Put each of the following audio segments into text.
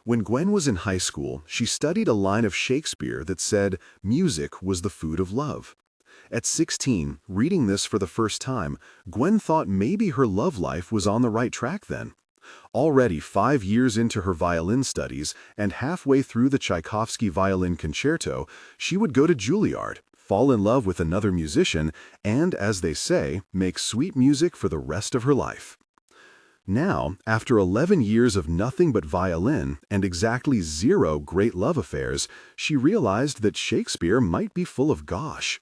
When Gwen was in high school, she studied a line of Shakespeare that said, "Music was the food of love." At 16, reading this for the first time, Gwen thought maybe her love life was on the right track then. Already 5 years into her violin studies and halfway through the Tchaikovsky Violin Concerto, she would go to Juilliard, fall in love with another musician, and, as they say, make sweet music for the rest of her life. Now, after 11 years of nothing but violin and exactly 0 great love affairs, she realized that Shakespeare might be full of gosh.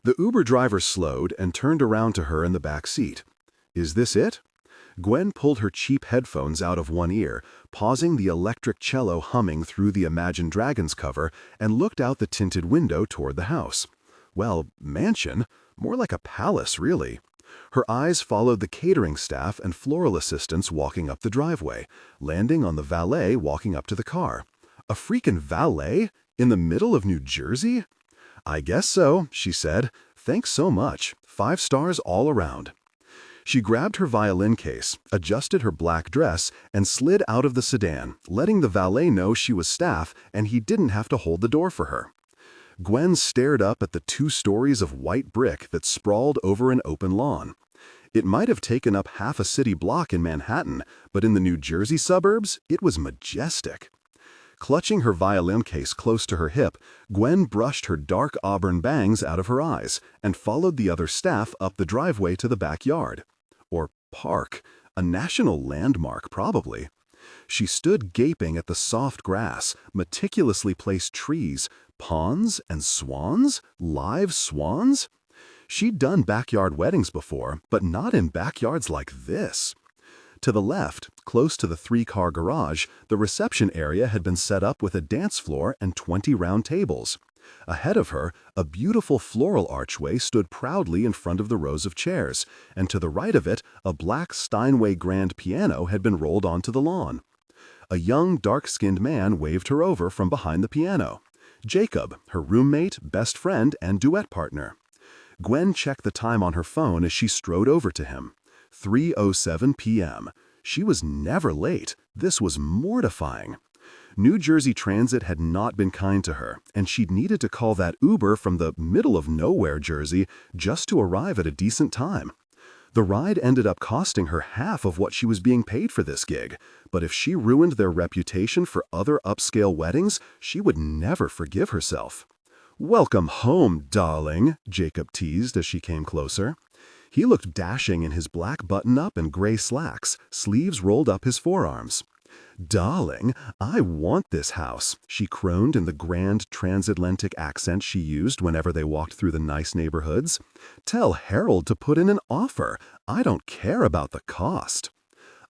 The Uber driver slowed and turned around to her in the back seat. "Is this it?" Gwen pulled her cheap headphones out of one ear, pausing the electric cello humming through the Imagine Dragons cover, and looked out the tinted window toward the house. Well, mansion? More like a palace, really. Her eyes followed the catering staff and floral assistants walking up the driveway, landing on the valet walking up to the car. A freaking valet? In the middle of New Jersey? "I guess so," she said. "Thanks so much. 5 stars all around." She grabbed her violin case, adjusted her black dress, and slid out of the sedan, letting the valet know she was staff and he didn't have to hold the door for her. Gwen stared up at the 2 stories of white brick that sprawled over an open lawn. It might have taken up half a city block in Manhattan, but in the New Jersey suburbs, it was majestic. Clutching her violin case close to her hip, Gwen brushed her dark auburn bangs out of her eyes and followed the other staff up the driveway to the backyard. Or park, a national landmark probably. She stood gaping at the soft grass, meticulously placed trees, ponds and swans, live swans. She'd done backyard weddings before, but not in backyards like this. To the left, close to the 3-car garage, the reception area had been set up with a dance floor and 20 round tables. Ahead of her, a beautiful floral archway stood proudly in front of the rows of chairs, and to the right of it, a black Steinway grand piano had been rolled onto the lawn. A young, dark-skinned man waved her over from behind the piano. Jacob, her roommate, best friend, and duet partner. Gwen checked the time on her phone as she strode over to him. 3:07 p.m. She was never late. This was mortifying. New Jersey Transit had not been kind to her, and she'd needed to call that Uber from the middle of nowhere Jersey just to arrive at a decent time. The ride ended up costing her half of what she was being paid for this gig, but if she ruined their reputation for other upscale weddings, she would never forgive herself. "Welcome home, darling," Jacob teased as she came closer. He looked dashing in his black button-up and gray slacks, sleeves rolled up his forearms. "Darling, I want this house," she crooned in the grand transatlantic accent she used whenever they walked through the nice neighborhoods. "Tell Harold to put in an offer. I don't care about the cost."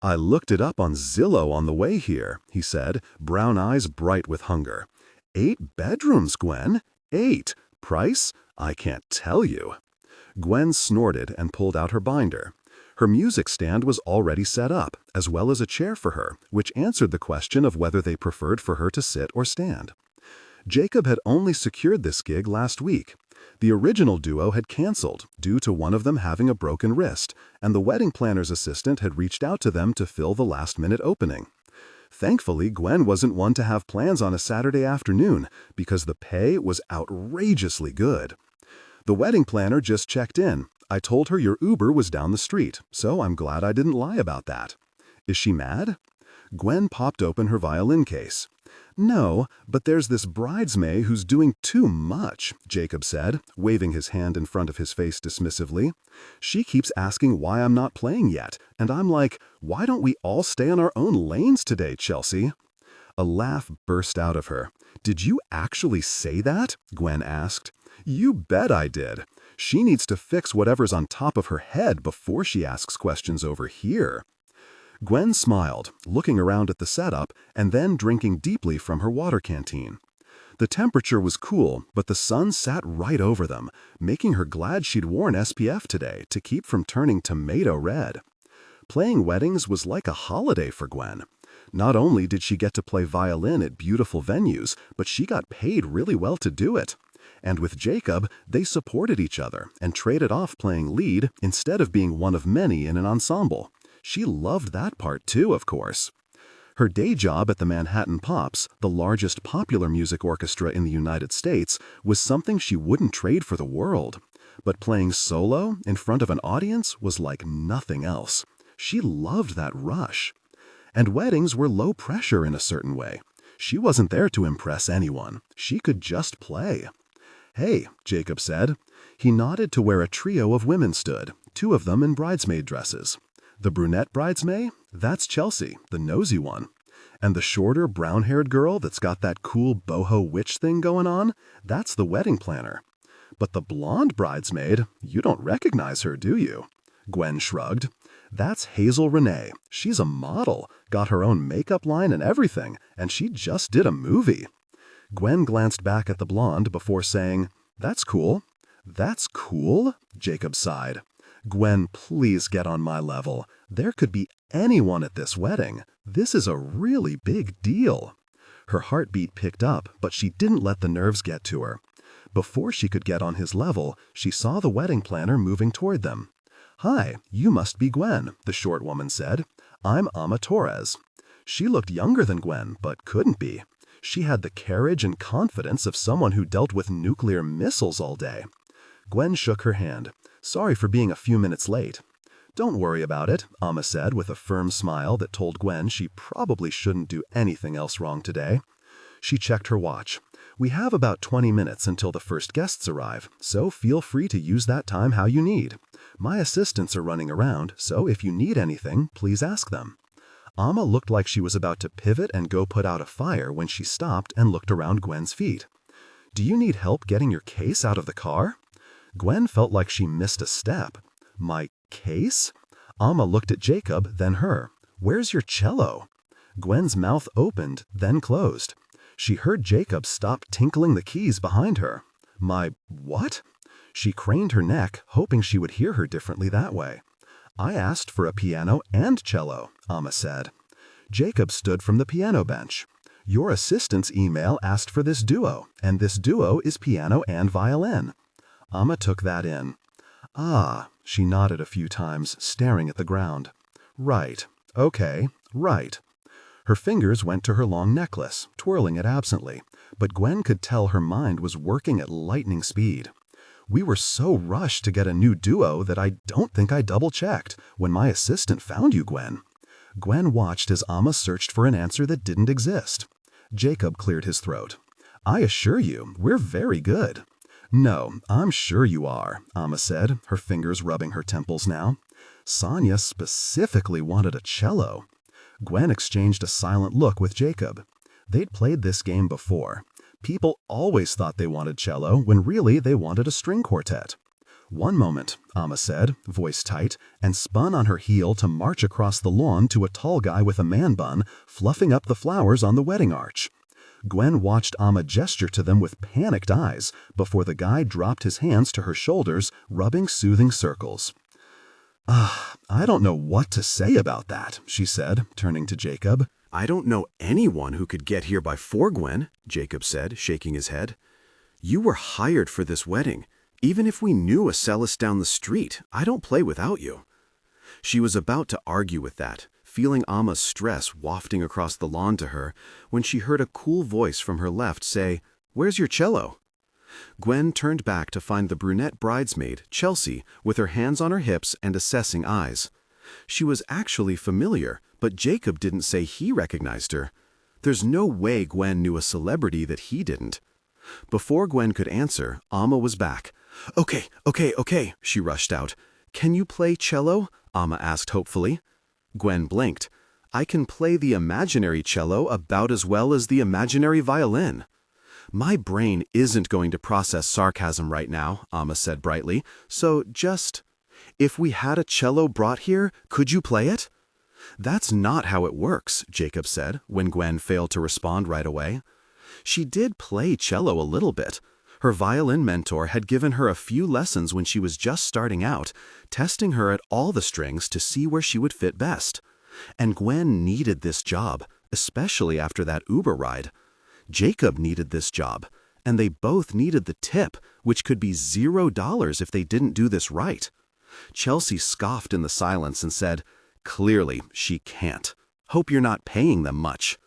"I looked it up on Zillow on the way here," he said, brown eyes bright with hunger. 8 bedrooms, Gwen. 8. Price? I can't tell you." Gwen snorted and pulled out her binder. Her music stand was already set up, as well as a chair for her, which answered the question of whether they preferred for her to sit or stand. Jacob had only secured this gig last week. The original duo had canceled due to one of them having a broken wrist, and the wedding planner's assistant had reached out to them to fill the last-minute opening. Thankfully, Gwen wasn't one to have plans on a Saturday afternoon, because the pay was outrageously good. "The wedding planner just checked in. I told her your Uber was down the street, so I'm glad I didn't lie about that." "Is she mad?" Gwen popped open her violin case. "No, but there's this bridesmaid who's doing too much," Jacob said, waving his hand in front of his face dismissively. "She keeps asking why I'm not playing yet, and I'm like, why don't we all stay on our own lanes today, Chelsea?" A laugh burst out of her. "Did you actually say that?" Gwen asked. "You bet I did. She needs to fix whatever's on top of her head before she asks questions over here." Gwen smiled, looking around at the setup and then drinking deeply from her water canteen. The temperature was cool, but the sun sat right over them, making her glad she'd worn SPF today to keep from turning tomato red. Playing weddings was like a holiday for Gwen. Not only did she get to play violin at beautiful venues, but she got paid really well to do it. And with Jacob, they supported each other and traded off playing lead instead of being one of many in an ensemble. She loved that part too, of course. Her day job at the Manhattan Pops, the largest popular music orchestra in the United States, was something she wouldn't trade for the world. But playing solo in front of an audience was like nothing else. She loved that rush. And weddings were low pressure in a certain way. She wasn't there to impress anyone. She could just play. "Hey," Jacob said. He nodded to where a trio of women stood, 2 of them in bridesmaid dresses. The brunette bridesmaid? That's Chelsea, the nosy one. And the shorter, brown-haired girl that's got that cool boho witch thing going on? That's the wedding planner. But the blonde bridesmaid, you don't recognize her, do you? Gwen shrugged. That's Hazel Renee. She's a model, got her own makeup line and everything, and she just did a movie. Gwen glanced back at the blonde before saying, "That's cool." "That's cool?" Jacob sighed. "Gwen, please get on my level. There could be anyone at this wedding. This is a really big deal." Her heartbeat picked up, but she didn't let the nerves get to her. Before she could get on his level, she saw the wedding planner moving toward them. "Hi, you must be Gwen," the short woman said. "I'm Ama Torres." She looked younger than Gwen, but couldn't be. She had the carriage and confidence of someone who dealt with nuclear missiles all day. Gwen shook her hand. "Sorry for being a few minutes late." "Don't worry about it," Ama said with a firm smile that told Gwen she probably shouldn't do anything else wrong today. She checked her watch. "We have about 20 minutes until the first guests arrive, so feel free to use that time how you need. My assistants are running around, so if you need anything, please ask them." Ama looked like she was about to pivot and go put out a fire when she stopped and looked around Gwen's feet. "Do you need help getting your case out of the car?" Gwen felt like she missed a step. "My case?" Ama looked at Jacob, then her. "Where's your cello?" Gwen's mouth opened, then closed. She heard Jacob stop tinkling the keys behind her. "My what?" She craned her neck, hoping she would hear her differently that way. "I asked for a piano and cello," Ama said. Jacob stood from the piano bench. "Your assistant's email asked for this duo, and this duo is piano and violin." Ama took that in. "Ah," she nodded a few times, staring at the ground. "Right. Okay. Right." Her fingers went to her long necklace, twirling it absently, but Gwen could tell her mind was working at lightning speed. "We were so rushed to get a new duo that I don't think I double-checked when my assistant found you, Gwen." Gwen watched as Ama searched for an answer that didn't exist. Jacob cleared his throat. "I assure you, we're very good." "No, I'm sure you are," Ama said, her fingers rubbing her temples now. "Sonia specifically wanted a cello." Gwen exchanged a silent look with Jacob. They'd played this game before. People always thought they wanted cello when really they wanted a string quartet. "One moment," Ama said, voice tight, and spun on her heel to march across the lawn to a tall guy with a man bun, fluffing up the flowers on the wedding arch. Gwen watched Ama gesture to them with panicked eyes before the guy dropped his hands to her shoulders, rubbing soothing circles. I don't know what to say about that," she said, turning to Jacob. "I don't know anyone who could get here by 4, Gwen," Jacob said, shaking his head. "You were hired for this wedding. Even if we knew a cellist down the street, I don't play without you." She was about to argue with that, feeling Ama's stress wafting across the lawn to her, when she heard a cool voice from her left say, "Where's your cello?" Gwen turned back to find the brunette bridesmaid, Chelsea, with her hands on her hips and assessing eyes. She was actually familiar, but Jacob didn't say he recognized her. There's no way Gwen knew a celebrity that he didn't. Before Gwen could answer, Ama was back. Okay, she rushed out. "Can you play cello?" Ama asked hopefully. Gwen blinked. "I can play the imaginary cello about as well as the imaginary violin." "My brain isn't going to process sarcasm right now," Ama said brightly, "so just... If we had a cello brought here, could you play it?" "That's not how it works," Jacob said, when Gwen failed to respond right away. She did play cello a little bit. Her violin mentor had given her a few lessons when she was just starting out, testing her at all the strings to see where she would fit best. And Gwen needed this job, especially after that Uber ride. Jacob needed this job, and they both needed the tip, which could be $0 if they didn't do this right. Chelsea scoffed in the silence and said, "Clearly, she can't." Hope you're not paying them much."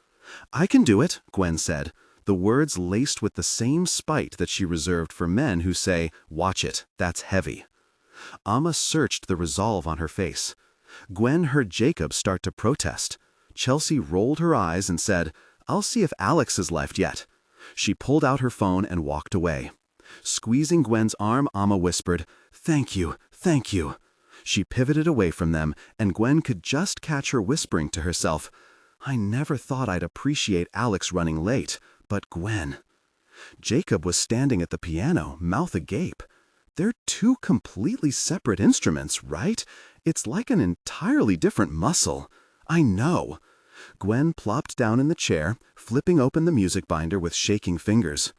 "I can do it," Gwen said, the words laced with the same spite that she reserved for men who say, "Watch it, that's heavy." Amma searched the resolve on her face. Gwen heard Jacob start to protest. Chelsea rolled her eyes and said, "I'll see if Alex has left yet." She pulled out her phone and walked away. Squeezing Gwen's arm, Amma whispered, "Thank you, thank you." She pivoted away from them, and Gwen could just catch her whispering to herself, "I never thought I'd appreciate Alex running late, but Gwen." Jacob was standing at the piano, mouth agape. They're two completely separate instruments, right? It's like an entirely different muscle. I know. Gwen plopped down in the chair, flipping open the music binder with shaking fingers.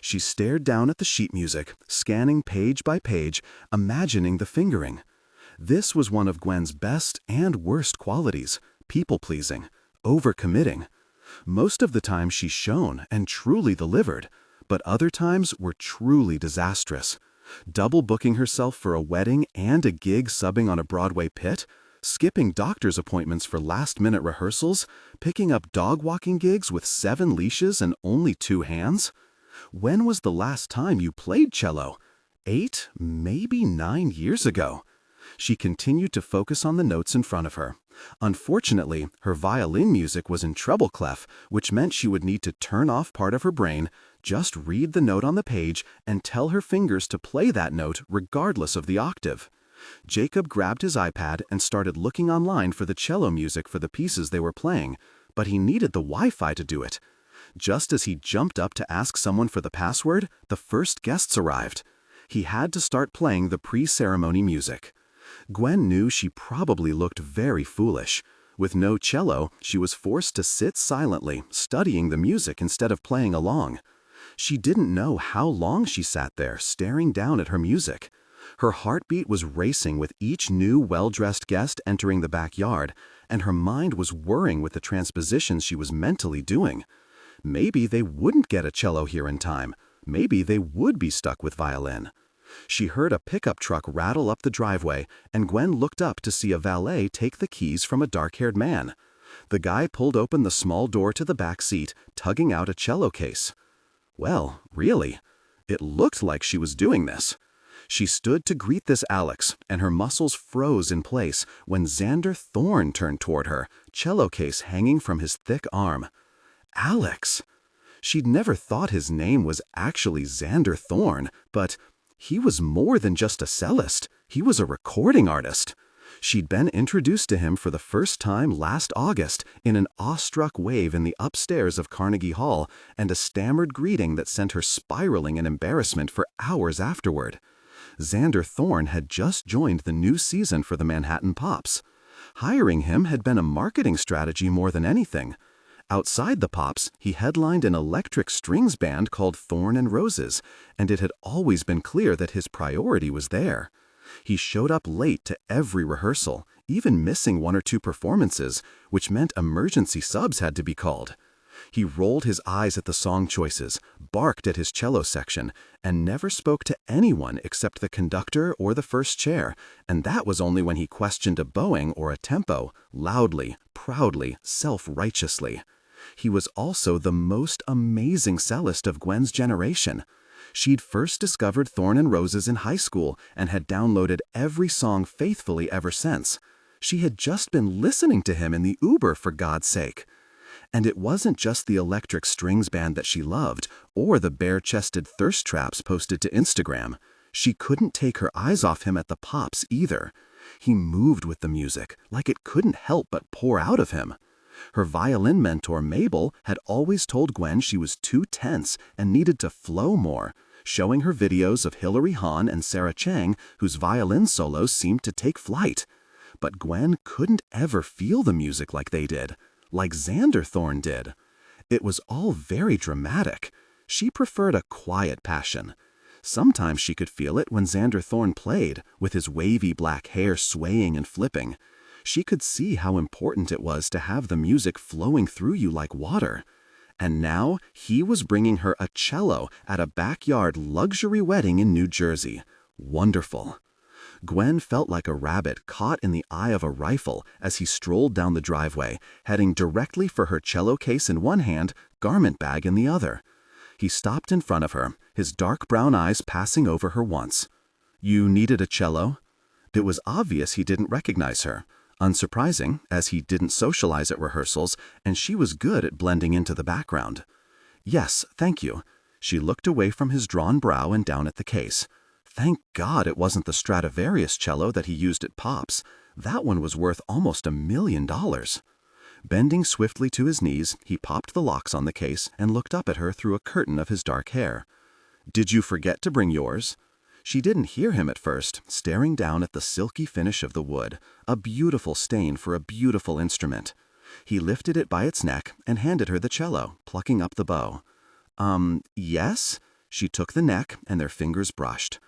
She stared down at the sheet music, scanning page by page, imagining the fingering. This was one of Gwen's best and worst qualities, people-pleasing, overcommitting. Most of the time she shone and truly delivered, but other times were truly disastrous. Double booking herself for a wedding and a gig subbing on a Broadway pit, skipping doctor's appointments for last-minute rehearsals, picking up dog-walking gigs with 7 leashes and only 2 hands. When was the last time you played cello? 8, maybe 9 years ago. She continued to focus on the notes in front of her. Unfortunately, her violin music was in treble clef, which meant she would need to turn off part of her brain, just read the note on the page, and tell her fingers to play that note regardless of the octave. Jacob grabbed his iPad and started looking online for the cello music for the pieces they were playing, but he needed the Wi-Fi to do it. Just as he jumped up to ask someone for the password, the first guests arrived. He had to start playing the pre-ceremony music. Gwen knew she probably looked very foolish. With no cello, she was forced to sit silently, studying the music instead of playing along. She didn't know how long she sat there, staring down at her music. Her heartbeat was racing with each new well-dressed guest entering the backyard, and her mind was whirring with the transpositions she was mentally doing. Maybe they wouldn't get a cello here in time. Maybe they would be stuck with violin. She heard a pickup truck rattle up the driveway, and Gwen looked up to see a valet take the keys from a dark-haired man. The guy pulled open the small door to the back seat, tugging out a cello case. Well, really, it looked like she was doing this. She stood to greet this Alex, and her muscles froze in place when Xander Thorne turned toward her, cello case hanging from his thick arm. Alex! She'd never thought his name was actually Xander Thorne, but he was more than just a cellist. He was a recording artist. She'd been introduced to him for the first time last August in an awestruck wave in the upstairs of Carnegie Hall and a stammered greeting that sent her spiraling in embarrassment for hours afterward. Xander Thorne had just joined the new season for the Manhattan Pops. Hiring him had been a marketing strategy more than anything. Outside the Pops, he headlined an electric strings band called Thorne and Roses, and it had always been clear that his priority was there. He showed up late to every rehearsal, even missing 1 or 2 performances, which meant emergency subs had to be called. He rolled his eyes at the song choices, barked at his cello section, and never spoke to anyone except the conductor or the first chair, and that was only when he questioned a bowing or a tempo, loudly, proudly, self-righteously. He was also the most amazing cellist of Gwen's generation. She'd first discovered Thorne and Roses in high school and had downloaded every song faithfully ever since. She had just been listening to him in the Uber, for God's sake. And it wasn't just the electric strings band that she loved, or the bare-chested thirst traps posted to Instagram. She couldn't take her eyes off him at the Pops either. He moved with the music, like it couldn't help but pour out of him. Her violin mentor, Mabel, had always told Gwen she was too tense and needed to flow more, showing her videos of Hilary Hahn and Sarah Chang, whose violin solos seemed to take flight. But Gwen couldn't ever feel the music like they did, like Xander Thorne did. It was all very dramatic. She preferred a quiet passion. Sometimes she could feel it when Xander Thorne played, with his wavy black hair swaying and flipping. She could see how important it was to have the music flowing through you like water. And now he was bringing her a cello at a backyard luxury wedding in New Jersey. Wonderful. Gwen felt like a rabbit caught in the eye of a rifle as he strolled down the driveway, heading directly for her cello case in one hand, garment bag in the other. He stopped in front of her, his dark brown eyes passing over her once. "You needed a cello?" It was obvious he didn't recognize her. Unsurprising, as he didn't socialize at rehearsals, and she was good at blending into the background. "Yes, thank you." She looked away from his drawn brow and down at the case. Thank God it wasn't the Stradivarius cello that he used at Pop's. That one was worth almost $1 million. Bending swiftly to his knees, he popped the locks on the case and looked up at her through a curtain of his dark hair. "Did you forget to bring yours?" She didn't hear him at first, staring down at the silky finish of the wood, a beautiful stain for a beautiful instrument. He lifted it by its neck and handed her the cello, plucking up the bow. Yes?" She took the neck, and their fingers brushed.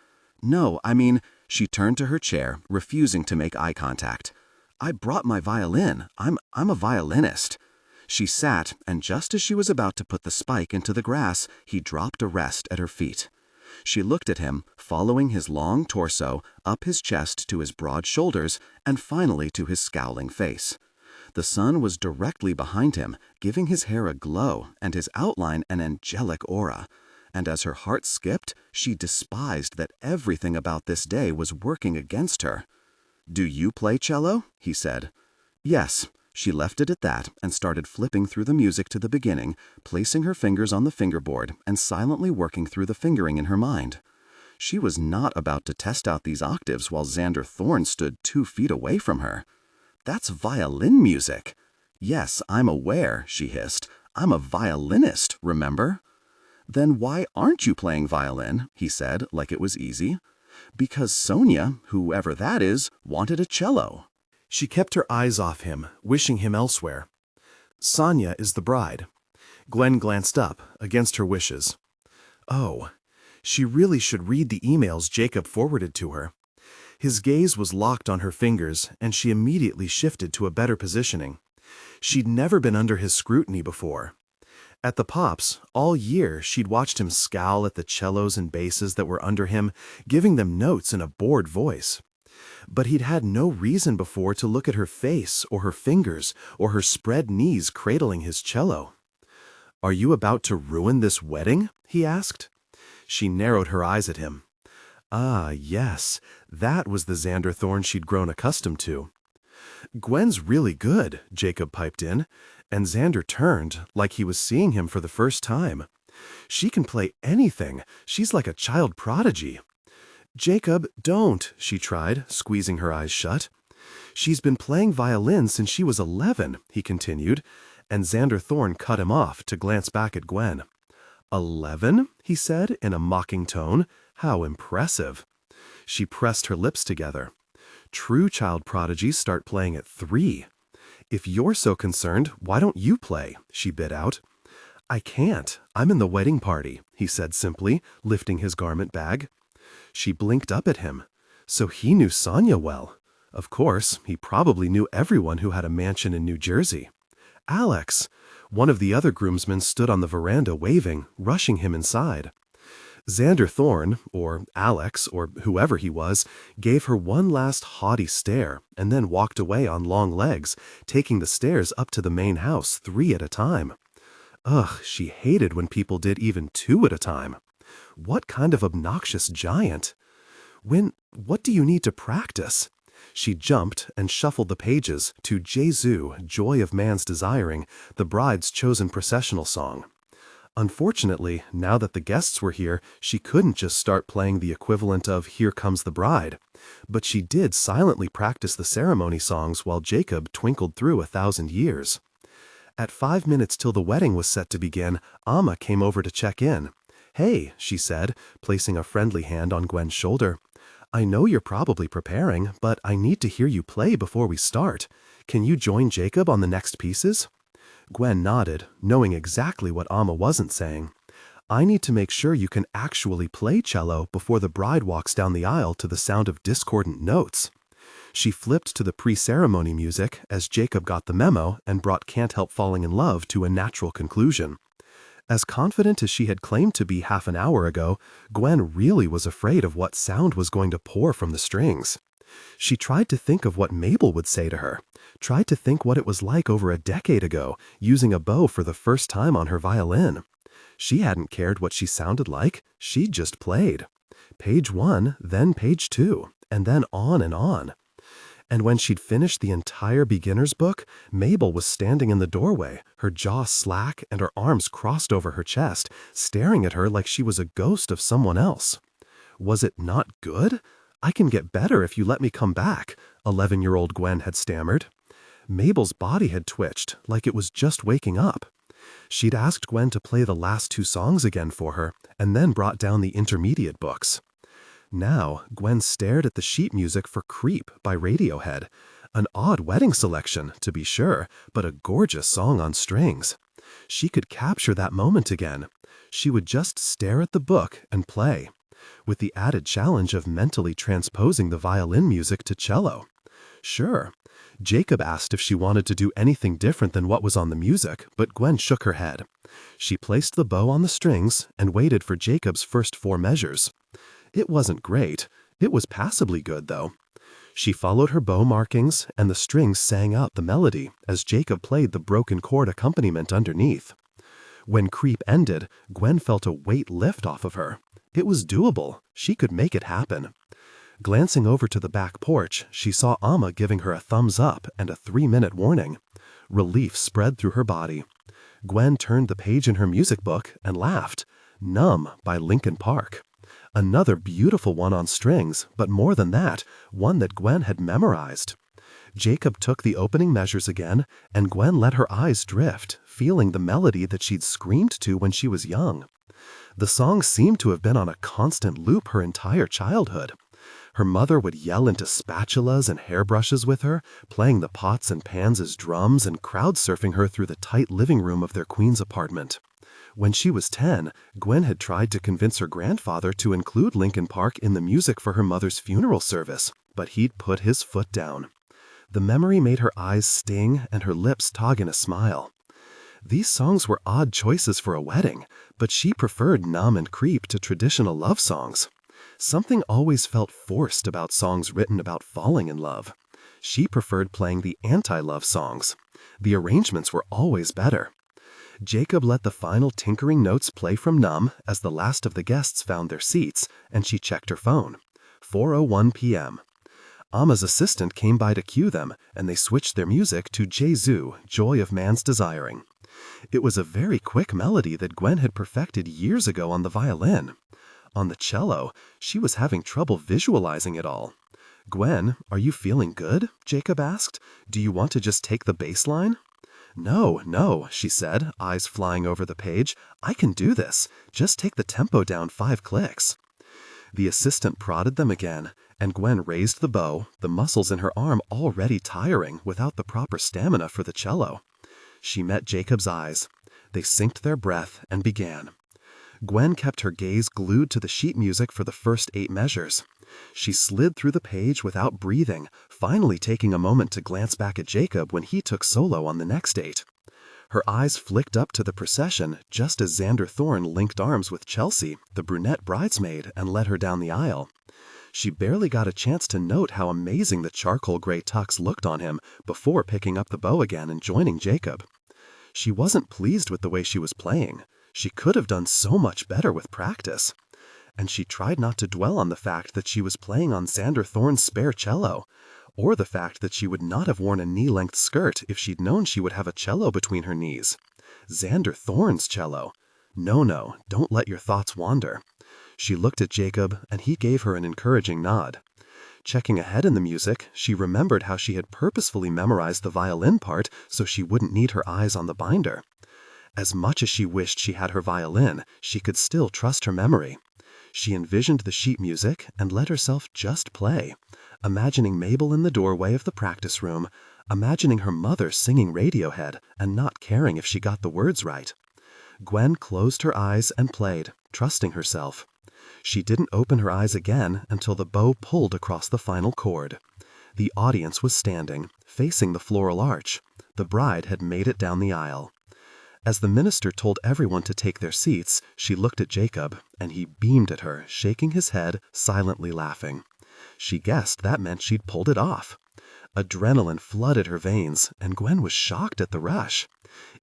"No, I mean," she turned to her chair, refusing to make eye contact. "I brought my violin. I'm a violinist." She sat, and just as she was about to put the spike into the grass, he dropped a rest at her feet. She looked at him, following his long torso, up his chest to his broad shoulders, and finally to his scowling face. The sun was directly behind him, giving his hair a glow and his outline an angelic aura. And as her heart skipped, she despised that everything about this day was working against her. "Do you play cello?" he said. "Yes." She left it at that and started flipping through the music to the beginning, placing her fingers on the fingerboard and silently working through the fingering in her mind. She was not about to test out these octaves while Xander Thorne stood 2 feet away from her. "That's violin music." "Yes, I'm aware," she hissed. "I'm a violinist, remember?" "Then why aren't you playing violin?" he said, like it was easy. "Because Sonia, whoever that is, wanted a cello." She kept her eyes off him, wishing him elsewhere. "Sonia is the bride." Gwen glanced up, against her wishes. Oh, she really should read the emails Jacob forwarded to her. His gaze was locked on her fingers, and she immediately shifted to a better positioning. She'd never been under his scrutiny before. At the Pops, all year she'd watched him scowl at the cellos and basses that were under him, giving them notes in a bored voice. But he'd had no reason before to look at her face or her fingers or her spread knees cradling his cello. "Are you about to ruin this wedding?" he asked. She narrowed her eyes at him. Ah, yes, that was the Xander Thorne she'd grown accustomed to. "Gwen's really good," Jacob piped in, and Xander turned, like he was seeing him for the first time. "She can play anything. She's like a child prodigy." "Jacob, don't," she tried, squeezing her eyes shut. "She's been playing violin since she was 11, he continued, and Xander Thorne cut him off to glance back at Gwen. 11? He said in a mocking tone. "How impressive." She pressed her lips together. "True child prodigies start playing at 3. "If you're so concerned, why don't you play?" she bit out. "I can't. I'm in the wedding party," he said simply, lifting his garment bag. She blinked up at him. So he knew Sonia well. Of course, he probably knew everyone who had a mansion in New Jersey. "Alex!" One of the other groomsmen stood on the veranda waving, rushing him inside. Xander Thorne, or Alex, or whoever he was, gave her one last haughty stare and then walked away on long legs, taking the stairs up to the main house 3 at a time. Ugh, she hated when people did even 2 at a time. What kind of obnoxious giant? What do you need to practice? She jumped and shuffled the pages to Jesu, Joy of Man's Desiring, the bride's chosen processional song. Unfortunately, now that the guests were here, she couldn't just start playing the equivalent of Here Comes the Bride. But she did silently practice the ceremony songs while Jacob twinkled through 1,000 years. At 5 minutes till the wedding was set to begin, Amma came over to check in. "Hey," she said, placing a friendly hand on Gwen's shoulder. "I know you're probably preparing, but I need to hear you play before we start. Can you join Jacob on the next pieces?" Gwen nodded, knowing exactly what Amma wasn't saying. "I need to make sure you can actually play cello before the bride walks down the aisle to the sound of discordant notes." She flipped to the pre-ceremony music as Jacob got the memo and brought Can't Help Falling in Love to a natural conclusion. As confident as she had claimed to be half an hour ago, Gwen really was afraid of what sound was going to pour from the strings. She tried to think of what Mabel would say to her, tried to think what it was like over a decade ago, using a bow for the first time on her violin. She hadn't cared what she sounded like, she'd just played. Page 1, then page 2, and then on and on. And when she'd finished the entire beginner's book, Mabel was standing in the doorway, her jaw slack and her arms crossed over her chest, staring at her like she was a ghost of someone else. Was it not good? I can get better if you let me come back, 11-year-old Gwen had stammered. Mabel's body had twitched, like it was just waking up. She'd asked Gwen to play the last 2 songs again for her, and then brought down the intermediate books. Now, Gwen stared at the sheet music for Creep by Radiohead. An odd wedding selection, to be sure, but a gorgeous song on strings. She could capture that moment again. She would just stare at the book and play, with the added challenge of mentally transposing the violin music to cello. Sure. Jacob asked if she wanted to do anything different than what was on the music, but Gwen shook her head. She placed the bow on the strings and waited for Jacob's first 4 measures. It wasn't great. It was passably good, though. She followed her bow markings, and the strings sang out the melody as Jacob played the broken chord accompaniment underneath. When Creep ended, Gwen felt a weight lift off of her. It was doable. She could make it happen. Glancing over to the back porch, she saw Amma giving her a thumbs up and a 3-minute warning. Relief spread through her body. Gwen turned the page in her music book and laughed. Numb by Linkin Park. Another beautiful one on strings, but more than that, one that Gwen had memorized. Jacob took the opening measures again, and Gwen let her eyes drift, feeling the melody that she'd screamed to when she was young. The song seemed to have been on a constant loop her entire childhood. Her mother would yell into spatulas and hairbrushes with her, playing the pots and pans as drums and crowd surfing her through the tight living room of their Queens apartment. When she was 10, Gwen had tried to convince her grandfather to include Linkin Park in the music for her mother's funeral service, but he'd put his foot down. The memory made her eyes sting and her lips tog in a smile. These songs were odd choices for a wedding, but she preferred Numb and Creep to traditional love songs. Something always felt forced about songs written about falling in love. She preferred playing the anti-love songs. The arrangements were always better. Jacob let the final tinkering notes play from Numb as the last of the guests found their seats, and she checked her phone. 4:01 p.m. Amma's assistant came by to cue them, and they switched their music to Jesu, Joy of Man's Desiring. It was a very quick melody that Gwen had perfected years ago on the violin. On the cello, she was having trouble visualizing it all. "Gwen, are you feeling good?" Jacob asked. "Do you want to just take the bass line?" No, she said, eyes flying over the page. "I can do this. Just take the tempo down 5 clicks. The assistant prodded them again, and Gwen raised the bow, the muscles in her arm already tiring without the proper stamina for the cello. She met Jacob's eyes. They synced their breath and began. Gwen kept her gaze glued to the sheet music for the first 8 measures. She slid through the page without breathing, finally taking a moment to glance back at Jacob when he took solo on the next 8. Her eyes flicked up to the procession just as Xander Thorne linked arms with Chelsea, the brunette bridesmaid, and led her down the aisle. She barely got a chance to note how amazing the charcoal gray tux looked on him before picking up the bow again and joining Jacob. She wasn't pleased with the way she was playing. She could have done so much better with practice. And she tried not to dwell on the fact that she was playing on Xander Thorne's spare cello, or the fact that she would not have worn a knee-length skirt if she'd known she would have a cello between her knees. Xander Thorne's cello. No, don't let your thoughts wander. She looked at Jacob, and he gave her an encouraging nod. Checking ahead in the music, she remembered how she had purposefully memorized the violin part so she wouldn't need her eyes on the binder. As much as she wished she had her violin, she could still trust her memory. She envisioned the sheet music and let herself just play, imagining Mabel in the doorway of the practice room, imagining her mother singing Radiohead and not caring if she got the words right. Gwen closed her eyes and played, trusting herself. She didn't open her eyes again until the bow pulled across the final chord. The audience was standing, facing the floral arch. The bride had made it down the aisle. As the minister told everyone to take their seats, she looked at Jacob, and he beamed at her, shaking his head, silently laughing. She guessed that meant she'd pulled it off. Adrenaline flooded her veins, and Gwen was shocked at the rush.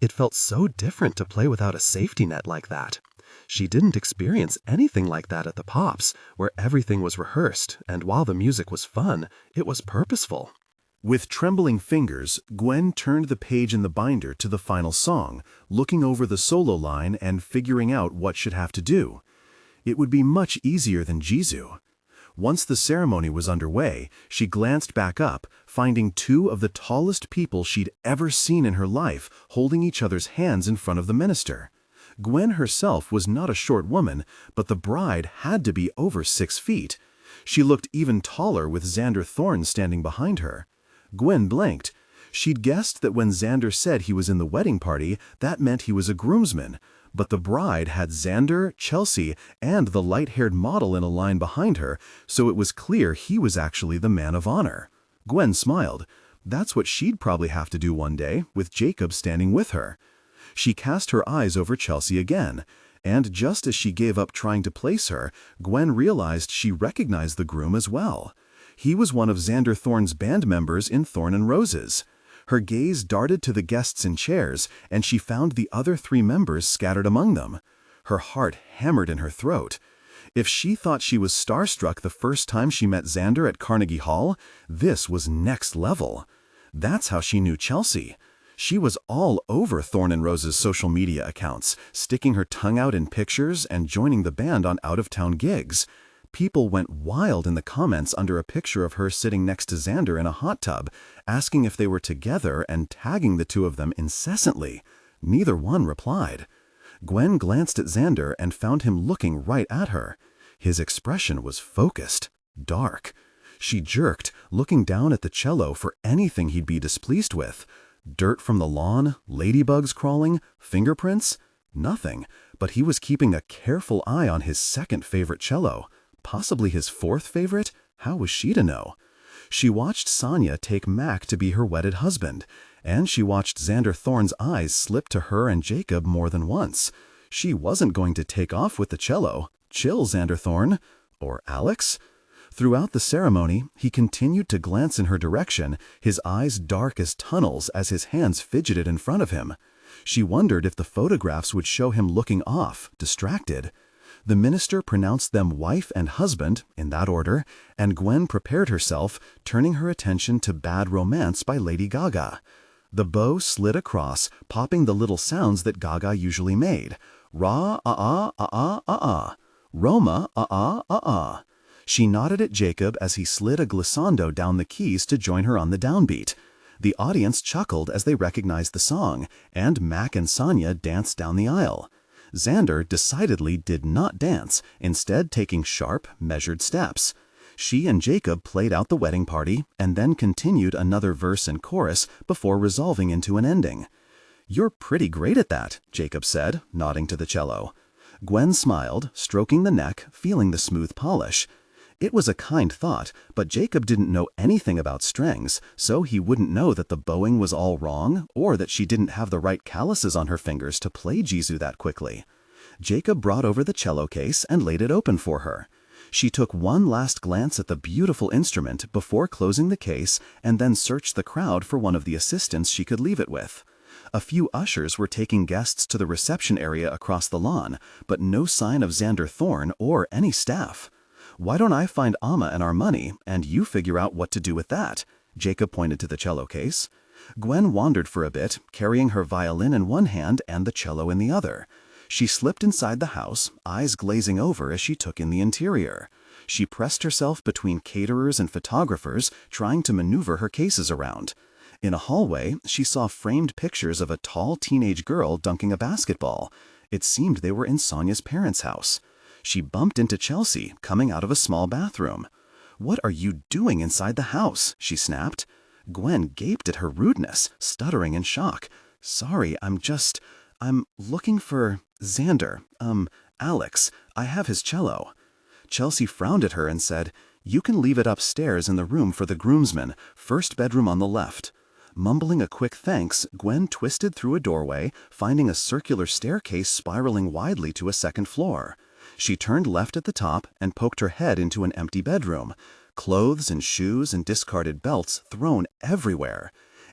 It felt so different to play without a safety net like that. She didn't experience anything like that at the Pops, where everything was rehearsed, and while the music was fun, it was purposeful. With trembling fingers, Gwen turned the page in the binder to the final song, looking over the solo line and figuring out what she'd have to do. It would be much easier than Jisoo. Once the ceremony was underway, she glanced back up, finding two of the tallest people she'd ever seen in her life holding each other's hands in front of the minister. Gwen herself was not a short woman, but the bride had to be over 6 feet. She looked even taller with Xander Thorne standing behind her. Gwen blinked. She'd guessed that when Xander said he was in the wedding party, that meant he was a groomsman, but the bride had Xander, Chelsea, and the light-haired model in a line behind her, so it was clear he was actually the man of honor. Gwen smiled. That's what she'd probably have to do one day, with Jacob standing with her. She cast her eyes over Chelsea again, and just as she gave up trying to place her, Gwen realized she recognized the groom as well. He was one of Xander Thorne's band members in Thorn and Roses. Her gaze darted to the guests in chairs, and she found the other 3 members scattered among them. Her heart hammered in her throat. If she thought she was starstruck the first time she met Xander at Carnegie Hall, this was next level. That's how she knew Chelsea. She was all over Thorn and Rose's social media accounts, sticking her tongue out in pictures and joining the band on out-of-town gigs. People went wild in the comments under a picture of her sitting next to Xander in a hot tub, asking if they were together and tagging the two of them incessantly. Neither one replied. Gwen glanced at Xander and found him looking right at her. His expression was focused, dark. She jerked, looking down at the cello for anything he'd be displeased with. Dirt from the lawn, ladybugs crawling, fingerprints? Nothing, but he was keeping a careful eye on his second favorite cello. Possibly his 4th favorite? How was she to know? She watched Sonia take Mac to be her wedded husband, and she watched Xander Thorne's eyes slip to her and Jacob more than once. She wasn't going to take off with the cello. Chill, Xander Thorne. Or Alex? Throughout the ceremony, he continued to glance in her direction, his eyes dark as tunnels as his hands fidgeted in front of him. She wondered if the photographs would show him looking off, distracted. The minister pronounced them wife and husband, in that order, and Gwen prepared herself, turning her attention to Bad Romance by Lady Gaga. The bow slid across, popping the little sounds that Gaga usually made. Ra-ah-ah-ah-ah-ah. Roma, ah-ah-ah-ah. She nodded at Jacob as he slid a glissando down the keys to join her on the downbeat. The audience chuckled as they recognized the song, and Mac and Sonia danced down the aisle. Xander decidedly did not dance, instead taking sharp, measured steps. She and Jacob played out the wedding party, and then continued another verse and chorus before resolving into an ending. "You're pretty great at that," Jacob said, nodding to the cello. Gwen smiled, stroking the neck, feeling the smooth polish. It was a kind thought, but Jacob didn't know anything about strings, so he wouldn't know that the bowing was all wrong, or that she didn't have the right calluses on her fingers to play Jisoo that quickly. Jacob brought over the cello case and laid it open for her. She took one last glance at the beautiful instrument before closing the case and then searched the crowd for one of the assistants she could leave it with. A few ushers were taking guests to the reception area across the lawn, but no sign of Xander Thorne or any staff. "Why don't I find Amma and our money, and you figure out what to do with that?" Jacob pointed to the cello case. Gwen wandered for a bit, carrying her violin in one hand and the cello in the other. She slipped inside the house, eyes glazing over as she took in the interior. She pressed herself between caterers and photographers, trying to maneuver her cases around. In a hallway, she saw framed pictures of a tall teenage girl dunking a basketball. It seemed they were in Sonia's parents' house. She bumped into Chelsea, coming out of a small bathroom. "What are you doing inside the house?" she snapped. Gwen gaped at her rudeness, stuttering in shock. "Sorry, I'm looking for Xander. Alex. I have his cello." Chelsea frowned at her and said, "You can leave it upstairs in the room for the groomsmen, first bedroom on the left." Mumbling a quick thanks, Gwen twisted through a doorway, finding a circular staircase spiraling widely to a second floor. She turned left at the top and poked her head into an empty bedroom. Clothes and shoes and discarded belts thrown everywhere.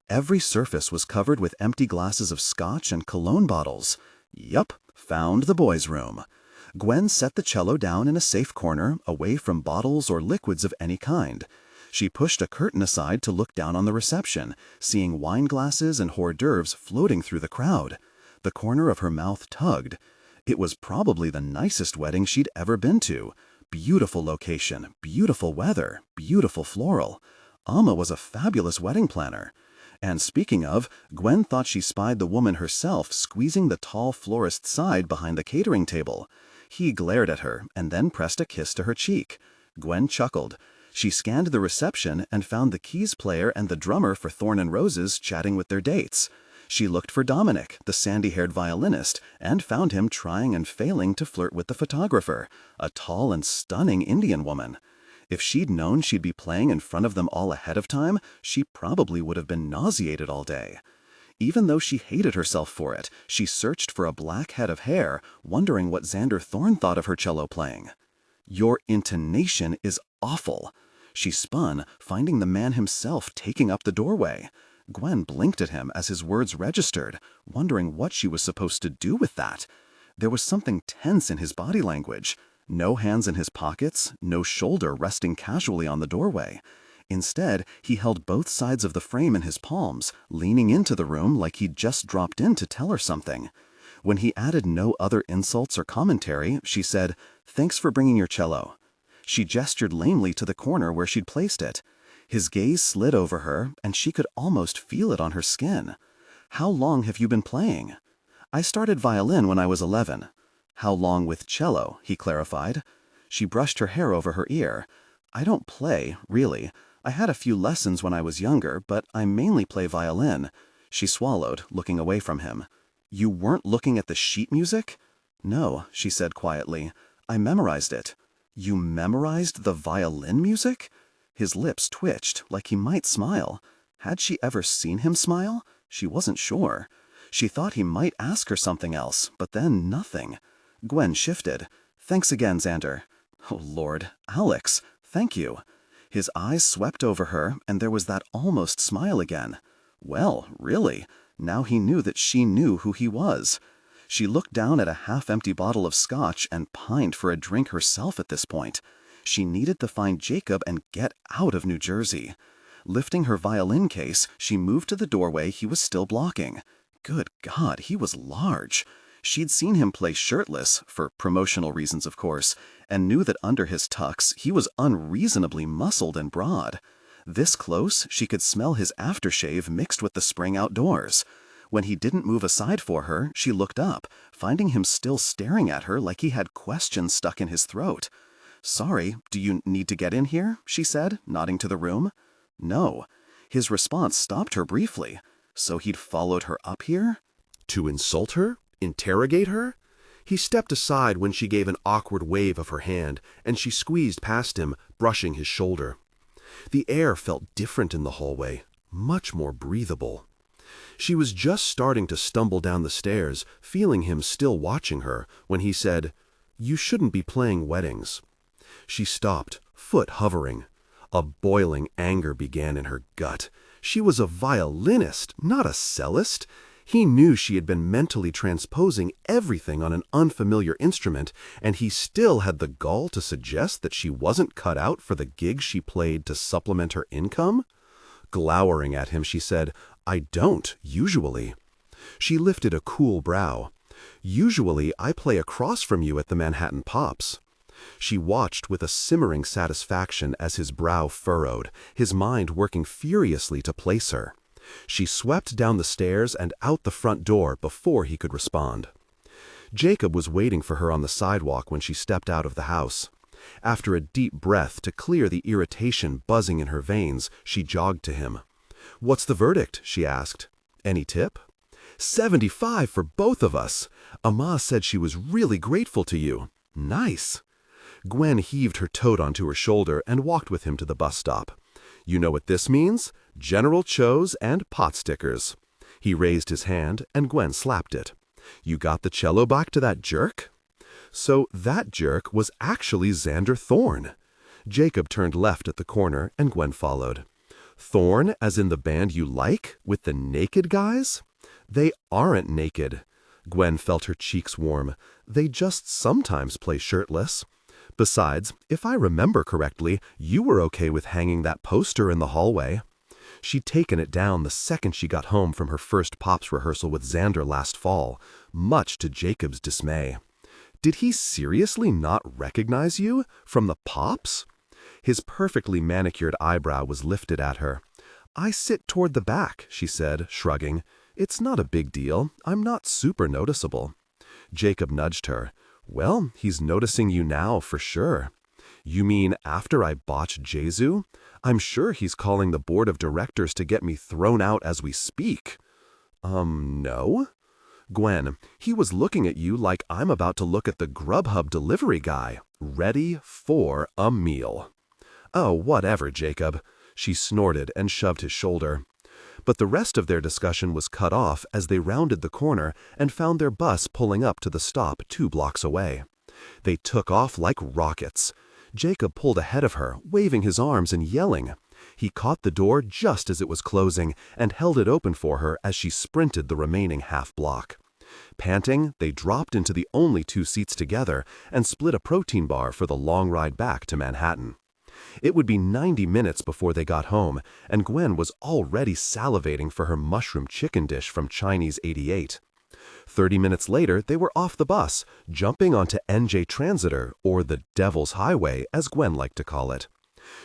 Every surface was covered with empty glasses of scotch and cologne bottles. Yup, found the boys' room. Gwen set the cello down in a safe corner, away from bottles or liquids of any kind. She pushed a curtain aside to look down on the reception, seeing wine glasses and hors d'oeuvres floating through the crowd. The corner of her mouth tugged. It was probably the nicest wedding she'd ever been to. Beautiful location, beautiful weather, beautiful floral. Amma was a fabulous wedding planner. And speaking of, Gwen thought she spied the woman herself squeezing the tall florist's side behind the catering table. He glared at her and then pressed a kiss to her cheek. Gwen chuckled. She scanned the reception and found the keys player and the drummer for Thorne and Roses chatting with their dates. She looked for Dominic, the sandy-haired violinist, and found him trying and failing to flirt with the photographer, a tall and stunning Indian woman. If she'd known she'd be playing in front of them all ahead of time, she probably would have been nauseated all day. Even though she hated herself for it, she searched for a black head of hair, wondering what Xander Thorne thought of her cello playing. "Your intonation is awful." She spun, finding the man himself taking up the doorway. Gwen blinked at him as his words registered, wondering what she was supposed to do with that. There was something tense in his body language. No hands in his pockets, no shoulder resting casually on the doorway. Instead, he held both sides of the frame in his palms, leaning into the room like he'd just dropped in to tell her something. When he added no other insults or commentary, she said, "Thanks for bringing your cello." She gestured lamely to the corner where she'd placed it. His gaze slid over her, and she could almost feel it on her skin. "How long have you been playing?" "I started violin when I was 11. "How long with cello?" he clarified. She brushed her hair over her ear. "I don't play, really. I had a few lessons when I was younger, but I mainly play violin." She swallowed, looking away from him. "You weren't looking at the sheet music?" "No," she said quietly. "I memorized it." "You memorized the violin music?" His lips twitched, like he might smile. Had she ever seen him smile? She wasn't sure. She thought he might ask her something else, but then nothing. Gwen shifted. "Thanks again, Xander." "Oh, Lord. Alex, thank you." His eyes swept over her, and there was that almost smile again. Well, really, now he knew that she knew who he was. She looked down at a half-empty bottle of scotch and pined for a drink herself at this point. She needed to find Jacob and get out of New Jersey. Lifting her violin case, she moved to the doorway he was still blocking. Good God, he was large. She'd seen him play shirtless, for promotional reasons of course, and knew that under his tux he was unreasonably muscled and broad. This close, she could smell his aftershave mixed with the spring outdoors. When he didn't move aside for her, she looked up, finding him still staring at her like he had questions stuck in his throat. "Sorry, do you need to get in here?" she said, nodding to the room. "No." His response stopped her briefly. So he'd followed her up here? To insult her? Interrogate her? He stepped aside when she gave an awkward wave of her hand, and she squeezed past him, brushing his shoulder. The air felt different in the hallway, much more breathable. She was just starting to stumble down the stairs, feeling him still watching her, when he said, "You shouldn't be playing weddings." She stopped, foot hovering. A boiling anger began in her gut. She was a violinist, not a cellist. He knew she had been mentally transposing everything on an unfamiliar instrument, and he still had the gall to suggest that she wasn't cut out for the gigs she played to supplement her income? Glowering at him, she said, "I don't, usually." She lifted a cool brow. "Usually, I play across from you at the Manhattan Pops." She watched with a simmering satisfaction as his brow furrowed, his mind working furiously to place her. She swept down the stairs and out the front door before he could respond. Jacob was waiting for her on the sidewalk when she stepped out of the house. After a deep breath to clear the irritation buzzing in her veins, she jogged to him. "What's the verdict?" she asked. "Any tip?" "75 for both of us. Amma said she was really grateful to you." "Nice." Gwen heaved her tote onto her shoulder and walked with him to the bus stop. You know what this means? General Cho's and pot stickers. He raised his hand, and Gwen slapped it. You got the cello back to that jerk? So that jerk was actually Xander Thorne. Jacob turned left at the corner, and Gwen followed. Thorne, as in the band you like, with the naked guys? They aren't naked. Gwen felt her cheeks warm. They just sometimes play shirtless. Besides, if I remember correctly, you were okay with hanging that poster in the hallway. She'd taken it down the second she got home from her first Pops rehearsal with Xander last fall, much to Jacob's dismay. Did he seriously not recognize you from the Pops? His perfectly manicured eyebrow was lifted at her. I sit toward the back, she said, shrugging. It's not a big deal. I'm not super noticeable. Jacob nudged her. Well, he's noticing you now for sure. You mean after I botched Jesu? I'm sure he's calling the board of directors to get me thrown out as we speak. No? Gwen, he was looking at you like I'm about to look at the Grubhub delivery guy, ready for a meal. Oh, whatever, Jacob. She snorted and shoved his shoulder. But the rest of their discussion was cut off as they rounded the corner and found their bus pulling up to the stop 2 blocks away. They took off like rockets. Jacob pulled ahead of her, waving his arms and yelling. He caught the door just as it was closing and held it open for her as she sprinted the remaining half-block. Panting, they dropped into the only 2 seats together and split a protein bar for the long ride back to Manhattan. It would be 90 minutes before they got home, and Gwen was already salivating for her mushroom chicken dish from Chinese 88. 30 minutes later, they were off the bus, jumping onto NJ Transiter, or the Devil's Highway, as Gwen liked to call it.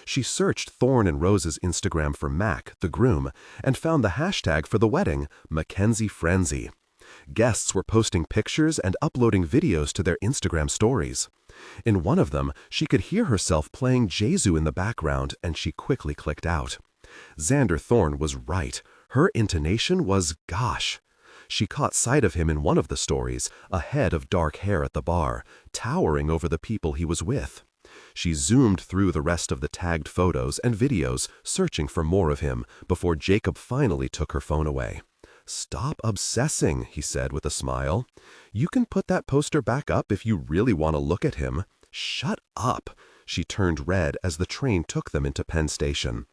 She searched Thorne and Rose's Instagram for Mac, the groom, and found the hashtag for the wedding, Mackenzie Frenzy. Guests were posting pictures and uploading videos to their Instagram stories. In one of them, she could hear herself playing Jesu in the background, and she quickly clicked out. Xander Thorne was right. Her intonation was gosh. She caught sight of him in one of the stories, a head of dark hair at the bar, towering over the people he was with. She zoomed through the rest of the tagged photos and videos, searching for more of him, before Jacob finally took her phone away. Stop obsessing, he said with a smile. You can put that poster back up if you really want to look at him. Shut up. She turned red as the train took them into Penn Station.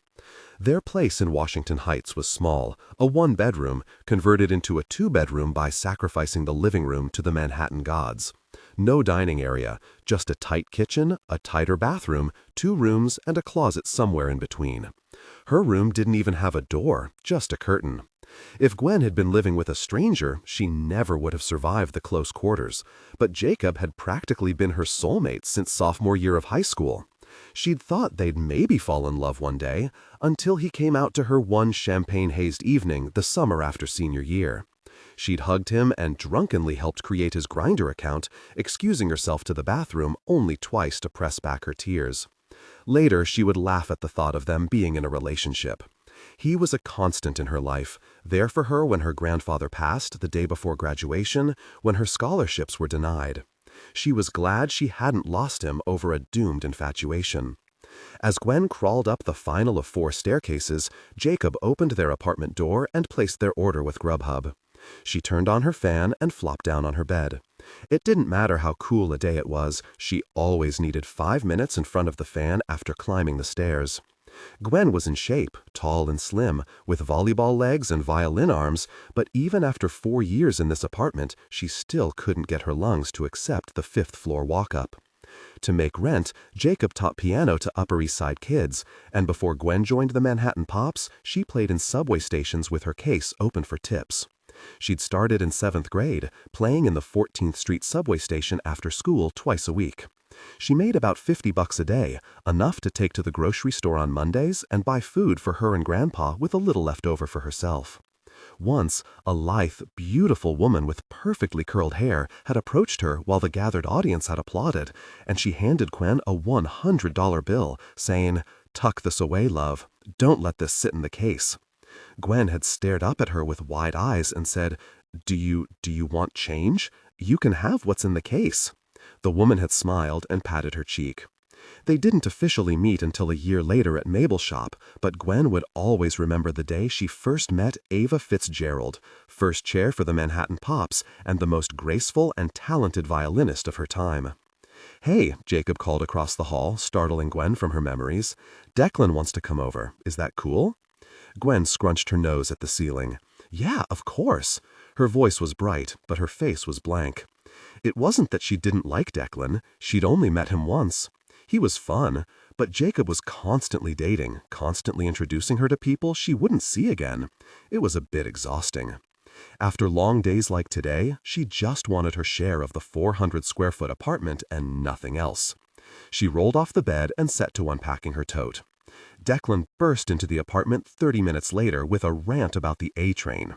Their place in Washington Heights was small, a 1-bedroom, converted into a 2-bedroom by sacrificing the living room to the Manhattan gods. No dining area, just a tight kitchen, a tighter bathroom, 2 rooms, and a closet somewhere in between. Her room didn't even have a door, just a curtain. If Gwen had been living with a stranger, she never would have survived the close quarters, but Jacob had practically been her soulmate since sophomore year of high school. She'd thought they'd maybe fall in love one day, until he came out to her one champagne-hazed evening the summer after senior year. She'd hugged him and drunkenly helped create his Grindr account, excusing herself to the bathroom only twice to press back her tears. Later, she would laugh at the thought of them being in a relationship. He was a constant in her life, there for her when her grandfather passed the day before graduation, when her scholarships were denied. She was glad she hadn't lost him over a doomed infatuation. As Gwen crawled up the final of 4 staircases, Jacob opened their apartment door and placed their order with Grubhub. She turned on her fan and flopped down on her bed. It didn't matter how cool a day it was, she always needed 5 minutes in front of the fan after climbing the stairs. Gwen was in shape, tall and slim, with volleyball legs and violin arms, but even after 4 years in this apartment, she still couldn't get her lungs to accept the 5th-floor walk-up. To make rent, Jacob taught piano to Upper East Side kids, and before Gwen joined the Manhattan Pops, she played in subway stations with her case open for tips. She'd started in 7th grade, playing in the 14th Street subway station after school twice a week. She made about $50 a day, enough to take to the grocery store on Mondays and buy food for her and Grandpa with a little left over for herself. Once, a lithe, beautiful woman with perfectly curled hair had approached her while the gathered audience had applauded, and she handed Gwen a $100 bill, saying, "Tuck this away, love. Don't let this sit in the case." Gwen had stared up at her with wide eyes and said, Do you want change? You can have what's in the case." The woman had smiled and patted her cheek. They didn't officially meet until a year later at Mabel's shop, but Gwen would always remember the day she first met Ava Fitzgerald, first chair for the Manhattan Pops and the most graceful and talented violinist of her time. "Hey," Jacob called across the hall, startling Gwen from her memories. "Declan wants to come over. Is that cool?" Gwen scrunched her nose at the ceiling. "Yeah, of course." Her voice was bright, but her face was blank. It wasn't that she didn't like Declan. She'd only met him once. He was fun, but Jacob was constantly dating, constantly introducing her to people she wouldn't see again. It was a bit exhausting. After long days like today, she just wanted her share of the 400-square-foot apartment and nothing else. She rolled off the bed and set to unpacking her tote. Declan burst into the apartment 30 minutes later with a rant about the A train.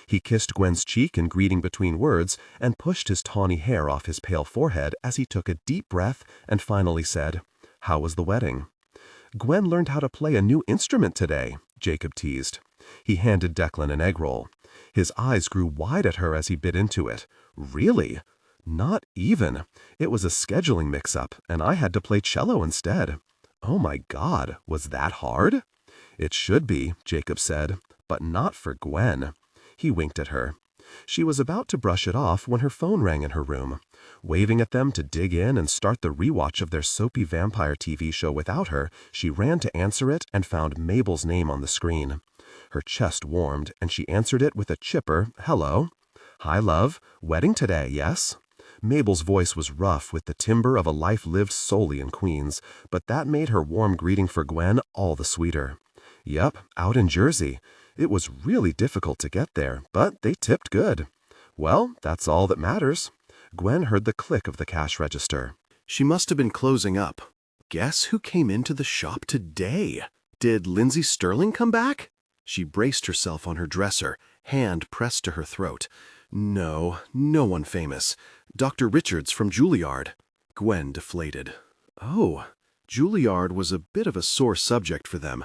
He kissed Gwen's cheek in greeting between words and pushed his tawny hair off his pale forehead as he took a deep breath and finally said, "How was the wedding?" "Gwen learned how to play a new instrument today," Jacob teased. He handed Declan an egg roll. His eyes grew wide at her as he bit into it. "Really?" "Not even. It was a scheduling mix-up, and I had to play cello instead." "Oh my God, was that hard?" "It should be," Jacob said, "but not for Gwen." He winked at her. She was about to brush it off when her phone rang in her room. Waving at them to dig in and start the rewatch of their soapy vampire TV show without her, she ran to answer it and found Mabel's name on the screen. Her chest warmed, and she answered it with a chipper, "Hello." "Hi, love. Wedding today, yes?" Mabel's voice was rough with the timbre of a life lived solely in Queens, but that made her warm greeting for Gwen all the sweeter. "Yep, out in Jersey. It was really difficult to get there, but they tipped good." "Well, that's all that matters." Gwen heard the click of the cash register. She must have been closing up. Guess who came into the shop today? Did Lindsay Sterling come back? She braced herself on her dresser, hand pressed to her throat. No, no one famous. Dr. Richards from Juilliard. Gwen deflated. Oh, Juilliard was a bit of a sore subject for them.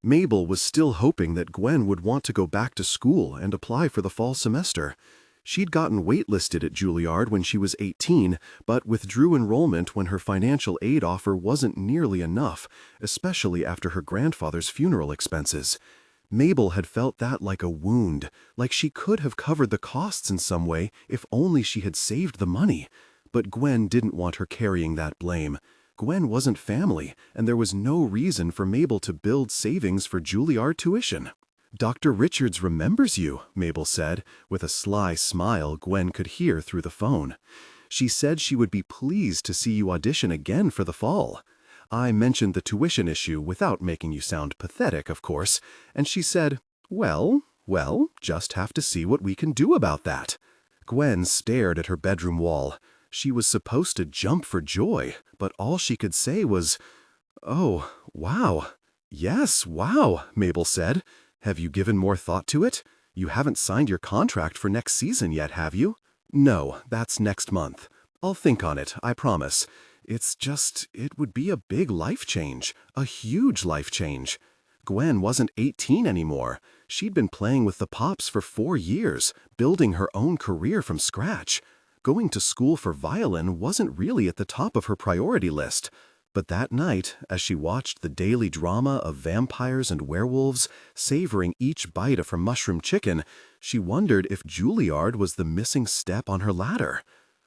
Mabel was still hoping that Gwen would want to go back to school and apply for the fall semester. She'd gotten waitlisted at Juilliard when she was 18, but withdrew enrollment when her financial aid offer wasn't nearly enough, especially after her grandfather's funeral expenses. Mabel had felt that like a wound, like she could have covered the costs in some way if only she had saved the money. But Gwen didn't want her carrying that blame. Gwen wasn't family, and there was no reason for Mabel to build savings for Juilliard tuition. "Dr. Richards remembers you," Mabel said, with a sly smile Gwen could hear through the phone. "She said she would be pleased to see you audition again for the fall. I mentioned the tuition issue without making you sound pathetic, of course, and she said, well, just have to see what we can do about that." Gwen stared at her bedroom wall. She was supposed to jump for joy, but all she could say was, "Oh, wow." "Yes, wow," Mabel said. "Have you given more thought to it? You haven't signed your contract for next season yet, have you?" "No, that's next month. I'll think on it, I promise. It's just, it would be a big life change, a huge life change." Gwen wasn't 18 anymore. She'd been playing with the Pops for 4 years, building her own career from scratch. Going to school for violin wasn't really at the top of her priority list. But that night, as she watched the daily drama of vampires and werewolves, savoring each bite of her mushroom chicken, she wondered if Juilliard was the missing step on her ladder.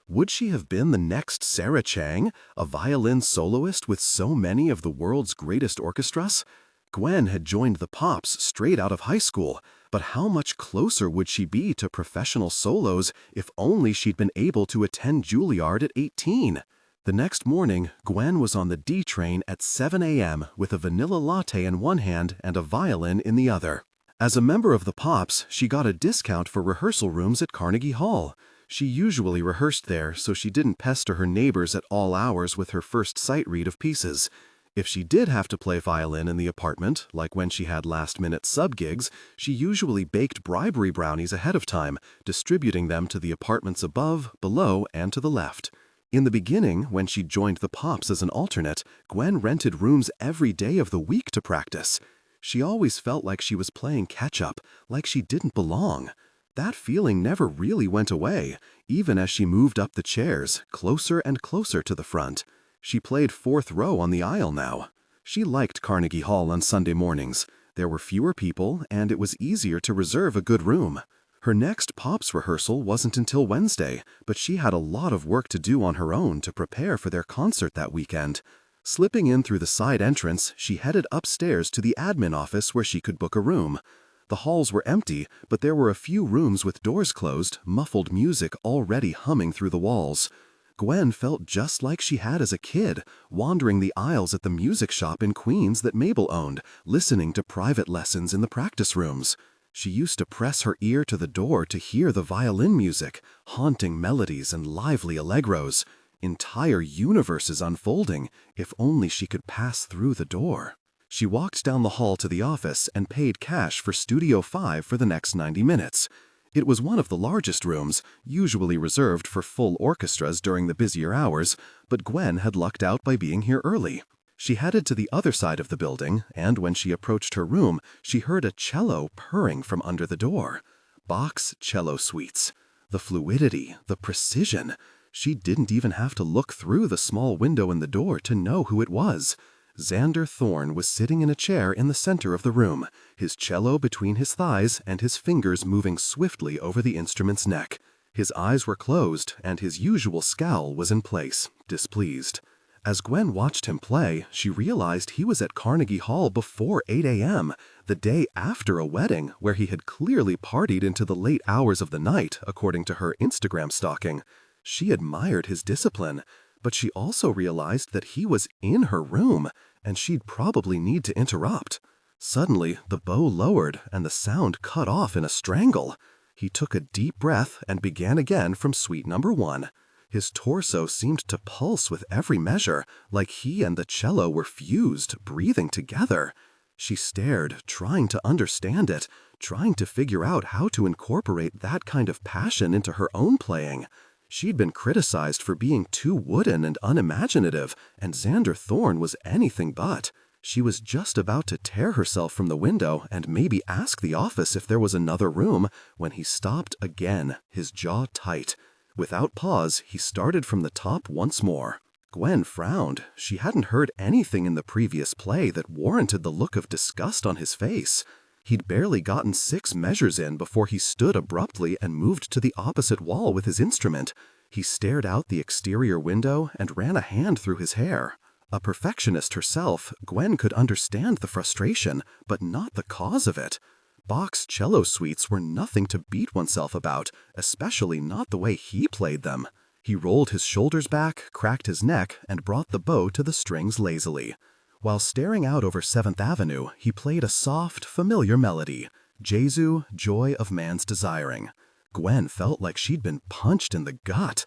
Would she have been the next Sarah Chang, a violin soloist with so many of the world's greatest orchestras? Gwen had joined the Pops straight out of high school, but how much closer would she be to professional solos if only she'd been able to attend Juilliard at 18? The next morning, Gwen was on the D train at 7 a.m. with a vanilla latte in one hand and a violin in the other. As a member of the Pops, she got a discount for rehearsal rooms at Carnegie Hall. She usually rehearsed there, so she didn't pester her neighbors at all hours with her first sight read of pieces. If she did have to play violin in the apartment, like when she had last-minute sub-gigs, she usually baked bribery brownies ahead of time, distributing them to the apartments above, below, and to the left. In the beginning, when she joined the Pops as an alternate, Gwen rented rooms every day of the week to practice. She always felt like she was playing catch-up, like she didn't belong. That feeling never really went away, even as she moved up the chairs, closer and closer to the front. She played fourth row on the aisle now. She liked Carnegie Hall on Sunday mornings. There were fewer people, and it was easier to reserve a good room. Her next Pops rehearsal wasn't until Wednesday, but she had a lot of work to do on her own to prepare for their concert that weekend. Slipping in through the side entrance, she headed upstairs to the admin office where she could book a room. The halls were empty, but there were a few rooms with doors closed, muffled music already humming through the walls. Gwen felt just like she had as a kid, wandering the aisles at the music shop in Queens that Mabel owned, listening to private lessons in the practice rooms. She used to press her ear to the door to hear the violin music, haunting melodies and lively allegros. Entire universes unfolding, if only she could pass through the door. She walked down the hall to the office and paid cash for Studio 5 for the next 90 minutes. It was one of the largest rooms, usually reserved for full orchestras during the busier hours, but Gwen had lucked out by being here early. She headed to the other side of the building, and when she approached her room, she heard a cello purring from under the door. Bach's cello suites. The fluidity, the precision. She didn't even have to look through the small window in the door to know who it was. Xander Thorne was sitting in a chair in the center of the room, his cello between his thighs and his fingers moving swiftly over the instrument's neck. His eyes were closed, and his usual scowl was in place, displeased. As Gwen watched him play, she realized he was at Carnegie Hall before 8 a.m., the day after a wedding where he had clearly partied into the late hours of the night, according to her Instagram stalking. She admired his discipline, but she also realized that he was in her room, and she'd probably need to interrupt. Suddenly, the bow lowered, and the sound cut off in a strangle. He took a deep breath and began again from suite number 1. His torso seemed to pulse with every measure, like he and the cello were fused, breathing together. She stared, trying to understand it, trying to figure out how to incorporate that kind of passion into her own playing. She'd been criticized for being too wooden and unimaginative, and Xander Thorne was anything but. She was just about to tear herself from the window and maybe ask the office if there was another room when he stopped again, his jaw tight. Without pause, he started from the top once more. Gwen frowned. She hadn't heard anything in the previous play that warranted the look of disgust on his face. He'd barely gotten 6 measures in before he stood abruptly and moved to the opposite wall with his instrument. He stared out the exterior window and ran a hand through his hair. A perfectionist herself, Gwen could understand the frustration, but not the cause of it. Bach's cello suites were nothing to beat oneself about, especially not the way he played them. He rolled his shoulders back, cracked his neck, and brought the bow to the strings lazily. While staring out over 7th Avenue, he played a soft, familiar melody, Jesu, Joy of Man's Desiring. Gwen felt like she'd been punched in the gut.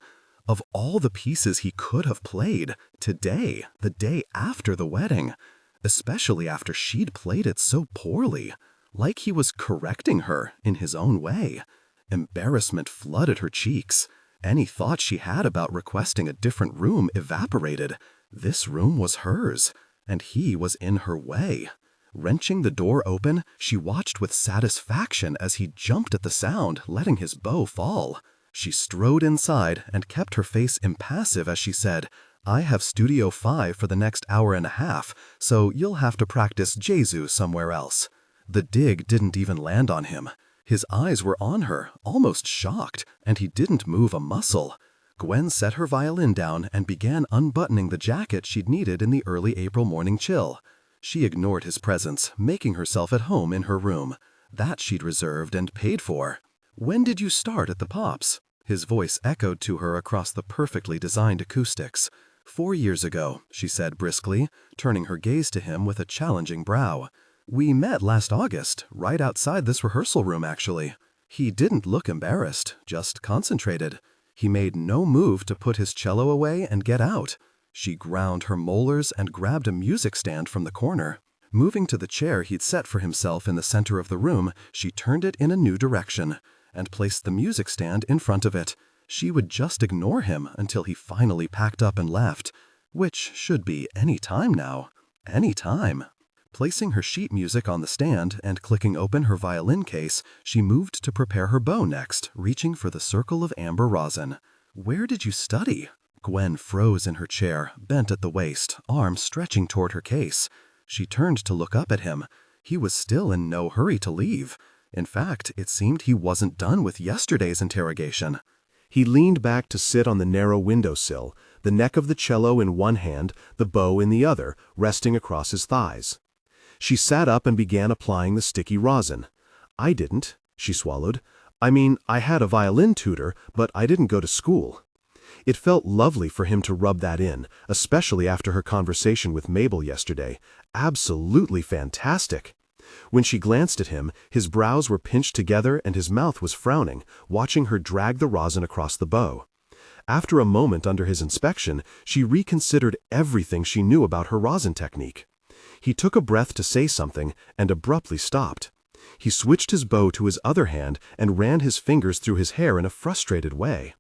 Of all the pieces he could have played, today, the day after the wedding, especially after she'd played it so poorly, like he was correcting her in his own way. Embarrassment flooded her cheeks. Any thought she had about requesting a different room evaporated. This room was hers, and he was in her way. Wrenching the door open, she watched with satisfaction as he jumped at the sound, letting his bow fall. She strode inside and kept her face impassive as she said, "I have Studio 5 for the next hour and a half, so you'll have to practice Jesu somewhere else." The dig didn't even land on him. His eyes were on her, almost shocked, and he didn't move a muscle. Gwen set her violin down and began unbuttoning the jacket she'd needed in the early April morning chill. She ignored his presence, making herself at home in her room. That she'd reserved and paid for. "When did you start at the Pops?" His voice echoed to her across the perfectly designed acoustics. 4 years ago, she said briskly, turning her gaze to him with a challenging brow. "We met last August, right outside this rehearsal room, actually." He didn't look embarrassed, just concentrated. He made no move to put his cello away and get out. She ground her molars and grabbed a music stand from the corner. Moving to the chair he'd set for himself in the center of the room, she turned it in a new direction and placed the music stand in front of it. She would just ignore him until he finally packed up and left, which should be any time now. Any time. Placing her sheet music on the stand and clicking open her violin case, she moved to prepare her bow next, reaching for the circle of amber rosin. "Where did you study?" Gwen froze in her chair, bent at the waist, arms stretching toward her case. She turned to look up at him. He was still in no hurry to leave. In fact, it seemed he wasn't done with yesterday's interrogation. He leaned back to sit on the narrow windowsill, the neck of the cello in one hand, the bow in the other, resting across his thighs. She sat up and began applying the sticky rosin. "I didn't," she swallowed. "I mean, I had a violin tutor, but I didn't go to school." It felt lovely for him to rub that in, especially after her conversation with Mabel yesterday. Absolutely fantastic. When she glanced at him, his brows were pinched together and his mouth was frowning, watching her drag the rosin across the bow. After a moment under his inspection, she reconsidered everything she knew about her rosin technique. He took a breath to say something and abruptly stopped. He switched his bow to his other hand and ran his fingers through his hair in a frustrated way.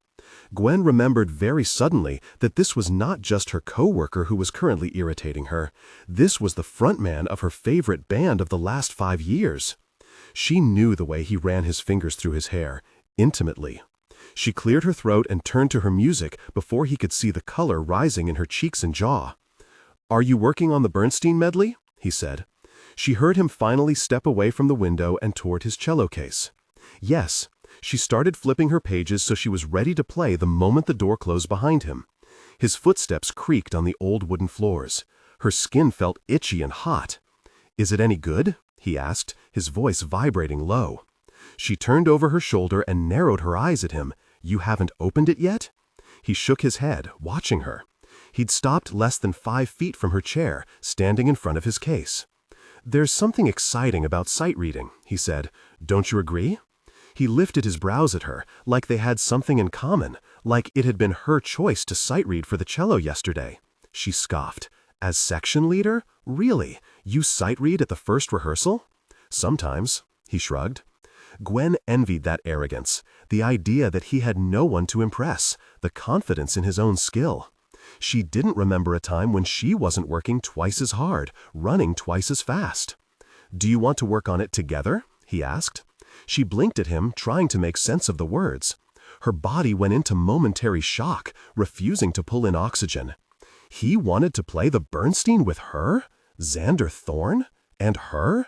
Gwen remembered very suddenly that this was not just her co-worker who was currently irritating her. This was the frontman of her favorite band of the last 5 years. She knew the way he ran his fingers through his hair, intimately. She cleared her throat and turned to her music before he could see the color rising in her cheeks and jaw. "Are you working on the Bernstein medley?" he said. She heard him finally step away from the window and toward his cello case. Yes. She started flipping her pages so she was ready to play the moment the door closed behind him. His footsteps creaked on the old wooden floors. Her skin felt itchy and hot. "Is it any good?" he asked, his voice vibrating low. She turned over her shoulder and narrowed her eyes at him. "You haven't opened it yet?" He shook his head, watching her. He'd stopped less than 5 feet from her chair, standing in front of his case. "There's something exciting about sight reading," he said. "Don't you agree?" He lifted his brows at her, like they had something in common, like it had been her choice to sight read for the cello yesterday. She scoffed. "As section leader? Really? You sight read at the first rehearsal?" "Sometimes," he shrugged. Gwen envied that arrogance, the idea that he had no one to impress, the confidence in his own skill. She didn't remember a time when she wasn't working twice as hard, running twice as fast. "Do you want to work on it together?" he asked. She blinked at him, trying to make sense of the words. Her body went into momentary shock, refusing to pull in oxygen. He wanted to play the Bernstein with her? Xander Thorne? And her?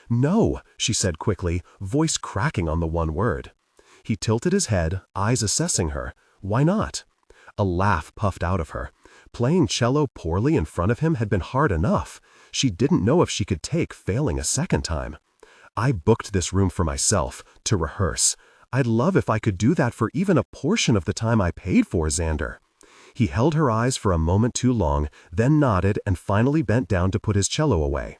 "No," she said quickly, voice cracking on the one word. He tilted his head, eyes assessing her. "Why not?" A laugh puffed out of her. Playing cello poorly in front of him had been hard enough. She didn't know if she could take failing a second time. "I booked this room for myself, to rehearse. I'd love if I could do that for even a portion of the time I paid for, Xander." He held her eyes for a moment too long, then nodded and finally bent down to put his cello away.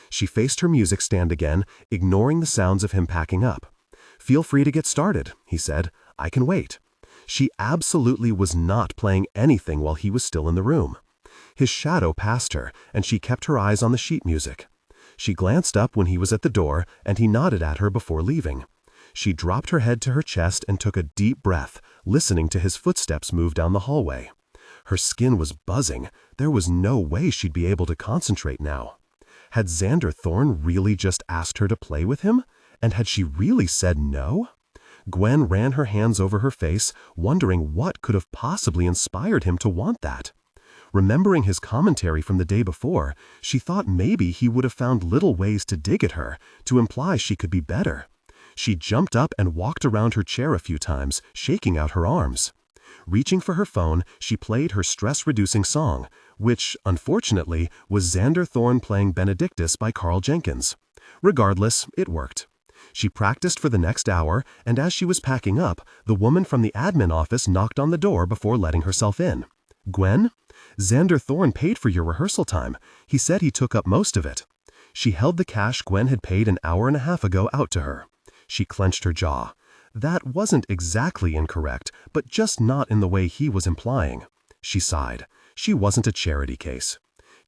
She faced her music stand again, ignoring the sounds of him packing up. "Feel free to get started," he said. "I can wait." She absolutely was not playing anything while he was still in the room. His shadow passed her, and she kept her eyes on the sheet music. She glanced up when he was at the door, and he nodded at her before leaving. She dropped her head to her chest and took a deep breath, listening to his footsteps move down the hallway. Her skin was buzzing. There was no way she'd be able to concentrate now. Had Xander Thorne really just asked her to play with him? And had she really said no? Gwen ran her hands over her face, wondering what could have possibly inspired him to want that. Remembering his commentary from the day before, she thought maybe he would have found little ways to dig at her, to imply she could be better. She jumped up and walked around her chair a few times, shaking out her arms. Reaching for her phone, she played her stress-reducing song, which, unfortunately, was Xander Thorne playing Benedictus by Carl Jenkins. Regardless, it worked. She practiced for the next hour, and as she was packing up, the woman from the admin office knocked on the door before letting herself in. "Gwen? Xander Thorne paid for your rehearsal time. He said he took up most of it." She held the cash Gwen had paid an hour and a half ago out to her. She clenched her jaw. That wasn't exactly incorrect, but just not in the way he was implying. She sighed. She wasn't a charity case.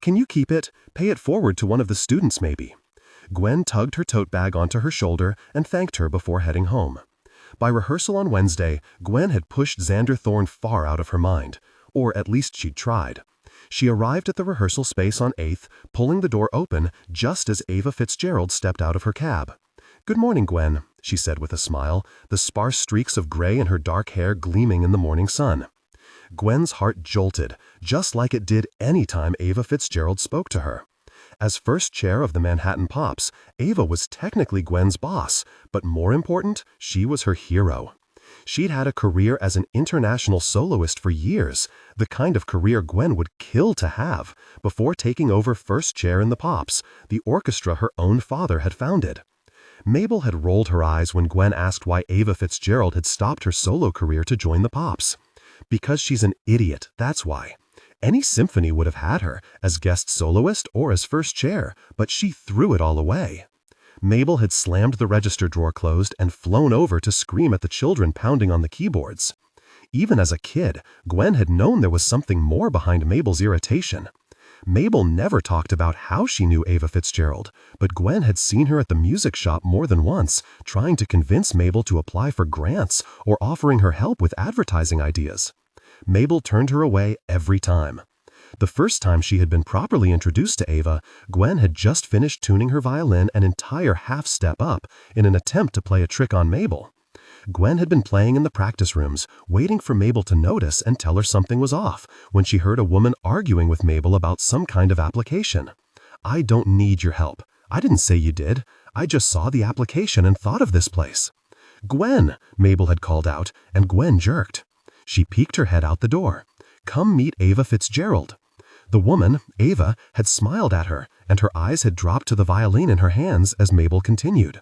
"Can you keep it? Pay it forward to one of the students, maybe." Gwen tugged her tote bag onto her shoulder and thanked her before heading home. By rehearsal on Wednesday, Gwen had pushed Xander Thorne far out of her mind. Or at least she'd tried. She arrived at the rehearsal space on 8th, pulling the door open just as Ava Fitzgerald stepped out of her cab. "Good morning, Gwen," she said with a smile, the sparse streaks of gray in her dark hair gleaming in the morning sun. Gwen's heart jolted, just like it did any time Ava Fitzgerald spoke to her. As first chair of the Manhattan Pops, Ava was technically Gwen's boss, but more important, she was her hero. She'd had a career as an international soloist for years, the kind of career Gwen would kill to have, before taking over first chair in the Pops, the orchestra her own father had founded. Mabel had rolled her eyes when Gwen asked why Ava Fitzgerald had stopped her solo career to join the Pops. Because she's an idiot, that's why. Any symphony would have had her, as guest soloist or as first chair, but she threw it all away. Mabel had slammed the register drawer closed and flown over to scream at the children pounding on the keyboards. Even as a kid, Gwen had known there was something more behind Mabel's irritation. Mabel never talked about how she knew Ava Fitzgerald, but Gwen had seen her at the music shop more than once, trying to convince Mabel to apply for grants or offering her help with advertising ideas. Mabel turned her away every time. The first time she had been properly introduced to Ava, Gwen had just finished tuning her violin an entire half-step up in an attempt to play a trick on Mabel. Gwen had been playing in the practice rooms, waiting for Mabel to notice and tell her something was off, when she heard a woman arguing with Mabel about some kind of application. "I don't need your help. I didn't say you did. I just saw the application and thought of this place." "Gwen," Mabel had called out, and Gwen jerked. She peeked her head out the door. "Come meet Ava Fitzgerald." The woman, Ava, had smiled at her, and her eyes had dropped to the violin in her hands as Mabel continued.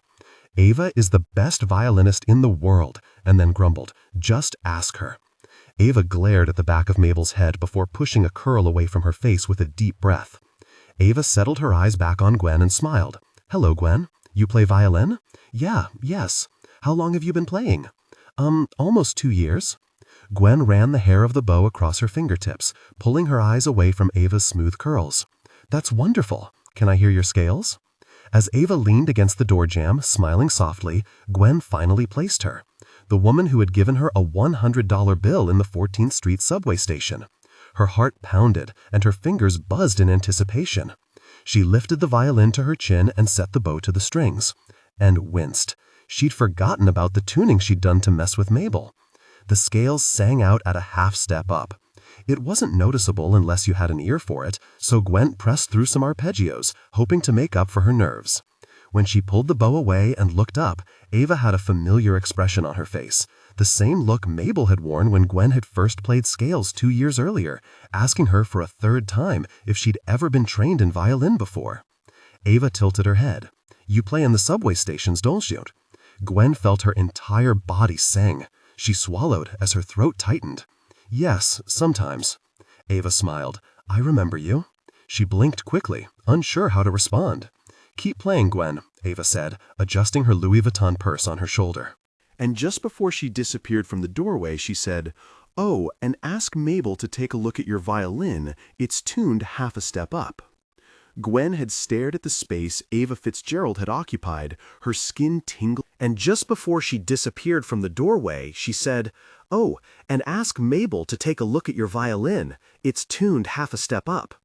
"Ava is the best violinist in the world," and then grumbled, "Just ask her." Ava glared at the back of Mabel's head before pushing a curl away from her face with a deep breath. Ava settled her eyes back on Gwen and smiled. "Hello, Gwen. You play violin?" Yes. How long have you been playing?" Almost 2 years." Gwen ran the hair of the bow across her fingertips, pulling her eyes away from Ava's smooth curls. "That's wonderful. Can I hear your scales?" As Ava leaned against the door jamb, smiling softly, Gwen finally placed her. The woman who had given her a $100 bill in the 14th Street subway station. Her heart pounded, and her fingers buzzed in anticipation. She lifted the violin to her chin and set the bow to the strings. And winced. She'd forgotten about the tuning she'd done to mess with Mabel. The scales sang out at a half step up. It wasn't noticeable unless you had an ear for it, so Gwen pressed through some arpeggios, hoping to make up for her nerves. When she pulled the bow away and looked up, Ava had a familiar expression on her face, the same look Mabel had worn when Gwen had first played scales 2 years earlier, asking her for a third time if she'd ever been trained in violin before. Ava tilted her head. "You play in the subway stations, don't you?" Gwen felt her entire body sing. She swallowed as her throat tightened. "Yes, sometimes." Ava smiled. "I remember you." She blinked quickly, unsure how to respond. "Keep playing, Gwen," Ava said, adjusting her Louis Vuitton purse on her shoulder. And just before she disappeared from the doorway, she said, "Oh, and ask Mabel to take a look at your violin. It's tuned half a step up." Gwen had stared at the space Ava Fitzgerald had occupied, her skin tingled. And just before she disappeared from the doorway, she said, "Oh, and ask Mabel to take a look at your violin. It's tuned half a step up."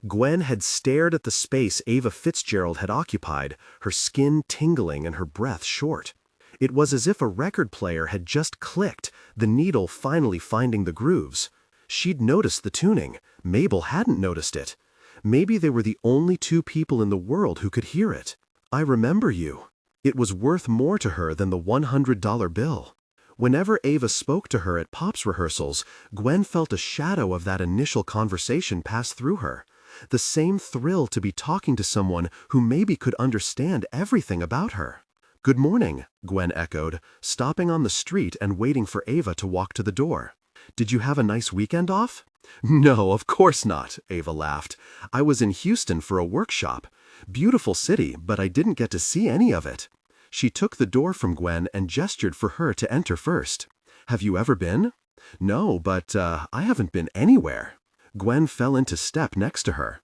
Gwen had stared at the space Ava Fitzgerald had occupied, her skin tingling and her breath short. It was as if a record player had just clicked, the needle finally finding the grooves. She'd noticed the tuning. Mabel hadn't noticed it. Maybe they were the only 2 people in the world who could hear it. "I remember you." It was worth more to her than the $100 bill. Whenever Ava spoke to her at Pops rehearsals, Gwen felt a shadow of that initial conversation pass through her. The same thrill to be talking to someone who maybe could understand everything about her. "Good morning," Gwen echoed, stopping on the street and waiting for Ava to walk to the door. "Did you have a nice weekend off?" "No, of course not," Ava laughed. "I was in Houston for a workshop. Beautiful city, but I didn't get to see any of it." She took the door from Gwen and gestured for her to enter first. "Have you ever been?" "No, but I haven't been anywhere." Gwen fell into step next to her.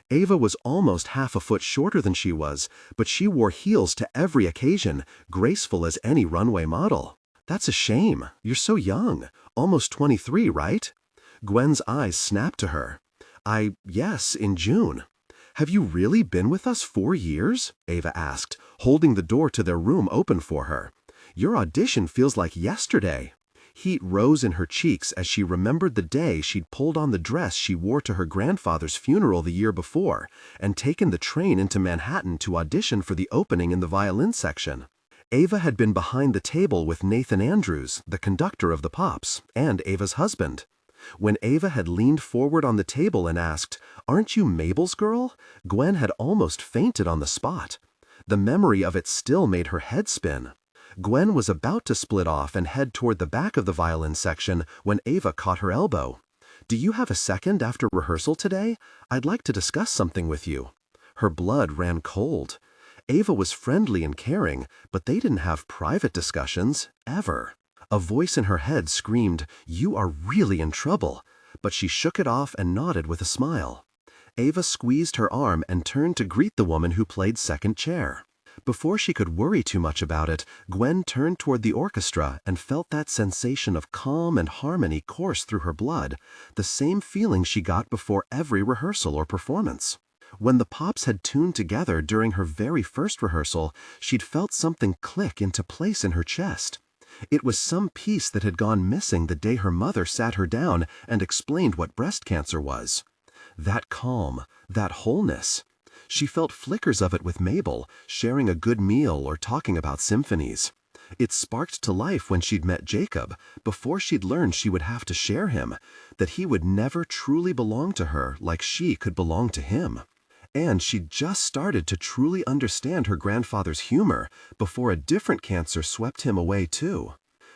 Ava was almost half a foot shorter than she was, but she wore heels to every occasion, graceful as any runway model. "That's a shame. You're so young. Almost 23, right?" Gwen's eyes snapped to her. Yes, in June." "Have you really been with us 4 years?" Ava asked, holding the door to their room open for her. "Your audition feels like yesterday." Heat rose in her cheeks as she remembered the day she'd pulled on the dress she wore to her grandfather's funeral the year before and taken the train into Manhattan to audition for the opening in the violin section. Ava had been behind the table with Nathan Andrews, the conductor of the Pops, and Ava's husband. When Ava had leaned forward on the table and asked, "Aren't you Mabel's girl?" Gwen had almost fainted on the spot. The memory of it still made her head spin. Gwen was about to split off and head toward the back of the violin section when Ava caught her elbow. "Do you have a second after rehearsal today? I'd like to discuss something with you." Her blood ran cold. Ava was friendly and caring, but they didn't have private discussions, ever. A voice in her head screamed, "You are really in trouble," but she shook it off and nodded with a smile. Ava squeezed her arm and turned to greet the woman who played second chair. Before she could worry too much about it, Gwen turned toward the orchestra and felt that sensation of calm and harmony course through her blood, the same feeling she got before every rehearsal or performance. When the Pops had tuned together during her very first rehearsal, she'd felt something click into place in her chest. It was some piece that had gone missing the day her mother sat her down and explained what breast cancer was. That calm, that wholeness. She felt flickers of it with Mabel, sharing a good meal or talking about symphonies. It sparked to life when she'd met Jacob, before she'd learned she would have to share him, that he would never truly belong to her like she could belong to him. And she'd just started to truly understand her grandfather's humor before a different cancer swept him away too.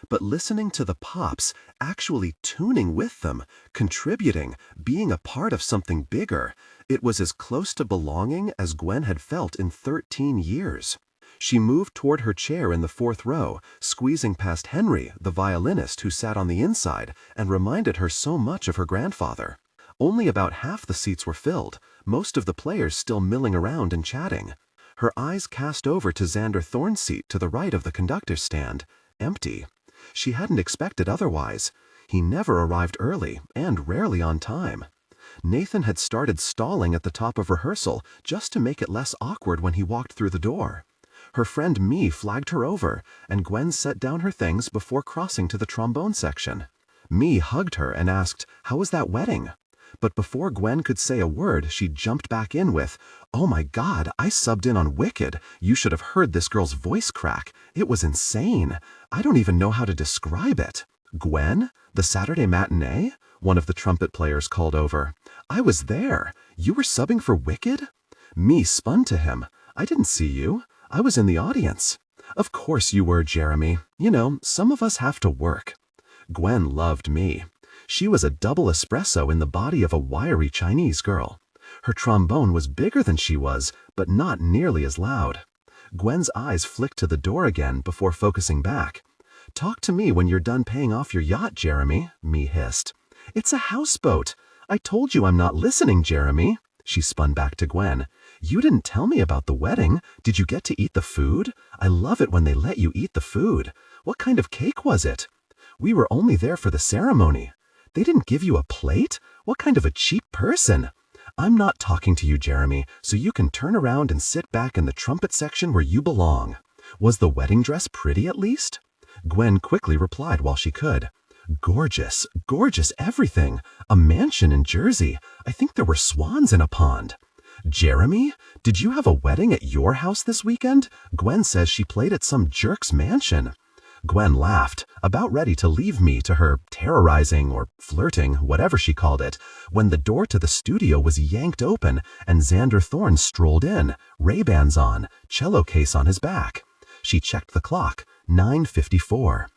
But listening to the Pops, actually tuning with them, contributing, being a part of something bigger, it was as close to belonging as Gwen had felt in 13 years. She moved toward her chair in the fourth row, squeezing past Henry, the violinist who sat on the inside and reminded her so much of her grandfather. Only about half the seats were filled, most of the players still milling around and chatting. Her eyes cast over to Xander Thorne's seat to the right of the conductor's stand, empty. She hadn't expected otherwise. He never arrived early, and rarely on time. Nathan had started stalling at the top of rehearsal just to make it less awkward when he walked through the door. Her friend Mee flagged her over, and Gwen set down her things before crossing to the trombone section. Mee hugged her and asked, "How was that wedding?" But before Gwen could say a word, she jumped back in with, "Oh my God, I subbed in on Wicked. You should have heard this girl's voice crack. It was insane. I don't even know how to describe it." "Gwen? The Saturday matinee?" one of the trumpet players called over. "I was there. You were subbing for Wicked?" Mee spun to him. "I didn't see you. I was in the audience." "Of course you were, Jeremy. You know, some of us have to work." Gwen loved Mee. She was a double espresso in the body of a wiry Chinese girl. Her trombone was bigger than she was, but not nearly as loud. Gwen's eyes flicked to the door again before focusing back. "Talk to me when you're done paying off your yacht, Jeremy," Mee hissed. "It's a houseboat. I told you I'm not listening, Jeremy." She spun back to Gwen. "You didn't tell me about the wedding. Did you get to eat the food? I love it when they let you eat the food. What kind of cake was it?" "We were only there for the ceremony." "They didn't give you a plate? What kind of a cheap person?" "I'm not talking to you, Jeremy, so you can turn around and sit back in the trumpet section where you belong. Was the wedding dress pretty at least?" Gwen quickly replied while she could. "Gorgeous, gorgeous everything. A mansion in Jersey. I think there were swans in a pond." "Jeremy, did you have a wedding at your house this weekend? Gwen says she played at some jerk's mansion." Gwen laughed, about ready to leave me to her terrorizing or flirting, whatever she called it, when the door to the studio was yanked open and Xander Thorne strolled in, Ray-Bans on, cello case on his back. She checked the clock, 9:54.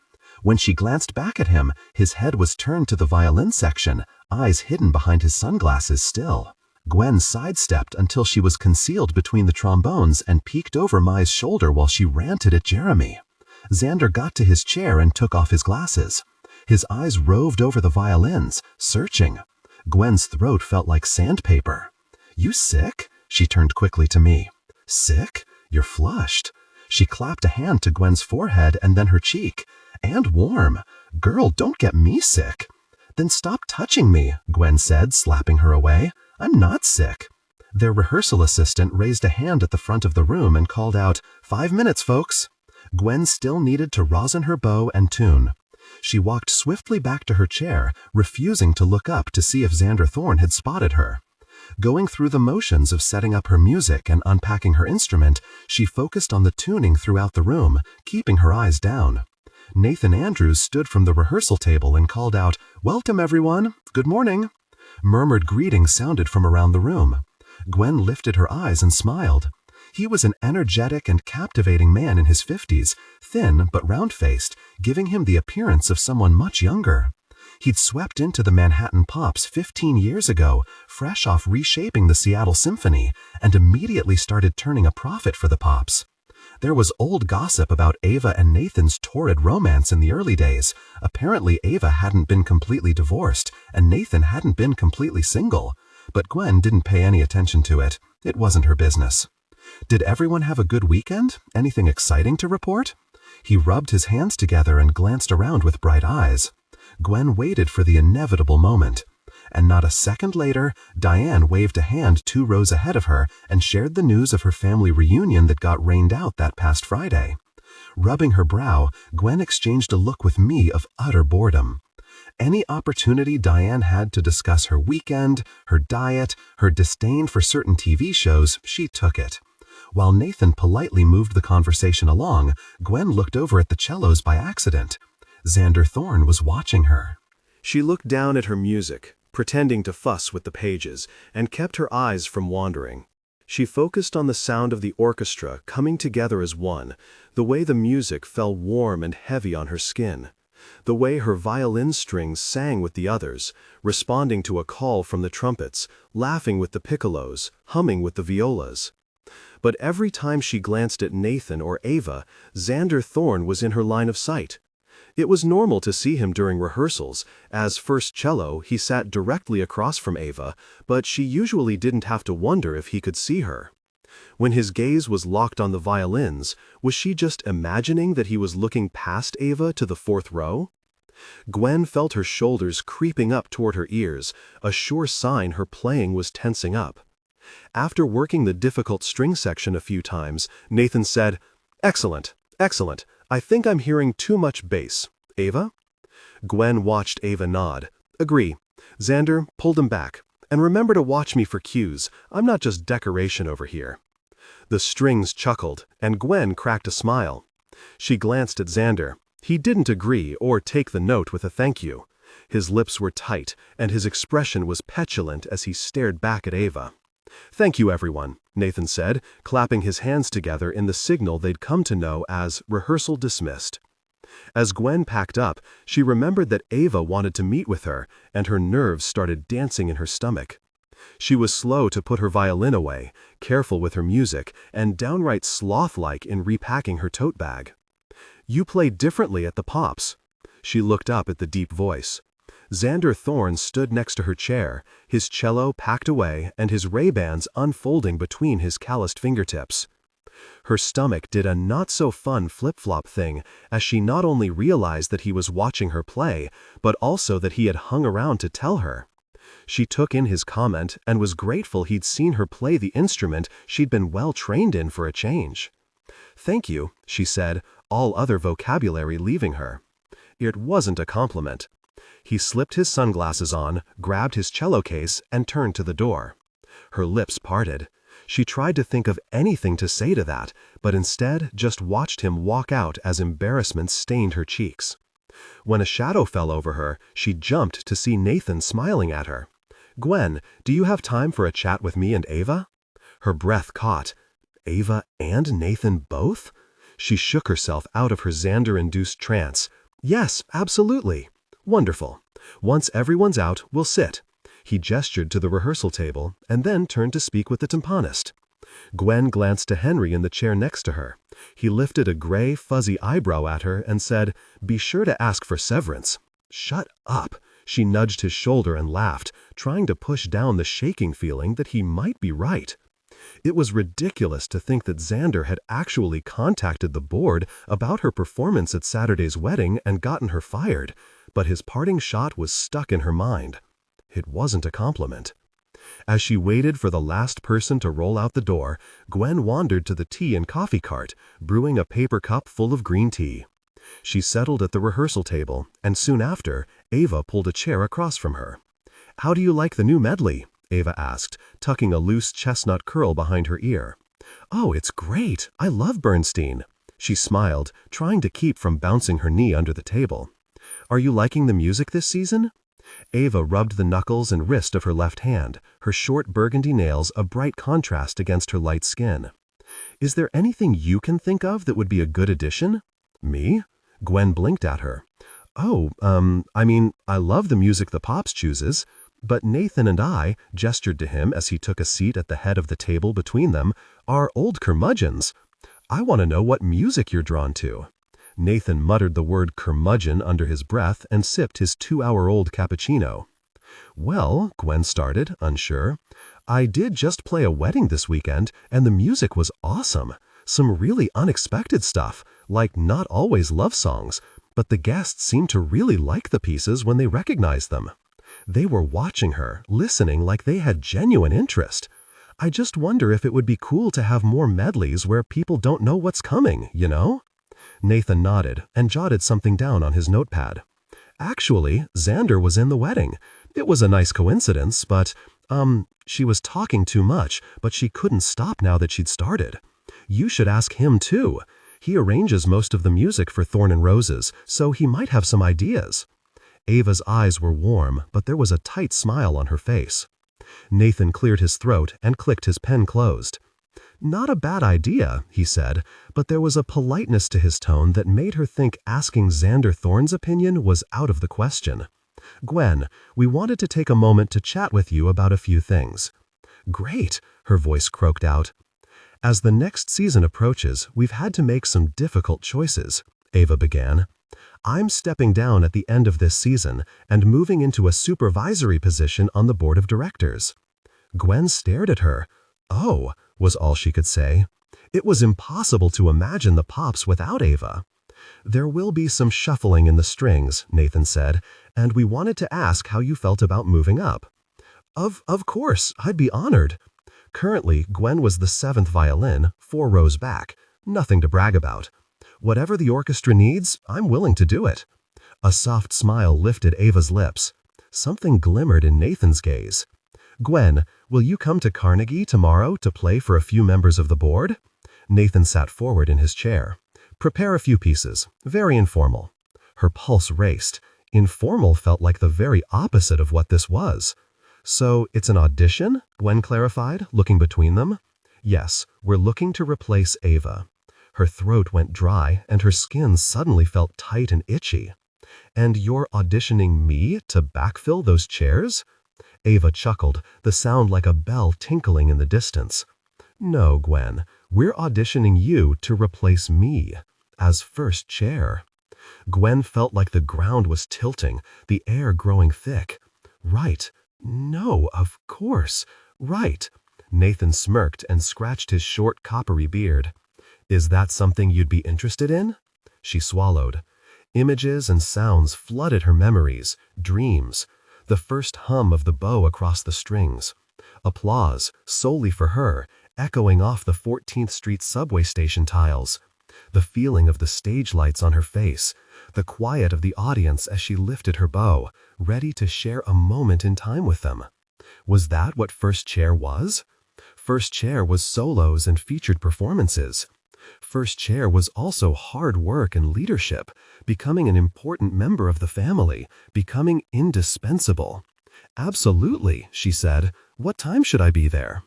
When she glanced back at him, his head was turned to the violin section, eyes hidden behind his sunglasses still. Gwen sidestepped until she was concealed between the trombones and peeked over Mai's shoulder while she ranted at Jeremy. Xander got to his chair and took off his glasses. His eyes roved over the violins, searching. Gwen's throat felt like sandpaper. "You sick?" She turned quickly to me. "Sick? You're flushed." She clapped a hand to Gwen's forehead and then her cheek. "And warm. Girl, don't get me sick." "Then stop touching me," Gwen said, slapping her away. "I'm not sick." Their rehearsal assistant raised a hand at the front of the room and called out, "5 minutes, folks." Gwen still needed to rosin her bow and tune. She walked swiftly back to her chair, refusing to look up to see if Xander Thorne had spotted her. Going through the motions of setting up her music and unpacking her instrument, she focused on the tuning throughout the room, keeping her eyes down. Nathan Andrews stood from the rehearsal table and called out, "Welcome, everyone. Good morning." Murmured greetings sounded from around the room. Gwen lifted her eyes and smiled. He was an energetic and captivating man in his 50s, thin but round-faced, giving him the appearance of someone much younger. He'd swept into the Manhattan Pops 15 years ago, fresh off reshaping the Seattle Symphony, and immediately started turning a profit for the Pops. There was old gossip about Ava and Nathan's torrid romance in the early days. Apparently Ava hadn't been completely divorced, and Nathan hadn't been completely single. But Gwen didn't pay any attention to it. It wasn't her business. Did everyone have a good weekend? Anything exciting to report? He rubbed his hands together and glanced around with bright eyes. Gwen waited for the inevitable moment. And not a second later, Diane waved a hand 2 rows ahead of her and shared the news of her family reunion that got rained out that past Friday. Rubbing her brow, Gwen exchanged a look with me of utter boredom. Any opportunity Diane had to discuss her weekend, her diet, her disdain for certain TV shows, she took it. While Nathan politely moved the conversation along, Gwen looked over at the cellos by accident. Xander Thorne was watching her. She looked down at her music, pretending to fuss with the pages, and kept her eyes from wandering. She focused on the sound of the orchestra coming together as one, the way the music fell warm and heavy on her skin, the way her violin strings sang with the others, responding to a call from the trumpets, laughing with the piccolos, humming with the violas. But every time she glanced at Nathan or Ava, Xander Thorne was in her line of sight. It was normal to see him during rehearsals. As first cello, he sat directly across from Ava, but she usually didn't have to wonder if he could see her. When his gaze was locked on the violins, was she just imagining that he was looking past Ava to the 4th row? Gwen felt her shoulders creeping up toward her ears, a sure sign her playing was tensing up. After working the difficult string section a few times, Nathan said, "Excellent, excellent. I think I'm hearing too much bass. Ava?" Gwen watched Ava nod. "Agree. Xander, pull them back. And remember to watch me for cues. I'm not just decoration over here." The strings chuckled, and Gwen cracked a smile. She glanced at Xander. He didn't agree or take the note with a thank you. His lips were tight, and his expression was petulant as he stared back at Ava. "Thank you, everyone," Nathan said, clapping his hands together in the signal they'd come to know as rehearsal dismissed. As Gwen packed up, she remembered that Ava wanted to meet with her, and her nerves started dancing in her stomach. She was slow to put her violin away, careful with her music, and downright sloth-like in repacking her tote bag. "You play differently at the Pops." She looked up at the deep voice. Xander Thorne stood next to her chair, his cello packed away and his Ray-Bans unfolding between his calloused fingertips. Her stomach did a not-so-fun flip-flop thing as she not only realized that he was watching her play, but also that he had hung around to tell her. She took in his comment and was grateful he'd seen her play the instrument she'd been well trained in for a change. "Thank you," she said, all other vocabulary leaving her. It wasn't a compliment. He slipped his sunglasses on, grabbed his cello case, and turned to the door. Her lips parted. She tried to think of anything to say to that, but instead just watched him walk out as embarrassment stained her cheeks. When a shadow fell over her, she jumped to see Nathan smiling at her. "Gwen, do you have time for a chat with me and Ava?" Her breath caught. Ava and Nathan both? She shook herself out of her Xander-induced trance. "Yes, absolutely." "Wonderful. Once everyone's out, we'll sit." He gestured to the rehearsal table and then turned to speak with the timpanist. Gwen glanced to Henry in the chair next to her. He lifted a gray, fuzzy eyebrow at her and said, "Be sure to ask for severance." "Shut up." She nudged his shoulder and laughed, trying to push down the shaking feeling that he might be right. It was ridiculous to think that Xander had actually contacted the board about her performance at Saturday's wedding and gotten her fired, but his parting shot was stuck in her mind. It wasn't a compliment. As she waited for the last person to roll out the door, Gwen wandered to the tea and coffee cart, brewing a paper cup full of green tea. She settled at the rehearsal table, and soon after, Ava pulled a chair across from her. "How do you like the new medley?" Ava asked, tucking a loose chestnut curl behind her ear. "Oh, it's great. I love Bernstein." She smiled, trying to keep from bouncing her knee under the table. "Are you liking the music this season?" Ava rubbed the knuckles and wrist of her left hand, her short burgundy nails a bright contrast against her light skin. "Is there anything you can think of that would be a good addition?" "Me?" Gwen blinked at her. "Oh, I love the music the Pops chooses, but Nathan and I," gestured to him as he took a seat at the head of the table between them, "are old curmudgeons. I want to know what music you're drawn to." Nathan muttered the word curmudgeon under his breath and sipped his 2-hour-old cappuccino. "Well," Gwen started, unsure, "I did just play a wedding this weekend, and the music was awesome. Some really unexpected stuff, like not always love songs, but the guests seemed to really like the pieces when they recognized them. They were watching her, listening like they had genuine interest. I just wonder if it would be cool to have more medleys where people don't know what's coming, you know?" Nathan nodded and jotted something down on his notepad. "Actually, Xander was in the wedding. It was a nice coincidence, but, she was talking too much, but she couldn't stop now that she'd started. You should ask him too. He arranges most of the music for Thorne and Roses, so he might have some ideas." Ava's eyes were warm, but there was a tight smile on her face. Nathan cleared his throat and clicked his pen closed. "Not a bad idea," he said, but there was a politeness to his tone that made her think asking Xander Thorne's opinion was out of the question. "Gwen, we wanted to take a moment to chat with you about a few things." "Great," her voice croaked out. "As the next season approaches, we've had to make some difficult choices," Ava began. "I'm stepping down at the end of this season and moving into a supervisory position on the board of directors." Gwen stared at her. "Oh," was all she could say. It was impossible to imagine the Pops without Ava. "There will be some shuffling in the strings," Nathan said, "and we wanted to ask how you felt about moving up." Of course, I'd be honored." Currently, Gwen was the 7th violin, 4 rows back. Nothing to brag about. "Whatever the orchestra needs, I'm willing to do it." A soft smile lifted Ava's lips. Something glimmered in Nathan's gaze. "Gwen, will you come to Carnegie tomorrow to play for a few members of the board?" Nathan sat forward in his chair. "Prepare a few pieces. Very informal." Her pulse raced. Informal felt like the very opposite of what this was. "So, it's an audition?" Gwen clarified, looking between them. "Yes, we're looking to replace Ava." Her throat went dry, and her skin suddenly felt tight and itchy. "And you're auditioning me to backfill those chairs?" Ava chuckled, the sound like a bell tinkling in the distance. "No, Gwen, we're auditioning you to replace me, as first chair." Gwen felt like the ground was tilting, the air growing thick. "Right. No, of course. Right." Nathan smirked and scratched his short coppery beard. "Is that something you'd be interested in?" She swallowed. Images and sounds flooded her memories, dreams. The first hum of the bow across the strings. Applause, solely for her, echoing off the 14th Street subway station tiles. The feeling of the stage lights on her face. The quiet of the audience as she lifted her bow, ready to share a moment in time with them. Was that what First Chair was? First Chair was solos and featured performances. First Chair was also hard work and leadership, becoming an important member of the family, becoming indispensable. "Absolutely," she said. "What time should I be there?"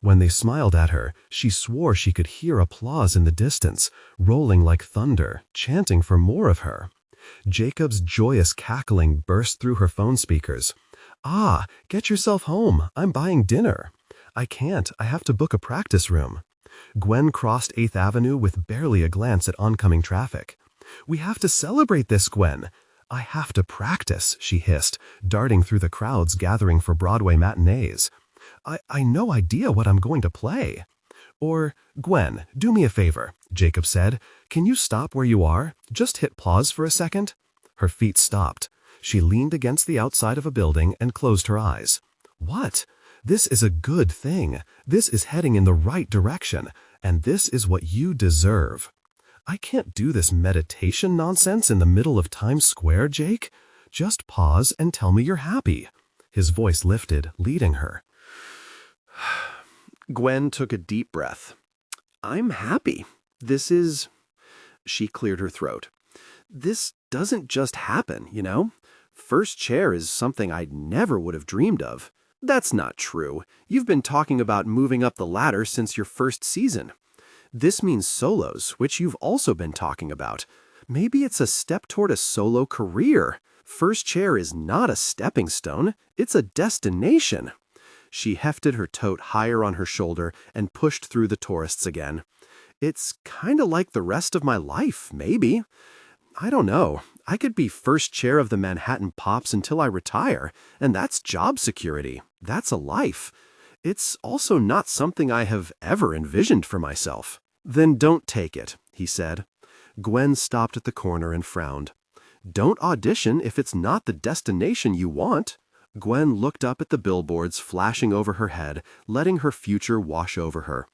When they smiled at her, she swore she could hear applause in the distance, rolling like thunder, chanting for more of her. Jacob's joyous cackling burst through her phone speakers. "Ah, get yourself home. I'm buying dinner." "I can't. I have to book a practice room." Gwen crossed 8th Avenue with barely a glance at oncoming traffic. "We have to celebrate this, Gwen." "I have to practice," she hissed, darting through the crowds gathering for Broadway matinees. I no idea what I'm going to play." "Or, Gwen, do me a favor," Jacob said. "Can you stop where you are? Just hit pause for a second." Her feet stopped. She leaned against the outside of a building and closed her eyes. "What? This is a good thing. This is heading in the right direction, and this is what you deserve." I can't do this meditation nonsense in the middle of Times Square, Jake. Just pause and tell me you're happy. His voice lifted, leading her. Gwen took a deep breath. I'm happy. She cleared her throat. This doesn't just happen, you know? First chair is something I never would have dreamed of. That's not true. You've been talking about moving up the ladder since your first season. This means solos, which you've also been talking about. Maybe it's a step toward a solo career. First chair is not a stepping stone. It's a destination. She hefted her tote higher on her shoulder and pushed through the tourists again. It's kind of like the rest of my life, maybe. I don't know. I could be first chair of the Manhattan Pops until I retire, and that's job security. That's a life. It's also not something I have ever envisioned for myself. Then don't take it, he said. Gwen stopped at the corner and frowned. Don't audition if it's not the destination you want. Gwen looked up at the billboards flashing over her head, letting her future wash over her.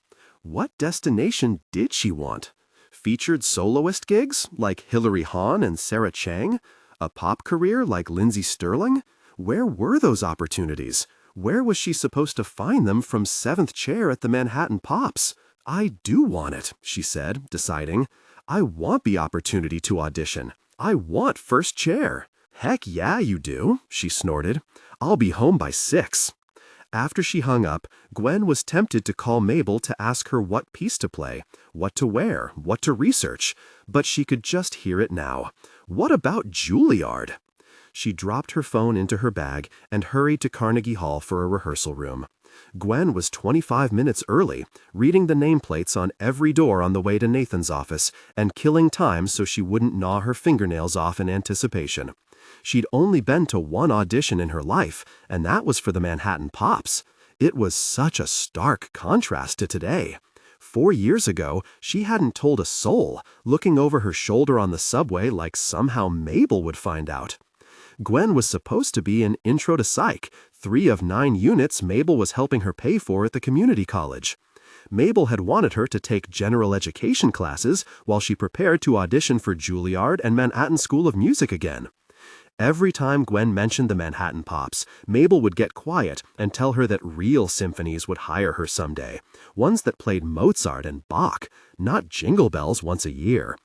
What destination did she want? Featured soloist gigs like Hilary Hahn and Sarah Chang? A pop career like Lindsey Sterling? Where were those opportunities? Where was she supposed to find them from seventh chair at the Manhattan Pops? I do want it, she said, deciding. I want the opportunity to audition. I want first chair. Heck yeah, you do, she snorted. I'll be home by 6. After she hung up, Gwen was tempted to call Mabel to ask her what piece to play, what to wear, what to research, but she could just hear it now. What about Juilliard? She dropped her phone into her bag and hurried to Carnegie Hall for a rehearsal room. Gwen was 25 minutes early, reading the nameplates on every door on the way to Nathan's office and killing time so she wouldn't gnaw her fingernails off in anticipation. She'd only been to one audition in her life, and that was for the Manhattan Pops. It was such a stark contrast to today. 4 years ago, she hadn't told a soul, looking over her shoulder on the subway like somehow Mabel would find out. Gwen was supposed to be in Intro to Psych, 3 of 9 units Mabel was helping her pay for at the community college. Mabel had wanted her to take general education classes while she prepared to audition for Juilliard and Manhattan School of Music again. Every time Gwen mentioned the Manhattan Pops, Mabel would get quiet and tell her that real symphonies would hire her someday, ones that played Mozart and Bach, not Jingle Bells once a year.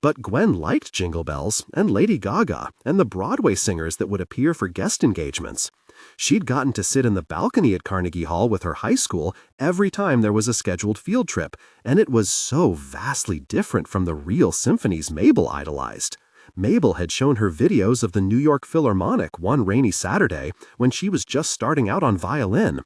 But Gwen liked Jingle Bells and Lady Gaga and the Broadway singers that would appear for guest engagements. She'd gotten to sit in the balcony at Carnegie Hall with her high school every time there was a scheduled field trip, and it was so vastly different from the real symphonies Mabel idolized. Mabel had shown her videos of the New York Philharmonic one rainy Saturday when she was just starting out on violin.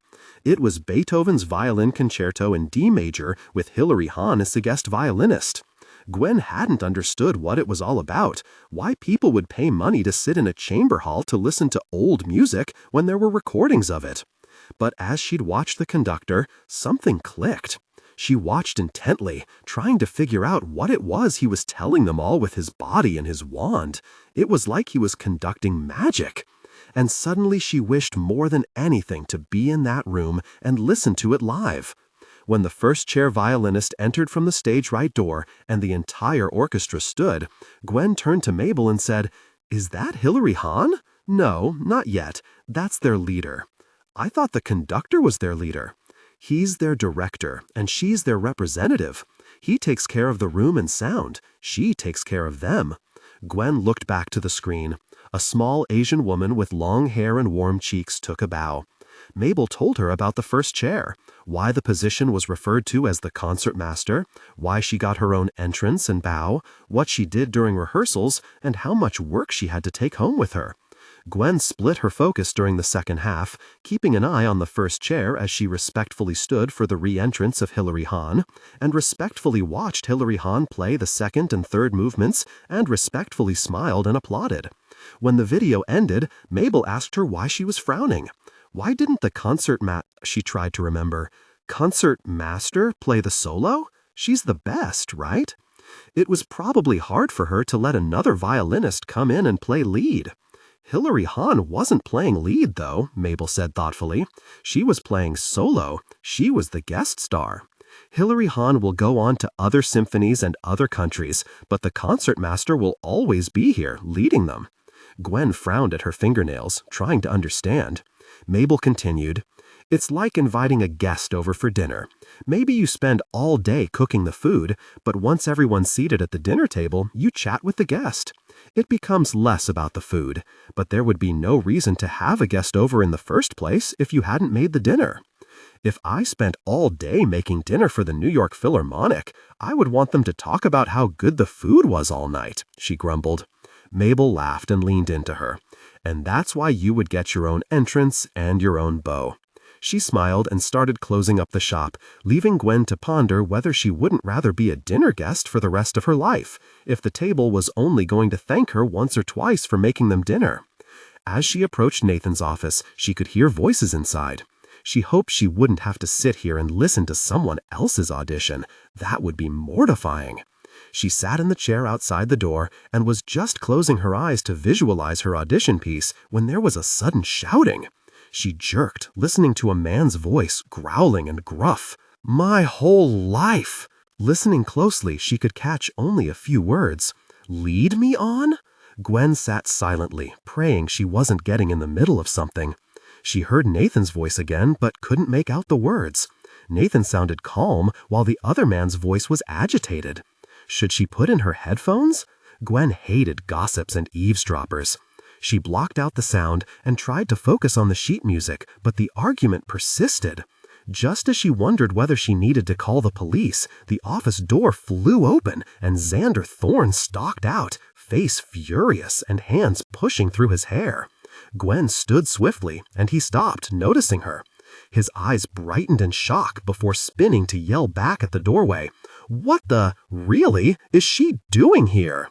It was Beethoven's Violin Concerto in D major with Hilary Hahn as the guest violinist. Gwen hadn't understood what it was all about, why people would pay money to sit in a chamber hall to listen to old music when there were recordings of it. But as she'd watched the conductor, something clicked. She watched intently, trying to figure out what it was he was telling them all with his body and his wand. It was like he was conducting magic. And suddenly she wished more than anything to be in that room and listen to it live. When the first chair violinist entered from the stage right door and the entire orchestra stood, Gwen turned to Mabel and said, "Is that Hilary Hahn? No, not yet. That's their leader." "I thought the conductor was their leader." "He's their director, and she's their representative. He takes care of the room and sound. She takes care of them." Gwen looked back to the screen. A small Asian woman with long hair and warm cheeks took a bow. Mabel told her about the first chair, why the position was referred to as the concert master, why she got her own entrance and bow, what she did during rehearsals, and how much work she had to take home with her. Gwen split her focus during the second half, keeping an eye on the first chair as she respectfully stood for the re-entrance of Hilary Hahn, and respectfully watched Hilary Hahn play the second and third movements, and respectfully smiled and applauded. When the video ended, Mabel asked her why she was frowning. Why didn't the she tried to remember. Concert master play the solo? She's the best, right? It was probably hard for her to let another violinist come in and play lead. Hilary Hahn wasn't playing lead, though, Mabel said thoughtfully. She was playing solo. She was the guest star. Hilary Hahn will go on to other symphonies and other countries, but the concertmaster will always be here, leading them. Gwen frowned at her fingernails, trying to understand. Mabel continued, "It's like inviting a guest over for dinner. Maybe you spend all day cooking the food, but once everyone's seated at the dinner table, you chat with the guest. It becomes less about the food, but there would be no reason to have a guest over in the first place if you hadn't made the dinner. If I spent all day making dinner for the New York Philharmonic, I would want them to talk about how good the food was all night," she grumbled. Mabel laughed and leaned into her. "And that's why you would get your own entrance and your own bow." She smiled and started closing up the shop, leaving Gwen to ponder whether she wouldn't rather be a dinner guest for the rest of her life, if the table was only going to thank her once or twice for making them dinner. As she approached Nathan's office, she could hear voices inside. She hoped she wouldn't have to sit here and listen to someone else's audition. That would be mortifying. She sat in the chair outside the door and was just closing her eyes to visualize her audition piece when there was a sudden shouting. She jerked, listening to a man's voice, growling and gruff. "My whole life!" Listening closely, she could catch only a few words. "Lead me on?" Gwen sat silently, praying she wasn't getting in the middle of something. She heard Nathan's voice again, but couldn't make out the words. Nathan sounded calm, while the other man's voice was agitated. Should she put in her headphones? Gwen hated gossips and eavesdroppers. She blocked out the sound and tried to focus on the sheet music, but the argument persisted. Just as she wondered whether she needed to call the police, the office door flew open and Xander Thorne stalked out, face furious and hands pushing through his hair. Gwen stood swiftly, and he stopped, noticing her. His eyes brightened in shock before spinning to yell back at the doorway. "What the, really, is she doing here?"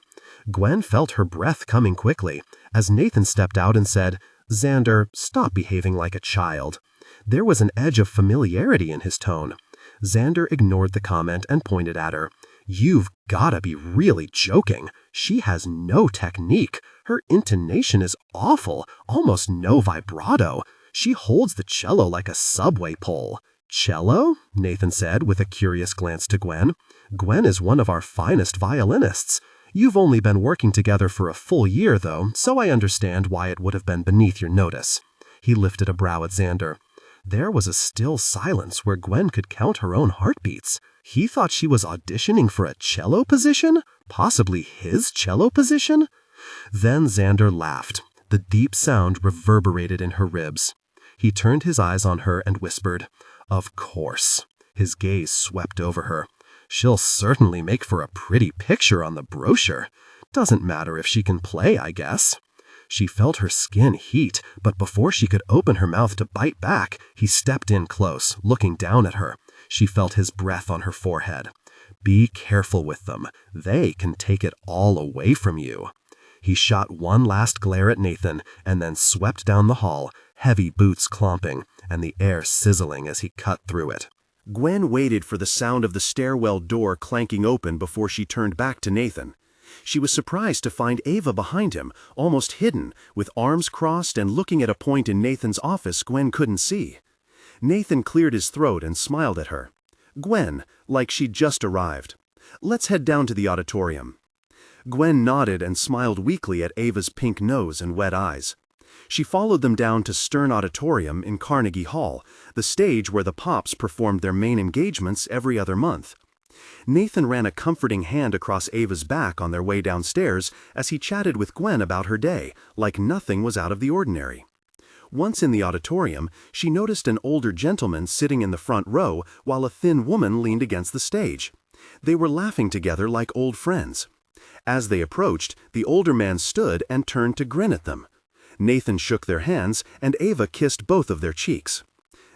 Gwen felt her breath coming quickly, as Nathan stepped out and said, "Xander, stop behaving like a child." There was an edge of familiarity in his tone. Xander ignored the comment and pointed at her. "You've gotta be really joking. She has no technique. Her intonation is awful, almost no vibrato. She holds the cello like a subway pole." "Cello?" Nathan said with a curious glance to Gwen. "Gwen is one of our finest violinists. You've only been working together for a full year, though, so I understand why it would have been beneath your notice." He lifted a brow at Xander. There was a still silence where Gwen could count her own heartbeats. He thought she was auditioning for a cello position? Possibly his cello position? Then Xander laughed. The deep sound reverberated in her ribs. He turned his eyes on her and whispered, "Of course." His gaze swept over her. "She'll certainly make for a pretty picture on the brochure. Doesn't matter if she can play, I guess." She felt her skin heat, but before she could open her mouth to bite back, he stepped in close, looking down at her. She felt his breath on her forehead. "Be careful with them. They can take it all away from you." He shot one last glare at Nathan and then swept down the hall, heavy boots clomping, and the air sizzling as he cut through it. Gwen waited for the sound of the stairwell door clanking open before she turned back to Nathan. She was surprised to find Ava behind him, almost hidden, with arms crossed and looking at a point in Nathan's office Gwen couldn't see. Nathan cleared his throat and smiled at her. "Gwen," like she'd just arrived. "Let's head down to the auditorium." Gwen nodded and smiled weakly at Ava's pink nose and wet eyes. She followed them down to Stern Auditorium in Carnegie Hall, the stage where the Pops performed their main engagements every other month. Nathan ran a comforting hand across Ava's back on their way downstairs as he chatted with Gwen about her day, like nothing was out of the ordinary. Once in the auditorium, she noticed an older gentleman sitting in the front row while a thin woman leaned against the stage. They were laughing together like old friends. As they approached, the older man stood and turned to grin at them. Nathan shook their hands, and Ava kissed both of their cheeks.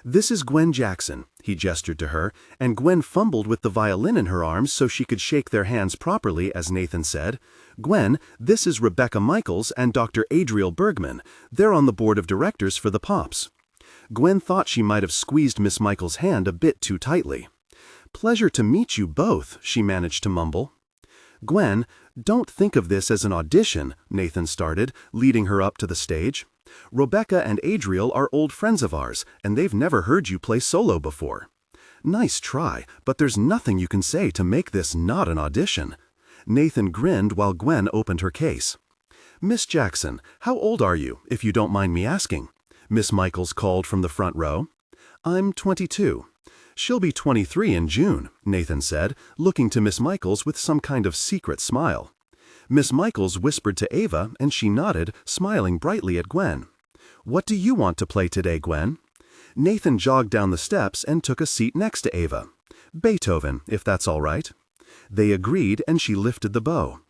"This is Gwen Jackson," he gestured to her, and Gwen fumbled with the violin in her arms so she could shake their hands properly as Nathan said, "Gwen, this is Rebecca Michaels and Dr. Adriel Bergman. They're on the board of directors for the Pops." Gwen thought she might have squeezed Miss Michaels' hand a bit too tightly. "Pleasure to meet you both," she managed to mumble. "Gwen, don't think of this as an audition," Nathan started, leading her up to the stage. "Rebecca and Adriel are old friends of ours, and they've never heard you play solo before." Nice try, but there's nothing you can say to make this not an audition. Nathan grinned while Gwen opened her case. Miss Jackson, how old are you, if you don't mind me asking? Miss Michaels called from the front row. I'm 22. She'll be 23 in June, Nathan said, looking to Miss Michaels with some kind of secret smile. Miss Michaels whispered to Ava, and she nodded, smiling brightly at Gwen. What do you want to play today, Gwen? Nathan jogged down the steps and took a seat next to Ava. Beethoven, if that's all right. They agreed, and she lifted the bow.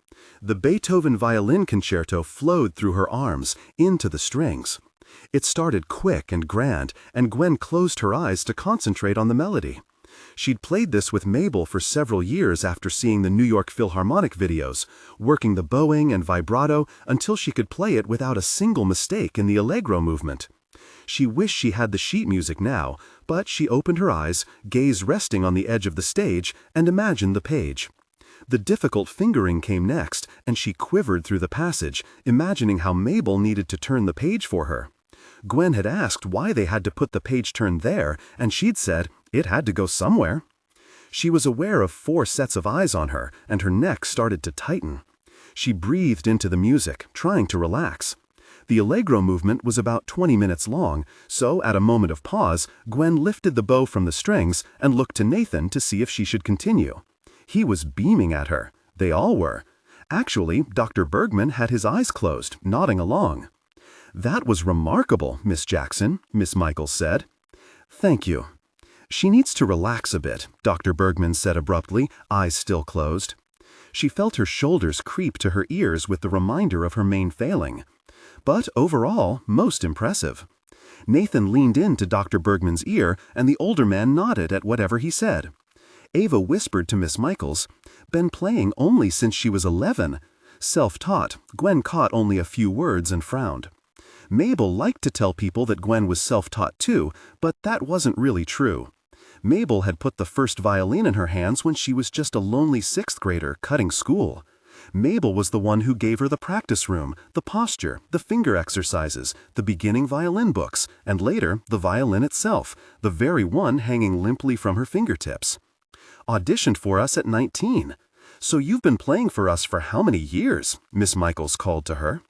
The Beethoven violin concerto flowed through her arms, into the strings. It started quick and grand, and Gwen closed her eyes to concentrate on the melody. She'd played this with Mabel for several years after seeing the New York Philharmonic videos, working the bowing and vibrato until she could play it without a single mistake in the allegro movement. She wished she had the sheet music now, but she opened her eyes, gaze resting on the edge of the stage, and imagined the page. The difficult fingering came next, and she quivered through the passage, imagining how Mabel needed to turn the page for her. Gwen had asked why they had to put the page turn there, and she'd said it had to go somewhere. She was aware of 4 sets of eyes on her, and her neck started to tighten. She breathed into the music, trying to relax. The allegro movement was about 20 minutes long, so at a moment of pause, Gwen lifted the bow from the strings and looked to Nathan to see if she should continue. He was beaming at her. They all were. Actually, Dr. Bergman had his eyes closed, nodding along. That was remarkable, Miss Jackson, Miss Michaels said. Thank you. She needs to relax a bit, Dr. Bergman said abruptly, eyes still closed. She felt her shoulders creep to her ears with the reminder of her main failing. But overall, most impressive. Nathan leaned into Dr. Bergman's ear, and the older man nodded at whatever he said. Ava whispered to Miss Michaels, "Been playing only since she was 11. Self-taught, Gwen caught only a few words and frowned. Mabel liked to tell people that Gwen was self-taught too, but that wasn't really true. Mabel had put the first violin in her hands when she was just a lonely 6th grader cutting school. Mabel was the one who gave her the practice room, the posture, the finger exercises, the beginning violin books, and later the violin itself, the very one hanging limply from her fingertips. Auditioned for us at 19. So you've been playing for us for how many years? Miss Michaels called to her.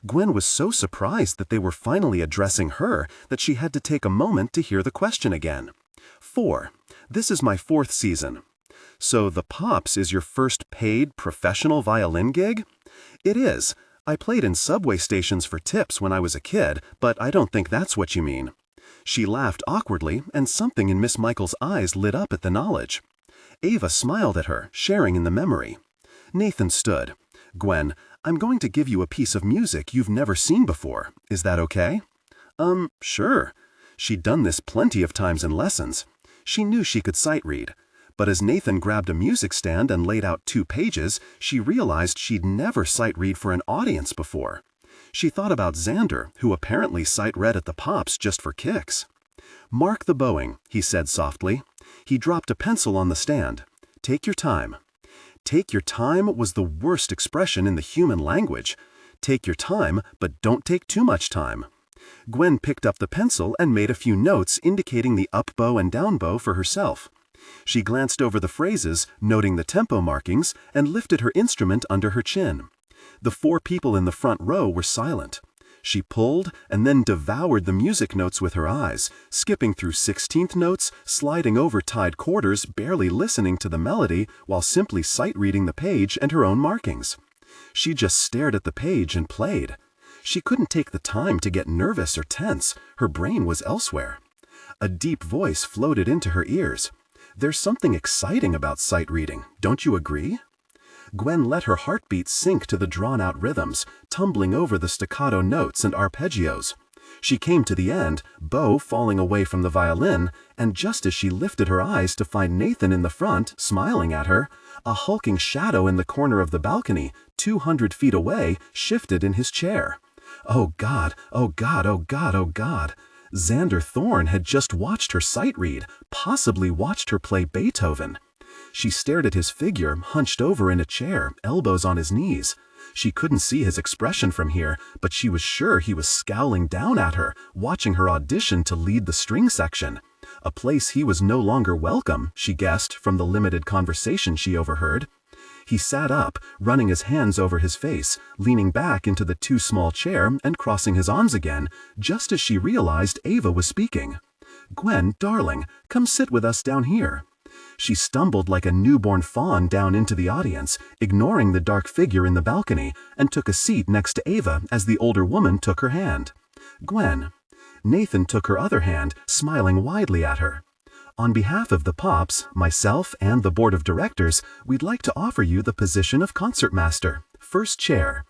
Gwen was so surprised that they were finally addressing her that she had to take a moment to hear the question again. 4. This is my 4th season. So the Pops is your first paid professional violin gig? It is. I played in subway stations for tips when I was a kid, but I don't think that's what you mean. She laughed awkwardly, and something in Miss Michaels' eyes lit up at the knowledge. Ava smiled at her, sharing in the memory. Nathan stood. Gwen, I'm going to give you a piece of music you've never seen before. Is that okay? Sure. She'd done this plenty of times in lessons. She knew she could sight read. But as Nathan grabbed a music stand and laid out 2 pages, she realized she'd never sight read for an audience before. She thought about Xander, who apparently sight read at the Pops just for kicks. Mark the bowing, he said softly. He dropped a pencil on the stand. Take your time. Take your time was the worst expression in the human language. Take your time, but don't take too much time. Gwen picked up the pencil and made a few notes indicating the up bow and down bow for herself. She glanced over the phrases, noting the tempo markings, and lifted her instrument under her chin. The 4 people in the front row were silent. She pulled and then devoured the music notes with her eyes, skipping through 16th notes, sliding over tied quarters, barely listening to the melody while simply sight-reading the page and her own markings. She just stared at the page and played. She couldn't take the time to get nervous or tense. Her brain was elsewhere. A deep voice floated into her ears. There's something exciting about sight reading, don't you agree? Gwen let her heartbeat sink to the drawn-out rhythms, tumbling over the staccato notes and arpeggios. She came to the end, bow falling away from the violin, and just as she lifted her eyes to find Nathan in the front, smiling at her, a hulking shadow in the corner of the balcony, 200 feet away, shifted in his chair. Oh God, oh God, oh God, oh God. Xander Thorne had just watched her sight read, possibly watched her play Beethoven. She stared at his figure, hunched over in a chair, elbows on his knees. She couldn't see his expression from here, but she was sure he was scowling down at her, watching her audition to lead the string section. A place he was no longer welcome, she guessed from the limited conversation she overheard. He sat up, running his hands over his face, leaning back into the too small chair and crossing his arms again, just as she realized Ava was speaking. "Gwen, darling, come sit with us down here." She stumbled like a newborn fawn down into the audience, ignoring the dark figure in the balcony, and took a seat next to Ava as the older woman took her hand. "Gwen." Nathan took her other hand, smiling widely at her. "On behalf of the Pops, myself, and the board of directors, we'd like to offer you the position of concertmaster, first chair."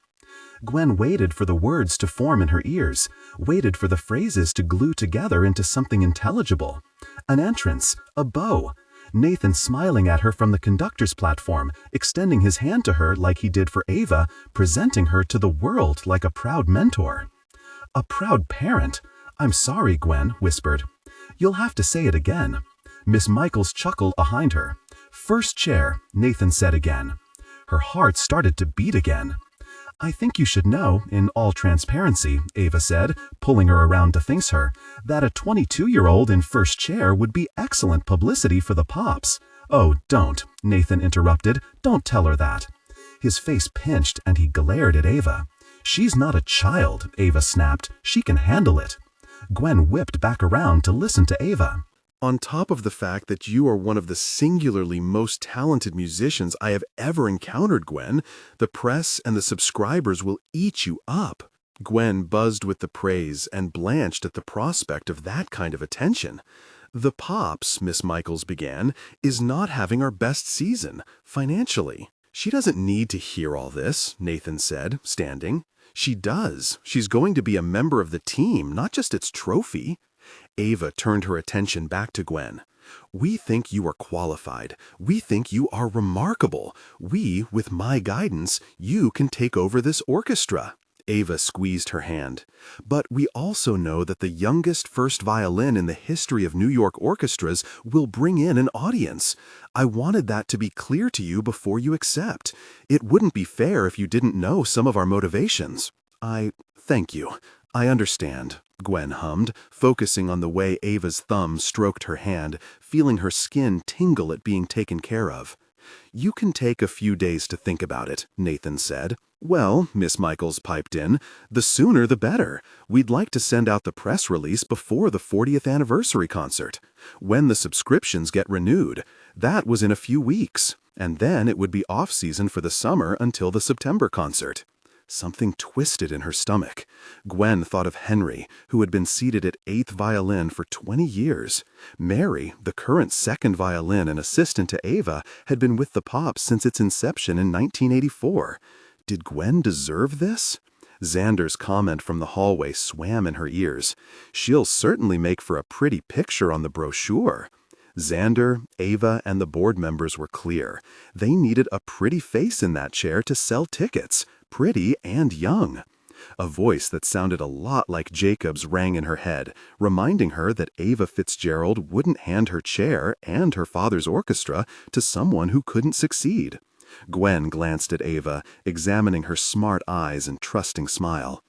Gwen waited for the words to form in her ears, waited for the phrases to glue together into something intelligible. An entrance, a bow. Nathan smiling at her from the conductor's platform, extending his hand to her like he did for Ava, presenting her to the world like a proud mentor. "A proud parent. I'm sorry," Gwen whispered. "You'll have to say it again." Miss Michaels chuckled behind her. "First chair," Nathan said again. Her heart started to beat again. "I think you should know, in all transparency," Ava said, pulling her around to face her, "that a 22-year-old in first chair would be excellent publicity for the Pops." "Oh, don't," Nathan interrupted. "Don't tell her that." His face pinched and he glared at Ava. "She's not a child," Ava snapped. "She can handle it." Gwen whipped back around to listen to Ava. "On top of the fact that you are one of the singularly most talented musicians I have ever encountered, Gwen, the press and the subscribers will eat you up." Gwen buzzed with the praise and blanched at the prospect of that kind of attention. "The Pops," Miss Michaels began, "is not having our best season, financially." "She doesn't need to hear all this," Nathan said, standing. "She does. She's going to be a member of the team, not just its trophy." Ava turned her attention back to Gwen. "We think you are qualified. We think you are remarkable. With my guidance, you can take over this orchestra." Ava squeezed her hand. "But we also know that the youngest first violin in the history of New York orchestras will bring in an audience. I wanted that to be clear to you before you accept. It wouldn't be fair if you didn't know some of our motivations." Thank you. I understand," Gwen hummed, focusing on the way Ava's thumb stroked her hand, feeling her skin tingle at being taken care of. "You can take a few days to think about it," Nathan said. "Well," Miss Michaels piped in, "the sooner the better. We'd like to send out the press release before the 40th anniversary concert. When the subscriptions get renewed, that was in a few weeks, and then it would be off-season for the summer until the September concert." Something twisted in her stomach. Gwen thought of Henry, who had been seated at 8th violin for 20 years. Mary, the current 2nd violin and assistant to Ava, had been with the Pops since its inception in 1984. Did Gwen deserve this? Xander's comment from the hallway swam in her ears. "She'll certainly make for a pretty picture on the brochure." Xander, Ava, and the board members were clear. They needed a pretty face in that chair to sell tickets. Pretty and young. A voice that sounded a lot like Jacob's rang in her head, reminding her that Ava Fitzgerald wouldn't hand her chair and her father's orchestra to someone who couldn't succeed. Gwen glanced at Ava, examining her smart eyes and trusting smile.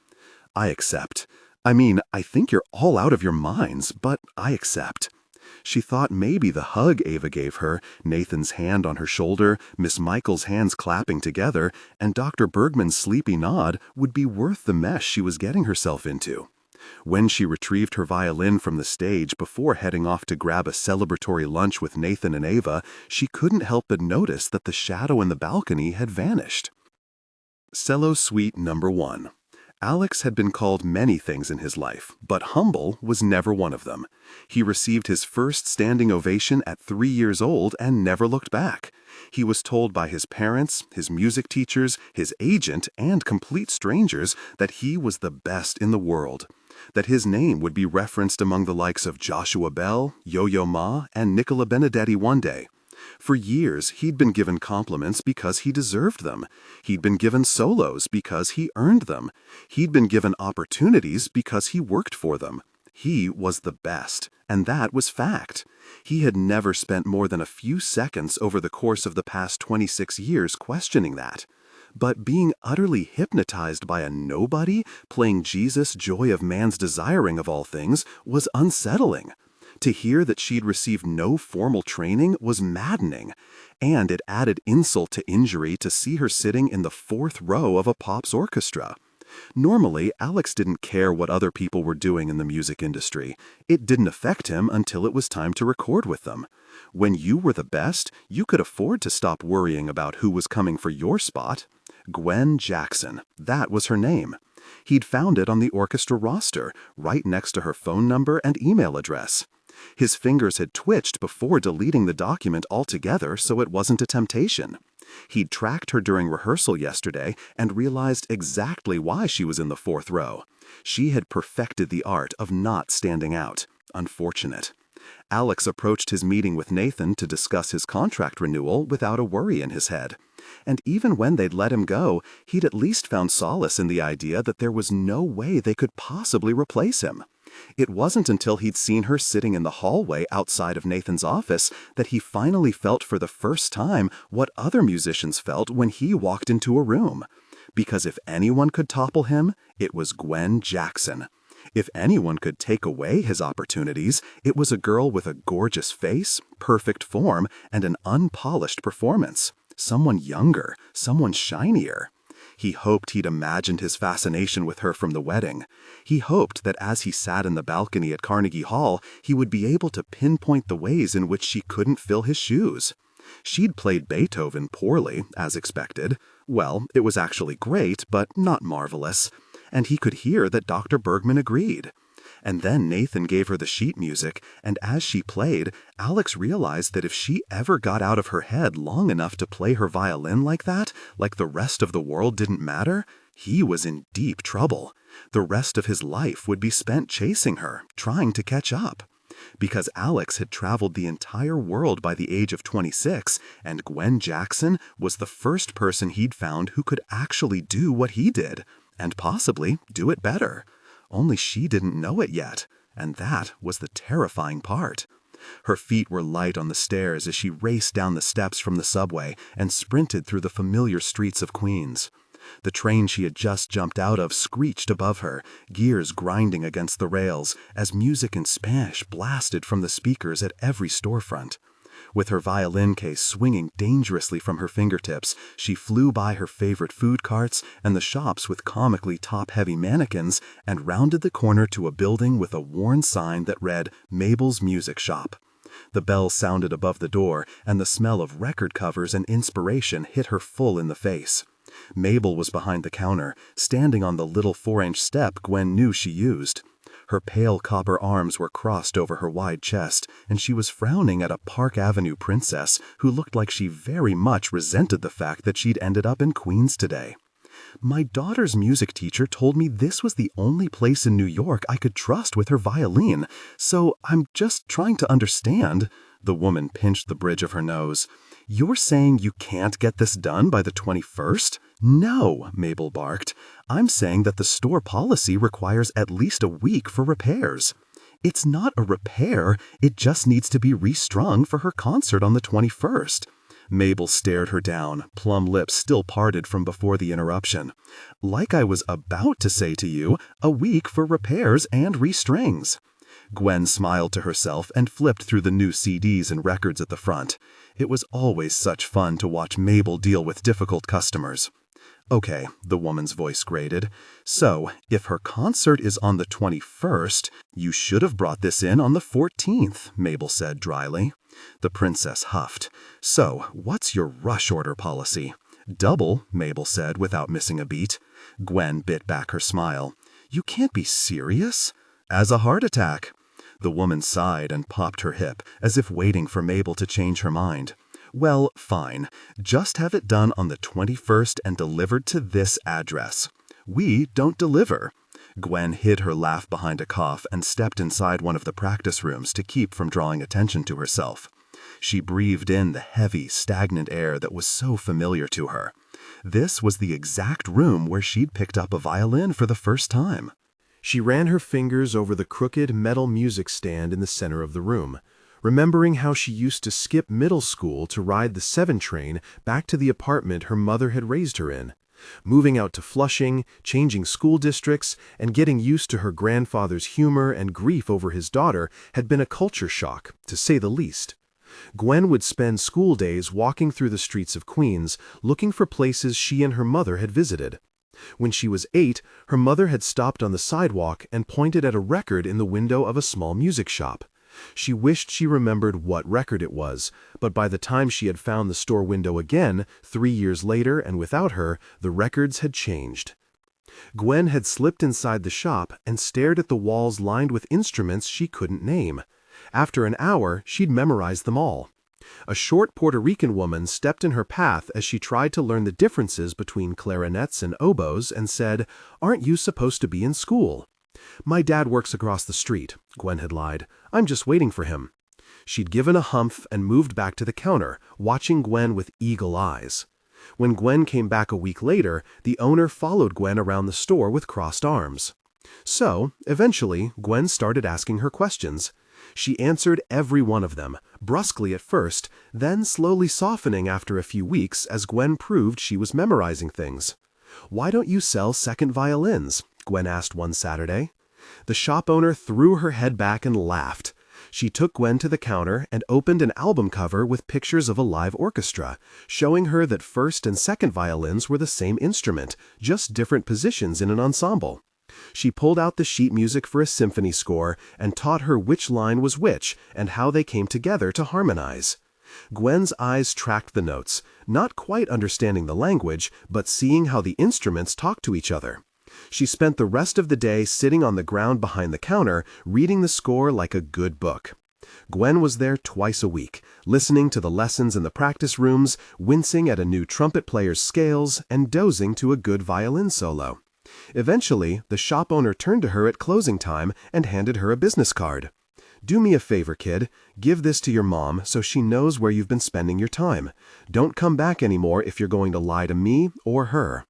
"I accept. I think you're all out of your minds, but I accept." She thought maybe the hug Ava gave her, Nathan's hand on her shoulder, Miss Michaels' hands clapping together, and Dr. Bergman's sleepy nod would be worth the mess she was getting herself into. When she retrieved her violin from the stage before heading off to grab a celebratory lunch with Nathan and Ava, she couldn't help but notice that the shadow in the balcony had vanished. Cello Suite No. 1. Alex had been called many things in his life, but humble was never one of them. He received his first standing ovation at 3 years old and never looked back. He was told by his parents, his music teachers, his agent, and complete strangers that he was the best in the world, that his name would be referenced among the likes of Joshua Bell, Yo-Yo Ma, and Nicola Benedetti one day. For years, he'd been given compliments because he deserved them. He'd been given solos because he earned them. He'd been given opportunities because he worked for them. He was the best, and that was fact. He had never spent more than a few seconds over the course of the past 26 years questioning that. But being utterly hypnotized by a nobody, playing Jesus, joy of man's desiring of all things, was unsettling. To hear that she'd received no formal training was maddening, and it added insult to injury to see her sitting in the fourth row of a pop's orchestra. Normally, Alex didn't care what other people were doing in the music industry. It didn't affect him until it was time to record with them. When you were the best, you could afford to stop worrying about who was coming for your spot. Gwen Jackson, that was her name. He'd found it on the orchestra roster, right next to her phone number and email address. His fingers had twitched before deleting the document altogether, so it wasn't a temptation. He'd tracked her during rehearsal yesterday and realized exactly why she was in the fourth row. She had perfected the art of not standing out. Unfortunate. Alex approached his meeting with Nathan to discuss his contract renewal without a worry in his head. And even when they'd let him go, he'd at least found solace in the idea that there was no way they could possibly replace him. It wasn't until he'd seen her sitting in the hallway outside of Nathan's office that he finally felt for the first time what other musicians felt when he walked into a room. Because if anyone could topple him, it was Gwen Jackson. If anyone could take away his opportunities, it was a girl with a gorgeous face, perfect form, and an unpolished performance. Someone younger, someone shinier. He hoped he'd imagined his fascination with her from the wedding. He hoped that as he sat in the balcony at Carnegie Hall, he would be able to pinpoint the ways in which she couldn't fill his shoes. She'd played Beethoven poorly, as expected. Well, it was actually great, but not marvelous. And he could hear that Dr. Bergman agreed. And then Nathan gave her the sheet music, and as she played, Alex realized that if she ever got out of her head long enough to play her violin like that, like the rest of the world didn't matter, he was in deep trouble. The rest of his life would be spent chasing her, trying to catch up. Because Alex had traveled the entire world by the age of 26, and Gwen Jackson was the first person he'd found who could actually do what he did, and possibly do it better. Only she didn't know it yet, and that was the terrifying part. Her feet were light on the stairs as she raced down the steps from the subway and sprinted through the familiar streets of Queens. The train she had just jumped out of screeched above her, gears grinding against the rails, as music in Spanish blasted from the speakers at every storefront. With her violin case swinging dangerously from her fingertips, she flew by her favorite food carts and the shops with comically top-heavy mannequins and rounded the corner to a building with a worn sign that read, Mabel's Music Shop. The bell sounded above the door, and the smell of record covers and inspiration hit her full in the face. Mabel was behind the counter, standing on the little 4-inch step Gwen knew she used. Her pale copper arms were crossed over her wide chest, and she was frowning at a Park Avenue princess who looked like she very much resented the fact that she'd ended up in Queens today. My daughter's music teacher told me this was the only place in New York I could trust with her violin, so I'm just trying to understand. The woman pinched the bridge of her nose. You're saying you can't get this done by the 21st? No, Mabel barked. I'm saying that the store policy requires at least a week for repairs. It's not a repair, it just needs to be restrung for her concert on the 21st. Mabel stared her down, plump lips still parted from before the interruption. Like I was about to say to you, a week for repairs and restrings. Gwen smiled to herself and flipped through the new CDs and records at the front. It was always such fun to watch Mabel deal with difficult customers. Okay, the woman's voice grated. So, if her concert is on the 21st, you should have brought this in on the 14th, Mabel said dryly. The princess huffed. So, what's your rush order policy? Double, Mabel said without missing a beat. Gwen bit back her smile. You can't be serious? As a heart attack. The woman sighed and popped her hip, as if waiting for Mabel to change her mind. Well, fine. Just have it done on the 21st and delivered to this address. We don't deliver. Gwen hid her laugh behind a cough and stepped inside one of the practice rooms to keep from drawing attention to herself. She breathed in the heavy, stagnant air that was so familiar to her. This was the exact room where she'd picked up a violin for the first time. She ran her fingers over the crooked metal music stand in the center of the room, remembering how she used to skip middle school to ride the 7 train back to the apartment her mother had raised her in. Moving out to Flushing, changing school districts, and getting used to her grandfather's humor and grief over his daughter had been a culture shock, to say the least. Gwen would spend school days walking through the streets of Queens, looking for places she and her mother had visited. When she was 8, her mother had stopped on the sidewalk and pointed at a record in the window of a small music shop. She wished she remembered what record it was, but by the time she had found the store window again, 3 years later and without her, the records had changed. Gwen had slipped inside the shop and stared at the walls lined with instruments she couldn't name. After an hour, she'd memorized them all. A short Puerto Rican woman stepped in her path as she tried to learn the differences between clarinets and oboes and said, "Aren't you supposed to be in school?" "My dad works across the street," Gwen had lied. "I'm just waiting for him." She'd given a humph and moved back to the counter, watching Gwen with eagle eyes. When Gwen came back a week later, the owner followed Gwen around the store with crossed arms. So, eventually, Gwen started asking her questions. She answered every one of them, brusquely at first, then slowly softening after a few weeks as Gwen proved she was memorizing things. "Why don't you sell second violins?" Gwen asked one Saturday. The shop owner threw her head back and laughed. She took Gwen to the counter and opened an album cover with pictures of a live orchestra, showing her that first and second violins were the same instrument, just different positions in an ensemble. She pulled out the sheet music for a symphony score and taught her which line was which and how they came together to harmonize. Gwen's eyes tracked the notes, not quite understanding the language, but seeing how the instruments talked to each other. She spent the rest of the day sitting on the ground behind the counter, reading the score like a good book. Gwen was there twice a week, listening to the lessons in the practice rooms, wincing at a new trumpet player's scales, and dozing to a good violin solo. Eventually, the shop owner turned to her at closing time and handed her a business card. "Do me a favor, kid. Give this to your mom so she knows where you've been spending your time. Don't come back anymore if you're going to lie to me or her."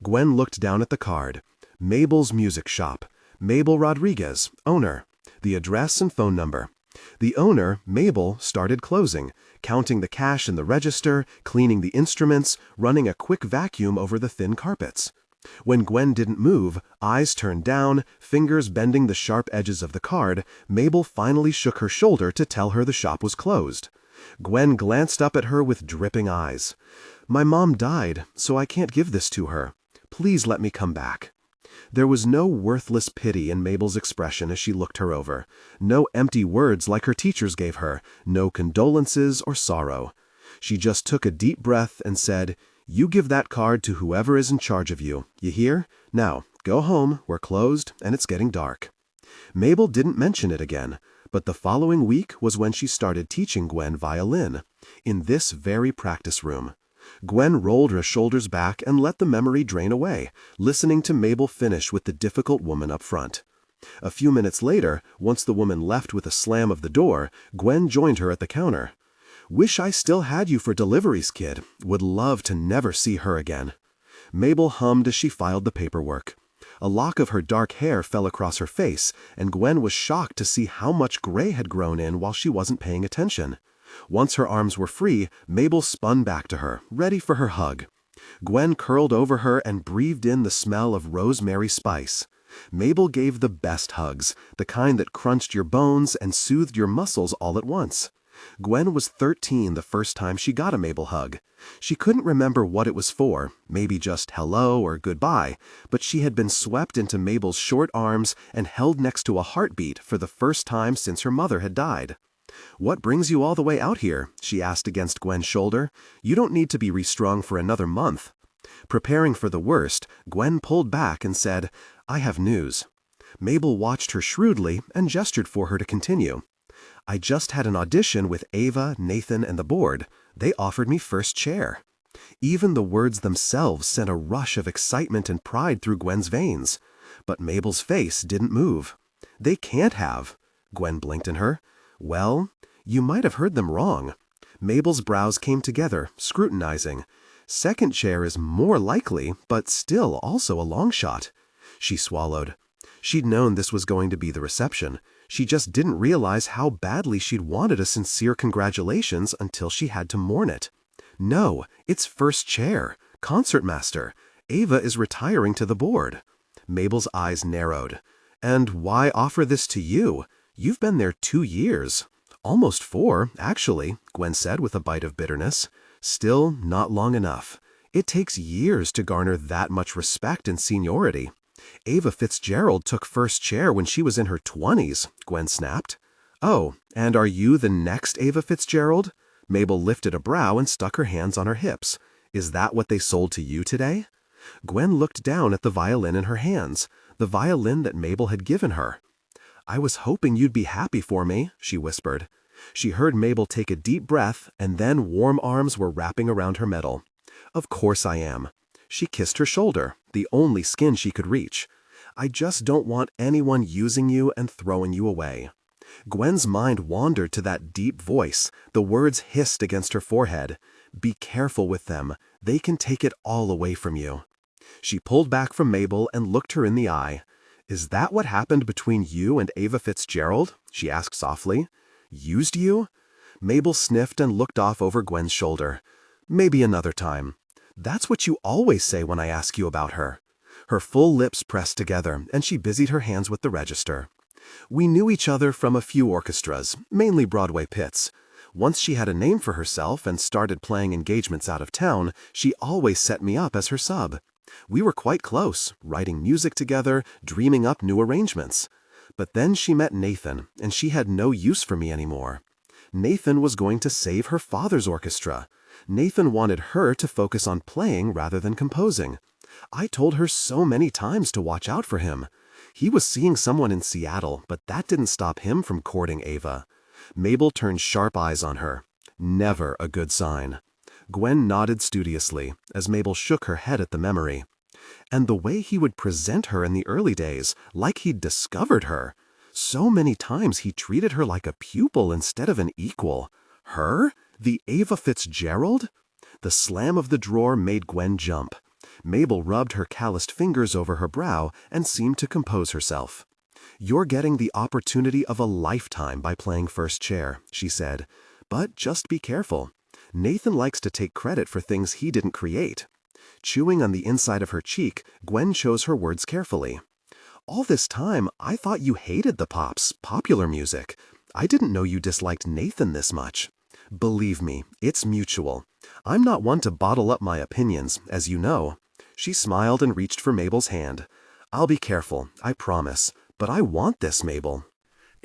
Gwen looked down at the card. Mabel's Music Shop. Mabel Rodriguez, owner. The address and phone number. The owner, Mabel, started closing, counting the cash in the register, cleaning the instruments, running a quick vacuum over the thin carpets. When Gwen didn't move, eyes turned down, fingers bending the sharp edges of the card, Mabel finally shook her shoulder to tell her the shop was closed. Gwen glanced up at her with dripping eyes. "My mom died, so I can't give this to her. Please let me come back." There was no worthless pity in Mabel's expression as she looked her over, no empty words like her teachers gave her, no condolences or sorrow. She just took a deep breath and said, "You give that card to whoever is in charge of you. You hear? Now, go home, we're closed, and it's getting dark." Mabel didn't mention it again, but the following week was when she started teaching Gwen violin, in this very practice room. Gwen rolled her shoulders back and let the memory drain away, listening to Mabel finish with the difficult woman up front. A few minutes later, once the woman left with a slam of the door, Gwen joined her at the counter. "Wish I still had you for deliveries, kid. Would love to never see her again." Mabel hummed as she filed the paperwork. A lock of her dark hair fell across her face, and Gwen was shocked to see how much gray had grown in while she wasn't paying attention. Once her arms were free, Mabel spun back to her, ready for her hug. Gwen curled over her and breathed in the smell of rosemary spice. Mabel gave the best hugs, the kind that crunched your bones and soothed your muscles all at once. Gwen was 13 the first time she got a Mabel hug. She couldn't remember what it was for, maybe just hello or goodbye, but she had been swept into Mabel's short arms and held next to a heartbeat for the first time since her mother had died. "What brings you all the way out here?" she asked against Gwen's shoulder. "You don't need to be restrung for another month." Preparing for the worst, Gwen pulled back and said, "I have news." Mabel watched her shrewdly and gestured for her to continue. "I just had an audition with Ava, Nathan, and the board. They offered me first chair." Even the words themselves sent a rush of excitement and pride through Gwen's veins. But Mabel's face didn't move. "They can't have." Gwen blinked at her. "Well, you might have heard them wrong." Mabel's brows came together, scrutinizing. "Second chair is more likely, but still also a long shot." She swallowed. She'd known this was going to be the reception. She just didn't realize how badly she'd wanted a sincere congratulations until she had to mourn it. "No, it's first chair, concertmaster. Ava is retiring to the board. Mabel's eyes narrowed. And why offer this to you? You've been there 2 years. Almost 4, actually, Gwen said with a bite of bitterness. Still, not long enough. It takes years to garner that much respect and seniority. Ava Fitzgerald took first chair when she was in her 20s, Gwen snapped. Oh, and are you the next Ava Fitzgerald? Mabel lifted a brow and stuck her hands on her hips. Is that what they sold to you today? Gwen looked down at the violin in her hands, the violin that Mabel had given her. I was hoping you'd be happy for me, she whispered. She heard Mabel take a deep breath, and then warm arms were wrapping around her middle. Of course I am. She kissed her shoulder, the only skin she could reach. I just don't want anyone using you and throwing you away. Gwen's mind wandered to that deep voice. The words hissed against her forehead. Be careful with them. They can take it all away from you. She pulled back from Mabel and looked her in the eye. Is that what happened between you and Ava Fitzgerald? She asked softly. Used you? Mabel sniffed and looked off over Gwen's shoulder. Maybe another time. That's what you always say when I ask you about her. Her full lips pressed together, and she busied her hands with the register. We knew each other from a few orchestras, mainly Broadway pits. Once she had a name for herself and started playing engagements out of town, she always set me up as her sub. We were quite close, writing music together, dreaming up new arrangements. But then she met Nathan, and she had no use for me anymore. Nathan was going to save her father's orchestra. Nathan wanted her to focus on playing rather than composing. I told her so many times to watch out for him. He was seeing someone in Seattle, but that didn't stop him from courting Ava. Mabel turned sharp eyes on her. Never a good sign. Gwen nodded studiously, as Mabel shook her head at the memory. And the way he would present her in the early days, like he'd discovered her. So many times he treated her like a pupil instead of an equal. Her? The Ava Fitzgerald? The slam of the drawer made Gwen jump. Mabel rubbed her calloused fingers over her brow and seemed to compose herself. You're getting the opportunity of a lifetime by playing first chair, she said. But just be careful. Nathan likes to take credit for things he didn't create. Chewing on the inside of her cheek, Gwen chose her words carefully. All this time, I thought you hated the pops, popular music. I didn't know you disliked Nathan this much. Believe me, it's mutual. I'm not one to bottle up my opinions, as you know. She smiled and reached for Mabel's hand. I'll be careful, I promise. But I want this, Mabel.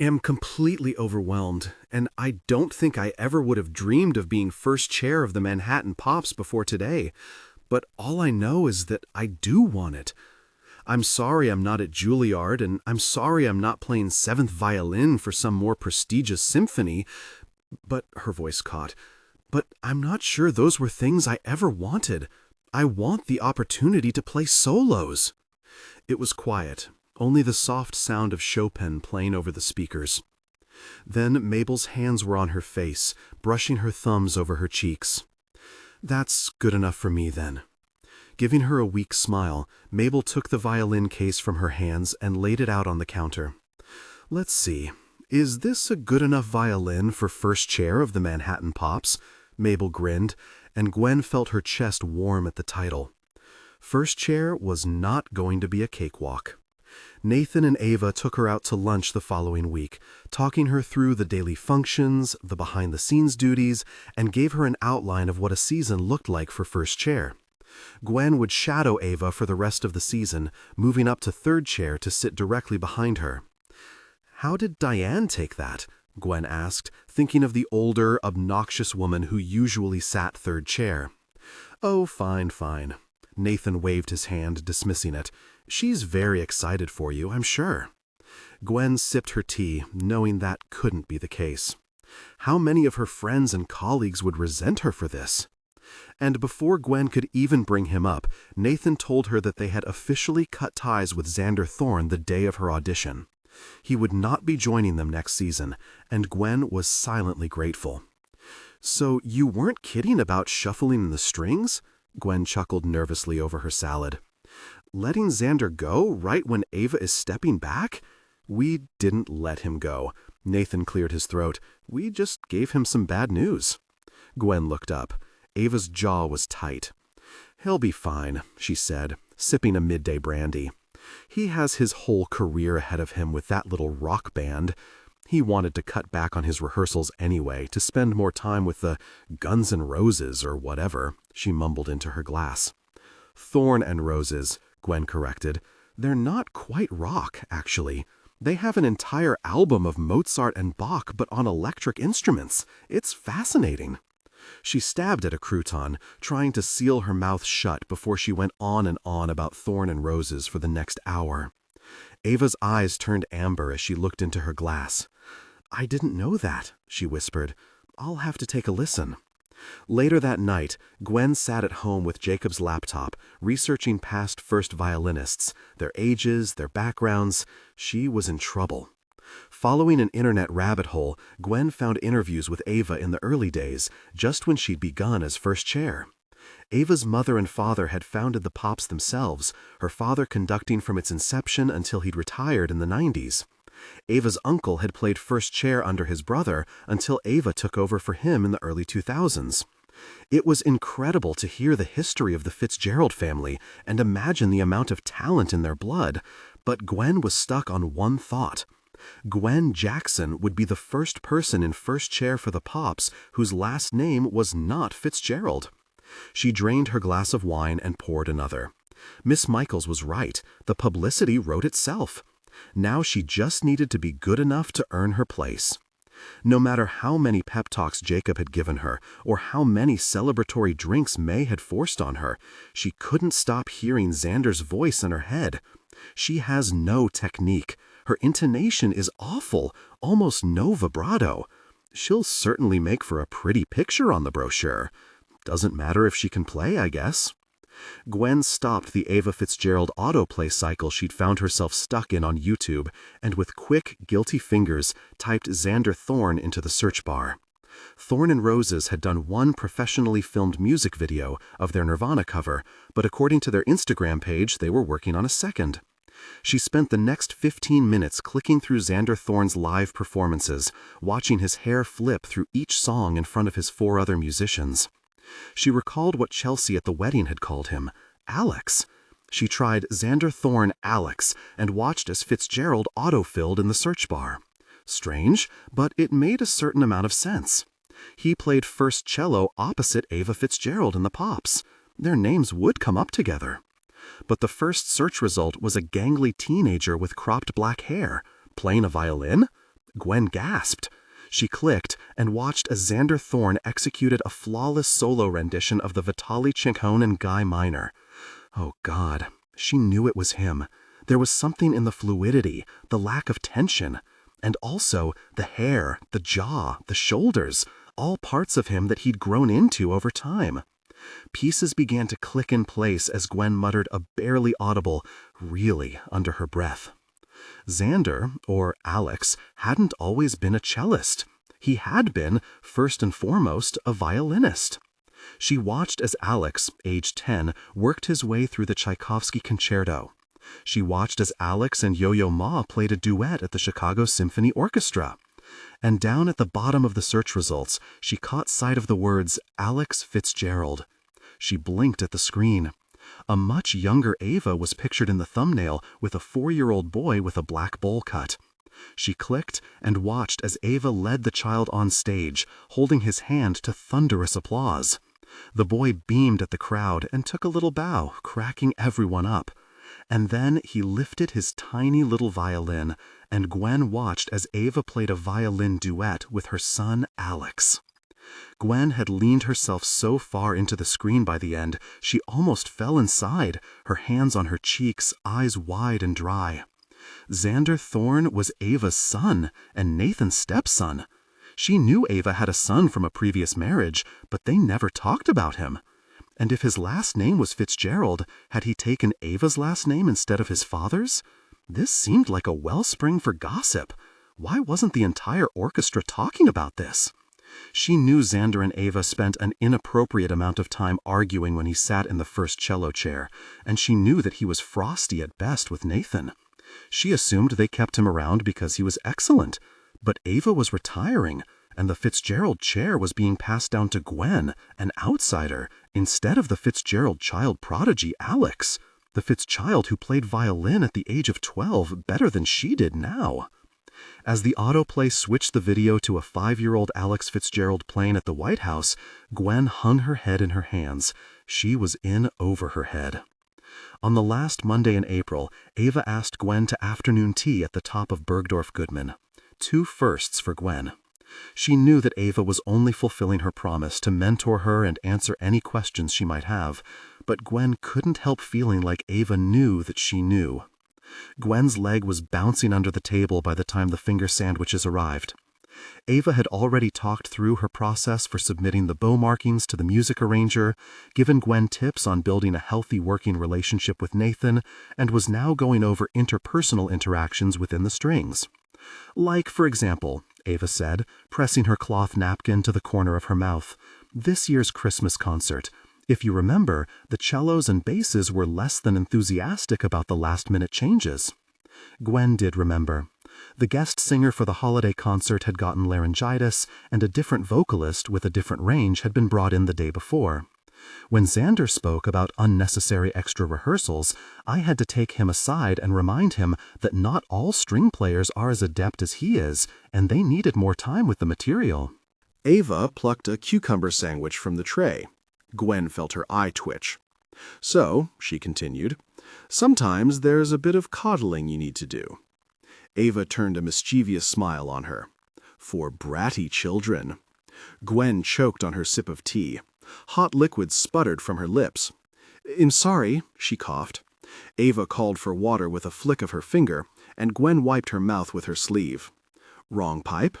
Am completely overwhelmed, and I don't think I ever would have dreamed of being first chair of the Manhattan Pops before today. But all I know is that I do want it. I'm sorry I'm not at Juilliard, and I'm sorry I'm not playing 7th violin for some more prestigious symphony. But her voice caught. But I'm not sure those were things I ever wanted. I want the opportunity to play solos. It was quiet, only the soft sound of Chopin playing over the speakers. Then Mabel's hands were on her face, brushing her thumbs over her cheeks. That's good enough for me, then. Giving her a weak smile, Mabel took the violin case from her hands and laid it out on the counter. Let's see. Is this a good enough violin for first chair of the Manhattan Pops? Mabel grinned, and Gwen felt her chest warm at the title. First chair was not going to be a cakewalk. Nathan and Ava took her out to lunch the following week, talking her through the daily functions, the behind-the-scenes duties, and gave her an outline of what a season looked like for first chair. Gwen would shadow Ava for the rest of the season, moving up to third chair to sit directly behind her. How did Diane take that? Gwen asked, thinking of the older, obnoxious woman who usually sat third chair. Oh, fine, fine. Nathan waved his hand, dismissing it. She's very excited for you, I'm sure. Gwen sipped her tea, knowing that couldn't be the case. How many of her friends and colleagues would resent her for this? And before Gwen could even bring him up, Nathan told her that they had officially cut ties with Xander Thorne the day of her audition. He would not be joining them next season, and Gwen was silently grateful. So you weren't kidding about shuffling the strings? Gwen chuckled nervously over her salad. Letting Xander go right when Ava is stepping back? We didn't let him go. Nathan cleared his throat. We just gave him some bad news. Gwen looked up. Ava's jaw was tight. "He'll be fine," she said, sipping a midday brandy. "He has his whole career ahead of him with that little rock band. He wanted to cut back on his rehearsals anyway, to spend more time with the Guns N' Roses or whatever," she mumbled into her glass. "Thorne and Roses," Gwen corrected. "They're not quite rock, actually. They have an entire album of Mozart and Bach, but on electric instruments. It's fascinating." She stabbed at a crouton, trying to seal her mouth shut before she went on and on about Thorne and Roses for the next hour. Ava's eyes turned amber as she looked into her glass. "I didn't know that," she whispered. "I'll have to take a listen." Later that night, Gwen sat at home with Jacob's laptop, researching past first violinists, their ages, their backgrounds. She was in trouble. Following an internet rabbit hole, Gwen found interviews with Ava in the early days, just when she'd begun as first chair. Ava's mother and father had founded the Pops themselves, her father conducting from its inception until he'd retired in the 90s. Ava's uncle had played first chair under his brother until Ava took over for him in the early 2000s. It was incredible to hear the history of the Fitzgerald family and imagine the amount of talent in their blood, but Gwen was stuck on one thought. Gwen Jackson would be the first person in first chair for the Pops whose last name was not Fitzgerald. She drained her glass of wine and poured another. Miss Michaels was right. The publicity wrote itself. Now she just needed to be good enough to earn her place. No matter how many pep talks Jacob had given her, or how many celebratory drinks May had forced on her, she couldn't stop hearing Xander's voice in her head. She has no technique. Her intonation is awful, almost no vibrato. She'll certainly make for a pretty picture on the brochure. Doesn't matter if she can play, I guess. Gwen stopped the Ava Fitzgerald autoplay cycle she'd found herself stuck in on YouTube, and with quick, guilty fingers typed Xander Thorne into the search bar. Thorne and Roses had done one professionally filmed music video of their Nirvana cover, but according to their Instagram page, they were working on a second. She spent the next 15 minutes clicking through Xander Thorne's live performances, watching his hair flip through each song in front of his 4 other musicians. She recalled what Chelsea at the wedding had called him, Alex. She tried Xander Thorne Alex and watched as Fitzgerald autofilled in the search bar. Strange, but it made a certain amount of sense. He played first cello opposite Ava Fitzgerald in the Pops. Their names would come up together. But the first search result was a gangly teenager with cropped black hair. Playing a violin? Gwen gasped. She clicked and watched as Xander Thorne executed a flawless solo rendition of the Vitaly Chinkonin Guy Minor. Oh God, she knew it was him. There was something in the fluidity, the lack of tension, and also the hair, the jaw, the shoulders, all parts of him that he'd grown into over time. Pieces began to click in place as Gwen muttered a barely audible, "really," under her breath. Xander, or Alex, hadn't always been a cellist. He had been, first and foremost, a violinist. She watched as Alex, age 10, worked his way through the Tchaikovsky Concerto. She watched as Alex and Yo-Yo Ma played a duet at the Chicago Symphony Orchestra. And down at the bottom of the search results, she caught sight of the words Alex Fitzgerald. She blinked at the screen. A much younger Ava was pictured in the thumbnail with a 4-year-old boy with a black bowl cut. She clicked and watched as Ava led the child on stage, holding his hand to thunderous applause. The boy beamed at the crowd and took a little bow, cracking everyone up. And then he lifted his tiny little violin, and Gwen watched as Ava played a violin duet with her son Alex. Gwen had leaned herself so far into the screen by the end, she almost fell inside, her hands on her cheeks, eyes wide and dry. Xander Thorne was Ava's son, and Nathan's stepson. She knew Ava had a son from a previous marriage, but they never talked about him. And if his last name was Fitzgerald, had he taken Ava's last name instead of his father's? This seemed like a wellspring for gossip. Why wasn't the entire orchestra talking about this? She knew Xander and Ava spent an inappropriate amount of time arguing when he sat in the first cello chair, and she knew that he was frosty at best with Nathan. She assumed they kept him around because he was excellent. But Ava was retiring, and the Fitzgerald chair was being passed down to Gwen, an outsider, instead of the Fitzgerald child prodigy Alex, the Fitzchild who played violin at the age of 12 better than she did now. As the autoplay switched the video to a 5-year-old Alex Fitzgerald playing at the White House, Gwen hung her head in her hands. She was in over her head. On the last Monday in April, Ava asked Gwen to afternoon tea at the top of Bergdorf Goodman. 2 firsts for Gwen. She knew that Ava was only fulfilling her promise to mentor her and answer any questions she might have, but Gwen couldn't help feeling like Ava knew that she knew. Gwen's leg was bouncing under the table by the time the finger sandwiches arrived. Ava had already talked through her process for submitting the bow markings to the music arranger, given Gwen tips on building a healthy working relationship with Nathan, and was now going over interpersonal interactions within the strings. Like, for example, Ava said, pressing her cloth napkin to the corner of her mouth, this year's Christmas concert. If you remember, the cellos and basses were less than enthusiastic about the last-minute changes. Gwen did remember. The guest singer for the holiday concert had gotten laryngitis, and a different vocalist with a different range had been brought in the day before. When Xander spoke about unnecessary extra rehearsals, I had to take him aside and remind him that not all string players are as adept as he is, and they needed more time with the material. Ava plucked a cucumber sandwich from the tray. Gwen felt her eye twitch. So, she continued, sometimes there's a bit of coddling you need to do. Ava turned a mischievous smile on her. For bratty children. Gwen choked on her sip of tea. Hot liquid sputtered from her lips. I'm sorry, she coughed. Ava called for water with a flick of her finger, and Gwen wiped her mouth with her sleeve. Wrong pipe?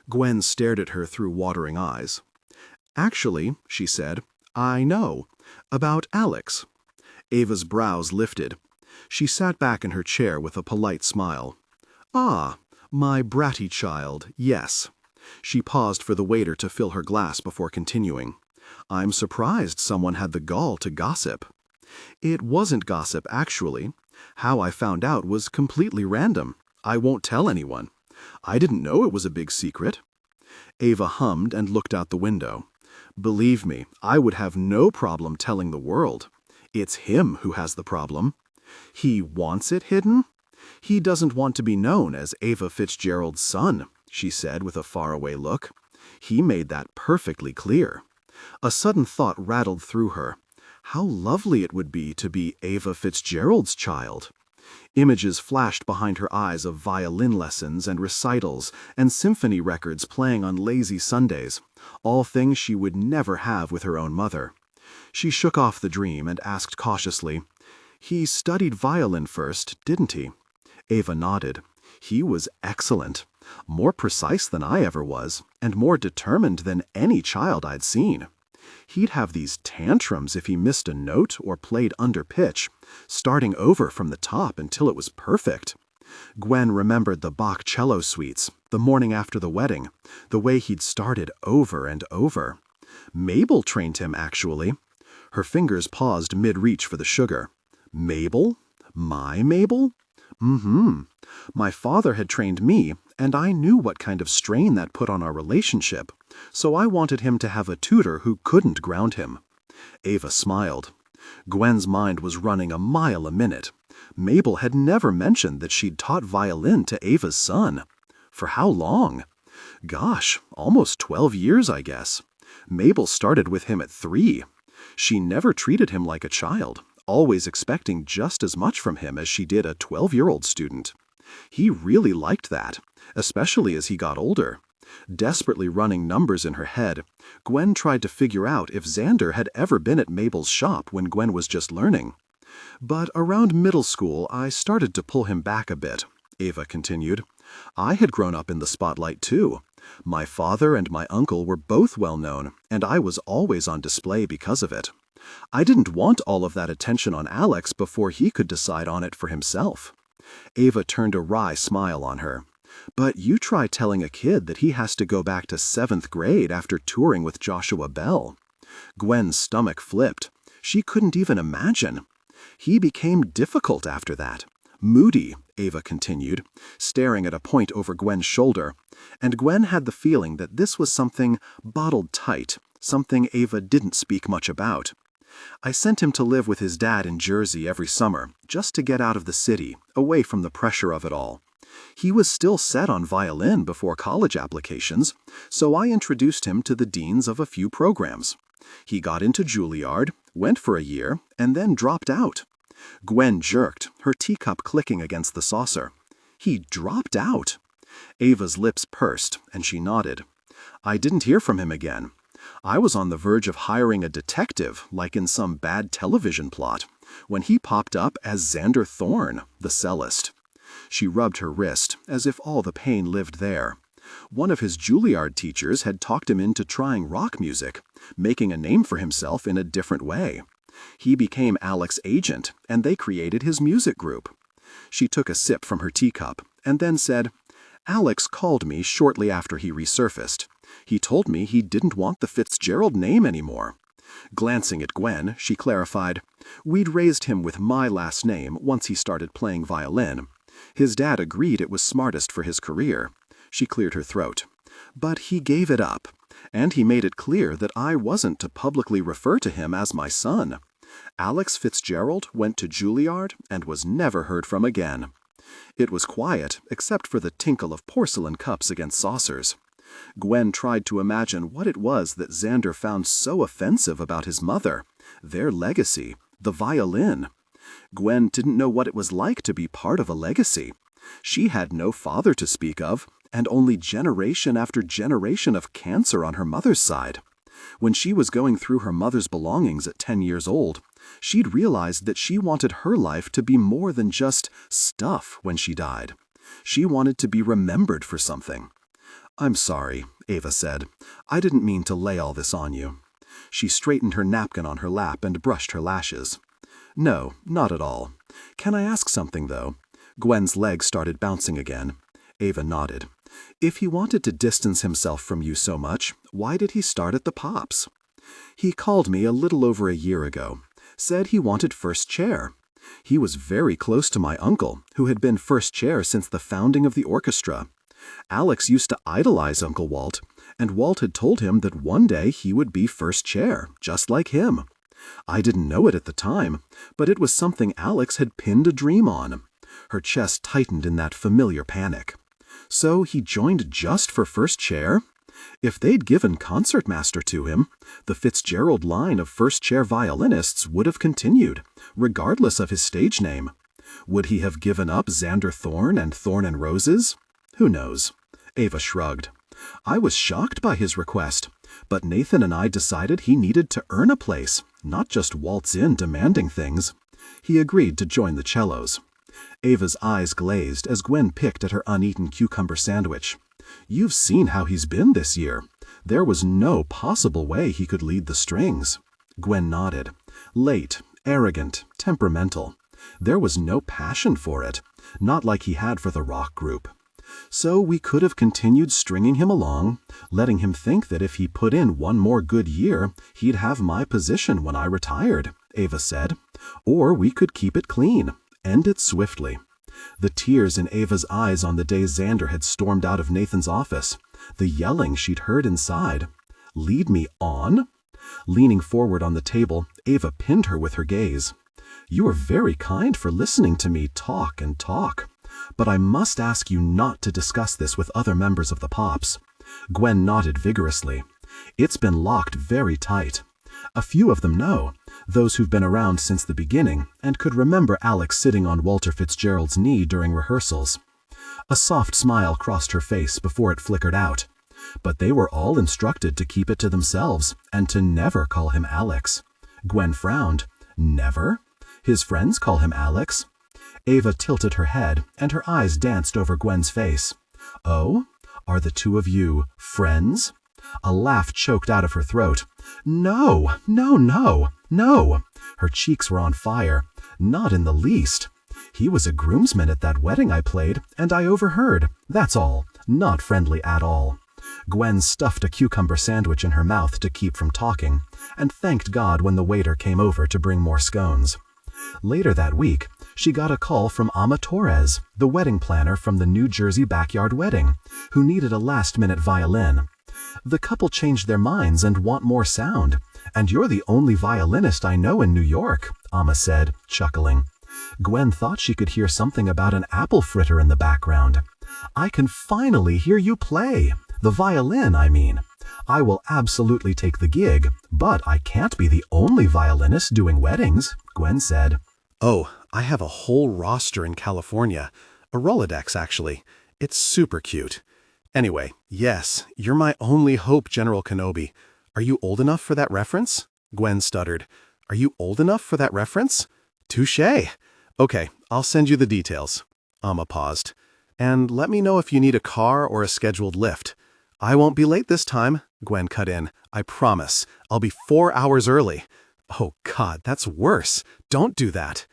Gwen stared at her through watering eyes. Actually, she said, I know. About Alex. Ava's brows lifted. She sat back in her chair with a polite smile. Ah, my bratty child, yes. She paused for the waiter to fill her glass before continuing. I'm surprised someone had the gall to gossip. It wasn't gossip, actually. How I found out was completely random. I won't tell anyone. I didn't know it was a big secret. Ava hummed and looked out the window. Believe me, I would have no problem telling the world. It's him who has the problem. He wants it hidden? He doesn't want to be known as Ava Fitzgerald's son, she said with a faraway look. He made that perfectly clear. A sudden thought rattled through her. How lovely it would be to be Ava Fitzgerald's child. Images flashed behind her eyes of violin lessons and recitals and symphony records playing on lazy Sundays, all things she would never have with her own mother. She shook off the dream and asked cautiously, He studied violin first, didn't he? Ava nodded. He was excellent. More precise than I ever was, and more determined than any child I'd seen. He'd have these tantrums if he missed a note or played under pitch, starting over from the top until it was perfect. Gwen remembered the Bach cello suites, the morning after the wedding, the way he'd started over and over. Mabel trained him, actually. Her fingers paused mid-reach for the sugar. Mabel? My Mabel? Mm-hmm. My father had trained me, and I knew what kind of strain that put on our relationship, so I wanted him to have a tutor who couldn't ground him. Ava smiled. Gwen's mind was running a mile a minute. Mabel had never mentioned that she'd taught violin to Ava's son. For how long? Gosh, almost 12 years, I guess. Mabel started with him at 3. She never treated him like a child, always expecting just as much from him as she did a 12-year-old student. He really liked that, especially as he got older. Desperately running numbers in her head, Gwen tried to figure out if Xander had ever been at Mabel's shop when Gwen was just learning. But around middle school, I started to pull him back a bit, Ava continued. I had grown up in the spotlight too. My father and my uncle were both well known, and I was always on display because of it. I didn't want all of that attention on Alex before he could decide on it for himself. Ava turned a wry smile on her. But you try telling a kid that he has to go back to 7th grade after touring with Joshua Bell. Gwen's stomach flipped. She couldn't even imagine. He became difficult after that. Moody, Ava continued, staring at a point over Gwen's shoulder, and Gwen had the feeling that this was something bottled tight, something Ava didn't speak much about. I sent him to live with his dad in Jersey every summer, just to get out of the city, away from the pressure of it all. He was still set on violin before college applications, so I introduced him to the deans of a few programs. He got into Juilliard, went for a year, and then dropped out. Gwen jerked, her teacup clicking against the saucer. He dropped out. Ava's lips pursed, and she nodded. I didn't hear from him again. I was on the verge of hiring a detective, like in some bad television plot, when he popped up as Xander Thorne, the cellist. She rubbed her wrist, as if all the pain lived there. One of his Juilliard teachers had talked him into trying rock music, making a name for himself in a different way. He became Alex's agent, and they created his music group. She took a sip from her teacup, and then said, Alex called me shortly after he resurfaced. He told me he didn't want the Fitzgerald name anymore. Glancing at Gwen, she clarified, We'd raised him with my last name once he started playing violin. His dad agreed it was smartest for his career. She cleared her throat. But he gave it up, and he made it clear that I wasn't to publicly refer to him as my son. Alex Fitzgerald went to Juilliard and was never heard from again. It was quiet, except for the tinkle of porcelain cups against saucers. Gwen tried to imagine what it was that Xander found so offensive about his mother, their legacy, the violin. Gwen didn't know what it was like to be part of a legacy. She had no father to speak of, and only generation after generation of cancer on her mother's side. When she was going through her mother's belongings at 10 years old, she'd realized that she wanted her life to be more than just stuff when she died. She wanted to be remembered for something. I'm sorry, Ava said. I didn't mean to lay all this on you. She straightened her napkin on her lap and brushed her lashes. No, not at all. Can I ask something, though? Gwen's legs started bouncing again. Ava nodded. If he wanted to distance himself from you so much, why did he start at the Pops? He called me a little over a year ago. Said he wanted first chair. He was very close to my uncle, who had been first chair since the founding of the orchestra. Alex used to idolize Uncle Walt, and Walt had told him that one day he would be first chair, just like him. I didn't know it at the time, but it was something Alex had pinned a dream on. Her chest tightened in that familiar panic. So he joined just for first chair? If they'd given concertmaster to him, the Fitzgerald line of first chair violinists would have continued, regardless of his stage name. Would he have given up Xander Thorne and Thorne and Roses? Who knows? Ava shrugged. I was shocked by his request, but Nathan and I decided he needed to earn a place, not just waltz in demanding things. He agreed to join the cellos. Ava's eyes glazed as Gwen picked at her uneaten cucumber sandwich. You've seen how he's been this year. There was no possible way he could lead the strings. Gwen nodded. Late, arrogant, temperamental. There was no passion for it, not like he had for the rock group. So we could have continued stringing him along, letting him think that if he put in one more good year, he'd have my position when I retired, Ava said. Or we could keep it clean, end it swiftly. The tears in Ava's eyes on the day Xander had stormed out of Nathan's office, the yelling she'd heard inside. Lead me on? Leaning forward on the table, Ava pinned her with her gaze. You are very kind for listening to me talk and talk. But I must ask you not to discuss this with other members of the Pops. Gwen nodded vigorously. It's been locked very tight. A few of them know, those who've been around since the beginning and could remember Alex sitting on Walter Fitzgerald's knee during rehearsals. A soft smile crossed her face before it flickered out. But they were all instructed to keep it to themselves and to never call him Alex. Gwen frowned. Never? His friends call him Alex? Ava tilted her head, and her eyes danced over Gwen's face. Oh? Are the two of you friends? A laugh choked out of her throat. No, no, no, no. Her cheeks were on fire. Not in the least. He was a groomsman at that wedding I played, and I overheard. That's all. Not friendly at all. Gwen stuffed a cucumber sandwich in her mouth to keep from talking, and thanked God when the waiter came over to bring more scones. Later that week, she got a call from Ama Torres, the wedding planner from the New Jersey backyard wedding, who needed a last-minute violin. The couple changed their minds and want more sound. And you're the only violinist I know in New York, Ama said, chuckling. Gwen thought she could hear something about an apple fritter in the background. I can finally hear you play. The violin, I mean. I will absolutely take the gig, but I can't be the only violinist doing weddings, Gwen said. Oh, I have a whole roster in California. A Rolodex, actually. It's super cute. Anyway, yes, you're my only hope, General Kenobi. Are you old enough for that reference? Gwen stuttered. Are you old enough for that reference? Touché. Okay, I'll send you the details. Ama paused. And let me know if you need a car or a scheduled lift. I won't be late this time, Gwen cut in. I promise. I'll be 4 hours early. Oh God, that's worse. Don't do that.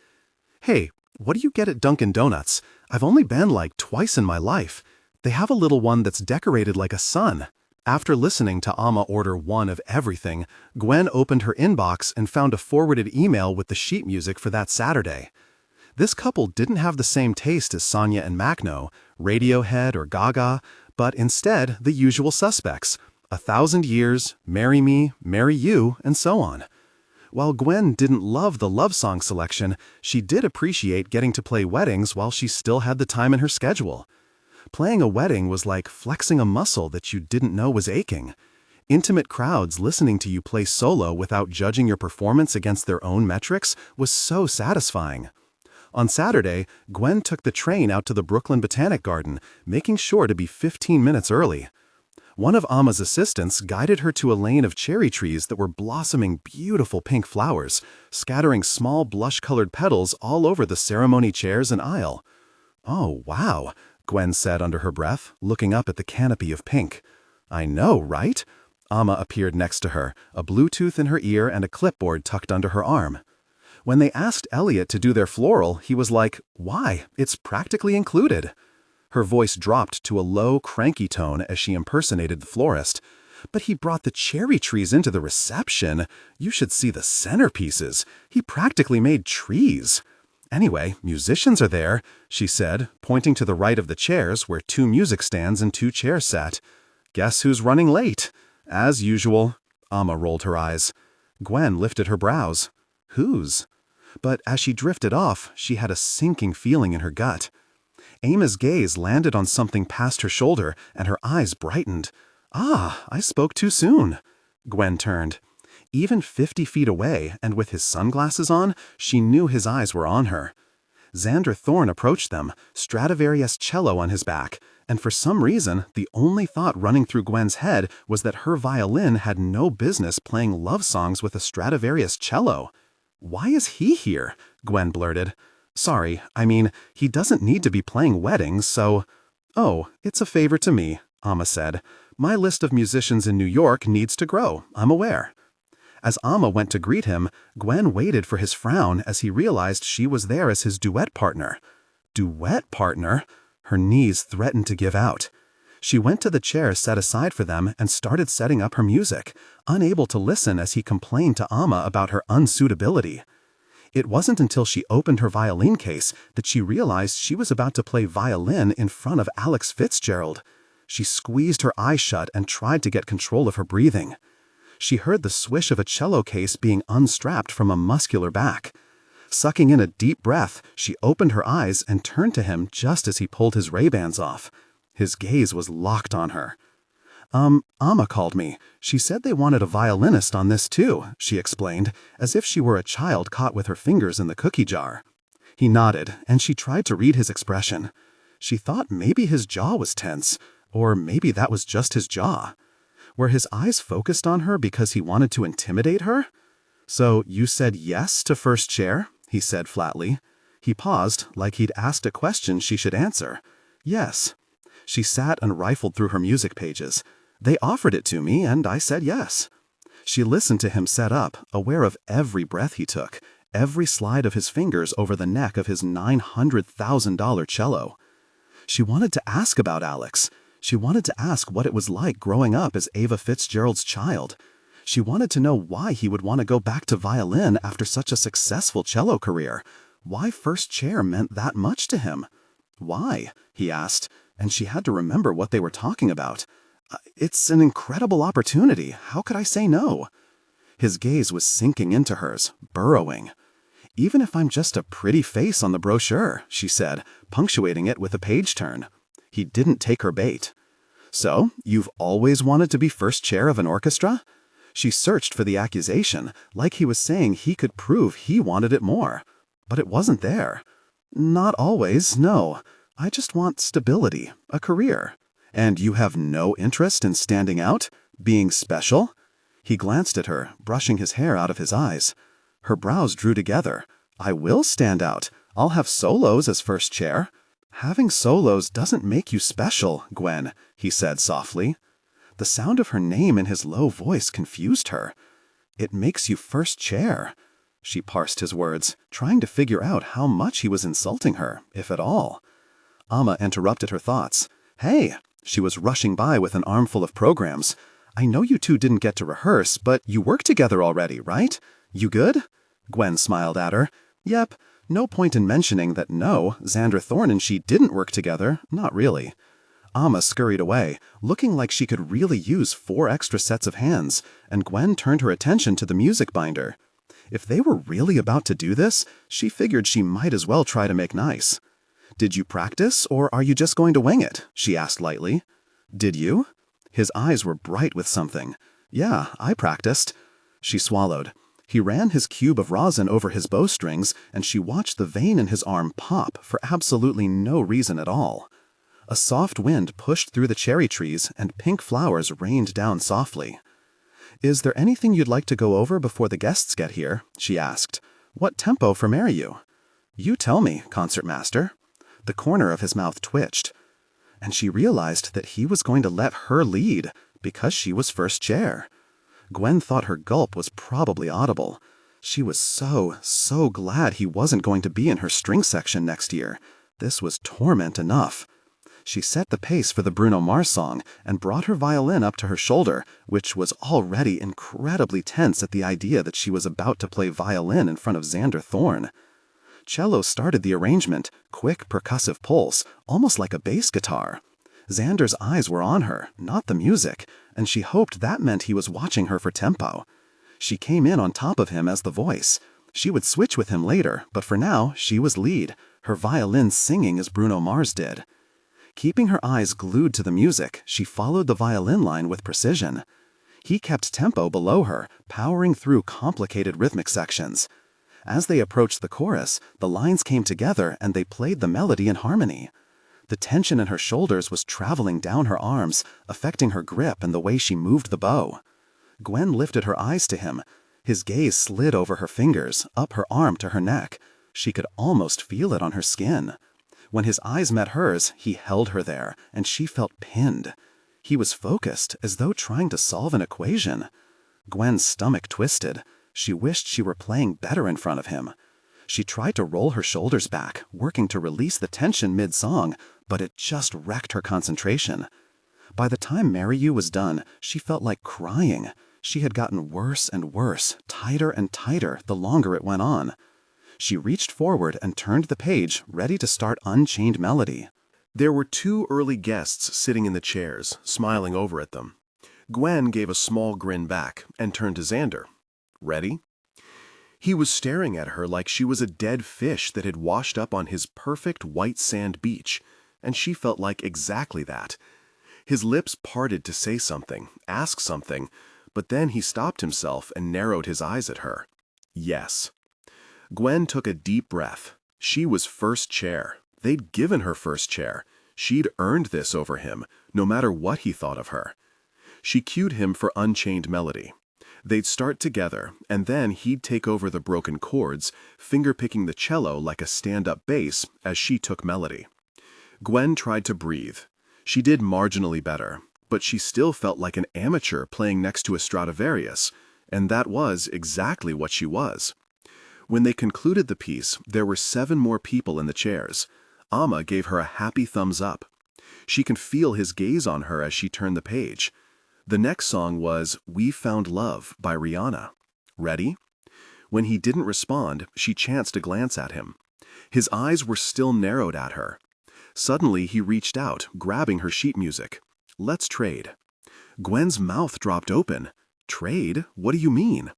Hey, what do you get at Dunkin' Donuts? I've only been like twice in my life. They have a little one that's decorated like a sun. After listening to Ama order one of everything, Gwen opened her inbox and found a forwarded email with the sheet music for that Saturday. This couple didn't have the same taste as Sonia and Macno, Radiohead or Gaga, but instead the usual suspects, 1,000 Years, Marry Me, Marry You, and so on. While Gwen didn't love the love song selection, she did appreciate getting to play weddings while she still had the time in her schedule. Playing a wedding was like flexing a muscle that you didn't know was aching. Intimate crowds listening to you play solo without judging your performance against their own metrics was so satisfying. On Saturday, Gwen took the train out to the Brooklyn Botanic Garden, making sure to be 15 minutes early. One of Ama's assistants guided her to a lane of cherry trees that were blossoming beautiful pink flowers, scattering small blush-colored petals all over the ceremony chairs and aisle. "Oh, wow," Gwen said under her breath, looking up at the canopy of pink. "I know, right?" Ama appeared next to her, a Bluetooth in her ear and a clipboard tucked under her arm. When they asked Elliot to do their floral, he was like, "Why? It's practically included." Her voice dropped to a low, cranky tone as she impersonated the florist. "But he brought the cherry trees into the reception. You should see the centerpieces. He practically made trees." "Anyway, musicians are there," she said, pointing to the right of the chairs where 2 music stands and 2 chairs sat. "Guess who's running late?" "As usual." Ama rolled her eyes. Gwen lifted her brows. "Whose?" But as she drifted off, she had a sinking feeling in her gut. Ama's gaze landed on something past her shoulder, and her eyes brightened. "Ah, I spoke too soon." Gwen turned. Even 50 feet away, and with his sunglasses on, she knew his eyes were on her. Xander Thorne approached them, Stradivarius cello on his back, and for some reason, the only thought running through Gwen's head was that her violin had no business playing love songs with a Stradivarius cello. "Why is he here?" Gwen blurted. "Sorry, I mean, he doesn't need to be playing weddings, so—" "Oh, it's a favor to me," Ama said. "My list of musicians in New York needs to grow, I'm aware." As Ama went to greet him, Gwen waited for his frown as he realized she was there as his duet partner. Duet partner? Her knees threatened to give out. She went to the chair set aside for them and started setting up her music, unable to listen as he complained to Ama about her unsuitability. It wasn't until she opened her violin case that she realized she was about to play violin in front of Alex Fitzgerald. She squeezed her eyes shut and tried to get control of her breathing. She heard the swish of a cello case being unstrapped from a muscular back. Sucking in a deep breath, she opened her eyes and turned to him just as he pulled his Ray-Bans off. His gaze was locked on her. Ama called me. She said they wanted a violinist on this too," she explained, as if she were a child caught with her fingers in the cookie jar. He nodded, and she tried to read his expression. She thought maybe his jaw was tense, or maybe that was just his jaw. Were his eyes focused on her because he wanted to intimidate her? "So you said yes to first chair?" he said flatly. He paused, like he'd asked a question she should answer. "Yes." She sat and rifled through her music pages. "They offered it to me, and I said yes." She listened to him set up, aware of every breath he took, every slide of his fingers over the neck of his $900,000 cello. She wanted to ask about Alex. She wanted to ask what it was like growing up as Ava Fitzgerald's child. She wanted to know why he would want to go back to violin after such a successful cello career. Why first chair meant that much to him. Why? He asked, and she had to remember what they were talking about. It's an incredible opportunity. How could I say no? His gaze was sinking into hers, burrowing. Even if I'm just a pretty face on the brochure, she said, punctuating it with a page turn. He didn't take her bait. So, you've always wanted to be first chair of an orchestra? She searched for the accusation, like he was saying he could prove he wanted it more. But it wasn't there. Not always, no. I just want stability, a career. And you have no interest in standing out, being special? He glanced at her, brushing his hair out of his eyes. Her brows drew together. I will stand out. I'll have solos as first chair. Having solos doesn't make you special, Gwen, he said softly. The sound of her name in his low voice confused her. It makes you first chair. She parsed his words, trying to figure out how much he was insulting her, if at all. Amma interrupted her thoughts. Hey, she was rushing by with an armful of programs. I know you two didn't get to rehearse, but you work together already, right? You good? Gwen smiled at her. Yep, no point in mentioning that no, Xander Thorne and she didn't work together, not really. Amma scurried away, looking like she could really use 4 extra sets of hands, and Gwen turned her attention to the music binder. If they were really about to do this, she figured she might as well try to make nice. Did you practice, or are you just going to wing it? She asked lightly. Did you? His eyes were bright with something. Yeah, I practiced. She swallowed. He ran his cube of rosin over his bowstrings, and she watched the vein in his arm pop for absolutely no reason at all. A soft wind pushed through the cherry trees, and pink flowers rained down softly. Is there anything you'd like to go over before the guests get here? She asked. What tempo for Marry You? You tell me, concertmaster. The corner of his mouth twitched. And she realized that he was going to let her lead, because she was first chair. Gwen thought her gulp was probably audible. She was so glad he wasn't going to be in her string section next year. This was torment enough. She set the pace for the Bruno Mars song and brought her violin up to her shoulder, which was already incredibly tense at the idea that she was about to play violin in front of Xander Thorne. Cello started the arrangement, quick percussive pulse, almost like a bass guitar. Xander's eyes were on her, not the music, and she hoped that meant he was watching her for tempo. She came in on top of him as the voice. She would switch with him later, but for now, she was lead, her violin singing as Bruno Mars did. Keeping her eyes glued to the music, she followed the violin line with precision. He kept tempo below her, powering through complicated rhythmic sections. As they approached the chorus, the lines came together and they played the melody in harmony. The tension in her shoulders was traveling down her arms, affecting her grip and the way she moved the bow. Gwen lifted her eyes to him. His gaze slid over her fingers, up her arm to her neck. She could almost feel it on her skin. When his eyes met hers, he held her there, and she felt pinned. He was focused, as though trying to solve an equation. Gwen's stomach twisted. She wished she were playing better in front of him. She tried to roll her shoulders back, working to release the tension mid-song, but it just wrecked her concentration. By the time Marry You was done, she felt like crying. She had gotten worse and worse, tighter and tighter the longer it went on. She reached forward and turned the page, ready to start Unchained Melody. There were 2 early guests sitting in the chairs, smiling over at them. Gwen gave a small grin back and turned to Xander. Ready? He was staring at her like she was a dead fish that had washed up on his perfect white sand beach, and she felt like exactly that. His lips parted to say something, ask something, but then he stopped himself and narrowed his eyes at her. Yes. Gwen took a deep breath. She was first chair. They'd given her first chair. She'd earned this over him, no matter what he thought of her. She cued him for Unchained Melody. They'd start together, and then he'd take over the broken chords, finger-picking the cello like a stand-up bass as she took melody. Gwen tried to breathe. She did marginally better, but she still felt like an amateur playing next to a Stradivarius, and that was exactly what she was. When they concluded the piece, there were 7 more people in the chairs. Amma gave her a happy thumbs up. She could feel his gaze on her as she turned the page. The next song was We Found Love by Rihanna. Ready? When he didn't respond, she chanced a glance at him. His eyes were still narrowed at her. Suddenly, he reached out, grabbing her sheet music. Let's trade. Gwen's mouth dropped open. Trade? What do you mean?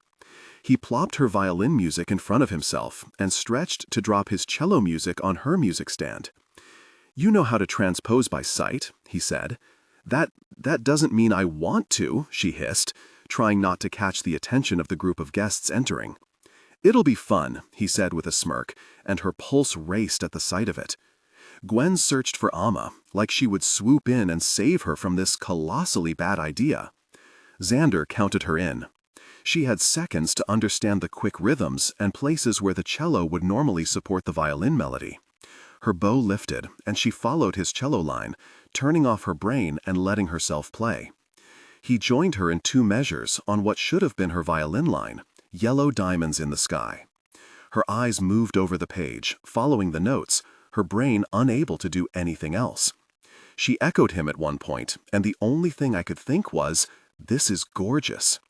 He plopped her violin music in front of himself and stretched to drop his cello music on her music stand. You know how to transpose by sight, he said. That doesn't mean I want to, she hissed, trying not to catch the attention of the group of guests entering. It'll be fun, he said with a smirk, and her pulse raced at the sight of it. Gwen searched for Amma, like she would swoop in and save her from this colossally bad idea. Xander counted her in. She had seconds to understand the quick rhythms and places where the cello would normally support the violin melody. Her bow lifted, and she followed his cello line, turning off her brain and letting herself play. He joined her in 2 measures on what should have been her violin line, Yellow Diamonds in the Sky. Her eyes moved over the page, following the notes, her brain unable to do anything else. She echoed him at one point, and the only thing I could think was, this is gorgeous.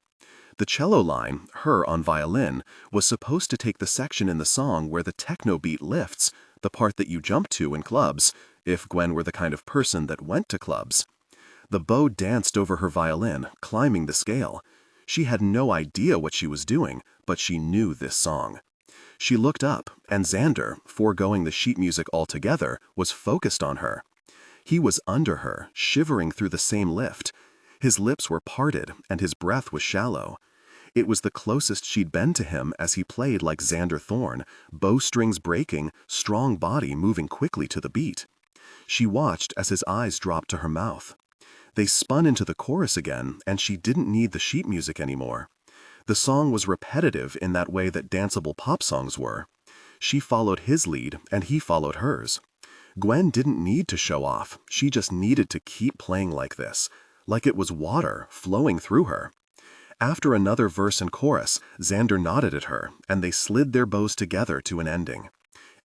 The cello line, her on violin, was supposed to take the section in the song where the techno beat lifts, the part that you jump to in clubs, if Gwen were the kind of person that went to clubs. The bow danced over her violin, climbing the scale. She had no idea what she was doing, but she knew this song. She looked up, and Xander, foregoing the sheet music altogether, was focused on her. He was under her, shivering through the same lift. His lips were parted, and his breath was shallow. It was the closest she'd been to him as he played like Xander Thorne, bowstrings breaking, strong body moving quickly to the beat. She watched as his eyes dropped to her mouth. They spun into the chorus again, and she didn't need the sheet music anymore. The song was repetitive in that way that danceable pop songs were. She followed his lead, and he followed hers. Gwen didn't need to show off, she just needed to keep playing like this, like it was water flowing through her. After another verse and chorus, Xander nodded at her, and they slid their bows together to an ending.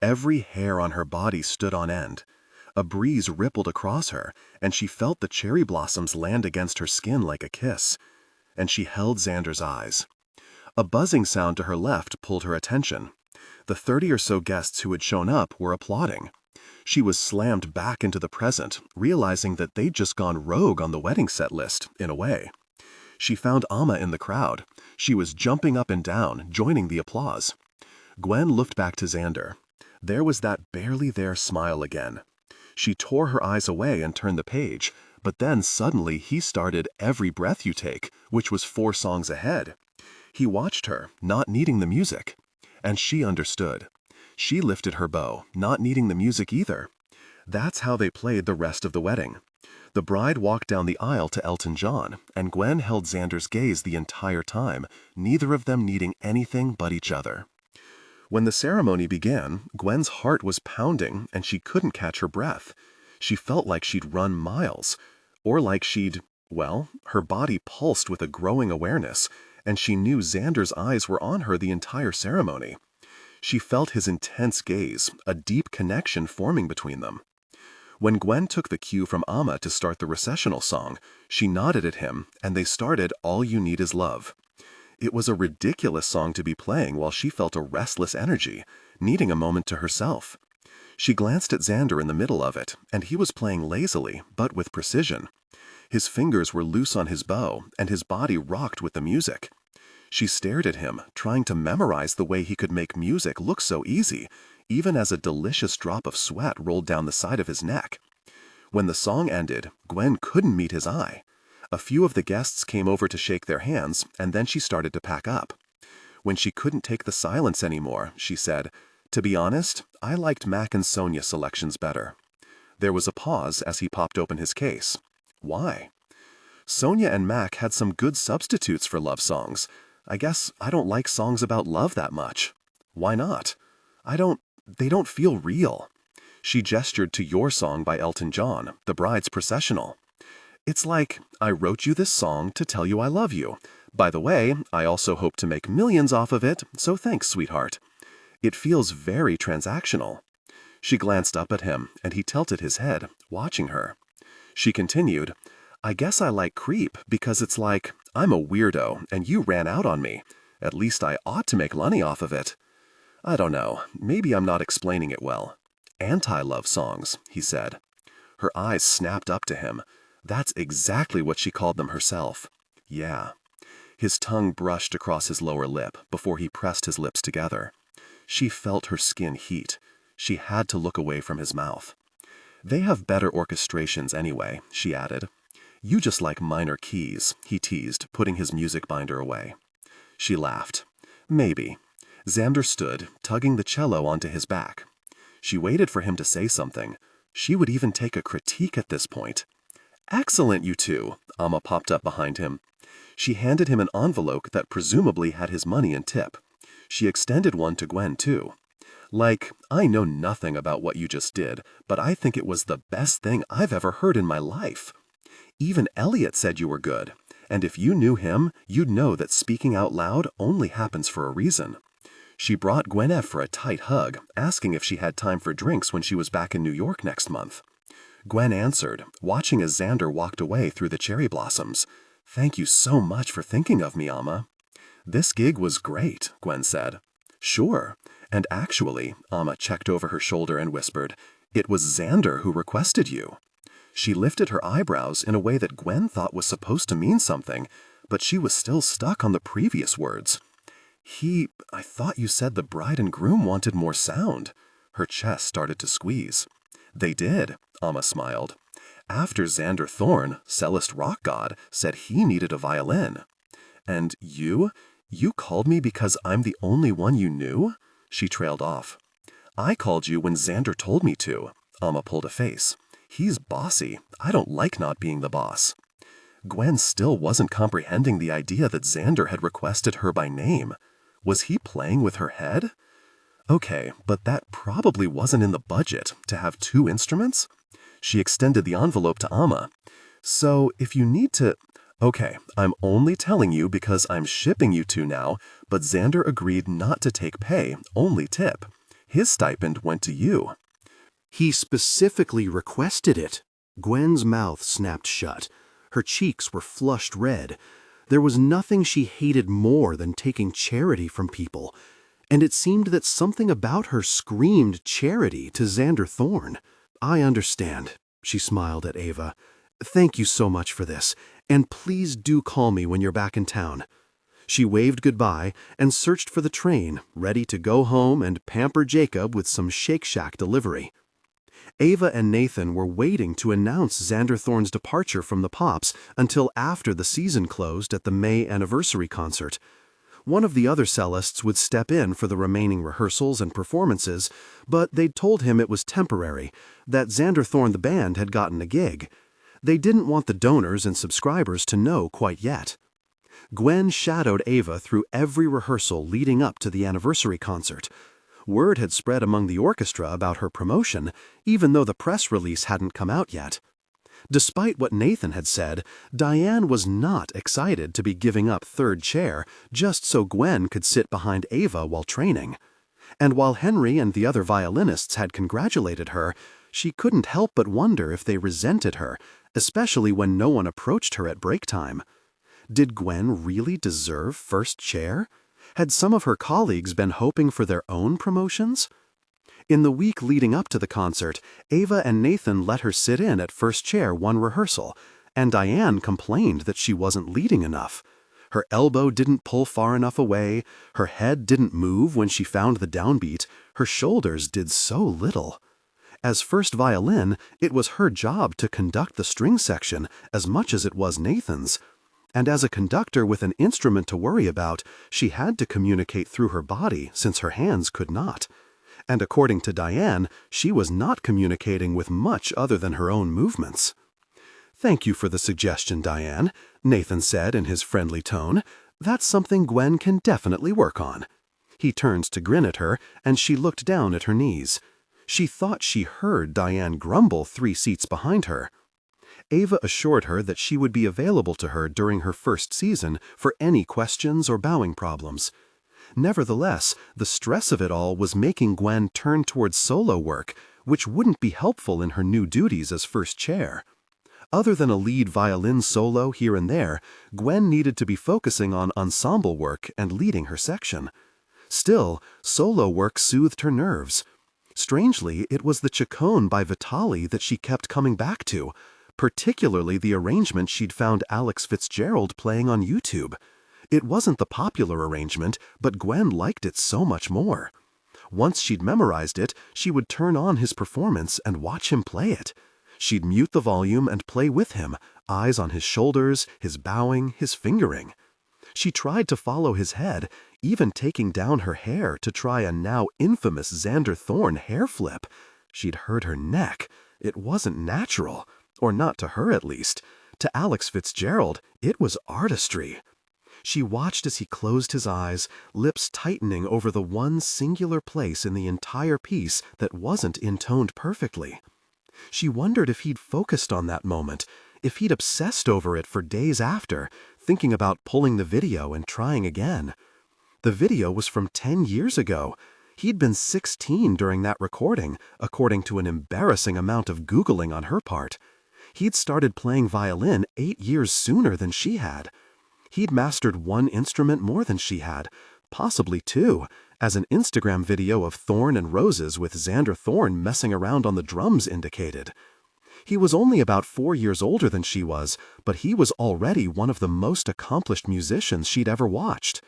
Every hair on her body stood on end. A breeze rippled across her, and she felt the cherry blossoms land against her skin like a kiss. And she held Xander's eyes. A buzzing sound to her left pulled her attention. The 30 or so guests who had shown up were applauding. She was slammed back into the present, realizing that they'd just gone rogue on the wedding set list, in a way. She found Amma in the crowd. She was jumping up and down, joining the applause. Gwen looked back to Xander. There was that barely there smile again. She tore her eyes away and turned the page, but then suddenly he started Every Breath You Take, which was 4 songs ahead. He watched her, not needing the music. And she understood. She lifted her bow, not needing the music either. That's how they played the rest of the wedding. The bride walked down the aisle to Elton John, and Gwen held Xander's gaze the entire time, neither of them needing anything but each other. When the ceremony began, Gwen's heart was pounding, and she couldn't catch her breath. She felt like she'd run miles, or like her body pulsed with a growing awareness, and she knew Xander's eyes were on her the entire ceremony. She felt his intense gaze, a deep connection forming between them. When Gwen took the cue from Amma to start the recessional song, she nodded at him, and they started All You Need Is Love. It was a ridiculous song to be playing while she felt a restless energy, needing a moment to herself. She glanced at Xander in the middle of it, and he was playing lazily, but with precision. His fingers were loose on his bow, and his body rocked with the music. She stared at him, trying to memorize the way he could make music look so easy, even as a delicious drop of sweat rolled down the side of his neck. When the song ended, Gwen couldn't meet his eye. A few of the guests came over to shake their hands, and then she started to pack up. When she couldn't take the silence anymore, she said, "To be honest, I liked Mac and Sonia's selections better." There was a pause as he popped open his case. Why? Sonia and Mac had some good substitutes for love songs. I guess I don't like songs about love that much. Why not? They don't feel real. She gestured to Your Song by Elton John, the bride's processional. It's like, I wrote you this song to tell you I love you. By the way, I also hope to make millions off of it, so thanks, sweetheart. It feels very transactional. She glanced up at him, and he tilted his head, watching her. She continued, I guess I like creep because it's like, I'm a weirdo and you ran out on me. At least I ought to make money off of it. I don't know, maybe I'm not explaining it well. Anti-love songs, he said. Her eyes snapped up to him. That's exactly what she called them herself. Yeah. His tongue brushed across his lower lip before he pressed his lips together. She felt her skin heat. She had to look away from his mouth. They have better orchestrations anyway, she added. You just like minor keys, he teased, putting his music binder away. She laughed. Maybe. Xander stood, tugging the cello onto his back. She waited for him to say something. She would even take a critique at this point. Excellent, you two, Amma popped up behind him. She handed him an envelope that presumably had his money and tip. She extended one to Gwen, too. Like, I know nothing about what you just did, but I think it was the best thing I've ever heard in my life. Even Elliot said you were good, and if you knew him, you'd know that speaking out loud only happens for a reason. She brought Gwen for a tight hug, asking if she had time for drinks when she was back in New York next month. Gwen answered, watching as Xander walked away through the cherry blossoms. Thank you so much for thinking of me, Amma. This gig was great, Gwen said. Sure. And actually, Amma checked over her shoulder and whispered, it was Xander who requested you. She lifted her eyebrows in a way that Gwen thought was supposed to mean something, but she was still stuck on the previous words. I thought you said the bride and groom wanted more sound. Her chest started to squeeze. They did, Amma smiled. After Xander Thorne, cellist rock god, said he needed a violin. And you called me because I'm the only one you knew? She trailed off. I called you when Xander told me to. Amma pulled a face. He's bossy. I don't like not being the boss. Gwen still wasn't comprehending the idea that Xander had requested her by name. Was he playing with her head? Okay, but that probably wasn't in the budget, to have 2 instruments? She extended the envelope to Amma. So, if you need to... Okay, I'm only telling you because I'm shipping you 2 now, but Xander agreed not to take pay, only tip. His stipend went to you. He specifically requested it. Gwen's mouth snapped shut. Her cheeks were flushed red. There was nothing she hated more than taking charity from people, and it seemed that something about her screamed charity to Xander Thorne. I understand, she smiled at Ava. Thank you so much for this, and please do call me when you're back in town. She waved goodbye and searched for the train, ready to go home and pamper Jacob with some Shake Shack delivery. Ava and Nathan were waiting to announce Xander Thorne's departure from the Pops until after the season closed at the May anniversary concert. One of the other cellists would step in for the remaining rehearsals and performances, but they'd told him it was temporary, that Xander Thorne the band had gotten a gig. They didn't want the donors and subscribers to know quite yet. Gwen shadowed Ava through every rehearsal leading up to the anniversary concert. Word had spread among the orchestra about her promotion, even though the press release hadn't come out yet. Despite what Nathan had said, Diane was not excited to be giving up third chair just so Gwen could sit behind Ava while training. And while Henry and the other violinists had congratulated her, she couldn't help but wonder if they resented her, especially when no one approached her at break time. Did Gwen really deserve first chair? Had some of her colleagues been hoping for their own promotions? In the week leading up to the concert, Ava and Nathan let her sit in at first chair one rehearsal, and Diane complained that she wasn't leading enough. Her elbow didn't pull far enough away, her head didn't move when she found the downbeat, her shoulders did so little. As first violin, it was her job to conduct the string section as much as it was Nathan's. And as a conductor with an instrument to worry about, she had to communicate through her body since her hands could not. And according to Diane, she was not communicating with much other than her own movements. "Thank you for the suggestion, Diane," Nathan said in his friendly tone. "That's something Gwen can definitely work on." He turns to grin at her, and she looked down at her knees. She thought she heard Diane grumble 3 seats behind her. Ava assured her that she would be available to her during her first season for any questions or bowing problems. Nevertheless, the stress of it all was making Gwen turn towards solo work, which wouldn't be helpful in her new duties as first chair. Other than a lead violin solo here and there, Gwen needed to be focusing on ensemble work and leading her section. Still, solo work soothed her nerves. Strangely, it was the Chaconne by Vitali that she kept coming back to, particularly the arrangement she'd found Alex Fitzgerald playing on YouTube. It wasn't the popular arrangement, but Gwen liked it so much more. Once she'd memorized it, she would turn on his performance and watch him play it. She'd mute the volume and play with him, eyes on his shoulders, his bowing, his fingering. She tried to follow his head, even taking down her hair to try a now infamous Xander Thorne hair flip. She'd hurt her neck. It wasn't natural, or not to her at least. To Alex Fitzgerald, it was artistry. She watched as he closed his eyes, lips tightening over the one singular place in the entire piece that wasn't intoned perfectly. She wondered if he'd focused on that moment, if he'd obsessed over it for days after, thinking about pulling the video and trying again. The video was from 10 years ago. He'd been 16 during that recording, according to an embarrassing amount of Googling on her part. He'd started playing violin 8 years sooner than she had. He'd mastered one instrument more than she had, possibly two, as an Instagram video of Thorne and Roses with Xander Thorne messing around on the drums indicated. He was only about 4 years older than she was, but he was already one of the most accomplished musicians she'd ever watched.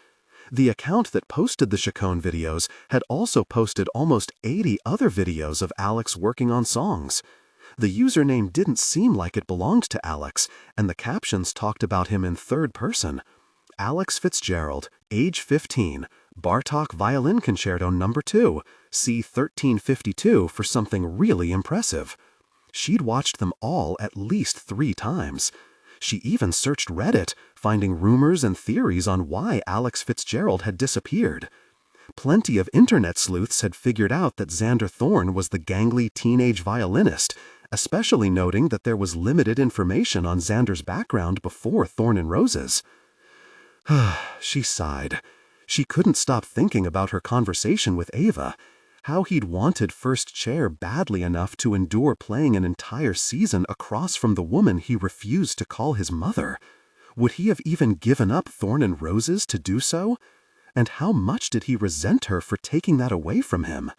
The account that posted the Chaconne videos had also posted almost 80 other videos of Alex working on songs. The username didn't seem like it belonged to Alex, and the captions talked about him in third person. Alex Fitzgerald, age 15, Bartók Violin Concerto No. 2, see 1352 for something really impressive. She'd watched them all at least 3 times. She even searched Reddit, finding rumors and theories on why Alex Fitzgerald had disappeared. Plenty of internet sleuths had figured out that Xander Thorne was the gangly teenage violinist, especially noting that there was limited information on Xander's background before Thorne and Roses. She sighed. She couldn't stop thinking about her conversation with Ava, how he'd wanted first chair badly enough to endure playing an entire season across from the woman he refused to call his mother. Would he have even given up Thorne and Roses to do so? And how much did he resent her for taking that away from him?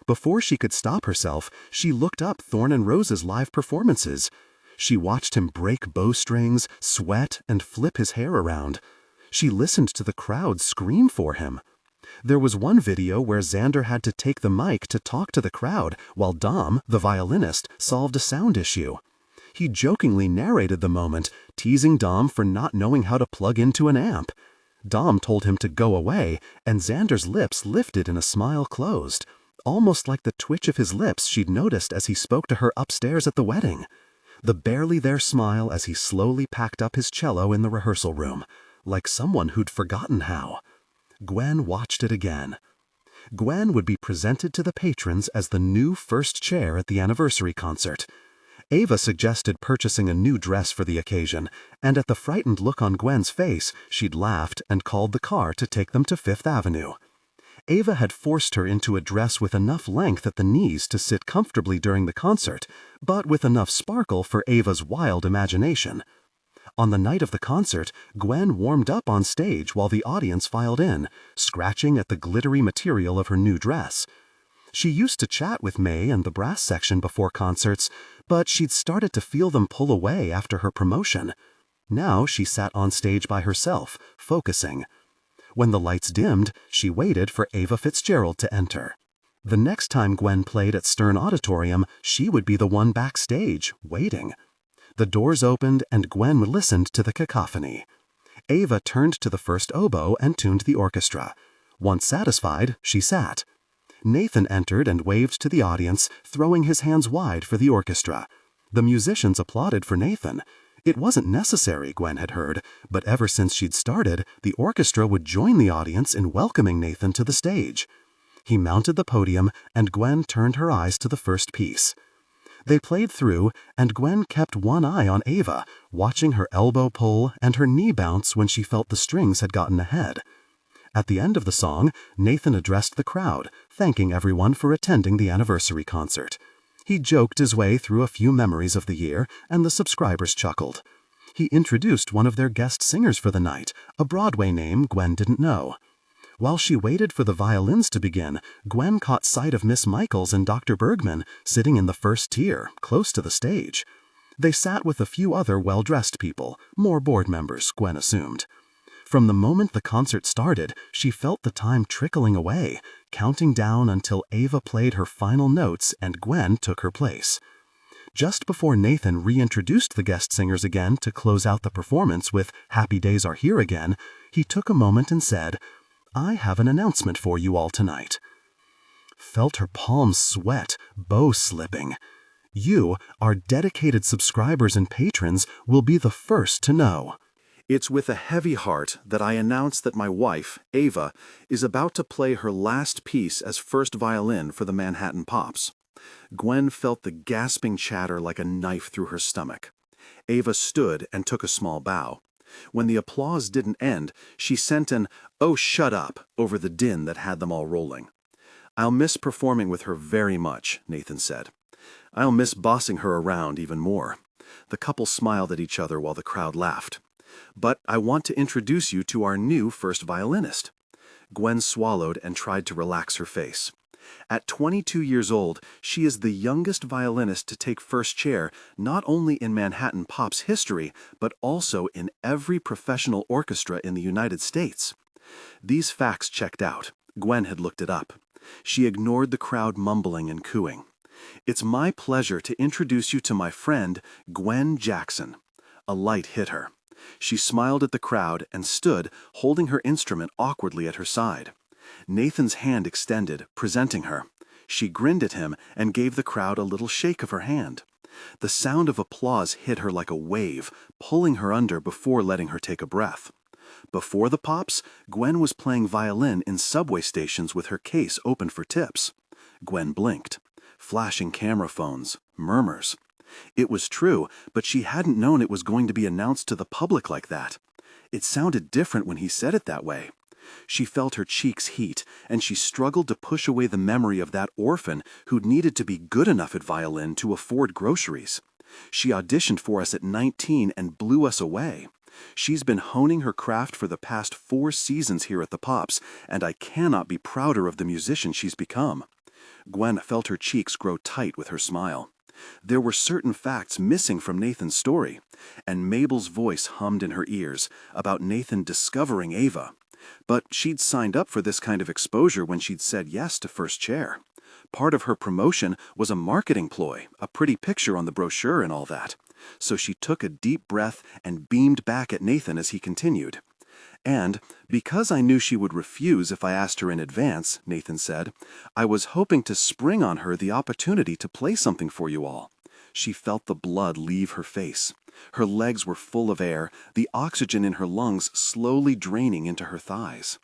Before she could stop herself, she looked up Thorne and Roses' live performances. She watched him break bowstrings, sweat, and flip his hair around. She listened to the crowd scream for him. There was one video where Xander had to take the mic to talk to the crowd while Dom, the violinist, solved a sound issue. He jokingly narrated the moment, teasing Dom for not knowing how to plug into an amp. Dom told him to go away, and Xander's lips lifted and a smile closed, almost like the twitch of his lips she'd noticed as he spoke to her upstairs at the wedding. The barely there smile as he slowly packed up his cello in the rehearsal room, like someone who'd forgotten how. Gwen watched it again. Gwen would be presented to the patrons as the new first chair at the anniversary concert. Ava suggested purchasing a new dress for the occasion, and at the frightened look on Gwen's face, she'd laughed and called the car to take them to Fifth Avenue. Ava had forced her into a dress with enough length at the knees to sit comfortably during the concert, but with enough sparkle for Ava's wild imagination. On the night of the concert, Gwen warmed up on stage while the audience filed in, scratching at the glittery material of her new dress. She used to chat with May and the brass section before concerts, but she'd started to feel them pull away after her promotion. Now she sat on stage by herself, focusing. When the lights dimmed, she waited for Ava Fitzgerald to enter. The next time Gwen played at Stern Auditorium, she would be the one backstage, waiting. The doors opened and Gwen listened to the cacophony. Ava turned to the first oboe and tuned the orchestra. Once satisfied, she sat. Nathan entered and waved to the audience, throwing his hands wide for the orchestra. The musicians applauded for Nathan. It wasn't necessary, Gwen had heard, but ever since she'd started, the orchestra would join the audience in welcoming Nathan to the stage. He mounted the podium, and Gwen turned her eyes to the first piece. They played through, and Gwen kept one eye on Ava, watching her elbow pull and her knee bounce when she felt the strings had gotten ahead. At the end of the song, Nathan addressed the crowd, thanking everyone for attending the anniversary concert. He joked his way through a few memories of the year, and the subscribers chuckled. He introduced one of their guest singers for the night, a Broadway name Gwen didn't know. While she waited for the violins to begin, Gwen caught sight of Miss Michaels and Dr. Bergman sitting in the first tier, close to the stage. They sat with a few other well-dressed people, more board members, Gwen assumed. From the moment the concert started, she felt the time trickling away, counting down until Ava played her final notes and Gwen took her place. Just before Nathan reintroduced the guest singers again to close out the performance with "Happy Days Are Here Again," he took a moment and said, "I have an announcement for you all tonight." Felt her palms sweat, bow slipping. You, our dedicated subscribers and patrons, will be the first to know. It's with a heavy heart that I announce that my wife, Ava, is about to play her last piece as first violin for the Manhattan Pops. Gwen felt the gasping chatter like a knife through her stomach. Ava stood and took a small bow. When the applause didn't end, she sent an "Oh, shut up" over the din that had them all rolling. "I'll miss performing with her very much," Nathan said. "I'll miss bossing her around even more." The couple smiled at each other while the crowd laughed. "But I want to introduce you to our new first violinist." Gwen swallowed and tried to relax her face. At 22 years old, she is the youngest violinist to take first chair not only in Manhattan Pop's history, but also in every professional orchestra in the United States. These facts checked out. Gwen had looked it up. She ignored the crowd mumbling and cooing. "It's my pleasure to introduce you to my friend, Gwen Jackson." A light hit her. She smiled at the crowd and stood, holding her instrument awkwardly at her side. Nathan's hand extended, presenting her. She grinned at him and gave the crowd a little shake of her hand. The sound of applause hit her like a wave, pulling her under before letting her take a breath. Before the Pops, Gwen was playing violin in subway stations with her case open for tips. Gwen blinked. Flashing camera phones, murmurs. It was true, but she hadn't known it was going to be announced to the public like that. It sounded different when he said it that way. She felt her cheeks heat, and she struggled to push away the memory of that orphan who'd needed to be good enough at violin to afford groceries. She auditioned for us at 19 and blew us away. She's been honing her craft for the past 4 seasons here at the Pops, and I cannot be prouder of the musician she's become. Gwen felt her cheeks grow tight with her smile. There were certain facts missing from Nathan's story, and Mabel's voice hummed in her ears about Nathan discovering Ava. But she'd signed up for this kind of exposure when she'd said yes to first chair. Part of her promotion was a marketing ploy, a pretty picture on the brochure and all that. So she took a deep breath and beamed back at Nathan as he continued. "And because I knew she would refuse if I asked her in advance," Nathan said, "I was hoping to spring on her the opportunity to play something for you all." She felt the blood leave her face. Her legs were full of air, the oxygen in her lungs slowly draining into her thighs.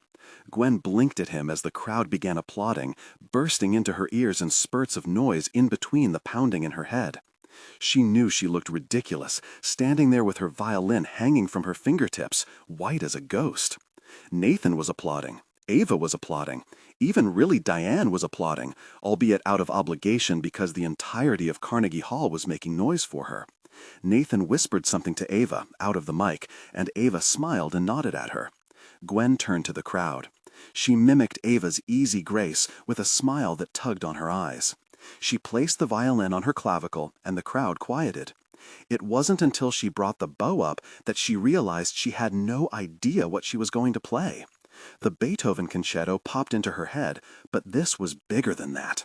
Gwen blinked at him as the crowd began applauding, bursting into her ears in spurts of noise in between the pounding in her head. She knew she looked ridiculous, standing there with her violin hanging from her fingertips, white as a ghost. Nathan was applauding. Ava was applauding. Even really Diane was applauding, albeit out of obligation because the entirety of Carnegie Hall was making noise for her. Nathan whispered something to Ava, out of the mic, and Ava smiled and nodded at her. Gwen turned to the crowd. She mimicked Ava's easy grace with a smile that tugged on her eyes. She placed the violin on her clavicle, and the crowd quieted. It wasn't until she brought the bow up that she realized she had no idea what she was going to play. The Beethoven concerto popped into her head, but this was bigger than that.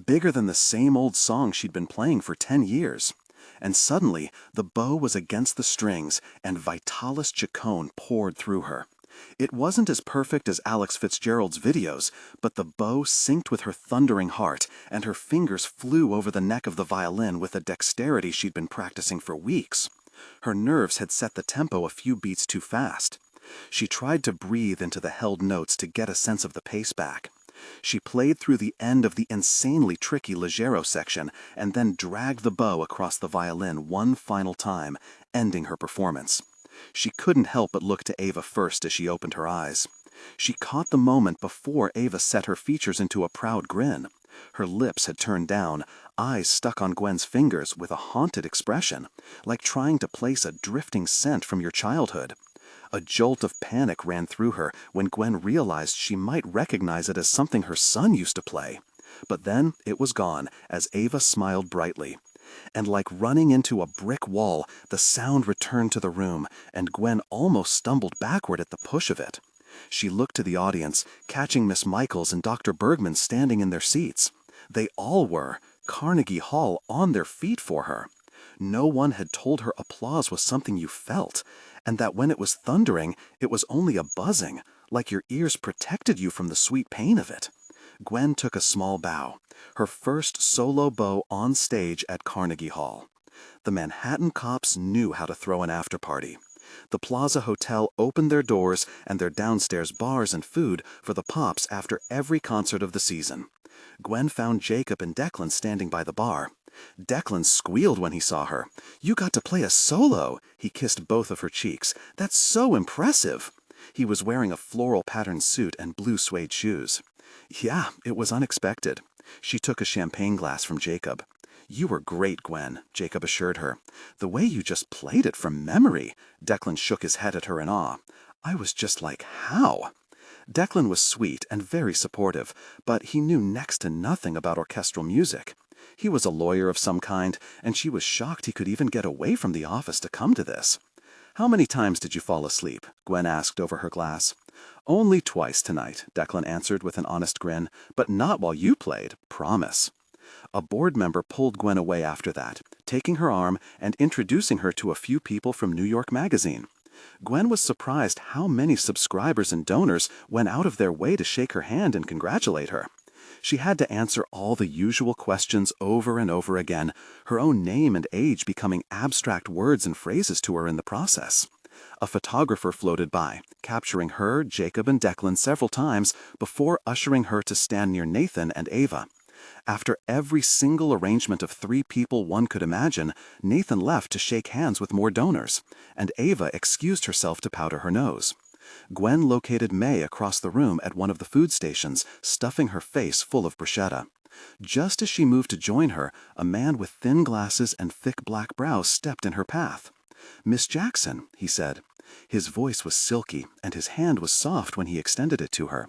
Bigger than the same old song she'd been playing for 10 years. And suddenly, the bow was against the strings, and Vitalis Chacon poured through her. It wasn't as perfect as Alex Fitzgerald's videos, but the bow synced with her thundering heart, and her fingers flew over the neck of the violin with a dexterity she'd been practicing for weeks. Her nerves had set the tempo a few beats too fast. She tried to breathe into the held notes to get a sense of the pace back. She played through the end of the insanely tricky leggero section and then dragged the bow across the violin one final time, ending her performance. She couldn't help but look to Ava first as she opened her eyes. She caught the moment before Ava set her features into a proud grin. Her lips had turned down, eyes stuck on Gwen's fingers with a haunted expression, like trying to place a drifting scent from your childhood. A jolt of panic ran through her when Gwen realized she might recognize it as something her son used to play. But then it was gone as Ava smiled brightly. And like running into a brick wall, the sound returned to the room, and Gwen almost stumbled backward at the push of it. She looked to the audience, catching Miss Michaels and Dr. Bergman standing in their seats. They all were, Carnegie Hall on their feet for her. No one had told her applause was something you felt, and that when it was thundering, it was only a buzzing, like your ears protected you from the sweet pain of it. Gwen took a small bow, her first solo bow on stage at Carnegie Hall. The Manhattan cops knew how to throw an after-party. The Plaza Hotel opened their doors and their downstairs bars and food for the Pops after every concert of the season. Gwen found Jacob and Declan standing by the bar. Declan squealed when he saw her. "You got to play a solo!" He kissed both of her cheeks. "That's so impressive!" He was wearing a floral patterned suit and blue suede shoes. "Yeah, it was unexpected." She took a champagne glass from Jacob. "You were great, Gwen," Jacob assured her. "The way you just played it from memory." Declan shook his head at her in awe. "I was just like, how?" Declan was sweet and very supportive, but he knew next to nothing about orchestral music. He was a lawyer of some kind, and she was shocked he could even get away from the office to come to this. "How many times did you fall asleep?" Gwen asked over her glass. "Only twice tonight," Declan answered with an honest grin, "but not while you played, promise." A board member pulled Gwen away after that, taking her arm and introducing her to a few people from New York Magazine. Gwen was surprised how many subscribers and donors went out of their way to shake her hand and congratulate her. She had to answer all the usual questions over and over again, her own name and age becoming abstract words and phrases to her in the process. A photographer floated by, capturing her, Jacob, and Declan several times before ushering her to stand near Nathan and Ava. After every single arrangement of 3 people one could imagine, Nathan left to shake hands with more donors, and Ava excused herself to powder her nose. Gwen located May across the room at one of the food stations, stuffing her face full of bruschetta. Just as she moved to join her, a man with thin glasses and thick black brows stepped in her path. "Miss Jackson," he said. His voice was silky, and his hand was soft when he extended it to her.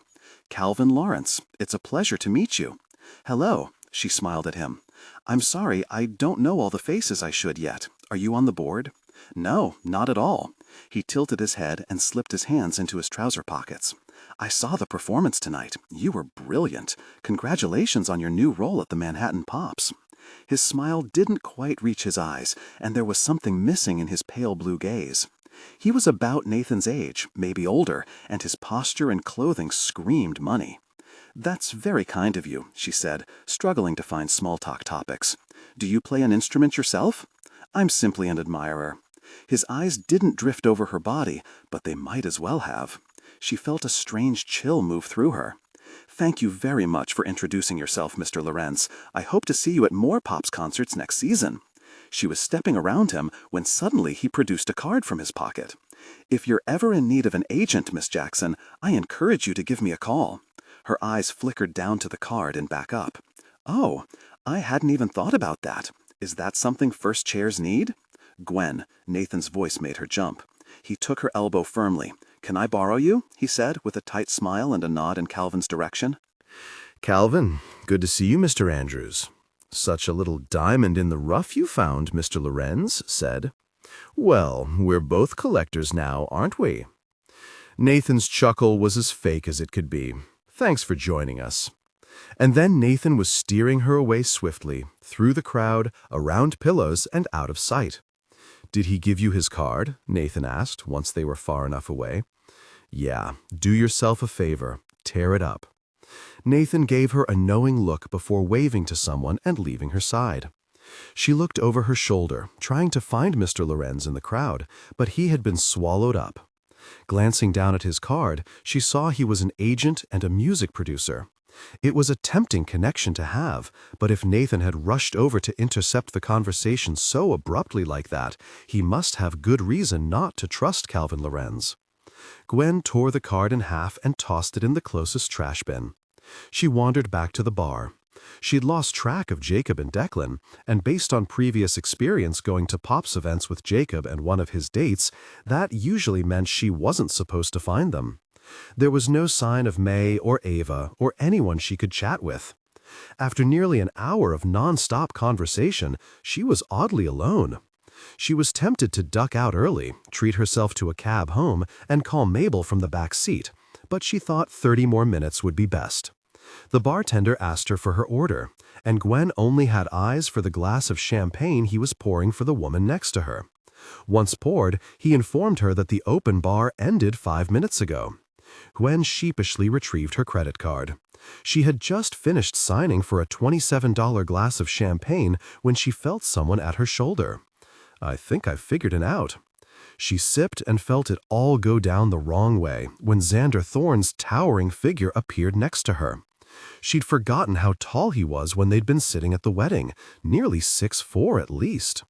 "Calvin Lawrence, it's a pleasure to meet you." "Hello," she smiled at him. "I'm sorry, I don't know all the faces I should yet. Are you on the board?" "No, not at all." He tilted his head and slipped his hands into his trouser pockets. "I saw the performance tonight. You were brilliant. Congratulations on your new role at the Manhattan Pops." His smile didn't quite reach his eyes, and there was something missing in his pale blue gaze. He was about Nathan's age, maybe older, and his posture and clothing screamed money. "That's very kind of you," she said, struggling to find small-talk topics. "Do you play an instrument yourself?" "I'm simply an admirer." His eyes didn't drift over her body, but they might as well have. She felt a strange chill move through her. "Thank you very much for introducing yourself, Mr. Lorenz. I hope to see you at more Pops concerts next season." She was stepping around him when suddenly he produced a card from his pocket. "If you're ever in need of an agent, Miss Jackson, I encourage you to give me a call." Her eyes flickered down to the card and back up. "Oh, I hadn't even thought about that. Is that something first chairs need?" "Gwen," Nathan's voice made her jump. He took her elbow firmly. "Can I borrow you?" he said, with a tight smile and a nod in Calvin's direction. Calvin, good to see you, Mr. Andrews. Such a little diamond in the rough you found, Mr. Lorenz said. Well, we're both collectors now, aren't we? Nathan's chuckle was as fake as it could be. Thanks for joining us. And then Nathan was steering her away swiftly, through the crowd, around pillows, and out of sight. "Did he give you his card?" Nathan asked, once they were far enough away. "Yeah, do yourself a favor. Tear it up." Nathan gave her a knowing look before waving to someone and leaving her side. She looked over her shoulder, trying to find Mr. Lorenz in the crowd, but he had been swallowed up. Glancing down at his card, she saw he was an agent and a music producer. It was a tempting connection to have, but if Nathan had rushed over to intercept the conversation so abruptly like that, he must have good reason not to trust Calvin Lorenz. Gwen tore the card in half and tossed it in the closest trash bin. She wandered back to the bar. She'd lost track of Jacob and Declan, and based on previous experience going to Pop's events with Jacob and one of his dates, that usually meant she wasn't supposed to find them. There was no sign of May or Ava or anyone she could chat with. After nearly an hour of non-stop conversation, she was oddly alone. She was tempted to duck out early, treat herself to a cab home, and call Mabel from the back seat, but she thought 30 more minutes would be best. The bartender asked her for her order, and Gwen only had eyes for the glass of champagne he was pouring for the woman next to her. Once poured, he informed her that the open bar ended 5 minutes ago. Gwen sheepishly retrieved her credit card. She had just finished signing for a $27 glass of champagne when she felt someone at her shoulder. "I think I've figured it out." She sipped and felt it all go down the wrong way when Xander Thorne's towering figure appeared next to her. She'd forgotten how tall he was when they'd been sitting at the wedding, nearly 6'4" at least.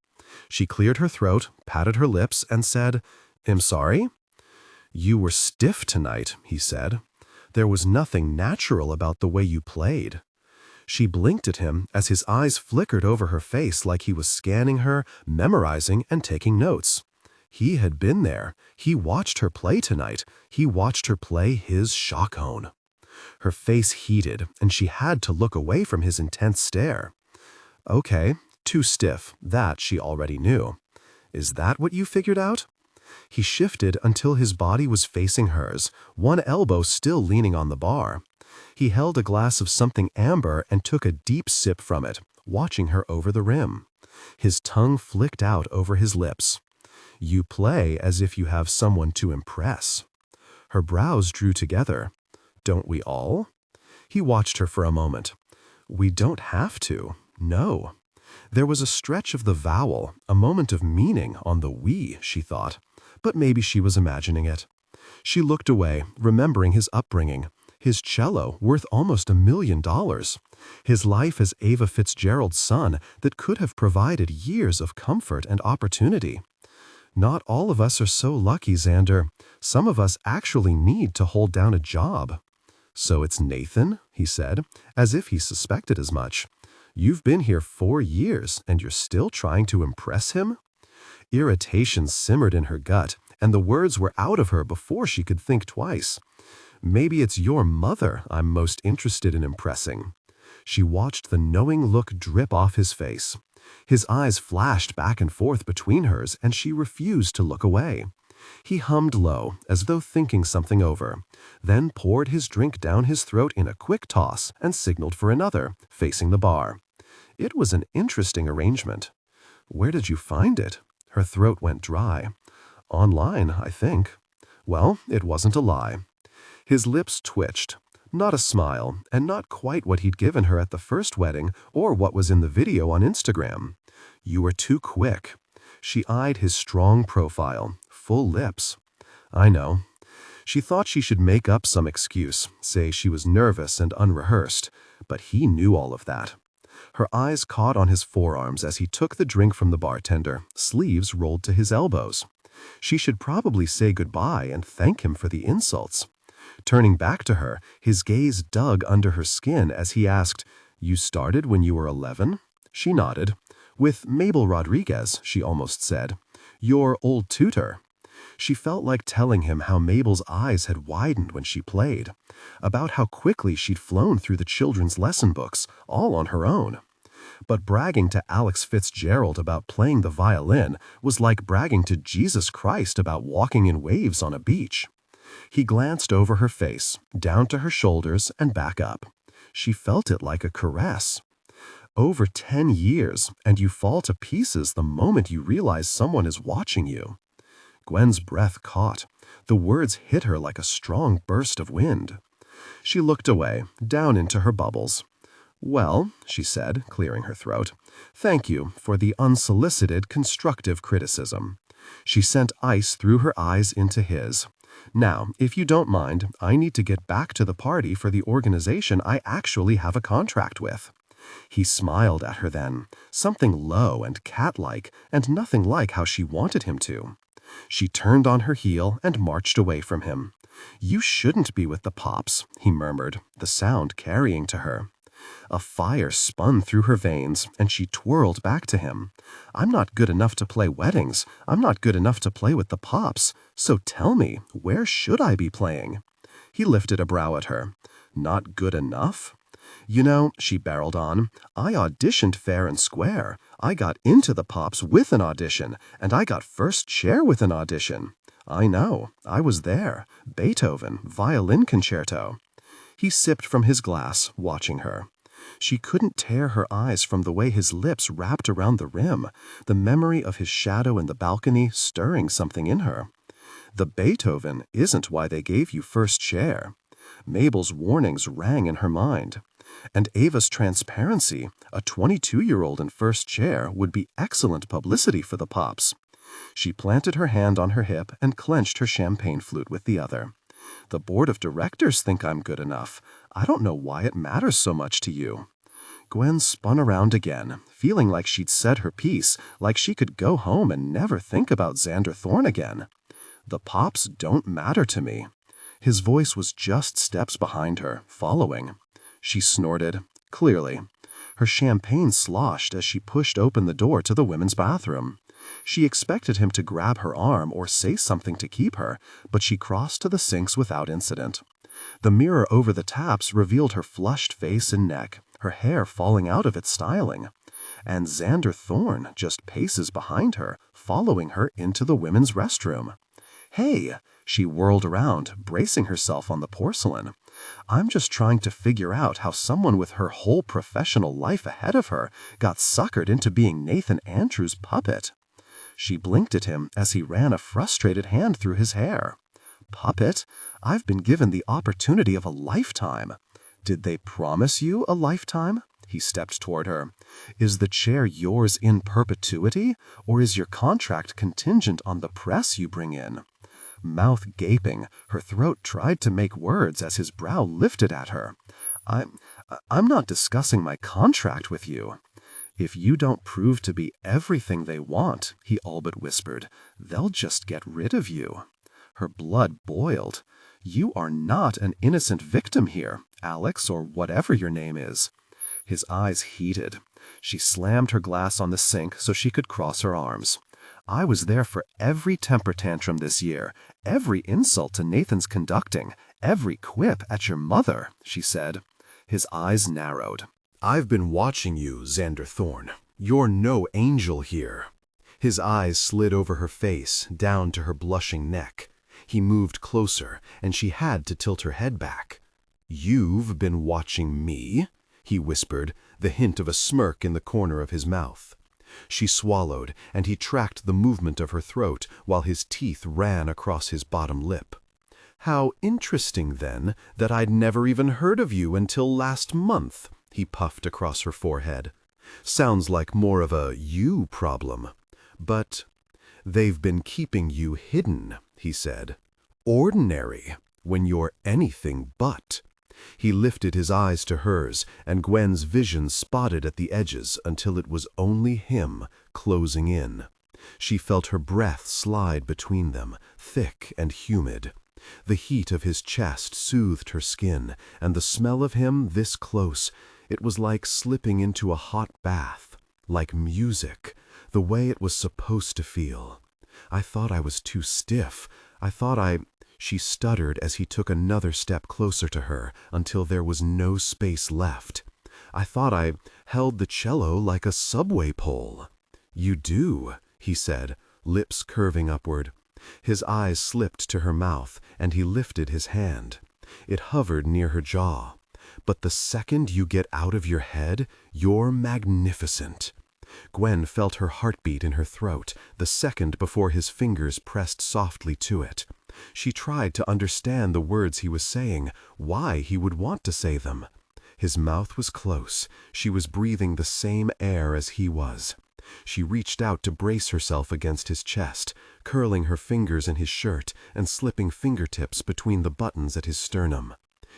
She cleared her throat, patted her lips, and said, "I'm sorry?" "You were stiff tonight," he said. "There was nothing natural about the way you played." She blinked at him as his eyes flickered over her face like he was scanning her, memorizing, and taking notes. He had been there. He watched her play tonight. He watched her play his shockhone. Her face heated, and she had to look away from his intense stare. Okay, too stiff, that she already knew. "Is that what you figured out?" He shifted until his body was facing hers, one elbow still leaning on the bar. He held a glass of something amber and took a deep sip from it, watching her over the rim. His tongue flicked out over his lips. "You play as if you have someone to impress." Her brows drew together. "Don't we all?" He watched her for a moment. "We don't have to, no." There was a stretch of the vowel, a moment of meaning on the we, she thought. But maybe she was imagining it. She looked away, remembering his upbringing. His cello, worth almost $1 million. His life as Ava Fitzgerald's son that could have provided years of comfort and opportunity. "Not all of us are so lucky, Xander. Some of us actually need to hold down a job." "So it's Nathan?" he said, as if he suspected as much. "You've been here 4 years, and you're still trying to impress him?" Irritation simmered in her gut, and the words were out of her before she could think twice. "Maybe it's your mother I'm most interested in impressing." She watched the knowing look drip off his face. His eyes flashed back and forth between hers, and she refused to look away. He hummed low, as though thinking something over, then poured his drink down his throat in a quick toss and signaled for another, facing the bar. It was an interesting arrangement. "Where did you find it?" Her throat went dry. "Online, I think." Well, it wasn't a lie. His lips twitched. Not a smile, and not quite what he'd given her at the first wedding or what was in the video on Instagram. "You were too quick." She eyed his strong profile, full lips. "I know." She thought she should make up some excuse, say she was nervous and unrehearsed, but he knew all of that. Her eyes caught on his forearms as he took the drink from the bartender, sleeves rolled to his elbows. She should probably say goodbye and thank him for the insults. Turning back to her, his gaze dug under her skin as he asked, "You started when you were 11? She nodded. "With Mabel Rodriguez," she almost said. "Your old tutor." She felt like telling him how Mabel's eyes had widened when she played, about how quickly she'd flown through the children's lesson books, all on her own. But bragging to Alex Fitzgerald about playing the violin was like bragging to Jesus Christ about walking in waves on a beach. He glanced over her face, down to her shoulders, and back up. She felt it like a caress. Over 10 years, and you fall to pieces the moment you realize someone is watching you. Gwen's breath caught. The words hit her like a strong burst of wind. She looked away, down into her bubbles. "Well," she said, clearing her throat, "thank you for the unsolicited, constructive criticism." She sent ice through her eyes into his. "Now, if you don't mind, I need to get back to the party for the organization I actually have a contract with." He smiled at her then, something low and cat-like, and nothing like how she wanted him to. She turned on her heel and marched away from him. "You shouldn't be with the Pops," he murmured, the sound carrying to her. A fire spun through her veins, and she twirled back to him. "I'm not good enough to play weddings. I'm not good enough to play with the Pops. So tell me, where should I be playing?" He lifted a brow at her. "Not good enough?" "You know," she barreled on, "I auditioned fair and square. I got into the Pops with an audition, and I got first chair with an audition. I know. I was there. Beethoven, violin concerto." He sipped from his glass, watching her. She couldn't tear her eyes from the way his lips wrapped around the rim, the memory of his shadow in the balcony stirring something in her. "The Beethoven isn't why they gave you first chair." Mabel's warnings rang in her mind. And Ava's transparency, a 22-year-old in first chair, would be excellent publicity for the Pops. She planted her hand on her hip and clenched her champagne flute with the other. "The board of directors think I'm good enough. I don't know why it matters so much to you." Gwen spun around again, feeling like she'd said her piece, like she could go home and never think about Xander Thorne again. "The Pops don't matter to me." His voice was just steps behind her, following. She snorted, clearly. Her champagne sloshed as she pushed open the door to the women's bathroom. She expected him to grab her arm or say something to keep her, but she crossed to the sinks without incident. The mirror over the taps revealed her flushed face and neck, her hair falling out of its styling. And Xander Thorne just paces behind her, following her into the women's restroom. "Hey!" She whirled around, bracing herself on the porcelain. "I'm just trying to figure out how someone with her whole professional life ahead of her got suckered into being Nathan Andrews' puppet." She blinked at him as he ran a frustrated hand through his hair. "Puppet? I've been given the opportunity of a lifetime." "Did they promise you a lifetime?" He stepped toward her. "Is the chair yours in perpetuity, or is your contract contingent on the press you bring in?" Mouth gaping, her throat tried to make words as his brow lifted at her. I'm not discussing my contract with you." "If you don't prove to be everything they want," he all but whispered, "they'll just get rid of you." Her blood boiled. "You are not an innocent victim here, Alex, or whatever your name is." His eyes heated. She slammed her glass on the sink so she could cross her arms. "I was there for every temper tantrum this year, every insult to Nathan's conducting, every quip at your mother," she said. His eyes narrowed. "I've been watching you, Xander Thorne. You're no angel here." His eyes slid over her face, down to her blushing neck. He moved closer, and she had to tilt her head back. "You've been watching me?" he whispered, the hint of a smirk in the corner of his mouth. She swallowed, and he tracked the movement of her throat while his teeth ran across his bottom lip. "How interesting, then, that I'd never even heard of you until last month," he puffed across her forehead. "Sounds like more of a you problem. But they've been keeping you hidden," he said. "Ordinary, when you're anything but." He lifted his eyes to hers, and Gwen's vision spotted at the edges until it was only him closing in. She felt her breath slide between them, thick and humid. The heat of his chest soothed her skin, and the smell of him this close, it was like slipping into a hot bath, like music, the way it was supposed to feel. "I thought I was too stiff. She stuttered as he took another step closer to her until there was no space left. "I thought I held the cello like a subway pole." "You do," he said, lips curving upward. His eyes slipped to her mouth, and he lifted his hand. It hovered near her jaw. "But the second you get out of your head, you're magnificent." Gwen felt her heartbeat in her throat, the second before his fingers pressed softly to it. She tried to understand the words he was saying, why he would want to say them. His mouth was close. She was breathing the same air as he was. She reached out to brace herself against his chest, curling her fingers in his shirt and slipping fingertips between the buttons at his sternum.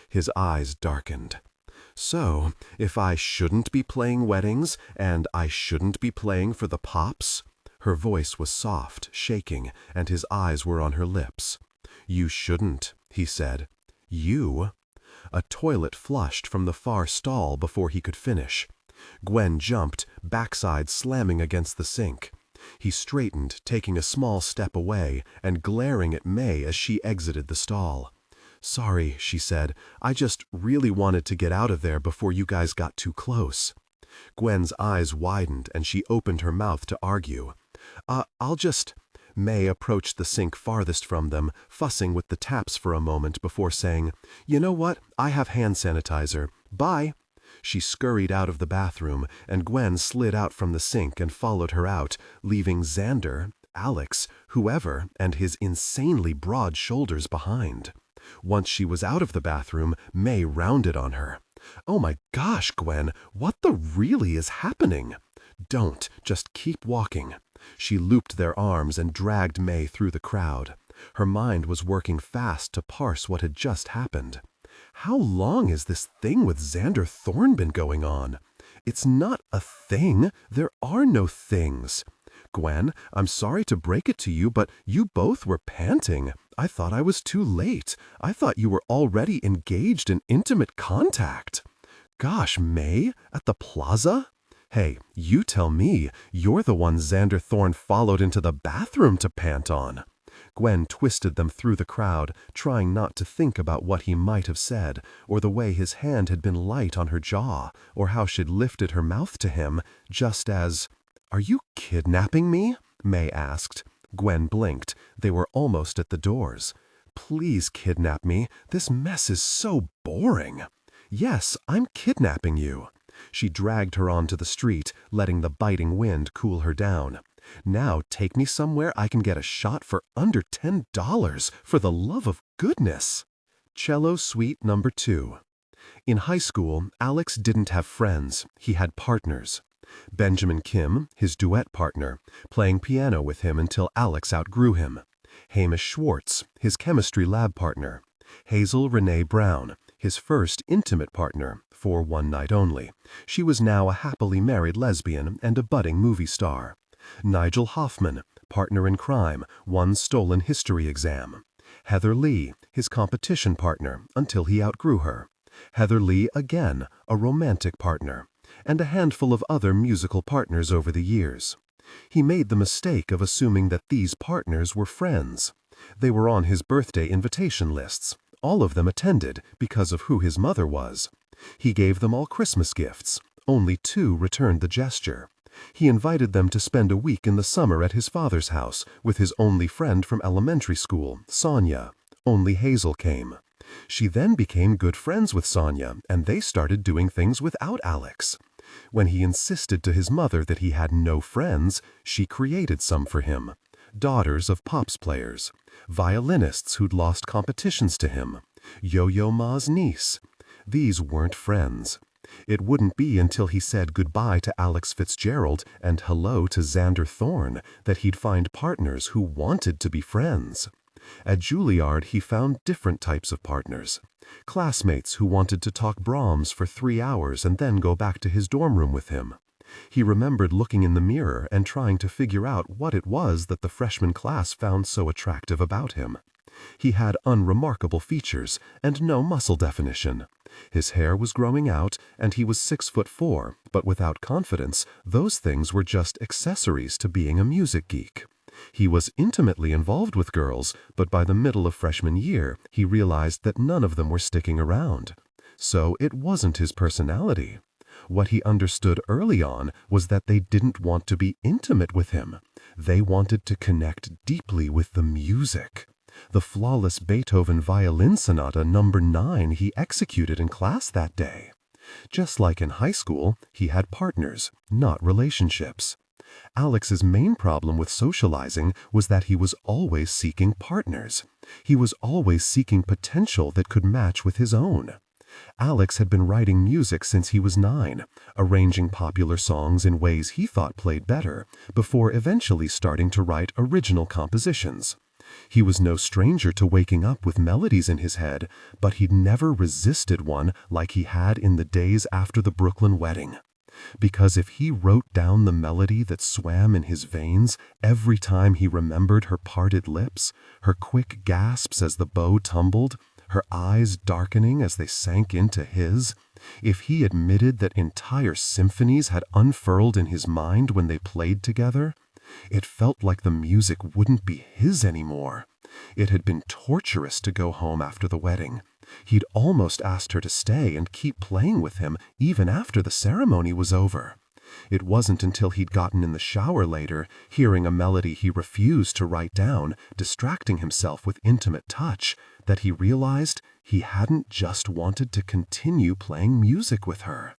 His eyes darkened. "So, if I shouldn't be playing weddings, and I shouldn't be playing for the Pops?" Her voice was soft, shaking, and his eyes were on her lips. "You shouldn't," he said. "You?" A toilet flushed from the far stall before he could finish. Gwen jumped, backside slamming against the sink. He straightened, taking a small step away and glaring at May as she exited the stall. "Sorry," she said. "I just really wanted to get out of there before you guys got too close." Gwen's eyes widened and she opened her mouth to argue. I'll just—" May approached the sink farthest from them, fussing with the taps for a moment before saying, "You know what? I have hand sanitizer. Bye." She scurried out of the bathroom, and Gwen slid out from the sink and followed her out, leaving Xander, Alex, whoever, and his insanely broad shoulders behind. Once she was out of the bathroom, May rounded on her. "Oh my gosh, Gwen, what the really is happening?" "Don't, just keep walking." She looped their arms and dragged May through the crowd. Her mind was working fast to parse what had just happened. How long has this thing with Xander Thorne been going on? It's not a thing. There are no things. Gwen, I'm sorry to break it to you, but you both were panting. I thought I was too late. I thought you were already engaged in intimate contact. Gosh, May, at the plaza? Hey, you tell me. You're the one Xander Thorne followed into the bathroom to pant on. Gwen twisted them through the crowd, trying not to think about what he might have said, or the way his hand had been light on her jaw, or how she'd lifted her mouth to him, just as— "Are you kidnapping me?" May asked. Gwen blinked. They were almost at the doors. "Please kidnap me. This mess is so boring." "Yes, I'm kidnapping you." She dragged her onto the street, letting the biting wind cool her down. "Now take me somewhere I can get a shot for under $10, for the love of goodness." Cello Suite Number 2. In high school, Alex didn't have friends. He had partners. Benjamin Kim, his duet partner, playing piano with him until Alex outgrew him. Hamish Schwartz, his chemistry lab partner. Hazel Renee Brown, his first intimate partner, for one night only. She was now a happily married lesbian and a budding movie star. Nigel Hoffman, partner in crime, one stolen history exam. Heather Lee, his competition partner, until he outgrew her. Heather Lee again, a romantic partner. And a handful of other musical partners over the years. He made the mistake of assuming that these partners were friends. They were on his birthday invitation lists. All of them attended because of who his mother was. He gave them all Christmas gifts. Only 2 returned the gesture. He invited them to spend a week in the summer at his father's house with his only friend from elementary school, Sonia. Only Hazel came. She then became good friends with Sonia, and they started doing things without Alex. When he insisted to his mother that he had no friends, she created some for him. Daughters of Pops players. Violinists who'd lost competitions to him. Yo-Yo Ma's niece. These weren't friends. It wouldn't be until he said goodbye to Alex Fitzgerald and hello to Xander Thorne that he'd find partners who wanted to be friends. At Juilliard, he found different types of partners. Classmates who wanted to talk Brahms for 3 hours and then go back to his dorm room with him. He remembered looking in the mirror and trying to figure out what it was that the freshman class found so attractive about him. He had unremarkable features and no muscle definition. His hair was growing out and he was 6'4", but without confidence, those things were just accessories to being a music geek. He was intimately involved with girls, but by the middle of freshman year, he realized that none of them were sticking around. So it wasn't his personality. What he understood early on was that they didn't want to be intimate with him. They wanted to connect deeply with the music. The flawless Beethoven Violin Sonata No. 9 he executed in class that day. Just like in high school, he had partners, not relationships. Alex's main problem with socializing was that he was always seeking partners. He was always seeking potential that could match with his own. Alex had been writing music since he was 9, arranging popular songs in ways he thought played better, before eventually starting to write original compositions. He was no stranger to waking up with melodies in his head, but he'd never resisted one like he had in the days after the Brooklyn wedding. Because if he wrote down the melody that swam in his veins every time he remembered her parted lips, her quick gasps as the bow tumbled, her eyes darkening as they sank into his, if he admitted that entire symphonies had unfurled in his mind when they played together, it felt like the music wouldn't be his anymore. It had been torturous to go home after the wedding. He'd almost asked her to stay and keep playing with him even after the ceremony was over. It wasn't until he'd gotten in the shower later, hearing a melody he refused to write down, distracting himself with intimate touch, that he realized he hadn't just wanted to continue playing music with her.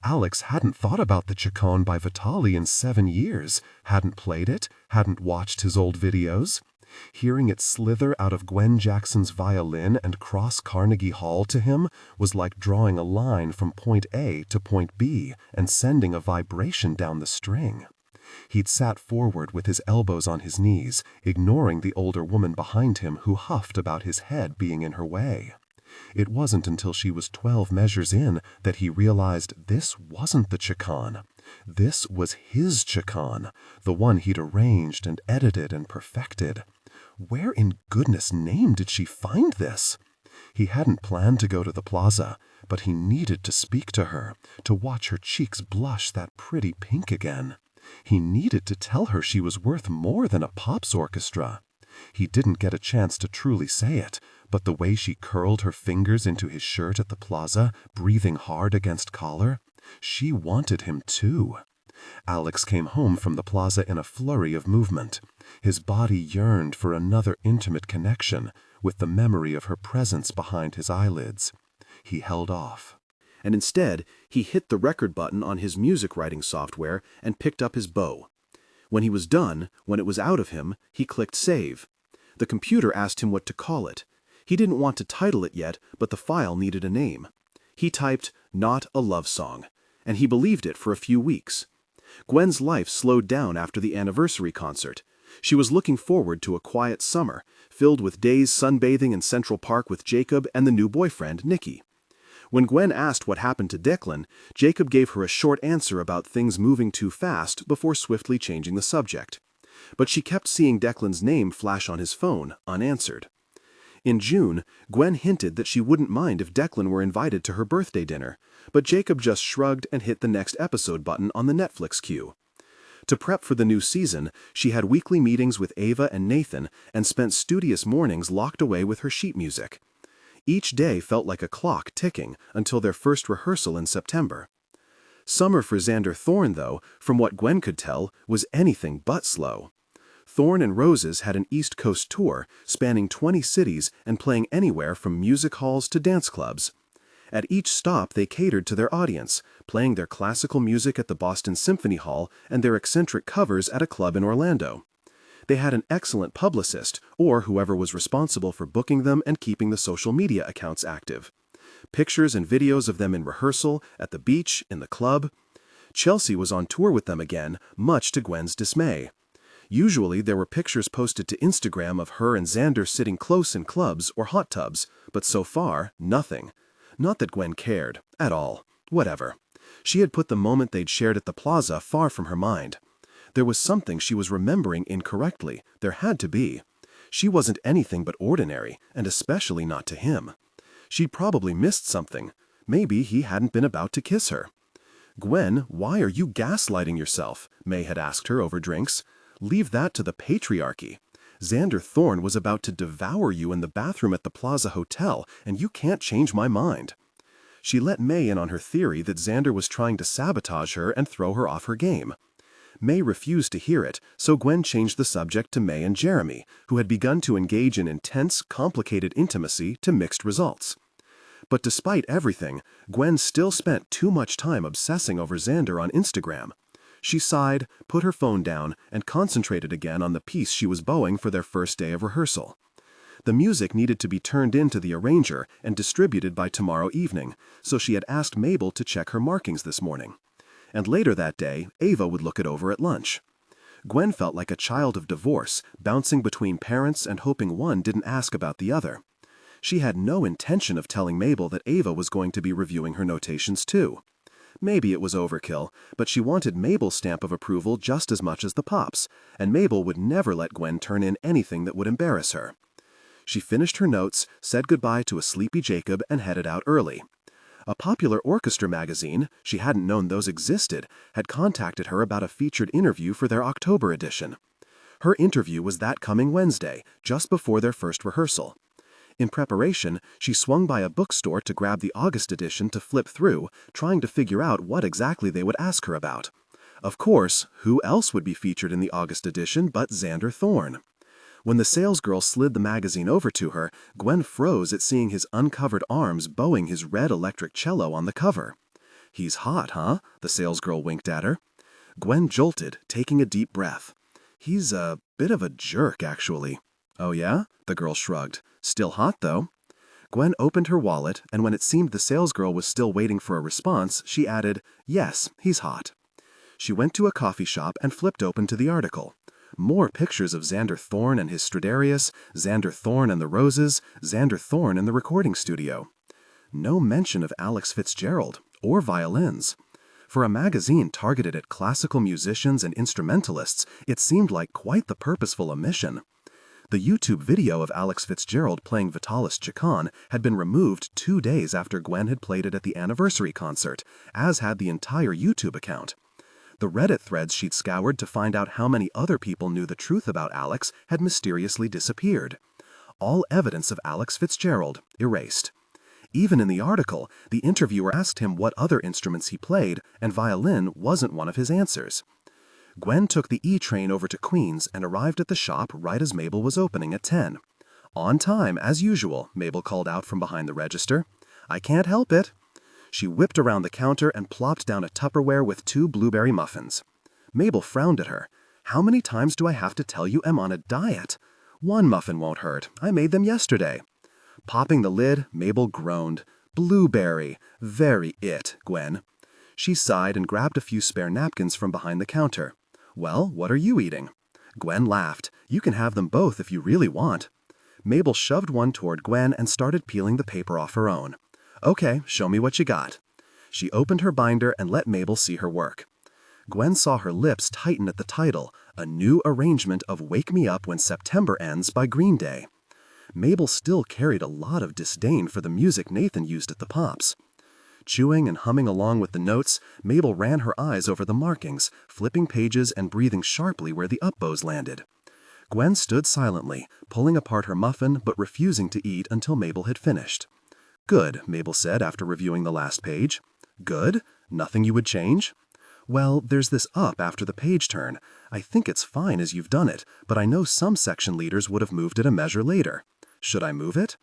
Alex hadn't thought about the Chaconne by Vitali in 7 years, hadn't played it, hadn't watched his old videos. Hearing it slither out of Gwen Jackson's violin and cross Carnegie Hall to him was like drawing a line from point A to point B and sending a vibration down the string. He'd sat forward with his elbows on his knees, ignoring the older woman behind him who huffed about his head being in her way. It wasn't until she was 12 measures in that he realized this wasn't the Chaconne. This was his Chaconne, the one he'd arranged and edited and perfected. Where in goodness name did she find this? He hadn't planned to go to the plaza, but he needed to speak to her, to watch her cheeks blush that pretty pink again. He needed to tell her she was worth more than a pops orchestra. He didn't get a chance to truly say it, but the way she curled her fingers into his shirt at the plaza, breathing hard against collar, she wanted him too. Alex came home from the plaza in a flurry of movement. His body yearned for another intimate connection, with the memory of her presence behind his eyelids. He held off. And instead, he hit the record button on his music writing software and picked up his bow. When he was done, when it was out of him, he clicked save. The computer asked him what to call it. He didn't want to title it yet, but the file needed a name. He typed, "Not a Love Song," and he believed it for a few weeks. Gwen's life slowed down after the anniversary concert. She was looking forward to a quiet summer, filled with days sunbathing in Central Park with Jacob and the new boyfriend, Nikki. When Gwen asked what happened to Declan, Jacob gave her a short answer about things moving too fast before swiftly changing the subject. But she kept seeing Declan's name flash on his phone, unanswered. In June, Gwen hinted that she wouldn't mind if Declan were invited to her birthday dinner, but Jacob just shrugged and hit the next episode button on the Netflix queue. To prep for the new season, she had weekly meetings with Ava and Nathan and spent studious mornings locked away with her sheet music. Each day felt like a clock ticking until their first rehearsal in September. Summer for Xander Thorne, though, from what Gwen could tell, was anything but slow. Thorne and Roses had an East Coast tour spanning 20 cities and playing anywhere from music halls to dance clubs. At each stop they catered to their audience, playing their classical music at the Boston Symphony Hall and their eccentric covers at a club in Orlando. They had an excellent publicist, or whoever was responsible for booking them and keeping the social media accounts active. Pictures and videos of them in rehearsal, at the beach, in the club. Chelsea was on tour with them again, much to Gwen's dismay. Usually there were pictures posted to Instagram of her and Xander sitting close in clubs or hot tubs, but so far, nothing. Not that Gwen cared, at all. Whatever. She had put the moment they'd shared at the plaza far from her mind. There was something she was remembering incorrectly. There had to be. She wasn't anything but ordinary, and especially not to him. She'd probably missed something. Maybe he hadn't been about to kiss her. "Gwen, why are you gaslighting yourself?" May had asked her over drinks. "Leave that to the patriarchy. Xander Thorne was about to devour you in the bathroom at the Plaza Hotel, and you can't change my mind." She let May in on her theory that Xander was trying to sabotage her and throw her off her game. May refused to hear it, so Gwen changed the subject to May and Jeremy, who had begun to engage in intense, complicated intimacy to mixed results. But despite everything, Gwen still spent too much time obsessing over Xander on Instagram. She sighed, put her phone down, and concentrated again on the piece she was bowing for their first day of rehearsal. The music needed to be turned in to the arranger and distributed by tomorrow evening, so she had asked Mabel to check her markings this morning. And later that day, Ava would look it over at lunch. Gwen felt like a child of divorce, bouncing between parents and hoping one didn't ask about the other. She had no intention of telling Mabel that Ava was going to be reviewing her notations too. Maybe it was overkill, but she wanted Mabel's stamp of approval just as much as the Pops, and Mabel would never let Gwen turn in anything that would embarrass her. She finished her notes, said goodbye to a sleepy Jacob, and headed out early. A popular orchestra magazine, she hadn't known those existed, had contacted her about a featured interview for their October edition. Her interview was that coming Wednesday, just before their first rehearsal. In preparation, she swung by a bookstore to grab the August edition to flip through, trying to figure out what exactly they would ask her about. Of course, who else would be featured in the August edition but Xander Thorne? When the salesgirl slid the magazine over to her, Gwen froze at seeing his uncovered arms bowing his red electric cello on the cover. "He's hot, huh?" the salesgirl winked at her. Gwen jolted, taking a deep breath. "He's a bit of a jerk, actually." "Oh yeah?" the girl shrugged. "Still hot, though." Gwen opened her wallet, and when it seemed the salesgirl was still waiting for a response, she added, "Yes, he's hot." She went to a coffee shop and flipped open to the article. More pictures of Xander Thorne and his Stradivarius, Xander Thorne and the Roses, Xander Thorne in the recording studio. No mention of Alex Fitzgerald, or violins. For a magazine targeted at classical musicians and instrumentalists, it seemed like quite the purposeful omission. The YouTube video of Alex Fitzgerald playing Vitalis Chacon had been removed 2 days after Gwen had played it at the anniversary concert, as had the entire YouTube account. The Reddit threads she'd scoured to find out how many other people knew the truth about Alex had mysteriously disappeared. All evidence of Alex Fitzgerald erased. Even in the article, the interviewer asked him what other instruments he played, and violin wasn't one of his answers. Gwen took the E train over to Queens and arrived at the shop right as Mabel was opening at 10. "On time, as usual," Mabel called out from behind the register. "I can't help it." She whipped around the counter and plopped down a Tupperware with 2 blueberry muffins. Mabel frowned at her. "How many times do I have to tell you I'm on a diet? 1 muffin won't hurt. I made them yesterday." Popping the lid, Mabel groaned. "Blueberry. Very it, Gwen." She sighed and grabbed a few spare napkins from behind the counter. "Well, what are you eating?" Gwen laughed. "You can have them both if you really want." Mabel shoved one toward Gwen and started peeling the paper off her own. "Okay, show me what you got." She opened her binder and let Mabel see her work. Gwen saw her lips tighten at the title, a new arrangement of Wake Me Up When September Ends by Green Day. Mabel still carried a lot of disdain for the music Nathan used at the Pops. Chewing and humming along with the notes, Mabel ran her eyes over the markings, flipping pages and breathing sharply where the up bows landed. Gwen stood silently, pulling apart her muffin but refusing to eat until Mabel had finished. "Good," Mabel said after reviewing the last page. "Good? Nothing you would change?" "Well, there's this up after the page turn. I think it's fine as you've done it, but I know some section leaders would have moved it a measure later. Should I move it?"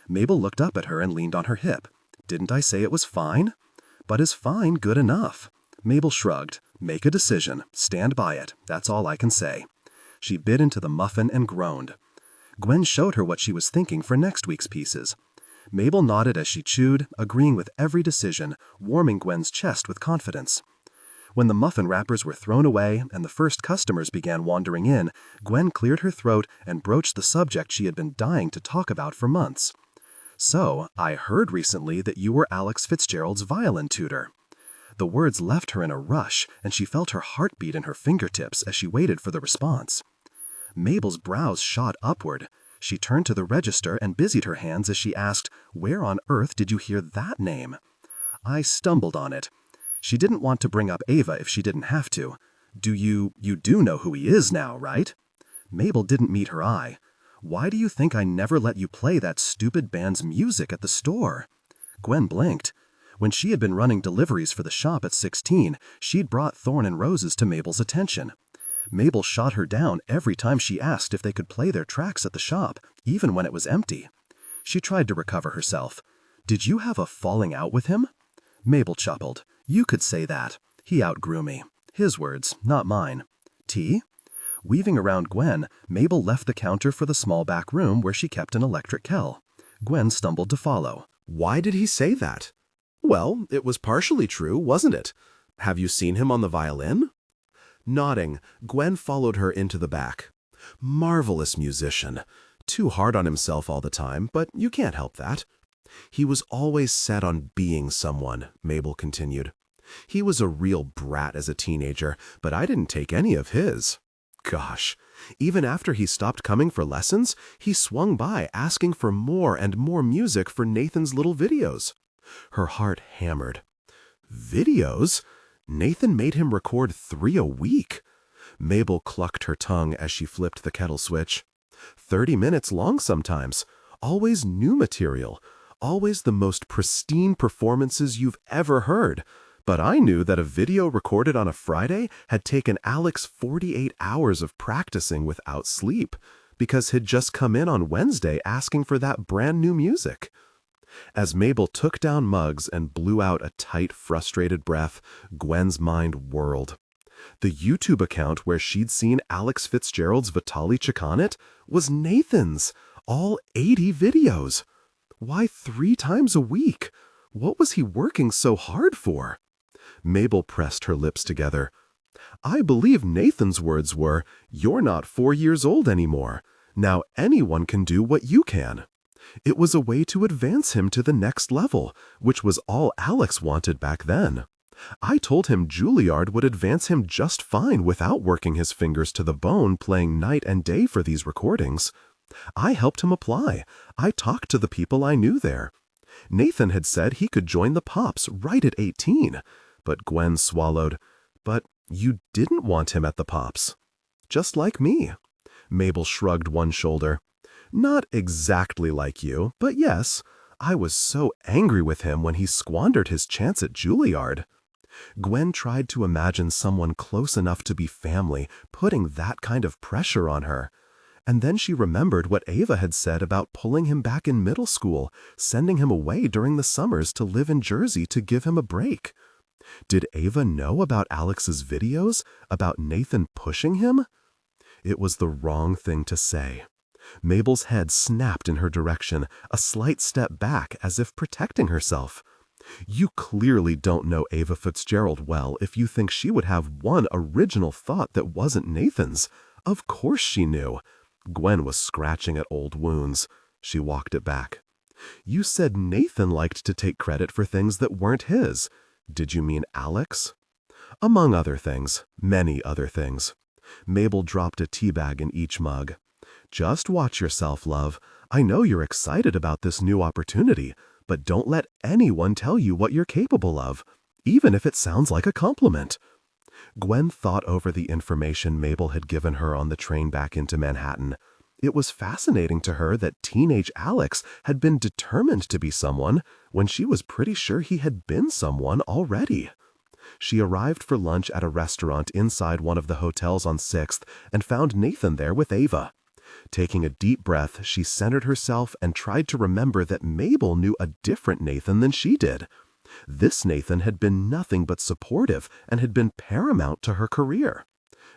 Mabel looked up at her and leaned on her hip. "Didn't I say it was fine?" "But is fine good enough?" Mabel shrugged. "Make a decision. Stand by it. That's all I can say." She bit into the muffin and groaned. Gwen showed her what she was thinking for next week's pieces. Mabel nodded as she chewed, agreeing with every decision, warming Gwen's chest with confidence. When the muffin wrappers were thrown away and the first customers began wandering in, Gwen cleared her throat and broached the subject she had been dying to talk about for months. "So, I heard recently that you were Alex Fitzgerald's violin tutor." The words left her in a rush, and she felt her heart beat in her fingertips as she waited for the response. Mabel's brows shot upward. She turned to the register and busied her hands as she asked, "Where on earth did you hear that name?" "I stumbled on it." She didn't want to bring up Ava if she didn't have to. You do know who he is now, right?" Mabel didn't meet her eye. "Why do you think I never let you play that stupid band's music at the store?" Gwen blinked. When she had been running deliveries for the shop at 16, she'd brought Thorne and Roses to Mabel's attention. Mabel shot her down every time she asked if they could play their tracks at the shop, even when it was empty. She tried to recover herself. "Did you have a falling out with him?" Mabel chuckled. "You could say that. He outgrew me. His words, not mine. Tea?" Weaving around Gwen, Mabel left the counter for the small back room where she kept an electric kettle. Gwen stumbled to follow. Why did he say that? Well, it was partially true, wasn't it? Have you seen him on the violin? Nodding, Gwen followed her into the back. Marvelous musician. Too hard on himself all the time, but you can't help that. He was always set on being someone, Mabel continued. He was a real brat as a teenager, but I didn't take any of his. Gosh, even after he stopped coming for lessons, he swung by asking for more and more music for Nathan's little videos. Her heart hammered. Videos? Nathan made him record 3 a week. Mabel clucked her tongue as she flipped the kettle switch. 30 minutes long sometimes. Always new material. Always the most pristine performances you've ever heard. But I knew that a video recorded on a Friday had taken Alex 48 hours of practicing without sleep, because he'd just come in on Wednesday asking for that brand new music. As Mabel took down mugs and blew out a tight, frustrated breath, Gwen's mind whirled. The YouTube account where she'd seen Alex Fitzgerald's Vitali Chikanet was Nathan's, all 80 videos. Why 3 times a week? What was he working so hard for? Mabel pressed her lips together. I believe Nathan's words were, "You're not 4 years old anymore. Now anyone can do what you can." It was a way to advance him to the next level, which was all Alex wanted back then. I told him Juilliard would advance him just fine without working his fingers to the bone playing night and day for these recordings. I helped him apply. I talked to the people I knew there. Nathan had said he could join the Pops right at 18. But Gwen swallowed. But you didn't want him at the Pops. Just like me. Mabel shrugged one shoulder. Not exactly like you, but yes. I was so angry with him when he squandered his chance at Juilliard. Gwen tried to imagine someone close enough to be family putting that kind of pressure on her. And then she remembered what Ava had said about pulling him back in middle school, sending him away during the summers to live in Jersey to give him a break. Did Ava know about Alex's videos, about Nathan pushing him? It was the wrong thing to say. Mabel's head snapped in her direction, a slight step back as if protecting herself. You clearly don't know Ava Fitzgerald well if you think she would have one original thought that wasn't Nathan's. Of course she knew. Gwen was scratching at old wounds. She walked it back. You said Nathan liked to take credit for things that weren't his. Did you mean Alex? Among other things, many other things. Mabel dropped a tea bag in each mug. Just watch yourself, love. I know you're excited about this new opportunity, but don't let anyone tell you what you're capable of, even if it sounds like a compliment. Gwen thought over the information Mabel had given her on the train back into Manhattan. It was fascinating to her that teenage Alex had been determined to be someone when she was pretty sure he had been someone already. She arrived for lunch at a restaurant inside one of the hotels on 6th and found Nathan there with Ava. Taking a deep breath, she centered herself and tried to remember that Mabel knew a different Nathan than she did. This Nathan had been nothing but supportive and had been paramount to her career.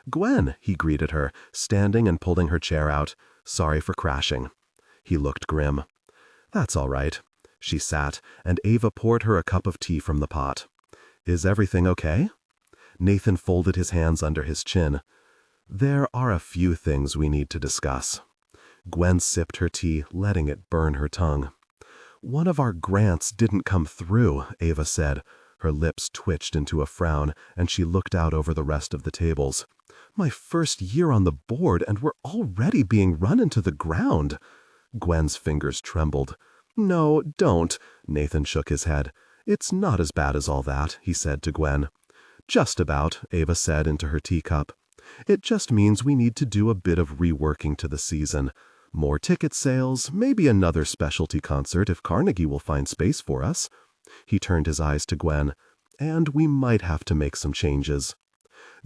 "Gwen," he greeted her, standing and pulling her chair out. "Sorry for crashing." He looked grim. "That's all right." She sat, and Ava poured her a cup of tea from the pot. "Is everything okay?" Nathan folded his hands under his chin. "There are a few things we need to discuss." Gwen sipped her tea, letting it burn her tongue. "One of our grants didn't come through," Ava said. Her lips twitched into a frown, and she looked out over the rest of the tables. "My first year on the board, and we're already being run into the ground." Gwen's fingers trembled. "No, don't," Nathan shook his head. "It's not as bad as all that," he said to Gwen. "Just about," Ava said into her teacup. "It just means we need to do a bit of reworking to the season. More ticket sales, maybe another specialty concert if Carnegie will find space for us." He turned his eyes to Gwen. "And we might have to make some changes."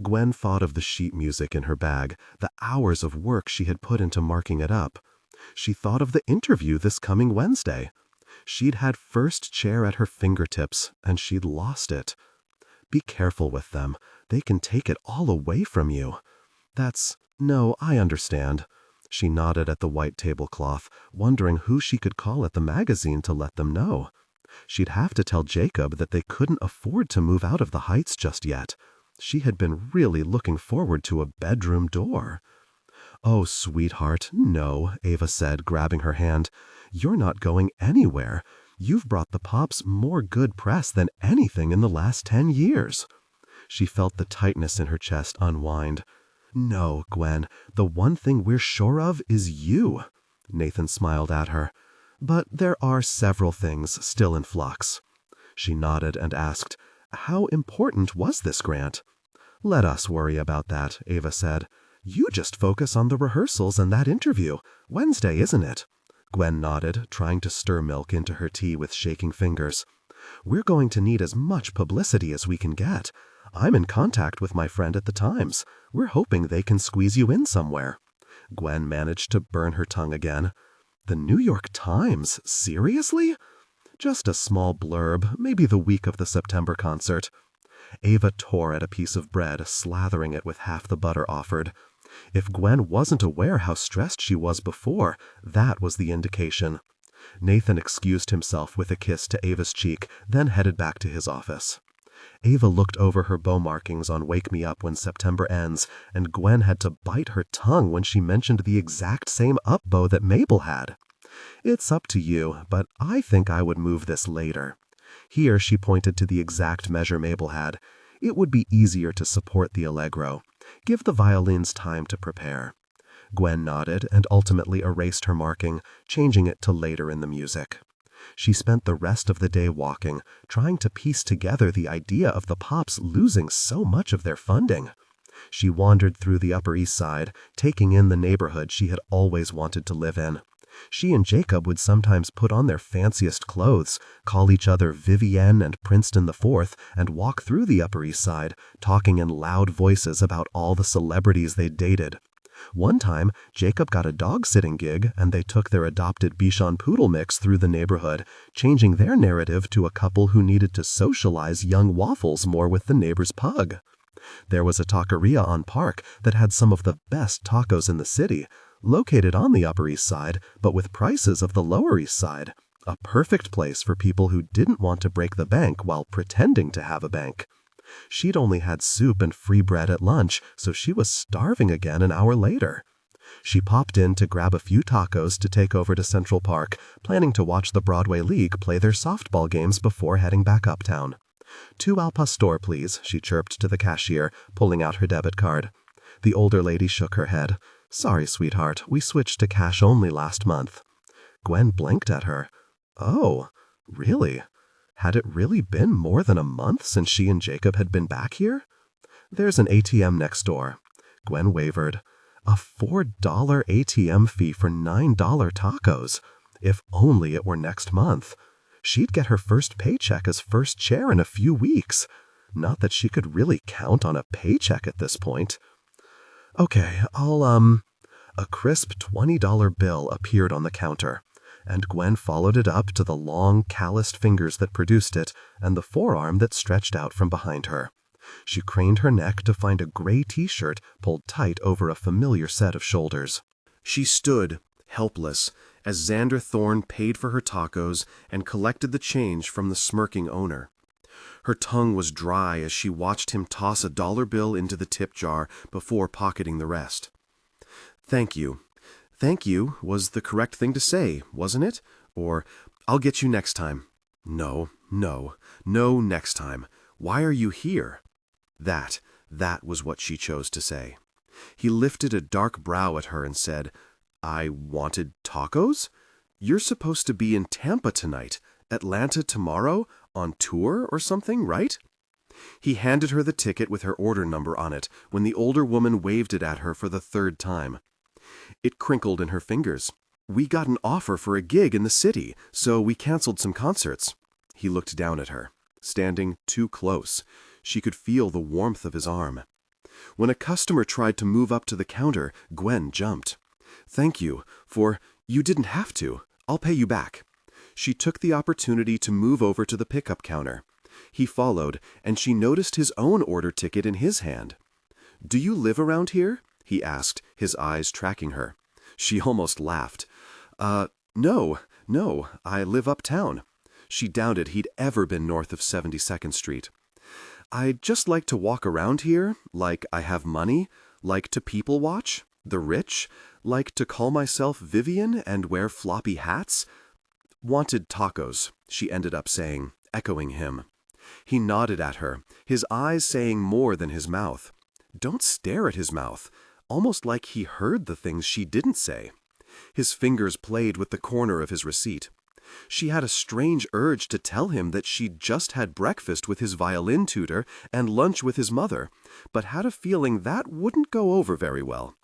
Gwen thought of the sheet music in her bag, the hours of work she had put into marking it up. She thought of the interview this coming Wednesday. She'd had first chair at her fingertips, and she'd lost it. Be careful with them. They can take it all away from you. No, I understand. She nodded at the white tablecloth, wondering who she could call at the magazine to let them know. She'd have to tell Jacob that they couldn't afford to move out of the Heights just yet. She had been really looking forward to a bedroom door. "Oh, sweetheart, no," Ava said, grabbing her hand. "You're not going anywhere. You've brought the Pops more good press than anything in the last 10 years. She felt the tightness in her chest unwind. No, Gwen, the one thing we're sure of is you. Nathan smiled at her. But there are several things still in flux. She nodded and asked, how important was this grant? Let us worry about that, Ava said. You just focus on the rehearsals and that interview. Wednesday, isn't it? Gwen nodded, trying to stir milk into her tea with shaking fingers. We're going to need as much publicity as we can get. I'm in contact with my friend at the Times. We're hoping they can squeeze you in somewhere. Gwen managed to burn her tongue again. The New York Times? Seriously? Just a small blurb, maybe the week of the September concert. Ava tore at a piece of bread, slathering it with half the butter offered. If Gwen wasn't aware how stressed she was before, that was the indication. Nathan excused himself with a kiss to Ava's cheek, then headed back to his office. Ava looked over her bow markings on Wake Me Up When September Ends, and Gwen had to bite her tongue when she mentioned the exact same up bow that Mabel had. It's up to you, but I think I would move this later. Here she pointed to the exact measure Mabel had. It would be easier to support the allegro. Give the violins time to prepare. Gwen nodded and ultimately erased her marking, changing it to later in the music. She spent the rest of the day walking, trying to piece together the idea of the Pops losing so much of their funding. She wandered through the Upper East Side, taking in the neighborhood she had always wanted to live in. She and Jacob would sometimes put on their fanciest clothes, call each other Vivienne and Princeton the Fourth, and walk through the Upper East Side, talking in loud voices about all the celebrities they'd dated. One time, Jacob got a dog-sitting gig, and they took their adopted Bichon Poodle mix through the neighborhood, changing their narrative to a couple who needed to socialize young Waffles more with the neighbor's pug. There was a taqueria on Park that had some of the best tacos in the city, located on the Upper East Side, but with prices of the Lower East Side. A perfect place for people who didn't want to break the bank while pretending to have a bank. She'd only had soup and free bread at lunch, so she was starving again an hour later. She popped in to grab a few tacos to take over to Central Park, planning to watch the Broadway League play their softball games before heading back uptown. 2 al pastor, please, she chirped to the cashier, pulling out her debit card. The older lady shook her head. Sorry, sweetheart, we switched to cash only last month. Gwen blinked at her. Oh, really? Had it really been more than a month since she and Jacob had been back here? There's an ATM next door. Gwen wavered. A $4 ATM fee for $9 tacos. If only it were next month. She'd get her first paycheck as first chair in a few weeks. Not that she could really count on a paycheck at this point. Okay, A crisp $20 bill appeared on the counter, and Gwen followed it up to the long, calloused fingers that produced it and the forearm that stretched out from behind her. She craned her neck to find a gray t-shirt pulled tight over a familiar set of shoulders. She stood, helpless, as Xander Thorne paid for her tacos and collected the change from the smirking owner. Her tongue was dry as she watched him toss a dollar bill into the tip jar before pocketing the rest. Thank you. Thank you was the correct thing to say, wasn't it? Or, I'll get you next time. No next time. Why are you here? That was what she chose to say. He lifted a dark brow at her and said, I wanted tacos? You're supposed to be in Tampa tonight, Atlanta tomorrow, on tour or something, right? He handed her the ticket with her order number on it when the older woman waved it at her for the 3rd time. It crinkled in her fingers. We got an offer for a gig in the city, so we canceled some concerts. He looked down at her, standing too close. She could feel the warmth of his arm. When a customer tried to move up to the counter, Gwen jumped. Thank you, you didn't have to. I'll pay you back. She took the opportunity to move over to the pickup counter. He followed, and she noticed his own order ticket in his hand. Do you live around here? He asked, his eyes tracking her. She almost laughed. No, I live uptown. She doubted he'd ever been north of 72nd Street. I'd just like to walk around here, like I have money, like to people watch, the rich, like to call myself Vivian and wear floppy hats. Wanted tacos, she ended up saying, echoing him. He nodded at her, his eyes saying more than his mouth. Don't stare at his mouth, almost like he heard the things she didn't say. His fingers played with the corner of his receipt. She had a strange urge to tell him that she'd just had breakfast with his violin tutor and lunch with his mother, but had a feeling that wouldn't go over very well.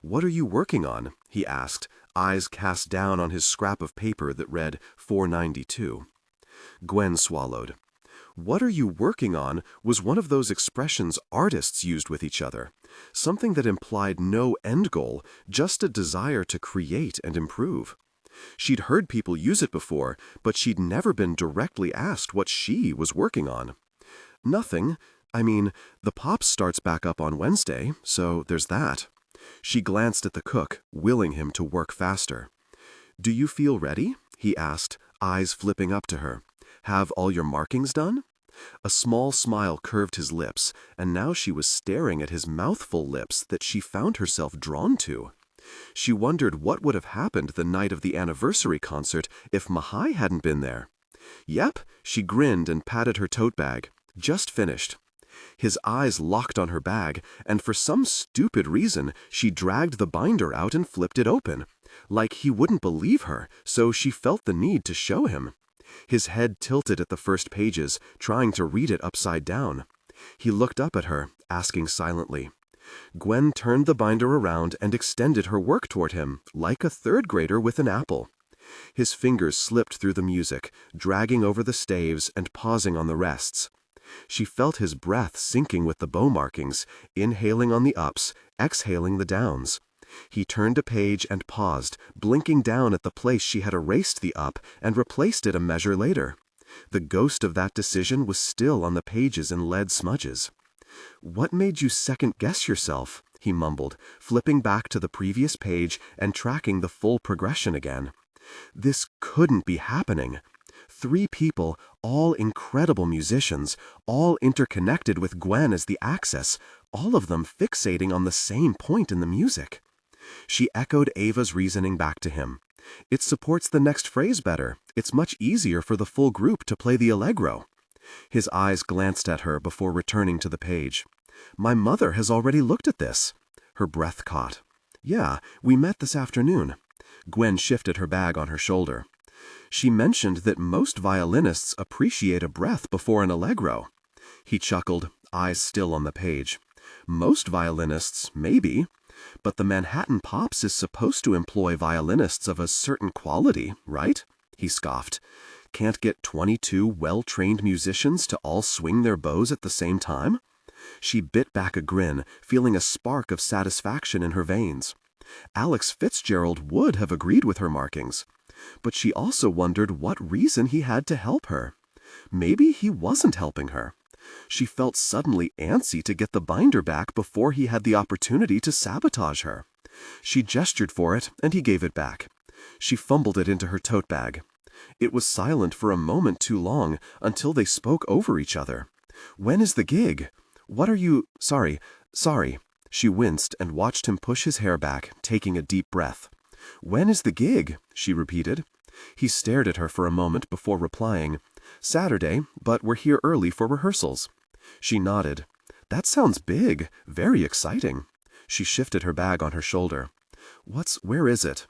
"What are you working on?" he asked, eyes cast down on his scrap of paper that read 492. Gwen swallowed. "What are you working on" was one of those expressions artists used with each other, something that implied no end goal, just a desire to create and improve. She'd heard people use it before, but she'd never been directly asked what she was working on. "Nothing. I mean, the Pops starts back up on Wednesday, so there's that." She glanced at the cook, willing him to work faster. "Do you feel ready?" he asked, eyes flipping up to her. "Have all your markings done?" A small smile curved his lips, and now she was staring at his mouthful lips that she found herself drawn to. She wondered what would have happened the night of the anniversary concert if Mahai hadn't been there. "Yep," she grinned and patted her tote bag. "Just finished." His eyes locked on her bag, and for some stupid reason, she dragged the binder out and flipped it open. Like he wouldn't believe her, so she felt the need to show him. His head tilted at the first pages, trying to read it upside down. He looked up at her, asking silently. Gwen turned the binder around and extended her work toward him, like a third grader with an apple. His fingers slipped through the music, dragging over the staves and pausing on the rests. She felt his breath sinking with the bow markings, inhaling on the ups, exhaling the downs. He turned a page and paused, blinking down at the place she had erased the up and replaced it a measure later. The ghost of that decision was still on the pages in lead smudges. "What made you second-guess yourself?" he mumbled, flipping back to the previous page and tracking the full progression again. This couldn't be happening. 3 people, all incredible musicians, all interconnected with Gwen as the axis, all of them fixating on the same point in the music. She echoed Ava's reasoning back to him. "It supports the next phrase better. It's much easier for the full group to play the allegro." His eyes glanced at her before returning to the page. "My mother has already looked at this." Her breath caught. "Yeah, we met this afternoon." Gwen shifted her bag on her shoulder. "She mentioned that most violinists appreciate a breath before an allegro." He chuckled, eyes still on the page. "Most violinists, maybe. But the Manhattan Pops is supposed to employ violinists of a certain quality, right?" he scoffed. "Can't get 22 well-trained musicians to all swing their bows at the same time?" She bit back a grin, feeling a spark of satisfaction in her veins. Alex Fitzgerald would have agreed with her markings. But she also wondered what reason he had to help her. Maybe he wasn't helping her. She felt suddenly antsy to get the binder back before he had the opportunity to sabotage her. She gestured for it, and he gave it back. She fumbled it into her tote bag. It was silent for a moment too long, until they spoke over each other. "When is the gig? What are you— Sorry. She winced and watched him push his hair back, taking a deep breath. "When is the gig?" she repeated. He stared at her for a moment before replying, "Saturday, but we're here early for rehearsals." She nodded. "That sounds big, very exciting." She shifted her bag on her shoulder. Where is it?"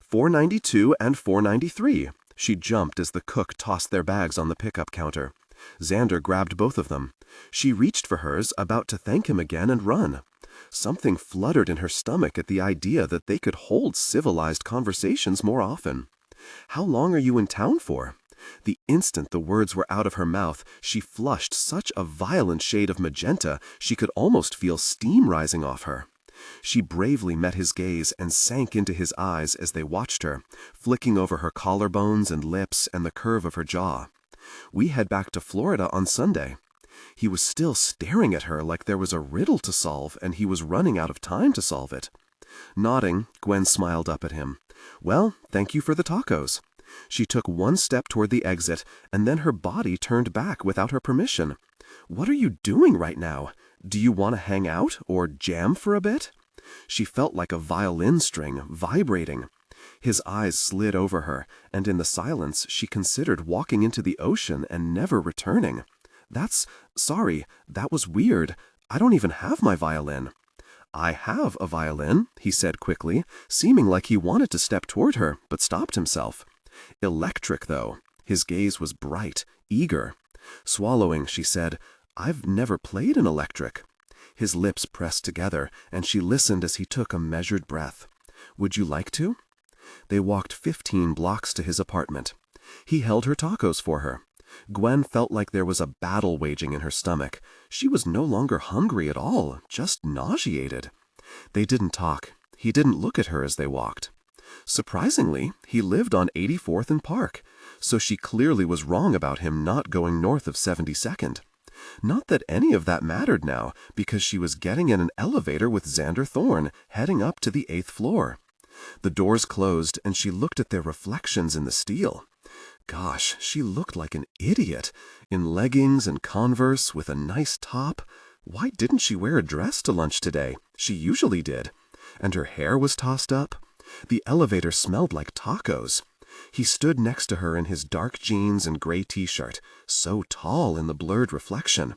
492 and 493. She jumped as the cook tossed their bags on the pickup counter. Xander grabbed both of them. She reached for hers, about to thank him again and run. Something fluttered in her stomach at the idea that they could hold civilized conversations more often. "How long are you in town for?" The instant the words were out of her mouth, she flushed such a violent shade of magenta she could almost feel steam rising off her. She bravely met his gaze and sank into his eyes as they watched her, flicking over her collarbones and lips and the curve of her jaw. "We head back to Florida on Sunday." He was still staring at her like there was a riddle to solve and he was running out of time to solve it. Nodding, Gwen smiled up at him. "Well, thank you for the tacos." She took one step toward the exit, and then her body turned back without her permission. "What are you doing right now? Do you want to hang out or jam for a bit?" She felt like a violin string vibrating. His eyes slid over her, and in the silence she considered walking into the ocean and never returning. Sorry, that was weird. I don't even have my violin." "I have a violin," he said quickly, seeming like he wanted to step toward her, but stopped himself. "Electric, though." His gaze was bright, eager. Swallowing, she said, "I've never played an electric." His lips pressed together, and she listened as he took a measured breath. "Would you like to?" They walked 15 blocks to his apartment. He held her tacos for her. Gwen felt like there was a battle waging in her stomach. She was no longer hungry at all, just nauseated. They didn't talk. He didn't look at her as they walked. Surprisingly, he lived on 84th and Park, so she clearly was wrong about him not going north of 72nd. Not that any of that mattered now, because she was getting in an elevator with Xander Thorne, heading up to the 8th floor. The doors closed, and she looked at their reflections in the steel. Gosh, she looked like an idiot, in leggings and Converse with a nice top. Why didn't she wear a dress to lunch today? She usually did. And her hair was tossed up. The elevator smelled like tacos. He stood next to her in his dark jeans and gray t-shirt, so tall in the blurred reflection.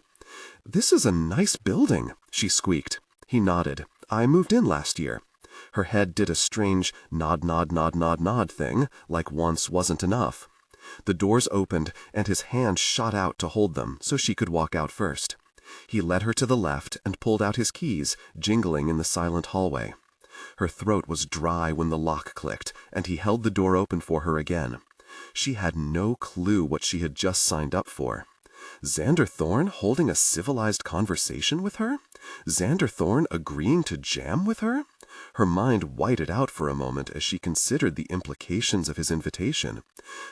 "This is a nice building," she squeaked. He nodded. "I moved in last year." Her head did a strange nod, nod, nod, nod, nod thing, like once wasn't enough. The doors opened, and his hand shot out to hold them, so she could walk out first. He led her to the left and pulled out his keys, jingling in the silent hallway. Her throat was dry when the lock clicked, and he held the door open for her again. She had no clue what she had just signed up for. Xander Thorne holding a civilized conversation with her? Xander Thorne agreeing to jam with her? Her mind whited out for a moment as she considered the implications of his invitation.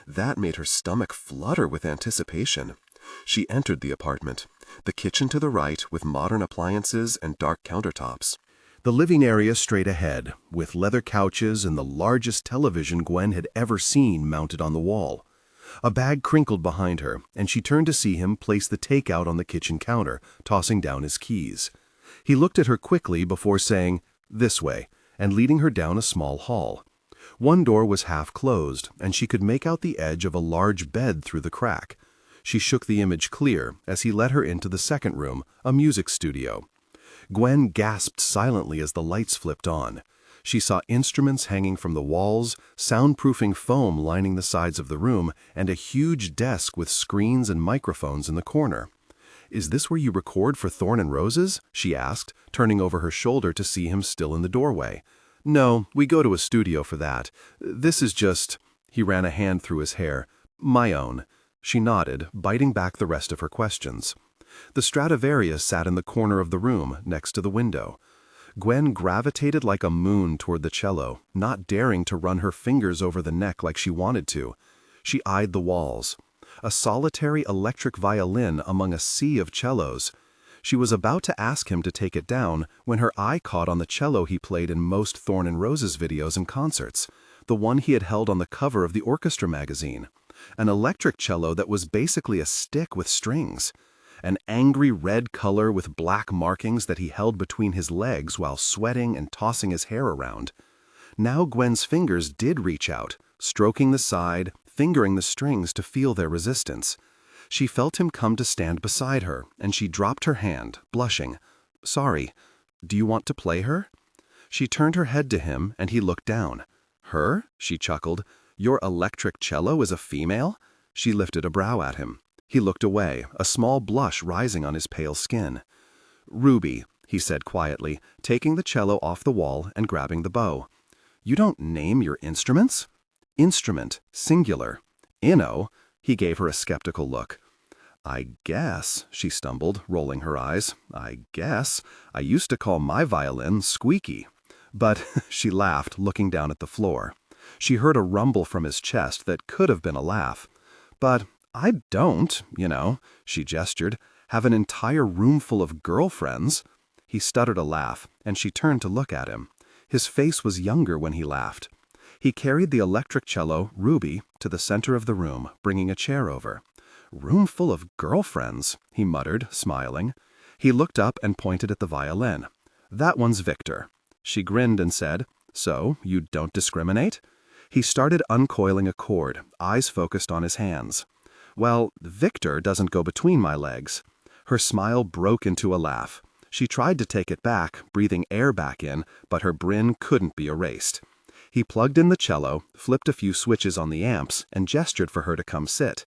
That made her stomach flutter with anticipation. She entered the apartment, the kitchen to the right with modern appliances and dark countertops. The living area straight ahead, with leather couches and the largest television Gwen had ever seen mounted on the wall. A bag crinkled behind her, and she turned to see him place the takeout on the kitchen counter, tossing down his keys. He looked at her quickly before saying, "This way," and leading her down a small hall. One door was half closed, and she could make out the edge of a large bed through the crack. She shook the image clear as he led her into the second room, a music studio. Gwen gasped silently as the lights flipped on. She saw instruments hanging from the walls, soundproofing foam lining the sides of the room, and a huge desk with screens and microphones in the corner. "Is this where you record for Thorne and Roses?" she asked, turning over her shoulder to see him still in the doorway. "No, we go to a studio for that. This is just—" he ran a hand through his hair. "My own." She nodded, biting back the rest of her questions. The Stradivarius sat in the corner of the room, next to the window. Gwen gravitated like a moon toward the cello, not daring to run her fingers over the neck like she wanted to. She eyed the walls. A solitary electric violin among a sea of cellos. She was about to ask him to take it down when her eye caught on the cello he played in most Thorne and Roses videos and concerts, the one he had held on the cover of the Orchestra magazine. An electric cello that was basically a stick with strings. An angry red color with black markings that he held between his legs while sweating and tossing his hair around. Now Gwen's fingers did reach out, stroking the side, fingering the strings to feel their resistance. She felt him come to stand beside her, and she dropped her hand, blushing. "Sorry, do you want to play her?" She turned her head to him, and he looked down. "Her?" she chuckled. "Your electric cello is a female?" She lifted a brow at him. He looked away, a small blush rising on his pale skin. "Ruby," he said quietly, taking the cello off the wall and grabbing the bow. "You don't name your instruments?" "Instrument, singular. Inno." He gave her a skeptical look. "I guess," she stumbled, rolling her eyes. "I guess. I used to call my violin Squeaky." But she laughed, looking down at the floor. She heard a rumble from his chest that could have been a laugh. "But I don't, she gestured, "have an entire room full of girlfriends." He stuttered a laugh, and she turned to look at him. His face was younger when he laughed. He carried the electric cello, Ruby, to the center of the room, bringing a chair over. "Room full of girlfriends," he muttered, smiling. He looked up and pointed at the violin. "That one's Victor." She grinned and said, "So, you don't discriminate?" He started uncoiling a cord, eyes focused on his hands. "Well, Victor doesn't go between my legs." Her smile broke into a laugh. She tried to take it back, breathing air back in, but her grin couldn't be erased. He plugged in the cello, flipped a few switches on the amps, and gestured for her to come sit.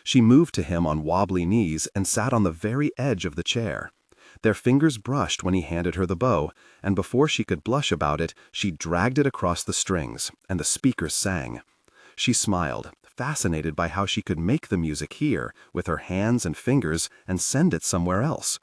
She moved to him on wobbly knees and sat on the very edge of the chair. Their fingers brushed when he handed her the bow, and before she could blush about it, she dragged it across the strings, and the speakers sang. She smiled, fascinated by how she could make the music here, with her hands and fingers, and send it somewhere else.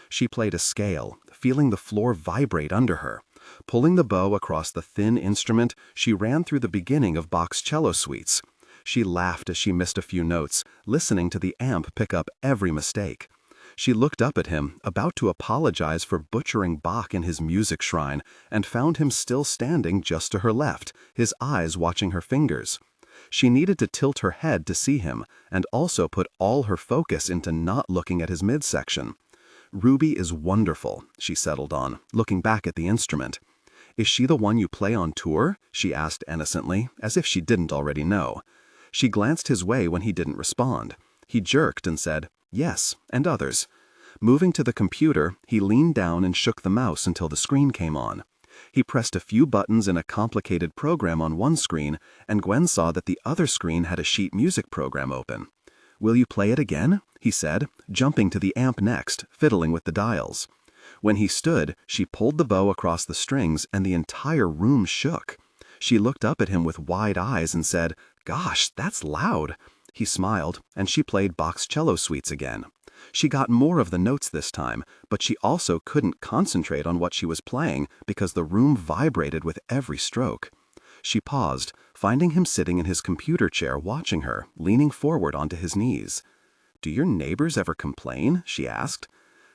She played a scale, feeling the floor vibrate under her. Pulling the bow across the thin instrument, she ran through the beginning of Bach's cello suites. She laughed as she missed a few notes, listening to the amp pick up every mistake. She looked up at him, about to apologize for butchering Bach in his music shrine, and found him still standing just to her left, his eyes watching her fingers. She needed to tilt her head to see him, and also put all her focus into not looking at his midsection. "Ruby is wonderful," she settled on, looking back at the instrument. "Is she the one you play on tour?" she asked innocently, as if she didn't already know. She glanced his way when he didn't respond. He jerked and said, "Yes, and others." Moving to the computer, he leaned down and shook the mouse until the screen came on. He pressed a few buttons in a complicated program on one screen, and Gwen saw that the other screen had a sheet music program open. "Will you play it again?" he said, jumping to the amp next, fiddling with the dials. When he stood, she pulled the bow across the strings and the entire room shook. She looked up at him with wide eyes and said, "Gosh, that's loud." He smiled, and she played Bach's cello suites again. She got more of the notes this time, but she also couldn't concentrate on what she was playing because the room vibrated with every stroke. She paused, finding him sitting in his computer chair watching her, leaning forward onto his knees. "Do your neighbors ever complain?" she asked.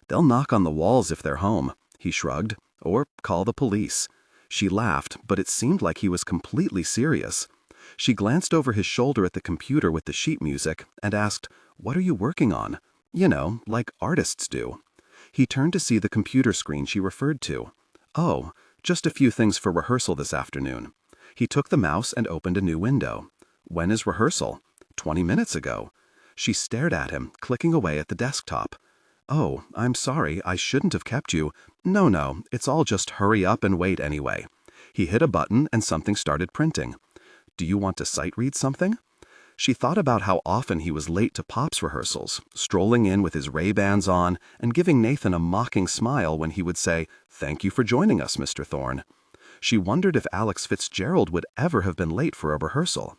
"They'll knock on the walls if they're home," he shrugged, "or call the police." She laughed, but it seemed like he was completely serious. She glanced over his shoulder at the computer with the sheet music and asked, "What are you working on?" "You know, like artists do." He turned to see the computer screen she referred to. "Oh, just a few things for rehearsal this afternoon." He took the mouse and opened a new window. "When is rehearsal?" 20 minutes ago." She stared at him, clicking away at the desktop. "Oh, I'm sorry, I shouldn't have kept you." No, it's all just hurry up and wait anyway." He hit a button and something started printing. "Do you want to sight read something?" She thought about how often he was late to Pop's rehearsals, strolling in with his Ray-Bans on and giving Nathan a mocking smile when he would say, "Thank you for joining us, Mr. Thorne." She wondered if Alex Fitzgerald would ever have been late for a rehearsal.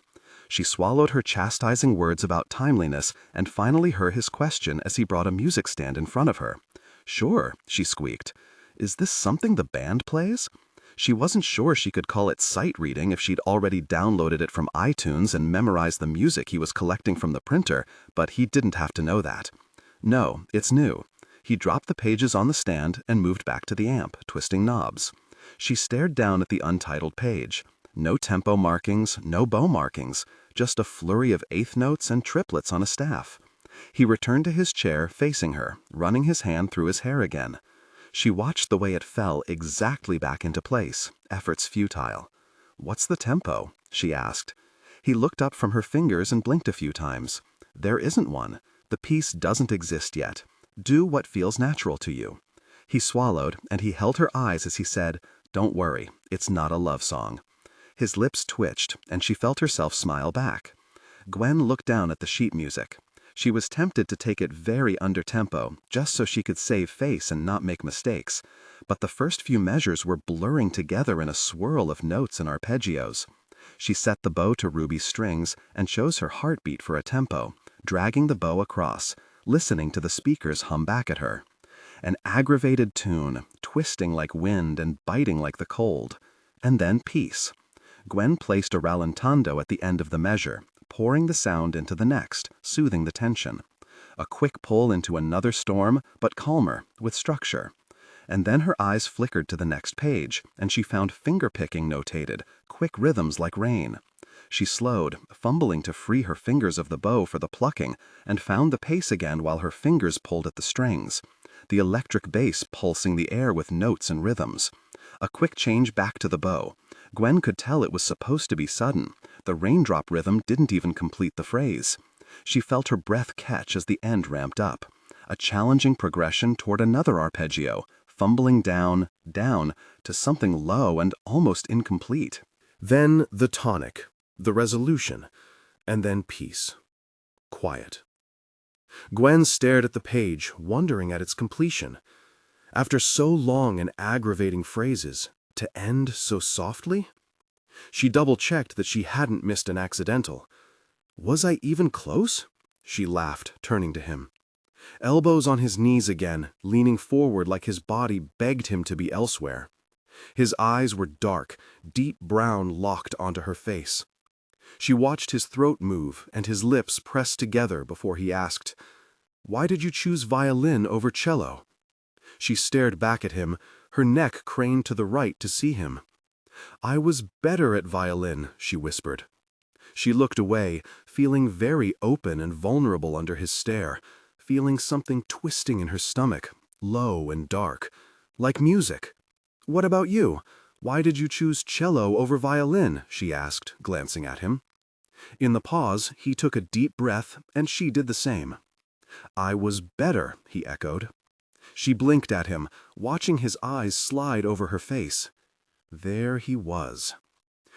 She swallowed her chastising words about timeliness and finally heard his question as he brought a music stand in front of her. "Sure," she squeaked. "Is this something the band plays?" She wasn't sure she could call it sight reading if she'd already downloaded it from iTunes and memorized the music he was collecting from the printer, but he didn't have to know that. "No, it's new." He dropped the pages on the stand and moved back to the amp, twisting knobs. She stared down at the untitled page. No tempo markings, no bow markings, just a flurry of eighth notes and triplets on a staff. He returned to his chair, facing her, running his hand through his hair again. She watched the way it fell exactly back into place, efforts futile. "What's the tempo?" she asked. He looked up from her fingers and blinked a few times. "There isn't one. The piece doesn't exist yet. Do what feels natural to you." He swallowed, and he held her eyes as he said, "Don't worry, it's not a love song." His lips twitched, and she felt herself smile back. Gwen looked down at the sheet music. She was tempted to take it very under-tempo, just so she could save face and not make mistakes. But the first few measures were blurring together in a swirl of notes and arpeggios. She set the bow to Ruby's strings and chose her heartbeat for a tempo, dragging the bow across, listening to the speakers hum back at her. An aggravated tune, twisting like wind and biting like the cold. And then peace. Gwen placed a rallentando at the end of the measure, pouring the sound into the next, soothing the tension. A quick pull into another storm, but calmer, with structure. And then her eyes flickered to the next page, and she found finger-picking notated, quick rhythms like rain. She slowed, fumbling to free her fingers of the bow for the plucking, and found the pace again while her fingers pulled at the strings. The electric bass pulsing the air with notes and rhythms. A quick change back to the bow. Gwen could tell it was supposed to be sudden. The raindrop rhythm didn't even complete the phrase. She felt her breath catch as the end ramped up. A challenging progression toward another arpeggio, fumbling down, down, to something low and almost incomplete. Then the tonic, the resolution, and then peace. Quiet. Gwen stared at the page, wondering at its completion. After so long and aggravating phrases, to end so softly? She double-checked that she hadn't missed an accidental. Was I even close? She laughed, turning to him. Elbows on his knees again, leaning forward like his body begged him to be elsewhere. His eyes were dark, deep brown locked onto her face. She watched his throat move and his lips press together before he asked, "Why did you choose violin over cello?" She stared back at him, her neck craned to the right to see him. "I was better at violin," she whispered. She looked away, feeling very open and vulnerable under his stare, feeling something twisting in her stomach, low and dark, like music. "What about you? Why did you choose cello over violin?" she asked, glancing at him. In the pause, he took a deep breath, and she did the same. "I was better," he echoed. She blinked at him, watching his eyes slide over her face. There he was.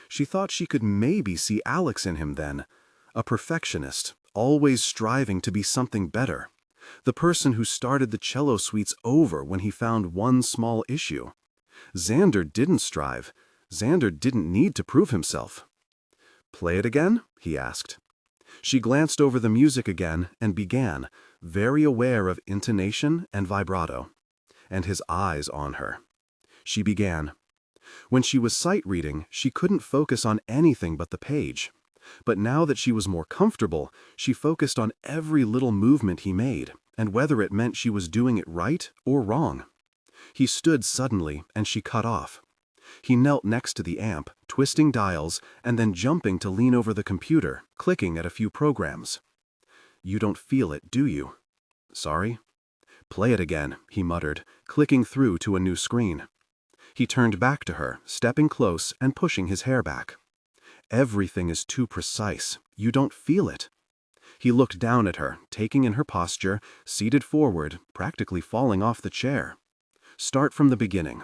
She thought she could maybe see Alex in him then, a perfectionist, always striving to be something better, the person who started the cello suites over when he found one small issue. Xander didn't strive. Xander didn't need to prove himself. "Play it again?" he asked. She glanced over the music again and began, very aware of intonation and vibrato, and his eyes on her. She began. When she was sight reading, she couldn't focus on anything but the page. But now that she was more comfortable, she focused on every little movement he made, and whether it meant she was doing it right or wrong. He stood suddenly, and she cut off. He knelt next to the amp, twisting dials, and then jumping to lean over the computer, clicking at a few programs. "You don't feel it, do you?" "Sorry." "Play it again," he muttered, clicking through to a new screen. He turned back to her, stepping close and pushing his hair back. "Everything is too precise. You don't feel it." He looked down at her, taking in her posture, seated forward, practically falling off the chair. "Start from the beginning."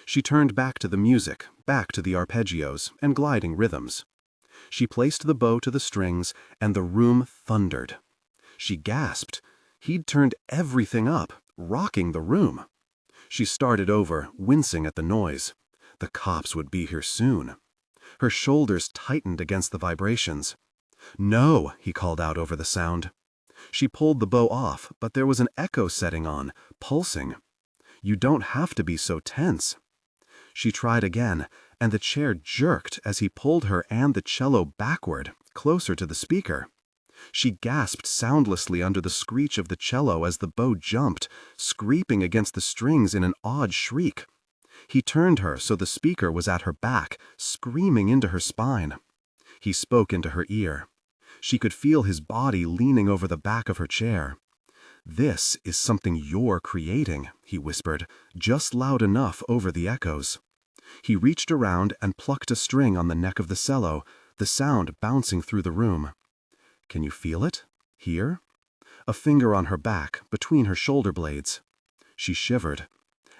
She turned back to the music, back to the arpeggios and gliding rhythms. She placed the bow to the strings, and the room thundered. She gasped. He'd turned everything up, rocking the room. She started over, wincing at the noise. The cops would be here soon. Her shoulders tightened against the vibrations. "No," he called out over the sound. She pulled the bow off, but there was an echo setting on, pulsing. "You don't have to be so tense." She tried again, and the chair jerked as he pulled her and the cello backward, closer to the speaker. She gasped soundlessly under the screech of the cello as the bow jumped, scraping against the strings in an odd shriek. He turned her so the speaker was at her back, screaming into her spine. He spoke into her ear. She could feel his body leaning over the back of her chair. "This is something you're creating," he whispered, just loud enough over the echoes. He reached around and plucked a string on the neck of the cello, the sound bouncing through the room. "Can you feel it? Here?" A finger on her back, between her shoulder blades. She shivered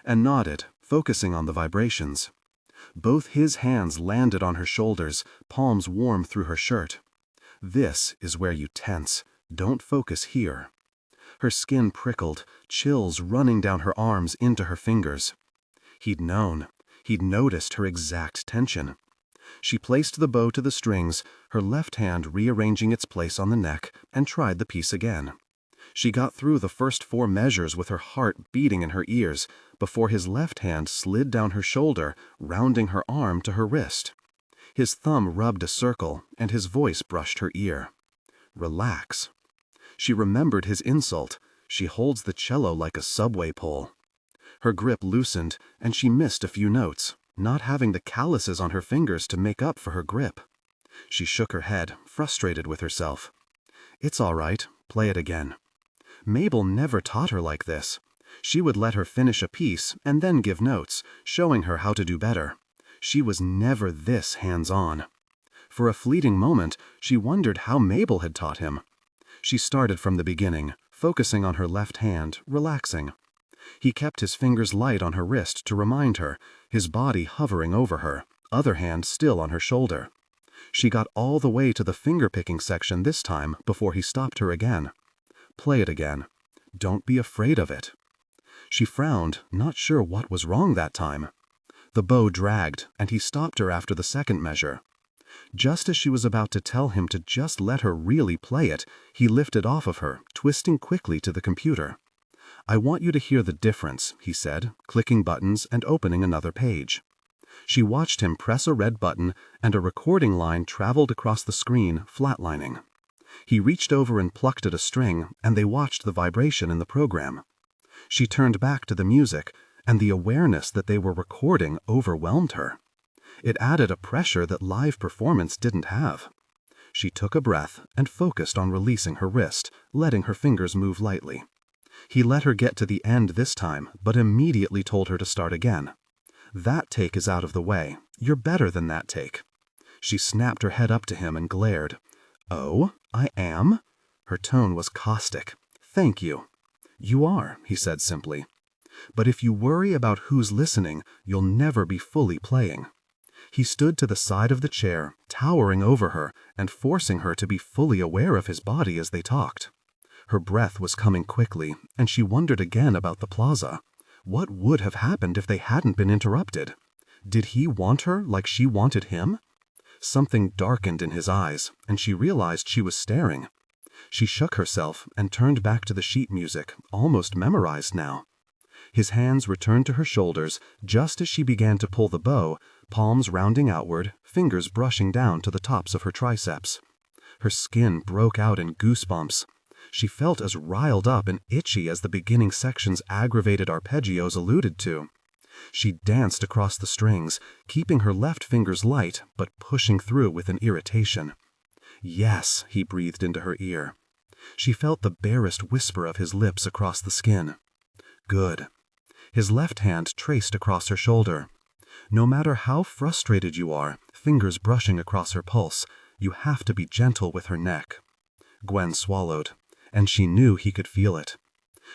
and nodded, focusing on the vibrations. Both his hands landed on her shoulders, palms warm through her shirt. "This is where you tense. Don't focus here." Her skin prickled, chills running down her arms into her fingers. He'd known. He'd noticed her exact tension. She placed the bow to the strings, her left hand rearranging its place on the neck, and tried the piece again. She got through the first 4 measures with her heart beating in her ears, before his left hand slid down her shoulder, rounding her arm to her wrist. His thumb rubbed a circle, and his voice brushed her ear. "Relax." She remembered his insult. "She holds the cello like a subway pole." Her grip loosened, and she missed a few notes, not having the calluses on her fingers to make up for her grip. She shook her head, frustrated with herself. "It's all right. Play it again." Mabel never taught her like this. She would let her finish a piece and then give notes, showing her how to do better. She was never this hands-on. For a fleeting moment, she wondered how Mabel had taught him. She started from the beginning, focusing on her left hand, relaxing. He kept his fingers light on her wrist to remind her, his body hovering over her, other hand still on her shoulder. She got all the way to the finger-picking section this time before he stopped her again. Play it again. Don't be afraid of it. She frowned, not sure what was wrong that time. The bow dragged, and he stopped her after the second measure. Just as she was about to tell him to just let her really play it, he lifted off of her, twisting quickly to the computer. "I want you to hear the difference," he said, clicking buttons and opening another page. She watched him press a red button, and a recording line traveled across the screen, flatlining. He reached over and plucked at a string, and they watched the vibration in the program. She turned back to the music, and the awareness that they were recording overwhelmed her. It added a pressure that live performance didn't have. She took a breath and focused on releasing her wrist, letting her fingers move lightly. He let her get to the end this time, but immediately told her to start again. "That take is out of the way. You're better than that take." She snapped her head up to him and glared. "Oh, I am?" Her tone was caustic. "Thank you." "You are," he said simply. "But if you worry about who's listening, you'll never be fully playing." He stood to the side of the chair, towering over her and forcing her to be fully aware of his body as they talked. Her breath was coming quickly, and she wondered again about the plaza. What would have happened if they hadn't been interrupted? Did he want her like she wanted him? Something darkened in his eyes, and she realized she was staring. She shook herself and turned back to the sheet music, almost memorized now. His hands returned to her shoulders just as she began to pull the bow, palms rounding outward, fingers brushing down to the tops of her triceps. Her skin broke out in goosebumps. She felt as riled up and itchy as the beginning section's aggravated arpeggios alluded to. She danced across the strings, keeping her left fingers light, but pushing through with an irritation. "Yes," he breathed into her ear. She felt the barest whisper of his lips across the skin. "Good." His left hand traced across her shoulder. "No matter how frustrated you are," fingers brushing across her pulse, "you have to be gentle with her neck." Gwen swallowed, and she knew he could feel it.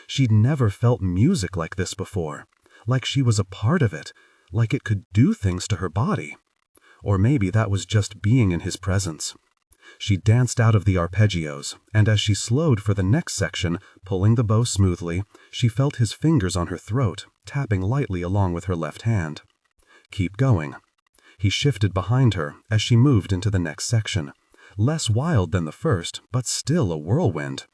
She'd never felt music like this before, like she was a part of it, like it could do things to her body. Or maybe that was just being in his presence. She danced out of the arpeggios, and as she slowed for the next section, pulling the bow smoothly, she felt his fingers on her throat, tapping lightly along with her left hand. "Keep going." He shifted behind her as she moved into the next section, less wild than the first, but still a whirlwind.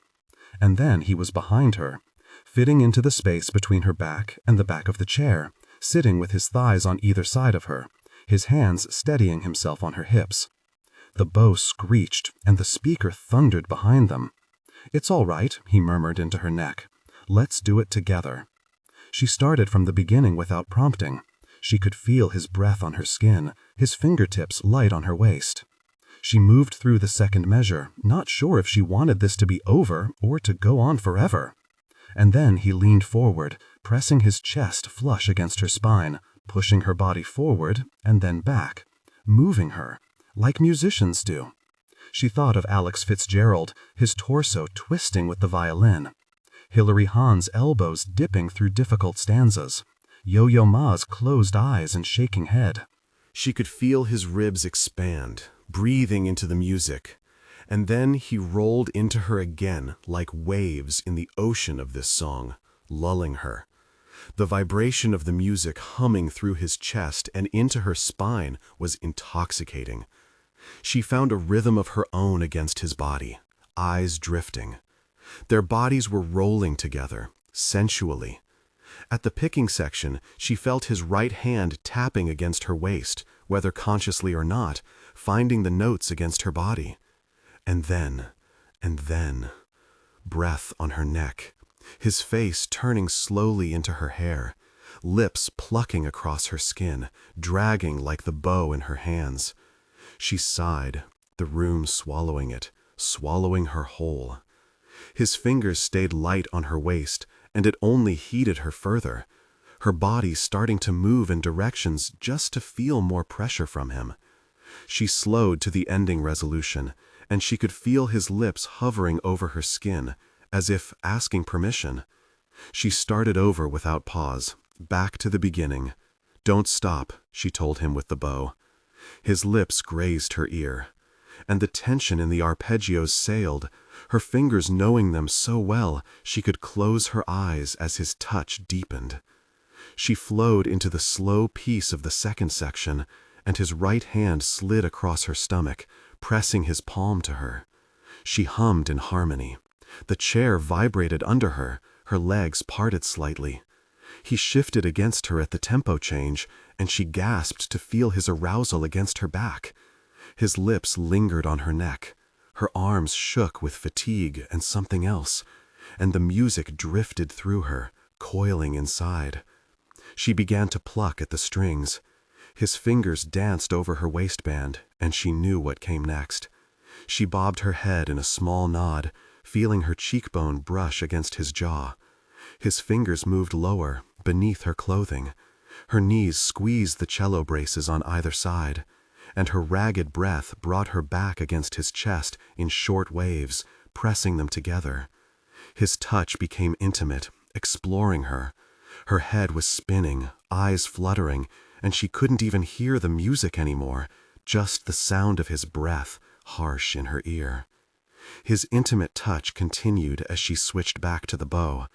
And then he was behind her, fitting into the space between her back and the back of the chair, sitting with his thighs on either side of her, his hands steadying himself on her hips. The bow screeched, and the speaker thundered behind them. "It's all right," he murmured into her neck. "Let's do it together." She started from the beginning without prompting. She could feel his breath on her skin, his fingertips light on her waist. She moved through the second measure, not sure if she wanted this to be over or to go on forever. And then he leaned forward, pressing his chest flush against her spine, pushing her body forward and then back, moving her, like musicians do. She thought of Alex Fitzgerald, his torso twisting with the violin. Hilary Hahn's elbows dipping through difficult stanzas. Yo-Yo Ma's closed eyes and shaking head. She could feel his ribs expand, breathing into the music. And then he rolled into her again like waves in the ocean of this song, lulling her. The vibration of the music humming through his chest and into her spine was intoxicating. She found a rhythm of her own against his body, eyes drifting. Their bodies were rolling together, sensually. At the picking section, she felt his right hand tapping against her waist, whether consciously or not, finding the notes against her body. And then, breath on her neck, his face turning slowly into her hair, lips plucking across her skin, dragging like the bow in her hands. She sighed, the room swallowing it, swallowing her whole. His fingers stayed light on her waist, and it only heated her further, her body starting to move in directions just to feel more pressure from him. She slowed to the ending resolution, and she could feel his lips hovering over her skin, as if asking permission. She started over without pause, back to the beginning. "Don't stop," she told him with the bow. His lips grazed her ear, and the tension in the arpeggios sailed, her fingers knowing them so well she could close her eyes as his touch deepened. She flowed into the slow piece of the second section, and his right hand slid across her stomach, pressing his palm to her. She hummed in harmony. The chair vibrated under her, her legs parted slightly. He shifted against her at the tempo change, and she gasped to feel his arousal against her back. His lips lingered on her neck. Her arms shook with fatigue and something else, and the music drifted through her, coiling inside. She began to pluck at the strings. His fingers danced over her waistband, and she knew what came next. She bobbed her head in a small nod, feeling her cheekbone brush against his jaw. His fingers moved lower, beneath her clothing. Her knees squeezed the cello braces on either side, and her ragged breath brought her back against his chest in short waves, pressing them together. His touch became intimate, exploring her. Her head was spinning, eyes fluttering, and she couldn't even hear the music anymore, just the sound of his breath, harsh in her ear. His intimate touch continued as she switched back to the bow.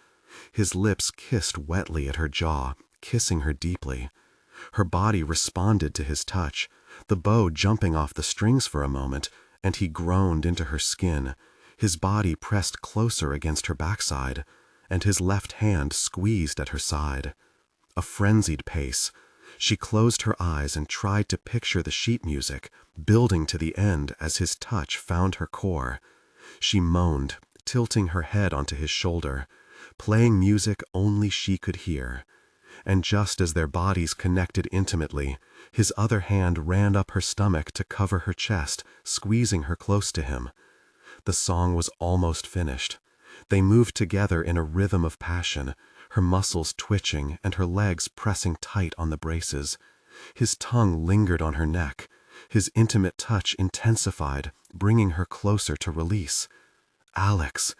His lips kissed wetly at her jaw, kissing her deeply. Her body responded to his touch, the bow jumping off the strings for a moment, and he groaned into her skin. His body pressed closer against her backside, and his left hand squeezed at her side. A frenzied pace. She closed her eyes and tried to picture the sheet music, building to the end as his touch found her core. She moaned, tilting her head onto his shoulder, playing music only she could hear. And just as their bodies connected intimately, his other hand ran up her stomach to cover her chest, squeezing her close to him. The song was almost finished. They moved together in a rhythm of passion, her muscles twitching and her legs pressing tight on the braces. His tongue lingered on her neck. His intimate touch intensified, bringing her closer to release. Alex!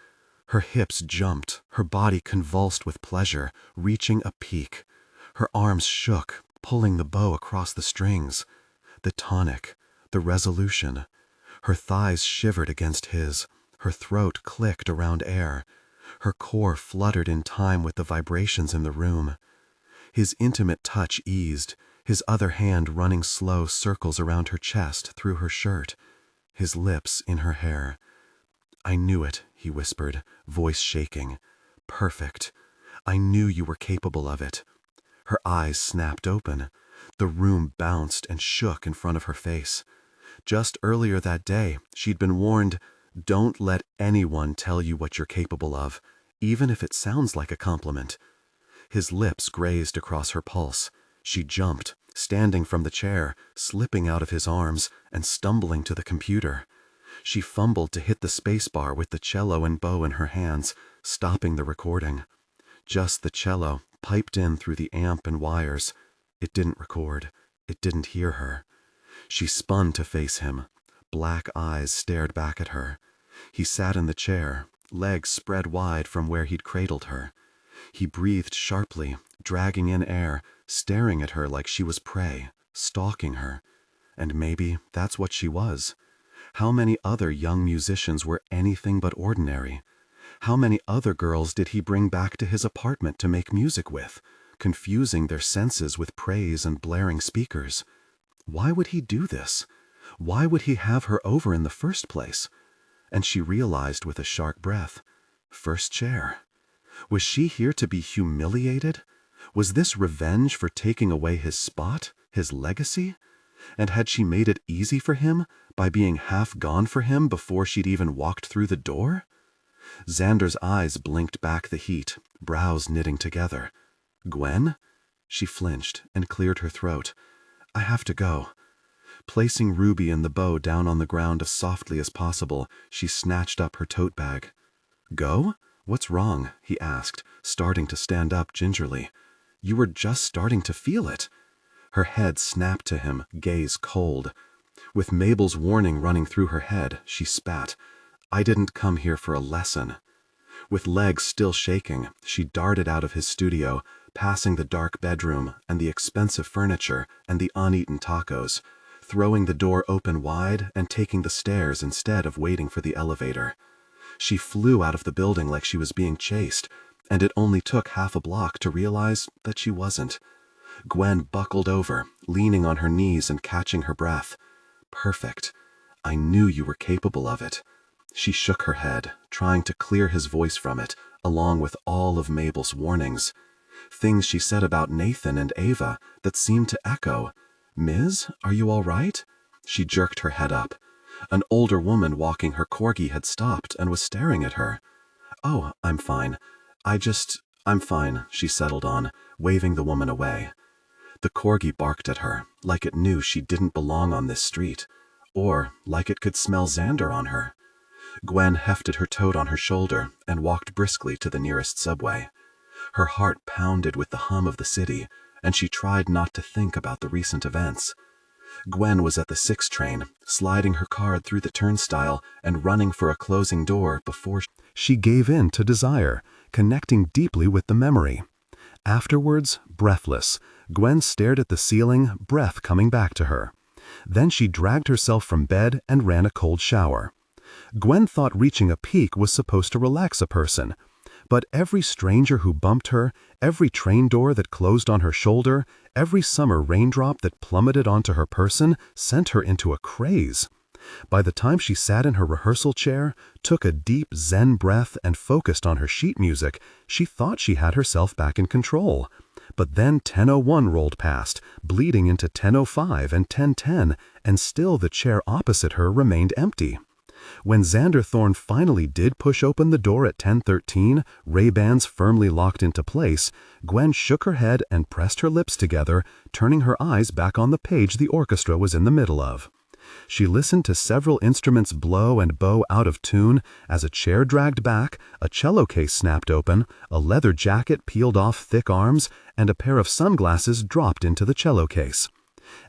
Her hips jumped, her body convulsed with pleasure, reaching a peak. Her arms shook, pulling the bow across the strings. The tonic, the resolution. Her thighs shivered against his. Her throat clicked around air. Her core fluttered in time with the vibrations in the room. His intimate touch eased, his other hand running slow circles around her chest through her shirt, his lips in her hair. "I knew it," he whispered, voice shaking. "Perfect. I knew you were capable of it." Her eyes snapped open. The room bounced and shook in front of her face. Just earlier that day, she'd been warned, "Don't let anyone tell you what you're capable of, even if it sounds like a compliment." His lips grazed across her pulse. She jumped, standing from the chair, slipping out of his arms, and stumbling to the computer. She fumbled to hit the spacebar with the cello and bow in her hands, stopping the recording. Just the cello, piped in through the amp and wires. It didn't record. It didn't hear her. She spun to face him. Black eyes stared back at her. He sat in the chair, legs spread wide from where he'd cradled her. He breathed sharply, dragging in air, staring at her like she was prey, stalking her. And maybe that's what she was. How many other young musicians were anything but ordinary? How many other girls did he bring back to his apartment to make music with, confusing their senses with praise and blaring speakers? Why would he do this? Why would he have her over in the first place? And she realized with a sharp breath, first chair. Was she here to be humiliated? Was this revenge for taking away his spot, his legacy? And had she made it easy for him by being half gone for him before she'd even walked through the door? Xander's eyes blinked back the heat, brows knitting together. "Gwen?" She flinched and cleared her throat. "I have to go." Placing Ruby and the bow down on the ground as softly as possible, she snatched up her tote bag. "Go? What's wrong?" he asked, starting to stand up gingerly. "You were just starting to feel it." Her head snapped to him, gaze cold. With Mabel's warning running through her head, she spat. "I didn't come here for a lesson." With legs still shaking, she darted out of his studio, passing the dark bedroom and the expensive furniture and the uneaten tacos, throwing the door open wide and taking the stairs instead of waiting for the elevator. She flew out of the building like she was being chased, and it only took half a block to realize that she wasn't. Gwen buckled over, leaning on her knees and catching her breath. Perfect. I knew you were capable of it. She shook her head, trying to clear his voice from it, along with all of Mabel's warnings. Things she said about Nathan and Ava that seemed to echo. Miz, are you all right? She jerked her head up. An older woman walking her corgi had stopped and was staring at her. Oh, I'm fine. I'm fine, she settled on, waving the woman away. The corgi barked at her, like it knew she didn't belong on this street, or like it could smell Xander on her. Gwen hefted her toad on her shoulder and walked briskly to the nearest subway. Her heart pounded with the hum of the city, and she tried not to think about the recent events. Gwen was at the 6 train, sliding her card through the turnstile and running for a closing door before she gave in to desire, connecting deeply with the memory. Afterwards, breathless, Gwen stared at the ceiling, breath coming back to her. Then she dragged herself from bed and ran a cold shower. Gwen thought reaching a peak was supposed to relax a person, but every stranger who bumped her, every train door that closed on her shoulder, every summer raindrop that plummeted onto her person sent her into a craze. By the time she sat in her rehearsal chair, took a deep Zen breath and focused on her sheet music, she thought she had herself back in control. But then 10:01 rolled past, bleeding into 10:05 and 10:10, and still the chair opposite her remained empty. When Xander Thorne finally did push open the door at 10:13, Ray-Bans firmly locked into place, Gwen shook her head and pressed her lips together, turning her eyes back on the page the orchestra was in the middle of. She listened to several instruments blow and bow out of tune as a chair dragged back, a cello case snapped open, a leather jacket peeled off thick arms, and a pair of sunglasses dropped into the cello case.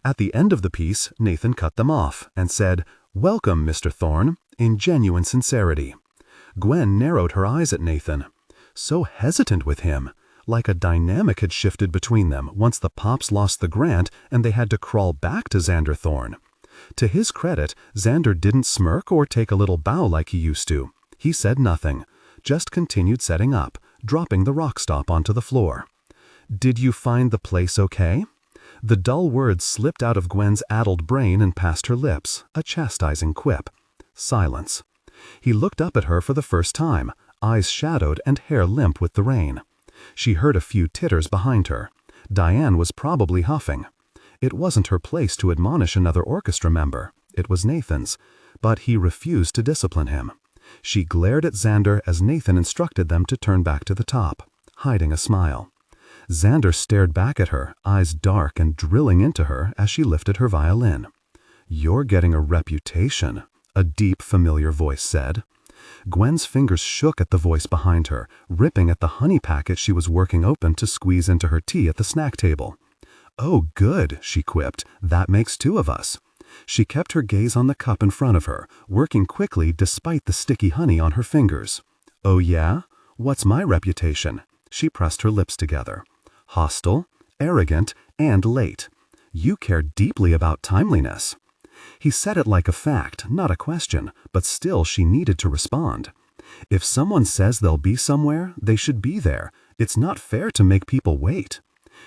At the end of the piece, Nathan cut them off and said, "Welcome, Mr. Thorne," in genuine sincerity. Gwen narrowed her eyes at Nathan. So hesitant with him, like a dynamic had shifted between them once the Pops lost the grant and they had to crawl back to Xander Thorne. To his credit, Xander didn't smirk or take a little bow like he used to. He said nothing, just continued setting up, dropping the rock stop onto the floor. "Did you find the place okay?" The dull words slipped out of Gwen's addled brain and past her lips, a chastising quip. Silence. He looked up at her for the first time, eyes shadowed and hair limp with the rain. She heard a few titters behind her. Diane was probably huffing. It wasn't her place to admonish another orchestra member. It was Nathan's, but he refused to discipline him. She glared at Xander as Nathan instructed them to turn back to the top, hiding a smile. Xander stared back at her, eyes dark and drilling into her as she lifted her violin. "You're getting a reputation," a deep, familiar voice said. Gwen's fingers shook at the voice behind her, ripping at the honey packet she was working open to squeeze into her tea at the snack table. "Oh, good," she quipped. "That makes 2 of us." She kept her gaze on the cup in front of her, working quickly despite the sticky honey on her fingers. "Oh yeah? What's my reputation?" She pressed her lips together. "Hostile, arrogant, and late. You care deeply about timeliness." He said it like a fact, not a question, but still she needed to respond. If someone says they'll be somewhere, they should be there. It's not fair to make people wait.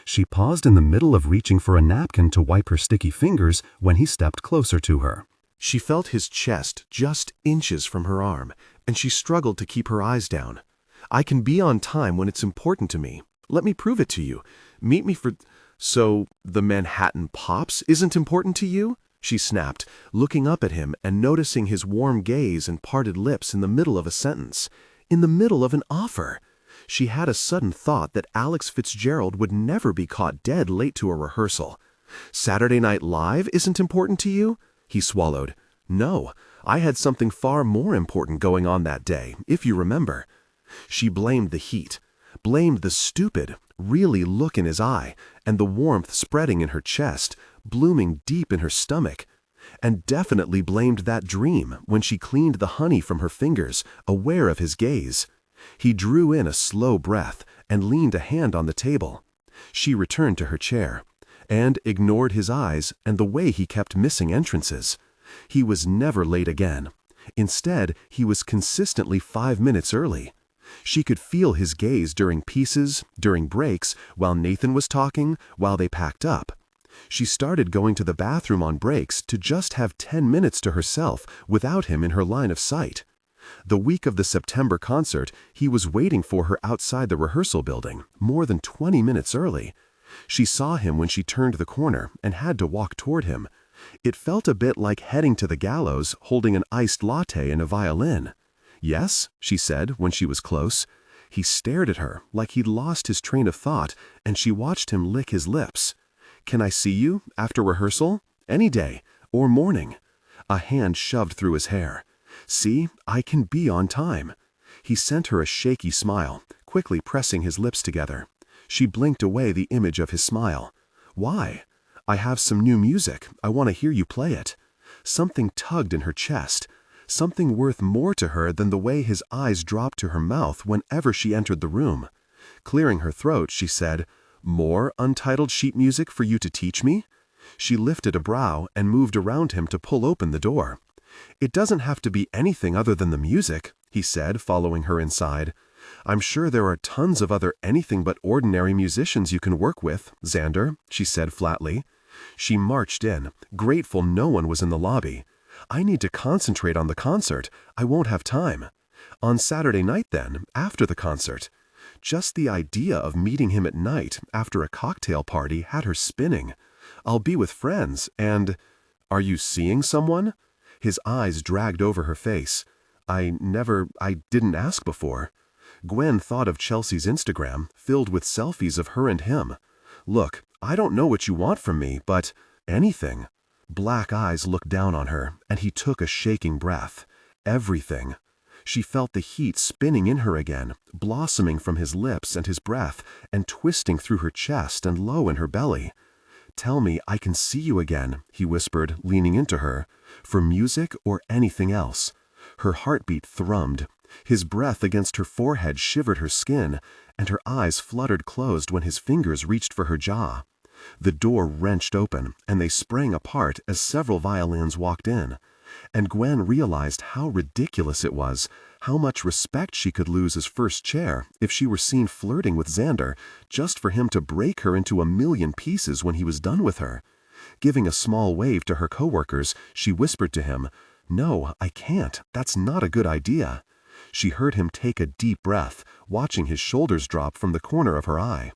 She paused in the middle of reaching for a napkin to wipe her sticky fingers when he stepped closer to her. She felt his chest just inches from her arm, and she struggled to keep her eyes down. "I can be on time when it's important to me. Let me prove it to you. Meet me for—" "So, the Manhattan Pops isn't important to you?" she snapped, looking up at him and noticing his warm gaze and parted lips in the middle of a sentence. In the middle of an offer. She had a sudden thought that Alex Fitzgerald would never be caught dead late to a rehearsal. "Saturday Night Live isn't important to you?" He swallowed. "No, I had something far more important going on that day, if you remember." She blamed the heat, blamed the stupid, really look in his eye, and the warmth spreading in her chest, blooming deep in her stomach, and definitely blamed that dream when she cleaned the honey from her fingers, aware of his gaze. He drew in a slow breath and leaned a hand on the table. She returned to her chair and ignored his eyes and the way he kept missing entrances. He was never late again. Instead, he was consistently 5 minutes early. She could feel his gaze during pieces, during breaks, while Nathan was talking, while they packed up. She started going to the bathroom on breaks to just have 10 minutes to herself without him in her line of sight. The week of the September concert, he was waiting for her outside the rehearsal building, more than 20 minutes early. She saw him when she turned the corner and had to walk toward him. It felt a bit like heading to the gallows holding an iced latte and a violin. "Yes," she said when she was close. He stared at her like he'd lost his train of thought, and she watched him lick his lips. "Can I see you after rehearsal? Any day. Or morning." A hand shoved through his hair. "See, I can be on time." He sent her a shaky smile, quickly pressing his lips together. She blinked away the image of his smile. "Why?" "I have some new music. I want to hear you play it." Something tugged in her chest. Something worth more to her than the way his eyes dropped to her mouth whenever she entered the room. Clearing her throat, she said, "More untitled sheet music for you to teach me?" She lifted a brow and moved around him to pull open the door. "It doesn't have to be anything other than the music," he said, following her inside. "I'm sure there are tons of other anything but ordinary musicians you can work with, Xander," she said flatly. She marched in, grateful no one was in the lobby. "I need to concentrate on the concert. I won't have time." "On Saturday night then, after the concert." Just the idea of meeting him at night after a cocktail party had her spinning. "I'll be with friends and—" "Are you seeing someone?" His eyes dragged over her face. I didn't ask before." Gwen thought of Chelsea's Instagram, filled with selfies of her and him. "Look, I don't know what you want from me, but anything." Black eyes looked down on her, and he took a shaking breath. Everything. She felt the heat spinning in her again, blossoming from his lips and his breath, and twisting through her chest and low in her belly. "Tell me I can see you again," he whispered, leaning into her, "for music or anything else." Her heartbeat thrummed. His breath against her forehead shivered her skin, and her eyes fluttered closed when his fingers reached for her jaw. The door wrenched open, and they sprang apart as several violins walked in. And Gwen realized how ridiculous it was, how much respect she could lose as first chair if she were seen flirting with Xander, just for him to break her into a million pieces when he was done with her. Giving a small wave to her coworkers, she whispered to him, "No, I can't. That's not a good idea." She heard him take a deep breath, watching his shoulders drop from the corner of her eye.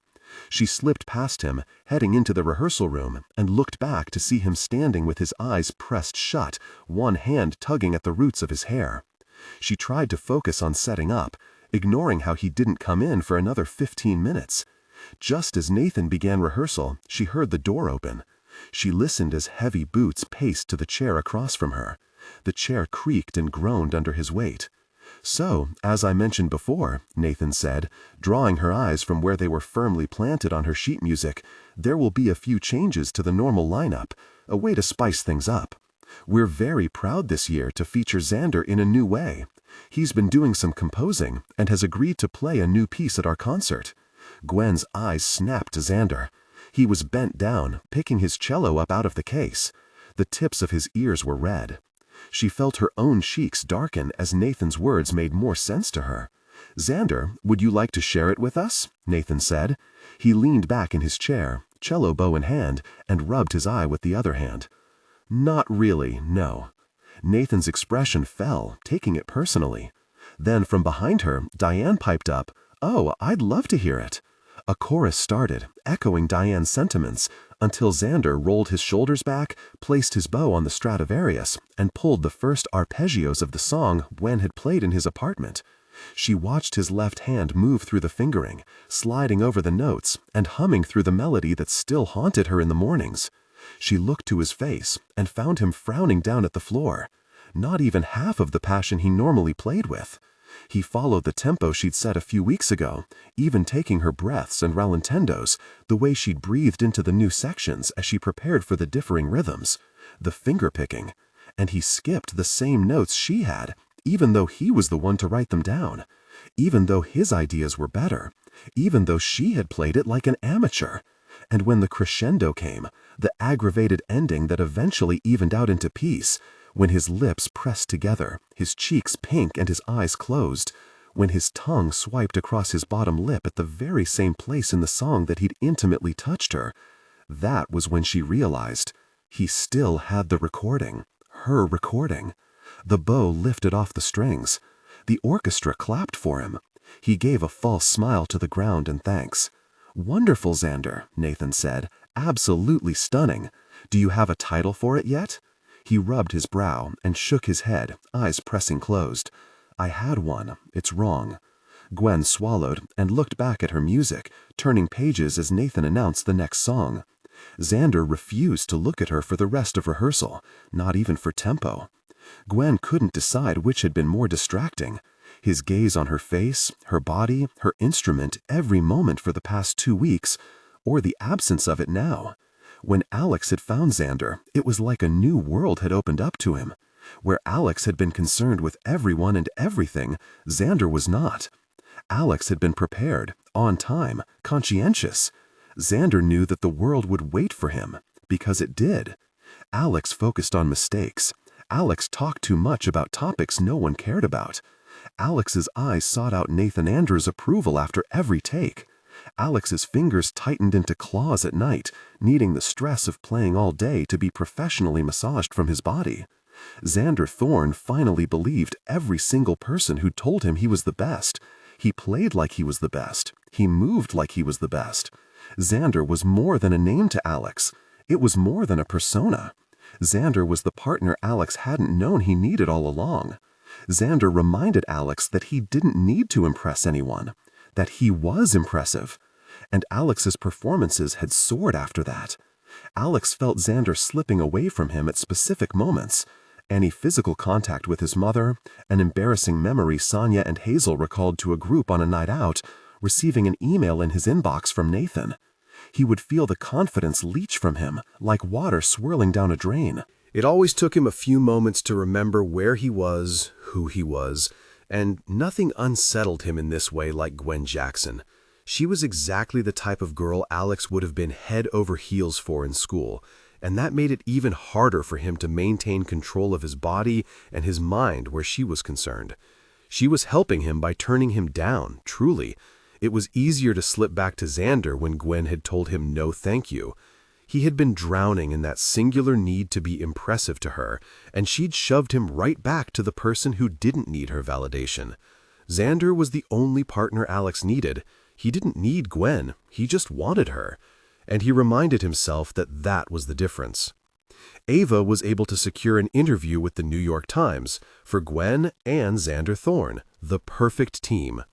She slipped past him, heading into the rehearsal room, and looked back to see him standing with his eyes pressed shut, one hand tugging at the roots of his hair. She tried to focus on setting up, ignoring how he didn't come in for another 15 minutes. Just as Nathan began rehearsal, she heard the door open. She listened as heavy boots paced to the chair across from her. The chair creaked and groaned under his weight. "So, as I mentioned before," Nathan said, drawing her eyes from where they were firmly planted on her sheet music, "there will be a few changes to the normal lineup, a way to spice things up. We're very proud this year to feature Xander in a new way. He's been doing some composing and has agreed to play a new piece at our concert." Gwen's eyes snapped to Xander. He was bent down, picking his cello up out of the case. The tips of his ears were red. She felt her own cheeks darken as Nathan's words made more sense to her. "Xander, would you like to share it with us?" Nathan said. He leaned back in his chair, cello bow in hand, and rubbed his eye with the other hand. "Not really, no." Nathan's expression fell, taking it personally. Then from behind her, Diane piped up, "Oh, I'd love to hear it." A chorus started, echoing Diane's sentiments, until Xander rolled his shoulders back, placed his bow on the Stradivarius, and pulled the first arpeggios of the song Gwen had played in his apartment. She watched his left hand move through the fingering, sliding over the notes, and humming through the melody that still haunted her in the mornings. She looked to his face and found him frowning down at the floor. Not even half of the passion he normally played with. He followed the tempo she'd set a few weeks ago, even taking her breaths and rallentendos, the way she'd breathed into the new sections as she prepared for the differing rhythms, the finger-picking. And he skipped the same notes she had, even though he was the one to write them down. even though his ideas were better, even though she had played it like an amateur. And when the crescendo came, the aggravated ending that eventually evened out into peace, when his lips pressed together, his cheeks pink and his eyes closed, when his tongue swiped across his bottom lip at the very same place in the song that he'd intimately touched her, that was when she realized he still had the recording, her recording. The bow lifted off the strings. The orchestra clapped for him. He gave a false smile to the ground in thanks. "Wonderful, Xander," Nathan said. "Absolutely stunning. Do you have a title for it yet?" He rubbed his brow and shook his head, eyes pressing closed. "I had one. It's wrong." Gwen swallowed and looked back at her music, turning pages as Nathan announced the next song. Xander refused to look at her for the rest of rehearsal, not even for tempo. Gwen couldn't decide which had been more distracting. His gaze on her face, her body, her instrument every moment for the past 2 weeks, or the absence of it now. When Alex had found Xander, it was like a new world had opened up to him. Where Alex had been concerned with everyone and everything, Xander was not. Alex had been prepared, on time, conscientious. Xander knew that the world would wait for him, because it did. Alex focused on mistakes. Alex talked too much about topics no one cared about. Alex's eyes sought out Nathan Andrews' approval after every take. Alex's fingers tightened into claws at night, needing the stress of playing all day to be professionally massaged from his body. Xander Thorne finally believed every single person who told him he was the best. He played like he was the best. He moved like he was the best. Xander was more than a name to Alex. It was more than a persona. Xander was the partner Alex hadn't known he needed all along. Xander reminded Alex that he didn't need to impress anyone, that he was impressive. And Alex's performances had soared after that. Alex felt Xander slipping away from him at specific moments. Any physical contact with his mother, an embarrassing memory Sonia and Hazel recalled to a group on a night out, receiving an email in his inbox from Nathan. He would feel the confidence leach from him, like water swirling down a drain. It always took him a few moments to remember where he was, who he was, and nothing unsettled him in this way like Gwen Jackson. She was exactly the type of girl Alex would have been head over heels for in school, and that made it even harder for him to maintain control of his body and his mind where she was concerned. She was helping him by turning him down, truly. It was easier to slip back to Xander when Gwen had told him no thank you. He had been drowning in that singular need to be impressive to her, and she'd shoved him right back to the person who didn't need her validation. Xander was the only partner Alex needed. He didn't need Gwen, he just wanted her. And he reminded himself that that was the difference. Ava was able to secure an interview with the New York Times for Gwen and Xander Thorne, the perfect team.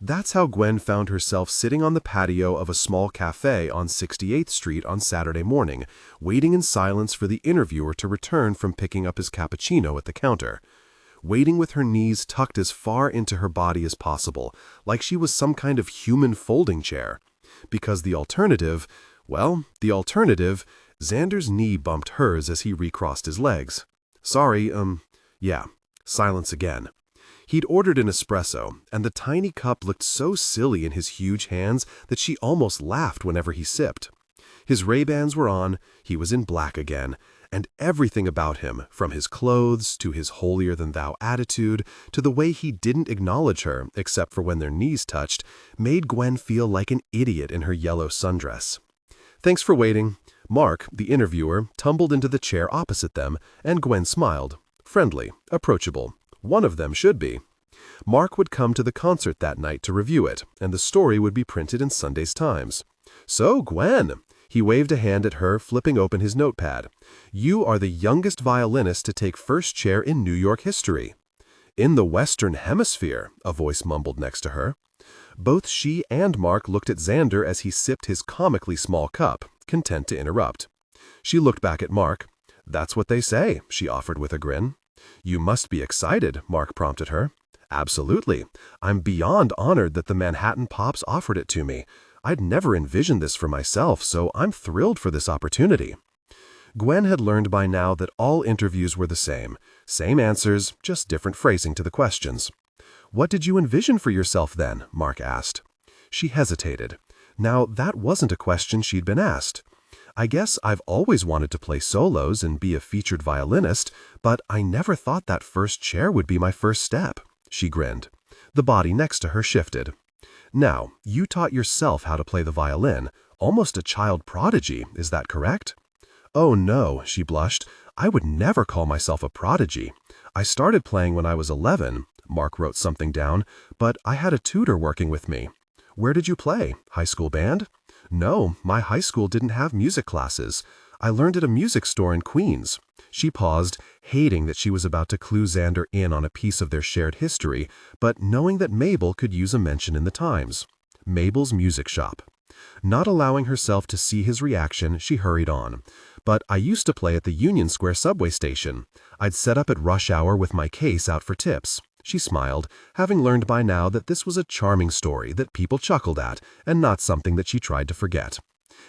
That's how Gwen found herself sitting on the patio of a small cafe on 68th Street on Saturday morning, waiting in silence for the interviewer to return from picking up his cappuccino at the counter. Waiting with her knees tucked as far into her body as possible, like she was some kind of human folding chair. Because the alternative, Xander's knee bumped hers as he recrossed his legs. Sorry, silence again. He'd ordered an espresso, and the tiny cup looked so silly in his huge hands that she almost laughed whenever he sipped. His Ray-Bans were on, he was in black again, and everything about him, from his clothes to his holier-than-thou attitude to the way he didn't acknowledge her except for when their knees touched, made Gwen feel like an idiot in her yellow sundress. "Thanks for waiting." Mark, the interviewer, tumbled into the chair opposite them, and Gwen smiled. Friendly, approachable. One of them should be. Mark would come to the concert that night to review it, and the story would be printed in Sunday's Times. "So, Gwen," he waved a hand at her, flipping open his notepad. "You are the youngest violinist to take first chair in New York history." "In the Western Hemisphere," a voice mumbled next to her. Both she and Mark looked at Xander as he sipped his comically small cup, content to interrupt. She looked back at Mark. "That's what they say," she offered with a grin. "You must be excited," Mark prompted her. "Absolutely. I'm beyond honored that the Manhattan Pops offered it to me. I'd never envisioned this for myself, so I'm thrilled for this opportunity." Gwen had learned by now that all interviews were the same. Same answers, just different phrasing to the questions. "What did you envision for yourself then?" Mark asked. She hesitated. Now, that wasn't a question she'd been asked. "I guess I've always wanted to play solos and be a featured violinist, but I never thought that first chair would be my first step," she grinned. The body next to her shifted. "Now, you taught yourself how to play the violin, almost a child prodigy, is that correct?" "Oh no," she blushed. "I would never call myself a prodigy. I started playing when I was 11, Mark wrote something down, but I had a tutor working with me. "Where did you play? High school band?" "No, my high school didn't have music classes. I learned at a music store in Queens." She paused, hating that she was about to clue Xander in on a piece of their shared history, but knowing that Mabel could use a mention in the Times. Mabel's music shop. Not allowing herself to see his reaction, she hurried on. "But I used to play at the Union Square subway station. I'd set up at rush hour with my case out for tips." She smiled, having learned by now that this was a charming story that people chuckled at, and not something that she tried to forget.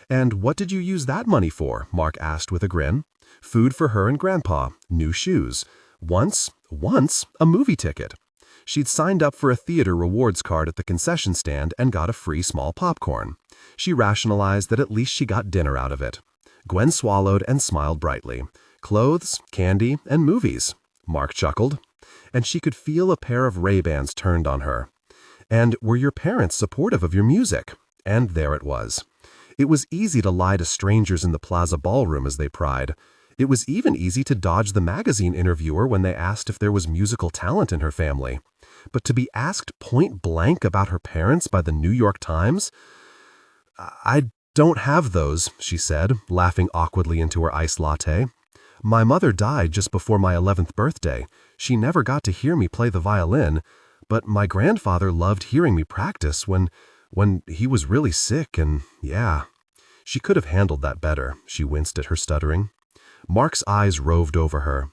"And what did you use that money for?" Mark asked with a grin. "Food for her and Grandpa, new shoes. Once, a movie ticket." She'd signed up for a theater rewards card at the concession stand and got a free small popcorn. She rationalized that at least she got dinner out of it. Gwen swallowed and smiled brightly. "Clothes, candy, and movies." Mark chuckled. And she could feel a pair of Ray-Bans turned on her. "And were your parents supportive of your music?" And there it was. It was easy to lie to strangers in the Plaza Ballroom, as they pried. It was even easy to dodge the magazine interviewer when they asked if there was musical talent in her family. But to be asked point blank about her parents by the New York Times? "I don't have those," she said, laughing awkwardly into her iced latte. "My mother died just before my 11th birthday. She never got to hear me play the violin, but my grandfather loved hearing me practice when he was really sick and, yeah." She could have handled that better, she winced at her stuttering. Mark's eyes roved over her.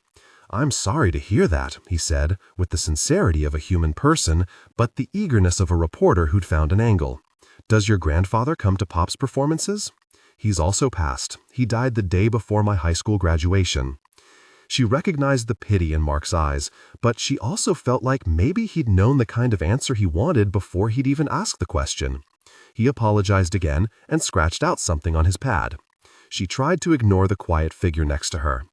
"I'm sorry to hear that," he said, with the sincerity of a human person, but the eagerness of a reporter who'd found an angle. "Does your grandfather come to Pop's performances?" "He's also passed. He died the day before my high school graduation." She recognized the pity in Mark's eyes, but she also felt like maybe he'd known the kind of answer he wanted before he'd even asked the question. He apologized again and scratched out something on his pad. She tried to ignore the quiet figure next to her.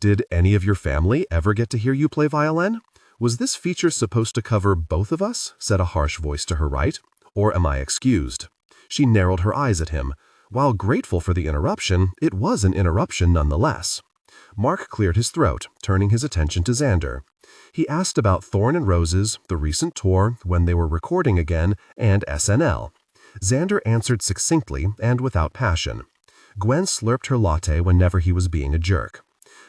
"Did any of your family ever get to hear you play violin? Was this feature supposed to cover both of us?" said a harsh voice to her right. "Or am I excused?" She narrowed her eyes at him. While grateful for the interruption, it was an interruption nonetheless. Mark cleared his throat, turning his attention to Xander. He asked about Thorne and Roses, the recent tour, when they were recording again, and SNL. Xander answered succinctly and without passion. Gwen slurped her latte whenever he was being a jerk.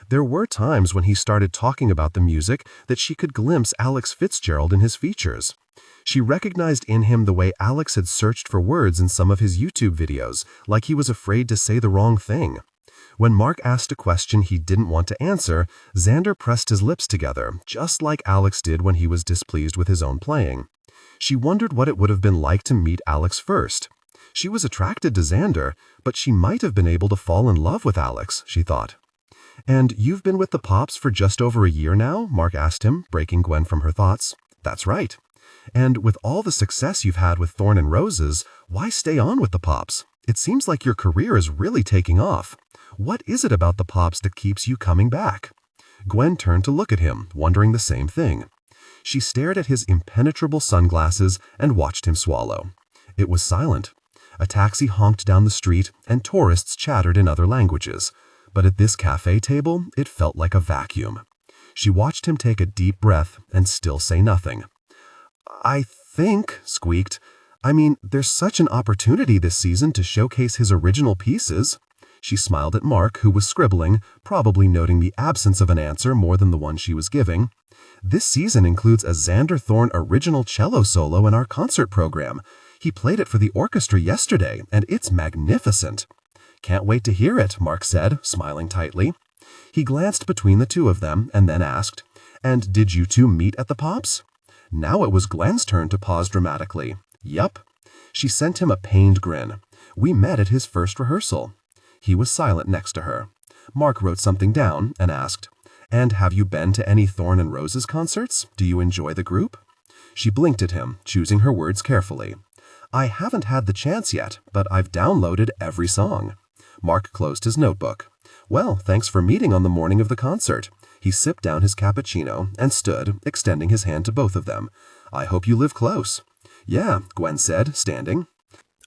There were times when he started talking about the music that she could glimpse Alex Fitzgerald in his features. She recognized in him the way Alex had searched for words in some of his YouTube videos, like he was afraid to say the wrong thing. When Mark asked a question he didn't want to answer, Xander pressed his lips together, just like Alex did when he was displeased with his own playing. She wondered what it would have been like to meet Alex first. She was attracted to Xander, but she might have been able to fall in love with Alex, she thought. "And you've been with the Pops for just over a year now?" Mark asked him, breaking Gwen from her thoughts. "That's right." "And with all the success you've had with Thorne and Roses, why stay on with the Pops? It seems like your career is really taking off. What is it about the Pops that keeps you coming back?" Gwen turned to look at him, wondering the same thing. She stared at his impenetrable sunglasses and watched him swallow. It was silent. A taxi honked down the street, and tourists chattered in other languages. But at this cafe table, it felt like a vacuum. She watched him take a deep breath and still say nothing. "I think," squeaked, "I mean, there's such an opportunity this season to showcase his original pieces." She smiled at Mark, who was scribbling, probably noting the absence of an answer more than the one she was giving. "This season includes a Xander Thorne original cello solo in our concert program. He played it for the orchestra yesterday, and it's magnificent." "Can't wait to hear it," Mark said, smiling tightly. He glanced between the two of them and then asked, "And did you two meet at the Pops?" Now it was Gwen's turn to pause dramatically. "Yup." She sent him a pained grin. "We met at his first rehearsal." He was silent next to her. Mark wrote something down and asked, "And have you been to any Thorne and Roses concerts? Do you enjoy the group?" She blinked at him, choosing her words carefully. I haven't had the chance yet, but I've downloaded every song. Mark closed his notebook. Well, thanks for meeting on the morning of the concert. He sipped down his cappuccino and stood, extending his hand to both of them. I hope you live close. Yeah, Gwen said, standing.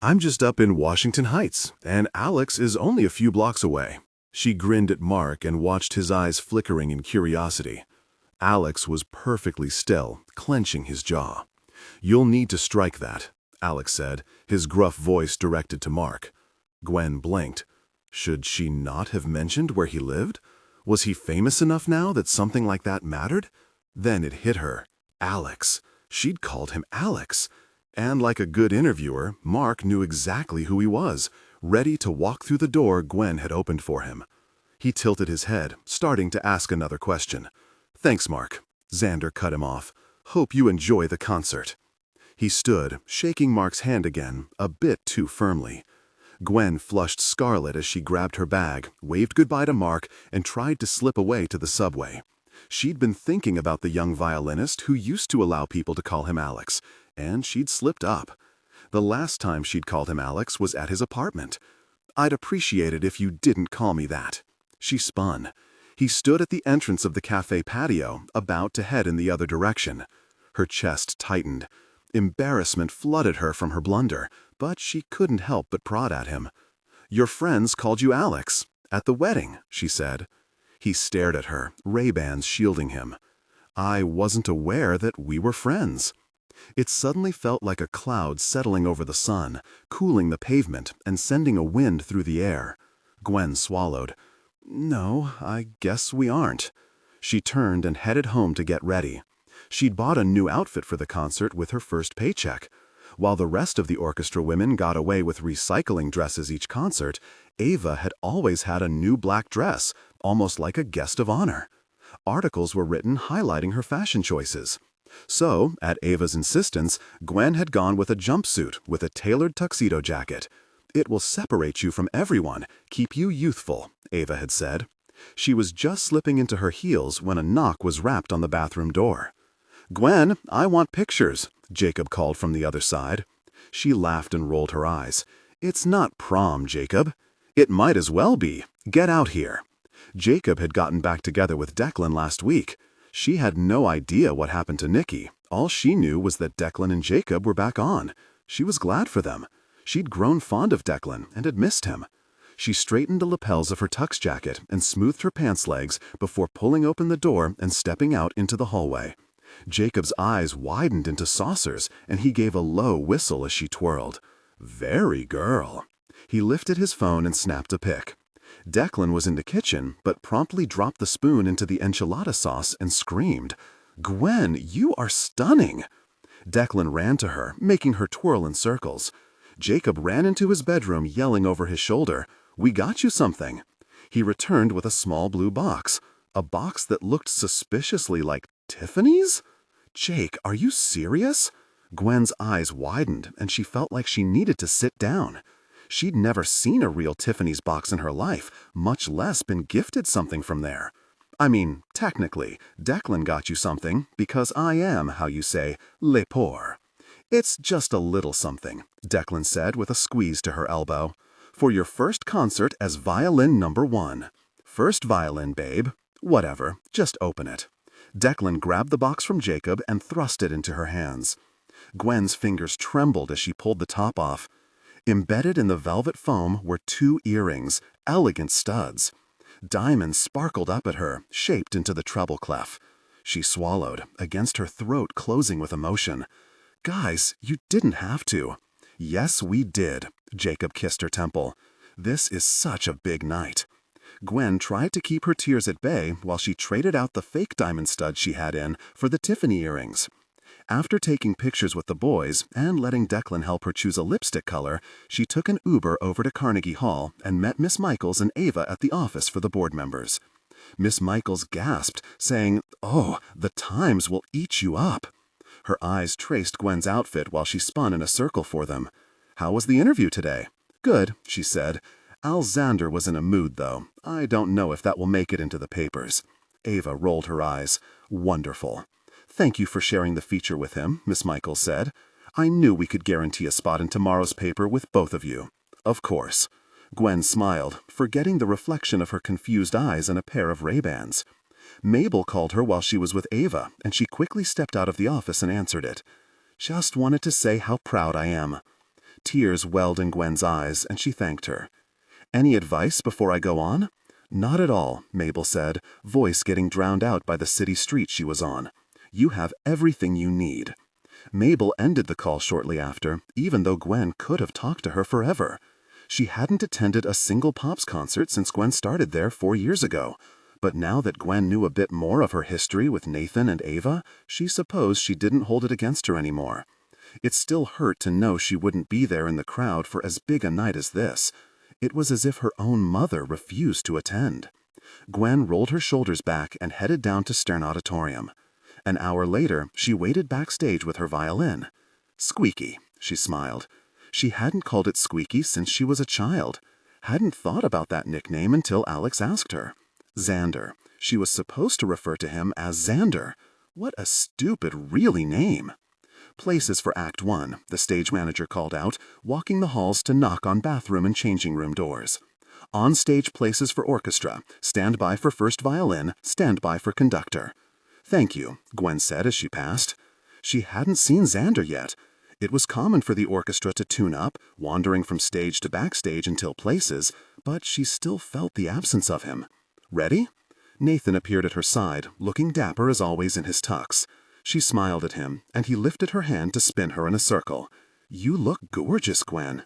I'm just up in Washington Heights, and Alex is only a few blocks away. She grinned at Mark and watched his eyes flickering in curiosity. Alex was perfectly still, clenching his jaw. You'll need to strike that, Alex said, his gruff voice directed to Mark. Gwen blinked. Should she not have mentioned where he lived? Was he famous enough now that something like that mattered? Then it hit her. Alex. She'd called him Alex. And like a good interviewer, Mark knew exactly who he was, ready to walk through the door Gwen had opened for him. He tilted his head, starting to ask another question. Thanks, Mark. Xander cut him off. Hope you enjoy the concert. He stood, shaking Mark's hand again, a bit too firmly. Gwen flushed scarlet as she grabbed her bag, waved goodbye to Mark, and tried to slip away to the subway. She'd been thinking about the young violinist who used to allow people to call him Alex, and she'd slipped up. The last time she'd called him Alex was at his apartment. I'd appreciate it if you didn't call me that. She spun. He stood at the entrance of the cafe patio, about to head in the other direction. Her chest tightened. Embarrassment flooded her from her blunder, but she couldn't help but prod at him. Your friends called you Alex. At the wedding, she said. He stared at her, Ray-Bans shielding him. I wasn't aware that we were friends. It suddenly felt like a cloud settling over the sun, cooling the pavement and sending a wind through the air. Gwen swallowed. No, I guess we aren't. She turned and headed home to get ready. She'd bought a new outfit for the concert with her first paycheck. While the rest of the orchestra women got away with recycling dresses each concert, Ava had always had a new black dress, almost like a guest of honor. Articles were written highlighting her fashion choices. So, at Ava's insistence, Gwen had gone with a jumpsuit with a tailored tuxedo jacket. It will separate you from everyone, keep you youthful, Ava had said. She was just slipping into her heels when a knock was rapped on the bathroom door. Gwen, I want pictures, Jacob called from the other side. She laughed and rolled her eyes. It's not prom, Jacob. It might as well be. Get out here. Jacob had gotten back together with Declan last week. She had no idea what happened to Nikki. All she knew was that Declan and Jacob were back on. She was glad for them. She'd grown fond of Declan and had missed him. She straightened the lapels of her tux jacket and smoothed her pants legs before pulling open the door and stepping out into the hallway. Jacob's eyes widened into saucers, and he gave a low whistle as she twirled. Very girl. He lifted his phone and snapped a pic. Declan was in the kitchen, but promptly dropped the spoon into the enchilada sauce and screamed, Gwen, you are stunning! Declan ran to her, making her twirl in circles. Jacob ran into his bedroom, yelling over his shoulder, We got you something. He returned with a small blue box, a box that looked suspiciously like Tiffany's? Jake, are you serious? Gwen's eyes widened, and she felt like she needed to sit down. She'd never seen a real Tiffany's box in her life, much less been gifted something from there. I mean, technically, Declan got you something because I am, how you say, le pour. It's just a little something, Declan said with a squeeze to her elbow. For your first concert as violin number 1. First violin, babe. Whatever, just open it. Declan grabbed the box from Jacob and thrust it into her hands. Gwen's fingers trembled as she pulled the top off. Embedded in the velvet foam were 2 earrings, elegant studs. Diamonds sparkled up at her, shaped into the treble clef. She swallowed, against her throat closing with emotion. Guys, you didn't have to. Yes, we did, Jacob kissed her temple. This is such a big night. Gwen tried to keep her tears at bay while she traded out the fake diamond studs she had in for the Tiffany earrings. After taking pictures with the boys and letting Declan help her choose a lipstick color, she took an Uber over to Carnegie Hall and met Miss Michaels and Ava at the office for the board members. Miss Michaels gasped, saying, Oh, the Times will eat you up. Her eyes traced Gwen's outfit while she spun in a circle for them. How was the interview today? Good, she said. Xander was in a mood, though. I don't know if that will make it into the papers. Ava rolled her eyes. Wonderful. "Thank you for sharing the feature with him," Miss Michaels said. "I knew we could guarantee a spot in tomorrow's paper with both of you." "Of course." Gwen smiled, forgetting the reflection of her confused eyes in a pair of Ray-Bans. Mabel called her while she was with Ava, and she quickly stepped out of the office and answered it. "Just wanted to say how proud I am." Tears welled in Gwen's eyes, and she thanked her. "Any advice before I go on?" "Not at all," Mabel said, voice getting drowned out by the city street she was on. "You have everything you need." Mabel ended the call shortly after, even though Gwen could have talked to her forever. She hadn't attended a single Pops concert since Gwen started there 4 years ago. But now that Gwen knew a bit more of her history with Nathan and Ava, she supposed she didn't hold it against her anymore. It still hurt to know she wouldn't be there in the crowd for as big a night as this. It was as if her own mother refused to attend. Gwen rolled her shoulders back and headed down to Stern Auditorium. An hour later, she waited backstage with her violin. "Squeaky," she smiled. She hadn't called it Squeaky since she was a child. Hadn't thought about that nickname until Alex asked her. Xander. She was supposed to refer to him as Xander. What a stupid, really name. "Places for Act 1, the stage manager called out, walking the halls to knock on bathroom and changing room doors. "On-stage places for orchestra. Stand by for first violin, stand by for conductor." "Thank you," Gwen said as she passed. She hadn't seen Xander yet. It was common for the orchestra to tune up, wandering from stage to backstage until places, but she still felt the absence of him. "Ready?" Nathan appeared at her side, looking dapper as always in his tux. She smiled at him, and he lifted her hand to spin her in a circle. "You look gorgeous, Gwen."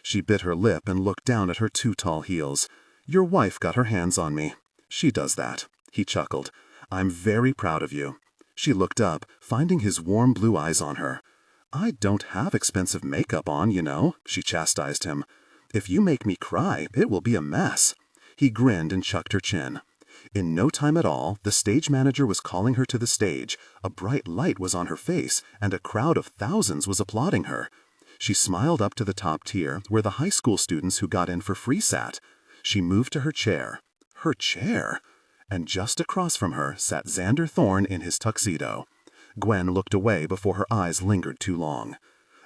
She bit her lip and looked down at her 2 tall heels. "Your wife got her hands on me." "She does that." He chuckled. "I'm very proud of you." She looked up, finding his warm blue eyes on her. "I don't have expensive makeup on, you know," she chastised him. "If you make me cry, it will be a mess." He grinned and chucked her chin. In no time at all, the stage manager was calling her to the stage, a bright light was on her face, and a crowd of thousands was applauding her. She smiled up to the top tier, where the high school students who got in for free sat. She moved to her chair. Her chair! And just across from her sat Xander Thorne in his tuxedo. Gwen looked away before her eyes lingered too long.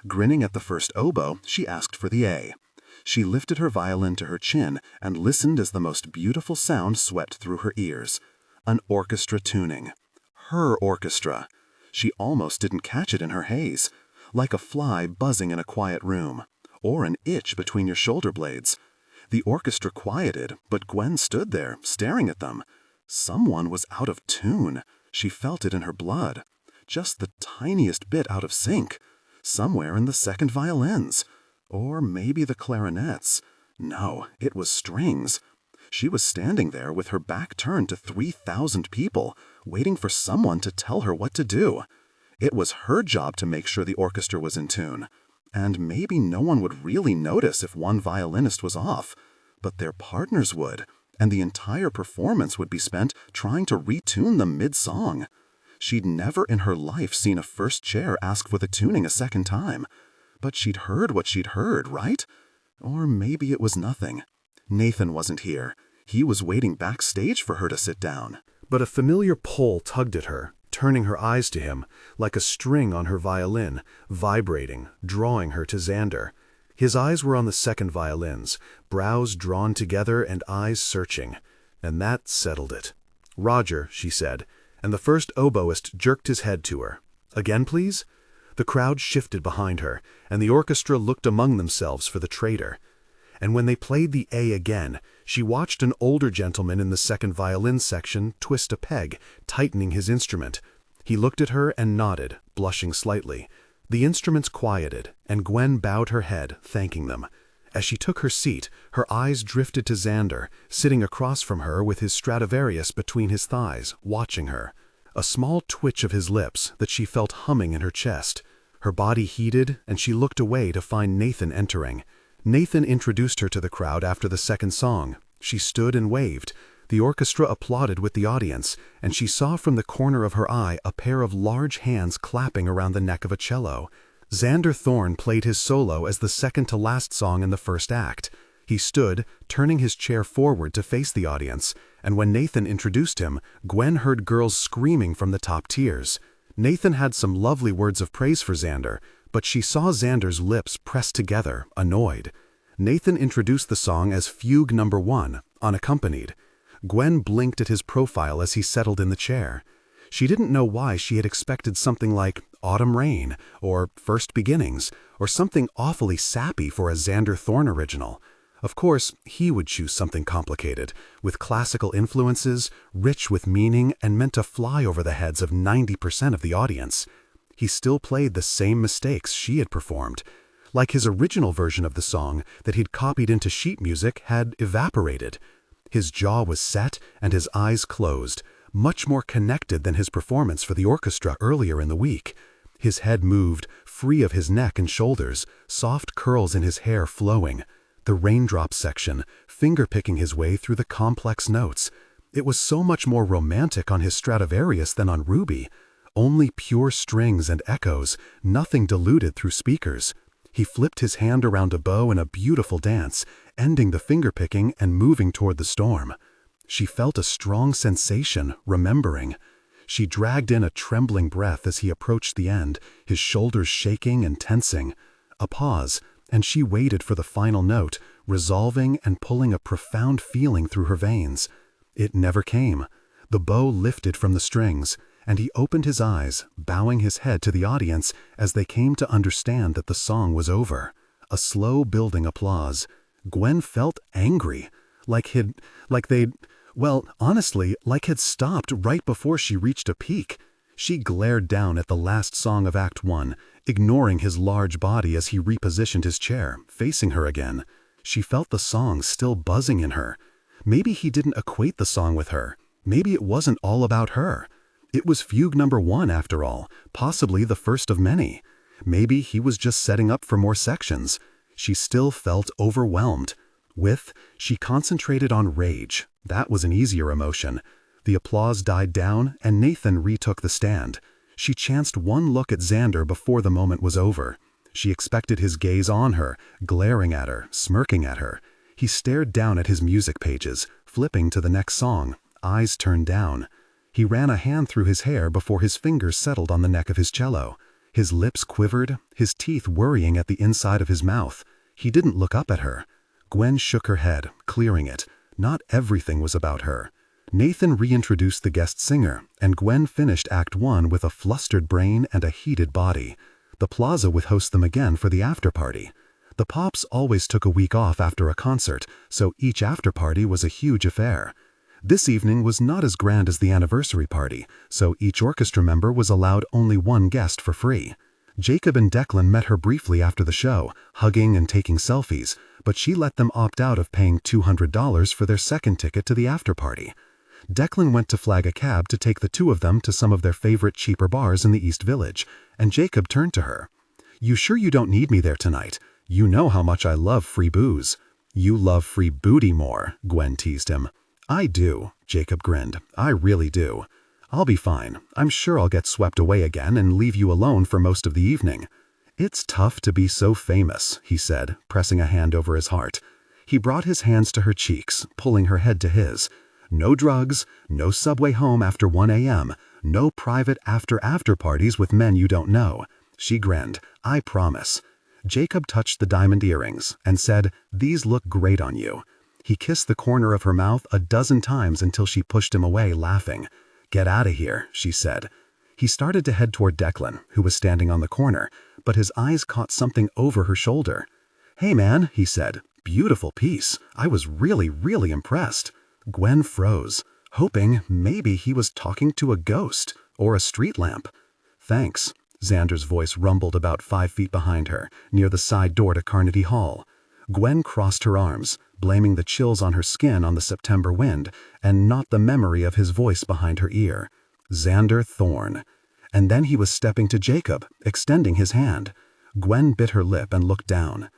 Grinning at the first oboe, she asked for the A. She lifted her violin to her chin and listened as the most beautiful sound swept through her ears. An orchestra tuning. Her orchestra. She almost didn't catch it in her haze. Like a fly buzzing in a quiet room. Or an itch between your shoulder blades. The orchestra quieted, but Gwen stood there, staring at them. Someone was out of tune. She felt it in her blood. Just the tiniest bit out of sync. Somewhere in the second violins. Or maybe the clarinets. No, it was strings. She was standing there with her back turned to 3,000 people, waiting for someone to tell her what to do. It was her job to make sure the orchestra was in tune. And maybe no one would really notice if one violinist was off. But their partners would, and the entire performance would be spent trying to retune them mid-song. She'd never in her life seen a first chair ask for the tuning a second time. But she'd heard what she'd heard, right? Or maybe it was nothing. Nathan wasn't here. He was waiting backstage for her to sit down. But a familiar pull tugged at her, turning her eyes to him, like a string on her violin, vibrating, drawing her to Xander. His eyes were on the second violins, brows drawn together and eyes searching. And that settled it. "Roger," she said, and the first oboist jerked his head to her. "Again, please?" The crowd shifted behind her, and the orchestra looked among themselves for the traitor. And when they played the A again, she watched an older gentleman in the second violin section twist a peg, tightening his instrument. He looked at her and nodded, blushing slightly. The instruments quieted, and Gwen bowed her head, thanking them. As she took her seat, her eyes drifted to Xander, sitting across from her with his Stradivarius between his thighs, watching her. A small twitch of his lips that she felt humming in her chest. Her body heated, and she looked away to find Nathan entering. Nathan introduced her to the crowd after the second song. She stood and waved. The orchestra applauded with the audience, and she saw from the corner of her eye a pair of large hands clapping around the neck of a cello. Xander Thorne played his solo as the second-to-last song in the first act. He stood, turning his chair forward to face the audience, and when Nathan introduced him, Gwen heard girls screaming from the top tiers. Nathan had some lovely words of praise for Xander, but she saw Xander's lips pressed together, annoyed. Nathan introduced the song as Fugue No. 1, unaccompanied. Gwen blinked at his profile as he settled in the chair. She didn't know why she had expected something like Autumn Rain, or First Beginnings, or something awfully sappy for a Xander Thorne original. Of course, he would choose something complicated, with classical influences, rich with meaning, and meant to fly over the heads of 90% of the audience. He still played the same mistakes she had performed. Like his original version of the song that he'd copied into sheet music had evaporated. His jaw was set and his eyes closed, much more connected than his performance for the orchestra earlier in the week. His head moved, free of his neck and shoulders, soft curls in his hair flowing. The raindrop section, finger-picking his way through the complex notes. It was so much more romantic on his Stradivarius than on Ruby. Only pure strings and echoes, nothing diluted through speakers. He flipped his hand around a bow in a beautiful dance, ending the finger-picking and moving toward the storm. She felt a strong sensation, remembering. She dragged in a trembling breath as he approached the end, his shoulders shaking and tensing. A pause, and she waited for the final note, resolving and pulling a profound feeling through her veins. It never came. The bow lifted from the strings, and he opened his eyes, bowing his head to the audience as they came to understand that the song was over. A slow building applause. Gwen felt angry, like they'd stopped right before she reached a peak. She glared down at the last song of Act 1, ignoring his large body as he repositioned his chair, facing her again. She felt the song still buzzing in her. Maybe he didn't equate the song with her. Maybe it wasn't all about her. It was Fugue No. 1 after all, possibly the first of many. Maybe he was just setting up for more sections. She still felt overwhelmed. She concentrated on rage. That was an easier emotion. The applause died down, and Nathan retook the stand. She chanced one look at Xander before the moment was over. She expected his gaze on her, glaring at her, smirking at her. He stared down at his music pages, flipping to the next song, eyes turned down. He ran a hand through his hair before his fingers settled on the neck of his cello. His lips quivered, his teeth worrying at the inside of his mouth. He didn't look up at her. Gwen shook her head, clearing it. Not everything was about her. Nathan reintroduced the guest singer, and Gwen finished Act 1 with a flustered brain and a heated body. The plaza would host them again for the after-party. The Pops always took a week off after a concert, so each after-party was a huge affair. This evening was not as grand as the anniversary party, so each orchestra member was allowed only one guest for free. Jacob and Declan met her briefly after the show, hugging and taking selfies, but she let them opt out of paying $200 for their second ticket to the after-party. Declan went to flag a cab to take the two of them to some of their favorite cheaper bars in the East Village, and Jacob turned to her. "You sure you don't need me there tonight? You know how much I love free booze." "You love free booty more," Gwen teased him. "I do," Jacob grinned. "I really do. I'll be fine. I'm sure I'll get swept away again and leave you alone for most of the evening." "It's tough to be so famous," he said, pressing a hand over his heart. He brought his hands to her cheeks, pulling her head to his. "No drugs, no subway home after 1 a.m., no private after parties with men you don't know." She grinned. "I promise." Jacob touched the diamond earrings and said, "These look great on you." He kissed the corner of her mouth a dozen times until she pushed him away, laughing. "Get out of here," she said. He started to head toward Declan, who was standing on the corner, but his eyes caught something over her shoulder. "Hey man," he said. "Beautiful piece. I was really impressed." Gwen froze, hoping maybe he was talking to a ghost or a street lamp. "Thanks." Xander's voice rumbled about 5 feet behind her, near the side door to Carnegie Hall. Gwen crossed her arms, blaming the chills on her skin on the September wind, and not the memory of his voice behind her ear. Xander Thorne. And then he was stepping to Jacob, extending his hand. Gwen bit her lip and looked down.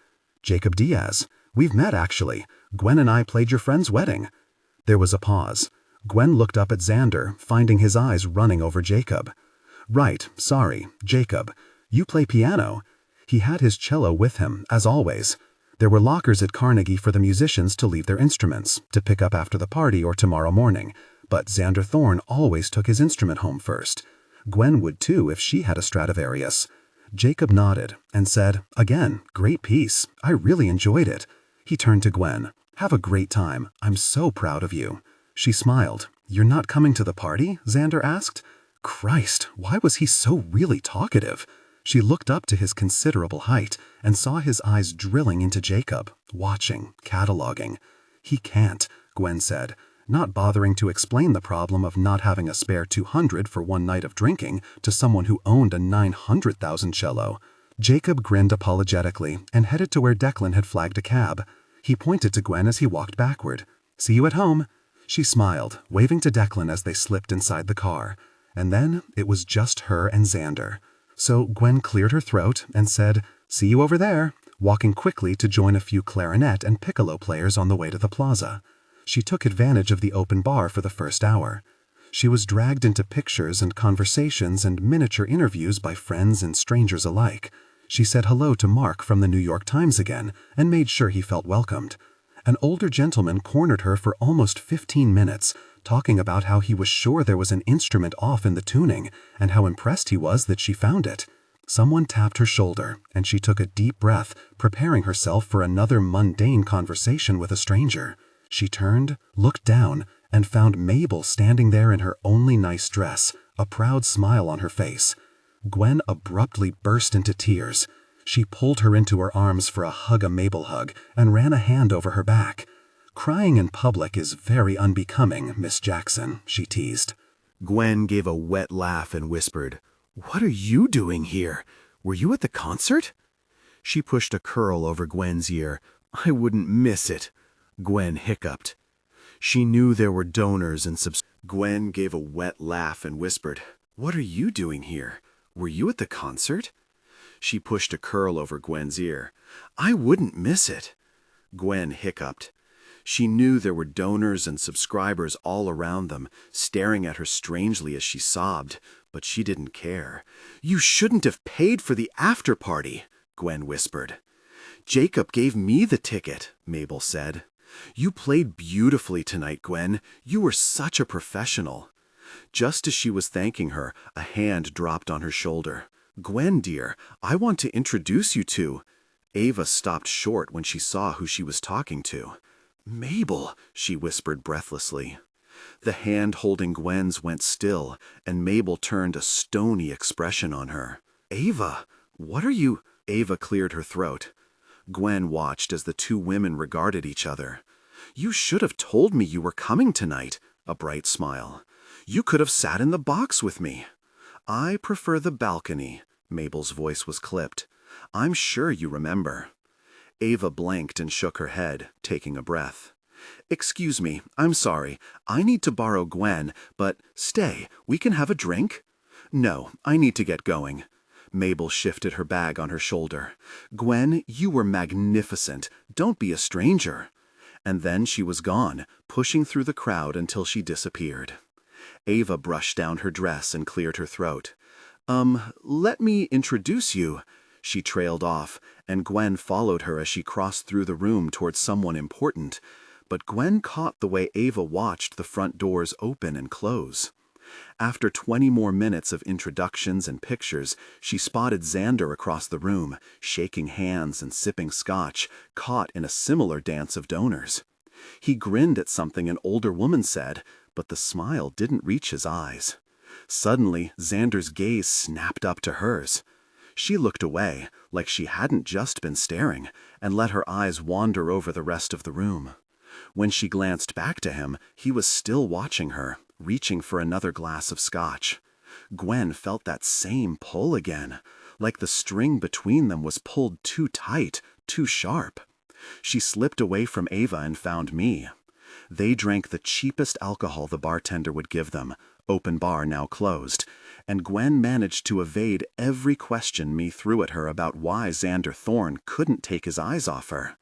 "Jacob Diaz. We've met, actually. Gwen and I played your friend's wedding." There was a pause. Gwen looked up at Xander, finding his eyes running over Jacob. "Right, sorry, Jacob. You play piano?" He had his cello with him, as always. There were lockers at Carnegie for the musicians to leave their instruments, to pick up after the party or tomorrow morning, but Xander Thorne always took his instrument home first. Gwen would too if she had a Stradivarius. Jacob nodded and said, "Again, great piece. I really enjoyed it." He turned to Gwen. "Have a great time. I'm so proud of you." She smiled. "You're not coming to the party?" Xander asked. Christ, why was he so really talkative? She looked up to his considerable height and saw his eyes drilling into Jacob, watching, cataloging. "He can't," Gwen said, not bothering to explain the problem of not having a spare 200 for one night of drinking to someone who owned a 900,000 cello. Jacob grinned apologetically and headed to where Declan had flagged a cab. He pointed to Gwen as he walked backward. "See you at home." She smiled, waving to Declan as they slipped inside the car. And then it was just her and Xander. So Gwen cleared her throat and said, "See you over there," walking quickly to join a few clarinet and piccolo players on the way to the plaza. She took advantage of the open bar for the first hour. She was dragged into pictures and conversations and miniature interviews by friends and strangers alike. She said hello to Mark from the New York Times again and made sure he felt welcomed. An older gentleman cornered her for almost 15 minutes, talking about how he was sure there was an instrument off in the tuning and how impressed he was that she found it. Someone tapped her shoulder, and she took a deep breath, preparing herself for another mundane conversation with a stranger. She turned, looked down, and found Mabel standing there in her only nice dress, a proud smile on her face. Gwen abruptly burst into tears. She pulled her into her arms for a hug-a-Mabel hug and ran a hand over her back. "Crying in public is very unbecoming, Miss Jackson," she teased. Gwen gave a wet laugh and whispered, "What are you doing here? Were you at the concert?" She pushed a curl over Gwen's ear. "I wouldn't miss it." Gwen hiccuped. She knew there were donors and Gwen gave a wet laugh and whispered, "What are you doing here? Were you at the concert?" She pushed a curl over Gwen's ear. "I wouldn't miss it." Gwen hiccuped. She knew there were donors and subscribers all around them, staring at her strangely as she sobbed, but she didn't care. "You shouldn't have paid for the after-party," Gwen whispered. "Jacob gave me the ticket," Mabel said. "You played beautifully tonight, Gwen. You were such a professional." Just as she was thanking her, a hand dropped on her shoulder. "Gwen, dear, I want to introduce you to—" Ava stopped short when she saw who she was talking to. "Mabel," she whispered breathlessly. The hand holding Gwen's went still, and Mabel turned a stony expression on her. "Ava, what are you—" Ava cleared her throat. Gwen watched as the two women regarded each other. "You should have told me you were coming tonight," a bright smile. "You could have sat in the box with me." "I prefer the balcony," Mabel's voice was clipped. "I'm sure you remember." Ava blinked and shook her head, taking a breath. "Excuse me, I'm sorry. I need to borrow Gwen, but stay, we can have a drink?" "No, I need to get going." Mabel shifted her bag on her shoulder. "Gwen, you were magnificent. Don't be a stranger." And then she was gone, pushing through the crowd until she disappeared. Ava brushed down her dress and cleared her throat. Let me introduce you." She trailed off, and Gwen followed her as she crossed through the room towards someone important. But Gwen caught the way Ava watched the front doors open and close. After 20 more minutes of introductions and pictures, she spotted Xander across the room, shaking hands and sipping scotch, caught in a similar dance of donors. He grinned at something an older woman said, but the smile didn't reach his eyes. Suddenly, Xander's gaze snapped up to hers. She looked away, like she hadn't just been staring, and let her eyes wander over the rest of the room. When she glanced back to him, he was still watching her, reaching for another glass of scotch. Gwen felt that same pull again, like the string between them was pulled too tight, too sharp. She slipped away from Ava and found me. They drank the cheapest alcohol the bartender would give them, open bar now closed, and Gwen managed to evade every question me threw at her about why Xander Thorne couldn't take his eyes off her.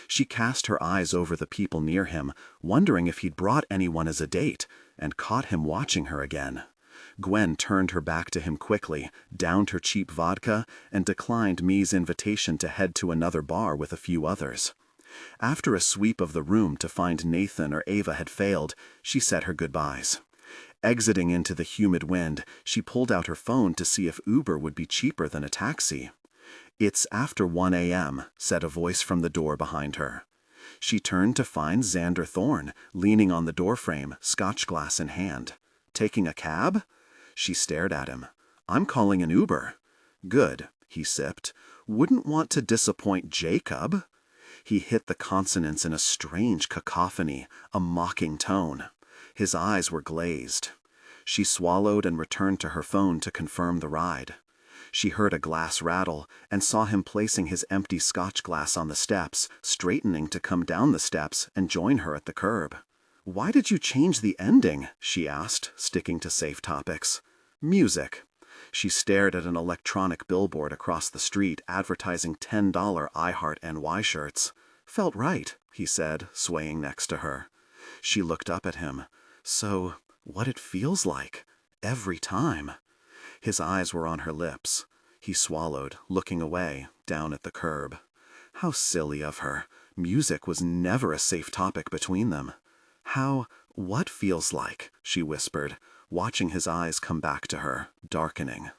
She cast her eyes over the people near him, wondering if he'd brought anyone as a date, and caught him watching her again. Gwen turned her back to him quickly, downed her cheap vodka, and declined me's invitation to head to another bar with a few others. After a sweep of the room to find Nathan or Ava had failed, she said her goodbyes. Exiting into the humid wind, she pulled out her phone to see if Uber would be cheaper than a taxi. "It's after 1 a.m., said a voice from the door behind her. She turned to find Xander Thorne, leaning on the doorframe, scotch glass in hand. "Taking a cab?" She stared at him. "I'm calling an Uber." "Good," he sipped. "Wouldn't want to disappoint Jacob." He hit the consonants in a strange cacophony, a mocking tone. His eyes were glazed. She swallowed and returned to her phone to confirm the ride. She heard a glass rattle and saw him placing his empty scotch glass on the steps, straightening to come down the steps and join her at the curb. "Why did you change the ending?" she asked, sticking to safe topics. "Music." She stared at an electronic billboard across the street advertising $10 iHeart NY shirts. "Felt right," he said, swaying next to her. She looked up at him. "So, what it feels like. Every time." His eyes were on her lips. He swallowed, looking away, down at the curb. How silly of her. Music was never a safe topic between them. What feels like?" she whispered, watching his eyes come back to her, darkening.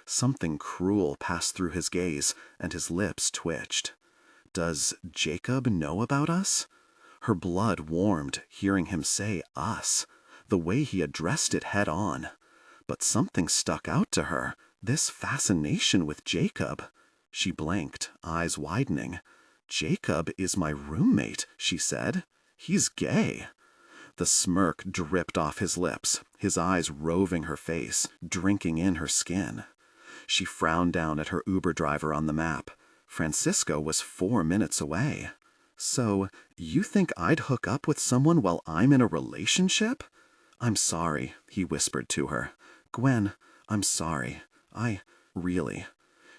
Something cruel passed through his gaze, and his lips twitched. "Does Jacob know about us?" Her blood warmed, hearing him say us, the way he addressed it head on. But something stuck out to her, this fascination with Jacob. She blinked, eyes widening. "Jacob is my roommate," she said. "He's gay." The smirk dripped off his lips, his eyes roving her face, drinking in her skin. She frowned down at her Uber driver on the map. Francisco was 4 minutes away. "So, you think I'd hook up with someone while I'm in a relationship?" "I'm sorry," he whispered to her. "Gwen, I'm sorry. Really."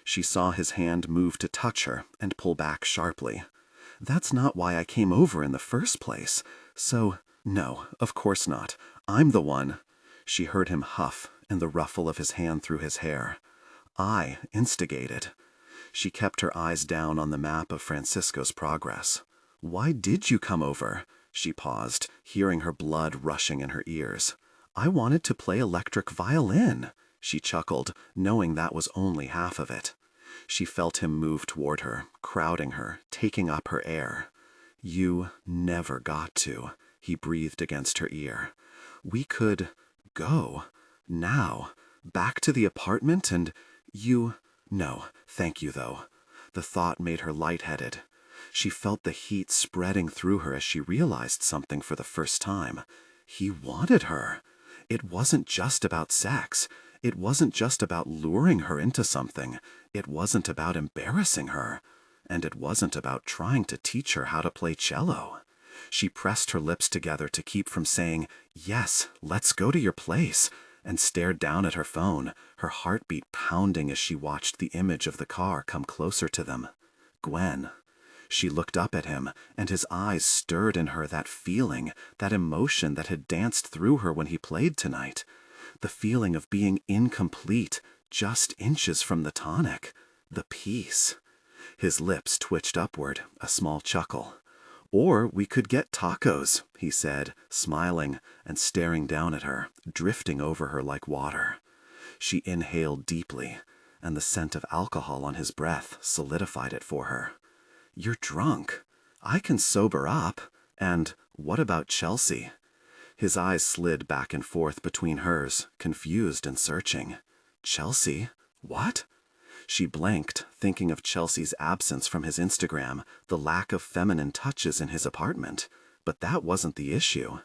She saw his hand move to touch her and pull back sharply. "That's not why I came over in the first place. So, no, of course not. I'm the one." She heard him huff and the ruffle of his hand through his hair. "I instigated." She kept her eyes down on the map of Francisco's progress. "Why did you come over?" She paused, hearing her blood rushing in her ears. "I wanted to play electric violin." She chuckled, knowing that was only half of it. She felt him move toward her, crowding her, taking up her air. "You never got to," he breathed against her ear. "We could go now, back to the apartment and No, thank you, though." The thought made her lightheaded. She felt the heat spreading through her as she realized something for the first time. He wanted her. It wasn't just about sex. It wasn't just about luring her into something. It wasn't about embarrassing her. And it wasn't about trying to teach her how to play cello. She pressed her lips together to keep from saying, "Yes, let's go to your place," and stared down at her phone, her heartbeat pounding as she watched the image of the car come closer to them. Gwen. She looked up at him, and his eyes stirred in her that feeling, that emotion that had danced through her when he played tonight. The feeling of being incomplete, just inches from the tonic. The peace. His lips twitched upward, a small chuckle. "Or we could get tacos," he said, smiling and staring down at her, drifting over her like water. She inhaled deeply, and the scent of alcohol on his breath solidified it for her. "You're drunk. I can sober up. And what about Chelsea?" His eyes slid back and forth between hers, confused and searching. "Chelsea? What?" She blanked, thinking of Chelsea's absence from his Instagram, the lack of feminine touches in his apartment. But that wasn't the issue.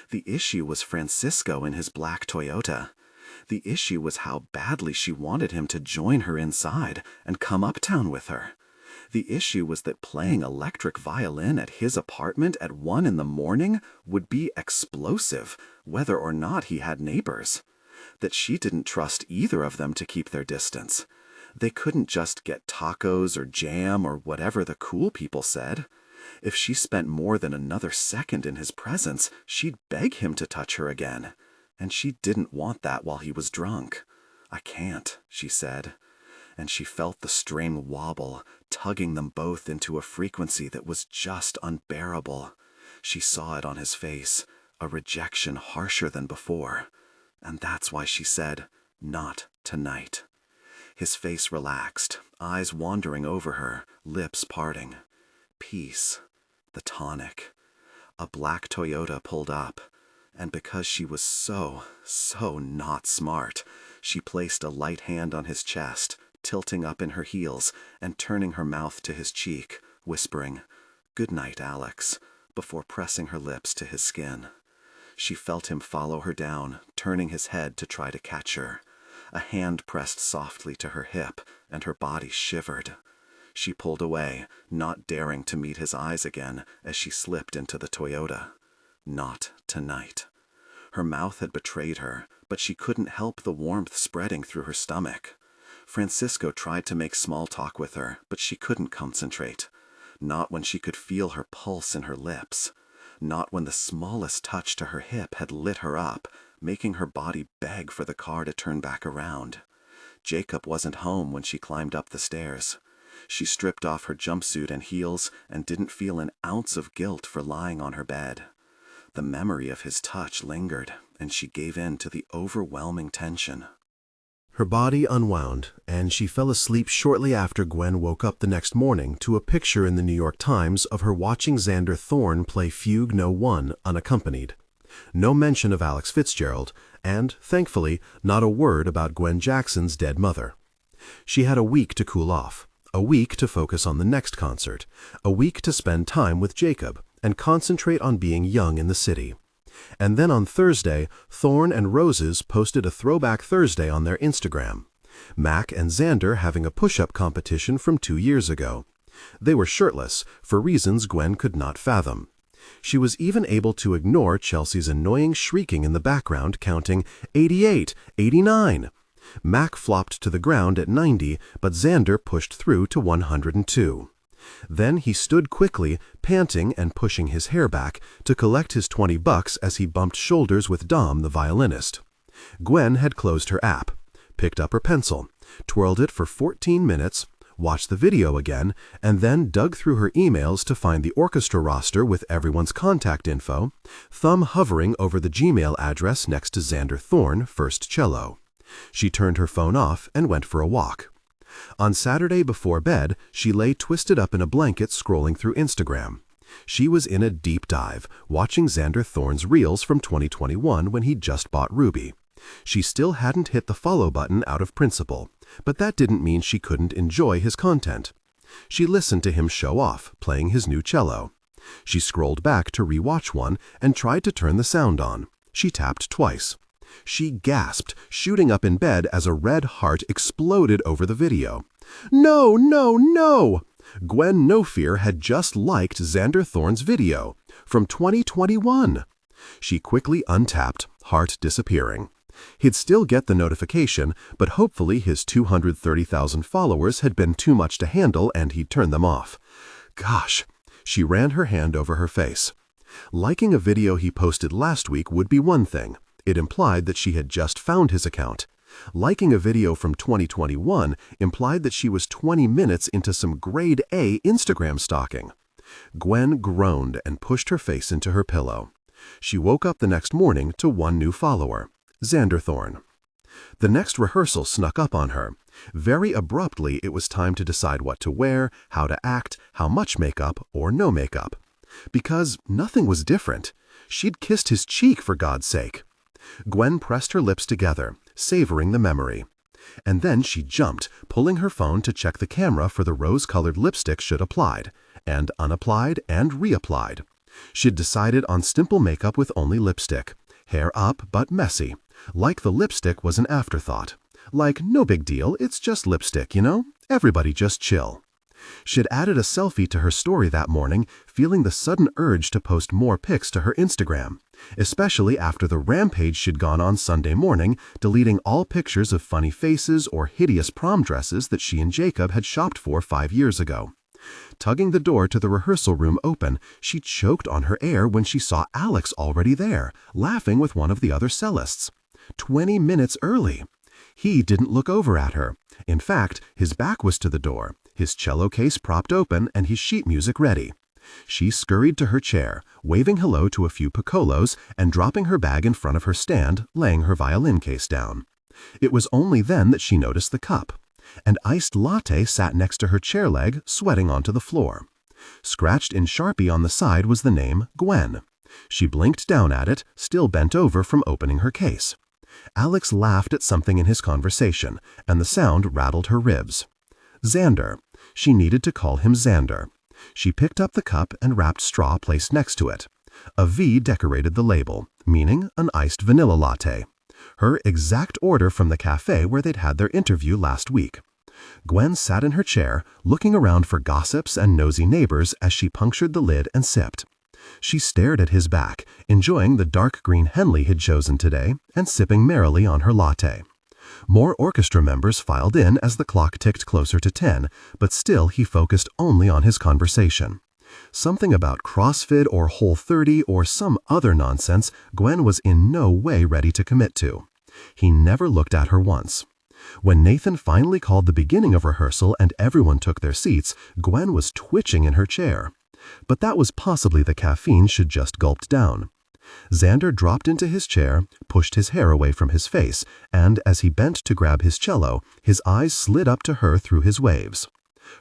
The issue was Francisco in his black Toyota. The issue was how badly she wanted him to join her inside and come uptown with her. The issue was that playing electric violin at his apartment at 1 a.m. would be explosive, whether or not he had neighbors. That she didn't trust either of them to keep their distance. They couldn't just get tacos or jam or whatever the cool people said. If she spent more than another second in his presence, she'd beg him to touch her again. And she didn't want that while he was drunk. "I can't," she said. And she felt the string wobble, tugging them both into a frequency that was just unbearable. She saw it on his face, a rejection harsher than before. And that's why she said, "Not tonight." His face relaxed, eyes wandering over her, lips parting. Peace. The tonic. A black Toyota pulled up, and because she was so not smart, she placed a light hand on his chest, tilting up in her heels and turning her mouth to his cheek, whispering, "Good night, Alex," before pressing her lips to his skin. She felt him follow her down, turning his head to try to catch her. A hand pressed softly to her hip, and her body shivered. She pulled away, not daring to meet his eyes again as she slipped into the Toyota. Not tonight. Her mouth had betrayed her, but she couldn't help the warmth spreading through her stomach. Francisco tried to make small talk with her, but she couldn't concentrate. Not when she could feel her pulse in her lips. Not when the smallest touch to her hip had lit her up, making her body beg for the car to turn back around. Jacob wasn't home when she climbed up the stairs. She stripped off her jumpsuit and heels and didn't feel an ounce of guilt for lying on her bed. The memory of his touch lingered, and she gave in to the overwhelming tension. Her body unwound, and she fell asleep shortly after Gwen woke up the next morning to a picture in the New York Times of her watching Xander Thorne play Fugue No. 1 unaccompanied. No mention of Alex Fitzgerald, and, thankfully, not a word about Gwen Jackson's dead mother. She had a week to cool off, a week to focus on the next concert, a week to spend time with Jacob and concentrate on being young in the city. And then on Thursday, Thorne and Roses posted a Throwback Thursday on their Instagram. Mac and Xander having a push-up competition from 2 years ago. They were shirtless, for reasons Gwen could not fathom. She was even able to ignore Chelsea's annoying shrieking in the background, counting 88, 89. Mac flopped to the ground at 90, but Xander pushed through to 102. Then he stood quickly, panting and pushing his hair back, to collect his $20 as he bumped shoulders with Dom, the violinist. Gwen had closed her app, picked up her pencil, twirled it for 14 minutes, watched the video again, and then dug through her emails to find the orchestra roster with everyone's contact info, thumb hovering over the Gmail address next to Xander Thorne, first cello. She turned her phone off and went for a walk. On Saturday before bed, she lay twisted up in a blanket scrolling through Instagram. She was in a deep dive, watching Xander Thorne's reels from 2021 when he'd just bought Ruby. She still hadn't hit the follow button out of principle, but that didn't mean she couldn't enjoy his content. She listened to him show off, playing his new cello. She scrolled back to rewatch one and tried to turn the sound on. She tapped twice. She gasped, shooting up in bed as a red heart exploded over the video. No, no, no! Gwen No Fear had just liked Xander Thorne's video from 2021. She quickly untapped, heart disappearing. He'd still get the notification, but hopefully his 230,000 followers had been too much to handle and he'd turn them off. Gosh, she ran her hand over her face. Liking a video he posted last week would be one thing. It implied that she had just found his account. Liking a video from 2021 implied that she was 20 minutes into some grade A Instagram stalking. Gwen groaned and pushed her face into her pillow. She woke up the next morning to one new follower, Xander Thorne. The next rehearsal snuck up on her. Very abruptly, it was time to decide what to wear, how to act, how much makeup or no makeup. Because nothing was different. She'd kissed his cheek, for God's sake. Gwen pressed her lips together, savoring the memory. And then she jumped, pulling her phone to check the camera for the rose-colored lipstick she'd applied, and unapplied and reapplied. She'd decided on simple makeup with only lipstick. Hair up but messy. Like the lipstick was an afterthought. Like, no big deal, it's just lipstick, you know? Everybody just chill. She'd added a selfie to her story that morning, feeling the sudden urge to post more pics to her Instagram, especially after the rampage she'd gone on Sunday morning, deleting all pictures of funny faces or hideous prom dresses that she and Jacob had shopped for 5 years ago. Tugging the door to the rehearsal room open, she choked on her air when she saw Alex already there, laughing with one of the other cellists. 20 minutes early. He didn't look over at her. In fact, his back was to the door, his cello case propped open and his sheet music ready. She scurried to her chair, waving hello to a few piccolos and dropping her bag in front of her stand, laying her violin case down. It was only then that she noticed the cup. An iced latte sat next to her chair leg, sweating onto the floor. Scratched in Sharpie on the side was the name Gwen. She blinked down at it, still bent over from opening her case. Alex laughed at something in his conversation, and the sound rattled her ribs. Xander. She needed to call him Xander. She picked up the cup and wrapped straw placed next to it. A V decorated the label, meaning an iced vanilla latte. Her exact order from the cafe where they'd had their interview last week. Gwen sat in her chair, looking around for gossips and nosy neighbors as she punctured the lid and sipped. She stared at his back, enjoying the dark green Henley he'd chosen today, and sipping merrily on her latte. More orchestra members filed in as the clock ticked closer to 10, but still he focused only on his conversation. Something about CrossFit or Whole30 or some other nonsense Gwen was in no way ready to commit to. He never looked at her once. When Nathan finally called the beginning of rehearsal and everyone took their seats, Gwen was twitching in her chair. But that was possibly the caffeine she'd just gulped down. Xander dropped into his chair, pushed his hair away from his face, and as he bent to grab his cello, his eyes slid up to her through his waves.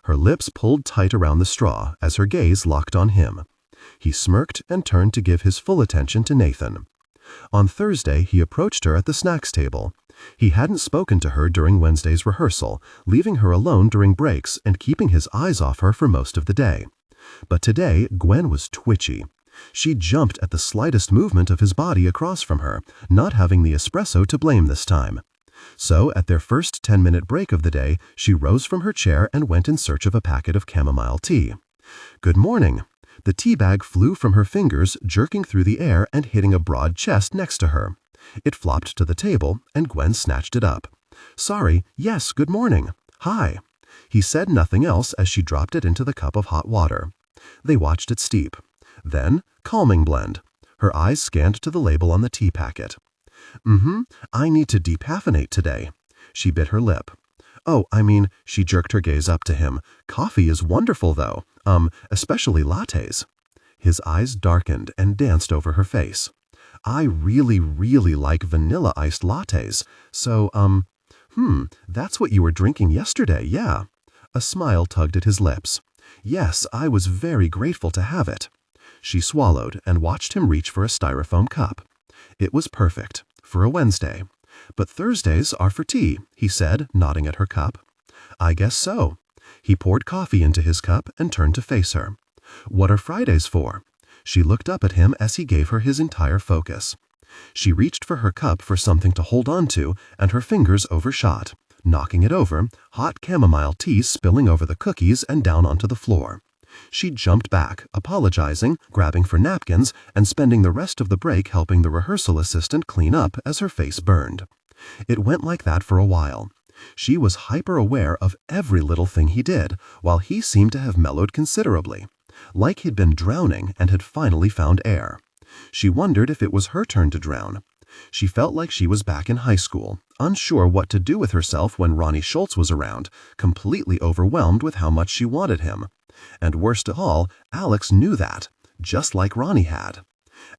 Her lips pulled tight around the straw as her gaze locked on him. He smirked and turned to give his full attention to Nathan. On Thursday, he approached her at the snacks table. He hadn't spoken to her during Wednesday's rehearsal, leaving her alone during breaks and keeping his eyes off her for most of the day. But today, Gwen was twitchy. She jumped at the slightest movement of his body across from her, not having the espresso to blame this time. So, at their first 10-minute break of the day, she rose from her chair and went in search of a packet of chamomile tea. "Good morning." The tea bag flew from her fingers, jerking through the air and hitting a broad chest next to her. It flopped to the table, and Gwen snatched it up. "Sorry, yes, good morning. Hi." He said nothing else as she dropped it into the cup of hot water. They watched it steep. Then, calming blend. Her eyes scanned to the label on the tea packet. I need to decaffeinate today." She bit her lip. "Oh, she jerked her gaze up to him. "Coffee is wonderful, though. Especially lattes." His eyes darkened and danced over her face. "I really, really like vanilla iced lattes. So, that's what you were drinking yesterday, yeah." A smile tugged at his lips. "Yes, I was very grateful to have it." She swallowed and watched him reach for a styrofoam cup. It was perfect, for a Wednesday. "But Thursdays are for tea," he said, nodding at her cup. "I guess so." He poured coffee into his cup and turned to face her. "What are Fridays for?" She looked up at him as he gave her his entire focus. She reached for her cup for something to hold on to, and her fingers overshot. Knocking it over, hot chamomile tea spilling over the cookies and down onto the floor. She jumped back, apologizing, grabbing for napkins, and spending the rest of the break helping the rehearsal assistant clean up as her face burned. It went like that for a while. She was hyper-aware of every little thing he did, while he seemed to have mellowed considerably. Like he'd been drowning and had finally found air. She wondered if it was her turn to drown. She felt like she was back in high school, unsure what to do with herself when Ronnie Schultz was around, completely overwhelmed with how much she wanted him. And worst of all, Alex knew that, just like Ronnie had.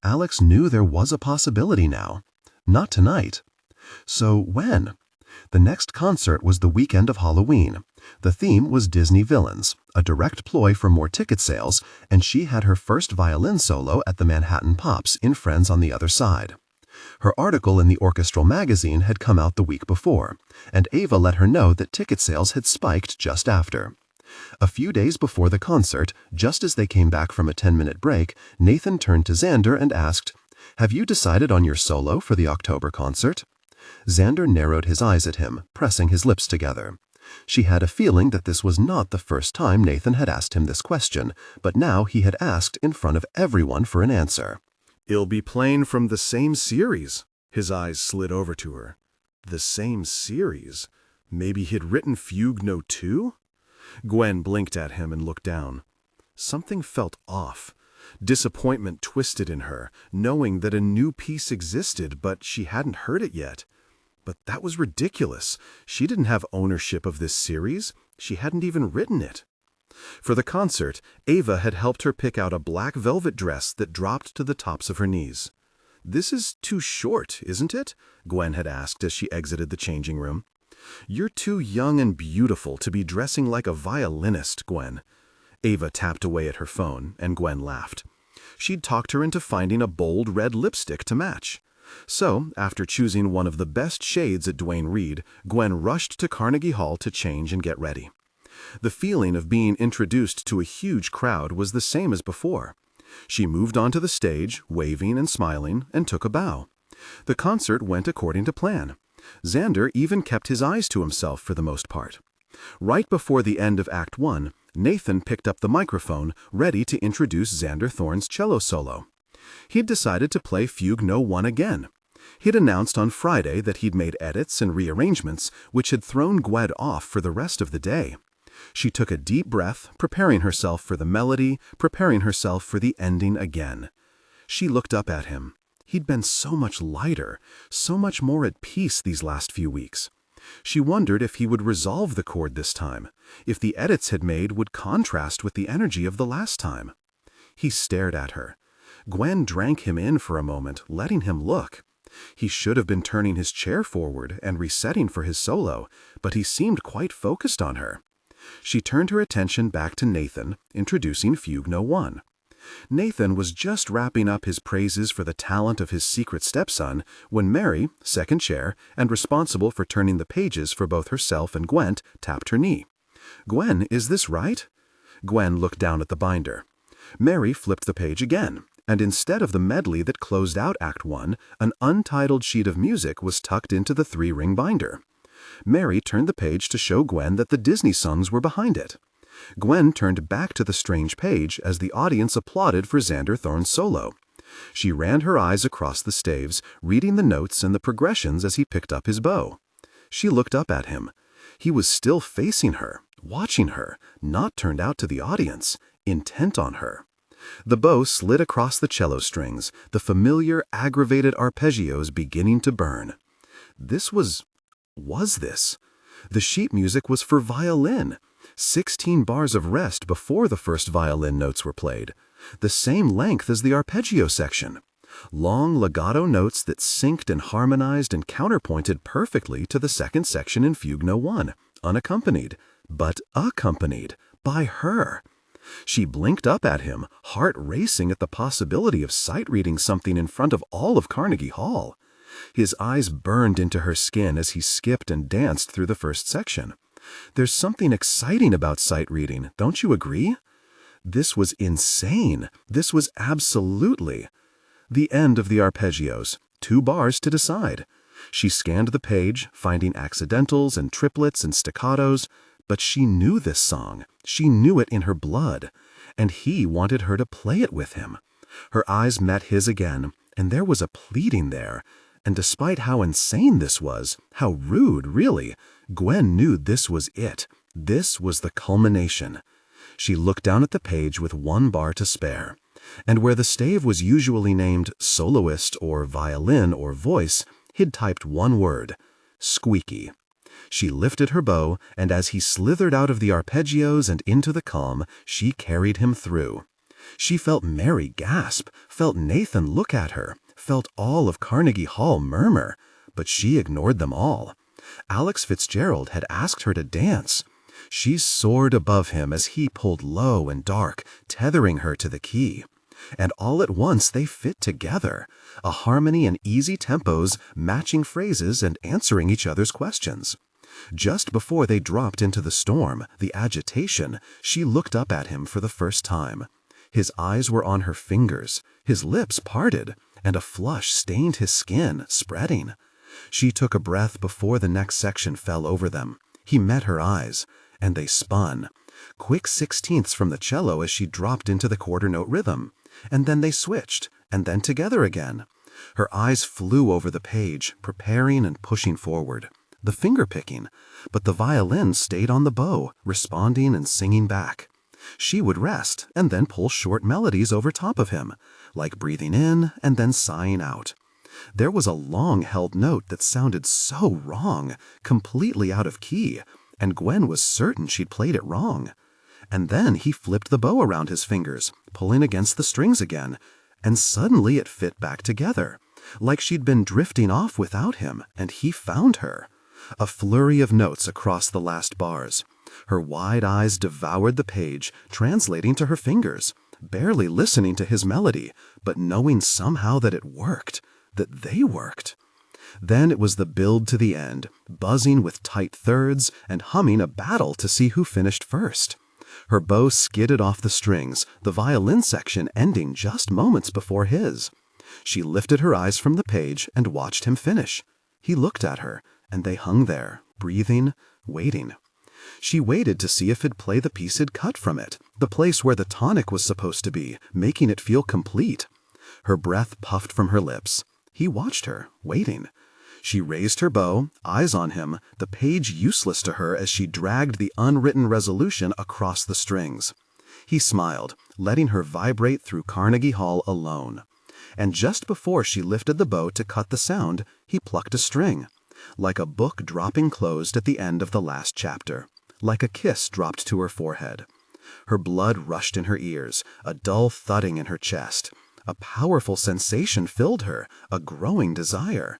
Alex knew there was a possibility now. Not tonight. So when? The next concert was the weekend of Halloween. The theme was Disney villains, a direct ploy for more ticket sales, and she had her first violin solo at the Manhattan Pops in Friends on the Other Side. Her article in the orchestral magazine had come out the week before, and Ava let her know that ticket sales had spiked just after. A few days before the concert, just as they came back from a 10-minute break, Nathan turned to Xander and asked, "Have you decided on your solo for the October concert?" Xander narrowed his eyes at him, pressing his lips together. She had a feeling that this was not the first time Nathan had asked him this question, but now he had asked in front of everyone for an answer. "It'll be playing from the same series." His eyes slid over to her. The same series? Maybe he'd written Fugue No. 2? Gwen blinked at him and looked down. Something felt off. Disappointment twisted in her, knowing that a new piece existed, but she hadn't heard it yet. But that was ridiculous. She didn't have ownership of this series. She hadn't even written it. For the concert, Ava had helped her pick out a black velvet dress that dropped to the tops of her knees. "This is too short, isn't it?" Gwen had asked as she exited the changing room. "You're too young and beautiful to be dressing like a violinist, Gwen." Ava tapped away at her phone, and Gwen laughed. She'd talked her into finding a bold red lipstick to match. So, after choosing one of the best shades at Duane Reade, Gwen rushed to Carnegie Hall to change and get ready. The feeling of being introduced to a huge crowd was the same as before. She moved onto the stage, waving and smiling, and took a bow. The concert went according to plan. Xander even kept his eyes to himself for the most part. Right before the end of Act 1, Nathan picked up the microphone, ready to introduce Xander Thorne's cello solo. He'd decided to play Fugue No. 1 again. He'd announced on Friday that he'd made edits and rearrangements which had thrown Gwen off for the rest of the day. She took a deep breath, preparing herself for the melody, preparing herself for the ending again. She looked up at him. He'd been so much lighter, so much more at peace these last few weeks. She wondered if he would resolve the chord this time, if the edits had made would contrast with the energy of the last time. He stared at her. Gwen drank him in for a moment, letting him look. He should have been turning his chair forward and resetting for his solo, but he seemed quite focused on her. She turned her attention back to Nathan, introducing Fugue No. 1. Nathan was just wrapping up his praises for the talent of his secret stepson when Mary, second chair, and responsible for turning the pages for both herself and Gwent, tapped her knee. "Gwen, is this right?" Gwen looked down at the binder. Mary flipped the page again, and instead of the medley that closed out Act 1, an untitled sheet of music was tucked into the 3-ring binder. Mary turned the page to show Gwen that the Disney songs were behind it. Gwen turned back to the strange page as the audience applauded for Xander Thorne's solo. She ran her eyes across the staves, reading the notes and the progressions as he picked up his bow. She looked up at him. He was still facing her, watching her, not turned out to the audience, intent on her. The bow slid across the cello strings, the familiar, aggravated arpeggios beginning to burn. This was this? The sheet music was for violin. 16 bars of rest before the first violin notes were played. The same length as the arpeggio section. Long legato notes that synced and harmonized and counterpointed perfectly to the second section in Fugue No. 1, unaccompanied, but accompanied by her. She blinked up at him, heart racing at the possibility of sight-reading something in front of all of Carnegie Hall. His eyes burned into her skin as he skipped and danced through the first section. There's something exciting about sight-reading, don't you agree? This was insane. This was absolutely the end of the arpeggios. 2 bars to decide. She scanned the page, finding accidentals and triplets and staccatos, but she knew this song. She knew it in her blood, and he wanted her to play it with him. Her eyes met his again, and there was a pleading there. And despite how insane this was, how rude, really, Gwen knew this was it. This was the culmination. She looked down at the page with 1 bar to spare. And where the stave was usually named soloist or violin or voice, he'd typed 1 word: squeaky. She lifted her bow, and as he slithered out of the arpeggios and into the calm, she carried him through. She felt Mary gasp, felt Nathan look at her, felt all of Carnegie Hall murmur, but she ignored them all. Alex Fitzgerald had asked her to dance. She soared above him as he pulled low and dark, tethering her to the key. And all at once they fit together, a harmony and easy tempos, matching phrases and answering each other's questions. Just before they dropped into the storm, the agitation, she looked up at him for the first time. His eyes were on her fingers, his lips parted, and a flush stained his skin, spreading. She took a breath before the next section fell over them. He met her eyes, and they spun. Quick 16ths from the cello as she dropped into the quarter note rhythm. And then they switched, and then together again. Her eyes flew over the page, preparing and pushing forward. The finger-picking, but the violin stayed on the bow, responding and singing back. She would rest and then pull short melodies over top of him, like breathing in and then sighing out. There was a long-held note that sounded so wrong, completely out of key, and Gwen was certain she'd played it wrong. and then he flipped the bow around his fingers, pulling against the strings again, and suddenly it fit back together, like she'd been drifting off without him, and he found her. A flurry of notes across the last bars. Her wide eyes devoured the page, translating to her fingers, barely listening to his melody, but knowing somehow that it worked, that they worked. Then it was the build to the end, buzzing with tight thirds and humming a battle to see who finished first. Her bow skidded off the strings, the violin section ending just moments before his. She lifted her eyes from the page and watched him finish. He looked at her, and they hung there, breathing, waiting. She waited to see if he'd play the piece he'd cut from it, the place where the tonic was supposed to be, making it feel complete. Her breath puffed from her lips. He watched her, waiting. She raised her bow, eyes on him, the page useless to her as she dragged the unwritten resolution across the strings. He smiled, letting her vibrate through Carnegie Hall alone. And just before she lifted the bow to cut the sound, he plucked a string, like a book dropping closed at the end of the last chapter, like a kiss dropped to her forehead. Her blood rushed in her ears, a dull thudding in her chest. A powerful sensation filled her, a growing desire,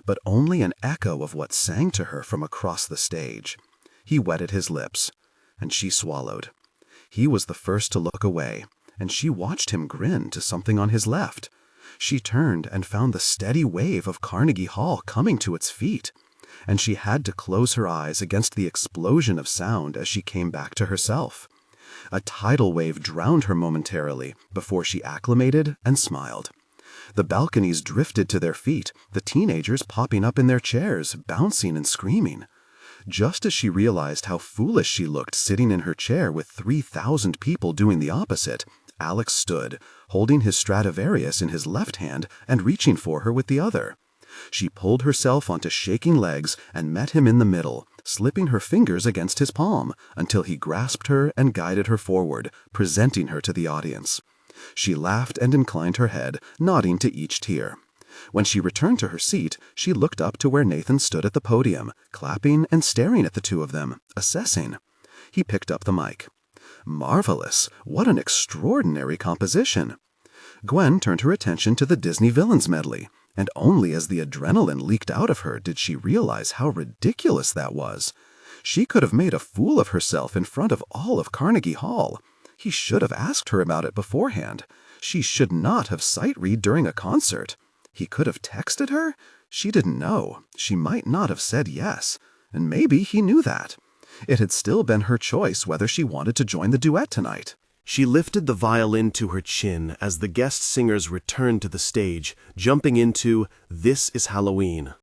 but only an echo of what sang to her from across the stage. He wetted his lips, and she swallowed. He was the first to look away, and she watched him grin to something on his left. She turned and found the steady wave of Carnegie Hall coming to its feet, and she had to close her eyes against the explosion of sound as she came back to herself. A tidal wave drowned her momentarily before she acclimated and smiled. The balconies drifted to their feet, the teenagers popping up in their chairs, bouncing and screaming. Just as she realized how foolish she looked sitting in her chair with 3,000 people doing the opposite, Alex stood, holding his Stradivarius in his left hand and reaching for her with the other. She pulled herself onto shaking legs and met him in the middle, slipping her fingers against his palm until he grasped her and guided her forward, presenting her to the audience. She laughed and inclined her head, nodding to each tier. When she returned to her seat, she looked up to where Nathan stood at the podium, clapping and staring at the two of them, assessing. He picked up the mic. Marvelous! What an extraordinary composition! Gwen turned her attention to the Disney Villains medley, and only as the adrenaline leaked out of her did she realize how ridiculous that was. She could have made a fool of herself in front of all of Carnegie Hall. He should have asked her about it beforehand. She should not have sight-read during a concert. He could have texted her? She didn't know. She might not have said yes. And maybe he knew that. It had still been her choice whether she wanted to join the duet tonight. She lifted the violin to her chin as the guest singers returned to the stage, jumping into This Is Halloween.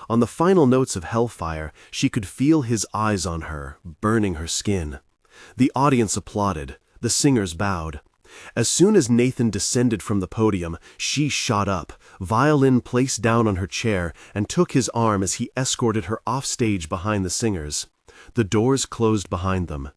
On the final notes of Hellfire, she could feel his eyes on her, burning her skin. The audience applauded. The singers bowed. As soon as Nathan descended from the podium, she shot up, violin placed down on her chair, and took his arm as he escorted her off stage behind the singers. The doors closed behind them.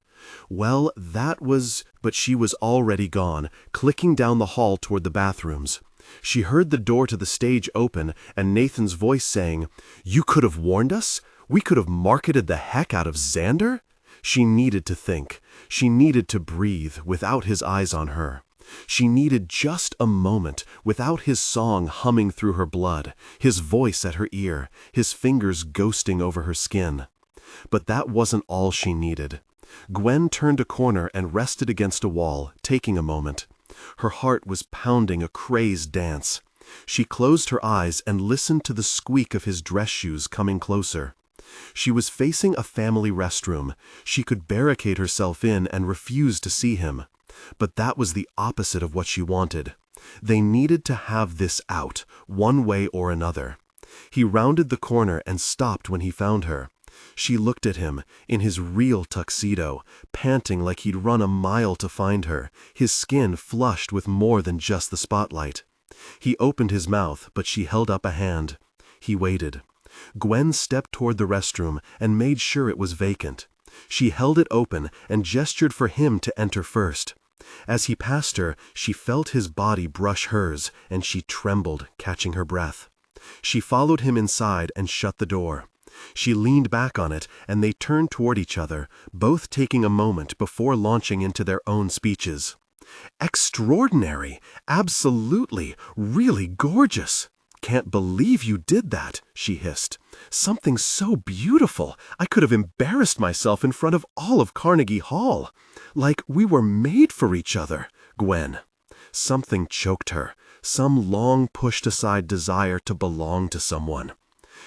Well, but she was already gone, clicking down the hall toward the bathrooms. She heard the door to the stage open and Nathan's voice saying, "You could have warned us? We could have marketed the heck out of Xander?" She needed to think. She needed to breathe without his eyes on her. She needed just a moment without his song humming through her blood, his voice at her ear, his fingers ghosting over her skin. But that wasn't all she needed. Gwen turned a corner and rested against a wall, taking a moment. Her heart was pounding a crazed dance. She closed her eyes and listened to the squeak of his dress shoes coming closer. She was facing a family restroom. She could barricade herself in and refuse to see him. But that was the opposite of what she wanted. They needed to have this out, one way or another. He rounded the corner and stopped when he found her. She looked at him, in his real tuxedo, panting like he'd run a mile to find her, his skin flushed with more than just the spotlight. He opened his mouth, but she held up a hand. He waited. Gwen stepped toward the restroom and made sure it was vacant. She held it open and gestured for him to enter first. As he passed her, she felt his body brush hers, and she trembled, catching her breath. She followed him inside and shut the door. She leaned back on it, and they turned toward each other, both taking a moment before launching into their own speeches. "Extraordinary! Absolutely! Really gorgeous! Can't believe you did that," she hissed. "Something so beautiful, I could have embarrassed myself in front of all of Carnegie Hall. Like we were made for each other, Gwen." Something choked her, some long pushed-aside desire to belong to someone.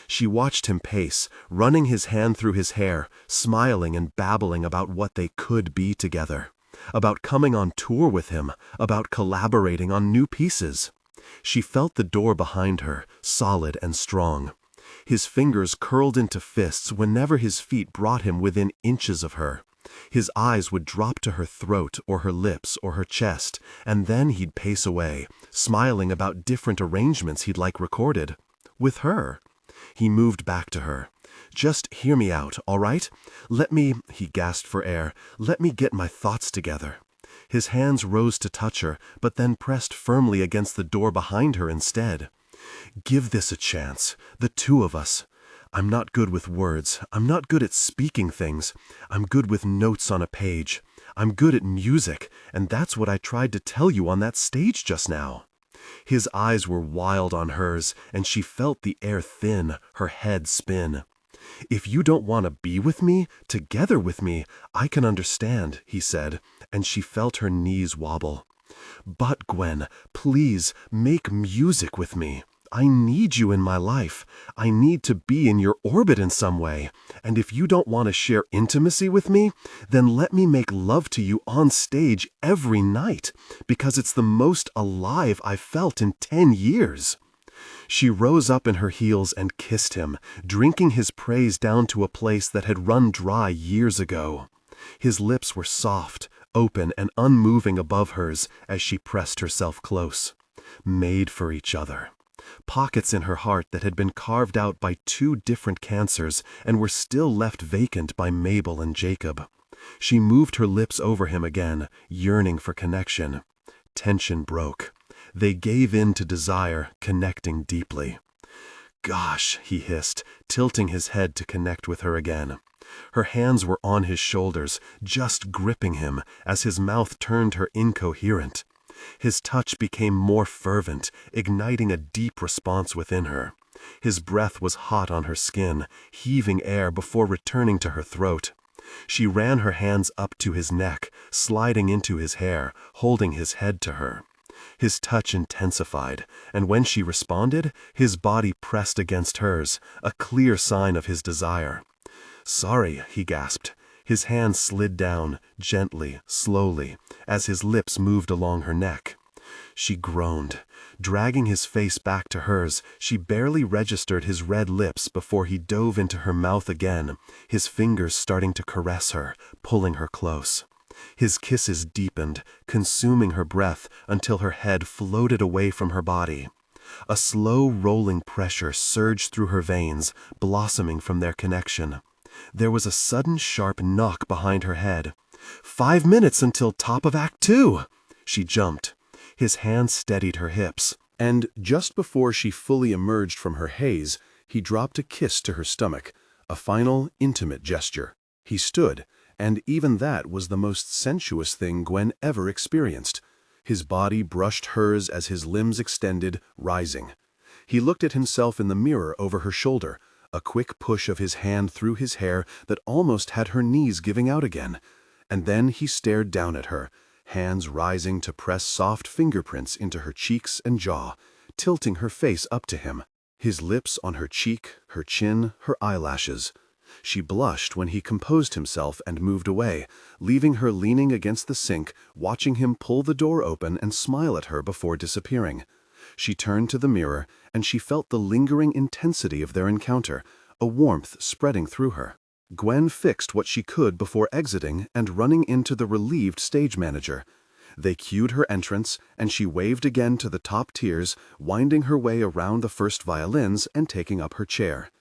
She watched him pace, running his hand through his hair, smiling and babbling about what they could be together, about coming on tour with him, about collaborating on new pieces. She felt the door behind her, solid and strong. His fingers curled into fists whenever his feet brought him within inches of her. His eyes would drop to her throat or her lips or her chest, and then he'd pace away, smiling about different arrangements he'd like recorded. With her. He moved back to her. "Just hear me out, all right? Let me," he gasped for air, "let me get my thoughts together." His hands rose to touch her, but then pressed firmly against the door behind her instead. "Give this a chance, the two of us. I'm not good with words. I'm not good at speaking things. I'm good with notes on a page. I'm good at music, and that's what I tried to tell you on that stage just now." His eyes were wild on hers, and she felt the air thin, her head spin. "If you don't want to be with me, together with me, I can understand," he said, and she felt her knees wobble. "But, Gwen, please, make music with me. I need you in my life. I need to be in your orbit in some way. And if you don't want to share intimacy with me, then let me make love to you on stage every night, because it's the most alive I've felt in 10 years. She rose up in her heels and kissed him, drinking his praise down to a place that had run dry years ago. His lips were soft, open and unmoving above hers as she pressed herself close. Made for each other. Pockets in her heart that had been carved out by 2 different cancers and were still left vacant by Mabel and Jacob. She moved her lips over him again, yearning for connection. Tension broke. They gave in to desire, connecting deeply. "Gosh," he hissed, tilting his head to connect with her again. Her hands were on his shoulders, just gripping him, as his mouth turned her incoherent. His touch became more fervent, igniting a deep response within her. His breath was hot on her skin, heaving air before returning to her throat. She ran her hands up to his neck, sliding into his hair, holding his head to her. His touch intensified, and when she responded, his body pressed against hers, a clear sign of his desire. "Sorry," he gasped. His hand slid down, gently, slowly, as his lips moved along her neck. She groaned. Dragging his face back to hers, she barely registered his red lips before he dove into her mouth again, his fingers starting to caress her, pulling her close. His kisses deepened, consuming her breath until her head floated away from her body. A slow rolling pressure surged through her veins, blossoming from their connection. There was a sudden sharp knock behind her head. 5 minutes until top of Act 2! She jumped. His hand steadied her hips. And just before she fully emerged from her haze, he dropped a kiss to her stomach, a final, intimate gesture. He stood, and even that was the most sensuous thing Gwen ever experienced. His body brushed hers as his limbs extended, rising. He looked at himself in the mirror over her shoulder, a quick push of his hand through his hair that almost had her knees giving out again. And then he stared down at her, hands rising to press soft fingerprints into her cheeks and jaw, tilting her face up to him, his lips on her cheek, her chin, her eyelashes. She blushed when he composed himself and moved away, leaving her leaning against the sink, watching him pull the door open and smile at her before disappearing. She turned to the mirror, and she felt the lingering intensity of their encounter, a warmth spreading through her. Gwen fixed what she could before exiting and running into the relieved stage manager. They cued her entrance, and she waved again to the top tiers, winding her way around the first violins and taking up her chair.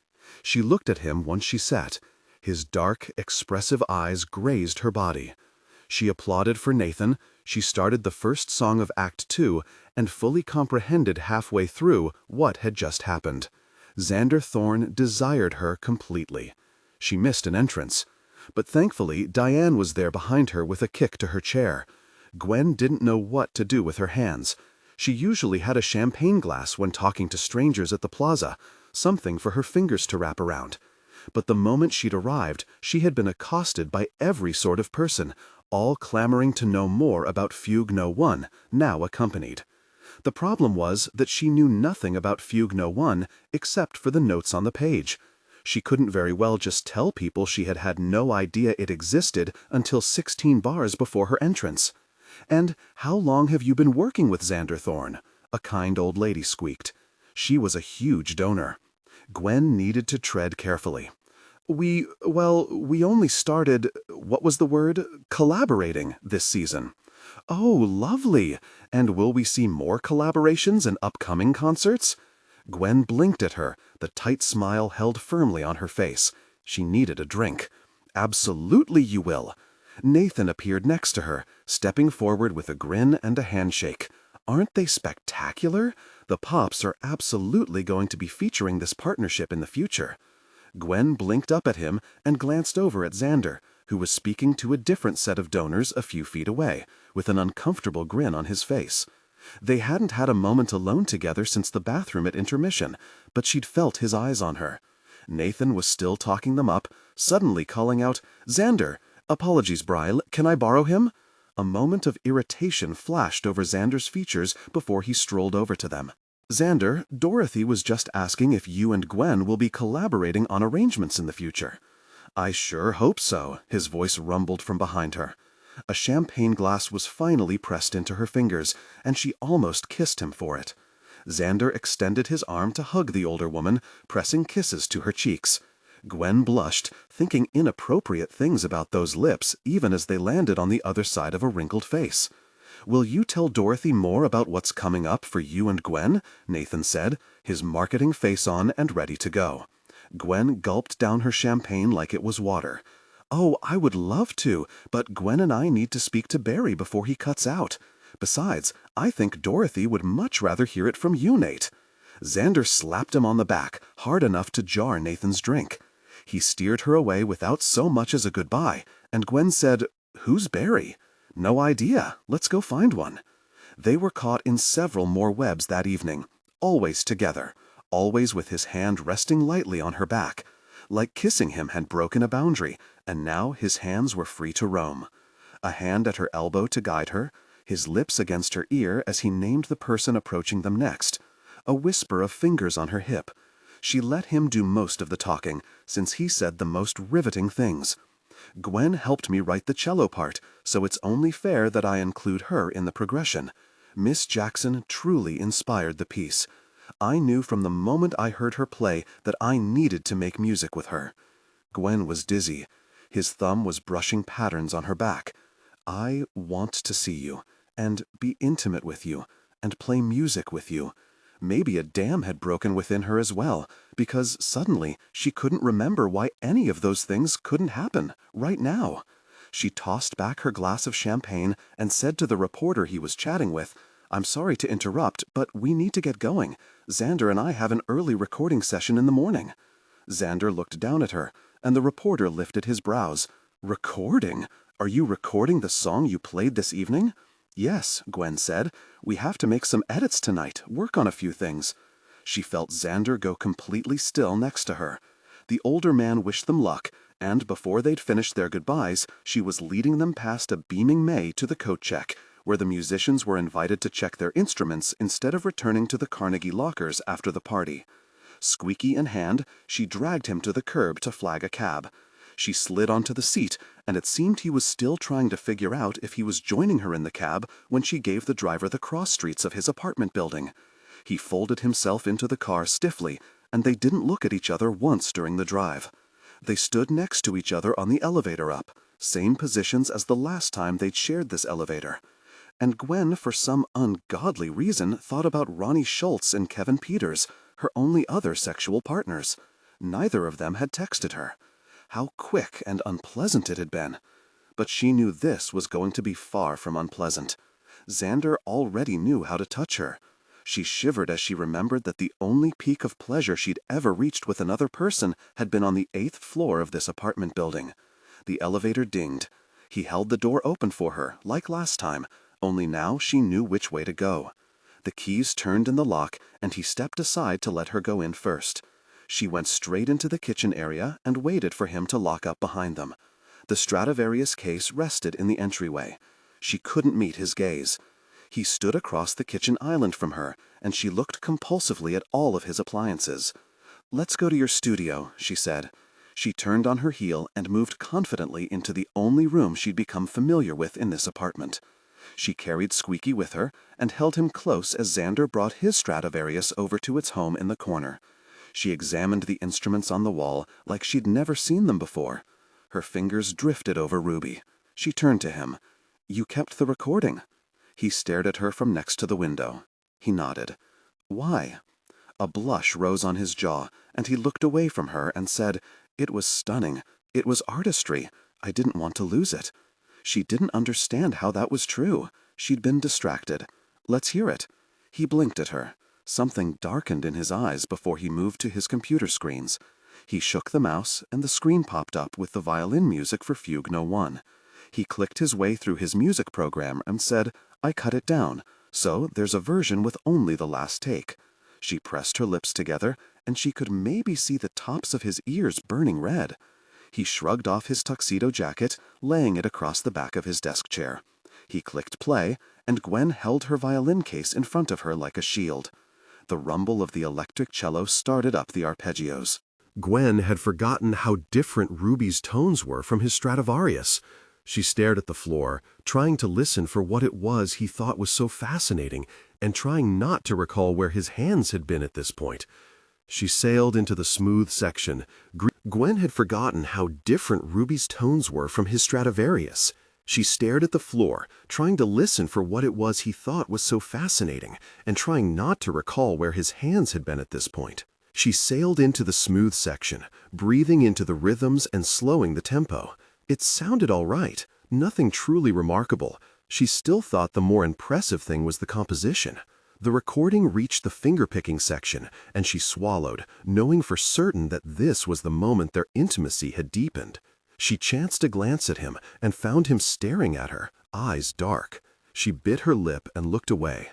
She looked at him once she sat. His dark, expressive eyes grazed her body. She applauded for Nathan, she started the first song of Act 2, and fully comprehended halfway through what had just happened. Xander Thorne desired her completely. She missed an entrance. But thankfully, Diane was there behind her with a kick to her chair. Gwen didn't know what to do with her hands. She usually had a champagne glass when talking to strangers at the plaza, something for her fingers to wrap around. But the moment she'd arrived, she had been accosted by every sort of person, all clamoring to know more about Fugue No. 1, now accompanied. The problem was that she knew nothing about Fugue No. 1 except for the notes on the page. She couldn't very well just tell people she had had no idea it existed until 16 bars before her entrance. "And how long have you been working with Xander Thorne?" a kind old lady squeaked. She was a huge donor. Gwen needed to tread carefully. We only started, what was the word? Collaborating this season." "Oh, lovely! And will we see more collaborations and upcoming concerts?" Gwen blinked at her, the tight smile held firmly on her face. She needed a drink. "Absolutely you will." Nathan appeared next to her, stepping forward with a grin and a handshake. "Aren't they spectacular? The Pops are absolutely going to be featuring this partnership in the future." Gwen blinked up at him and glanced over at Xander, who was speaking to a different set of donors a few feet away, with an uncomfortable grin on his face. They hadn't had a moment alone together since the bathroom at intermission, but she'd felt his eyes on her. Nathan was still talking them up, suddenly calling out, "Xander! Apologies, Bryle, can I borrow him?" A moment of irritation flashed over Xander's features before he strolled over to them. "Xander, Dorothy was just asking if you and Gwen will be collaborating on arrangements in the future." "I sure hope so," his voice rumbled from behind her. A champagne glass was finally pressed into her fingers, and she almost kissed him for it. Xander extended his arm to hug the older woman, pressing kisses to her cheeks. Gwen blushed, thinking inappropriate things about those lips even as they landed on the other side of a wrinkled face. "Will you tell Dorothy more about what's coming up for you and Gwen?" Nathan said, his marketing face on and ready to go. Gwen gulped down her champagne like it was water. "Oh, I would love to, but Gwen and I need to speak to Barry before he cuts out. Besides, I think Dorothy would much rather hear it from you, Nate." Xander slapped him on the back, hard enough to jar Nathan's drink. He steered her away without so much as a goodbye, and Gwen said, "Who's Barry?" "No idea. Let's go find one." They were caught in several more webs that evening, always together, always with his hand resting lightly on her back. Like kissing him had broken a boundary, and now his hands were free to roam. A hand at her elbow to guide her, his lips against her ear as he named the person approaching them next. A whisper of fingers on her hip. She let him do most of the talking, since he said the most riveting things. "Gwen helped me write the cello part, so it's only fair that I include her in the progression. Miss Jackson truly inspired the piece. I knew from the moment I heard her play that I needed to make music with her." Gwen was dizzy. His thumb was brushing patterns on her back. "I want to see you, and be intimate with you, and play music with you." Maybe a dam had broken within her as well, because suddenly she couldn't remember why any of those things couldn't happen, right now. She tossed back her glass of champagne and said to the reporter he was chatting with, "I'm sorry to interrupt, but we need to get going. Xander and I have an early recording session in the morning." Xander looked down at her, and the reporter lifted his brows. "Recording? Are you recording the song you played this evening?" "Yes," Gwen said. "We have to make some edits tonight, work on a few things." She felt Xander go completely still next to her. The older man wished them luck, and before they'd finished their goodbyes, she was leading them past a beaming May to the coat check, where the musicians were invited to check their instruments instead of returning to the Carnegie lockers after the party. Squeaky in hand, she dragged him to the curb to flag a cab. She slid onto the seat, and it seemed he was still trying to figure out if he was joining her in the cab when she gave the driver the cross streets of his apartment building. He folded himself into the car stiffly, and they didn't look at each other once during the drive. They stood next to each other on the elevator up, same positions as the last time they'd shared this elevator. And Gwen, for some ungodly reason, thought about Ronnie Schultz and Kevin Peters, her only other sexual partners. Neither of them had texted her. How quick and unpleasant it had been. But she knew this was going to be far from unpleasant. Xander already knew how to touch her. She shivered as she remembered that the only peak of pleasure she'd ever reached with another person had been on the 8th floor of this apartment building. The elevator dinged. He held the door open for her, like last time, only now she knew which way to go. The keys turned in the lock, and he stepped aside to let her go in first. She went straight into the kitchen area and waited for him to lock up behind them. The Stradivarius case rested in the entryway. She couldn't meet his gaze. He stood across the kitchen island from her, and she looked compulsively at all of his appliances. "Let's go to your studio," she said. She turned on her heel and moved confidently into the only room she'd become familiar with in this apartment. She carried Squeaky with her and held him close as Xander brought his Stradivarius over to its home in the corner. She examined the instruments on the wall like she'd never seen them before. Her fingers drifted over Ruby. She turned to him. "You kept the recording." He stared at her from next to the window. He nodded. "Why?" A blush rose on his jaw, and he looked away from her and said, "It was stunning. It was artistry. I didn't want to lose it." She didn't understand how that was true. She'd been distracted. "Let's hear it." He blinked at her. Something darkened in his eyes before he moved to his computer screens. He shook the mouse, and the screen popped up with the violin music for Fugue No. 1. He clicked his way through his music program and said, "I cut it down, so there's a version with only the last take." She pressed her lips together, and she could maybe see the tops of his ears burning red. He shrugged off his tuxedo jacket, laying it across the back of his desk chair. He clicked play, and Gwen held her violin case in front of her like a shield. The rumble of the electric cello started up the arpeggios. Gwen had forgotten how different Ruby's tones were from his Stradivarius. She stared at the floor, trying to listen for what it was he thought was so fascinating, and trying not to recall where his hands had been at this point. She sailed into the smooth section. Gwen had forgotten how different Ruby's tones were from his Stradivarius. She stared at the floor, trying to listen for what it was he thought was so fascinating, and trying not to recall where his hands had been at this point. She sailed into the smooth section, breathing into the rhythms and slowing the tempo. It sounded all right, nothing truly remarkable. She still thought the more impressive thing was the composition. The recording reached the finger-picking section, and she swallowed, knowing for certain that this was the moment their intimacy had deepened. She chanced a glance at him and found him staring at her, eyes dark. She bit her lip and looked away.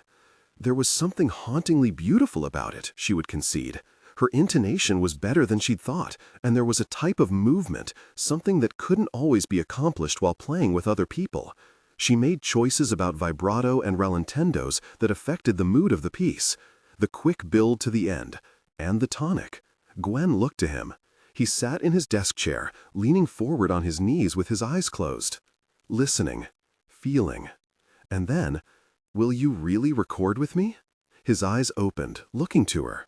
There was something hauntingly beautiful about it, she would concede. Her intonation was better than she'd thought, and there was a type of movement, something that couldn't always be accomplished while playing with other people. She made choices about vibrato and rallentendos that affected the mood of the piece, the quick build to the end, and the tonic. Gwen looked to him. He sat in his desk chair, leaning forward on his knees with his eyes closed, listening, feeling. And then, "Will you really record with me?" His eyes opened, looking to her.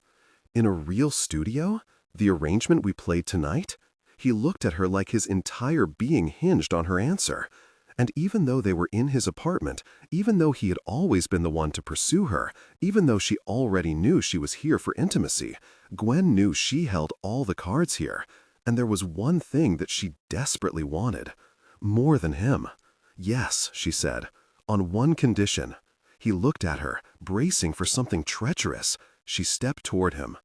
"In a real studio? The arrangement we played tonight?" He looked at her like his entire being hinged on her answer. And even though they were in his apartment, even though he had always been the one to pursue her, even though she already knew she was here for intimacy, Gwen knew she held all the cards here. And there was one thing that she desperately wanted. More than him. "Yes," she said, "on one condition." He looked at her, bracing for something treacherous. She stepped toward him.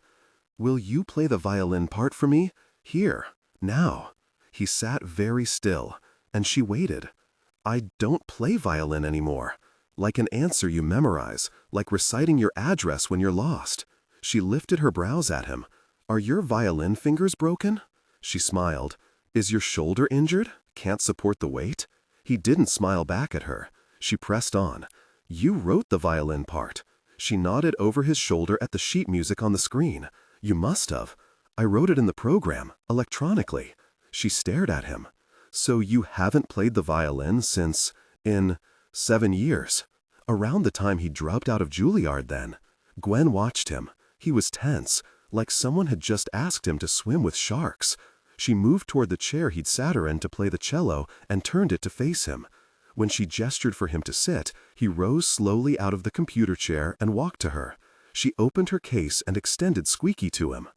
"Will you play the violin part for me? Here, now." He sat very still, and she waited. "I don't play violin anymore." Like an answer you memorize, like reciting your address when you're lost. She lifted her brows at him. "Are your violin fingers broken?" She smiled. "Is your shoulder injured? Can't support the weight?" He didn't smile back at her. She pressed on. "You wrote the violin part." She nodded over his shoulder at the sheet music on the screen. "You must have. I wrote it in the program, electronically." She stared at him. "So you haven't played the violin since, in 7 years. Around the time he dropped out of Juilliard then." Gwen watched him. He was tense, like someone had just asked him to swim with sharks. She moved toward the chair he'd sat her in to play the cello and turned it to face him. When she gestured for him to sit, he rose slowly out of the computer chair and walked to her. She opened her case and extended Squeaky to him.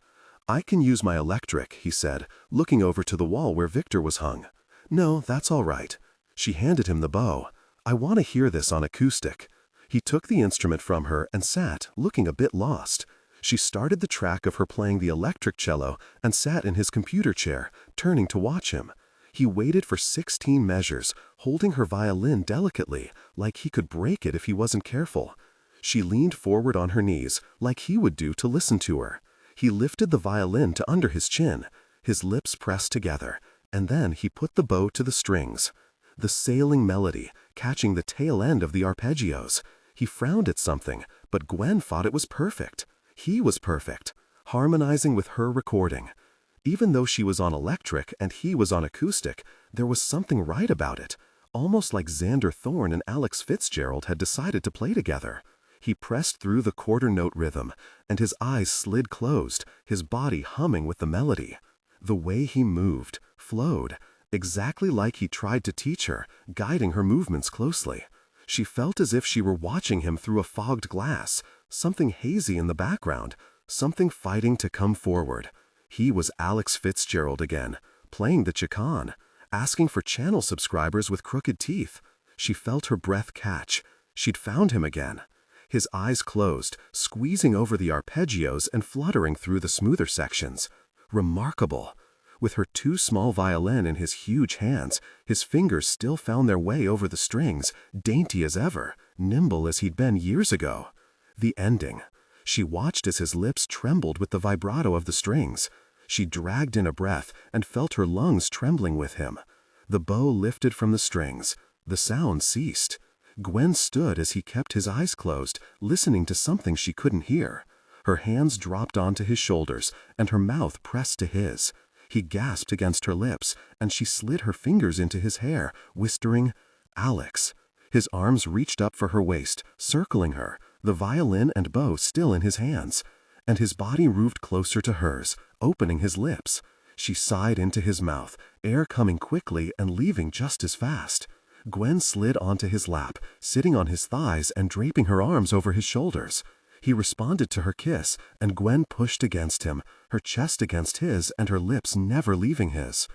"I can use my electric," he said, looking over to the wall where Victor was hung. "No, that's all right." She handed him the bow. "I want to hear this on acoustic." He took the instrument from her and sat, looking a bit lost. She started the track of her playing the electric cello and sat in his computer chair, turning to watch him. He waited for 16 measures, holding her violin delicately, like he could break it if he wasn't careful. She leaned forward on her knees, like he would do to listen to her. He lifted the violin to under his chin. His lips pressed together, and then he put the bow to the strings. The sailing melody, catching the tail end of the arpeggios. He frowned at something, but Gwen thought it was perfect. He was perfect, harmonizing with her recording. Even though she was on electric and he was on acoustic, there was something right about it, almost like Xander Thorne and Alex Fitzgerald had decided to play together. He pressed through the quarter note rhythm, and his eyes slid closed, his body humming with the melody. The way he moved, flowed, exactly like he tried to teach her, guiding her movements closely. She felt as if she were watching him through a fogged glass, something hazy in the background, something fighting to come forward. He was Alex Fitzgerald again, playing the chakan, asking for channel subscribers with crooked teeth. She felt her breath catch. She'd found him again. His eyes closed, squeezing over the arpeggios and fluttering through the smoother sections. Remarkable. With her too small violin in his huge hands, his fingers still found their way over the strings, dainty as ever, nimble as he'd been years ago. The ending. She watched as his lips trembled with the vibrato of the strings. She dragged in a breath and felt her lungs trembling with him. The bow lifted from the strings. The sound ceased. Gwen stood as he kept his eyes closed, listening to something she couldn't hear. Her hands dropped onto his shoulders, and her mouth pressed to his. He gasped against her lips, and she slid her fingers into his hair, whispering, "Alex." His arms reached up for her waist, circling her, the violin and bow still in his hands. And his body moved closer to hers, opening his lips. She sighed into his mouth, air coming quickly and leaving just as fast. Gwen slid onto his lap, sitting on his thighs and draping her arms over his shoulders. He responded to her kiss, and Gwen pushed against him, her chest against his and her lips never leaving his.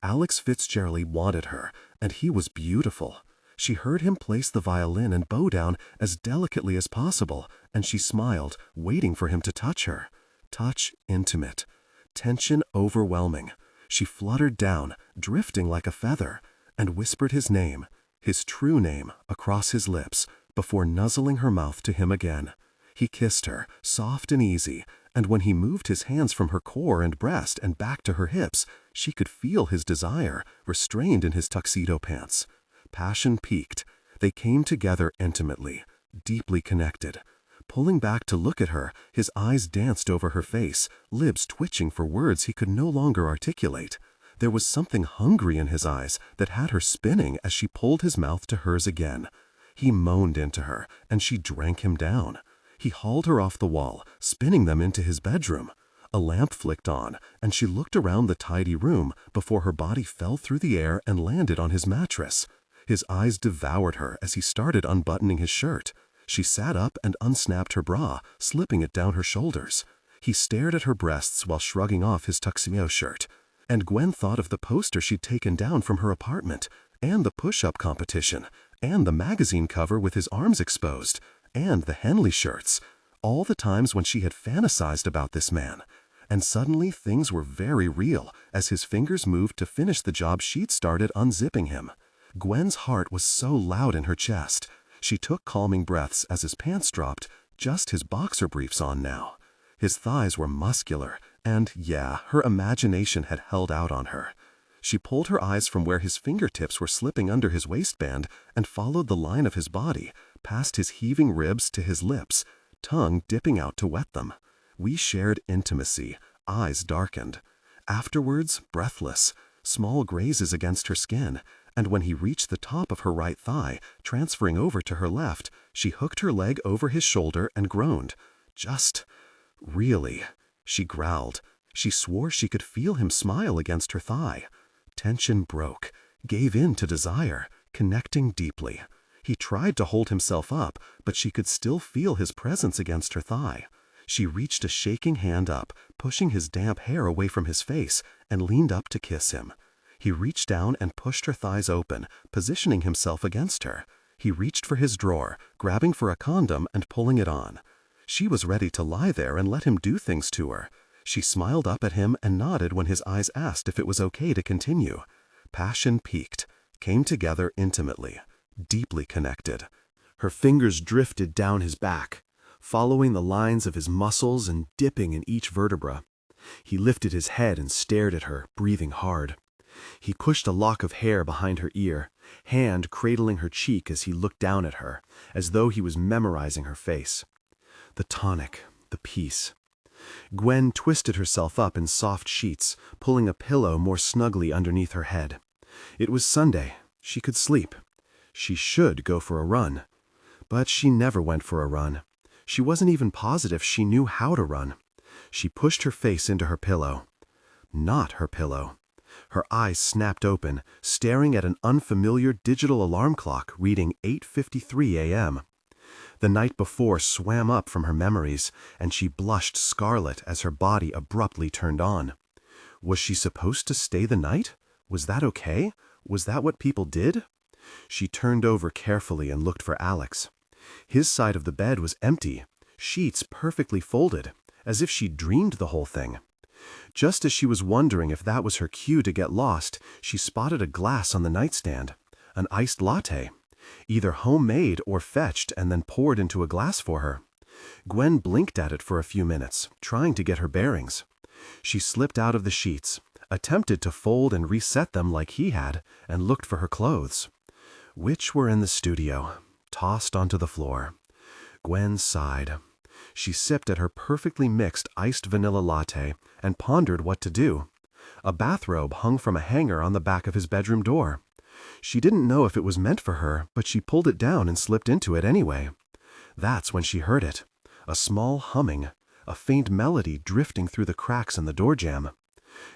Alex Fitzgerald wanted her, and he was beautiful. She heard him place the violin and bow down as delicately as possible, and she smiled, waiting for him to touch her. Touch intimate. Tension overwhelming. She fluttered down, drifting like a feather, and whispered his name, his true name, across his lips, before nuzzling her mouth to him again. He kissed her, soft and easy, and when he moved his hands from her core and breast and back to her hips, she could feel his desire, restrained in his tuxedo pants. Passion peaked. They came together intimately, deeply connected. Pulling back to look at her, his eyes danced over her face, lips twitching for words he could no longer articulate. There was something hungry in his eyes that had her spinning as she pulled his mouth to hers again. He moaned into her, and she drank him down. He hauled her off the wall, spinning them into his bedroom. A lamp flicked on, and she looked around the tidy room before her body fell through the air and landed on his mattress. His eyes devoured her as he started unbuttoning his shirt. She sat up and unsnapped her bra, slipping it down her shoulders. He stared at her breasts while shrugging off his tuxedo shirt. And Gwen thought of the poster she'd taken down from her apartment, and the push-up competition, and the magazine cover with his arms exposed, and the Henley shirts, all the times when she had fantasized about this man. And suddenly things were very real as his fingers moved to finish the job she'd started unzipping him. Gwen's heart was so loud in her chest. She took calming breaths as his pants dropped, just his boxer briefs on now. His thighs were muscular, and yeah, her imagination had held out on her. She pulled her eyes from where his fingertips were slipping under his waistband and followed the line of his body, past his heaving ribs to his lips, tongue dipping out to wet them. We shared intimacy, eyes darkened. Afterwards, breathless, small grazes against her skin, and when he reached the top of her right thigh, transferring over to her left, she hooked her leg over his shoulder and groaned. Really, she growled. She swore she could feel him smile against her thigh. Tension broke, gave in to desire, connecting deeply. He tried to hold himself up, but she could still feel his presence against her thigh. She reached a shaking hand up, pushing his damp hair away from his face, and leaned up to kiss him. He reached down and pushed her thighs open, positioning himself against her. He reached for his drawer, grabbing for a condom and pulling it on. She was ready to lie there and let him do things to her. She smiled up at him and nodded when his eyes asked if it was okay to continue. Passion peaked, came together intimately, deeply connected. Her fingers drifted down his back, following the lines of his muscles and dipping in each vertebra. He lifted his head and stared at her, breathing hard. He pushed a lock of hair behind her ear, hand cradling her cheek as he looked down at her, as though he was memorizing her face. The tonic, the peace. Gwen twisted herself up in soft sheets, pulling a pillow more snugly underneath her head. It was Sunday. She could sleep. She should go for a run. But she never went for a run. She wasn't even positive she knew how to run. She pushed her face into her pillow. Not her pillow. Her eyes snapped open, staring at an unfamiliar digital alarm clock reading 8:53 a.m. The night before swam up from her memories, and she blushed scarlet as her body abruptly turned on. Was she supposed to stay the night? Was that okay? Was that what people did? She turned over carefully and looked for Alex. His side of the bed was empty, sheets perfectly folded, as if she dreamed the whole thing. Just as she was wondering if that was her cue to get lost, she spotted a glass on the nightstand, an iced latte, either homemade or fetched and then poured into a glass for her. Gwen blinked at it for a few minutes, trying to get her bearings. She slipped out of the sheets, attempted to fold and reset them like he had, and looked for her clothes, which were in the studio, tossed onto the floor. Gwen sighed. She sipped at her perfectly mixed iced vanilla latte and pondered what to do. A bathrobe hung from a hanger on the back of his bedroom door. She didn't know if it was meant for her, but she pulled it down and slipped into it anyway. That's when she heard it. A small humming, a faint melody drifting through the cracks in the door jamb.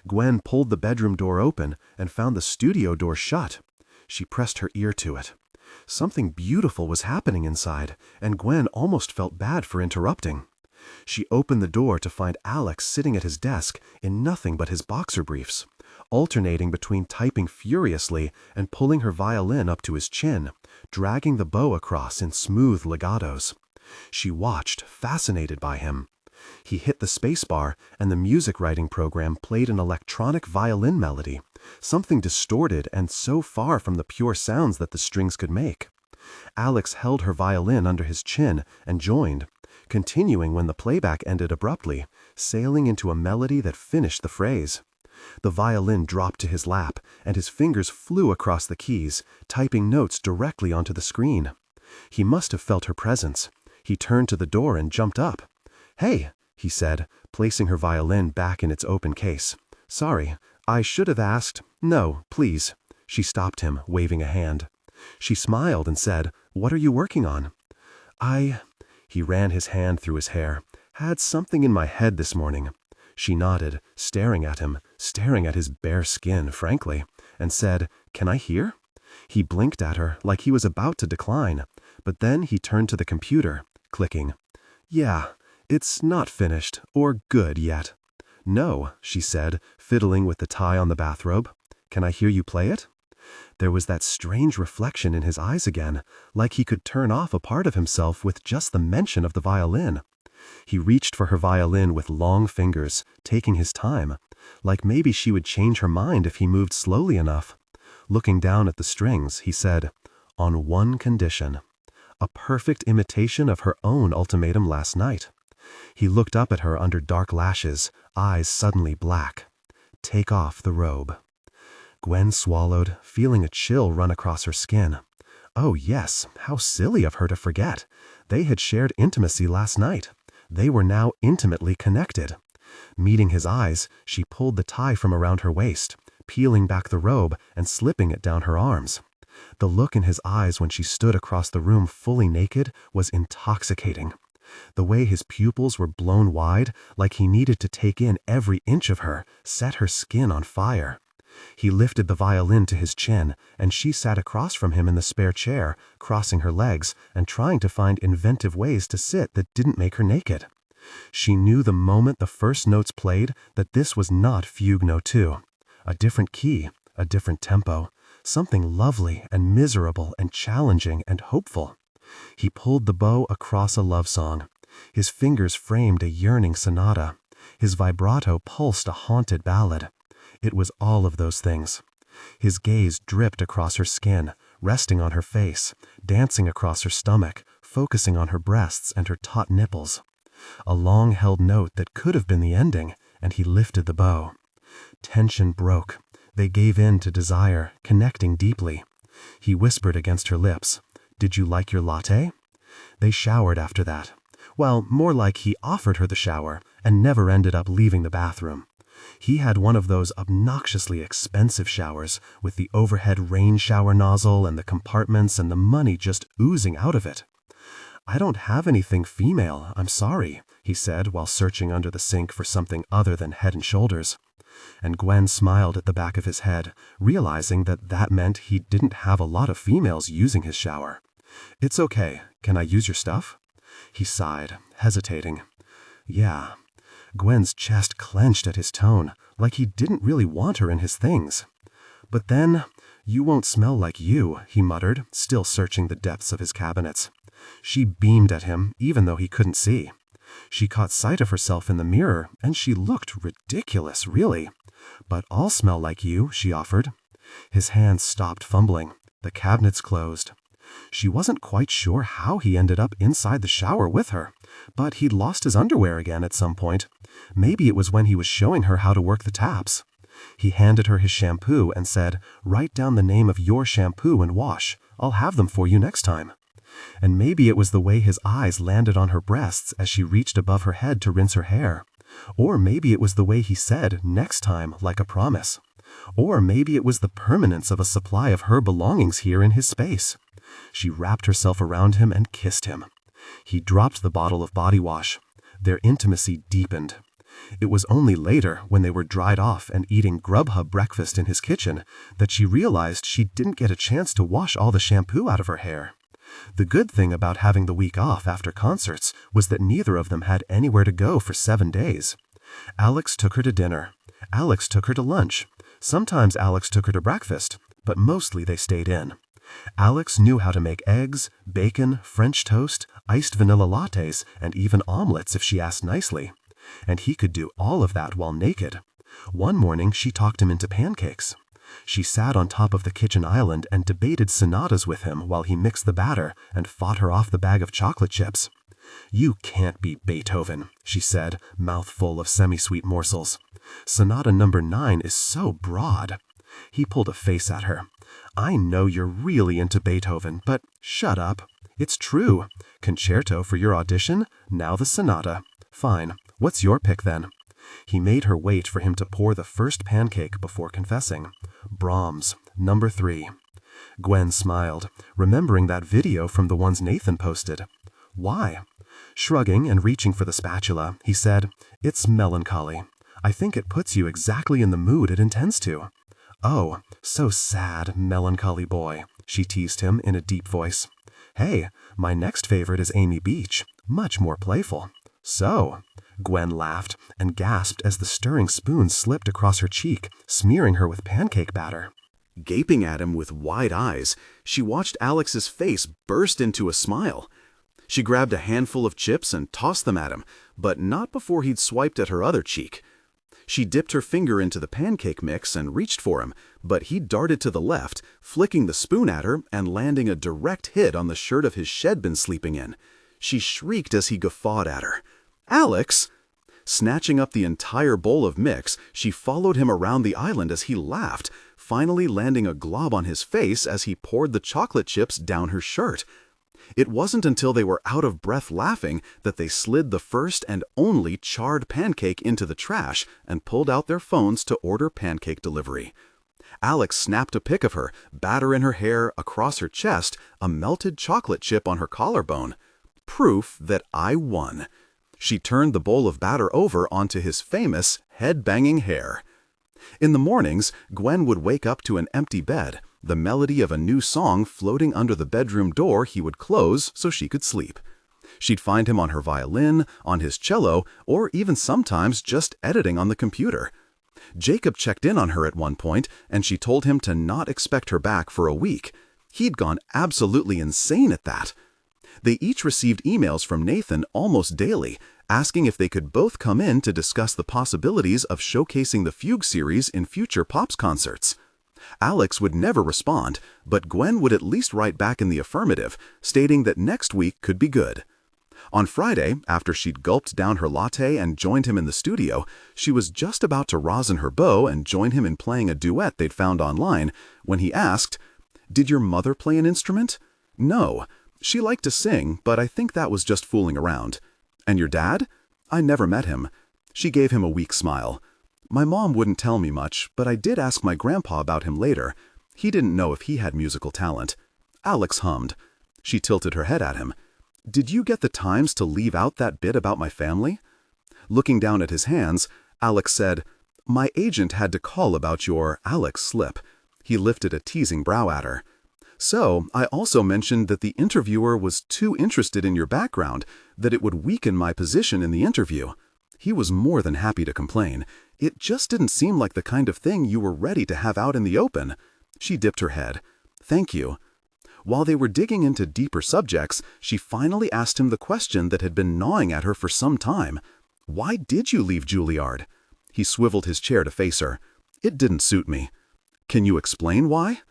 Gwen pulled the bedroom door open and found the studio door shut. She pressed her ear to it. Something beautiful was happening inside, and Gwen almost felt bad for interrupting. She opened the door to find Alex sitting at his desk in nothing but his boxer briefs, alternating between typing furiously and pulling her violin up to his chin, dragging the bow across in smooth legatos. She watched, fascinated by him. He hit the spacebar, and the music writing program played an electronic violin melody, something distorted and so far from the pure sounds that the strings could make. Alex held her violin under his chin and joined, continuing when the playback ended abruptly, sailing into a melody that finished the phrase. The violin dropped to his lap, and his fingers flew across the keys, typing notes directly onto the screen. He must have felt her presence. He turned to the door and jumped up. "Hey," he said, placing her violin back in its open case. "Sorry, I should have asked." "No, please." She stopped him, waving a hand. She smiled and said, "What are you working on?" He ran his hand through his hair. "Had something in my head this morning." She nodded, staring at him, staring at his bare skin, frankly, and said, "Can I hear?" He blinked at her like he was about to decline, but then he turned to the computer, clicking. "Yeah, it's not finished or good yet." "No," she said, fiddling with the tie on the bathrobe. "Can I hear you play it?" There was that strange reflection in his eyes again, like he could turn off a part of himself with just the mention of the violin. He reached for her violin with long fingers, taking his time, like maybe she would change her mind if he moved slowly enough. Looking down at the strings, he said, "On one condition." A perfect imitation of her own ultimatum last night. He looked up at her under dark lashes, eyes suddenly black. "Take off the robe." Gwen swallowed, feeling a chill run across her skin. Oh yes, how silly of her to forget. They had shared intimacy last night. They were now intimately connected. Meeting his eyes, she pulled the tie from around her waist, peeling back the robe and slipping it down her arms. The look in his eyes when she stood across the room fully naked was intoxicating. The way his pupils were blown wide, like he needed to take in every inch of her, set her skin on fire. He lifted the violin to his chin, and she sat across from him in the spare chair, crossing her legs and trying to find inventive ways to sit that didn't make her naked. She knew the moment the first notes played that this was not Fugue No. 2. A different key, a different tempo, something lovely and miserable and challenging and hopeful. He pulled the bow across a love song. His fingers framed a yearning sonata. His vibrato pulsed a haunted ballad. It was all of those things. His gaze dripped across her skin, resting on her face, dancing across her stomach, focusing on her breasts and her taut nipples. A long-held note that could have been the ending, and he lifted the bow. Tension broke. They gave in to desire, connecting deeply. He whispered against her lips, "Did you like your latte?" They showered after that. Well, more like he offered her the shower and never ended up leaving the bathroom. He had one of those obnoxiously expensive showers with the overhead rain shower nozzle and the compartments and the money just oozing out of it. "I don't have anything female, I'm sorry," he said while searching under the sink for something other than Head and Shoulders. And Gwen smiled at the back of his head, realizing that meant he didn't have a lot of females using his shower. "It's okay. Can I use your stuff?" He sighed, hesitating. "Yeah." Gwen's chest clenched at his tone, like he didn't really want her in his things. "But then, you won't smell like you," he muttered, still searching the depths of his cabinets. She beamed at him, even though he couldn't see. She caught sight of herself in the mirror, and she looked ridiculous, really. "But I'll smell like you," she offered. His hands stopped fumbling. The cabinets closed. She wasn't quite sure how he ended up inside the shower with her, but he'd lost his underwear again at some point. Maybe it was when he was showing her how to work the taps. He handed her his shampoo and said, "Write down the name of your shampoo and wash. I'll have them for you next time." And maybe it was the way his eyes landed on her breasts as she reached above her head to rinse her hair. Or maybe it was the way he said, "next time," like a promise. Or maybe it was the permanence of a supply of her belongings here in his space. She wrapped herself around him and kissed him. He dropped the bottle of body wash. Their intimacy deepened. It was only later, when they were dried off and eating Grubhub breakfast in his kitchen, that she realized she didn't get a chance to wash all the shampoo out of her hair. The good thing about having the week off after concerts was that neither of them had anywhere to go for 7 days. Alex took her to dinner. Alex took her to lunch. Sometimes Alex took her to breakfast, but mostly they stayed in. Alex knew how to make eggs, bacon, French toast, iced vanilla lattes, and even omelets if she asked nicely. And he could do all of that while naked. One morning she talked him into pancakes. She sat on top of the kitchen island and debated sonatas with him while he mixed the batter and fought her off the bag of chocolate chips. "You can't beat Beethoven," she said, mouth full of semi-sweet morsels. "Sonata number 9 is so broad." He pulled a face at her. "I know you're really into Beethoven, but shut up. It's true. Concerto for your audition, now the sonata. Fine. What's your pick then?" He made her wait for him to pour the first pancake before confessing. "Brahms, number 3. Gwen smiled, remembering that video from the ones Nathan posted. "Why?" Shrugging and reaching for the spatula, he said, "It's melancholy. I think it puts you exactly in the mood it intends to." "Oh, so sad, melancholy boy," she teased him in a deep voice. "Hey, my next favorite is Amy Beach, much more playful." "So?" Gwen laughed and gasped as the stirring spoon slipped across her cheek, smearing her with pancake batter. Gaping at him with wide eyes, she watched Alex's face burst into a smile. She grabbed a handful of chips and tossed them at him, but not before he'd swiped at her other cheek. She dipped her finger into the pancake mix and reached for him, but he darted to the left, flicking the spoon at her and landing a direct hit on the shirt of his shed been sleeping in. She shrieked as he guffawed at her. "Alex!" Snatching up the entire bowl of mix, she followed him around the island as he laughed, finally landing a glob on his face as he poured the chocolate chips down her shirt. It wasn't until they were out of breath laughing that they slid the first and only charred pancake into the trash and pulled out their phones to order pancake delivery. Alex snapped a pic of her, batter in her hair, across her chest, a melted chocolate chip on her collarbone. Proof that I won. She turned the bowl of batter over onto his famous head-banging hair. In the mornings, Gwen would wake up to an empty bed, the melody of a new song floating under the bedroom door he would close so she could sleep. She'd find him on her violin, on his cello, or even sometimes just editing on the computer. Jacob checked in on her at one point, and she told him to not expect her back for a week. He'd gone absolutely insane at that. They each received emails from Nathan almost daily, asking if they could both come in to discuss the possibilities of showcasing the Fugue series in future Pops concerts. Alex would never respond, but Gwen would at least write back in the affirmative, stating that next week could be good. On Friday, after she'd gulped down her latte and joined him in the studio, she was just about to rosin her bow and join him in playing a duet they'd found online, when he asked, "Did your mother play an instrument?" "No. She liked to sing, but I think that was just fooling around." "And your dad?" "I never met him." She gave him a weak smile. "My mom wouldn't tell me much, but I did ask my grandpa about him later. He didn't know if he had musical talent." Alex hummed. She tilted her head at him. "Did you get the Times to leave out that bit about my family?" Looking down at his hands, Alex said, "My agent had to call about your Alex slip." He lifted a teasing brow at her. "So, I also mentioned that the interviewer was too interested in your background, that it would weaken my position in the interview. He was more than happy to complain. It just didn't seem like the kind of thing you were ready to have out in the open." She dipped her head. "Thank you." While they were digging into deeper subjects, she finally asked him the question that had been gnawing at her for some time. "Why did you leave Juilliard?" He swiveled his chair to face her. "It didn't suit me." "Can you explain why?"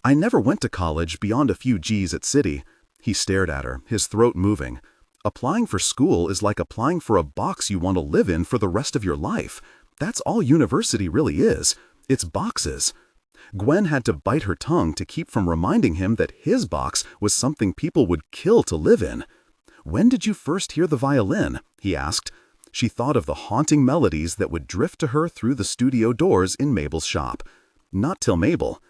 "I never went to college beyond a few G's at City." He stared at her, his throat moving. "Applying for school is like applying for a box you want to live in for the rest of your life. That's all university really is. It's boxes." Gwen had to bite her tongue to keep from reminding him that his box was something people would kill to live in. "When did you first hear the violin?" he asked. She thought of the haunting melodies that would drift to her through the studio doors in Mabel's shop. "Not till Mabel."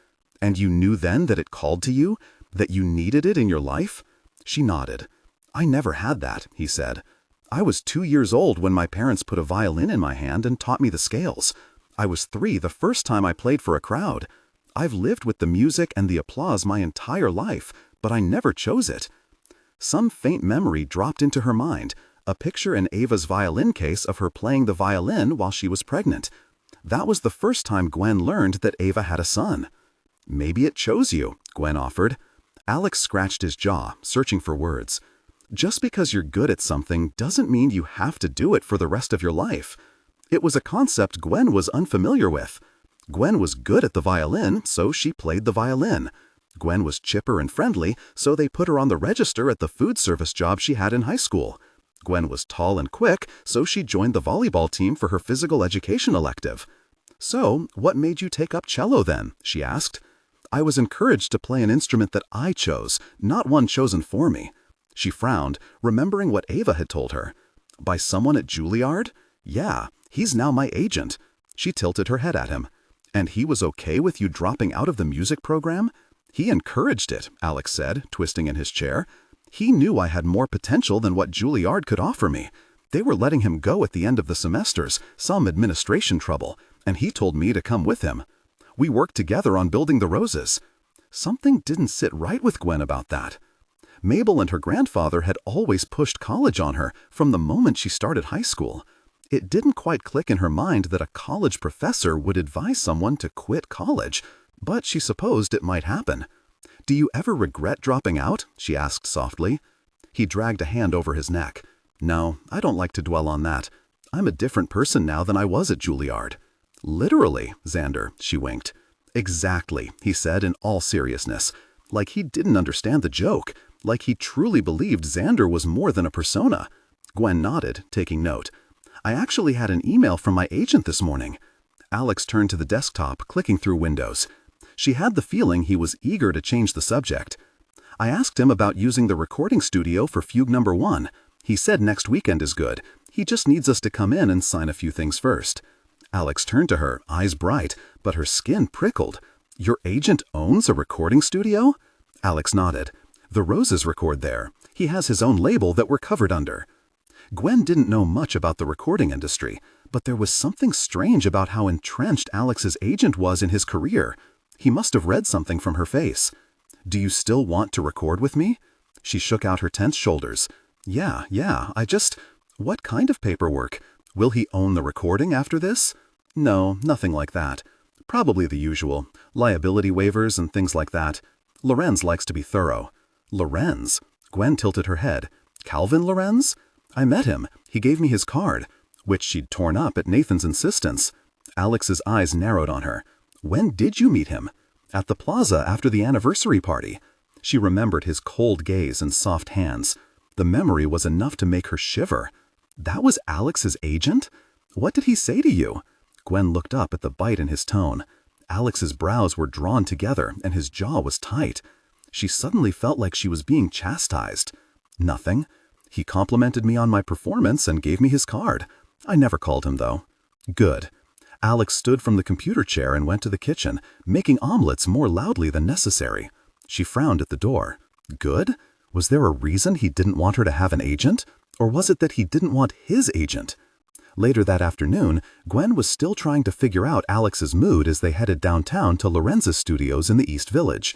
"And you knew then that it called to you? That you needed it in your life?" She nodded. "I never had that," he said. "I was 2 years old when my parents put a violin in my hand and taught me the scales. I was 3 the first time I played for a crowd. I've lived with the music and the applause my entire life, but I never chose it." Some faint memory dropped into her mind, a picture in Ava's violin case of her playing the violin while she was pregnant. That was the first time Gwen learned that Ava had a son. "Maybe it chose you," Gwen offered. Alex scratched his jaw, searching for words. "Just because you're good at something doesn't mean you have to do it for the rest of your life." It was a concept Gwen was unfamiliar with. Gwen was good at the violin, so she played the violin. Gwen was chipper and friendly, so they put her on the register at the food service job she had in high school. Gwen was tall and quick, so she joined the volleyball team for her physical education elective. "So, what made you take up cello then?" she asked. "I was encouraged to play an instrument that I chose, not one chosen for me." She frowned, remembering what Ava had told her. "By someone at Juilliard? Yeah, he's now my agent." She tilted her head at him. "And he was okay with you dropping out of the music program?" "He encouraged it," Alex said, twisting in his chair. "He knew I had more potential than what Juilliard could offer me. They were letting him go at the end of the semesters, some administration trouble, and he told me to come with him. We worked together on building the roses." Something didn't sit right with Gwen about that. Mabel and her grandfather had always pushed college on her from the moment she started high school. It didn't quite click in her mind that a college professor would advise someone to quit college, but she supposed it might happen. "Do you ever regret dropping out?" she asked softly. He dragged a hand over his neck. "No, I don't like to dwell on that. I'm a different person now than I was at Juilliard." "Literally, Xander," she winked. "Exactly," he said in all seriousness, like he didn't understand the joke, like he truly believed Xander was more than a persona. Gwen nodded, taking note. "I actually had an email from my agent this morning." Alex turned to the desktop, clicking through windows. She had the feeling he was eager to change the subject. "I asked him about using the recording studio for Fugue No. 1. He said next weekend is good. He just needs us to come in and sign a few things first." Alex turned to her, eyes bright, but her skin prickled. "Your agent owns a recording studio?" Alex nodded. "The Roses record there. He has his own label that we're covered under." Gwen didn't know much about the recording industry, but there was something strange about how entrenched Alex's agent was in his career. He must have read something from her face. "Do you still want to record with me?" She shook out her tense shoulders. Yeah, what kind of paperwork? Will he own the recording after this?" No, nothing like that. Probably the usual. Liability waivers and things like that. Lorenz likes to be thorough. Lorenz? Gwen tilted her head. Calvin Lorenz? I met him. He gave me his card, which she'd torn up at Nathan's insistence. Alex's eyes narrowed on her. When did you meet him? At the plaza after the anniversary party. She remembered his cold gaze and soft hands. The memory was enough to make her shiver. That was Alex's agent? What did he say to you? Gwen looked up at the bite in his tone. Alex's brows were drawn together and his jaw was tight. She suddenly felt like she was being chastised. Nothing. He complimented me on my performance and gave me his card. I never called him, though. Good. Alex stood from the computer chair and went to the kitchen, making omelets more loudly than necessary. She frowned at the door. Good? Was there a reason he didn't want her to have an agent? Or was it that he didn't want his agent? Later that afternoon, Gwen was still trying to figure out Alex's mood as they headed downtown to Lorenz's studios in the East Village.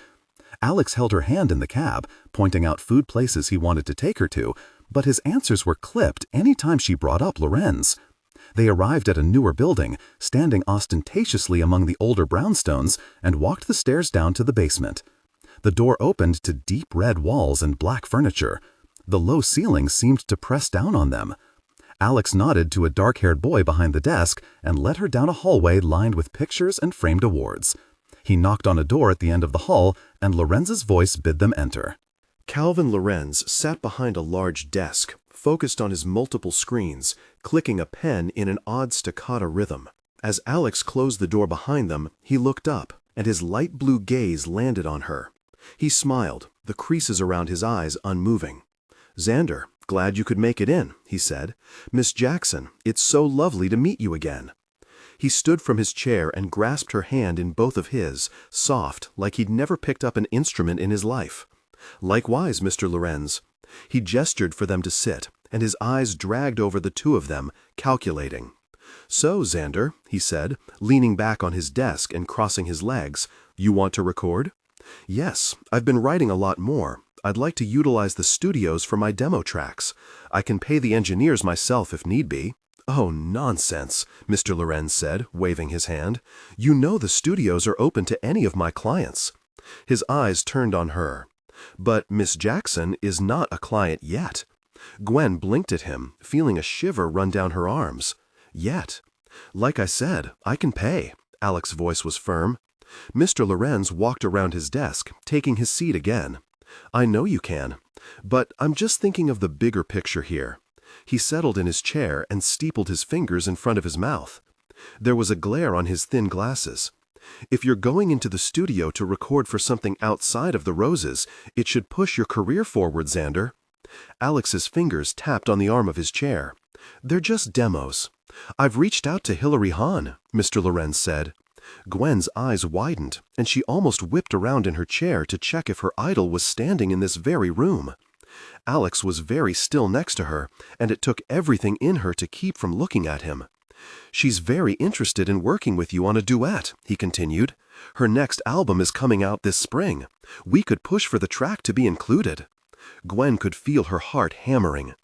Alex held her hand in the cab, pointing out food places he wanted to take her to, but his answers were clipped any time she brought up Lorenz. They arrived at a newer building, standing ostentatiously among the older brownstones, and walked the stairs down to the basement. The door opened to deep red walls and black furniture. The low ceiling seemed to press down on them. Alex nodded to a dark-haired boy behind the desk and led her down a hallway lined with pictures and framed awards. He knocked on a door at the end of the hall, and Lorenz's voice bid them enter. Calvin Lorenz sat behind a large desk, focused on his multiple screens, clicking a pen in an odd staccato rhythm. As Alex closed the door behind them, he looked up, and his light blue gaze landed on her. He smiled, the creases around his eyes unmoving. "Xander, glad you could make it in," he said. "Miss Jackson, it's so lovely to meet you again." He stood from his chair and grasped her hand in both of his, soft, like he'd never picked up an instrument in his life. "Likewise, Mr. Lorenz." He gestured for them to sit, and his eyes dragged over the two of them, calculating. "So, Xander," he said, leaning back on his desk and crossing his legs, "you want to record?" "Yes, I've been writing a lot more. I'd like to utilize the studios for my demo tracks. I can pay the engineers myself if need be." "Oh, nonsense," Mr. Lorenz said, waving his hand. "You know the studios are open to any of my clients." His eyes turned on her. "But Miss Jackson is not a client yet." Gwen blinked at him, feeling a shiver run down her arms. "Yet. Like I said, I can pay." Alex's voice was firm. Mr. Lorenz walked around his desk, taking his seat again. "I know you can. But I'm just thinking of the bigger picture here." He settled in his chair and steepled his fingers in front of his mouth. There was a glare on his thin glasses. "If you're going into the studio to record for something outside of the Roses, it should push your career forward, Xander." Alex's fingers tapped on the arm of his chair. "They're just demos. I've reached out to Hilary Hahn," Mr. Lorenz said. Gwen's eyes widened, and she almost whipped around in her chair to check if her idol was standing in this very room. Alex was very still next to her, and it took everything in her to keep from looking at him. "She's very interested in working with you on a duet," he continued. "Her next album is coming out this spring. We could push for the track to be included." Gwen could feel her heart hammering.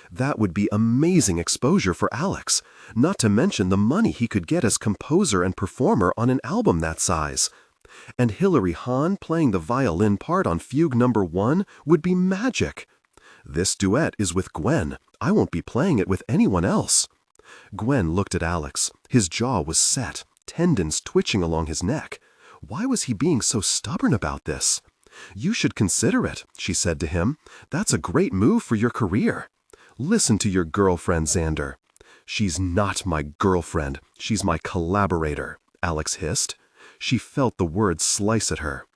That would be amazing exposure for Alex, not to mention the money he could get as composer and performer on an album that size. And Hilary Hahn playing the violin part on Fugue No. 1 would be magic. "This duet is with Gwen. I won't be playing it with anyone else." Gwen looked at Alex. His jaw was set, tendons twitching along his neck. Why was he being so stubborn about this? "You should consider it," she said to him. "That's a great move for your career." "Listen to your girlfriend, Xander." "She's not my girlfriend. She's my collaborator," Alex hissed. She felt the words slice at her.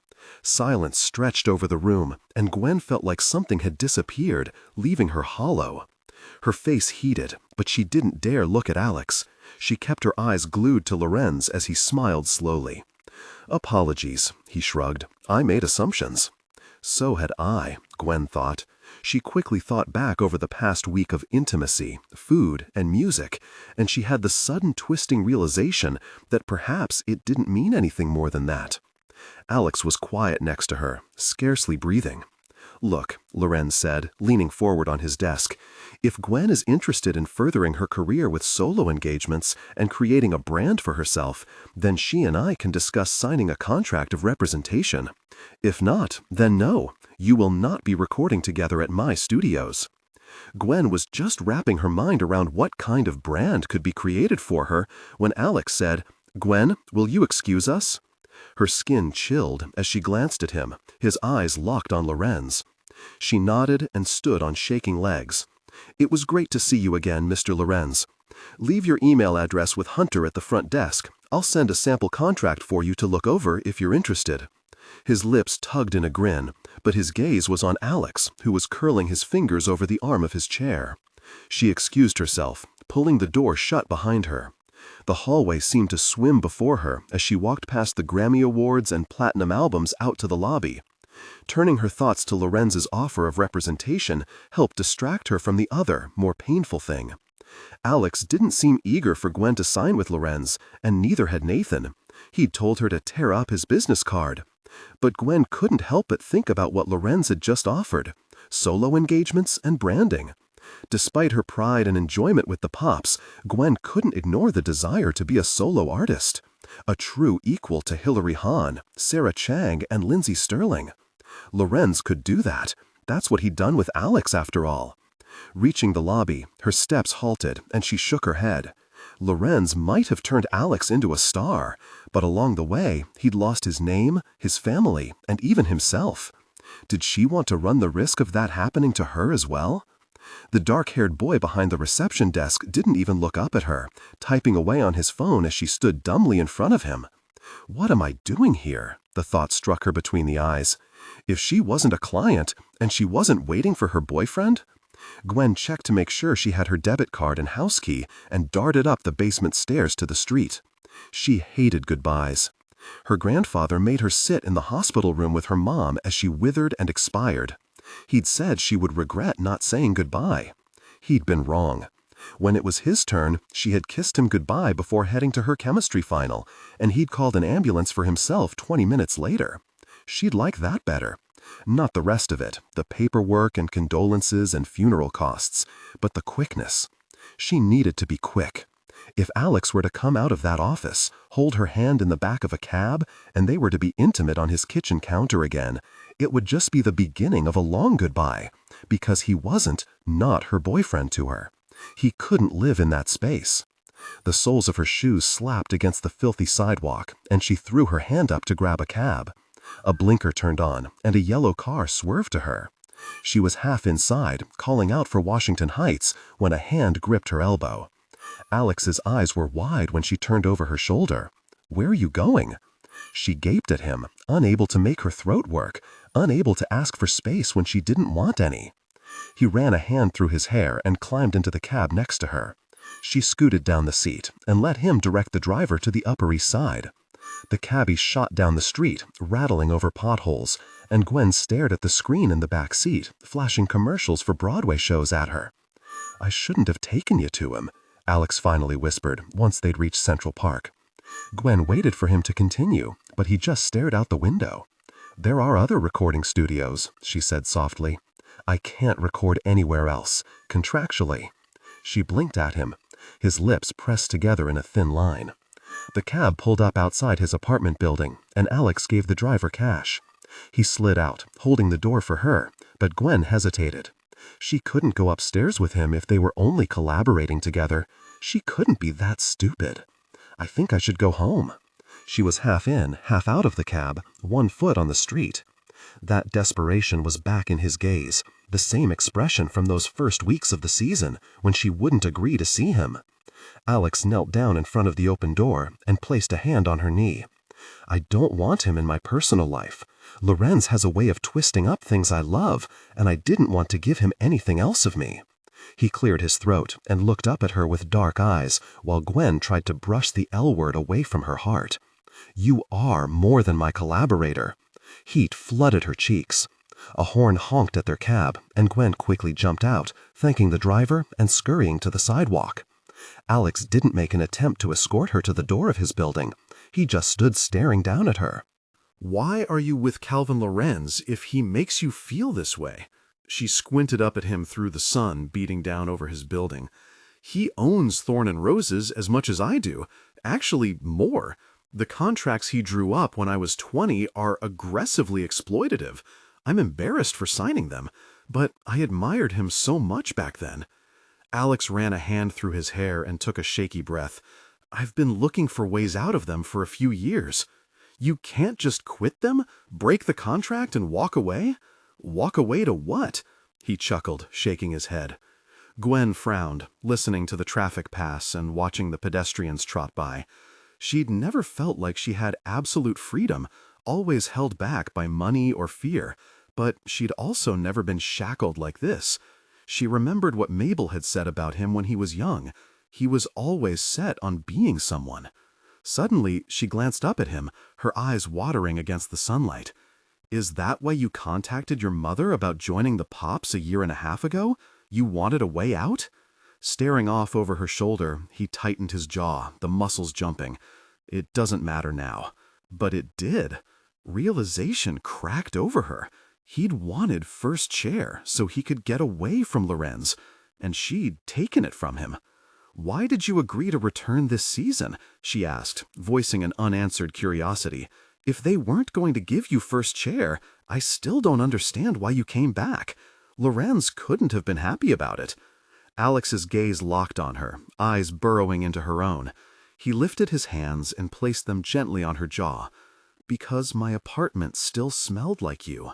Silence stretched over the room, and Gwen felt like something had disappeared, leaving her hollow. Her face heated, but she didn't dare look at Alex. She kept her eyes glued to Lorenz as he smiled slowly. "Apologies," he shrugged. "I made assumptions." So had I, Gwen thought. She quickly thought back over the past week of intimacy, food, and music, and she had the sudden twisting realization that perhaps it didn't mean anything more than that. Alex was quiet next to her, scarcely breathing. Look, Lorenz said, leaning forward on his desk, if Gwen is interested in furthering her career with solo engagements and creating a brand for herself, then she and I can discuss signing a contract of representation. If not, then no, you will not be recording together at my studios. Gwen was just wrapping her mind around what kind of brand could be created for her when Alex said, "Gwen, will you excuse us?" Her skin chilled as she glanced at him, his eyes locked on Lorenz. She nodded and stood on shaking legs. "It was great to see you again, Mr. Lorenz. Leave your email address with Hunter at the front desk. I'll send a sample contract for you to look over if you're interested." His lips tugged in a grin, but his gaze was on Alex, who was curling his fingers over the arm of his chair. She excused herself, pulling the door shut behind her. The hallway seemed to swim before her as she walked past the Grammy Awards and Platinum albums out to the lobby. Turning her thoughts to Lorenz's offer of representation helped distract her from the other, more painful thing. Alex didn't seem eager for Gwen to sign with Lorenz, and neither had Nathan. He'd told her to tear up his business card. But Gwen couldn't help but think about what Lorenz had just offered: solo engagements and branding. Despite her pride and enjoyment with the Pops, Gwen couldn't ignore the desire to be a solo artist, a true equal to Hilary Hahn, Sarah Chang, and Lindsay Sterling. Lorenz could do that. That's what he'd done with Alex, after all. Reaching the lobby, her steps halted, and she shook her head. Lorenz might have turned Alex into a star, but along the way, he'd lost his name, his family, and even himself. Did she want to run the risk of that happening to her as well? The dark-haired boy behind the reception desk didn't even look up at her, typing away on his phone as she stood dumbly in front of him. What am I doing here? The thought struck her between the eyes. If she wasn't a client, and she wasn't waiting for her boyfriend? Gwen checked to make sure she had her debit card and house key and darted up the basement stairs to the street. She hated goodbyes. Her grandfather made her sit in the hospital room with her mom as she withered and expired. He'd said she would regret not saying goodbye. He'd been wrong. When it was his turn, she had kissed him goodbye before heading to her chemistry final, and he'd called an ambulance for himself 20 minutes later. She'd like that better. Not the rest of it, the paperwork and condolences and funeral costs, but the quickness. She needed to be quick. If Alex were to come out of that office, hold her hand in the back of a cab, and they were to be intimate on his kitchen counter again, it would just be the beginning of a long goodbye, because he wasn't not her boyfriend to her. He couldn't live in that space. The soles of her shoes slapped against the filthy sidewalk, and she threw her hand up to grab a cab. A blinker turned on, and a yellow car swerved to her. She was half inside, calling out for Washington Heights, when a hand gripped her elbow. Alex's eyes were wide when she turned over her shoulder. "Where are you going?" She gaped at him, unable to make her throat work, unable to ask for space when she didn't want any. He ran a hand through his hair and climbed into the cab next to her. She scooted down the seat and let him direct the driver to the Upper East Side. The cabbie shot down the street, rattling over potholes, and Gwen stared at the screen in the back seat, flashing commercials for Broadway shows at her. "I shouldn't have taken you to him," Alex finally whispered, once they'd reached Central Park. Gwen waited for him to continue, but he just stared out the window. "There are other recording studios," she said softly. "I can't record anywhere else, contractually." She blinked at him, his lips pressed together in a thin line. The cab pulled up outside his apartment building, and Alex gave the driver cash. He slid out, holding the door for her, but Gwen hesitated. She couldn't go upstairs with him if they were only collaborating together. She couldn't be that stupid. "I think I should go home." She was half in, half out of the cab, one foot on the street. That desperation was back in his gaze, the same expression from those first weeks of the season when she wouldn't agree to see him. Alex knelt down in front of the open door and placed a hand on her knee. "I don't want him in my personal life. Lorenz has a way of twisting up things I love, and I didn't want to give him anything else of me." He cleared his throat and looked up at her with dark eyes, while Gwen tried to brush the L word away from her heart. "You are more than my collaborator." Heat flooded her cheeks. A horn honked at their cab, and Gwen quickly jumped out, thanking the driver and scurrying to the sidewalk. Alex didn't make an attempt to escort her to the door of his building. He just stood staring down at her. Why are you with Calvin Lorenz if he makes you feel this way? She squinted up at him through the sun beating down over his building. He owns Thorne and Roses as much as I do. Actually, more. The contracts he drew up when I was 20 are aggressively exploitative. I'm embarrassed for signing them, but I admired him so much back then. Alex ran a hand through his hair and took a shaky breath. I've been looking for ways out of them for a few years. You can't just quit them, break the contract, and walk away? Walk away to what? He chuckled, shaking his head. Gwen frowned, listening to the traffic pass and watching the pedestrians trot by. She'd never felt like she had absolute freedom, always held back by money or fear, but she'd also never been shackled like this. She remembered what Mabel had said about him when he was young. He was always set on being someone. Suddenly, she glanced up at him, her eyes watering against the sunlight. Is that why you contacted your mother about joining the Pops a year and a half ago? You wanted a way out? Staring off over her shoulder, he tightened his jaw, the muscles jumping. It doesn't matter now. But it did. Realization cracked over her. He'd wanted first chair so he could get away from Lorenz, and she'd taken it from him. Why did you agree to return this season? She asked, voicing an unanswered curiosity. If they weren't going to give you first chair, I still don't understand why you came back. Lorenz couldn't have been happy about it. Alex's gaze locked on her, eyes burrowing into her own. He lifted his hands and placed them gently on her jaw. Because my apartment still smelled like you.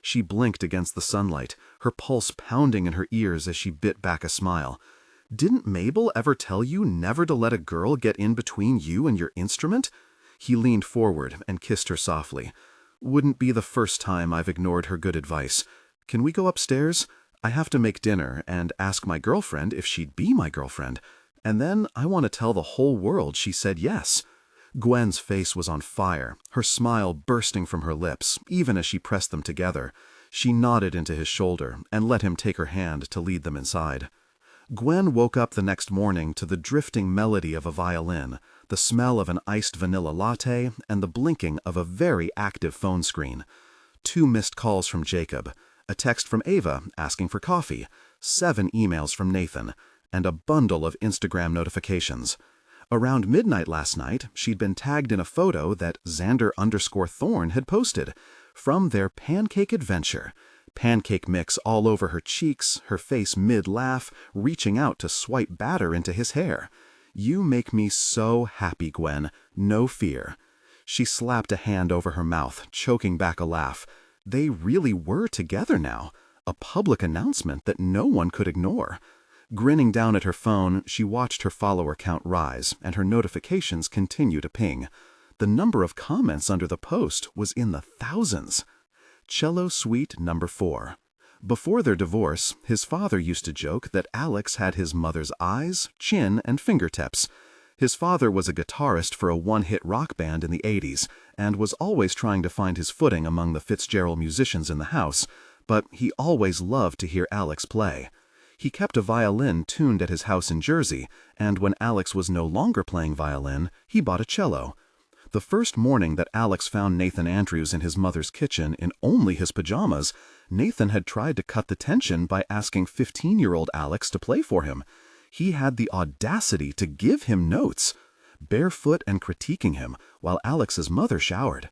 She blinked against the sunlight, her pulse pounding in her ears as she bit back a smile. Didn't Mabel ever tell you never to let a girl get in between you and your instrument? He leaned forward and kissed her softly. Wouldn't be the first time I've ignored her good advice. Can we go upstairs? I have to make dinner and ask my girlfriend if she'd be my girlfriend. And then I want to tell the whole world she said yes. Gwen's face was on fire, her smile bursting from her lips, even as she pressed them together. She nodded into his shoulder and let him take her hand to lead them inside. Gwen woke up the next morning to the drifting melody of a violin, the smell of an iced vanilla latte, and the blinking of a very active phone screen. 2 missed calls from Jacob, a text from Ava asking for coffee, 7 emails from Nathan, and a bundle of Instagram notifications. Around midnight last night, she'd been tagged in a photo that Xander_Thorne had posted from their pancake adventure. Pancake mix all over her cheeks, her face mid-laugh, reaching out to swipe batter into his hair. You make me so happy, Gwen. No fear. She slapped a hand over her mouth, choking back a laugh. They really were together now. A public announcement that no one could ignore. Grinning down at her phone, she watched her follower count rise, and her notifications continue to ping. The number of comments under the post was in the thousands. Cello Suite Number 4. Before their divorce, his father used to joke that Alex had his mother's eyes, chin, and fingertips. His father was a guitarist for a one-hit rock band in the 80s, and was always trying to find his footing among the Fitzgerald musicians in the house, but he always loved to hear Alex play. He kept a violin tuned at his house in Jersey, and when Alex was no longer playing violin, he bought a cello. The first morning that Alex found Nathan Andrews in his mother's kitchen in only his pajamas, Nathan had tried to cut the tension by asking 15-year-old Alex to play for him. He had the audacity to give him notes, barefoot and critiquing him, while Alex's mother showered.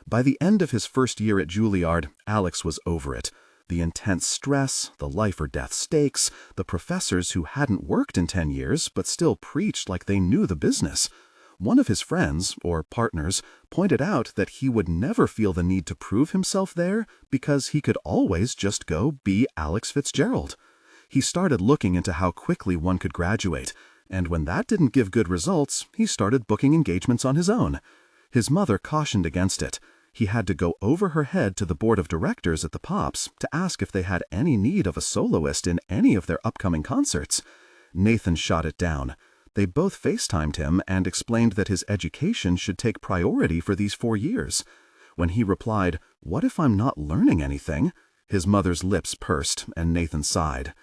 By the end of his first year at Juilliard, Alex was over it. The intense stress, the life-or-death stakes, the professors who hadn't worked in 10 years but still preached like they knew the business. One of his friends, or partners, pointed out that he would never feel the need to prove himself there because he could always just go be Alex Fitzgerald. He started looking into how quickly one could graduate, and when that didn't give good results, he started booking engagements on his own. His mother cautioned against it. He had to go over her head to the board of directors at the Pops to ask if they had any need of a soloist in any of their upcoming concerts. Nathan shot it down. They both FaceTimed him and explained that his education should take priority for these 4 years. When he replied, "What if I'm not learning anything?" his mother's lips pursed and Nathan sighed.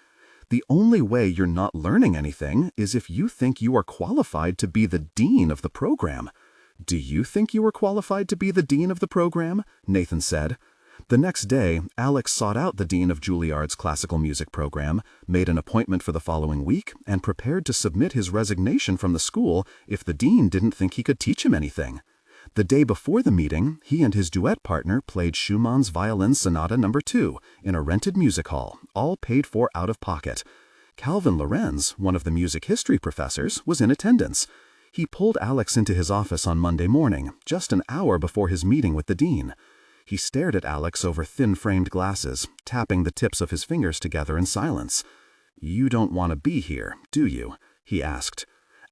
The only way you're not learning anything is if you think you are qualified to be the dean of the program. "Do you think you were qualified to be the dean of the program?" Nathan said. The next day, Alex sought out the dean of Juilliard's classical music program, made an appointment for the following week, and prepared to submit his resignation from the school if the dean didn't think he could teach him anything. The day before the meeting, he and his duet partner played Schumann's Violin Sonata No. 2 in a rented music hall, all paid for out of pocket. Calvin Lorenz, one of the music history professors, was in attendance. He pulled Alex into his office on Monday morning, just an hour before his meeting with the dean. He stared at Alex over thin-framed glasses, tapping the tips of his fingers together in silence. "You don't want to be here, do you?" he asked.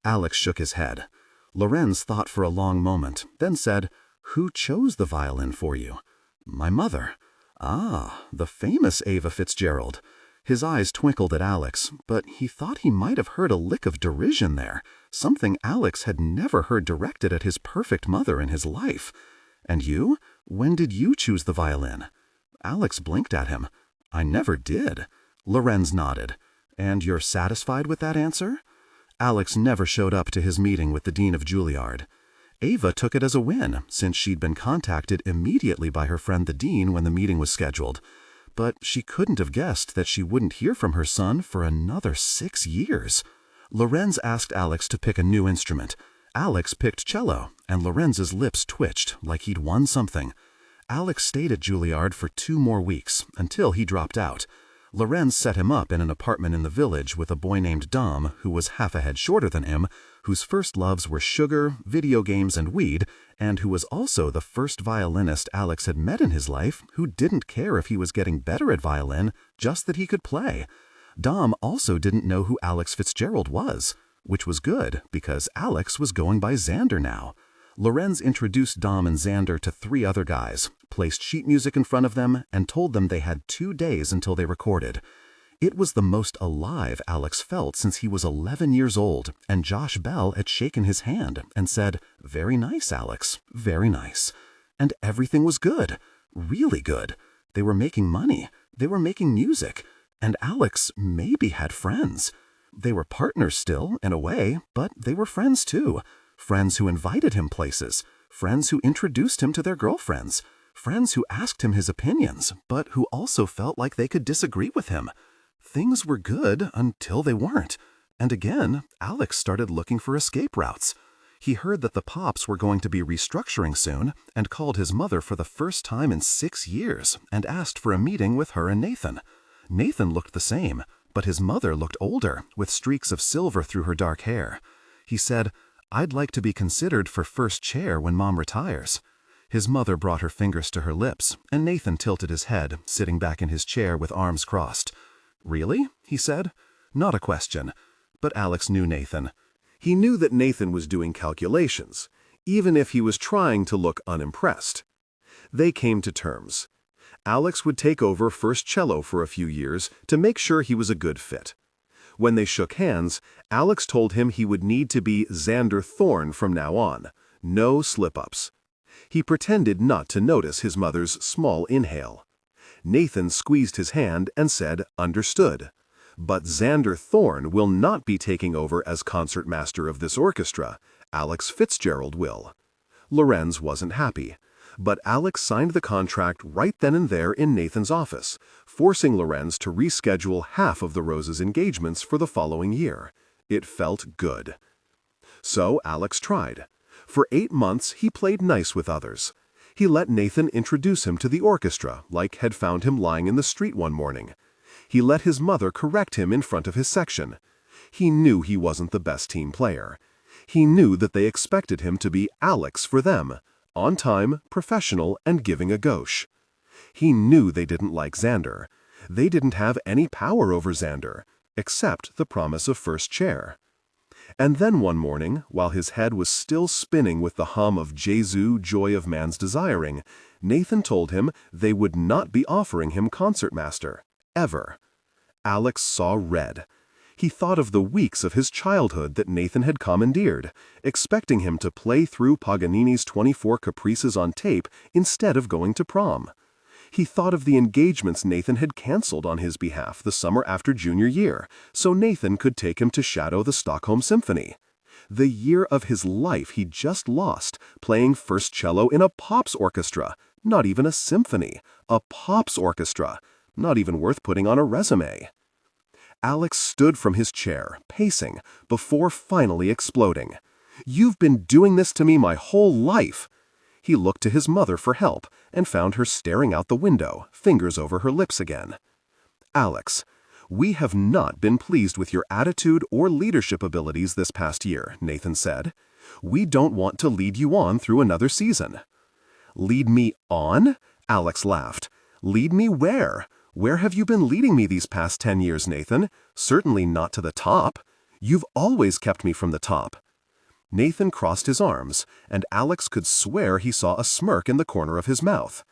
Alex shook his head. Lorenz thought for a long moment, then said, "Who chose the violin for you?" "My mother." "Ah, the famous Ava Fitzgerald." His eyes twinkled at Alex, but he thought he might have heard a lick of derision there, something Alex had never heard directed at his perfect mother in his life. "And you? When did you choose the violin?" Alex blinked at him. "I never did." Lorenz nodded. "And you're satisfied with that answer?" Alex never showed up to his meeting with the dean of Juilliard. Ava took it as a win, since she'd been contacted immediately by her friend the dean when the meeting was scheduled. But she couldn't have guessed that she wouldn't hear from her son for another 6 years. Lorenz asked Alex to pick a new instrument. Alex picked cello, and Lorenz's lips twitched like he'd won something. Alex stayed at Juilliard for 2 more weeks, until he dropped out. Lorenz set him up in an apartment in the village with a boy named Dom, who was half a head shorter than him, whose first loves were sugar, video games, and weed, and who was also the first violinist Alex had met in his life who didn't care if he was getting better at violin, just that he could play. Dom also didn't know who Alex Fitzgerald was, which was good because Alex was going by Xander now. Lorenz introduced Dom and Xander to 3 other guys, placed sheet music in front of them, and told them they had 2 days until they recorded. It was the most alive Alex felt since he was 11 years old, and Josh Bell had shaken his hand and said, "Very nice, Alex, very nice." And everything was good, really good. They were making money, they were making music, and Alex maybe had friends. They were partners still, in a way, but they were friends too. Friends who invited him places, friends who introduced him to their girlfriends, friends who asked him his opinions, but who also felt like they could disagree with him. Things were good until they weren't. And again, Alex started looking for escape routes. He heard that the Pops were going to be restructuring soon and called his mother for the first time in 6 years and asked for a meeting with her and Nathan. Nathan looked the same, but his mother looked older, with streaks of silver through her dark hair. He said, "I'd like to be considered for first chair when Mom retires." His mother brought her fingers to her lips, and Nathan tilted his head, sitting back in his chair with arms crossed. "Really?" he said. Not a question. But Alex knew Nathan. He knew that Nathan was doing calculations, even if he was trying to look unimpressed. They came to terms. Alex would take over first cello for a few years to make sure he was a good fit. When they shook hands, Alex told him he would need to be Xander Thorne from now on. No slip-ups. He pretended not to notice his mother's small inhale. Nathan squeezed his hand and said, "Understood. But Xander Thorne will not be taking over as concertmaster of this orchestra. Alex Fitzgerald will." Lorenz wasn't happy. But Alex signed the contract right then and there in Nathan's office, forcing Lorenz to reschedule half of the Rose's engagements for the following year. It felt good. So Alex tried. For 8 months, he played nice with others. He let Nathan introduce him to the orchestra, like had found him lying in the street one morning. He let his mother correct him in front of his section. He knew he wasn't the best team player. He knew that they expected him to be Alex for them. On time, professional, and giving a gauche. He knew they didn't like Xander. They didn't have any power over Xander, except the promise of first chair. And then one morning, while his head was still spinning with the hum of Jesu, joy of man's desiring, Nathan told him they would not be offering him concertmaster, ever. Alex saw red. He thought of the weeks of his childhood that Nathan had commandeered, expecting him to play through Paganini's 24 Caprices on tape instead of going to prom. He thought of the engagements Nathan had canceled on his behalf the summer after junior year, so Nathan could take him to shadow the Stockholm Symphony. The year of his life he just lost, playing first cello in a pops orchestra, not even a symphony, a pops orchestra, not even worth putting on a resume. Alex stood from his chair, pacing, before finally exploding. "You've been doing this to me my whole life." He looked to his mother for help and found her staring out the window, fingers over her lips again. "Alex, we have not been pleased with your attitude or leadership abilities this past year," Nathan said. "We don't want to lead you on through another season." "Lead me on?" Alex laughed. "Lead me where? Where have you been leading me these past 10 years, Nathan? Certainly not to the top. You've always kept me from the top." Nathan crossed his arms, and Alex could swear he saw a smirk in the corner of his mouth.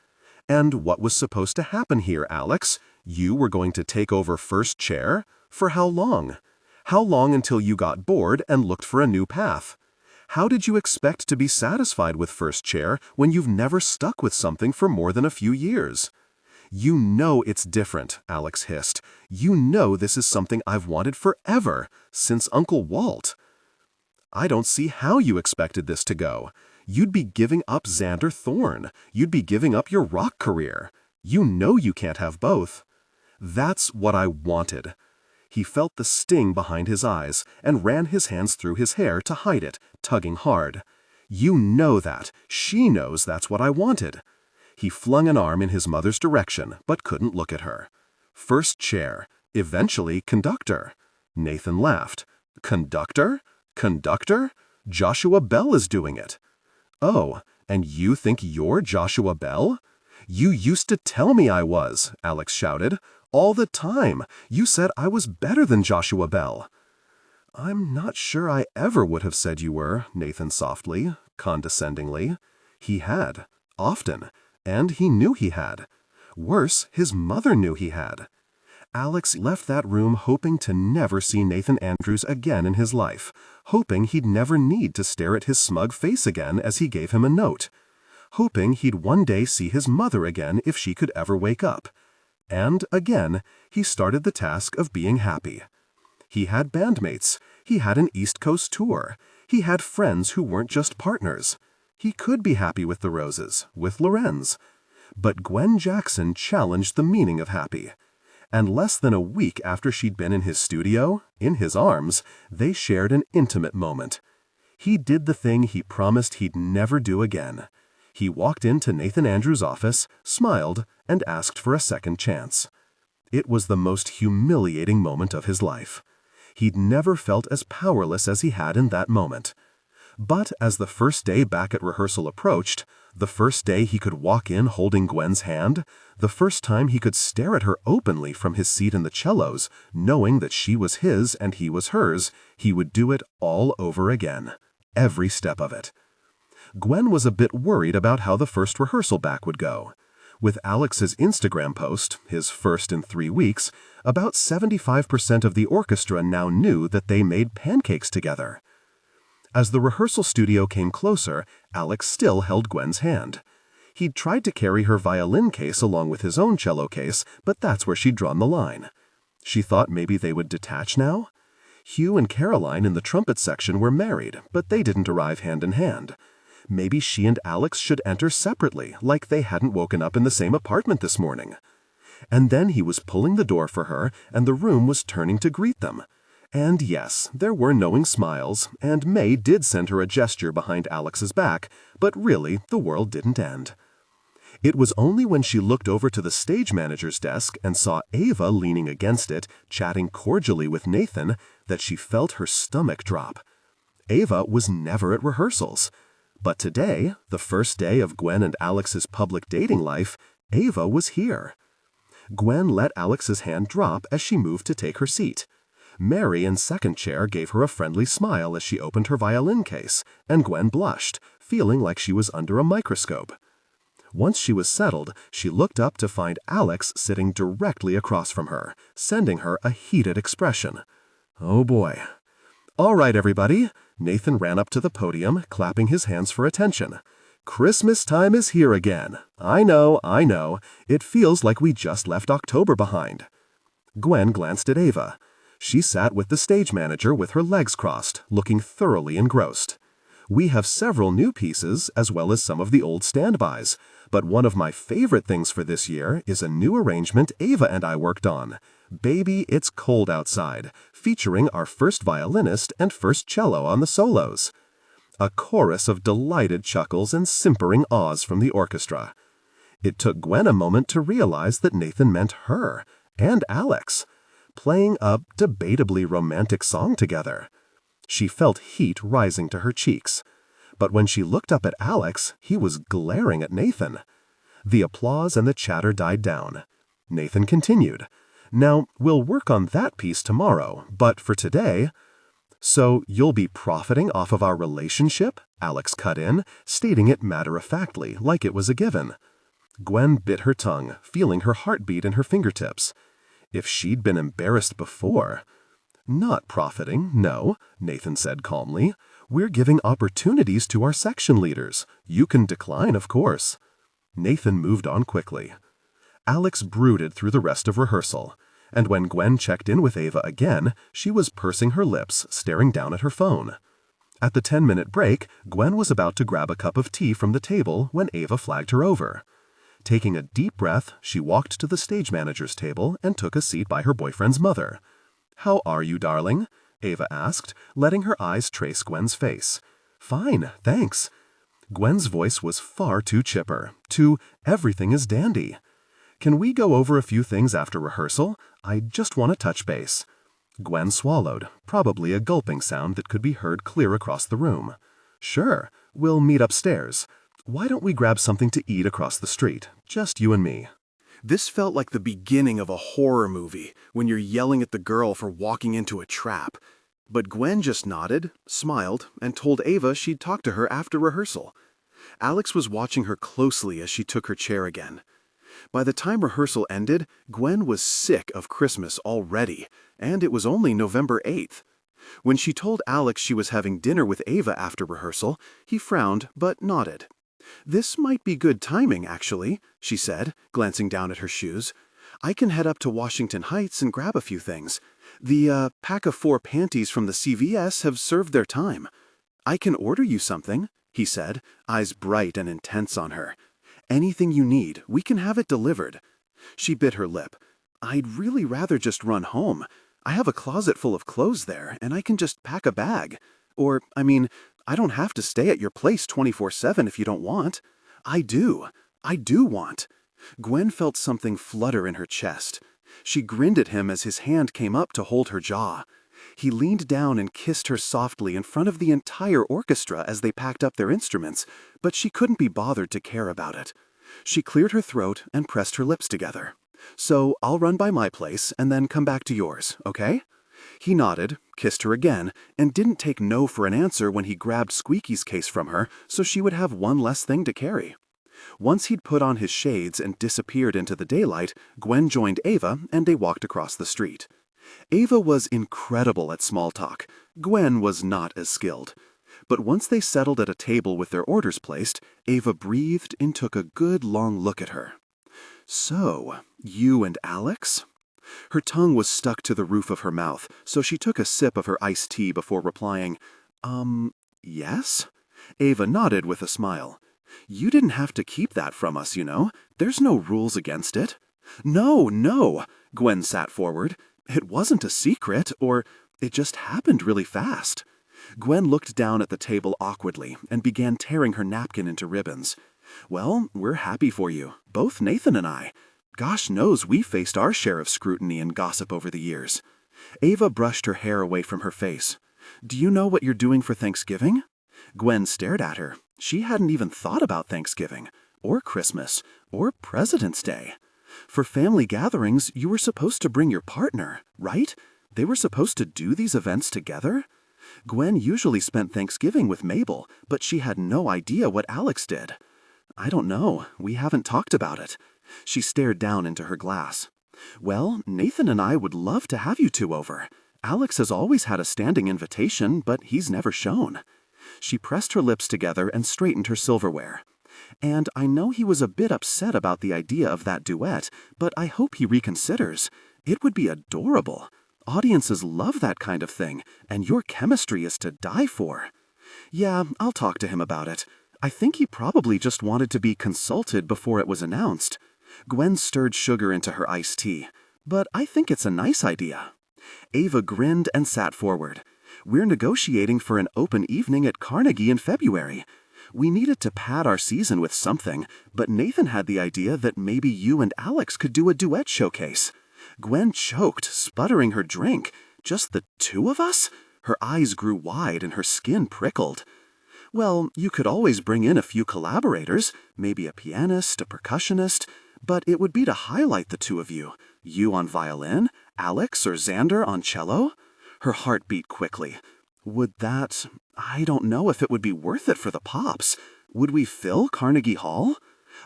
"And what was supposed to happen here, Alex? You were going to take over first chair? For how long? How long until you got bored and looked for a new path? How did you expect to be satisfied with first chair when you've never stuck with something for more than a few years?" "You know it's different," Alex hissed. "You know this is something I've wanted forever, since Uncle Walt." "I don't see how you expected this to go. You'd be giving up Xander Thorne. You'd be giving up your rock career. You know you can't have both." "That's what I wanted." He felt the sting behind his eyes and ran his hands through his hair to hide it, tugging hard. "You know that. She knows that's what I wanted." He flung an arm in his mother's direction, but couldn't look at her. "First chair, eventually conductor." Nathan laughed. "Conductor? Conductor? Joshua Bell is doing it." "Oh, and you think you're Joshua Bell?" "You used to tell me I was," Alex shouted. "All the time. You said I was better than Joshua Bell." "I'm not sure I ever would have said you were," Nathan softly, condescendingly. He had, often, and he knew he had. Worse, his mother knew he had. Alex left that room hoping to never see Nathan Andrews again in his life, hoping he'd never need to stare at his smug face again as he gave him a note, hoping he'd one day see his mother again if she could ever wake up. And again, he started the task of being happy. He had bandmates. He had an East Coast tour. He had friends who weren't just partners. He could be happy with the Roses, with Lorenz. But Gwen Jackson challenged the meaning of happy. And less than a week after she'd been in his studio, in his arms, they shared an intimate moment. He did the thing he promised he'd never do again. He walked into Nathan Andrews' office, smiled, and asked for a second chance. It was the most humiliating moment of his life. He'd never felt as powerless as he had in that moment. But as the first day back at rehearsal approached, the first day he could walk in holding Gwen's hand, the first time he could stare at her openly from his seat in the cellos, knowing that she was his and he was hers, he would do it all over again. Every step of it. Gwen was a bit worried about how the first rehearsal back would go. With Alex's Instagram post, his first in 3 weeks, about 75% of the orchestra now knew that they made pancakes together. As the rehearsal studio came closer, Alex still held Gwen's hand. He'd tried to carry her violin case along with his own cello case, but that's where she'd drawn the line. She thought maybe they would detach now? Hugh and Caroline in the trumpet section were married, but they didn't arrive hand in hand. Maybe she and Alex should enter separately, like they hadn't woken up in the same apartment this morning. And then he was pulling the door for her, and the room was turning to greet them. And yes, there were knowing smiles, and May did send her a gesture behind Alex's back, but really, the world didn't end. It was only when she looked over to the stage manager's desk and saw Ava leaning against it, chatting cordially with Nathan, that she felt her stomach drop. Ava was never at rehearsals. But today, the first day of Gwen and Alex's public dating life, Ava was here. Gwen let Alex's hand drop as she moved to take her seat. Mary in second chair gave her a friendly smile as she opened her violin case, and Gwen blushed, feeling like she was under a microscope. Once she was settled, she looked up to find Alex sitting directly across from her, sending her a heated expression. Oh boy. "All right, everybody." Nathan ran up to the podium, clapping his hands for attention. "Christmas time is here again. I know. It feels like we just left October behind." Gwen glanced at Ava. She sat with the stage manager with her legs crossed, looking thoroughly engrossed. We have several new pieces as well as some of the old standbys, but one of my favorite things for this year is a new arrangement Ava and I worked on, Baby It's Cold Outside, featuring our first violinist and first cello on the solos. A chorus of delighted chuckles and simpering ahs from the orchestra. It took Gwen a moment to realize that Nathan meant her, and Alex, playing a debatably romantic song together. She felt heat rising to her cheeks. But when she looked up at Alex, he was glaring at Nathan. The applause and the chatter died down. Nathan continued, "Now, we'll work on that piece tomorrow, but for today—" "So you'll be profiting off of our relationship?" Alex cut in, stating it matter-of-factly, like it was a given. Gwen bit her tongue, feeling her heartbeat in her fingertips. If she'd been embarrassed before— "Not profiting, no," Nathan said calmly. "We're giving opportunities to our section leaders. You can decline, of course." Nathan moved on quickly. Alex brooded through the rest of rehearsal, and when Gwen checked in with Ava again, she was pursing her lips, staring down at her phone. At the 10-minute break, Gwen was about to grab a cup of tea from the table when Ava flagged her over. Taking a deep breath, she walked to the stage manager's table and took a seat by her boyfriend's mother. "How are you, darling?" Ava asked, letting her eyes trace Gwen's face. "Fine, thanks." Gwen's voice was far too chipper, too everything is dandy. "Can we go over a few things after rehearsal? I just want to touch base." Gwen swallowed, probably a gulping sound that could be heard clear across the room. "Sure, we'll meet upstairs. Why don't we grab something to eat across the street, just you and me?" This felt like the beginning of a horror movie, when you're yelling at the girl for walking into a trap. But Gwen just nodded, smiled, and told Ava she'd talk to her after rehearsal. Alex was watching her closely as she took her chair again. By the time rehearsal ended, Gwen was sick of Christmas already, and it was only November 8th. When she told Alex she was having dinner with Ava after rehearsal, he frowned but nodded. "This might be good timing, actually," she said, glancing down at her shoes. "I can head up to Washington Heights and grab a few things. The pack of 4 panties from the CVS have served their time." "I can order you something," he said, eyes bright and intense on her. "Anything you need, we can have it delivered." She bit her lip. "I'd really rather just run home. I have a closet full of clothes there, and I can just pack a bag. Or, I mean, I don't have to stay at your place 24/7 if you don't want." I do want." Gwen felt something flutter in her chest. She grinned at him as his hand came up to hold her jaw. He leaned down and kissed her softly in front of the entire orchestra as they packed up their instruments, but she couldn't be bothered to care about it. She cleared her throat and pressed her lips together. "So I'll run by my place and then come back to yours, okay?" He nodded, kissed her again, and didn't take no for an answer when he grabbed Squeaky's case from her so she would have one less thing to carry. Once he'd put on his shades and disappeared into the daylight, Gwen joined Ava and they walked across the street. Ava was incredible at small talk. Gwen was not as skilled. But once they settled at a table with their orders placed, Ava breathed and took a good long look at her. "So, you and Alex?" Her tongue was stuck to the roof of her mouth, so she took a sip of her iced tea before replying, Yes?" Ava nodded with a smile. "You didn't have to keep that from us, you know. There's no rules against it." No, Gwen sat forward. "It wasn't a secret, or it just happened really fast." Gwen looked down at the table awkwardly and began tearing her napkin into ribbons. "Well, we're happy for you, both Nathan and I. Gosh knows we faced our share of scrutiny and gossip over the years." Ava brushed her hair away from her face. "Do you know what you're doing for Thanksgiving?" Gwen stared at her. She hadn't even thought about Thanksgiving, or Christmas, or President's Day. For family gatherings, you were supposed to bring your partner, right? They were supposed to do these events together? Gwen usually spent Thanksgiving with Mabel, but she had no idea what Alex did. "I don't know. We haven't talked about it." She stared down into her glass. "Well, Nathan and I would love to have you two over. Alex has always had a standing invitation, but he's never shown." She pressed her lips together and straightened her silverware. "And I know he was a bit upset about the idea of that duet, but I hope he reconsiders. It would be adorable. Audiences love that kind of thing, and your chemistry is to die for." "Yeah, I'll talk to him about it. I think he probably just wanted to be consulted before it was announced." Gwen stirred sugar into her iced tea. "But I think it's a nice idea." Ava grinned and sat forward. "We're negotiating for an open evening at Carnegie in February. We needed to pad our season with something, but Nathan had the idea that maybe you and Alex could do a duet showcase." Gwen choked, sputtering her drink. "Just the two of us?" Her eyes grew wide and her skin prickled. "Well, you could always bring in a few collaborators, maybe a pianist, a percussionist, but it would be to highlight the two of you. You on violin, Alex or Xander on cello." Her heart beat quickly. I don't know if it would be worth it for the Pops. Would we fill Carnegie Hall?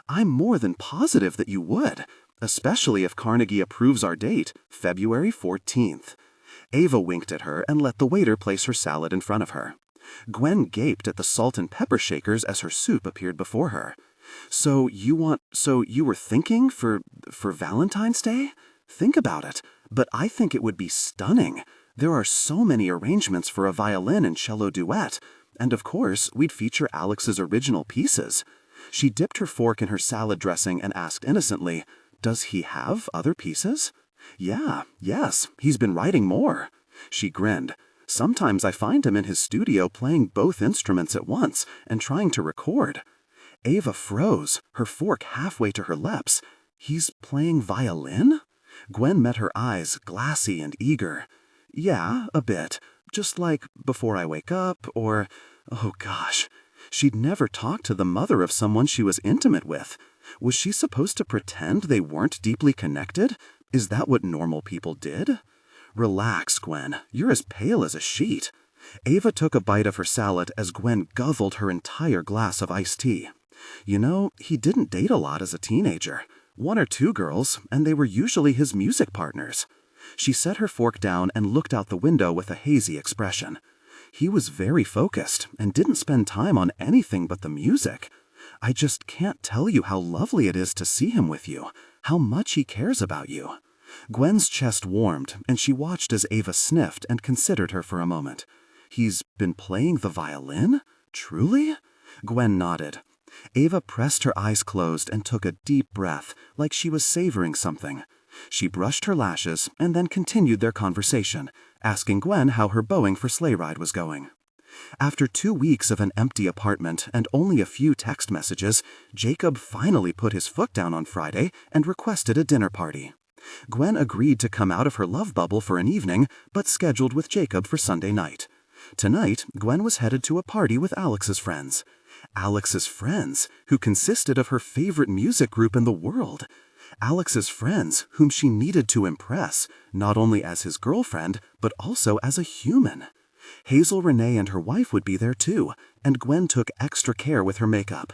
I'm more than positive that you would, especially if Carnegie approves our date, February 14th. Ava winked at her and let the waiter place her salad in front of her. Gwen gaped at the salt and pepper shakers as her soup appeared before her. So you were thinking for Valentine's Day? Think about it, but I think it would be stunning. There are so many arrangements for a violin and cello duet, and of course, we'd feature Alex's original pieces. She dipped her fork in her salad dressing and asked innocently, "Does he have other pieces?" Yes, he's been writing more." She grinned. "Sometimes I find him in his studio playing both instruments at once and trying to record." Ava froze, her fork halfway to her lips. "He's playing violin?" Gwen met her eyes, glassy and eager. "Yeah, a bit. Just like Before I Wake Up, or, oh gosh." She'd never talked to the mother of someone she was intimate with. Was she supposed to pretend they weren't deeply connected? Is that what normal people did? "Relax, Gwen. You're as pale as a sheet." Ava took a bite of her salad as Gwen guzzled her entire glass of iced tea. "You know, he didn't date a lot as a teenager. 1 or 2 girls, and they were usually his music partners." She set her fork down and looked out the window with a hazy expression. "He was very focused and didn't spend time on anything but the music. I just can't tell you how lovely it is to see him with you, how much he cares about you." Gwen's chest warmed, and she watched as Ava sniffed and considered her for a moment. "He's been playing the violin? Truly?" Gwen nodded. Ava pressed her eyes closed and took a deep breath, like she was savoring something. She brushed her lashes and then continued their conversation, asking Gwen how her bowing for Sleigh Ride was going. After 2 weeks of an empty apartment and only a few text messages, Jacob finally put his foot down on Friday and requested a dinner party. Gwen agreed to come out of her love bubble for an evening, but scheduled with Jacob for Sunday night. Tonight, Gwen was headed to a party with Alex's friends. Alex's friends, who consisted of her favorite music group in the world. Alex's friends, whom she needed to impress, not only as his girlfriend, but also as a human. Hazel Renee and her wife would be there too, and Gwen took extra care with her makeup.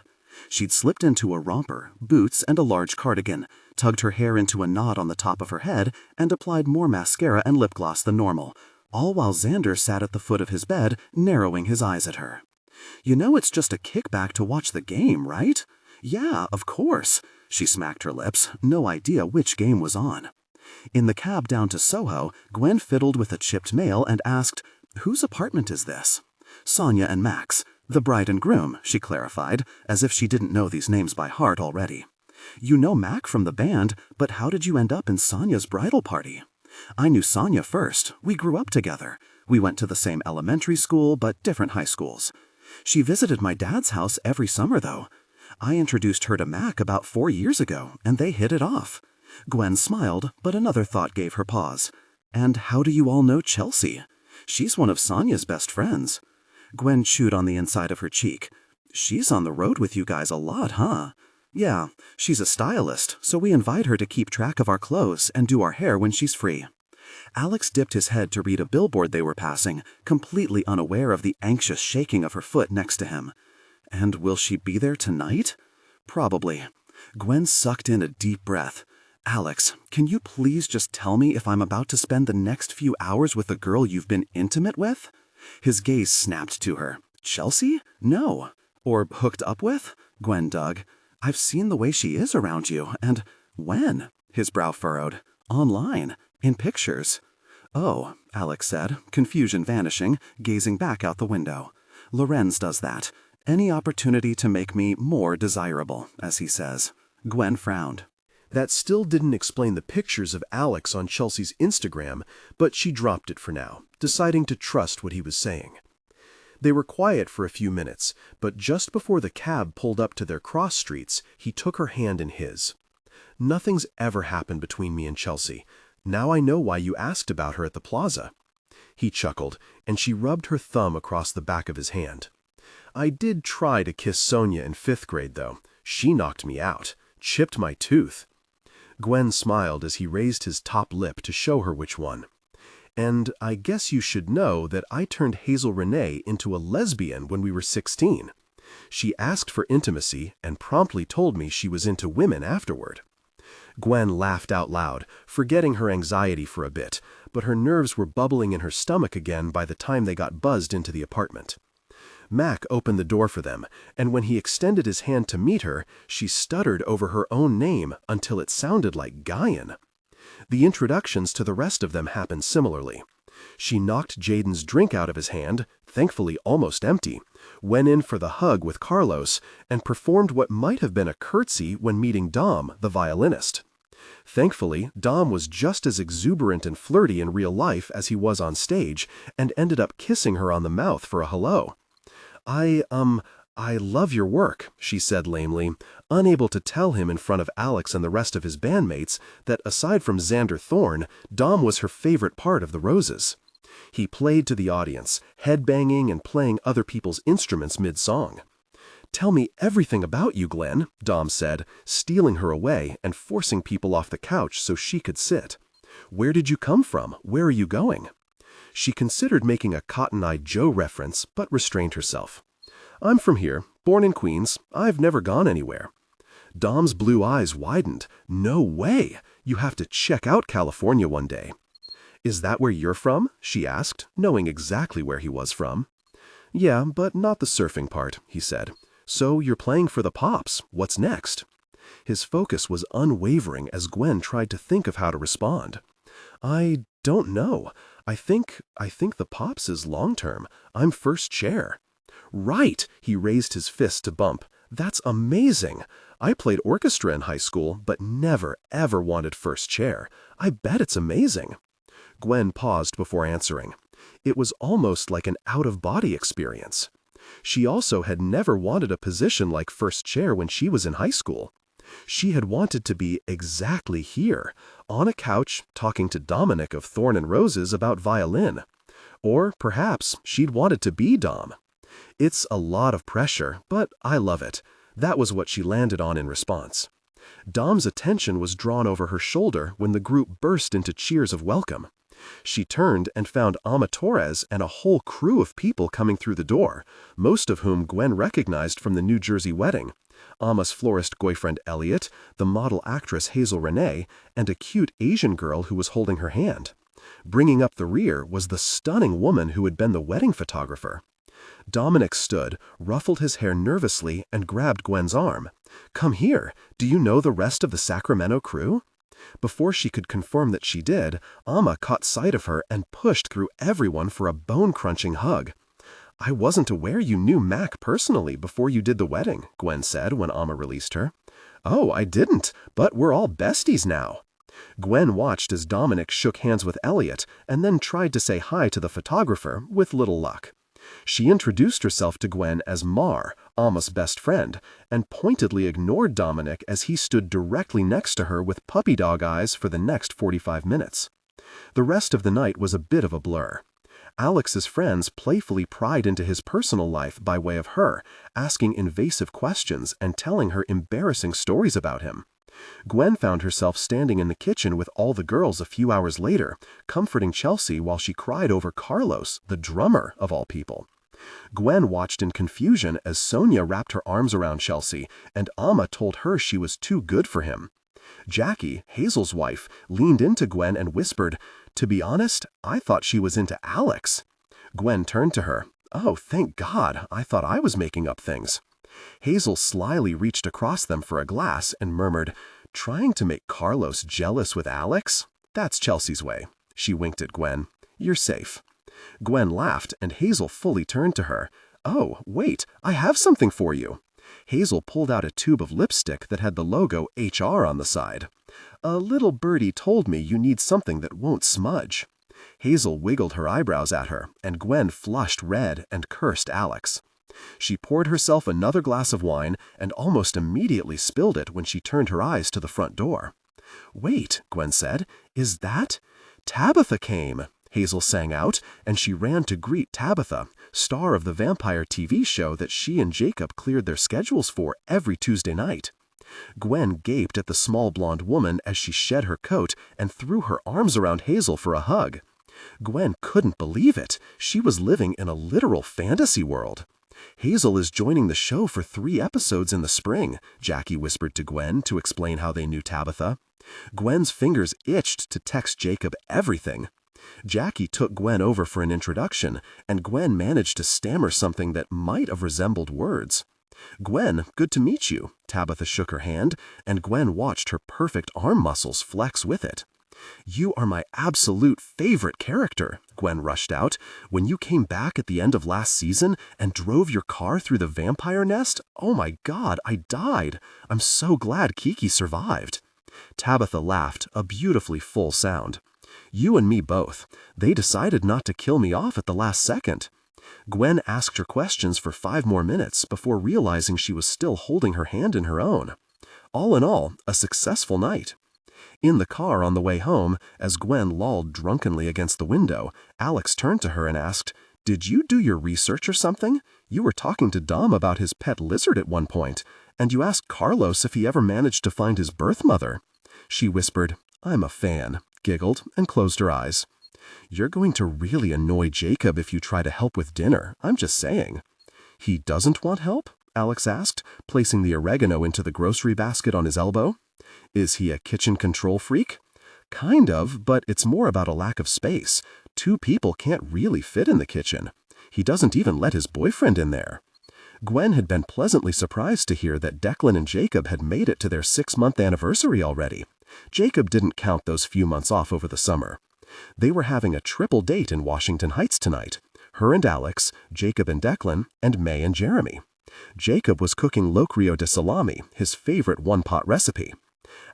She'd slipped into a romper, boots, and a large cardigan, tugged her hair into a knot on the top of her head, and applied more mascara and lip gloss than normal, all while Xander sat at the foot of his bed, narrowing his eyes at her. "You know it's just a kickback to watch the game, right?" "Yeah, of course." She smacked her lips, no idea which game was on. In the cab down to Soho, Gwen fiddled with a chipped mail and asked, "Whose apartment is this?" "Sonia and Max. The bride and groom," she clarified, as if she didn't know these names by heart already. "You know Mac from the band, but how did you end up in Sonia's bridal party?" "I knew Sonia first. We grew up together. We went to the same elementary school, but different high schools. She visited my dad's house every summer, though. I introduced her to Mac about 4 years ago, and they hit it off." Gwen smiled, but another thought gave her pause. "And how do you all know Chelsea? She's one of Sonia's best friends." Gwen chewed on the inside of her cheek. "She's on the road with you guys a lot, huh?" "Yeah, she's a stylist, so we invite her to keep track of our clothes and do our hair when she's free." Alex dipped his head to read a billboard they were passing, completely unaware of the anxious shaking of her foot next to him. "And will she be there tonight?" "Probably." Gwen sucked in a deep breath. "Alex, can you please just tell me if I'm about to spend the next few hours with a girl you've been intimate with?" His gaze snapped to her. "Chelsea? No." "Or hooked up with?" Gwen dug. "I've seen the way she is around you, and—" "When?" His brow furrowed. "Online. In pictures." "Oh," Alex said, confusion vanishing, gazing back out the window. "Lorenz does that. Any opportunity to make me more desirable, as he says." Gwen frowned. That still didn't explain the pictures of Alex on Chelsea's Instagram, but she dropped it for now, deciding to trust what he was saying. They were quiet for a few minutes, but just before the cab pulled up to their cross streets, he took her hand in his. "Nothing's ever happened between me and Chelsea. Now I know why you asked about her at the plaza." He chuckled, and she rubbed her thumb across the back of his hand. "I did try to kiss Sonia in 5th grade, though. She knocked me out. Chipped my tooth." Gwen smiled as he raised his top lip to show her which one. "And I guess you should know that I turned Hazel Renee into a lesbian when we were 16. She asked for intimacy and promptly told me she was into women afterward." Gwen laughed out loud, forgetting her anxiety for a bit, but her nerves were bubbling in her stomach again by the time they got buzzed into the apartment. Mac opened the door for them, and when he extended his hand to meet her, she stuttered over her own name until it sounded like Guyan. The introductions to the rest of them happened similarly. She knocked Jaden's drink out of his hand, thankfully almost empty, went in for the hug with Carlos, and performed what might have been a curtsy when meeting Dom, the violinist. Thankfully, Dom was just as exuberant and flirty in real life as he was on stage, and ended up kissing her on the mouth for a hello. I love your work," she said lamely, unable to tell him in front of Alex and the rest of his bandmates that aside from Xander Thorne, Dom was her favorite part of the Roses. He played to the audience, headbanging and playing other people's instruments mid-song. "Tell me everything about you, Glenn," Dom said, stealing her away and forcing people off the couch so she could sit. "Where did you come from? Where are you going?" She considered making a Cotton Eye Joe reference, but restrained herself. "I'm from here, born in Queens. I've never gone anywhere." Dom's blue eyes widened. "No way! You have to check out California one day." "Is that where you're from?" she asked, knowing exactly where he was from. "Yeah, but not the surfing part," he said. "So you're playing for the Pops. What's next?" His focus was unwavering as Gwen tried to think of how to respond. "I don't know. I think the Pops is long-term. I'm first chair." "Right!" He raised his fist to bump. "That's amazing. I played orchestra in high school, but never, ever wanted first chair. I bet it's amazing." Gwen paused before answering. It was almost like an out-of-body experience. She also had never wanted a position like first chair when she was in high school. She had wanted to be exactly here, on a couch, talking to Dominic of Thorne and Roses about violin. Or perhaps she'd wanted to be Dom. "It's a lot of pressure, but I love it." That was what she landed on in response. Dom's attention was drawn over her shoulder when the group burst into cheers of welcome. She turned and found Ama Torres and a whole crew of people coming through the door, most of whom Gwen recognized from the New Jersey wedding. Ama's florist boyfriend Elliot, the model actress Hazel Renee, and a cute Asian girl who was holding her hand. Bringing up the rear was the stunning woman who had been the wedding photographer. Dominic stood, ruffled his hair nervously, and grabbed Gwen's arm. "Come here. Do you know the rest of the Sacramento crew?" Before she could confirm that she did, Ama caught sight of her and pushed through everyone for a bone-crunching hug. "I wasn't aware you knew Mac personally before you did the wedding," Gwen said when Ama released her. "Oh, I didn't, but we're all besties now." Gwen watched as Dominic shook hands with Elliot and then tried to say hi to the photographer, with little luck. She introduced herself to Gwen as Mar, Ama's best friend, and pointedly ignored Dominic as he stood directly next to her with puppy dog eyes for the next 45 minutes. The rest of the night was a bit of a blur. Alex's friends playfully pried into his personal life by way of her, asking invasive questions and telling her embarrassing stories about him. Gwen found herself standing in the kitchen with all the girls a few hours later, comforting Chelsea while she cried over Carlos, the drummer of all people. Gwen watched in confusion as Sonia wrapped her arms around Chelsea, and Ama told her she was too good for him. Jackie, Hazel's wife, leaned into Gwen and whispered, "To be honest, I thought she was into Alex." Gwen turned to her. "Oh, thank God, I thought I was making up things." Hazel slyly reached across them for a glass and murmured, "Trying to make Carlos jealous with Alex? That's Chelsea's way. She winked at Gwen. "You're safe." Gwen laughed, and Hazel fully turned to her. "Oh, wait, I have something for you." Hazel pulled out a tube of lipstick that had the logo HR on the side. "A little birdie told me you need something that won't smudge." Hazel wiggled her eyebrows at her, and Gwen flushed red and cursed Alex. She poured herself another glass of wine and almost immediately spilled it when she turned her eyes to the front door. "Wait," Gwen said. "Is that—" "Tabitha came," Hazel sang out, and she ran to greet Tabitha, star of the vampire TV show that she and Jacob cleared their schedules for every Tuesday night. Gwen gaped at the small blonde woman as she shed her coat and threw her arms around Hazel for a hug. Gwen couldn't believe it. She was living in a literal fantasy world. "Hazel is joining the show for 3 episodes in the spring," Jackie whispered to Gwen to explain how they knew Tabitha. Gwen's fingers itched to text Jacob everything. Jackie took Gwen over for an introduction, and Gwen managed to stammer something that might have resembled words. "Gwen, good to meet you." Tabitha shook her hand, and Gwen watched her perfect arm muscles flex with it. "You are my absolute favorite character," Gwen rushed out. "When you came back at the end of last season and drove your car through the vampire nest, oh my God, I died. I'm so glad Kiki survived." Tabitha laughed, a beautifully full sound. "You and me both. They decided not to kill me off at the last second." Gwen asked her questions for 5 more minutes before realizing she was still holding her hand in her own. All in all, a successful night. In the car on the way home, as Gwen lolled drunkenly against the window, Alex turned to her and asked, "Did you do your research or something? You were talking to Dom about his pet lizard at one point, and you asked Carlos if he ever managed to find his birth mother." She whispered, "I'm a fan," giggled, and closed her eyes. "You're going to really annoy Jacob if you try to help with dinner, I'm just saying." "He doesn't want help?" Alex asked, placing the oregano into the grocery basket on his elbow. "Is he a kitchen control freak?" "Kind of, but it's more about a lack of space. 2 people can't really fit in the kitchen. He doesn't even let his boyfriend in there." Gwen had been pleasantly surprised to hear that Declan and Jacob had made it to their 6-month anniversary already. Jacob didn't count those few months off over the summer. They were having a triple date in Washington Heights tonight. Her and Alex, Jacob and Declan, and May and Jeremy. Jacob was cooking locrio de salami, his favorite one-pot recipe.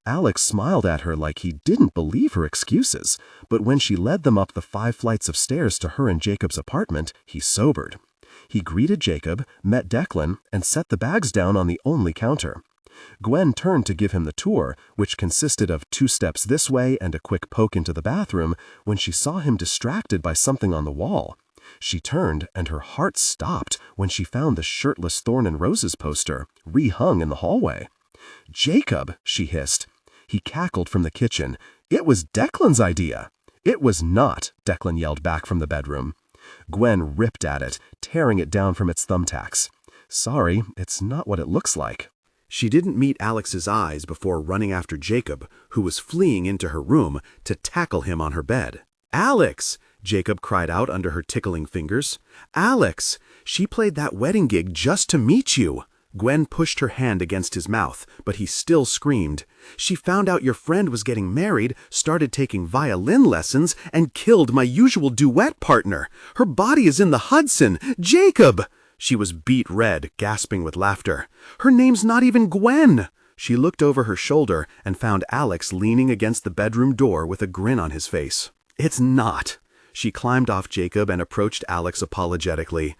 Alex smiled at her like he didn't believe her excuses, but when she led them up the 5 flights of stairs to her and Jacob's apartment, he sobered. He greeted Jacob, met Declan, and set the bags down on the only counter. Gwen turned to give him the tour, which consisted of 2 steps this way and a quick poke into the bathroom, when she saw him distracted by something on the wall. She turned, and her heart stopped when she found the shirtless Thorne and Roses poster, rehung in the hallway. "Jacob," she hissed. He cackled from the kitchen. "It was Declan's idea." "It was not," Declan yelled back from the bedroom. Gwen ripped at it, tearing it down from its thumbtacks. "Sorry, it's not what it looks like." She didn't meet Alex's eyes before running after Jacob, who was fleeing into her room, to tackle him on her bed. "Alex!" Jacob cried out under her tickling fingers. "Alex! She played that wedding gig just to meet you!" Gwen pushed her hand against his mouth, but he still screamed. "She found out your friend was getting married, started taking violin lessons, and killed my usual duet partner. Her body is in the Hudson! Jacob!" She was beet red, gasping with laughter. "Her name's not even Gwen!" She looked over her shoulder and found Alex leaning against the bedroom door with a grin on his face. "It's not." She climbed off Jacob and approached Alex apologetically.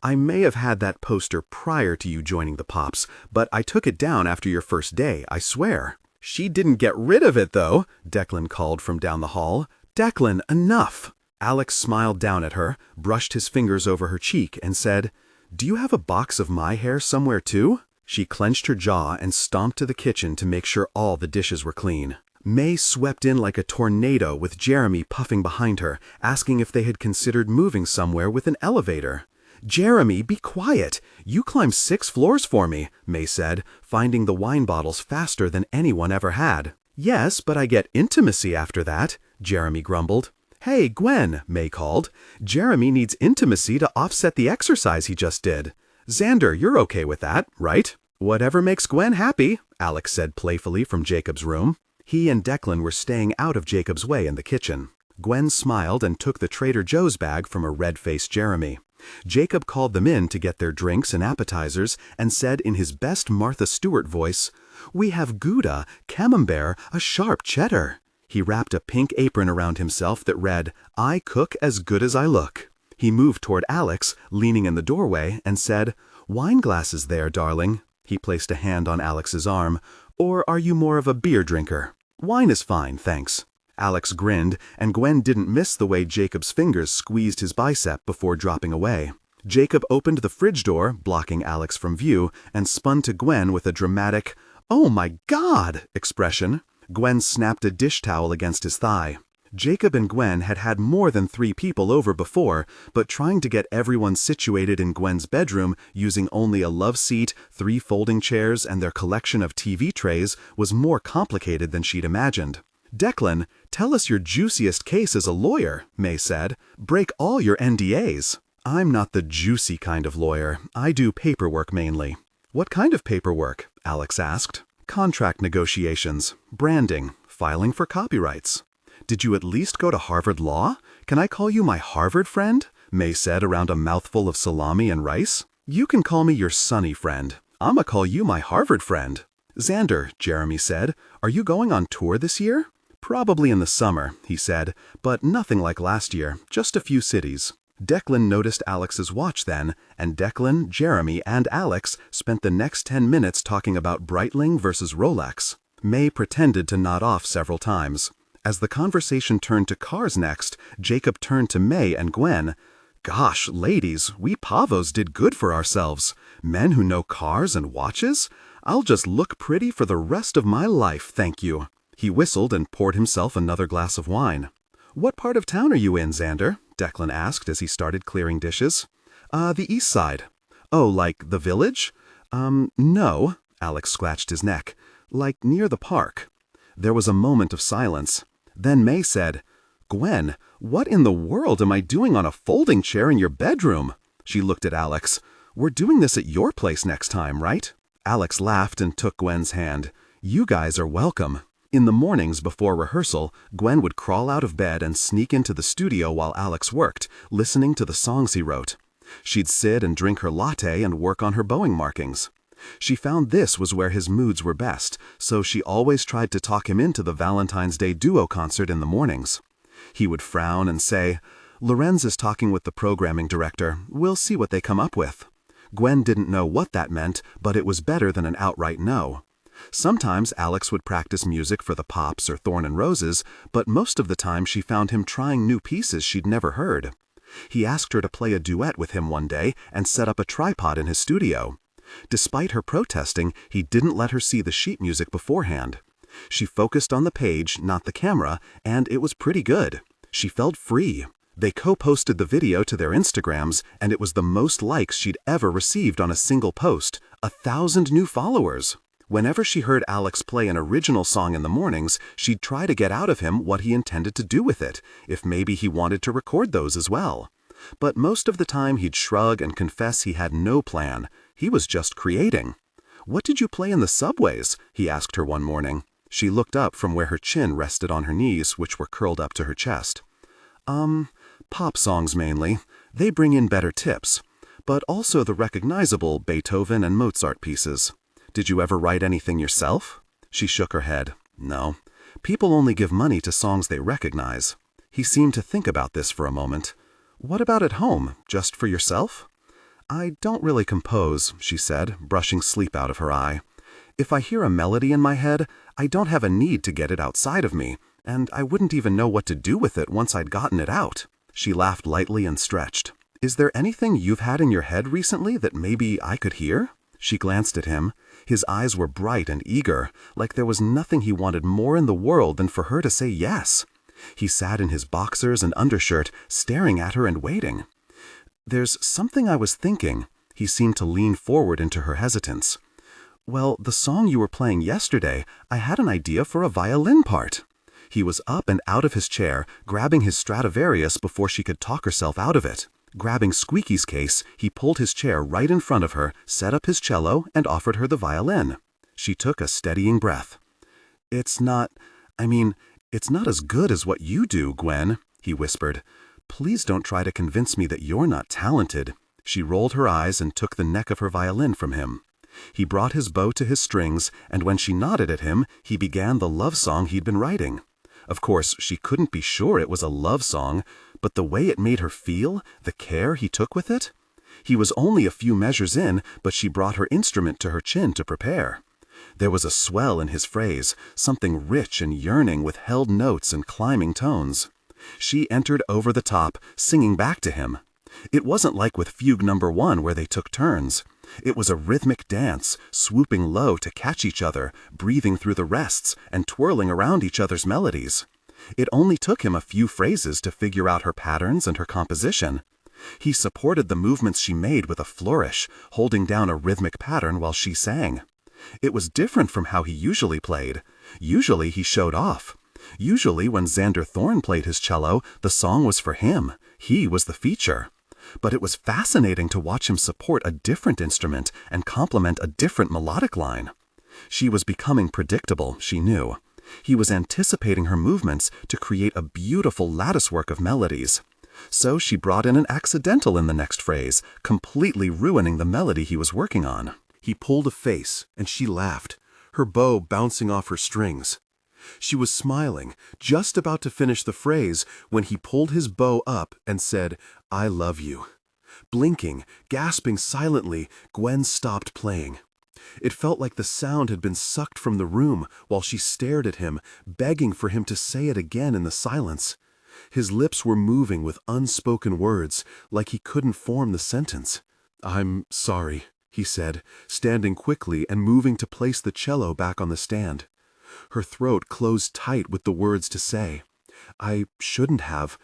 "I may have had that poster prior to you joining the Pops, but I took it down after your first day, I swear." "She didn't get rid of it, though," Declan called from down the hall. "Declan, enough." Alex smiled down at her, brushed his fingers over her cheek, and said, "Do you have a box of my hair somewhere, too?" She clenched her jaw and stomped to the kitchen to make sure all the dishes were clean. May swept in like a tornado with Jeremy puffing behind her, asking if they had considered moving somewhere with an elevator. "Jeremy, be quiet. You climbed 6 floors for me," May said, finding the wine bottles faster than anyone ever had. "Yes, but I get intimacy after that," Jeremy grumbled. "Hey, Gwen," May called. "Jeremy needs intimacy to offset the exercise he just did. Xander, you're okay with that, right?" "Whatever makes Gwen happy," Alex said playfully from Jacob's room. He and Declan were staying out of Jacob's way in the kitchen. Gwen smiled and took the Trader Joe's bag from a red-faced Jeremy. Jacob called them in to get their drinks and appetizers and said in his best Martha Stewart voice, "We have Gouda, camembert, a sharp cheddar." He wrapped a pink apron around himself that read, "I cook as good as I look." He moved toward Alex, leaning in the doorway, and said, "Wine glasses there, darling." He placed a hand on Alex's arm. "Or are you more of a beer drinker?" "Wine is fine, thanks." Alex grinned, and Gwen didn't miss the way Jacob's fingers squeezed his bicep before dropping away. Jacob opened the fridge door, blocking Alex from view, and spun to Gwen with a dramatic, "Oh my God!" expression. Gwen snapped a dish towel against his thigh. Jacob and Gwen had had more than 3 people over before, but trying to get everyone situated in Gwen's bedroom using only a love seat, 3 folding chairs, and their collection of TV trays was more complicated than she'd imagined. "Declan, tell us your juiciest case as a lawyer," May said. "Break all your NDAs." "I'm not the juicy kind of lawyer. I do paperwork mainly." "What kind of paperwork?" Alex asked. "Contract negotiations, branding, filing for copyrights." "Did you at least go to Harvard Law? Can I call you my Harvard friend?" May said around a mouthful of salami and rice. "You can call me your sunny friend. I'ma call you my Harvard friend." "Xander," Jeremy said, "are you going on tour this year?" "Probably in the summer," he said, "but nothing like last year, just a few cities." Declan noticed Alex's watch then, and Declan, Jeremy, and Alex spent the next 10 minutes talking about Breitling versus Rolex. May pretended to nod off several times. As the conversation turned to cars next, Jacob turned to May and Gwen. "Gosh, ladies, we Pavos did good for ourselves. Men who know cars and watches? I'll just look pretty for the rest of my life, thank you." He whistled and poured himself another glass of wine. "What part of town are you in, Xander?" Declan asked as he started clearing dishes. The east side." "Oh, like the village?" No," Alex scratched his neck. "Like near the park." There was a moment of silence. Then May said, "Gwen, what in the world am I doing on a folding chair in your bedroom?" She looked at Alex. "We're doing this at your place next time, right?" Alex laughed and took Gwen's hand. "You guys are welcome." In the mornings before rehearsal, Gwen would crawl out of bed and sneak into the studio while Alex worked, listening to the songs he wrote. She'd sit and drink her latte and work on her bowing markings. She found this was where his moods were best, so she always tried to talk him into the Valentine's Day duo concert in the mornings. He would frown and say, "Lorenz is talking with the programming director. We'll see what they come up with." Gwen didn't know what that meant, but it was better than an outright no. Sometimes Alex would practice music for the Pops or Thorne and Roses, but most of the time she found him trying new pieces she'd never heard. He asked her to play a duet with him one day and set up a tripod in his studio. Despite her protesting, he didn't let her see the sheet music beforehand. She focused on the page, not the camera, and it was pretty good. She felt free. They co-posted the video to their Instagrams, and it was the most likes she'd ever received on a single post, 1,000 new followers. Whenever she heard Alex play an original song in the mornings, she'd try to get out of him what he intended to do with it, if maybe he wanted to record those as well. But most of the time he'd shrug and confess he had no plan. He was just creating. "What did you play in the subways?" he asked her one morning. She looked up from where her chin rested on her knees, which were curled up to her chest. Pop songs mainly. They bring in better tips. But also the recognizable Beethoven and Mozart pieces." "Did you ever write anything yourself?" She shook her head. "No. People only give money to songs they recognize." He seemed to think about this for a moment. "What about at home? Just for yourself?" "I don't really compose," she said, brushing sleep out of her eye. "If I hear a melody in my head, I don't have a need to get it outside of me, and I wouldn't even know what to do with it once I'd gotten it out." She laughed lightly and stretched. "Is there anything you've had in your head recently that maybe I could hear?" She glanced at him. His eyes were bright and eager, like there was nothing he wanted more in the world than for her to say yes. He sat in his boxers and undershirt, staring at her and waiting. "There's something I was thinking." He seemed to lean forward into her hesitance. "Well, the song you were playing yesterday, I had an idea for a violin part." He was up and out of his chair, grabbing his Stradivarius before she could talk herself out of it. Grabbing Squeaky's case, he pulled his chair right in front of her, set up his cello, and offered her the violin. She took a steadying breath. It's not as good as what you do, Gwen." he whispered. "Please don't try to convince me that you're not talented." She rolled her eyes and took the neck of her violin from him. He brought his bow to his strings, and when she nodded at him, he began the love song he'd been writing. Of course, she couldn't be sure it was a love song, but the way it made her feel, the care he took with it. He was only a few measures in, but she brought her instrument to her chin to prepare. There was a swell in his phrase, something rich and yearning with held notes and climbing tones. She entered over the top, singing back to him. It wasn't like with Fugue No. 1 where they took turns. It was a rhythmic dance, swooping low to catch each other, breathing through the rests, and twirling around each other's melodies. It only took him a few phrases to figure out her patterns and her composition. He supported the movements she made with a flourish, holding down a rhythmic pattern while she sang. It was different from how he usually played. Usually he showed off. Usually when Xander Thorne played his cello, the song was for him. He was the feature. But it was fascinating to watch him support a different instrument and complement a different melodic line. She was becoming predictable, she knew. He was anticipating her movements to create a beautiful latticework of melodies. So she brought in an accidental in the next phrase, completely ruining the melody he was working on. He pulled a face, and she laughed, her bow bouncing off her strings. She was smiling, just about to finish the phrase, when he pulled his bow up and said, "I love you." Blinking, gasping silently, Gwen stopped playing. It felt like the sound had been sucked from the room while she stared at him, begging for him to say it again in the silence. His lips were moving with unspoken words, like he couldn't form the sentence. "I'm sorry," he said, standing quickly and moving to place the cello back on the stand. Her throat closed tight with the words to say. "I shouldn't have.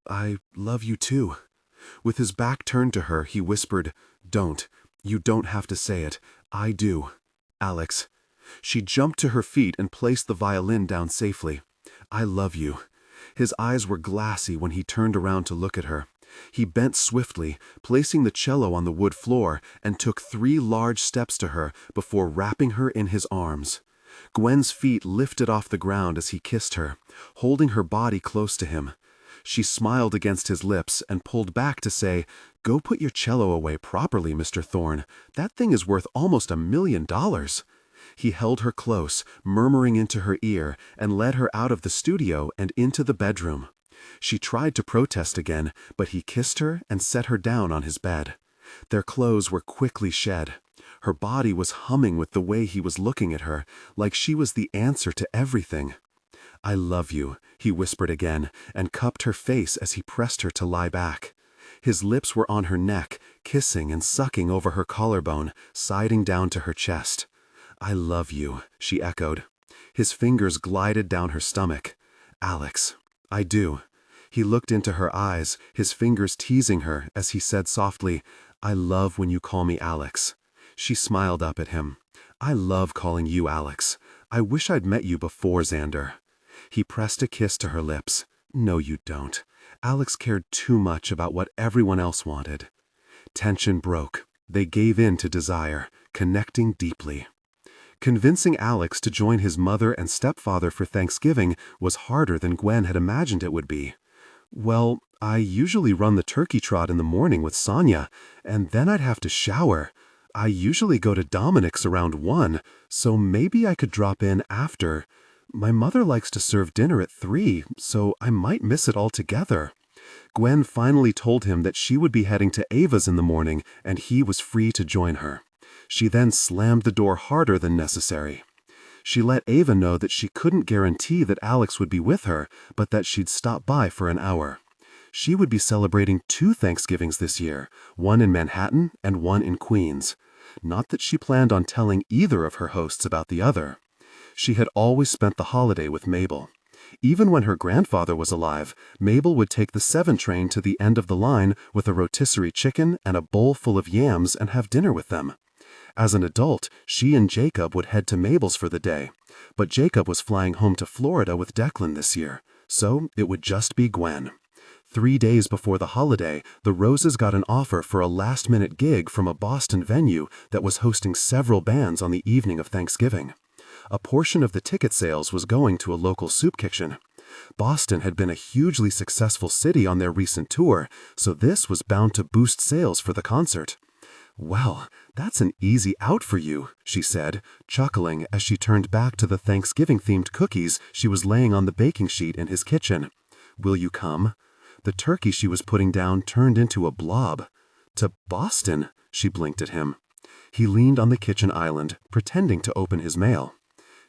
I love you too." With his back turned to her, he whispered, "Don't. You don't have to say it. I do. Alex." She jumped to her feet and placed the violin down safely. "I love you." His eyes were glassy when he turned around to look at her. He bent swiftly, placing the cello on the wood floor, and took 3 large steps to her before wrapping her in his arms. Gwen's feet lifted off the ground as he kissed her, holding her body close to him. She smiled against his lips and pulled back to say, "Go put your cello away properly, Mr. Thorne. That thing is worth almost $1 million. He held her close, murmuring into her ear, and led her out of the studio and into the bedroom. She tried to protest again, but he kissed her and set her down on his bed. Their clothes were quickly shed. Her body was humming with the way he was looking at her, like she was the answer to everything. "I love you," he whispered again, and cupped her face as he pressed her to lie back. His lips were on her neck, kissing and sucking over her collarbone, siding down to her chest. "I love you," she echoed. His fingers glided down her stomach. "Alex, I do." He looked into her eyes, his fingers teasing her as he said softly, "I love when you call me Alex." She smiled up at him. "I love calling you Alex. I wish I'd met you before, Xander." He pressed a kiss to her lips. "No, you don't. Alex cared too much about what everyone else wanted." Tension broke. They gave in to desire, connecting deeply. Convincing Alex to join his mother and stepfather for Thanksgiving was harder than Gwen had imagined it would be. "Well, I usually run the turkey trot in the morning with Sonia, and then I'd have to shower. I usually go to Dominic's around 1, so maybe I could drop in after. My mother likes to serve dinner at 3, so I might miss it altogether." Gwen finally told him that she would be heading to Ava's in the morning, and he was free to join her. She then slammed the door harder than necessary. She let Ava know that she couldn't guarantee that Alex would be with her, but that she'd stop by for an hour. She would be celebrating 2 Thanksgivings this year, one in Manhattan and one in Queens. Not that she planned on telling either of her hosts about the other. She had always spent the holiday with Mabel. Even when her grandfather was alive, Mabel would take the 7 train to the end of the line with a rotisserie chicken and a bowl full of yams and have dinner with them. As an adult, she and Jacob would head to Mabel's for the day, but Jacob was flying home to Florida with Declan this year, so it would just be Gwen. 3 days before the holiday, the Roses got an offer for a last-minute gig from a Boston venue that was hosting several bands on the evening of Thanksgiving. A portion of the ticket sales was going to a local soup kitchen. Boston had been a hugely successful city on their recent tour, so this was bound to boost sales for the concert. "Well, that's an easy out for you," she said, chuckling as she turned back to the Thanksgiving-themed cookies she was laying on the baking sheet in his kitchen. "Will you come?" The turkey she was putting down turned into a blob. "To Boston?" She blinked at him. He leaned on the kitchen island, pretending to open his mail.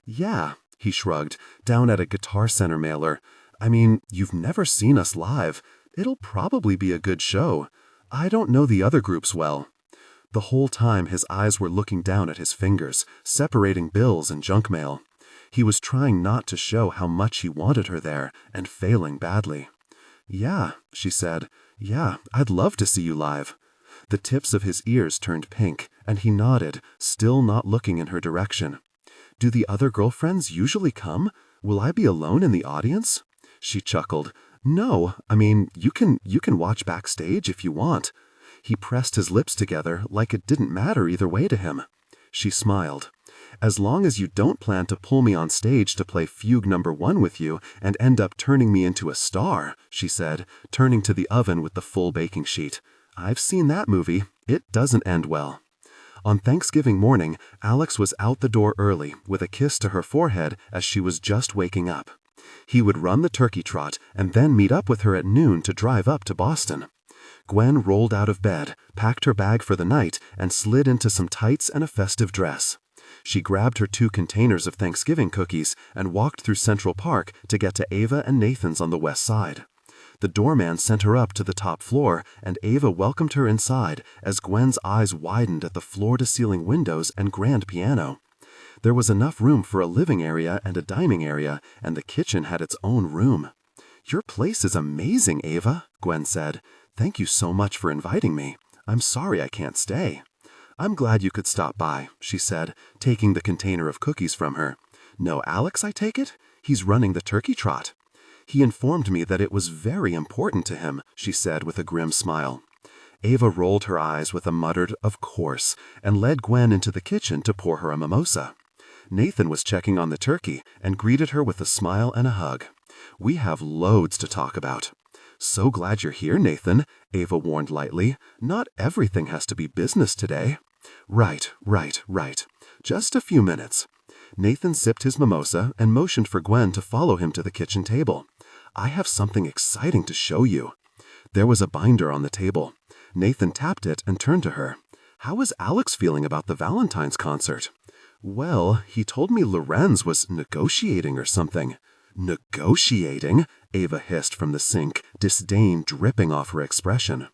"Yeah," he shrugged, down at a Guitar Center mailer. "I mean, you've never seen us live. It'll probably be a good show. I don't know the other groups well." The whole time his eyes were looking down at his fingers, separating bills and junk mail. He was trying not to show how much he wanted her there, and failing badly. "Yeah," she said. "Yeah, I'd love to see you live." The tips of his ears turned pink, and he nodded, still not looking in her direction. "Do the other girlfriends usually come? Will I be alone in the audience?" She chuckled. "No, I mean, you can watch backstage if you want." He pressed his lips together like it didn't matter either way to him. She smiled. "As long as you don't plan to pull me on stage to play Fugue No. 1 with you and end up turning me into a star," she said, turning to the oven with the full baking sheet. "I've seen that movie. It doesn't end well." On Thanksgiving morning, Alex was out the door early with a kiss to her forehead as she was just waking up. He would run the turkey trot and then meet up with her at noon to drive up to Boston. Gwen rolled out of bed, packed her bag for the night, and slid into some tights and a festive dress. She grabbed her 2 containers of Thanksgiving cookies and walked through Central Park to get to Ava and Nathan's on the west side. The doorman sent her up to the top floor, and Ava welcomed her inside as Gwen's eyes widened at the floor-to-ceiling windows and grand piano. There was enough room for a living area and a dining area, and the kitchen had its own room. "Your place is amazing, Ava," Gwen said. "Thank you so much for inviting me. I'm sorry I can't stay." "I'm glad you could stop by," she said, taking the container of cookies from her. "No Alex, I take it? He's running the turkey trot." "He informed me that it was very important to him," she said with a grim smile. Ava rolled her eyes with a muttered, "Of course," and led Gwen into the kitchen to pour her a mimosa. Nathan was checking on the turkey and greeted her with a smile and a hug. "We have loads to talk about." "So glad you're here, Nathan," Ava warned lightly. "Not everything has to be business today." Right. Just a few minutes." Nathan sipped his mimosa and motioned for Gwen to follow him to the kitchen table. "I have something exciting to show you." There was a binder on the table. Nathan tapped it and turned to her. "How is Alex feeling about the Valentine's concert?" "Well, he told me Lorenz was negotiating or something." "Negotiating?" Ava hissed from the sink, disdain dripping off her expression.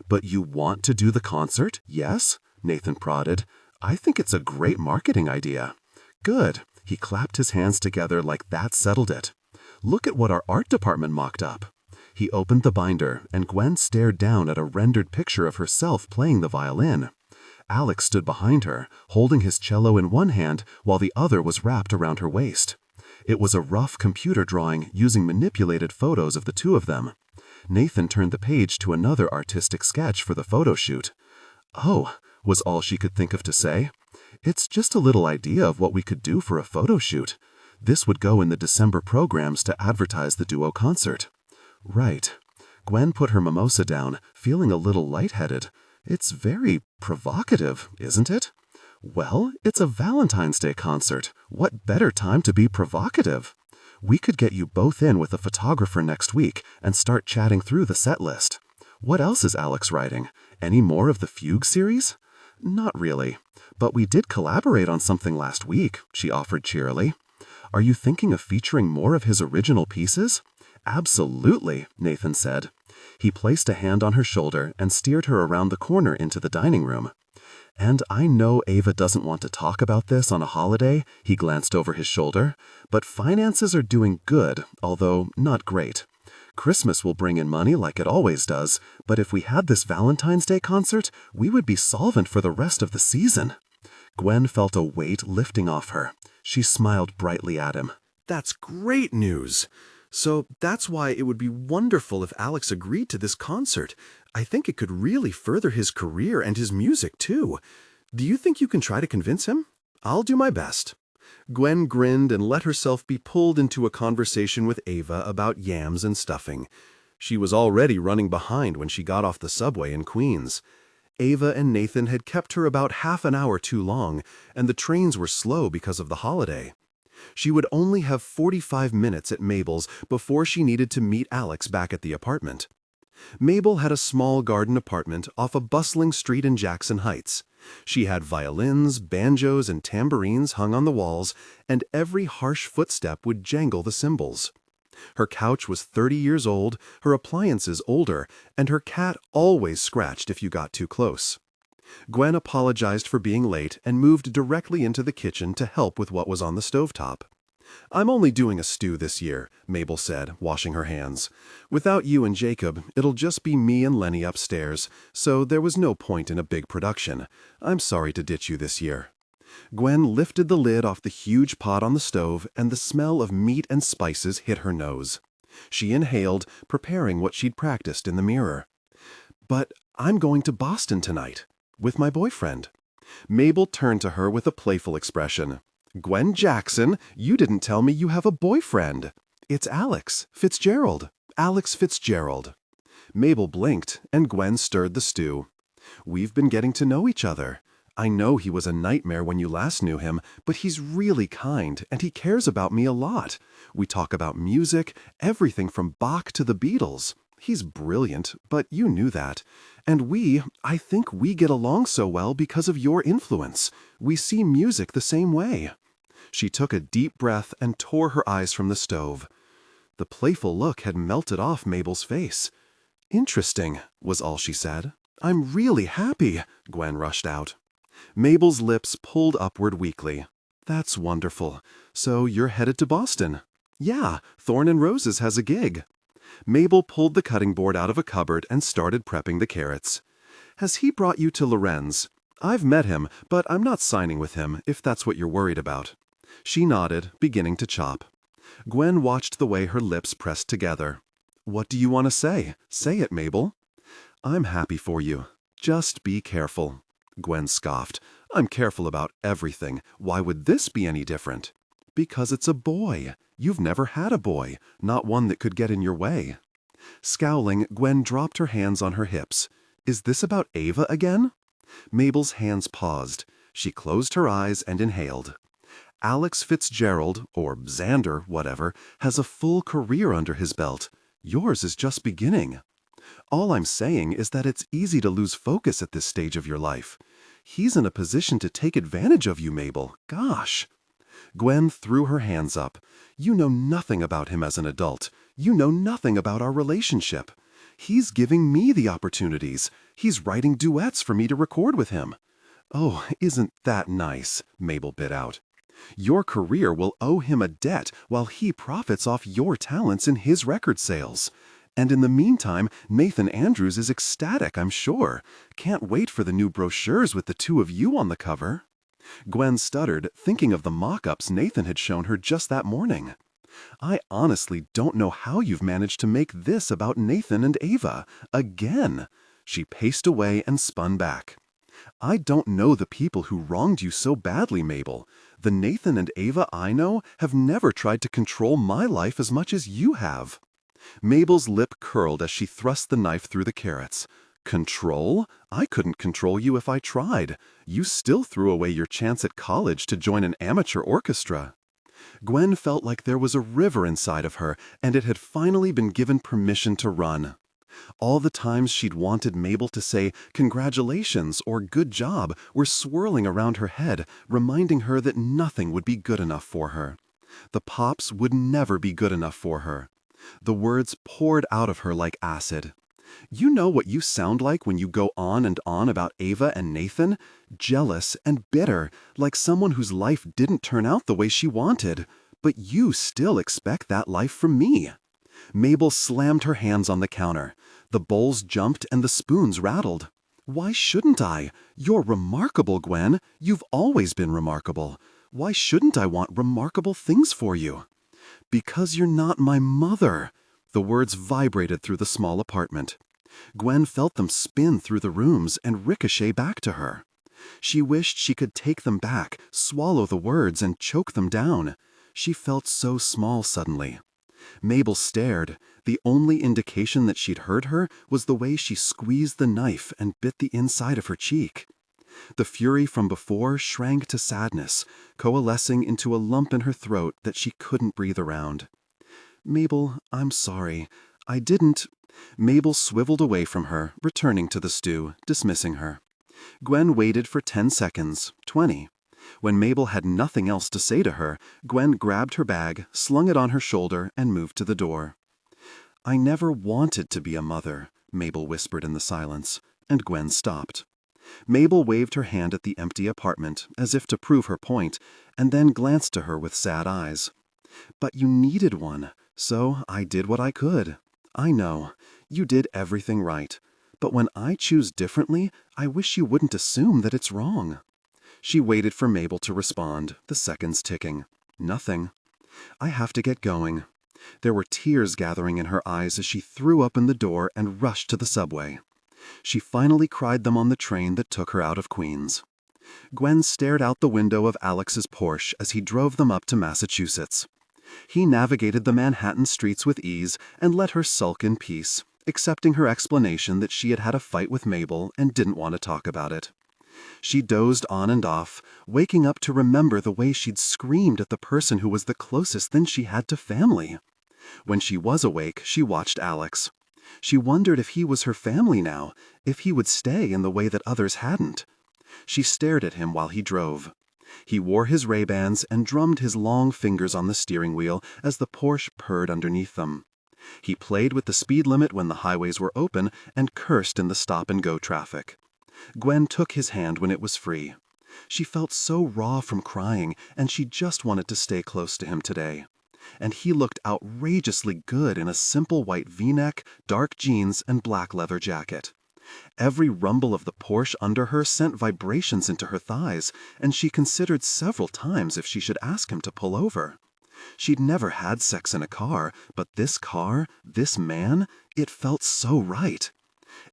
"But you want to do the concert, yes?" Nathan prodded. "I think it's a great marketing idea." "Good." He clapped his hands together like that settled it. "Look at what our art department mocked up." He opened the binder, and Gwen stared down at a rendered picture of herself playing the violin. Alex stood behind her, holding his cello in one hand while the other was wrapped around her waist. It was a rough computer drawing using manipulated photos of the two of them. Nathan turned the page to another artistic sketch for the photo shoot. "Oh," was all she could think of to say. "It's just a little idea of what we could do for a photo shoot. This would go in the December programs to advertise the duo concert." "Right." Gwen put her mimosa down, feeling a little lightheaded. "It's very provocative, isn't it?" "Well, it's a Valentine's Day concert. What better time to be provocative? We could get you both in with a photographer next week and start chatting through the set list. What else is Alex writing? Any more of the Fugue series?" "Not really. But we did collaborate on something last week," she offered cheerily. "Are you thinking of featuring more of his original pieces?" "Absolutely," Nathan said. He placed a hand on her shoulder and steered her around the corner into the dining room. "And I know Ava doesn't want to talk about this on a holiday," he glanced over his shoulder, "but finances are doing good, although not great. Christmas will bring in money like it always does, but if we had this Valentine's Day concert, we would be solvent for the rest of the season." Gwen felt a weight lifting off her. She smiled brightly at him. That's great news. So that's why it would be wonderful if Alex agreed to this concert. I think it could really further his career and his music, too. Do you think you can try to convince him? I'll do my best. Gwen grinned and let herself be pulled into a conversation with Ava about yams and stuffing. She was already running behind when she got off the subway in Queens. Ava and Nathan had kept her about half an hour too long, and the trains were slow because of the holiday. She would only have 45 minutes at Mabel's before she needed to meet Alex back at the apartment. Mabel had a small garden apartment off a bustling street in Jackson Heights. She had violins, banjos, and tambourines hung on the walls, and every harsh footstep would jangle the cymbals. Her couch was 30 years old, her appliances older, and her cat always scratched if you got too close. Gwen apologized for being late and moved directly into the kitchen to help with what was on the stovetop. "I'm only doing a stew this year," Mabel said, washing her hands. "Without you and Jacob, it'll just be me and Lenny upstairs, so there was no point in a big production. I'm sorry to ditch you this year." Gwen lifted the lid off the huge pot on the stove, and the smell of meat and spices hit her nose. She inhaled, preparing what she'd practiced in the mirror. "But I'm going to Boston tonight, with my boyfriend." Mabel turned to her with a playful expression. "Gwen Jackson, you didn't tell me you have a boyfriend." "It's Alex Fitzgerald. Alex Fitzgerald." Mabel blinked, and Gwen stirred the stew. "We've been getting to know each other. I know he was a nightmare when you last knew him, but he's really kind, and he cares about me a lot. We talk about music, everything from Bach to the Beatles. He's brilliant, but you knew that. And I think we get along so well because of your influence. We see music the same way." She took a deep breath and tore her eyes from the stove. The playful look had melted off Mabel's face. "Interesting," was all she said. "I'm really happy," Gwen rushed out. Mabel's lips pulled upward weakly. "That's wonderful. So you're headed to Boston?" "Yeah, Thorne and Roses has a gig." Mabel pulled the cutting board out of a cupboard and started prepping the carrots. "Has he brought you to Lorenz?" "I've met him, but I'm not signing with him, if that's what you're worried about." She nodded, beginning to chop. Gwen watched the way her lips pressed together. "What do you want to say? Say it, Mabel." "I'm happy for you. Just be careful." Gwen scoffed. "I'm careful about everything. Why would this be any different?" "Because it's a boy. You've never had a boy, not one that could get in your way." Scowling, Gwen dropped her hands on her hips. "Is this about Ava again?" Mabel's hands paused. She closed her eyes and inhaled. "Alex Fitzgerald, or Xander, whatever, has a full career under his belt. Yours is just beginning. All I'm saying is that it's easy to lose focus at this stage of your life. He's in a position to take advantage of you, Mabel. Gosh." Gwen threw her hands up. "You know nothing about him as an adult. You know nothing about our relationship. He's giving me the opportunities. He's writing duets for me to record with him." "Oh, isn't that nice?" Mabel bit out. "Your career will owe him a debt while he profits off your talents in his record sales. And in the meantime, Nathan Andrews is ecstatic, I'm sure. Can't wait for the new brochures with the two of you on the cover." Gwen stuttered, thinking of the mock-ups Nathan had shown her just that morning. "I honestly don't know how you've managed to make this about Nathan and Ava. Again." She paced away and spun back. "I don't know the people who wronged you so badly, Mabel. The Nathan and Ava I know have never tried to control my life as much as you have." Mabel's lip curled as she thrust the knife through the carrots. "Control? I couldn't control you if I tried. You still threw away your chance at college to join an amateur orchestra." Gwen felt like there was a river inside of her, and it had finally been given permission to run. All the times she'd wanted Mabel to say congratulations or good job were swirling around her head, reminding her that nothing would be good enough for her. The Pops would never be good enough for her. The words poured out of her like acid. "You know what you sound like when you go on and on about Ava and Nathan? Jealous and bitter, like someone whose life didn't turn out the way she wanted. But you still expect that life from me." Mabel slammed her hands on the counter. The bowls jumped and the spoons rattled. "Why shouldn't I? You're remarkable, Gwen. You've always been remarkable. Why shouldn't I want remarkable things for you?" "Because you're not my mother." The words vibrated through the small apartment. Gwen felt them spin through the rooms and ricochet back to her. She wished she could take them back, swallow the words, and choke them down. She felt so small suddenly. Mabel stared. The only indication that she'd heard her was the way she squeezed the knife and bit the inside of her cheek. The fury from before shrank to sadness, coalescing into a lump in her throat that she couldn't breathe around. "Mabel, I'm sorry. I didn't—" Mabel swiveled away from her, returning to the stew, dismissing her. Gwen waited for 10 seconds, 20. When Mabel had nothing else to say to her, Gwen grabbed her bag, slung it on her shoulder, and moved to the door. "I never wanted to be a mother," Mabel whispered in the silence, and Gwen stopped. Mabel waved her hand at the empty apartment, as if to prove her point, and then glanced to her with sad eyes. "But you needed one, so I did what I could. I know. You did everything right. But when I choose differently, I wish you wouldn't assume that it's wrong." She waited for Mabel to respond, the seconds ticking. Nothing. "I have to get going." There were tears gathering in her eyes as she threw open the door and rushed to the subway. She finally cried them on the train that took her out of Queens. Gwen stared out the window of Alex's Porsche as he drove them up to Massachusetts. He navigated the Manhattan streets with ease and let her sulk in peace, accepting her explanation that she had had a fight with Mabel and didn't want to talk about it. She dozed on and off, waking up to remember the way she'd screamed at the person who was the closest thing she had to family. When she was awake, she watched Alex. She wondered if he was her family now, if he would stay in the way that others hadn't. She stared at him while he drove. He wore his Ray-Bans and drummed his long fingers on the steering wheel as the Porsche purred underneath them. He played with the speed limit when the highways were open and cursed in the stop-and-go traffic. Gwen took his hand when it was free. She felt so raw from crying, and she just wanted to stay close to him today. And he looked outrageously good in a simple white V-neck, dark jeans, and black leather jacket. Every rumble of the Porsche under her sent vibrations into her thighs, and she considered several times if she should ask him to pull over. She'd never had sex in a car, but this car, this man, it felt so right.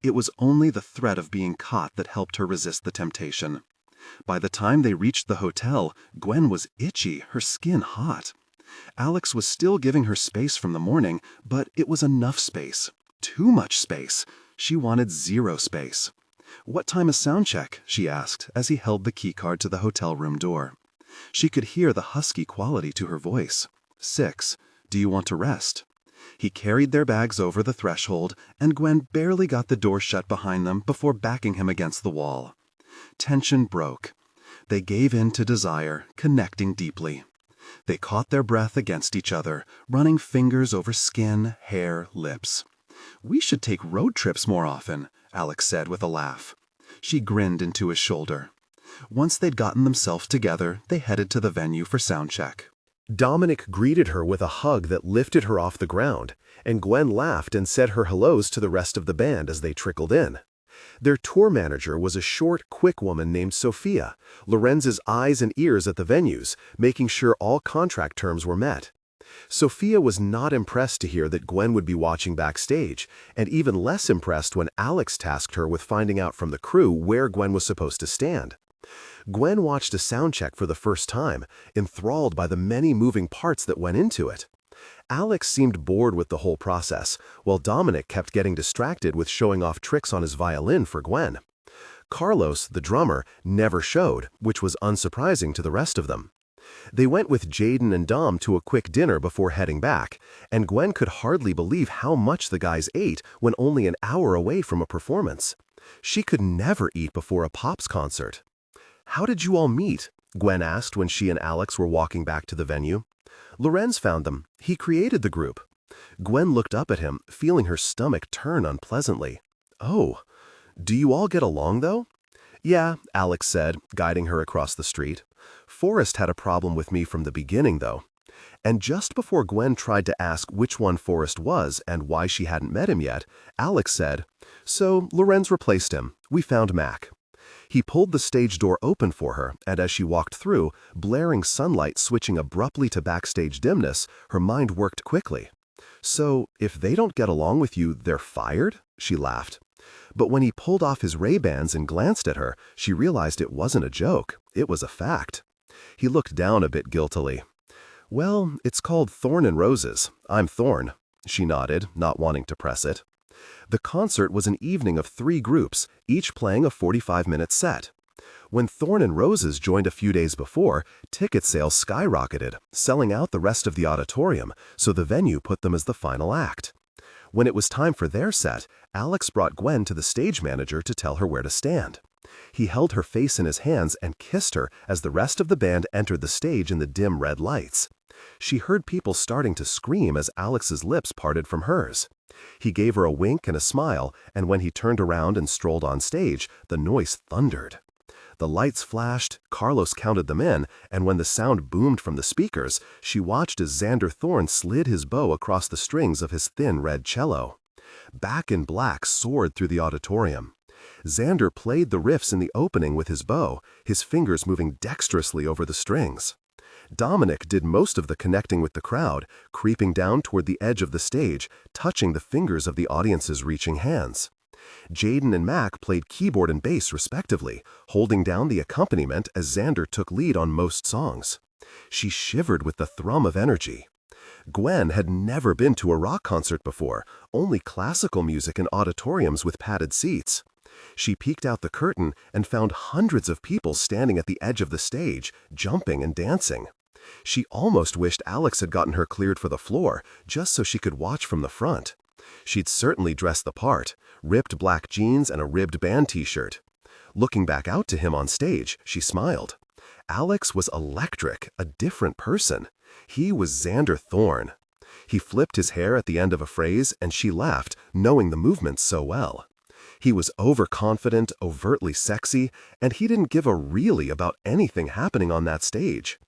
It was only the threat of being caught that helped her resist the temptation. By the time they reached the hotel, Gwen was itchy, her skin hot. Alex was still giving her space from the morning, but it was enough space. Too much space. She wanted 0 space. "What time is sound check?" she asked as he held the keycard to the hotel room door. She could hear the husky quality to her voice. 6. Do you want to rest?" He carried their bags over the threshold, and Gwen barely got the door shut behind them before backing him against the wall. Tension broke. They gave in to desire, connecting deeply. They caught their breath against each other, running fingers over skin, hair, lips. "We should take road trips more often," Alex said with a laugh. She grinned into his shoulder. Once they'd gotten themselves together, they headed to the venue for sound check. Dominic greeted her with a hug that lifted her off the ground, and Gwen laughed and said her hellos to the rest of the band as they trickled in. Their tour manager was a short, quick woman named Sophia, Lorenz's eyes and ears at the venues, making sure all contract terms were met. Sophia was not impressed to hear that Gwen would be watching backstage, and even less impressed when Alex tasked her with finding out from the crew where Gwen was supposed to stand. Gwen watched a sound check for the first time, enthralled by the many moving parts that went into it. Alex seemed bored with the whole process, while Dominic kept getting distracted with showing off tricks on his violin for Gwen. Carlos, the drummer, never showed, which was unsurprising to the rest of them. They went with Jaden and Dom to a quick dinner before heading back, and Gwen could hardly believe how much the guys ate when only an hour away from a performance. She could never eat before a Pops concert. "How did you all meet?" Gwen asked when she and Alex were walking back to the venue. "Lorenz found them. He created the group." Gwen looked up at him, feeling her stomach turn unpleasantly. "Oh, do you all get along, though?" "Yeah," Alex said, guiding her across the street. "Forrest had a problem with me from the beginning, though." And just before Gwen tried to ask which one Forrest was and why she hadn't met him yet, Alex said, "So Lorenz replaced him. We found Mac." He pulled the stage door open for her, and as she walked through, blaring sunlight switching abruptly to backstage dimness, her mind worked quickly. "So, if they don't get along with you, they're fired?" she laughed. But when he pulled off his Ray-Bans and glanced at her, she realized it wasn't a joke. It was a fact. He looked down a bit guiltily. "Well, it's called Thorne and Roses. I'm Thorne." She nodded, not wanting to press it. The concert was an evening of 3 groups, each playing a 45-minute set. When Thorne and Roses joined a few days before, ticket sales skyrocketed, selling out the rest of the auditorium, so the venue put them as the final act. When it was time for their set, Alex brought Gwen to the stage manager to tell her where to stand. He held her face in his hands and kissed her as the rest of the band entered the stage in the dim red lights. She heard people starting to scream as Alex's lips parted from hers. He gave her a wink and a smile, and when he turned around and strolled on stage, the noise thundered. The lights flashed, Carlos counted them in, and when the sound boomed from the speakers, she watched as Xander Thorne slid his bow across the strings of his thin red cello. Back in Black soared through the auditorium. Xander played the riffs in the opening with his bow, his fingers moving dexterously over the strings. Dominic did most of the connecting with the crowd, creeping down toward the edge of the stage, touching the fingers of the audience's reaching hands. Jaden and Mac played keyboard and bass respectively, holding down the accompaniment as Xander took lead on most songs. She shivered with the thrum of energy. Gwen had never been to a rock concert before, only classical music in auditoriums with padded seats. She peeked out the curtain and found hundreds of people standing at the edge of the stage, jumping and dancing. She almost wished Alex had gotten her cleared for the floor, just so she could watch from the front. She'd certainly dressed the part, ripped black jeans and a ribbed band t-shirt. Looking back out to him on stage, she smiled. Alex was electric, a different person. He was Xander Thorne. He flipped his hair at the end of a phrase, and she laughed, knowing the movements so well. He was overconfident, overtly sexy, and he didn't give a really about anything happening on that stage.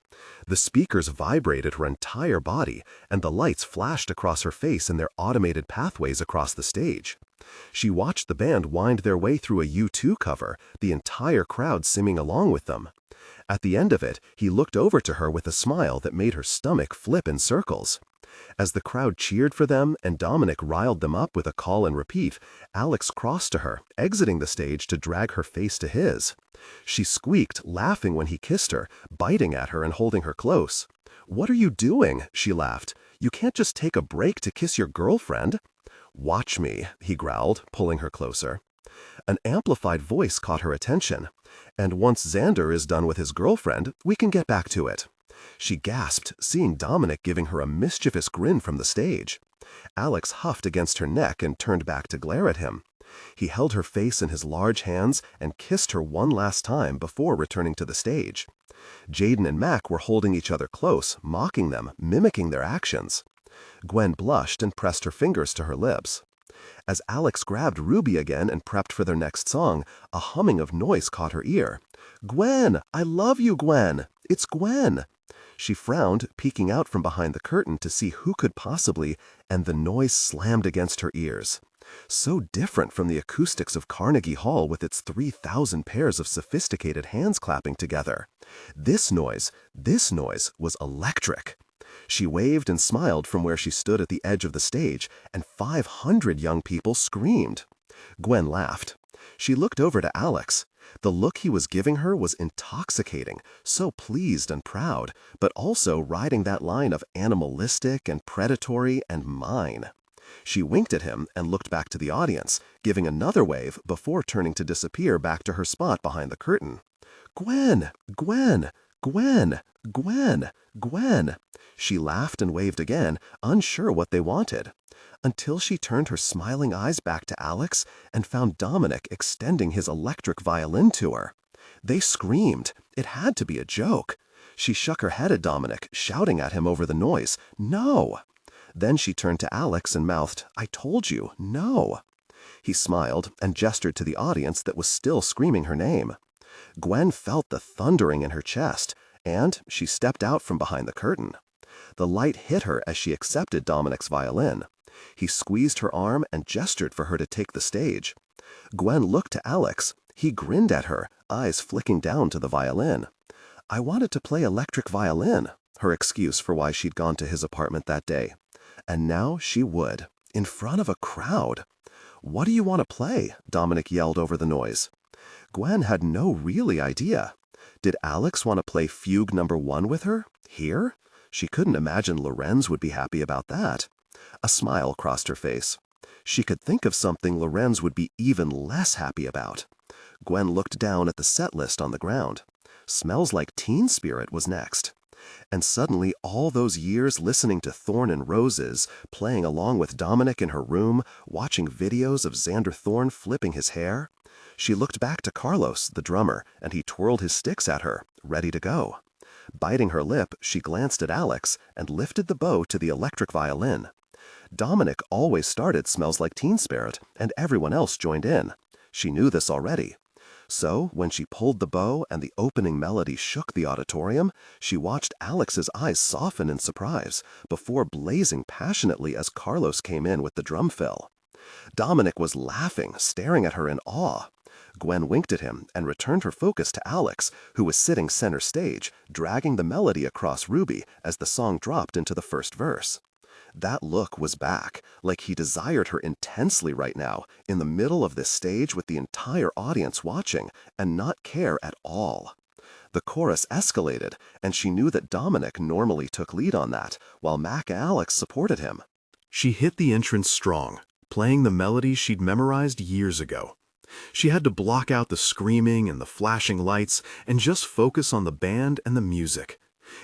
The speakers vibrated her entire body, and the lights flashed across her face in their automated pathways across the stage. She watched the band wind their way through a U2 cover, the entire crowd singing along with them. At the end of it, he looked over to her with a smile that made her stomach flip in circles. As the crowd cheered for them and Dominic riled them up with a call and repeat, Alex crossed to her, exiting the stage to drag her face to his. She squeaked, laughing when he kissed her, biting at her and holding her close. "What are you doing?" she laughed. "You can't just take a break to kiss your girlfriend." "Watch me," he growled, pulling her closer. An amplified voice caught her attention. "And once Xander is done with his girlfriend, we can get back to it." She gasped, seeing Dominic giving her a mischievous grin from the stage. Alex huffed against her neck and turned back to glare at him. He held her face in his large hands and kissed her one last time before returning to the stage. Jaden and Mac were holding each other close, mocking them, mimicking their actions. Gwen blushed and pressed her fingers to her lips. As Alex grabbed Ruby again and prepped for their next song, a humming of noise caught her ear. "Gwen! I love you, Gwen! It's Gwen!" She frowned, peeking out from behind the curtain to see who could possibly, and the noise slammed against her ears. So different from the acoustics of Carnegie Hall with its 3,000 pairs of sophisticated hands clapping together. This noise was electric. She waved and smiled from where she stood at the edge of the stage, and 500 young people screamed. Gwen laughed. She looked over to Alex. The look he was giving her was intoxicating, so pleased and proud, but also riding that line of animalistic and predatory and mine. She winked at him and looked back to the audience, giving another wave before turning to disappear back to her spot behind the curtain. "Gwen! Gwen! Gwen! Gwen! Gwen!" She laughed and waved again, unsure what they wanted, until she turned her smiling eyes back to Alex and found Dominic extending his electric violin to her. They screamed. It had to be a joke. She shook her head at Dominic, shouting at him over the noise, "No!" Then she turned to Alex and mouthed, "I told you, no." He smiled and gestured to the audience that was still screaming her name. Gwen felt the thundering in her chest, and she stepped out from behind the curtain. The light hit her as she accepted Dominic's violin. He squeezed her arm and gestured for her to take the stage. Gwen looked to Alex. He grinned at her, eyes flicking down to the violin. "I wanted to play electric violin," her excuse for why she'd gone to his apartment that day. And now she would, in front of a crowd. "What do you want to play?" Dominic yelled over the noise. Gwen had no really idea. Did Alex want to play Fugue number 1 with her? Here? She couldn't imagine Lorenz would be happy about that. A smile crossed her face. She could think of something Lorenz would be even less happy about. Gwen looked down at the set list on the ground. Smells Like Teen Spirit was next. And suddenly all those years listening to Thorne and Roses, playing along with Dominic in her room, watching videos of Xander Thorne flipping his hair. She looked back to Carlos, the drummer, and he twirled his sticks at her, ready to go. Biting her lip, she glanced at Alex and lifted the bow to the electric violin. Dominic always started Smells Like Teen Spirit, and everyone else joined in. She knew this already. So, when she pulled the bow and the opening melody shook the auditorium, she watched Alex's eyes soften in surprise, before blazing passionately as Carlos came in with the drum fill. Dominic was laughing, staring at her in awe. Gwen winked at him and returned her focus to Alex, who was sitting center stage, dragging the melody across Ruby as the song dropped into the first verse. That look was back, like he desired her intensely right now, in the middle of this stage with the entire audience watching, and not care at all. The chorus escalated, and she knew that Dominic normally took lead on that, while Mac and Alex supported him. She hit the entrance strong, playing the melody she'd memorized years ago. She had to block out the screaming and the flashing lights and just focus on the band and the music.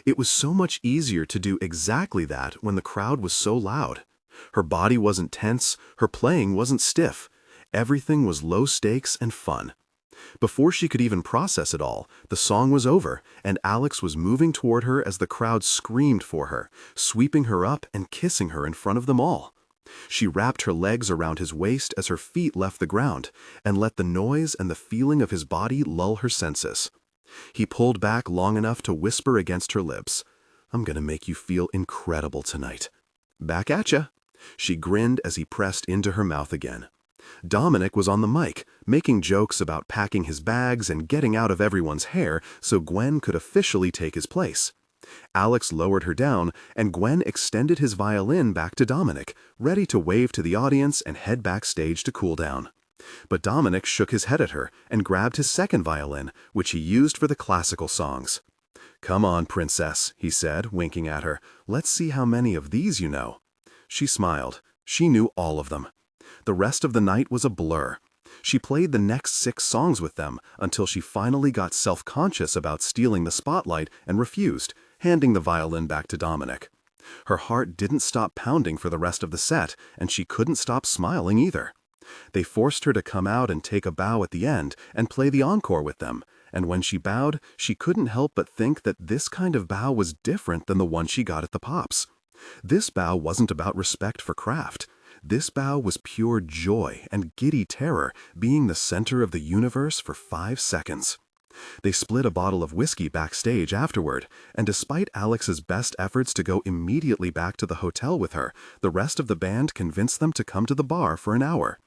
It was so much easier to do exactly that when the crowd was so loud. Her body wasn't tense, her playing wasn't stiff. Everything was low stakes and fun. Before she could even process it all, the song was over, and Alex was moving toward her as the crowd screamed for her, sweeping her up and kissing her in front of them all. She wrapped her legs around his waist as her feet left the ground, and let the noise and the feeling of his body lull her senses. He pulled back long enough to whisper against her lips, "I'm gonna make you feel incredible tonight." "Back at ya." She grinned as he pressed into her mouth again. Dominic was on the mic, making jokes about packing his bags and getting out of everyone's hair so Gwen could officially take his place. Alex lowered her down, and Gwen extended his violin back to Dominic, ready to wave to the audience and head backstage to cool down. But Dominic shook his head at her and grabbed his second violin, which he used for the classical songs. "Come on, princess," he said, winking at her. "Let's see how many of these you know." She smiled. She knew all of them. The rest of the night was a blur. She played the next 6 songs with them until she finally got self-conscious about stealing the spotlight and refused, handing the violin back to Dominic. Her heart didn't stop pounding for the rest of the set, and she couldn't stop smiling either. They forced her to come out and take a bow at the end and play the encore with them, and when she bowed, she couldn't help but think that this kind of bow was different than the one she got at the Pops. This bow wasn't about respect for craft. This bow was pure joy and giddy terror, being the center of the universe for 5 seconds. They split a bottle of whiskey backstage afterward, and despite Alex's best efforts to go immediately back to the hotel with her, the rest of the band convinced them to come to the bar for an hour.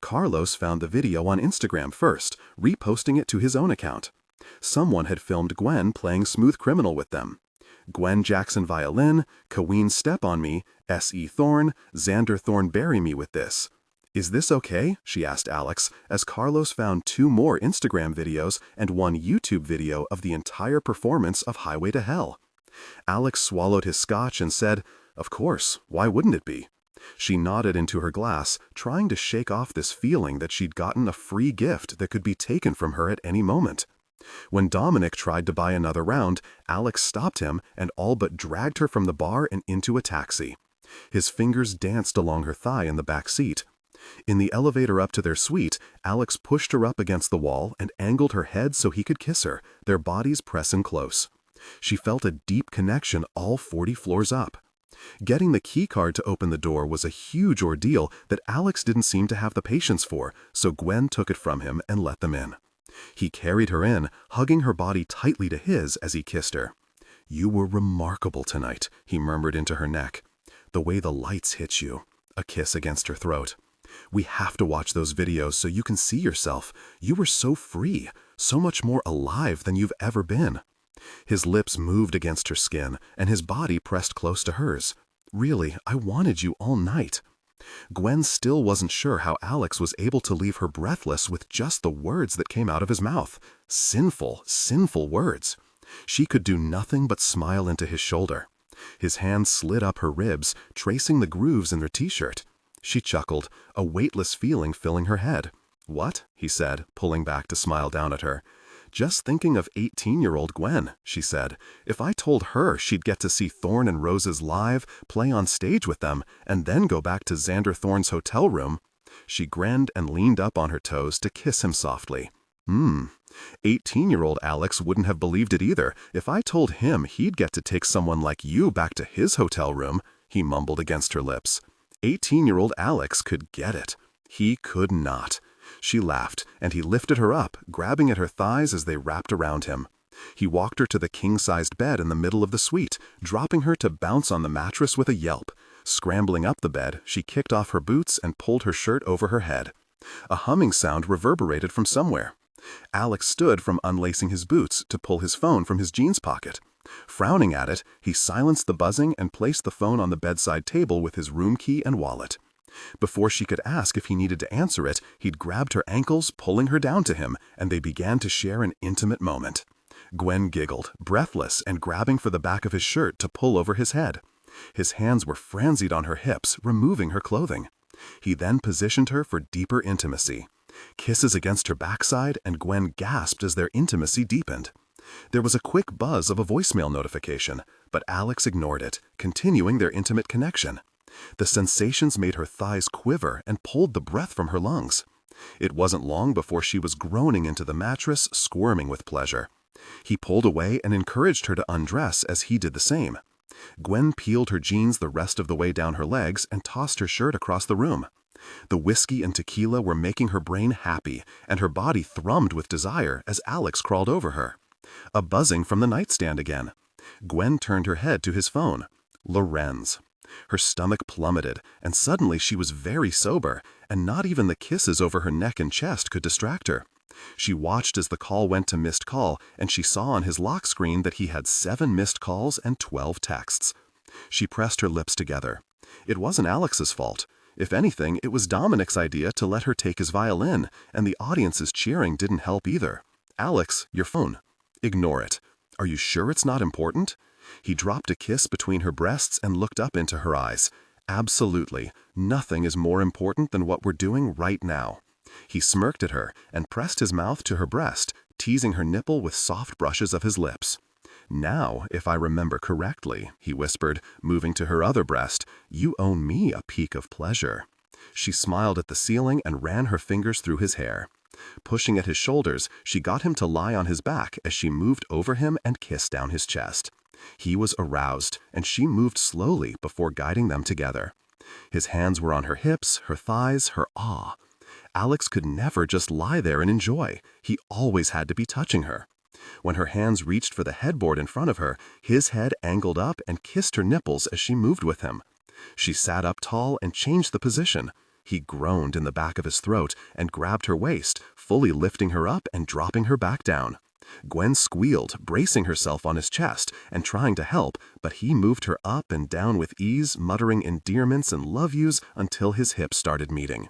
Carlos found the video on Instagram first, reposting it to his own account. Someone had filmed Gwen playing Smooth Criminal with them. Gwen Jackson violin, Kaween Step on Me, S.E. Thorne, Xander Thorne Bury Me with This. "Is this okay?" she asked Alex, as Carlos found 2 more Instagram videos and 1 YouTube video of the entire performance of Highway to Hell. Alex swallowed his scotch and said, "Of course, why wouldn't it be?" She nodded into her glass, trying to shake off this feeling that she'd gotten a free gift that could be taken from her at any moment. When Dominic tried to buy another round, Alex stopped him and all but dragged her from the bar and into a taxi. His fingers danced along her thigh in the back seat. In the elevator up to their suite, Alex pushed her up against the wall and angled her head so he could kiss her, their bodies pressing close. She felt a deep connection all 40 floors up. Getting the key card to open the door was a huge ordeal that Alex didn't seem to have the patience for, so Gwen took it from him and let them in. He carried her in, hugging her body tightly to his as he kissed her. "You were remarkable tonight," he murmured into her neck. "The way the lights hit you." A kiss against her throat. "We have to watch those videos so you can see yourself. You were so free, so much more alive than you've ever been." His lips moved against her skin, and his body pressed close to hers. "Really, I wanted you all night." Gwen still wasn't sure how Alex was able to leave her breathless with just the words that came out of his mouth. Sinful, sinful words. She could do nothing but smile into his shoulder. His hand slid up her ribs, tracing the grooves in her t-shirt. She chuckled, a weightless feeling filling her head. "What?" he said, pulling back to smile down at her. "Just thinking of 18-year-old Gwen," she said. "If I told her she'd get to see Thorne and Roses live, play on stage with them, and then go back to Xander Thorne's hotel room." She grinned and leaned up on her toes to kiss him softly. 18-year-old Alex wouldn't have believed it either. "If I told him he'd get to take someone like you back to his hotel room," he mumbled against her lips. 18-year-old Alex could get it. He could not. She laughed, and he lifted her up, grabbing at her thighs as they wrapped around him. He walked her to the king-sized bed in the middle of the suite, dropping her to bounce on the mattress with a yelp. Scrambling up the bed, she kicked off her boots and pulled her shirt over her head. A humming sound reverberated from somewhere. Alex stood from unlacing his boots to pull his phone from his jeans pocket. Frowning at it, he silenced the buzzing and placed the phone on the bedside table with his room key and wallet. Before she could ask if he needed to answer it, he'd grabbed her ankles, pulling her down to him, and they began to share an intimate moment. Gwen giggled, breathless and grabbing for the back of his shirt to pull over his head. His hands were frenzied on her hips, removing her clothing. He then positioned her for deeper intimacy. Kisses against her backside, and Gwen gasped as their intimacy deepened. There was a quick buzz of a voicemail notification, but Alex ignored it, continuing their intimate connection. The sensations made her thighs quiver and pulled the breath from her lungs. It wasn't long before she was groaning into the mattress, squirming with pleasure. He pulled away and encouraged her to undress as he did the same. Gwen peeled her jeans the rest of the way down her legs and tossed her shirt across the room. The whiskey and tequila were making her brain happy, and her body thrummed with desire as Alex crawled over her. A buzzing from the nightstand again. Gwen turned her head to his phone. Lorenz. Her stomach plummeted, and suddenly she was very sober, and not even the kisses over her neck and chest could distract her. She watched as the call went to missed call, and she saw on his lock screen that he had 7 missed calls and 12 texts. She pressed her lips together. It wasn't Alex's fault. If anything, it was Dominic's idea to let her take his violin, and the audience's cheering didn't help either. "Alex, your phone." "Ignore it." "Are you sure it's not important?" He dropped a kiss between her breasts and looked up into her eyes. "Absolutely. Nothing is more important than what we're doing right now." He smirked at her and pressed his mouth to her breast, teasing her nipple with soft brushes of his lips. "Now, if I remember correctly," he whispered, moving to her other breast, "you own me a peek of pleasure." She smiled at the ceiling and ran her fingers through his hair. Pushing at his shoulders, she got him to lie on his back as she moved over him and kissed down his chest. He was aroused, and she moved slowly before guiding them together. His hands were on her hips, her thighs, her awe. Alex could never just lie there and enjoy. He always had to be touching her. When her hands reached for the headboard in front of her, his head angled up and kissed her nipples as she moved with him. She sat up tall and changed the position. He groaned in the back of his throat and grabbed her waist, fully lifting her up and dropping her back down. Gwen squealed, bracing herself on his chest and trying to help, but he moved her up and down with ease, muttering endearments and love yous until his hips started meeting.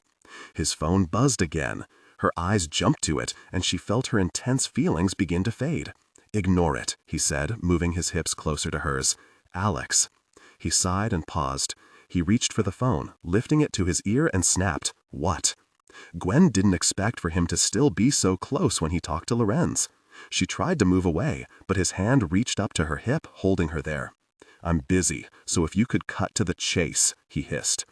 His phone buzzed again. Her eyes jumped to it, and she felt her intense feelings begin to fade. "Ignore it," he said, moving his hips closer to hers. "Alex." He sighed and paused. He reached for the phone, lifting it to his ear and snapped, "What?" Gwen didn't expect for him to still be so close when he talked to Lorenz. She tried to move away, but his hand reached up to her hip, holding her there. "I'm busy, so if you could cut to the chase," he hissed.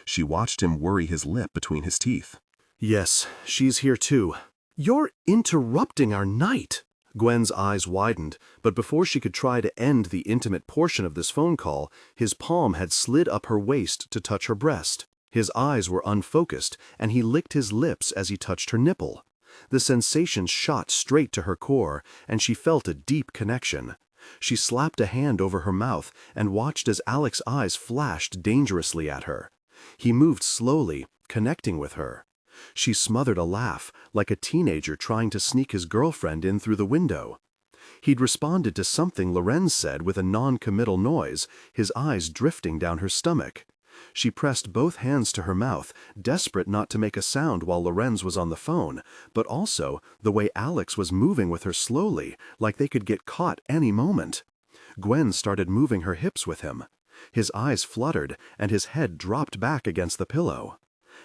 She watched him worry his lip between his teeth. "Yes, she's here too." "You're interrupting our night." Gwen's eyes widened, but before she could try to end the intimate portion of this phone call, his palm had slid up her waist to touch her breast. His eyes were unfocused, and he licked his lips as he touched her nipple. The sensation shot straight to her core, and she felt a deep connection. She slapped a hand over her mouth and watched as Alex's eyes flashed dangerously at her. He moved slowly, connecting with her. She smothered a laugh, like a teenager trying to sneak his girlfriend in through the window. He'd responded to something Lorenz said with a non-committal noise, his eyes drifting down her stomach. She pressed both hands to her mouth, desperate not to make a sound while Lorenz was on the phone, but also the way Alex was moving with her slowly, like they could get caught any moment. Gwen started moving her hips with him. His eyes fluttered, and his head dropped back against the pillow.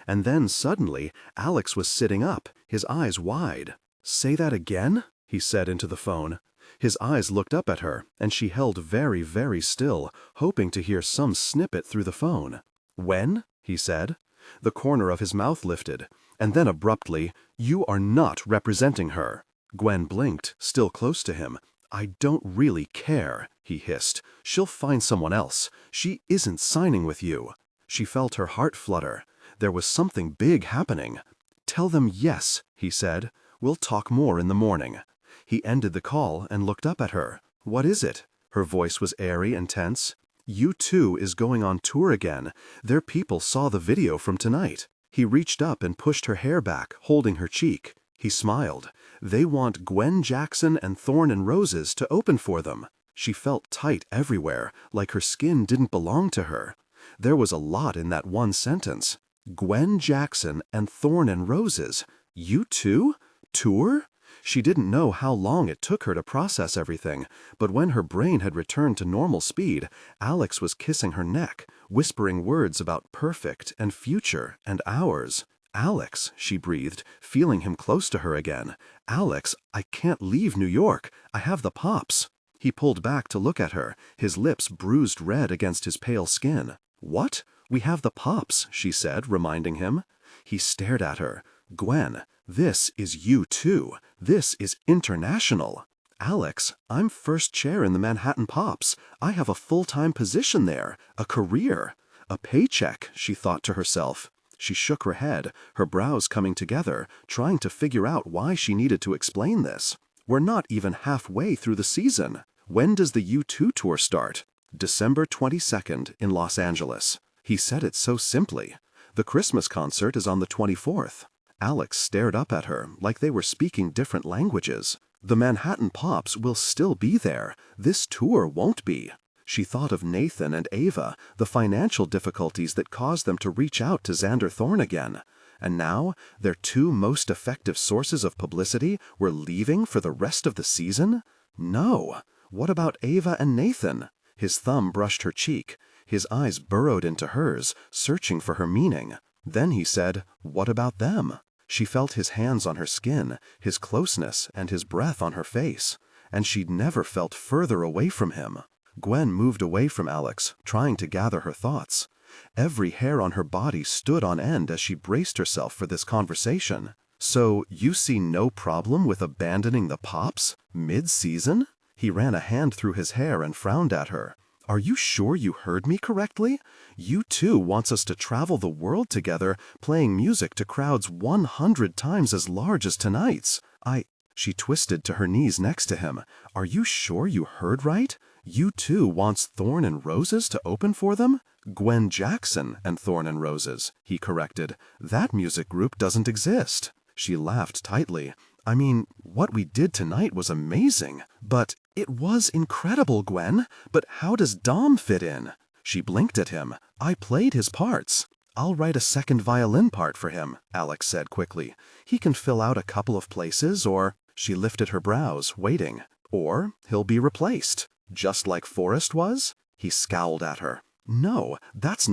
And then suddenly, Alex was sitting up, his eyes wide. "Say that again?" he said into the phone. His eyes looked up at her, and she held very, very still, hoping to hear some snippet through the phone. "When?" he said. The corner of his mouth lifted, and then abruptly, "You are not representing her." Gwen blinked, still close to him. "I don't really care," he hissed. "She'll find someone else. She isn't signing with you." She felt her heart flutter. There was something big happening. "Tell them yes," he said. "We'll talk more in the morning." He ended the call and looked up at her. "What is it?" Her voice was airy and tense. "U2 is going on tour again. Their people saw the video from tonight." He reached up and pushed her hair back, holding her cheek. He smiled. "They want Gwen Jackson and Thorne and Roses to open for them." She felt tight everywhere, like her skin didn't belong to her. There was a lot in that one sentence. Gwen Jackson and Thorne and Roses. U2? Tour? She didn't know how long it took her to process everything, but when her brain had returned to normal speed, Alex was kissing her neck, whispering words about perfect and future and ours. "Alex," she breathed, feeling him close to her again. "Alex, I can't leave New York. I have the pops." He pulled back to look at her, his lips bruised red against his pale skin. "What? We have the pops," she said, reminding him. He stared at her. "Gwen, this is U2. This is international." "Alex, I'm first chair in the Manhattan Pops. I have a full-time position there, a career. A paycheck," she thought to herself. She shook her head, her brows coming together, trying to figure out why she needed to explain this. "We're not even halfway through the season. When does the U2 tour start?" "December 22nd in Los Angeles." He said it so simply. "The Christmas concert is on the 24th. Alex stared up at her like they were speaking different languages. "The Manhattan Pops will still be there. This tour won't be." She thought of Nathan and Ava, the financial difficulties that caused them to reach out to Xander Thorne again. And now, their two most effective sources of publicity were leaving for the rest of the season? No. What about Ava and Nathan? His thumb brushed her cheek. His eyes burrowed into hers, searching for her meaning. Then he said, "What about them?" She felt his hands on her skin, his closeness, and his breath on her face. And she'd never felt further away from him. Gwen moved away from Alex, trying to gather her thoughts. Every hair on her body stood on end as she braced herself for this conversation. "So, you see no problem with abandoning the Pops? Mid-season?" He ran a hand through his hair and frowned at her. "Are you sure you heard me correctly? U2 wants us to travel the world together, playing music to crowds 100 times as large as tonight's. She twisted to her knees next to him. "Are you sure you heard right? U2 wants Thorne and Roses to open for them?" "Gwen Jackson and Thorne and Roses," he corrected. "That music group doesn't exist." She laughed tightly. "I mean, what we did tonight was amazing. But it was incredible, Gwen. But how does Dom fit in?" She blinked at him. "I played his parts." "I'll write a second violin part for him," Alex said quickly. "He can fill out a couple of places, or—" She lifted her brows, waiting. "Or he'll be replaced. Just like Forrest was?" He scowled at her. "No, that's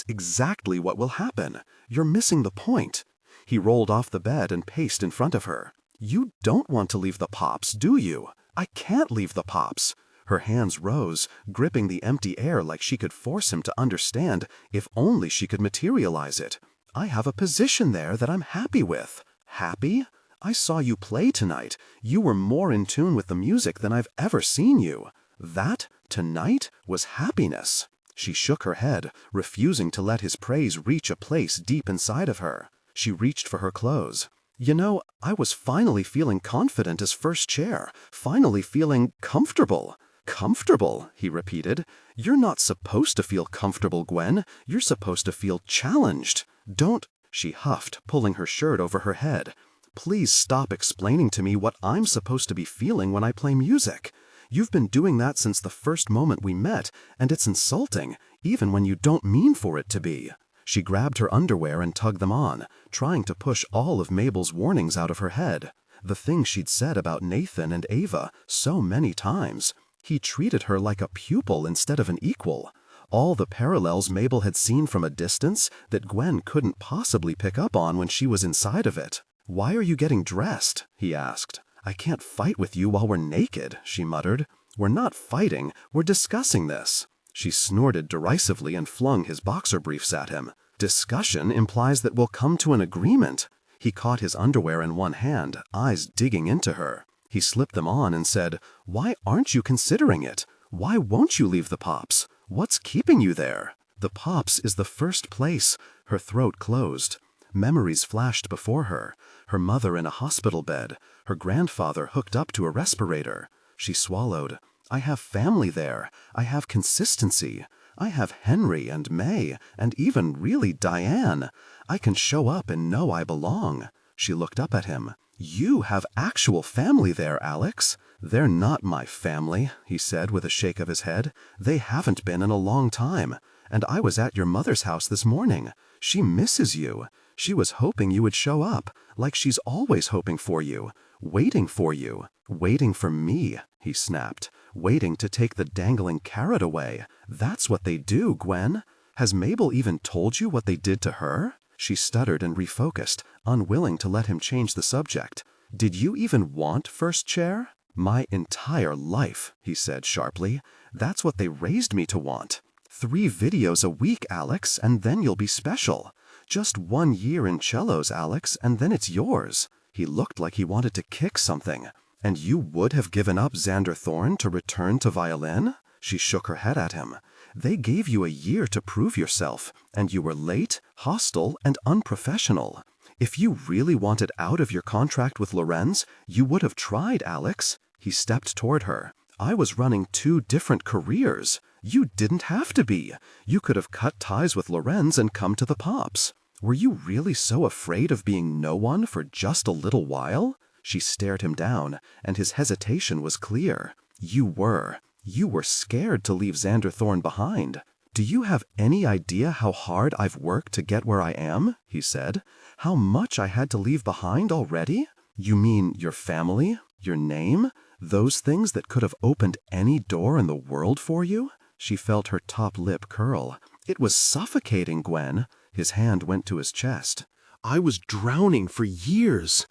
exactly what will happen. You're missing the point." He rolled off the bed and paced in front of her. "You don't want to leave the Pops, do you?" "I can't leave the Pops." Her hands rose, gripping the empty air like she could force him to understand if only she could materialize it. "I have a position there that I'm happy with." "Happy? I saw you play tonight. You were more in tune with the music than I've ever seen you. That, tonight, was happiness." She shook her head, refusing to let his praise reach a place deep inside of her. She reached for her clothes. "You know, I was finally feeling confident as first chair, finally feeling comfortable." "Comfortable," he repeated. "You're not supposed to feel comfortable, Gwen. You're supposed to feel challenged. Don't—" She huffed, pulling her shirt over her head. "Please stop explaining to me what I'm supposed to be feeling when I play music. You've been doing that since the first moment we met, and it's insulting, even when you don't mean for it to be. She grabbed her underwear and tugged them on, trying to push all of Mabel's warnings out of her head. The things she'd said about Nathan and Ava so many times. He treated her like a pupil instead of an equal. All the parallels Mabel had seen from a distance that Gwen couldn't possibly pick up on when she was inside of it. "Why are you getting dressed?" he asked. "I can't fight with you while we're naked," she muttered. "We're not fighting, we're discussing this." She snorted derisively and flung his boxer briefs at him. "Discussion implies that we'll come to an agreement." He caught his underwear in one hand, eyes digging into her. He slipped them on and said, "Why aren't you considering it? Why won't you leave the Pops? What's keeping you there?" The Pops is the first place. Her throat closed. Memories flashed before her. Her mother in a hospital bed. Her grandfather hooked up to a respirator. She swallowed. "I have family there. I have consistency. I have Henry and May, and even really Diane. I can show up and know I belong." She looked up at him. "You have actual family there, Alex." "They're not my family," he said with a shake of his head. "They haven't been in a long time. And I was at your mother's house this morning. She misses you. She was hoping you would show up, like she's always hoping for you, waiting for you, waiting for me," he snapped, "waiting to take the dangling carrot away. That's what they do, Gwen. Has Mabel even told you what they did to her?" She stuttered and refocused, unwilling to let him change the subject. "Did you even want first chair?" "My entire life," he said sharply. "That's what they raised me to want. 3 videos a week, Alex, and then you'll be special. Just 1 year in cellos, Alex, and then it's yours." He looked like he wanted to kick something. "And you would have given up Xander Thorne to return to violin?" She shook her head at him. "They gave you a year to prove yourself, and you were late, hostile, and unprofessional. If you really wanted out of your contract with Lorenz, you would have tried, Alex." He stepped toward her. "I was running 2 different careers. You didn't have to be. You could have cut ties with Lorenz and come to the Pops. Were you really so afraid of being no one for just a little while?" She stared him down, and his hesitation was clear. "You were. You were scared to leave Xander Thorne behind. Do you have any idea how hard I've worked to get where I am?" he said. "How much I had to leave behind already?" "You mean your family? Your name? Those things that could have opened any door in the world for you?" She felt her top lip curl. "It was suffocating, Gwen." His hand went to his chest. "I was drowning for years.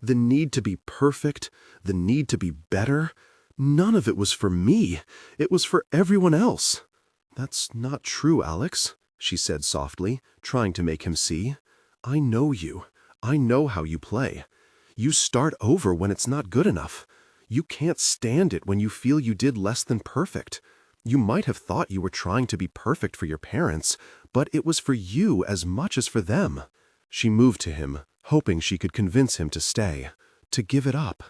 The need to be perfect, the need to be better. None of it was for me. It was for everyone else." "That's not true, Alex," she said softly, trying to make him see. "I know you. I know how you play. You start over when it's not good enough. You can't stand it when you feel you did less than perfect. You might have thought you were trying to be perfect for your parents, but it was for you as much as for them." She moved to him, hoping she could convince him to stay, to give it up.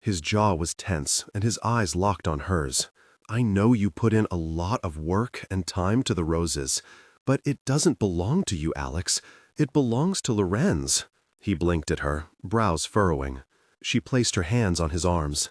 His jaw was tense, and his eyes locked on hers. "I know you put in a lot of work and time to the roses, but it doesn't belong to you, Alex. It belongs to Lorenz." He blinked at her, brows furrowing. She placed her hands on his arms.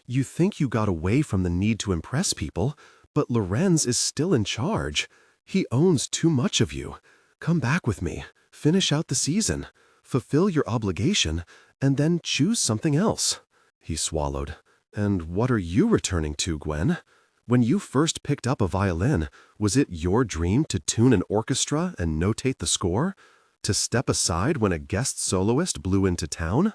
"You think you got away from the need to impress people, but Lorenz is still in charge. He owns too much of you. Come back with me, finish out the season, fulfill your obligation, and then choose something else." He swallowed. "And what are you returning to, Gwen? When you first picked up a violin, was it your dream to tune an orchestra and notate the score? To step aside when a guest soloist blew into town?"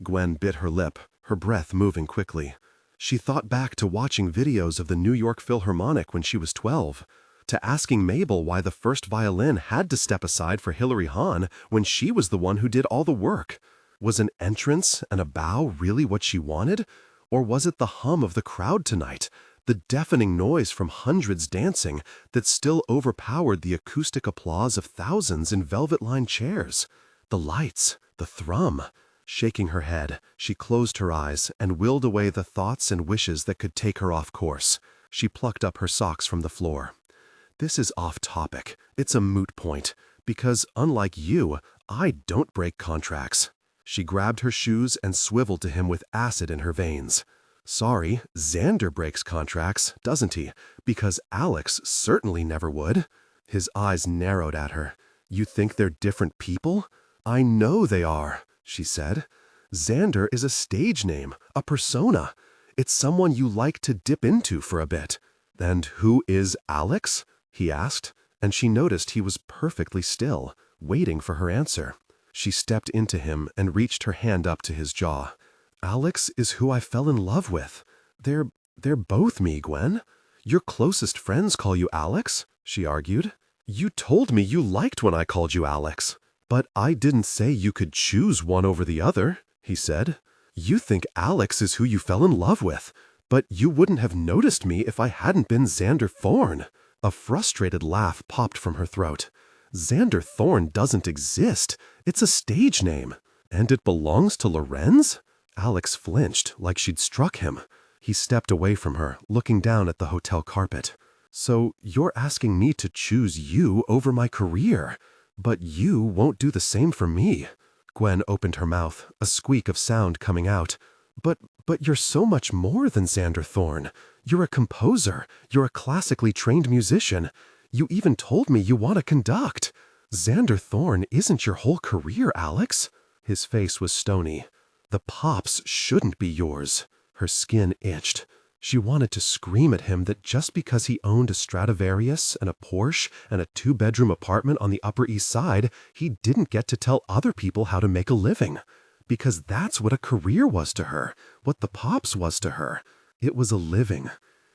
Gwen bit her lip, her breath moving quickly. She thought back to watching videos of the New York Philharmonic when she was 12, to asking Mabel why the first violin had to step aside for Hilary Hahn when she was the one who did all the work. Was an entrance and a bow really what she wanted? Or was it the hum of the crowd tonight, the deafening noise from hundreds dancing that still overpowered the acoustic applause of thousands in velvet-lined chairs? The lights, the thrum. Shaking her head, she closed her eyes and willed away the thoughts and wishes that could take her off course. She plucked up her socks from the floor. "This is off topic. It's a moot point, because unlike you, I don't break contracts." She grabbed her shoes and swiveled to him with acid in her veins. Sorry, Xander breaks contracts, doesn't he? Because Alex certainly never would. His eyes narrowed at her. You think they're different people? I know they are, she said. Xander is a stage name, a persona. It's someone you like to dip into for a bit. And who is Alex? He asked, and she noticed he was perfectly still, waiting for her answer. She stepped into him and reached her hand up to his jaw. Alex is who I fell in love with. They're both me, Gwen. Your closest friends call you Alex, she argued. You told me you liked when I called you Alex. But I didn't say you could choose one over the other, he said. You think Alex is who you fell in love with, but you wouldn't have noticed me if I hadn't been Xander Thorne. A frustrated laugh popped from her throat. Xander Thorne doesn't exist. It's a stage name. And it belongs to Lorenz? Alex flinched like she'd struck him. He stepped away from her, looking down at the hotel carpet. So you're asking me to choose you over my career, but you won't do the same for me. Gwen opened her mouth, a squeak of sound coming out. But you're so much more than Xander Thorne. You're a composer. You're a classically trained musician. You even told me you want to conduct. Xander Thorne isn't your whole career, Alex. His face was stony. The pops shouldn't be yours. Her skin itched. She wanted to scream at him that just because he owned a Stradivarius and a Porsche and a 2-bedroom apartment on the Upper East Side, he didn't get to tell other people how to make a living. Because that's what a career was to her, what the pops was to her. It was a living.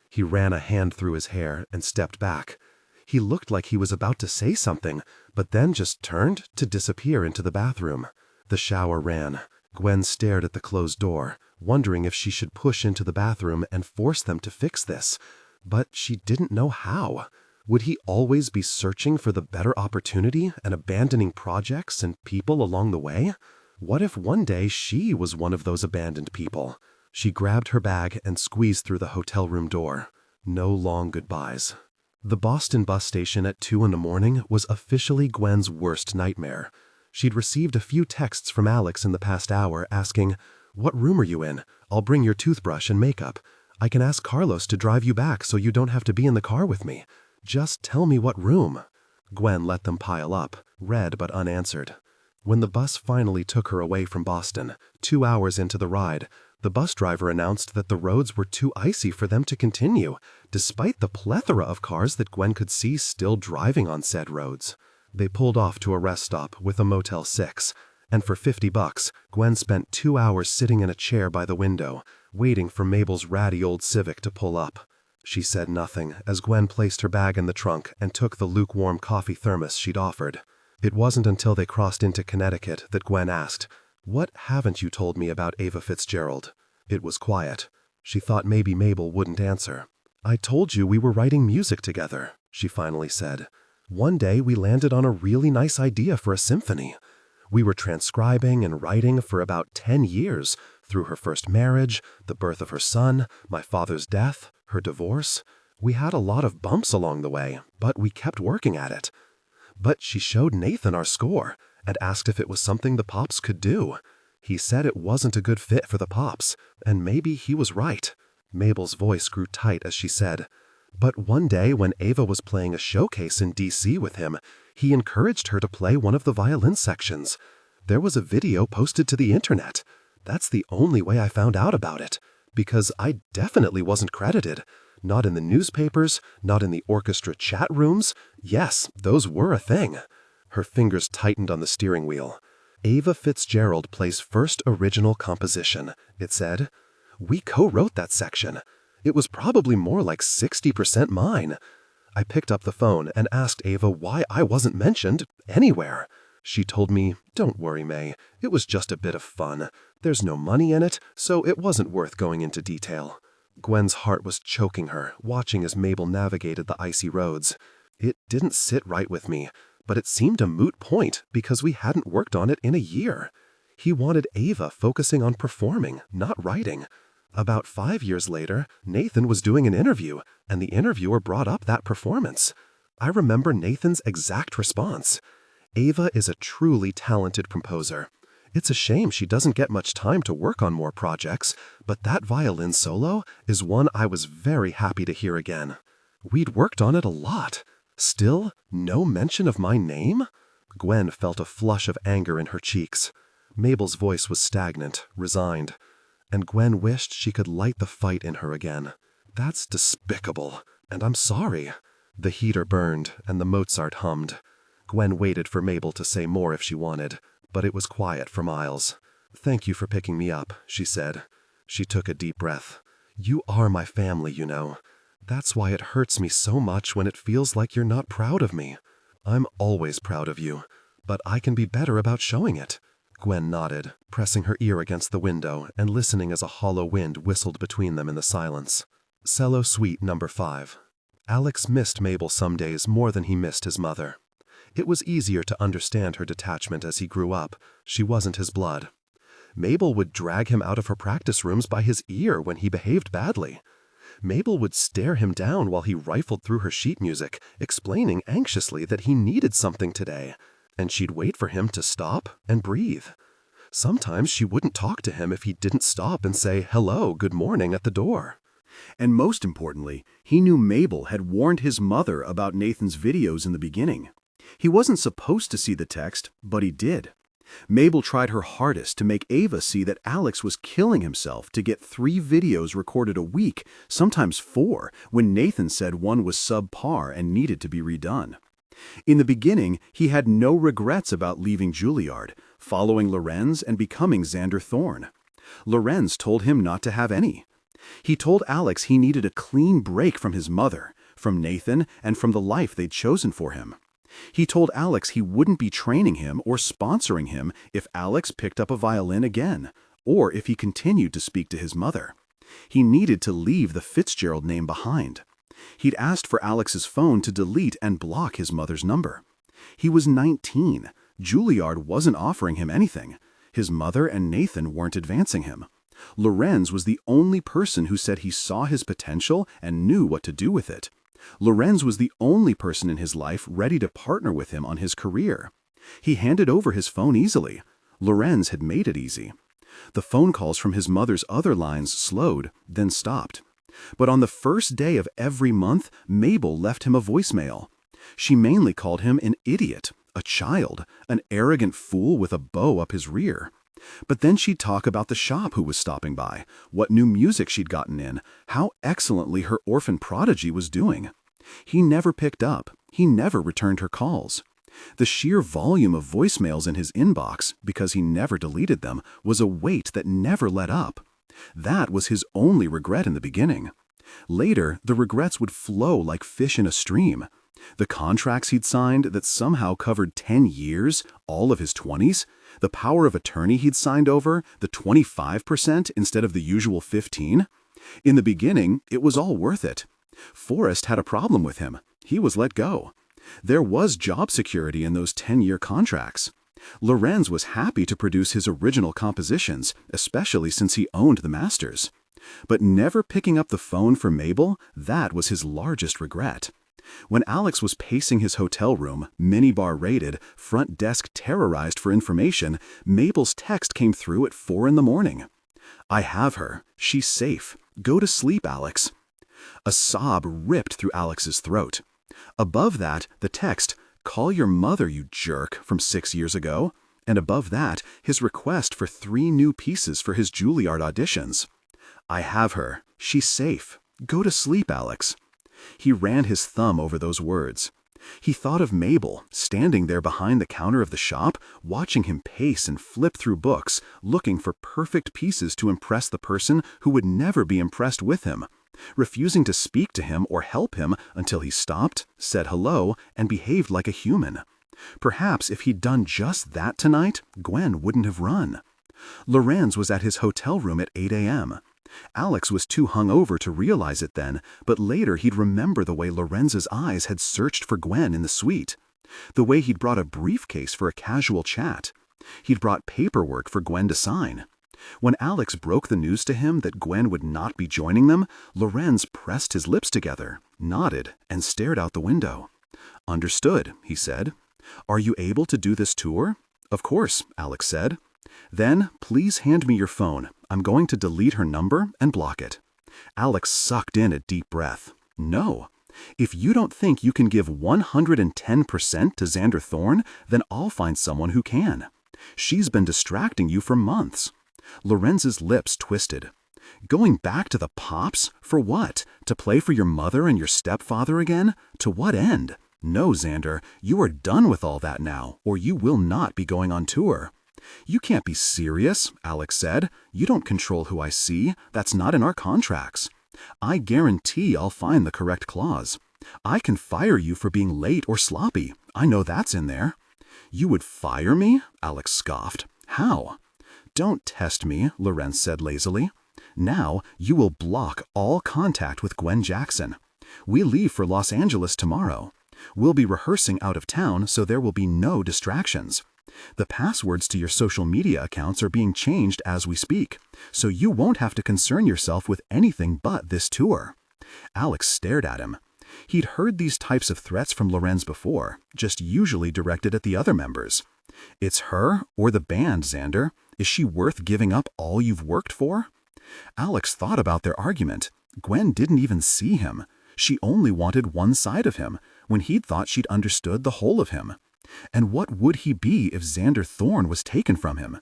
He ran a hand through his hair and stepped back. He looked like he was about to say something, but then just turned to disappear into the bathroom. The shower ran. Gwen stared at the closed door, wondering if she should push into the bathroom and force them to fix this. But she didn't know how. Would he always be searching for the better opportunity and abandoning projects and people along the way? What if one day she was one of those abandoned people? She grabbed her bag and squeezed through the hotel room door. No long goodbyes. The Boston bus station at 2 a.m. was officially Gwen's worst nightmare. She'd received a few texts from Alex in the past hour asking, "What room are you in? I'll bring your toothbrush and makeup. I can ask Carlos to drive you back so you don't have to be in the car with me. Just tell me what room." Gwen let them pile up, read but unanswered. When the bus finally took her away from Boston, 2 hours into the ride, the bus driver announced that the roads were too icy for them to continue, despite the plethora of cars that Gwen could see still driving on said roads. They pulled off to a rest stop with a Motel 6, and for $50, Gwen spent 2 hours sitting in a chair by the window, waiting for Mabel's ratty old Civic to pull up. She said nothing as Gwen placed her bag in the trunk and took the lukewarm coffee thermos she'd offered. It wasn't until they crossed into Connecticut that Gwen asked, "What haven't you told me about Ava Fitzgerald?" It was quiet. She thought maybe Mabel wouldn't answer. "I told you we were writing music together," she finally said. "One day we landed on a really nice idea for a symphony. We were transcribing and writing for about 10 years, through her first marriage, the birth of her son, my father's death, her divorce. We had a lot of bumps along the way, but we kept working at it. But she showed Nathan our score and asked if it was something the Pops could do. He said it wasn't a good fit for the Pops, and maybe he was right." Mabel's voice grew tight as she said, "But one day when Ava was playing a showcase in D.C. with him, he encouraged her to play one of the violin sections. There was a video posted to the internet. That's the only way I found out about it, because I definitely wasn't credited. Not in the newspapers, not in the orchestra chat rooms. Yes, those were a thing." Her fingers tightened on the steering wheel. "Ava Fitzgerald plays first original composition," it said. "We co-wrote that section. It was probably more like 60% mine. I picked up the phone and asked Ava why I wasn't mentioned anywhere. She told me, 'Don't worry, May. It was just a bit of fun. There's no money in it, so it wasn't worth going into detail.'" Gwen's heart was choking her, watching as Mabel navigated the icy roads. "It didn't sit right with me, but it seemed a moot point because we hadn't worked on it in a year. He wanted Ava focusing on performing, not writing. About 5 years later, Nathan was doing an interview, and the interviewer brought up that performance. I remember Nathan's exact response. 'Ava is a truly talented composer. It's a shame she doesn't get much time to work on more projects, but that violin solo is one I was very happy to hear again. We'd worked on it a lot. Still, no mention of my name? Gwen felt a flush of anger in her cheeks. Mabel's voice was stagnant, resigned, and Gwen wished she could light the fight in her again. That's despicable, and I'm sorry. The heater burned, and the Mozart hummed. Gwen waited for Mabel to say more if she wanted, but it was quiet for miles. "Thank you for picking me up," she said. She took a deep breath. "You are my family, you know. That's why it hurts me so much when it feels like you're not proud of me. I'm always proud of you, but I can be better about showing it." Gwen nodded, pressing her ear against the window and listening as a hollow wind whistled between them in the silence. Cello Suite No. 5. Alex missed Mabel some days more than he missed his mother. It was easier to understand her detachment as he grew up. She wasn't his blood. Mabel would drag him out of her practice rooms by his ear when he behaved badly. Mabel would stare him down while he rifled through her sheet music, explaining anxiously that he needed something today, and she'd wait for him to stop and breathe. Sometimes she wouldn't talk to him if he didn't stop and say hello, good morning at the door. And most importantly, he knew Mabel had warned his mother about Nathan's videos in the beginning. He wasn't supposed to see the text, but he did. Mabel tried her hardest to make Ava see that Alex was killing himself to get 3 videos recorded a week, sometimes 4, when Nathan said one was subpar and needed to be redone. In the beginning, he had no regrets about leaving Juilliard, following Lorenz and becoming Xander Thorne. Lorenz told him not to have any. He told Alex he needed a clean break from his mother, from Nathan, and from the life they'd chosen for him. He told Alex he wouldn't be training him or sponsoring him if Alex picked up a violin again, or if he continued to speak to his mother. He needed to leave the Fitzgerald name behind. He'd asked for Alex's phone to delete and block his mother's number. He was 19. Juilliard wasn't offering him anything. His mother and Nathan weren't advancing him. Lorenz was the only person who said he saw his potential and knew what to do with it. Lorenz was the only person in his life ready to partner with him on his career. He handed over his phone easily. Lorenz had made it easy. The phone calls from his mother's other lines slowed, then stopped. But on the first day of every month, Mabel left him a voicemail. She mainly called him an idiot, a child, an arrogant fool with a bow up his rear. But then she'd talk about the shop who was stopping by, what new music she'd gotten in, how excellently her orphan prodigy was doing. He never picked up. He never returned her calls. The sheer volume of voicemails in his inbox, because he never deleted them, was a weight that never let up. That was his only regret in the beginning. Later, the regrets would flow like fish in a stream. The contracts he'd signed that somehow covered 10 years, all of his 20s, the power of attorney he'd signed over, the 25% instead of the usual 15%. In the beginning, it was all worth it. Forrest had a problem with him. He was let go. There was job security in those 10-year contracts. Lorenz was happy to produce his original compositions, especially since he owned the masters. But never picking up the phone for Mabel, that was his largest regret. When Alex was pacing his hotel room, minibar raided, front desk terrorized for information, Mabel's text came through at 4 a.m. "I have her. She's safe. Go to sleep, Alex." A sob ripped through Alex's throat. Above that, the text, "Call your mother, you jerk," from 6 years ago. And above that, his request for 3 new pieces for his Juilliard auditions. "I have her. She's safe. Go to sleep, Alex." He ran his thumb over those words. He thought of Mabel, standing there behind the counter of the shop, watching him pace and flip through books, looking for perfect pieces to impress the person who would never be impressed with him, refusing to speak to him or help him until he stopped, said hello, and behaved like a human. Perhaps if he'd done just that tonight, Gwen wouldn't have run. Lorenz was at his hotel room at 8 a.m. Alex was too hungover to realize it then, but later he'd remember the way Lorenz's eyes had searched for Gwen in the suite. The way he'd brought a briefcase for a casual chat. He'd brought paperwork for Gwen to sign. When Alex broke the news to him that Gwen would not be joining them, Lorenz pressed his lips together, nodded, and stared out the window. "Understood," he said. "Are you able to do this tour?" "Of course," Alex said. Then, please hand me your phone. I'm going to delete her number and block it. Alex sucked in a deep breath. No. If you don't think you can give 110% to Xander Thorne, then I'll find someone who can. She's been distracting you for months. Lorenz's lips twisted. Going back to the Pops? For what? To play for your mother and your stepfather again? To what end? No, Xander, you are done with all that now, or you will not be going on tour. You can't be serious, Alex said. You don't control who I see. That's not in our contracts. I guarantee I'll find the correct clause. I can fire you for being late or sloppy. I know that's in there. You would fire me? Alex scoffed. How? Don't test me, Lorenz said lazily. Now you will block all contact with Gwen Jackson. We leave for Los Angeles tomorrow. We'll be rehearsing out of town, so there will be no distractions. The passwords to your social media accounts are being changed as we speak, so you won't have to concern yourself with anything but this tour. Alex stared at him. He'd heard these types of threats from Lorenz before, just usually directed at the other members. It's her or the band, Xander. Is she worth giving up all you've worked for? Alex thought about their argument. Gwen didn't even see him. She only wanted one side of him, when he'd thought she'd understood the whole of him. And what would he be if Xander Thorne was taken from him?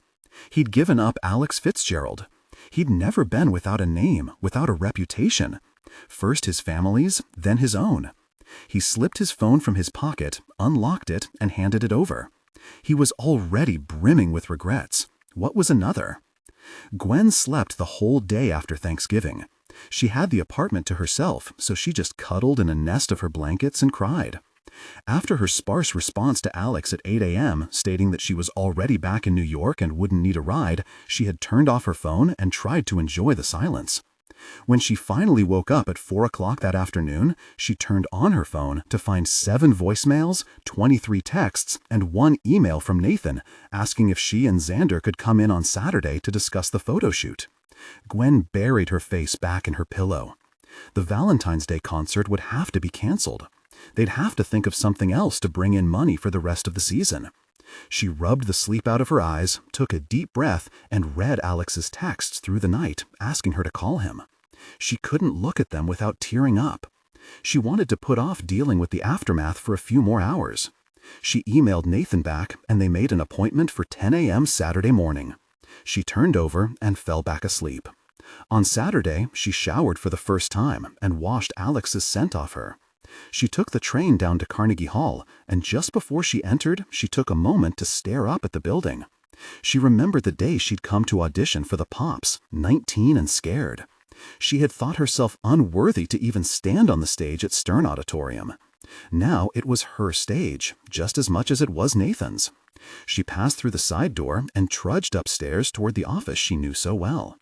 He'd given up Alex Fitzgerald. He'd never been without a name, without a reputation. First his family's, then his own. He slipped his phone from his pocket, unlocked it, and handed it over. He was already brimming with regrets. What was another? Gwen slept the whole day after Thanksgiving. She had the apartment to herself, so she just cuddled in a nest of her blankets and cried. After her sparse response to Alex at 8 a.m., stating that she was already back in New York and wouldn't need a ride, she had turned off her phone and tried to enjoy the silence. When she finally woke up at 4 o'clock that afternoon, she turned on her phone to find 7 voicemails, 23 texts, and 1 email from Nathan asking if she and Xander could come in on Saturday to discuss the photo shoot. Gwen buried her face back in her pillow. The Valentine's Day concert would have to be canceled. They'd have to think of something else to bring in money for the rest of the season. She rubbed the sleep out of her eyes, took a deep breath, and read Alex's texts through the night, asking her to call him. She couldn't look at them without tearing up. She wanted to put off dealing with the aftermath for a few more hours. She emailed Nathan back, and they made an appointment for 10 a.m. Saturday morning. She turned over and fell back asleep. On Saturday, she showered for the first time and washed Alex's scent off her. She took the train down to Carnegie Hall, and just before she entered, she took a moment to stare up at the building. She remembered the day she'd come to audition for the Pops, 19 and scared. She had thought herself unworthy to even stand on the stage at Stern Auditorium. Now it was her stage, just as much as it was Nathan's. She passed through the side door and trudged upstairs toward the office she knew so well.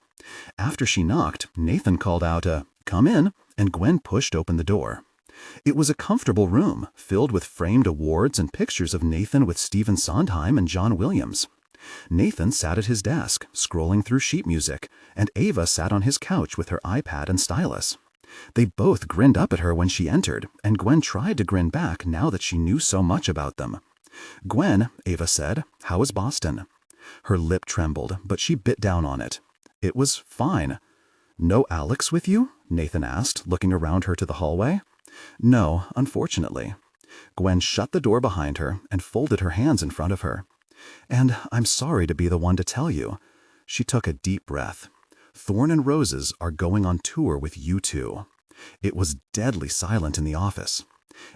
After she knocked, Nathan called out "Come in," and Gwen pushed open the door. It was a comfortable room, filled with framed awards and pictures of Nathan with Stephen Sondheim and John Williams. Nathan sat at his desk, scrolling through sheet music, and Ava sat on his couch with her iPad and stylus. They both grinned up at her when she entered, and Gwen tried to grin back now that she knew so much about them. "Gwen," Ava said, "how is Boston?" Her lip trembled, but she bit down on it. "It was fine." "No Alex with you?" Nathan asked, looking around her to the hallway. "No, unfortunately." Gwen shut the door behind her and folded her hands in front of her. "And I'm sorry to be the one to tell you." She took a deep breath. "Thorne and Roses are going on tour with you two." It was deadly silent in the office.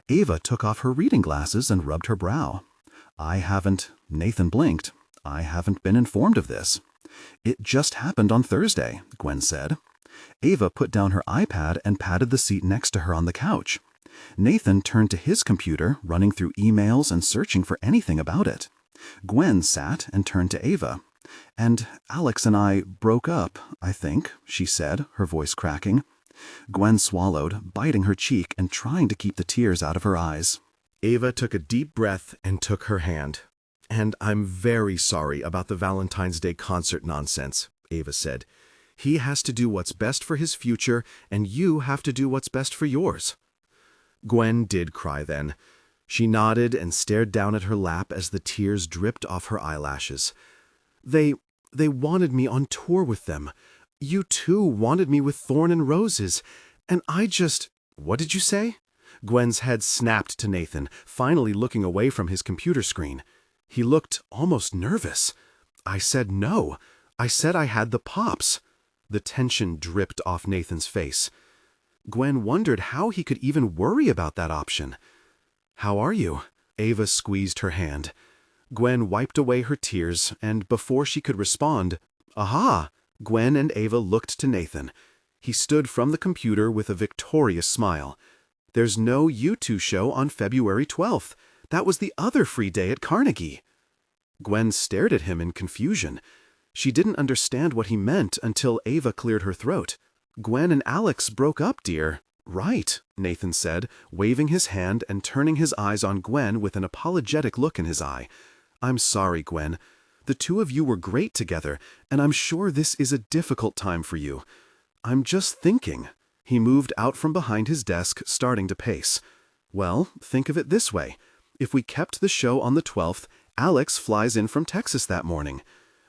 Ava took off her reading glasses and rubbed her brow. Nathan blinked. "I haven't been informed of this." "It just happened on Thursday," Gwen said. Ava put down her iPad and patted the seat next to her on the couch. Nathan turned to his computer, running through emails and searching for anything about it. Gwen sat and turned to Ava. "And Alex and I broke up, I think," she said, her voice cracking. Gwen swallowed, biting her cheek and trying to keep the tears out of her eyes. Ava took a deep breath and took her hand. "And I'm very sorry about the Valentine's Day concert nonsense," Ava said. "He has to do what's best for his future, and you have to do what's best for yours." Gwen did cry then. She nodded and stared down at her lap as the tears dripped off her eyelashes. They wanted me on tour with them. You too wanted me with Thorne and Roses, and I just—" "What did you say?" Gwen's head snapped to Nathan, finally looking away from his computer screen. He looked almost nervous. "I said no. I said I had the pops." The tension dripped off Nathan's face. Gwen wondered how he could even worry about that option. "How are you?" Ava squeezed her hand. Gwen wiped away her tears, and before she could respond, "Aha!" Gwen and Ava looked to Nathan. He stood from the computer with a victorious smile. "There's no U2 show on February 12th. That was the other free day at Carnegie." Gwen stared at him in confusion. She didn't understand what he meant until Ava cleared her throat. "Gwen and Alex broke up, dear." "Right," Nathan said, waving his hand and turning his eyes on Gwen with an apologetic look in his eye. "I'm sorry, Gwen. The two of you were great together, and I'm sure this is a difficult time for you. I'm just thinking." He moved out from behind his desk, starting to pace. "Well, think of it this way. If we kept the show on the 12th, Alex flies in from Texas that morning.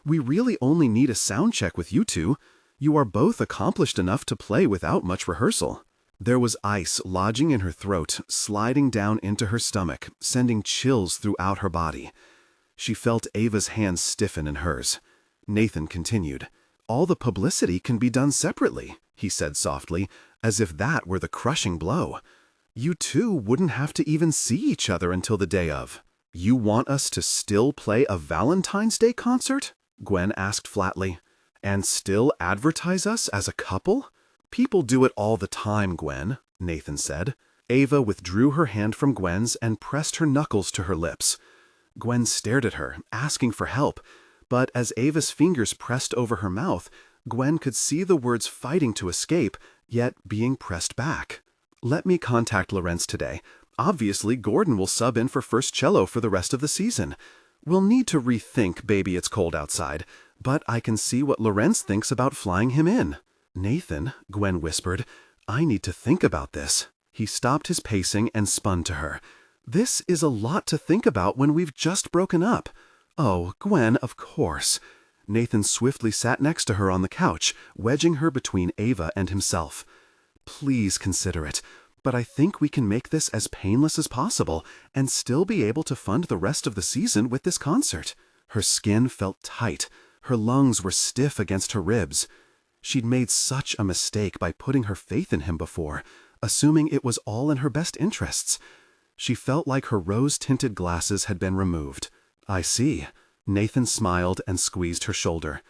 We really only need a sound check with you two. You are both accomplished enough to play without much rehearsal." There was ice lodging in her throat, sliding down into her stomach, sending chills throughout her body. She felt Ava's hands stiffen in hers. Nathan continued. "All the publicity can be done separately," he said softly, as if that were the crushing blow. "You two wouldn't have to even see each other until the day of." "You want us to still play a Valentine's Day concert?" Gwen asked flatly. "And still advertise us as a couple?" "People do it all the time, Gwen," Nathan said. Ava withdrew her hand from Gwen's and pressed her knuckles to her lips. Gwen stared at her, asking for help, but as Ava's fingers pressed over her mouth, Gwen could see the words fighting to escape, yet being pressed back. "Let me contact Lorenz today. Obviously, Gordon will sub in for first cello for the rest of the season. We'll need to rethink Baby It's Cold Outside, but I can see what Lorenz thinks about flying him in." "Nathan," Gwen whispered, "I need to think about this." He stopped his pacing and spun to her. "This is a lot to think about when we've just broken up." "Oh, Gwen, of course." Nathan swiftly sat next to her on the couch, wedging her between Ava and himself. "Please consider it, but I think we can make this as painless as possible and still be able to fund the rest of the season with this concert." Her skin felt tight. Her lungs were stiff against her ribs. She'd made such a mistake by putting her faith in him before, assuming it was all in her best interests. She felt like her rose-tinted glasses had been removed. "I see." Nathan smiled and squeezed her shoulder.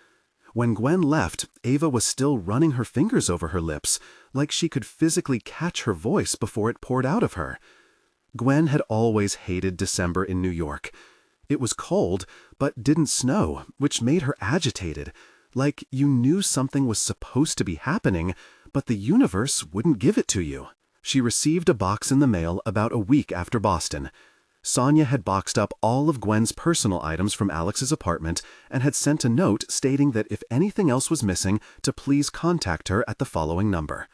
When Gwen left, Ava was still running her fingers over her lips, like she could physically catch her voice before it poured out of her. Gwen had always hated December in New York. It was cold, but didn't snow, which made her agitated, like you knew something was supposed to be happening, but the universe wouldn't give it to you. She received a box in the mail about a week after Boston. Sonia had boxed up all of Gwen's personal items from Alex's apartment and had sent a note stating that if anything else was missing, to please contact her at the following number.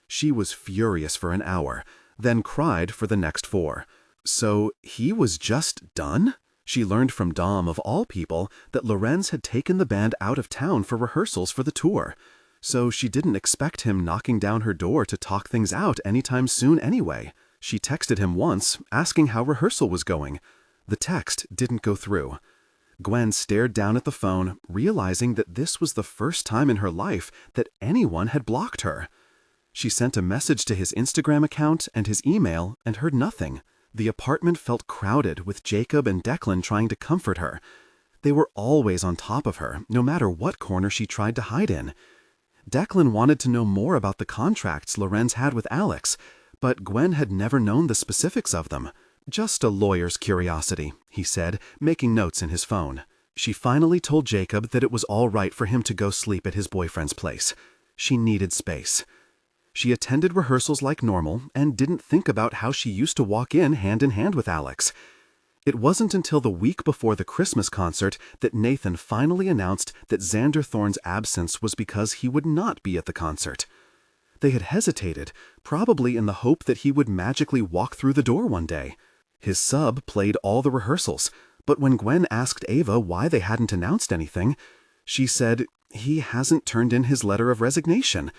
She was furious for an hour, then cried for the next 4. So he was just done? She learned from Dom, of all people, that Lorenz had taken the band out of town for rehearsals for the tour. So she didn't expect him knocking down her door to talk things out anytime soon anyway. She texted him once, asking how rehearsal was going. The text didn't go through. Gwen stared down at the phone, realizing that this was the first time in her life that anyone had blocked her. She sent a message to his Instagram account and his email and heard nothing. The apartment felt crowded with Jacob and Declan trying to comfort her. They were always on top of her, no matter what corner she tried to hide in. Declan wanted to know more about the contracts Lorenz had with Alex, but Gwen had never known the specifics of them. "Just a lawyer's curiosity," he said, making notes in his phone. She finally told Jacob that it was all right for him to go sleep at his boyfriend's place. She needed space. She attended rehearsals like normal and didn't think about how she used to walk in hand with Alex. It wasn't until the week before the Christmas concert that Nathan finally announced that Xander Thorne's absence was because he would not be at the concert. They had hesitated, probably in the hope that he would magically walk through the door one day. His sub played all the rehearsals, But when Gwen asked Ava why they hadn't announced anything, she said he hasn't turned in his letter of resignation.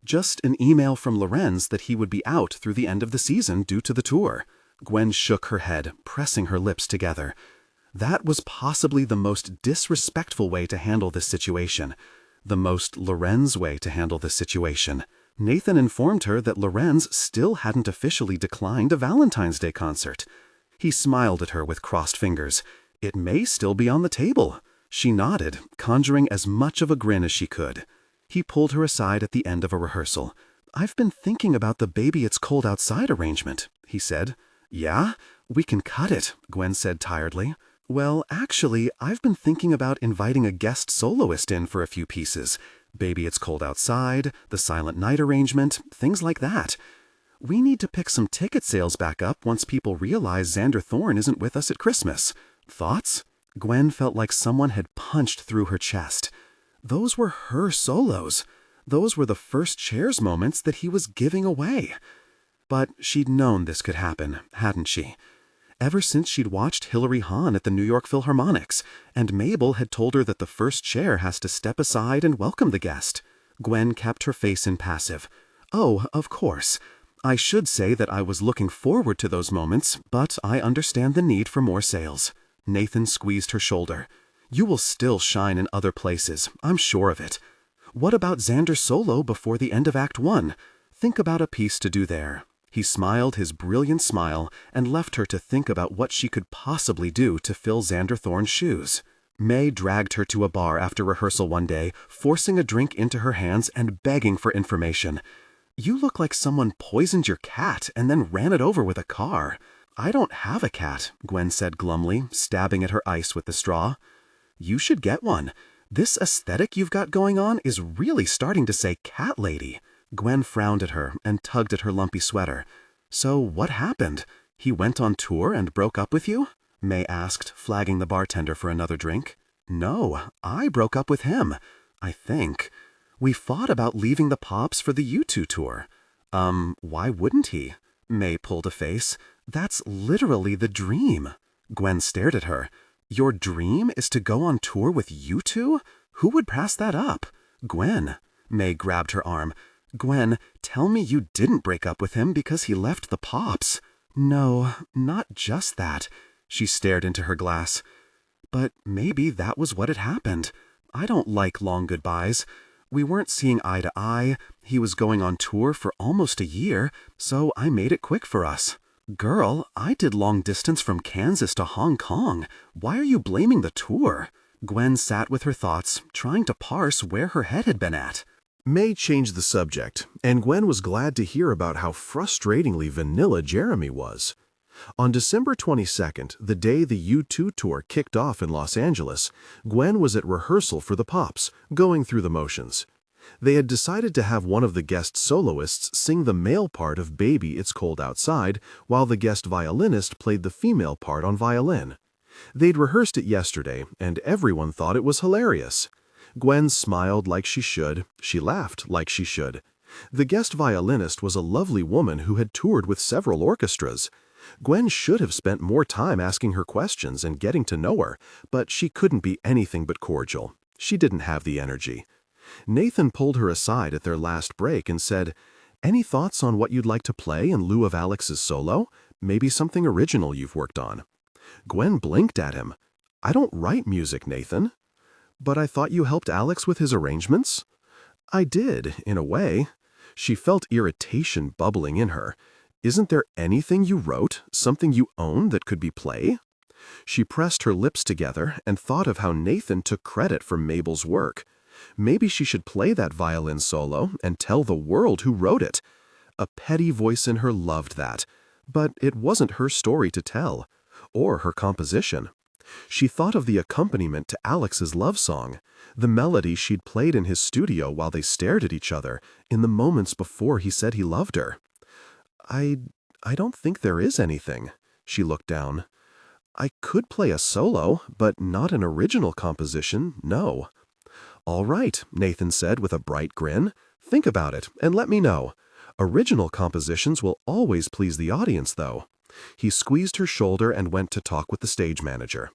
Just an email from Lorenz that he would be out through the end of the season due to the tour. Gwen shook her head, pressing her lips together. That was possibly the most disrespectful way to handle this situation. The most Lorenz way to handle this situation. Nathan informed her that Lorenz still hadn't officially declined a Valentine's Day concert. He smiled at her with crossed fingers. It may still be on the table. She nodded, conjuring as much of a grin as she could. He pulled her aside at the end of a rehearsal. "I've been thinking about the Baby It's Cold Outside arrangement," he said. "Yeah? We can cut it," Gwen said tiredly. "Well, actually, I've been thinking about inviting a guest soloist in for a few pieces. Baby It's Cold Outside, the Silent Night arrangement, things like that. We need to pick some ticket sales back up once people realize Xander Thorne isn't with us at Christmas. Thoughts?" Gwen felt like someone had punched through her chest. Those were her solos. Those were the first chairs moments that he was giving away. But she'd known this could happen, hadn't she? Ever since she'd watched Hilary Hahn at the New York Philharmonics, and Mabel had told her that the first chair has to step aside and welcome the guest. Gwen kept her face impassive. "Oh, of course. I should say that I was looking forward to those moments, but I understand the need for more sales." Nathan squeezed her shoulder. "You will still shine in other places, I'm sure of it. What about Xander's solo before the end of Act 1? Think about a piece to do there." He smiled his brilliant smile and left her to think about what she could possibly do to fill Xander Thorne's shoes. May dragged her to a bar after rehearsal one day, forcing a drink into her hands and begging for information. "You look like someone poisoned your cat and then ran it over with a car." "I don't have a cat," Gwen said glumly, stabbing at her ice with the straw. "You should get one. This aesthetic you've got going on is really starting to say cat lady." Gwen frowned at her and tugged at her lumpy sweater. "So what happened? He went on tour and broke up with you?" May asked, flagging the bartender for another drink. "No, I broke up with him, I think. We fought about leaving the Pops for the U2 tour." Why wouldn't he?" May pulled a face. "That's literally the dream." Gwen stared at her. "Your dream is to go on tour with U2? Who would pass that up?" "Gwen." May grabbed her arm. "Gwen, tell me you didn't break up with him because he left the Pops." "No, not just that." She stared into her glass. "But maybe that was what had happened. I don't like long goodbyes. We weren't seeing eye to eye. He was going on tour for almost a year, so I made it quick for us." "Girl, I did long distance from Kansas to Hong Kong. Why are you blaming the tour?" Gwen sat with her thoughts, trying to parse where her head had been at. May changed the subject, and Gwen was glad to hear about how frustratingly vanilla Jeremy was. On December 22nd, the day the U2 tour kicked off in Los Angeles, Gwen was at rehearsal for the Pops, going through the motions. They had decided to have one of the guest soloists sing the male part of Baby It's Cold Outside, while the guest violinist played the female part on violin. They'd rehearsed it yesterday, and everyone thought it was hilarious. Gwen smiled like she should, she laughed like she should. The guest violinist was a lovely woman who had toured with several orchestras. Gwen should have spent more time asking her questions and getting to know her, but she couldn't be anything but cordial. She didn't have the energy. Nathan pulled her aside at their last break and said, "Any thoughts on what you'd like to play in lieu of Alex's solo? Maybe something original you've worked on." Gwen blinked at him. "I don't write music, Nathan." "But I thought you helped Alex with his arrangements?" "I did, in a way." She felt irritation bubbling in her. "Isn't there anything you wrote, something you own that could be played?" She pressed her lips together and thought of how Nathan took credit for Mabel's work. Maybe she should play that violin solo and tell the world who wrote it. A petty voice in her loved that, but it wasn't her story to tell, or her composition. She thought of the accompaniment to Alex's love song, the melody she'd played in his studio while they stared at each other in the moments before he said he loved her. I don't think there is anything." She looked down. "I could play a solo, but not an original composition, no." "All right," Nathan said with a bright grin. "Think about it and let me know. Original compositions will always please the audience, though." He squeezed her shoulder and went to talk with the stage manager.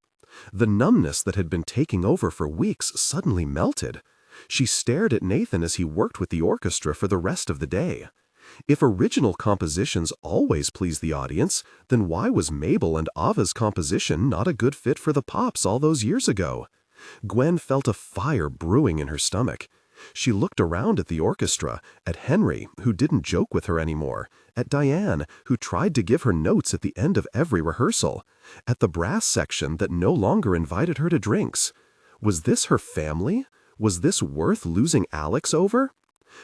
The numbness that had been taking over for weeks suddenly melted. She stared at Nathan as he worked with the orchestra for the rest of the day. If original compositions always please the audience, then why was Mabel and Ava's composition not a good fit for the Pops all those years ago? Gwen felt a fire brewing in her stomach. She looked around at the orchestra, at Henry, who didn't joke with her anymore, at Diane, who tried to give her notes at the end of every rehearsal, at the brass section that no longer invited her to drinks. Was this her family? Was this worth losing Alex over?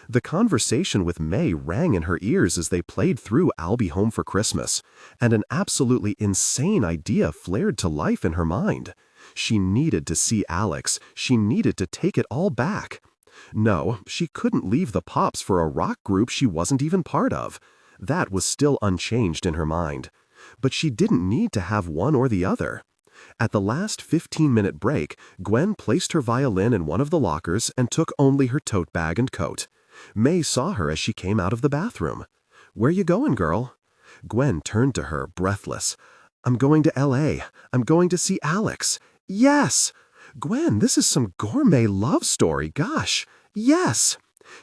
The conversation with May rang in her ears as they played through I'll Be Home for Christmas, and an absolutely insane idea flared to life in her mind. She needed to see Alex. She needed to take it all back. No, she couldn't leave the Pops for a rock group she wasn't even part of. That was still unchanged in her mind. But she didn't need to have one or the other. At the last 15-minute break, Gwen placed her violin in one of the lockers and took only her tote bag and coat. May saw her as she came out of the bathroom. "Where you going, girl?" Gwen turned to her, breathless. "I'm going to L.A. I'm going to see Alex." "Yes!" "Gwen, this is some gourmet love story, gosh! Yes!"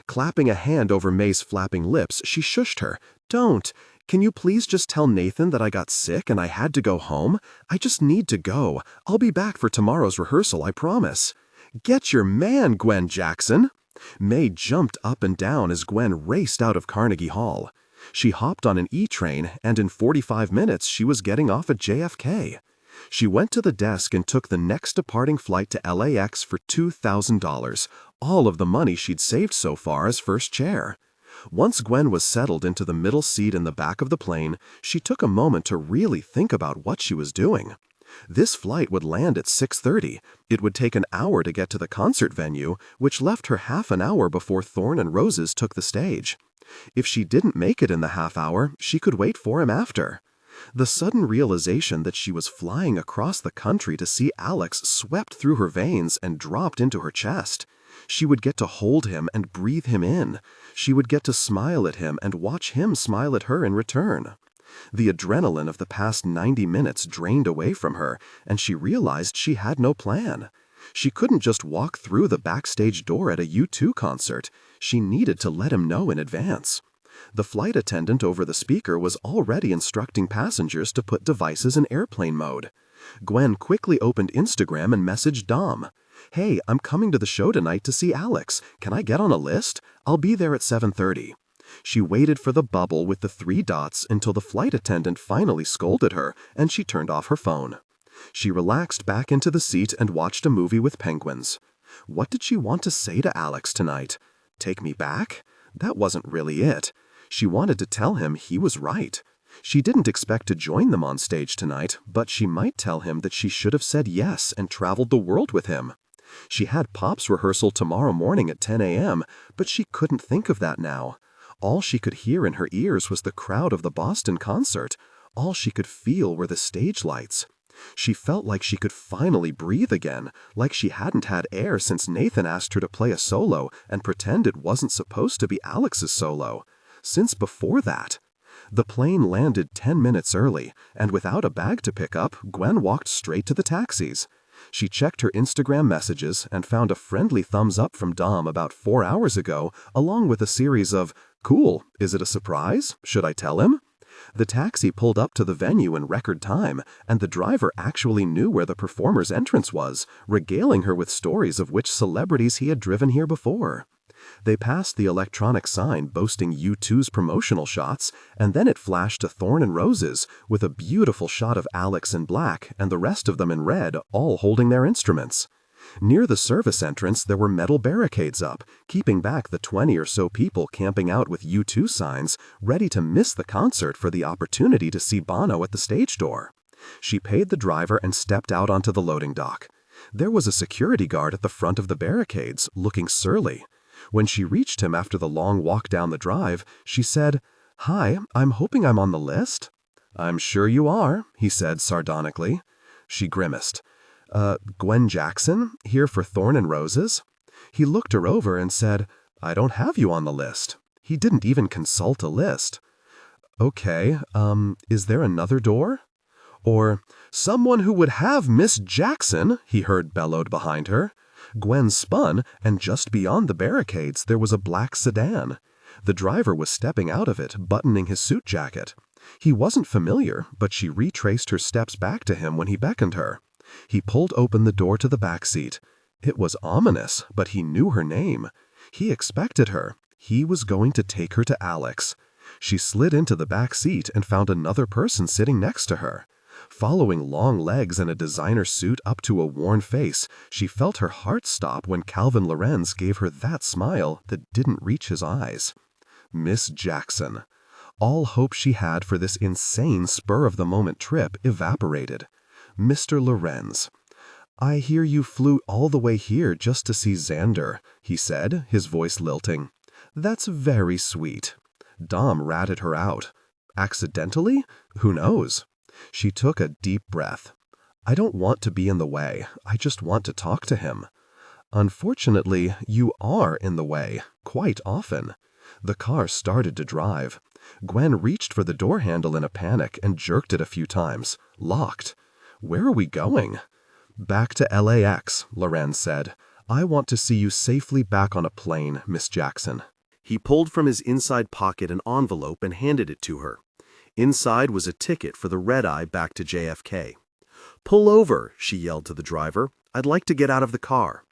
Clapping a hand over May's flapping lips, she shushed her. "Don't! Can you please just tell Nathan that I got sick and I had to go home? I just need to go. I'll be back for tomorrow's rehearsal, I promise." "Get your man, Gwen Jackson!" May jumped up and down as Gwen raced out of Carnegie Hall. She hopped on an E-train, and in 45 minutes she was getting off at JFK. She went to the desk and took the next departing flight to LAX for $2,000, all of the money she'd saved so far as first chair. Once Gwen was settled into the middle seat in the back of the plane, she took a moment to really think about what she was doing. This flight would land at 6:30. It would take an hour to get to the concert venue, which left her half an hour before Thorne and Roses took the stage. If she didn't make it in the half hour, she could wait for him after. The sudden realization that she was flying across the country to see Alex swept through her veins and dropped into her chest. She would get to hold him and breathe him in. She would get to smile at him and watch him smile at her in return. The adrenaline of the past 90 minutes drained away from her, and she realized she had no plan. She couldn't just walk through the backstage door at a U2 concert. She needed to let him know in advance. The flight attendant over the speaker was already instructing passengers to put devices in airplane mode. Gwen quickly opened Instagram and messaged Dom. "Hey, I'm coming to the show tonight to see Alex. Can I get on a list? I'll be there at 7:30. She waited for the bubble with the 3 dots until the flight attendant finally scolded her, and she turned off her phone. She relaxed back into the seat and watched a movie with penguins. What did she want to say to Alex tonight? Take me back? That wasn't really it. She wanted to tell him he was right. She didn't expect to join them on stage tonight, but she might tell him that she should have said yes and traveled the world with him. She had Pop's rehearsal tomorrow morning at 10 a.m., but she couldn't think of that now. All she could hear in her ears was the crowd of the Boston concert. All she could feel were the stage lights. She felt like she could finally breathe again, like she hadn't had air since Nathan asked her to play a solo and pretend it wasn't supposed to be Alex's solo. Since before that. The plane landed 10 minutes early, and without a bag to pick up, Gwen walked straight to the taxis. She checked her Instagram messages and found a friendly thumbs up from Dom about 4 hours ago, along with a series of, "Cool, is it a surprise? Should I tell him?" The taxi pulled up to the venue in record time, and the driver actually knew where the performer's entrance was, regaling her with stories of which celebrities he had driven here before. They passed the electronic sign boasting U2's promotional shots, and then it flashed to Thorne and Roses, with a beautiful shot of Alex in black and the rest of them in red, all holding their instruments. Near the service entrance there were metal barricades up, keeping back the 20 or so people camping out with U2 signs, ready to miss the concert for the opportunity to see Bono at the stage door. She paid the driver and stepped out onto the loading dock. There was a security guard at the front of the barricades, looking surly. When she reached him after the long walk down the drive, she said, "Hi, I'm hoping I'm on the list." "I'm sure you are," he said sardonically. She grimaced. Gwen Jackson, here for Thorne and Roses?" He looked her over and said, "I don't have you on the list." He didn't even consult a list. "Okay, is there another door?" Or, "Someone who would have Miss Jackson," he heard bellowed behind her. Gwen spun, and just beyond the barricades there was a black sedan. The driver was stepping out of it, buttoning his suit jacket. He wasn't familiar, but she retraced her steps back to him when he beckoned her. He pulled open the door to the back seat. It was ominous, but he knew her name. He expected her. He was going to take her to Alex. She slid into the back seat and found another person sitting next to her. Following long legs and a designer suit up to a worn face, she felt her heart stop when Calvin Lorenz gave her that smile that didn't reach his eyes. Miss Jackson. All hope she had for this insane spur-of-the-moment trip evaporated. Mr. Lorenz. "I hear you flew all the way here just to see Xander," he said, his voice lilting. "That's very sweet." Dom ratted her out. Accidentally? Who knows? She took a deep breath. "I don't want to be in the way. I just want to talk to him." "Unfortunately, you are in the way, quite often." The car started to drive. Gwen reached for the door handle in a panic and jerked it a few times. Locked. "Where are we going?" "Back to LAX, Lorenz said. "I want to see you safely back on a plane, Miss Jackson." He pulled from his inside pocket an envelope and handed it to her. Inside was a ticket for the red-eye back to JFK. "Pull over," she yelled to the driver. "I'd like to get out of the car."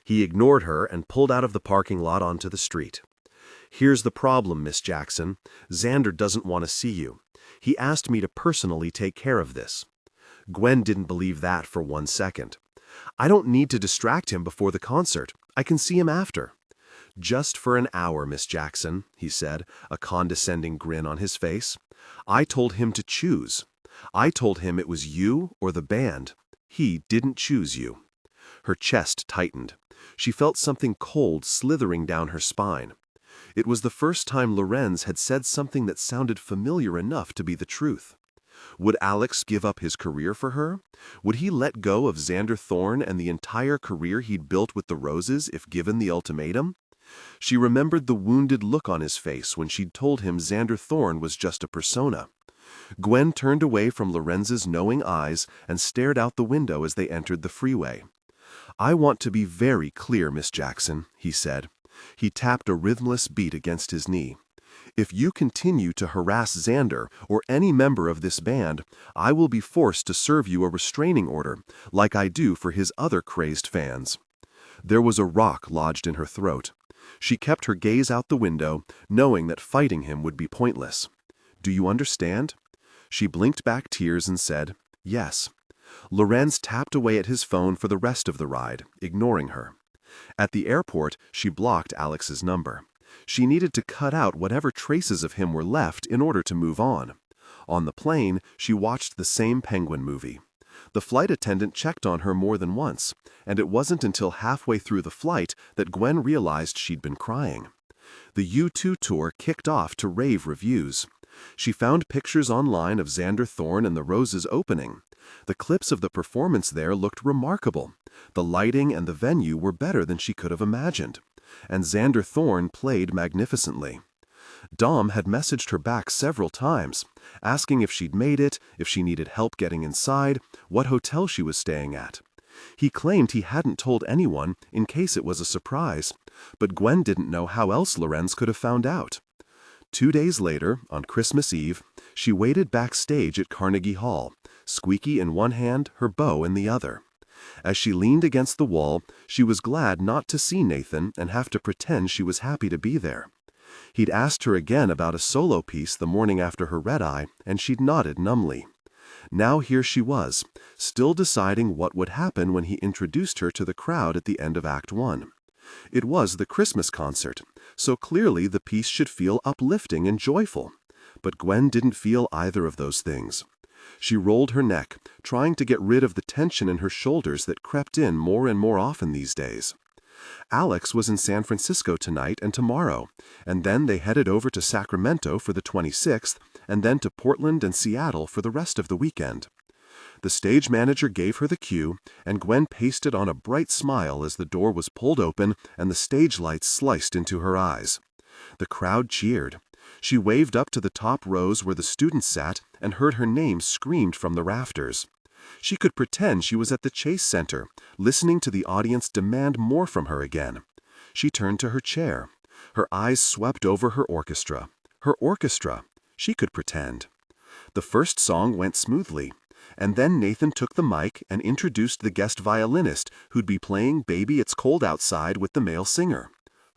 He ignored her and pulled out of the parking lot onto the street. "Here's the problem, Miss Jackson. Xander doesn't want to see you. He asked me to personally take care of this." Gwen didn't believe that for 1 second. "I don't need to distract him before the concert. I can see him after." "Just for an hour, Miss Jackson," he said, a condescending grin on his face. "I told him to choose. I told him it was you or the band. He didn't choose you." Her chest tightened. She felt something cold slithering down her spine. It was the first time Lorenz had said something that sounded familiar enough to be the truth. Would Alex give up his career for her? Would he let go of Xander Thorne and the entire career he'd built with the Roses if given the ultimatum? She remembered the wounded look on his face when she'd told him Xander Thorne was just a persona. Gwen turned away from Lorenz's knowing eyes and stared out the window as they entered the freeway. "I want to be very clear, Miss Jackson," he said. He tapped a rhythmless beat against his knee. "If you continue to harass Xander or any member of this band, I will be forced to serve you a restraining order, like I do for his other crazed fans." There was a rock lodged in her throat. She kept her gaze out the window, knowing that fighting him would be pointless. "Do you understand?" She blinked back tears and said, "Yes." Lorenz tapped away at his phone for the rest of the ride, ignoring her. At the airport, she blocked Alex's number. She needed to cut out whatever traces of him were left in order to move on. On the plane, she watched the same Penguin movie. The flight attendant checked on her more than once, and it wasn't until halfway through the flight that Gwen realized she'd been crying. The U2 tour kicked off to rave reviews. She found pictures online of Xander Thorne and the Roses opening. The clips of the performance there looked remarkable. The lighting and the venue were better than she could have imagined. And Xander Thorne played magnificently. Dom had messaged her back several times, asking if she'd made it, if she needed help getting inside, what hotel she was staying at. He claimed he hadn't told anyone in case it was a surprise, but Gwen didn't know how else Lorenz could have found out. 2 days later, on Christmas Eve, she waited backstage at Carnegie Hall, squeaky in one hand, her bow in the other. As she leaned against the wall, she was glad not to see Nathan and have to pretend she was happy to be there. He'd asked her again about a solo piece the morning after her red-eye, and she'd nodded numbly. Now here she was, still deciding what would happen when he introduced her to the crowd at the end of Act 1. It was the Christmas concert, so clearly the piece should feel uplifting and joyful. But Gwen didn't feel either of those things. She rolled her neck, trying to get rid of the tension in her shoulders that crept in more and more often these days. Alex was in San Francisco tonight and tomorrow, and then they headed over to Sacramento for the 26th, and then to Portland and Seattle for the rest of the weekend. The stage manager gave her the cue, and Gwen pasted on a bright smile as the door was pulled open and the stage lights sliced into her eyes. The crowd cheered. She waved up to the top rows where the students sat and heard her name screamed from the rafters. She could pretend she was at the Chase Center, listening to the audience demand more from her again. She turned to her chair. Her eyes swept over her orchestra. Her orchestra. She could pretend. The first song went smoothly, and then Nathan took the mic and introduced the guest violinist who'd be playing Baby It's Cold Outside with the male singer.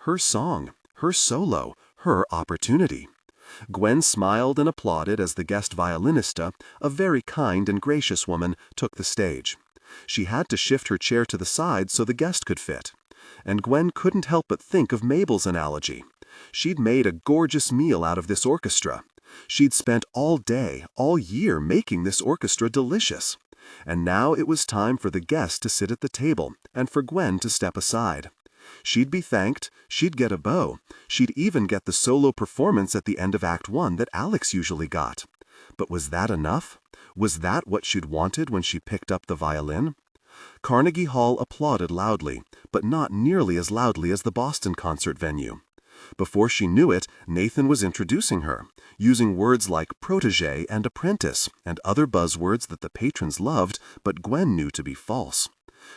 Her song, her solo, her opportunity. Gwen smiled and applauded as the guest violinista, a very kind and gracious woman, took the stage. She had to shift her chair to the side so the guest could fit. And Gwen couldn't help but think of Mabel's analogy. She'd made a gorgeous meal out of this orchestra. She'd spent all day, all year making this orchestra delicious. And now it was time for the guest to sit at the table and for Gwen to step aside. She'd be thanked, she'd get a bow, she'd even get the solo performance at the end of Act 1 that Alex usually got. But was that enough? Was that what she'd wanted when she picked up the violin? Carnegie Hall applauded loudly, but not nearly as loudly as the Boston concert venue. Before she knew it, Nathan was introducing her, using words like protégé and apprentice and other buzzwords that the patrons loved but Gwen knew to be false.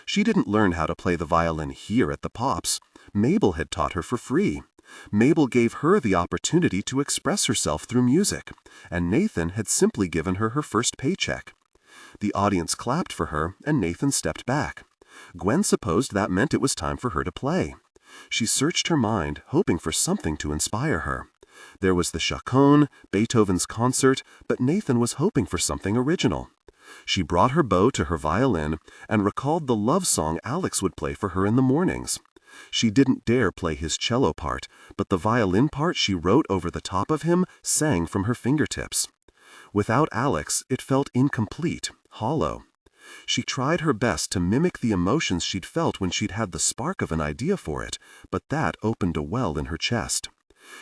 She didn't learn how to play the violin here at the Pops. Mabel had taught her for free. Mabel gave her the opportunity to express herself through music, and Nathan had simply given her her first paycheck. The audience clapped for her, and Nathan stepped back. Gwen supposed that meant it was time for her to play. She searched her mind, hoping for something to inspire her. There was the chaconne, Beethoven's concert, but Nathan was hoping for something original. She brought her bow to her violin and recalled the love song Alex would play for her in the mornings. She didn't dare play his cello part, but the violin part she wrote over the top of him sang from her fingertips. Without Alex, it felt incomplete, hollow. She tried her best to mimic the emotions she'd felt when she'd had the spark of an idea for it, but that opened a well in her chest.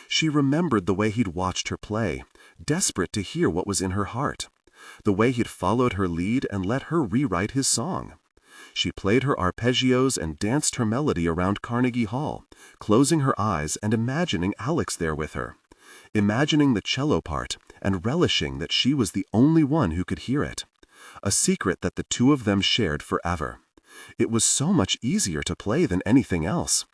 She remembered the way he'd watched her play, desperate to hear what was in her heart. The way he'd followed her lead and let her rewrite his song. She played her arpeggios and danced her melody around Carnegie Hall, closing her eyes and imagining Alex there with her. Imagining the cello part and relishing that she was the only one who could hear it. A secret that the two of them shared forever. It was so much easier to play than anything else.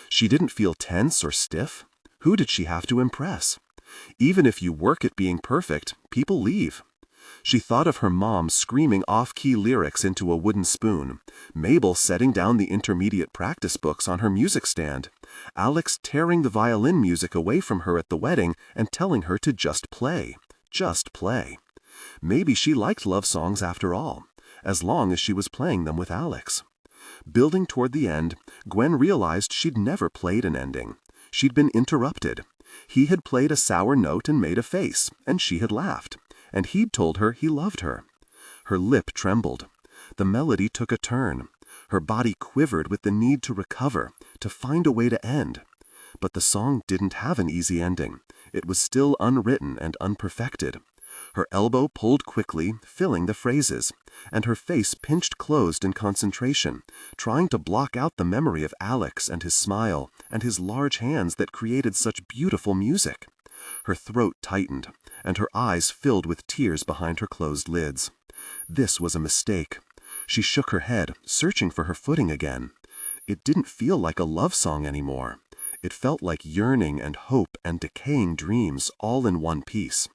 She didn't feel tense or stiff. Who did she have to impress? Even if you work at being perfect, people leave. She thought of her mom screaming off-key lyrics into a wooden spoon, Mabel setting down the intermediate practice books on her music stand, Alex tearing the violin music away from her at the wedding and telling her to just play. Just play. Maybe she liked love songs after all, as long as she was playing them with Alex. Building toward the end, Gwen realized she'd never played an ending. She'd been interrupted. He had played a sour note and made a face, and she had laughed. And he'd told her he loved her. Her lip trembled. The melody took a turn. Her body quivered with the need to recover, to find a way to end. But the song didn't have an easy ending. It was still unwritten and unperfected. Her elbow pulled quickly, filling the phrases, and her face pinched closed in concentration, trying to block out the memory of Alex and his smile and his large hands that created such beautiful music. Her throat tightened, and her eyes filled with tears behind her closed lids. This was a mistake. She shook her head, searching for her footing again. It didn't feel like a love song anymore. It felt like yearning and hope and decaying dreams all in one piece.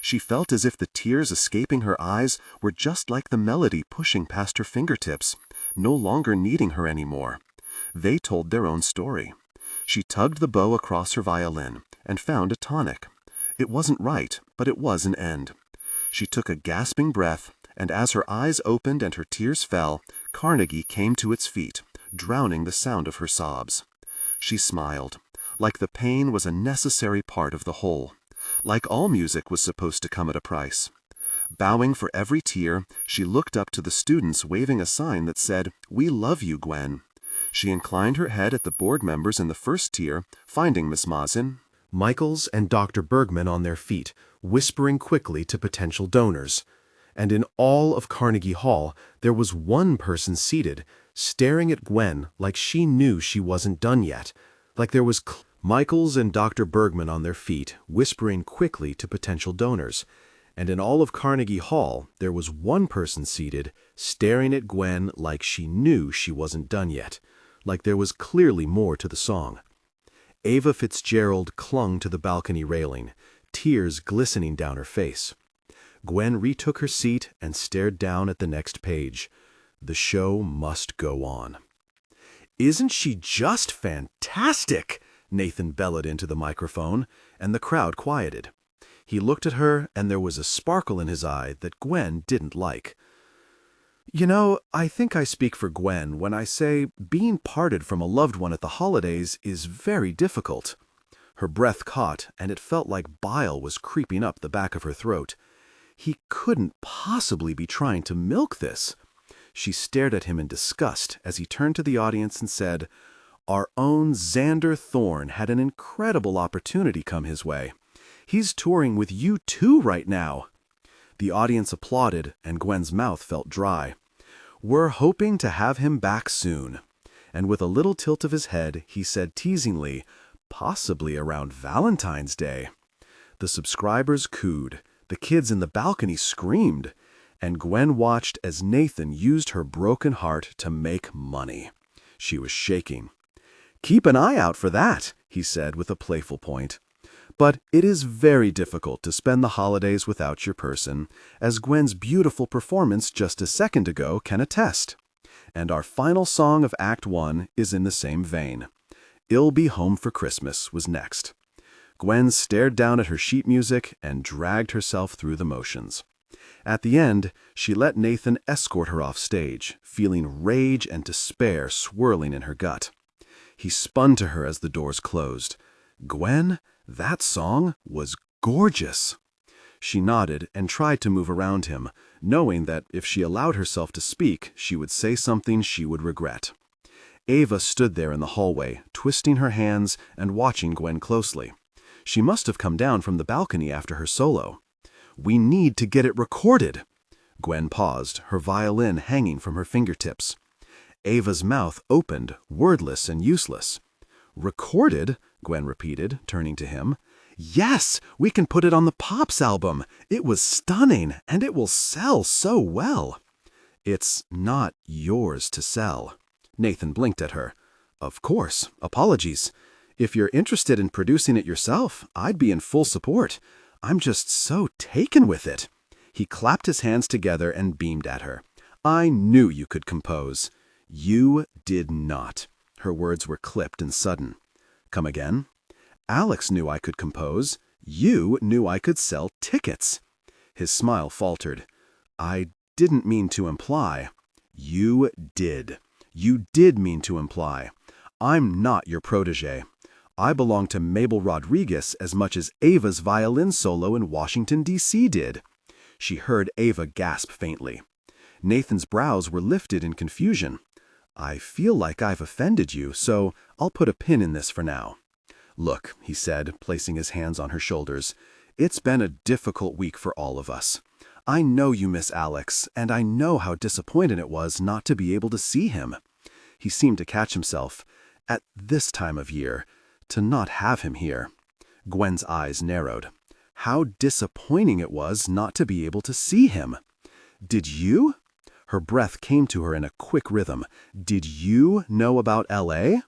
She felt as if the tears escaping her eyes were just like the melody pushing past her fingertips, no longer needing her anymore. They told their own story. She tugged the bow across her violin and found a tonic. It wasn't right, but it was an end. She took a gasping breath, and as her eyes opened and her tears fell, Carnegie came to its feet, drowning the sound of her sobs. She smiled, like the pain was a necessary part of the whole, like all music was supposed to come at a price. Bowing for every tear, she looked up to the students waving a sign that said, "We love you, Gwen." She inclined her head at the board members in the first tier, finding Miss Mazin, Michaels and Dr. Bergman on their feet, whispering quickly to potential donors. And in all of Carnegie Hall, there was one person seated, staring at Gwen like she knew she wasn't done yet, like there was Michaels and Dr. Bergman on their feet, whispering quickly to potential donors. And in all of Carnegie Hall, there was one person seated, staring at Gwen like she knew she wasn't done yet, like there was clearly more to the song. Ava Fitzgerald clung to the balcony railing, tears glistening down her face. Gwen retook her seat and stared down at the next page. The show must go on. "Isn't she just fantastic?" Nathan bellowed into the microphone, and the crowd quieted. He looked at her, and there was a sparkle in his eye that Gwen didn't like. "You know, I think I speak for Gwen when I say being parted from a loved one at the holidays is very difficult." Her breath caught, and it felt like bile was creeping up the back of her throat. He couldn't possibly be trying to milk this. She stared at him in disgust as he turned to the audience and said, "Our own Xander Thorne had an incredible opportunity come his way. He's touring with U2 right now." The audience applauded, and Gwen's mouth felt dry. "We're hoping to have him back soon." And with a little tilt of his head, he said teasingly, "Possibly around Valentine's Day." The subscribers cooed, the kids in the balcony screamed, and Gwen watched as Nathan used her broken heart to make money. She was shaking. "Keep an eye out for that," he said with a playful point. But it is very difficult to spend the holidays without your person, as Gwen's beautiful performance just a second ago can attest. And our final song of Act 1 is in the same vein. "I'll Be Home for Christmas" was next. Gwen stared down at her sheet music and dragged herself through the motions. At the end, she let Nathan escort her off stage, feeling rage and despair swirling in her gut. He spun to her as the doors closed. "Gwen, that song was gorgeous." She nodded and tried to move around him, knowing that if she allowed herself to speak, she would say something she would regret. Ava stood there in the hallway, twisting her hands and watching Gwen closely. She must have come down from the balcony after her solo. "We need to get it recorded." Gwen paused, her violin hanging from her fingertips. Ava's mouth opened, wordless and useless. "Recorded?" Gwen repeated, turning to him. "Yes, we can put it on the Pops album. It was stunning, and it will sell so well." "It's not yours to sell." Nathan blinked at her. "Of course, apologies. If you're interested in producing it yourself, I'd be in full support. I'm just so taken with it." He clapped his hands together and beamed at her. "I knew you could compose." "You did not." Her words were clipped and sudden. "Come again?" "Alex knew I could compose. You knew I could sell tickets." His smile faltered. "I didn't mean to imply." "You did. You did mean to imply. I'm not your protege. I belong to Mabel Rodriguez as much as Ava's violin solo in Washington, D.C. did." She heard Ava gasp faintly. Nathan's brows were lifted in confusion. "I feel like I've offended you, so I'll put a pin in this for now." "Look," he said, placing his hands on her shoulders, "it's been a difficult week for all of us. I know you miss Alex, and I know how disappointing it was not to be able to see him." He seemed to catch himself. At this time of year, to not have him here. Gwen's eyes narrowed. How disappointing it was not to be able to see him. "Did you?" Her breath came to her in a quick rhythm. "Did you know about L.A.?"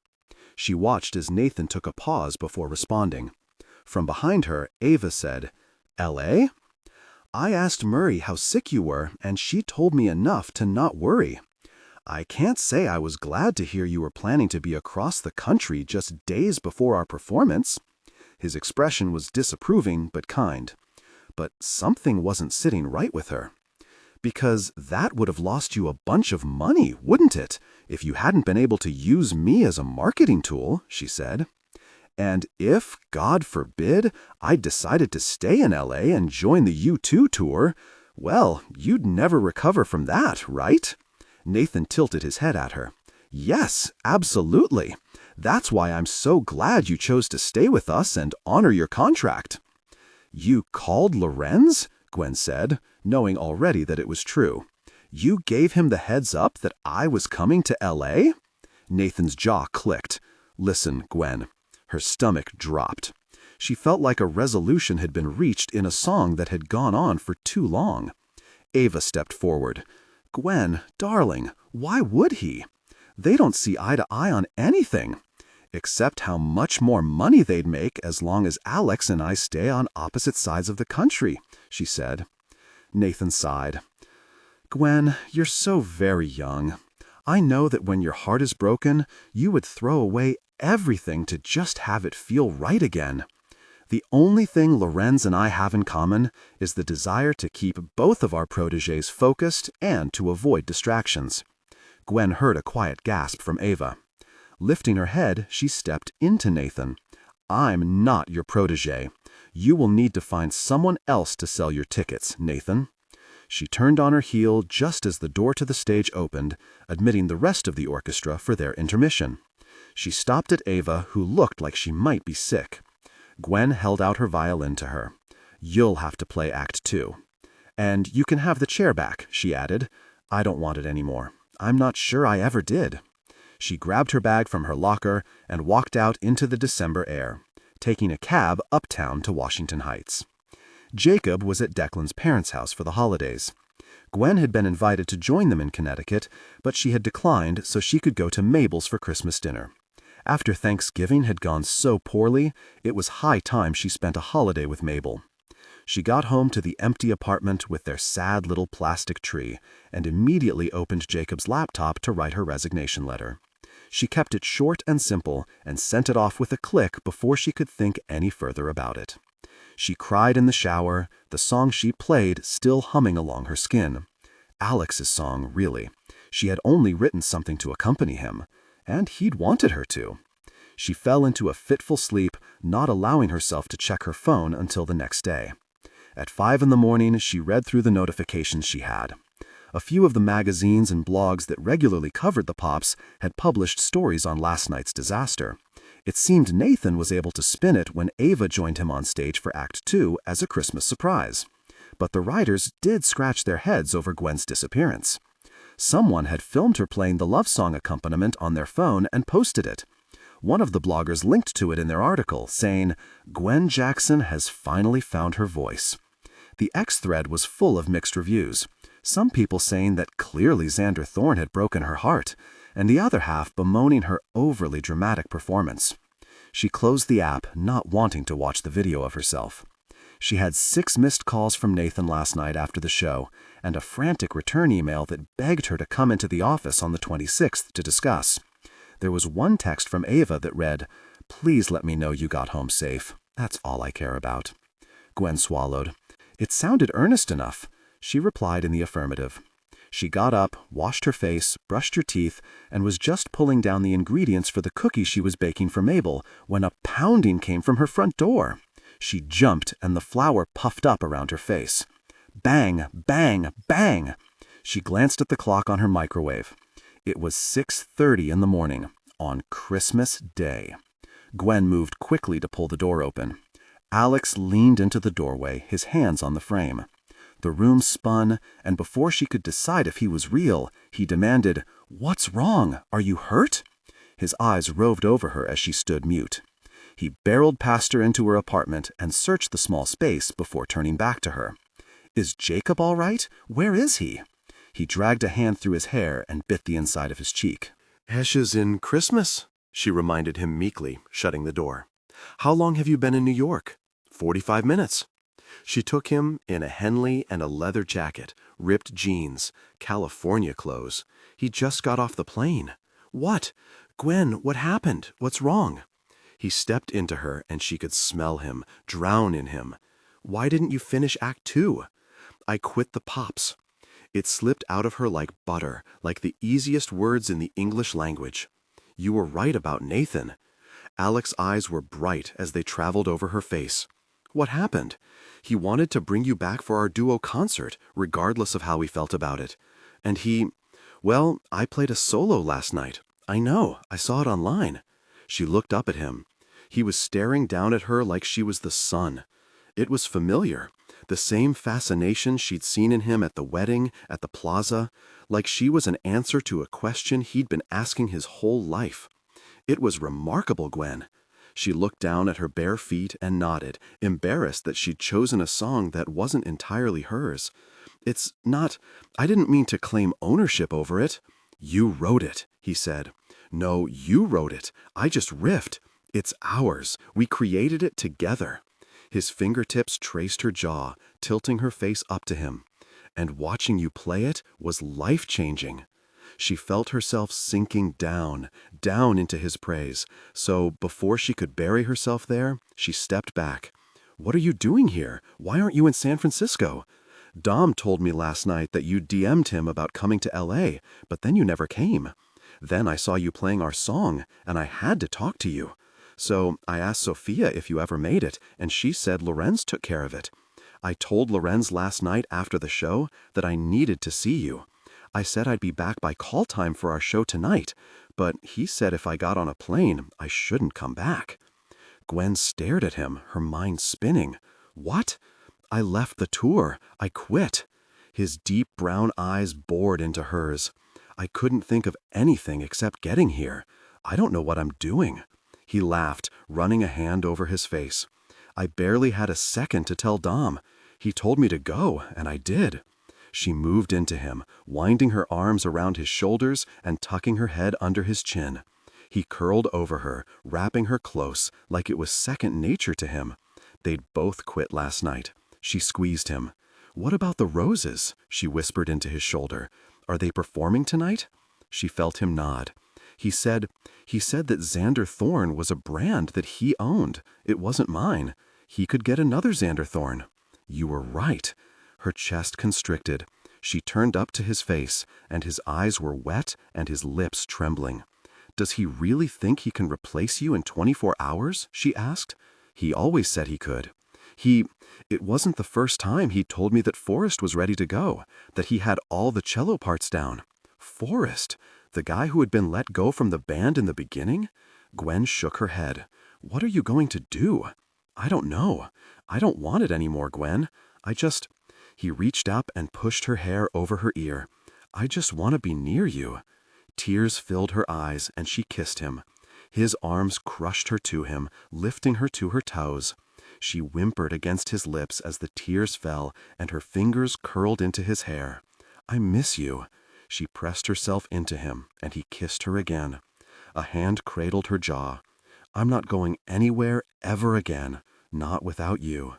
She watched as Nathan took a pause before responding. From behind her, Ava said, "L.A.? I asked Murray how sick you were, and she told me enough to not worry. I can't say I was glad to hear you were planning to be across the country just days before our performance." His expression was disapproving but kind. But something wasn't sitting right with her. "Because that would have lost you a bunch of money, wouldn't it, if you hadn't been able to use me as a marketing tool," she said. "And if, God forbid, I'd decided to stay in L.A. and join the U2 tour, well, you'd never recover from that, right?" Nathan tilted his head at her. "Yes, absolutely. That's why I'm so glad you chose to stay with us and honor your contract." "You called Lorenz?" Gwen said, knowing already that it was true. "You gave him the heads up that I was coming to L.A.?" Nathan's jaw clicked. "Listen, Gwen." Her stomach dropped. She felt like a resolution had been reached in a song that had gone on for too long. Ava stepped forward. "Gwen, darling, why would he? They don't see eye to eye on anything, except how much more money they'd make as long as Alex and I stay on opposite sides of the country," she said. Nathan sighed. "Gwen, you're so very young. I know that when your heart is broken, you would throw away everything to just have it feel right again. The only thing Lorenz and I have in common is the desire to keep both of our protégés focused and to avoid distractions." Gwen heard a quiet gasp from Ava. Lifting her head, she stepped into Nathan. "I'm not your protégé. You will need to find someone else to sell your tickets, Nathan." She turned on her heel just as the door to the stage opened, admitting the rest of the orchestra for their intermission. She stopped at Ava, who looked like she might be sick. Gwen held out her violin to her. "You'll have to play Act 2. And you can have the chair back," she added. "I don't want it anymore. I'm not sure I ever did." She grabbed her bag from her locker and walked out into the December air, taking a cab uptown to Washington Heights. Jacob was at Declan's parents' house for the holidays. Gwen had been invited to join them in Connecticut, but she had declined so she could go to Mabel's for Christmas dinner. After Thanksgiving had gone so poorly, it was high time she spent a holiday with Mabel. She got home to the empty apartment with their sad little plastic tree and immediately opened Jacob's laptop to write her resignation letter. She kept it short and simple and sent it off with a click before she could think any further about it. She cried in the shower, the song she played still humming along her skin. Alex's song, really. She had only written something to accompany him, and he'd wanted her to. She fell into a fitful sleep, not allowing herself to check her phone until the next day. At 5 a.m, she read through the notifications she had. A few of the magazines and blogs that regularly covered the Pops had published stories on last night's disaster. It seemed Nathan was able to spin it when Ava joined him on stage for Act 2 as a Christmas surprise. But the writers did scratch their heads over Gwen's disappearance. Someone had filmed her playing the love song accompaniment on their phone and posted it. One of the bloggers linked to it in their article, saying, "Gwen Jackson has finally found her voice." The X thread was full of mixed reviews. Some people saying that clearly Xander Thorne had broken her heart, and the other half bemoaning her overly dramatic performance. She closed the app, not wanting to watch the video of herself. She had 6 missed calls from Nathan last night after the show, and a frantic return email that begged her to come into the office on the 26th to discuss. There was one text from Ava that read, "Please let me know you got home safe. That's all I care about." Gwen swallowed. It sounded earnest enough. She replied in the affirmative. She got up, washed her face, brushed her teeth, and was just pulling down the ingredients for the cookie she was baking for Mabel when a pounding came from her front door. She jumped, and the flour puffed up around her face. Bang, bang, bang! She glanced at the clock on her microwave. It was 6:30 in the morning, on Christmas Day. Gwen moved quickly to pull the door open. Alex leaned into the doorway, his hands on the frame. The room spun, and before she could decide if he was real, he demanded, "What's wrong? Are you hurt?" His eyes roved over her as she stood mute. He barreled past her into her apartment and searched the small space before turning back to her. "Is Jacob all right? Where is he?" He dragged a hand through his hair and bit the inside of his cheek. "Ashes in Christmas," she reminded him meekly, shutting the door. "How long have you been in New York?" 45 minutes. She took him in a Henley and a leather jacket, ripped jeans, California clothes. He just got off the plane. "What? Gwen, what happened? What's wrong?" He stepped into her, and she could smell him, drown in him. "Why didn't you finish Act 2? "I quit the Pops." It slipped out of her like butter, like the easiest words in the English language. "You were right about Nathan." Alex's eyes were bright as they traveled over her face. "What happened? He wanted to bring you back for our duo concert, regardless of how we felt about it. And well, I played a solo last night. I know, I saw it online." She looked up at him. He was staring down at her like she was the sun. It was familiar, the same fascination she'd seen in him at the wedding, at the plaza, like she was an answer to a question he'd been asking his whole life. It was remarkable, Gwen. She looked down at her bare feet and nodded, embarrassed that she'd chosen a song that wasn't entirely hers. I didn't mean to claim ownership over it. You wrote it, he said. No, you wrote it. I just riffed. It's ours. We created it together. His fingertips traced her jaw, tilting her face up to him. And watching you play it was life-changing. She felt herself sinking down into his praise. So before she could bury herself there, she stepped back. What are you doing here? Why aren't you in San Francisco? Dom told me last night that you DM'd him about coming to LA, but then you never came. Then I saw you playing our song, and I had to talk to you. So I asked Sophia if you ever made it, and she said Lorenz took care of it. I told Lorenz last night after the show that I needed to see you. I said I'd be back by call time for our show tonight, but he said if I got on a plane, I shouldn't come back. Gwen stared at him, her mind spinning. What? I left the tour. I quit. His deep brown eyes bored into hers. I couldn't think of anything except getting here. I don't know what I'm doing. He laughed, running a hand over his face. I barely had a second to tell Dom. He told me to go, and I did. She moved into him, winding her arms around his shoulders and tucking her head under his chin. He curled over her, wrapping her close, like it was second nature to him. They'd both quit last night. She squeezed him. What about the roses? She whispered into his shoulder. Are they performing tonight? She felt him nod. He said that Xander Thorne was a brand that he owned. It wasn't mine. He could get another Xander Thorne. You were right. Her chest constricted. She turned up to his face, and his eyes were wet and his lips trembling. Does he really think he can replace you in 24 hours? She asked. He always said he could. It wasn't the first time he told me that Forrest was ready to go, that he had all the cello parts down. Forrest? The guy who had been let go from the band in the beginning? Gwen shook her head. What are you going to do? I don't know. I don't want it anymore, Gwen. He reached up and pushed her hair over her ear. I just want to be near you. Tears filled her eyes, and she kissed him. His arms crushed her to him, lifting her to her toes. She whimpered against his lips as the tears fell, and her fingers curled into his hair. I miss you. She pressed herself into him, and he kissed her again. A hand cradled her jaw. I'm not going anywhere ever again, not without you.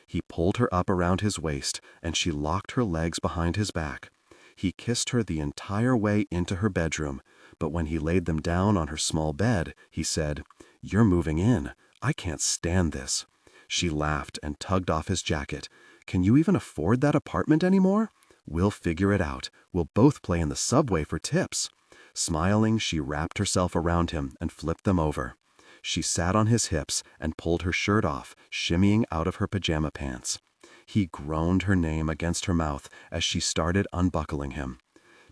He pulled her up around his waist, and she locked her legs behind his back. He kissed her the entire way into her bedroom, but when he laid them down on her small bed, he said, You're moving in. I can't stand this. She laughed and tugged off his jacket. Can you even afford that apartment anymore? We'll figure it out. We'll both play in the subway for tips. Smiling, she wrapped herself around him and flipped them over. She sat on his hips and pulled her shirt off, shimmying out of her pajama pants. He groaned her name against her mouth as she started unbuckling him.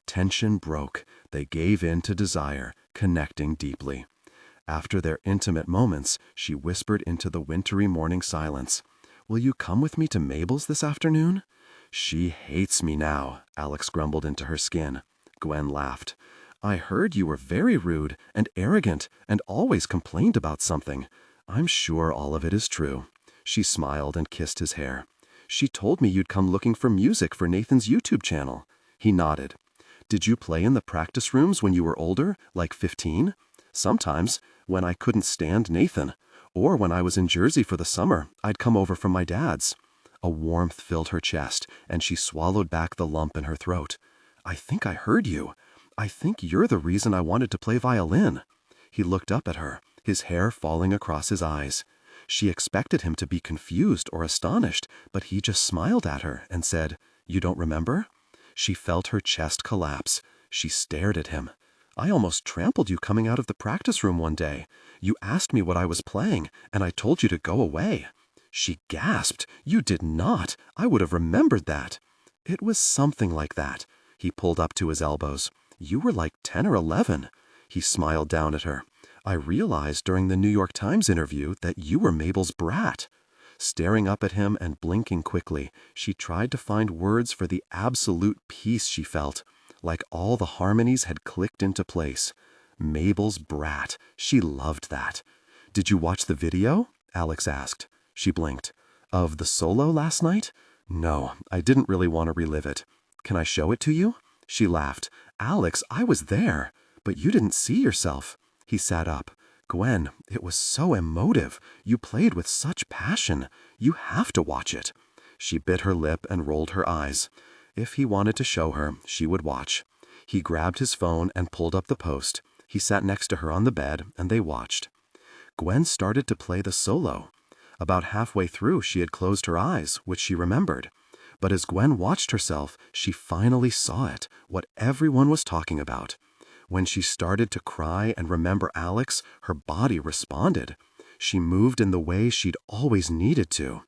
Tension broke. They gave in to desire, connecting deeply. After their intimate moments, she whispered into the wintry morning silence, Will you come with me to Mabel's this afternoon? She hates me now, Alex grumbled into her skin. Gwen laughed. I heard you were very rude and arrogant and always complained about something. I'm sure all of it is true. She smiled and kissed his hair. She told me you'd come looking for music for Nathan's YouTube channel. He nodded. Did you play in the practice rooms when you were older, like 15? Sometimes, when I couldn't stand Nathan. Or when I was in Jersey for the summer, I'd come over from my dad's. A warmth filled her chest, and she swallowed back the lump in her throat. I think I heard you. I think you're the reason I wanted to play violin. He looked up at her, his hair falling across his eyes. She expected him to be confused or astonished, but he just smiled at her and said, You don't remember? She felt her chest collapse. She stared at him. I almost trampled you coming out of the practice room one day. You asked me what I was playing, and I told you to go away. She gasped. You did not. I would have remembered that. It was something like that. He pulled up to his elbows. You were like 10 or 11. He smiled down at her. I realized during the New York Times interview that you were Mabel's brat. Staring up at him and blinking quickly, she tried to find words for the absolute peace she felt, like all the harmonies had clicked into place. Mabel's brat. She loved that. Did you watch the video? Alex asked. She blinked. Of the solo last night? No, I didn't really want to relive it. Can I show it to you? She laughed. Alex, I was there, but you didn't see yourself. He sat up. Gwen, it was so emotive. You played with such passion. You have to watch it. She bit her lip and rolled her eyes. If he wanted to show her, she would watch. He grabbed his phone and pulled up the post. He sat next to her on the bed, and they watched. Gwen started to play the solo. About halfway through, she had closed her eyes, which she remembered. But as Gwen watched herself, she finally saw it, what everyone was talking about. When she started to cry and remember Alex, her body responded. She moved in the way she'd always needed to.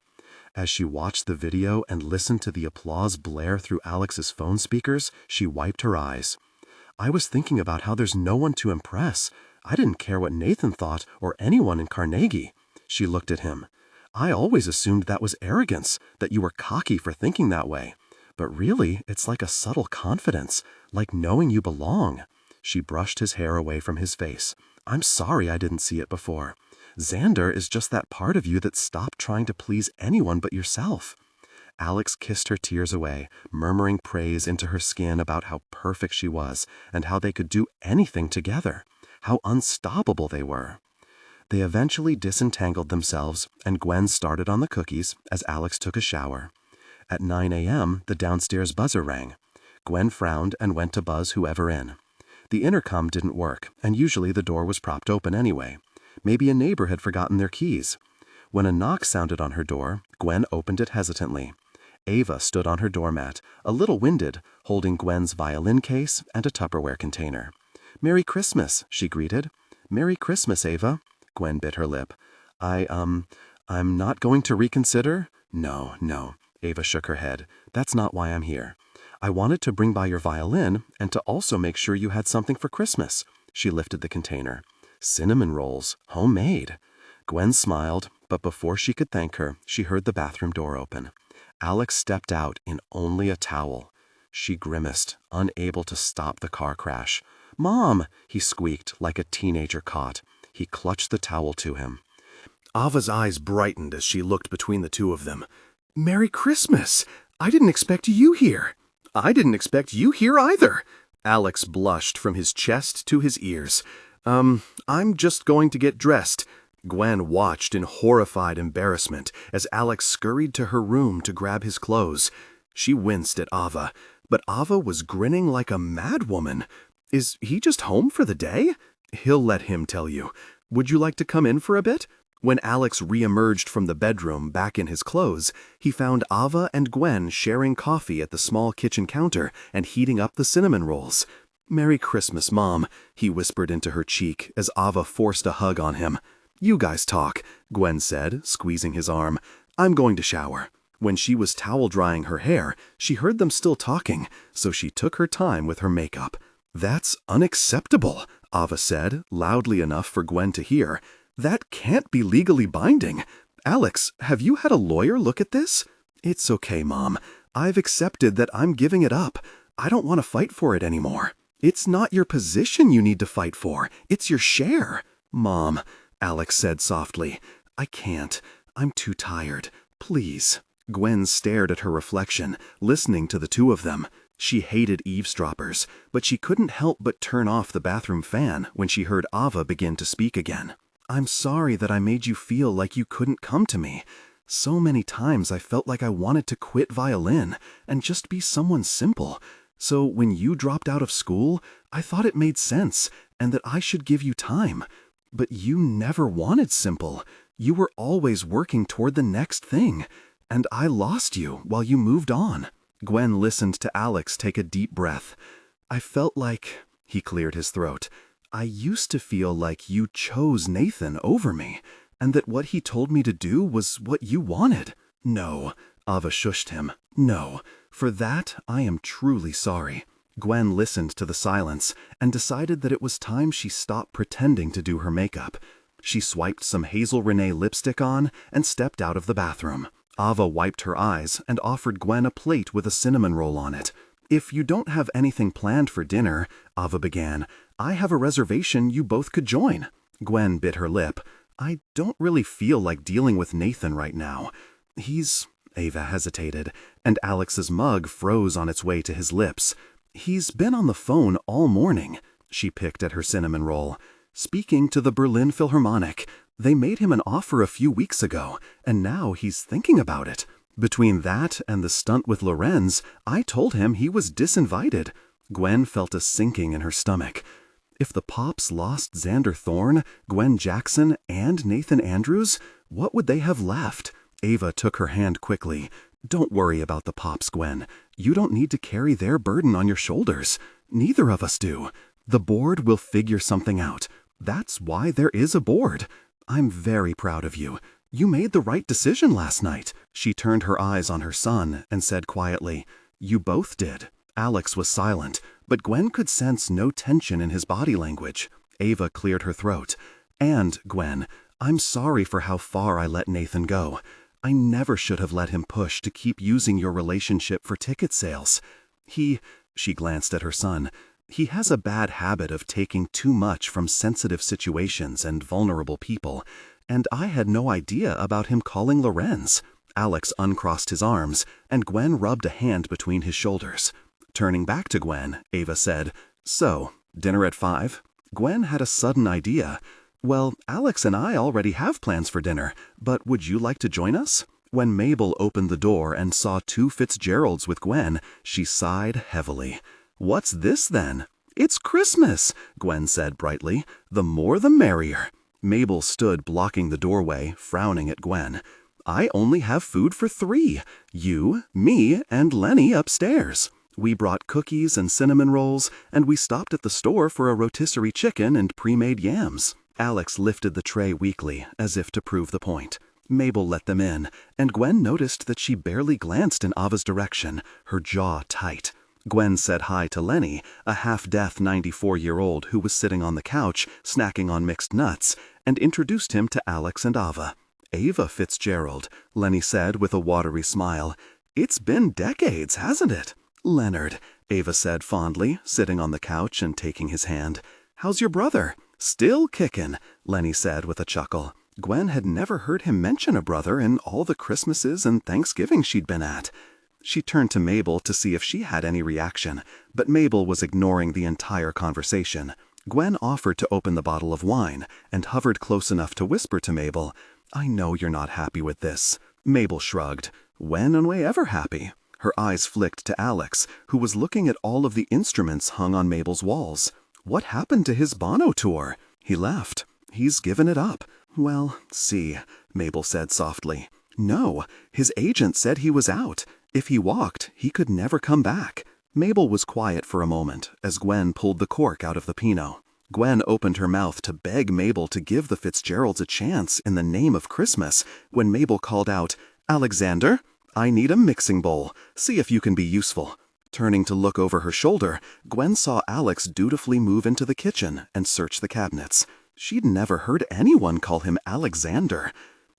As she watched the video and listened to the applause blare through Alex's phone speakers, she wiped her eyes. I was thinking about how there's no one to impress. I didn't care what Nathan thought or anyone in Carnegie. She looked at him. I always assumed that was arrogance, that you were cocky for thinking that way. But really, it's like a subtle confidence, like knowing you belong. She brushed his hair away from his face. I'm sorry I didn't see it before. Xander is just that part of you that stopped trying to please anyone but yourself. Alex kissed her tears away, murmuring praise into her skin about how perfect she was and how they could do anything together, how unstoppable they were. They eventually disentangled themselves, and Gwen started on the cookies as Alex took a shower. At 9 a.m., the downstairs buzzer rang. Gwen frowned and went to buzz whoever in. The intercom didn't work, and usually the door was propped open anyway. Maybe a neighbor had forgotten their keys. When a knock sounded on her door, Gwen opened it hesitantly. Ava stood on her doormat, a little winded, holding Gwen's violin case and a Tupperware container. "Merry Christmas," she greeted. "Merry Christmas, Ava." Gwen bit her lip. I'm not going to reconsider?" No, Ava shook her head. "That's not why I'm here. I wanted to bring by your violin and to also make sure you had something for Christmas." She lifted the container. "Cinnamon rolls, homemade." Gwen smiled, but before she could thank her, she heard the bathroom door open. Alex stepped out in only a towel. She grimaced, unable to stop the car crash. "Mom!" he squeaked like a teenager caught. He clutched the towel to him. Ava's eyes brightened as she looked between the two of them. "Merry Christmas! I didn't expect you here." "I didn't expect you here either." Alex blushed from his chest to his ears. I'm just going to get dressed." Gwen watched in horrified embarrassment as Alex scurried to her room to grab his clothes. She winced at Ava, but Ava was grinning like a madwoman. "Is he just home for the day?" "He'll let him tell you. Would you like to come in for a bit?" When Alex re-emerged from the bedroom back in his clothes, he found Ava and Gwen sharing coffee at the small kitchen counter and heating up the cinnamon rolls. "Merry Christmas, Mom," he whispered into her cheek as Ava forced a hug on him. "You guys talk," Gwen said, squeezing his arm. "I'm going to shower." When she was towel-drying her hair, she heard them still talking, so she took her time with her makeup. "That's unacceptable," Ava said, loudly enough for Gwen to hear. "That can't be legally binding. Alex, have you had a lawyer look at this?" "It's okay, Mom. I've accepted that I'm giving it up. I don't want to fight for it anymore." "It's not your position you need to fight for. It's your share." "Mom," Alex said softly, "I can't. I'm too tired. Please." Gwen stared at her reflection, listening to the two of them. She hated eavesdroppers, but she couldn't help but turn off the bathroom fan when she heard Ava begin to speak again. "I'm sorry that I made you feel like you couldn't come to me. So many times I felt like I wanted to quit violin and just be someone simple. So when you dropped out of school, I thought it made sense and that I should give you time. But you never wanted simple. You were always working toward the next thing. And I lost you while you moved on." Gwen listened to Alex take a deep breath. "I felt like," he cleared his throat, "I used to feel like you chose Nathan over me, and that what he told me to do was what you wanted." "No," Ava shushed him. "No. For that, I am truly sorry." Gwen listened to the silence and decided that it was time she stopped pretending to do her makeup. She swiped some Hazel Renee lipstick on and stepped out of the bathroom. Ava wiped her eyes and offered Gwen a plate with a cinnamon roll on it. "If you don't have anything planned for dinner," Ava began, "I have a reservation you both could join." Gwen bit her lip. I don't really feel like dealing with Nathan right now. Ava hesitated, and Alex's mug froze on its way to his lips. He's been on the phone all morning. She picked at her cinnamon roll. Speaking to the Berlin Philharmonic. They made him an offer a few weeks ago, and now he's thinking about it. Between that and the stunt with Lorenz, I told him he was disinvited. Gwen felt a sinking in her stomach. If the Pops lost Xander Thorne, Gwen Jackson, and Nathan Andrews, what would they have left? Ava took her hand quickly. Don't worry about the Pops, Gwen. You don't need to carry their burden on your shoulders. Neither of us do. The board will figure something out. That's why there is a board. I'm very proud of you. You made the right decision last night. She turned her eyes on her son and said quietly, You both did. Alex was silent, but Gwen could sense no tension in his body language. Ava cleared her throat. And, Gwen, I'm sorry for how far I let Nathan go. I never should have let him push to keep using your relationship for ticket sales. She glanced at her son, he has a bad habit of taking too much from sensitive situations and vulnerable people, and I had no idea about him calling Lorenz. Alex uncrossed his arms, and Gwen rubbed a hand between his shoulders. Turning back to Gwen, Ava said, So, dinner at 5? Gwen had a sudden idea. Well, Alex and I already have plans for dinner, but would you like to join us? When Mabel opened the door and saw 2 Fitzgeralds with Gwen, she sighed heavily. What's this then? It's Christmas, Gwen said brightly. The more the merrier. Mabel stood blocking the doorway, frowning at Gwen. I only have food for 3. You, me, and Lenny upstairs. We brought cookies and cinnamon rolls, and we stopped at the store for a rotisserie chicken and pre-made yams. Alex lifted the tray weakly, as if to prove the point. Mabel let them in, and Gwen noticed that she barely glanced in Ava's direction, her jaw tight. Gwen said hi to Lenny, a half-deaf 94-year-old who was sitting on the couch, snacking on mixed nuts, and introduced him to Alex and Ava. Ava Fitzgerald, Lenny said with a watery smile. It's been decades, hasn't it? Leonard, Ava said fondly, sitting on the couch and taking his hand. How's your brother? Still kickin', Lenny said with a chuckle. Gwen had never heard him mention a brother in all the Christmases and Thanksgivings she'd been at. She turned to Mabel to see if she had any reaction, but Mabel was ignoring the entire conversation. Gwen offered to open the bottle of wine and hovered close enough to whisper to Mabel, I know you're not happy with this. Mabel shrugged. When am I ever happy? Her eyes flicked to Alex, who was looking at all of the instruments hung on Mabel's walls. What happened to his Bono tour? He left. He's given it up. Well, see, Mabel said softly. No, his agent said he was out. If he walked, he could never come back. Mabel was quiet for a moment as Gwen pulled the cork out of the Pinot. Gwen opened her mouth to beg Mabel to give the Fitzgeralds a chance in the name of Christmas when Mabel called out, Alexander, I need a mixing bowl. See if you can be useful. Turning to look over her shoulder, Gwen saw Alex dutifully move into the kitchen and search the cabinets. She'd never heard anyone call him Alexander.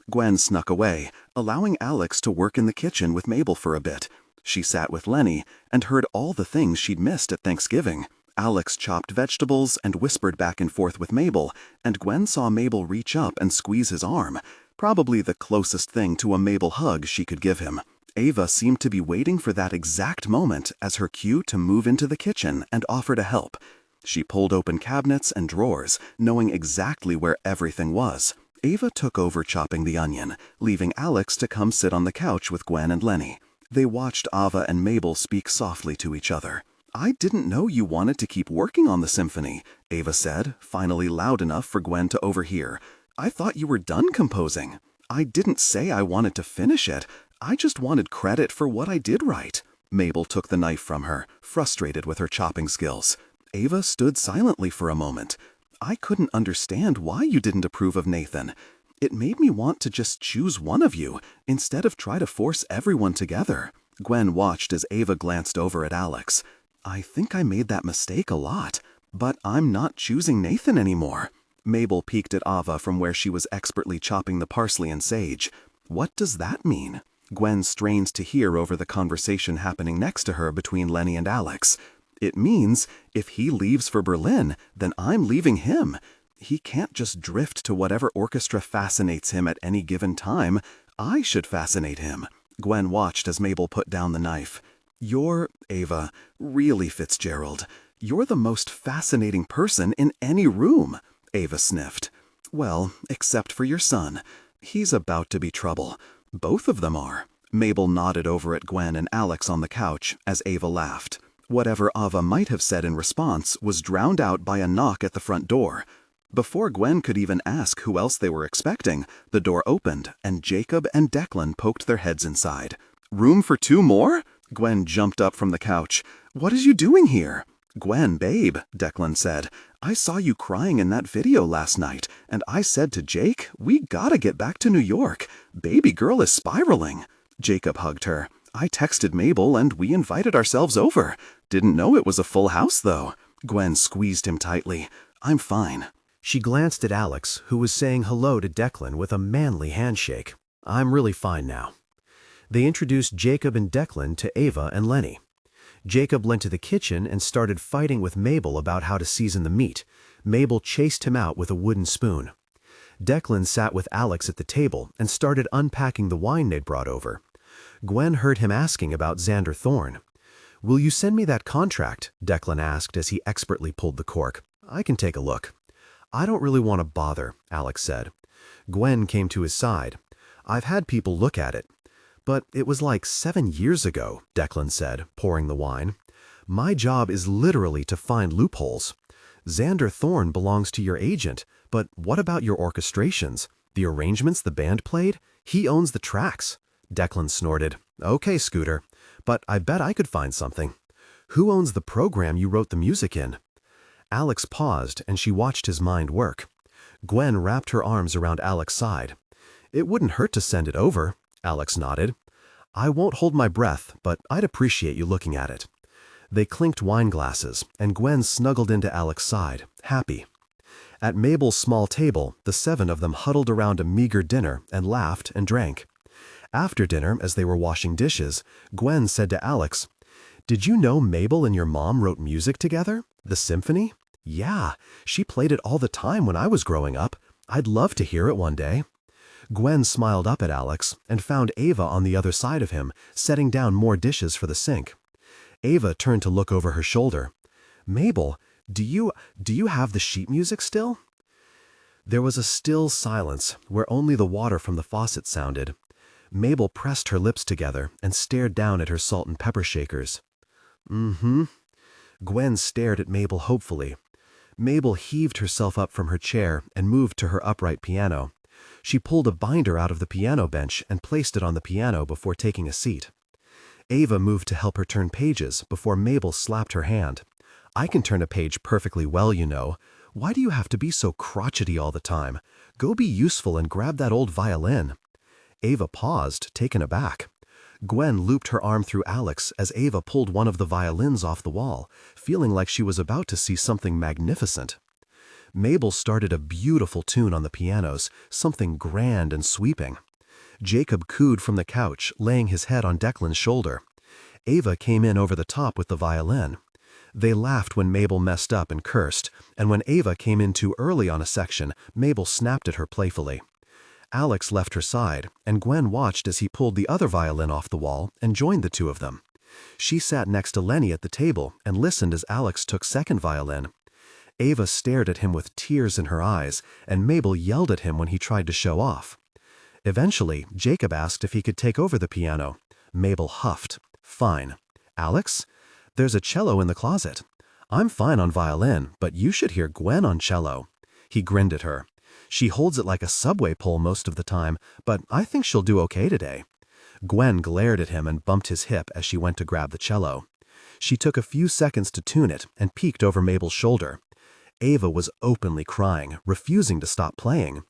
Gwen snuck away, allowing Alex to work in the kitchen with Mabel for a bit. She sat with Lenny and heard all the things she'd missed at Thanksgiving. Alex chopped vegetables and whispered back and forth with Mabel, and Gwen saw Mabel reach up and squeeze his arm, probably the closest thing to a Mabel hug she could give him. Ava seemed to be waiting for that exact moment as her cue to move into the kitchen and offer to help. She pulled open cabinets and drawers, knowing exactly where everything was. Ava took over chopping the onion, leaving Alex to come sit on the couch with Gwen and Lenny. They watched Ava and Mabel speak softly to each other. I didn't know you wanted to keep working on the symphony, Ava said, finally loud enough for Gwen to overhear. I thought you were done composing. I didn't say I wanted to finish it. I just wanted credit for what I did right. Mabel took the knife from her, frustrated with her chopping skills. Ava stood silently for a moment. I couldn't understand why you didn't approve of Nathan. It made me want to just choose one of you, instead of try to force everyone together. Gwen watched as Ava glanced over at Alex. I think I made that mistake a lot, but I'm not choosing Nathan anymore. Mabel peeked at Ava from where she was expertly chopping the parsley and sage. What does that mean? Gwen strained to hear over the conversation happening next to her between Lenny and Alex. It means, if he leaves for Berlin, then I'm leaving him. He can't just drift to whatever orchestra fascinates him at any given time. I should fascinate him. Gwen watched as Mabel put down the knife. You're, Ava, really Fitzgerald. You're the most fascinating person in any room, Ava sniffed. Well, except for your son. He's about to be trouble. Both of them are. Mabel nodded over at Gwen and Alex on the couch as Ava laughed. Whatever Ava might have said in response was drowned out by a knock at the front door. Before Gwen could even ask who else they were expecting, the door opened and Jacob and Declan poked their heads inside. Room for 2 more? Gwen jumped up from the couch. What is you doing here? Gwen, babe, Declan said. I saw you crying in that video last night, and I said to Jake, we gotta get back to New York. Baby girl is spiraling. Jacob hugged her. I texted Mabel and we invited ourselves over. Didn't know it was a full house, though. Gwen squeezed him tightly. I'm fine. She glanced at Alex, who was saying hello to Declan with a manly handshake. I'm really fine now. They introduced Jacob and Declan to Ava and Lenny. Jacob went to the kitchen and started fighting with Mabel about how to season the meat. Mabel chased him out with a wooden spoon. Declan sat with Alex at the table and started unpacking the wine they'd brought over. Gwen heard him asking about Xander Thorne. Will you send me that contract? Declan asked as he expertly pulled the cork. I can take a look. I don't really want to bother, Alex said. Gwen came to his side. I've had people look at it. But it was like 7 years ago, Declan said, pouring the wine. My job is literally to find loopholes. Xander Thorne belongs to your agent, but what about your orchestrations? The arrangements the band played? He owns the tracks. Declan snorted. Okay, Scooter, but I bet I could find something. Who owns the program you wrote the music in? Alex paused and she watched his mind work. Gwen wrapped her arms around Alex's side. It wouldn't hurt to send it over, Alex nodded. I won't hold my breath, but I'd appreciate you looking at it. They clinked wine glasses, and Gwen snuggled into Alex's side, happy. At Mabel's small table, the 7 of them huddled around a meager dinner and laughed and drank. After dinner, as they were washing dishes, Gwen said to Alex, Did you know Mabel and your mom wrote music together? The symphony? Yeah, she played it all the time when I was growing up. I'd love to hear it one day. Gwen smiled up at Alex and found Ava on the other side of him, setting down more dishes for the sink. Ava turned to look over her shoulder. Mabel, do you have the sheet music still? There was a still silence where only the water from the faucet sounded. Mabel pressed her lips together and stared down at her salt and pepper shakers. Mm-hmm. Gwen stared at Mabel hopefully. Mabel heaved herself up from her chair and moved to her upright piano. She pulled a binder out of the piano bench and placed it on the piano before taking a seat. Ava moved to help her turn pages before Mabel slapped her hand. I can turn a page perfectly well, you know. Why do you have to be so crotchety all the time? Go be useful and grab that old violin. Ava paused, taken aback. Gwen looped her arm through Alex as Ava pulled one of the violins off the wall, feeling like she was about to see something magnificent. Mabel started a beautiful tune on the pianos, something grand and sweeping. Jacob cooed from the couch, laying his head on Declan's shoulder. Ava came in over the top with the violin. They laughed when Mabel messed up and cursed, and when Ava came in too early on a section, Mabel snapped at her playfully. Alex left her side, and Gwen watched as he pulled the other violin off the wall and joined the two of them. She sat next to Lenny at the table and listened as Alex took second violin. Ava stared at him with tears in her eyes, and Mabel yelled at him when he tried to show off. Eventually, Jacob asked if he could take over the piano. Mabel huffed. Fine. Alex? There's a cello in the closet. I'm fine on violin, but you should hear Gwen on cello. He grinned at her. She holds it like a subway pole most of the time, but I think she'll do okay today. Gwen glared at him and bumped his hip as she went to grab the cello. She took a few seconds to tune it and peeked over Mabel's shoulder. Ava was openly crying, refusing to stop playing.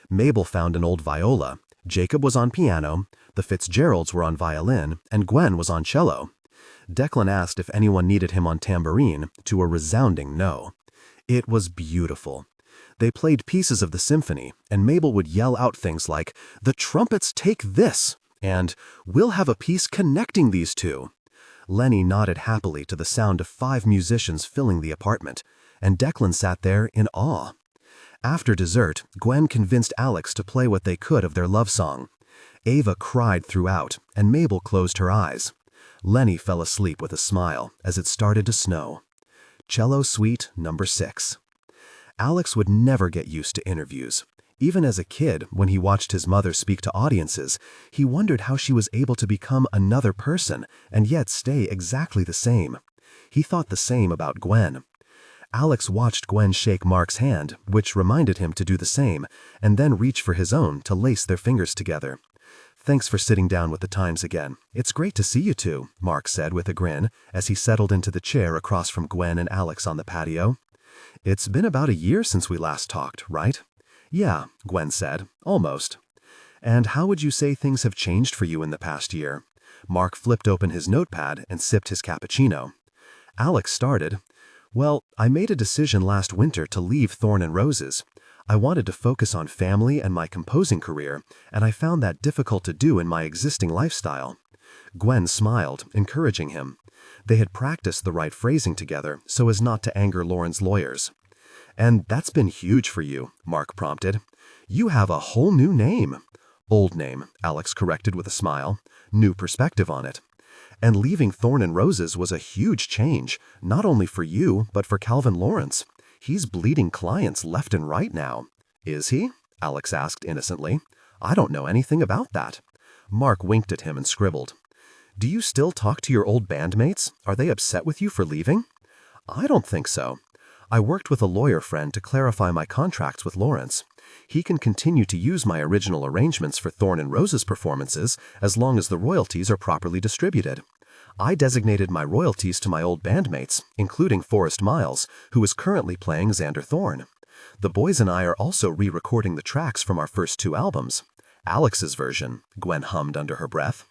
Mabel found an old viola. Jacob was on piano, the Fitzgeralds were on violin, and Gwen was on cello. Declan asked if anyone needed him on tambourine, to a resounding no. It was beautiful. They played pieces of the symphony, and Mabel would yell out things like, "The trumpets take this," and "We'll have a piece connecting these two." Lenny nodded happily to the sound of 5 musicians filling the apartment, and Declan sat there in awe. After dessert, Gwen convinced Alex to play what they could of their love song. Ava cried throughout, and Mabel closed her eyes. Lenny fell asleep with a smile as it started to snow. Cello Suite Number 6. Alex would never get used to interviews. Even as a kid, when he watched his mother speak to audiences, he wondered how she was able to become another person and yet stay exactly the same. He thought the same about Gwen. Alex watched Gwen shake Mark's hand, which reminded him to do the same, and then reach for his own to lace their fingers together. "Thanks for sitting down with the Times again. It's great to see you two," Mark said with a grin as he settled into the chair across from Gwen and Alex on the patio. "It's been about a year since we last talked, right?" "Yeah," Gwen said, "almost." "And how would you say things have changed for you in the past year?" Mark flipped open his notepad and sipped his cappuccino. Alex started. "Well, I made a decision last winter to leave Thorne and Roses. I wanted to focus on family and my composing career, and I found that difficult to do in my existing lifestyle." Gwen smiled, encouraging him. They had practiced the right phrasing together so as not to anger Lauren's lawyers. "And that's been huge for you," Mark prompted. "You have a whole new name." "Old name," Alex corrected with a smile. "New perspective on it." "And leaving Thorne and Roses was a huge change, not only for you, but for Calvin Lawrence. He's bleeding clients left and right now." "Is he?" Alex asked innocently. "I don't know anything about that." Mark winked at him and scribbled. "Do you still talk to your old bandmates? Are they upset with you for leaving?" "I don't think so. I worked with a lawyer friend to clarify my contracts with Lawrence. He can continue to use my original arrangements for Thorne and Roses performances as long as the royalties are properly distributed. I designated my royalties to my old bandmates, including Forrest Miles, who is currently playing Xander Thorne. The boys and I are also re-recording the tracks from our first 2 albums. Alex's version," Gwen hummed under her breath.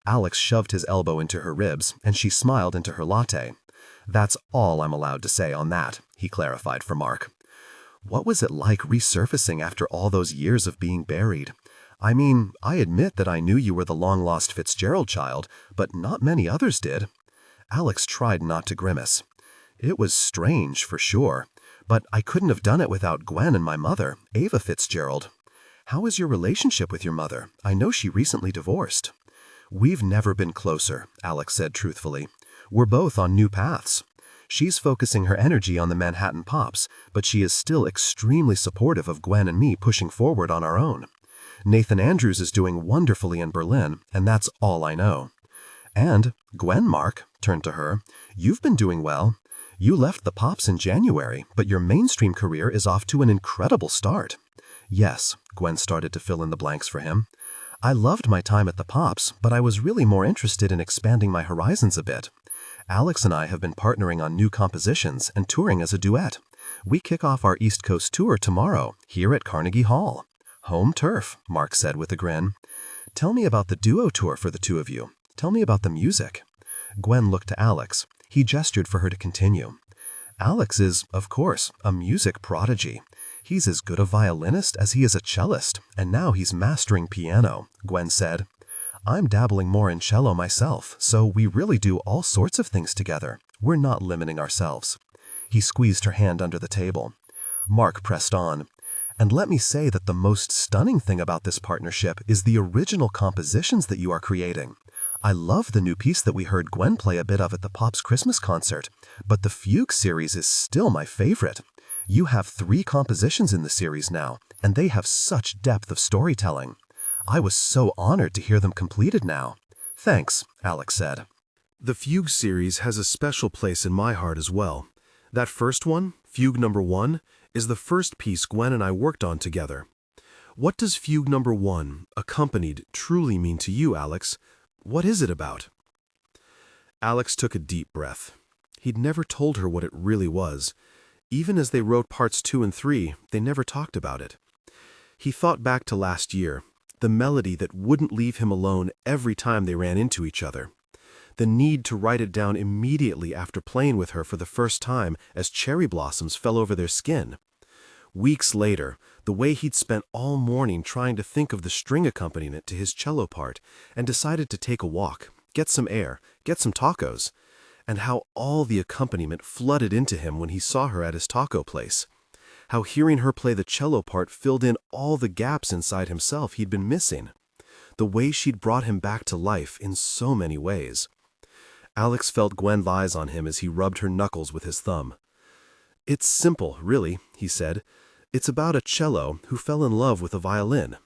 Alex shoved his elbow into her ribs, and she smiled into her latte. "That's all I'm allowed to say on that," he clarified for Mark. "What was it like resurfacing after all those years of being buried? I mean, I admit that I knew you were the long-lost Fitzgerald child, but not many others did." Alex tried not to grimace. "It was strange, for sure, but I couldn't have done it without Gwen and my mother, Ava Fitzgerald. How is your relationship with your mother? I know she recently divorced." "We've never been closer," Alex said truthfully. "We're both on new paths. She's focusing her energy on the Manhattan Pops, but she is still extremely supportive of Gwen and me pushing forward on our own. Nathan Andrews is doing wonderfully in Berlin, and that's all I know. And Gwen, Mark," turned to her, "you've been doing well. You left the Pops in January, but your mainstream career is off to an incredible start." "Yes," Gwen started to fill in the blanks for him. "I loved my time at the Pops, but I was really more interested in expanding my horizons a bit. Alex and I have been partnering on new compositions and touring as a duet. We kick off our East Coast tour tomorrow, here at Carnegie Hall." "Home turf," Mark said with a grin. "Tell me about the duo tour for the two of you. Tell me about the music." Gwen looked to Alex. He gestured for her to continue. "Alex is, of course, a music prodigy. He's as good a violinist as he is a cellist, and now he's mastering piano," Gwen said. "I'm dabbling more in cello myself, so we really do all sorts of things together. We're not limiting ourselves." He squeezed her hand under the table. Mark pressed on. "And let me say that the most stunning thing about this partnership is the original compositions that you are creating. I love the new piece that we heard Gwen play a bit of at the Pops Christmas concert, but the Fugue series is still my favorite. You have 3 compositions in the series now, and they have such depth of storytelling. I was so honored to hear them completed now." "Thanks," Alex said. The Fugue series has a special place in my heart as well. That first one, Fugue number 1, is the first piece Gwen and I worked on together. What does Fugue number 1, accompanied, truly mean to you, Alex? What is it about?" Alex took a deep breath. He'd never told her what it really was. Even as they wrote parts 2 and 3, they never talked about it. He thought back to last year, the melody that wouldn't leave him alone every time they ran into each other. The need to write it down immediately after playing with her for the first time as cherry blossoms fell over their skin. Weeks later, the way he'd spent all morning trying to think of the string accompaniment to his cello part and decided to take a walk, get some air, get some tacos, and how all the accompaniment flooded into him when he saw her at his taco place. how hearing her play the cello part filled in all the gaps inside himself he'd been missing. The way she'd brought him back to life in so many ways. Alex felt Gwen's eyes on him as he rubbed her knuckles with his thumb. "It's simple, really," he said. "It's about a cello who fell in love with a violin.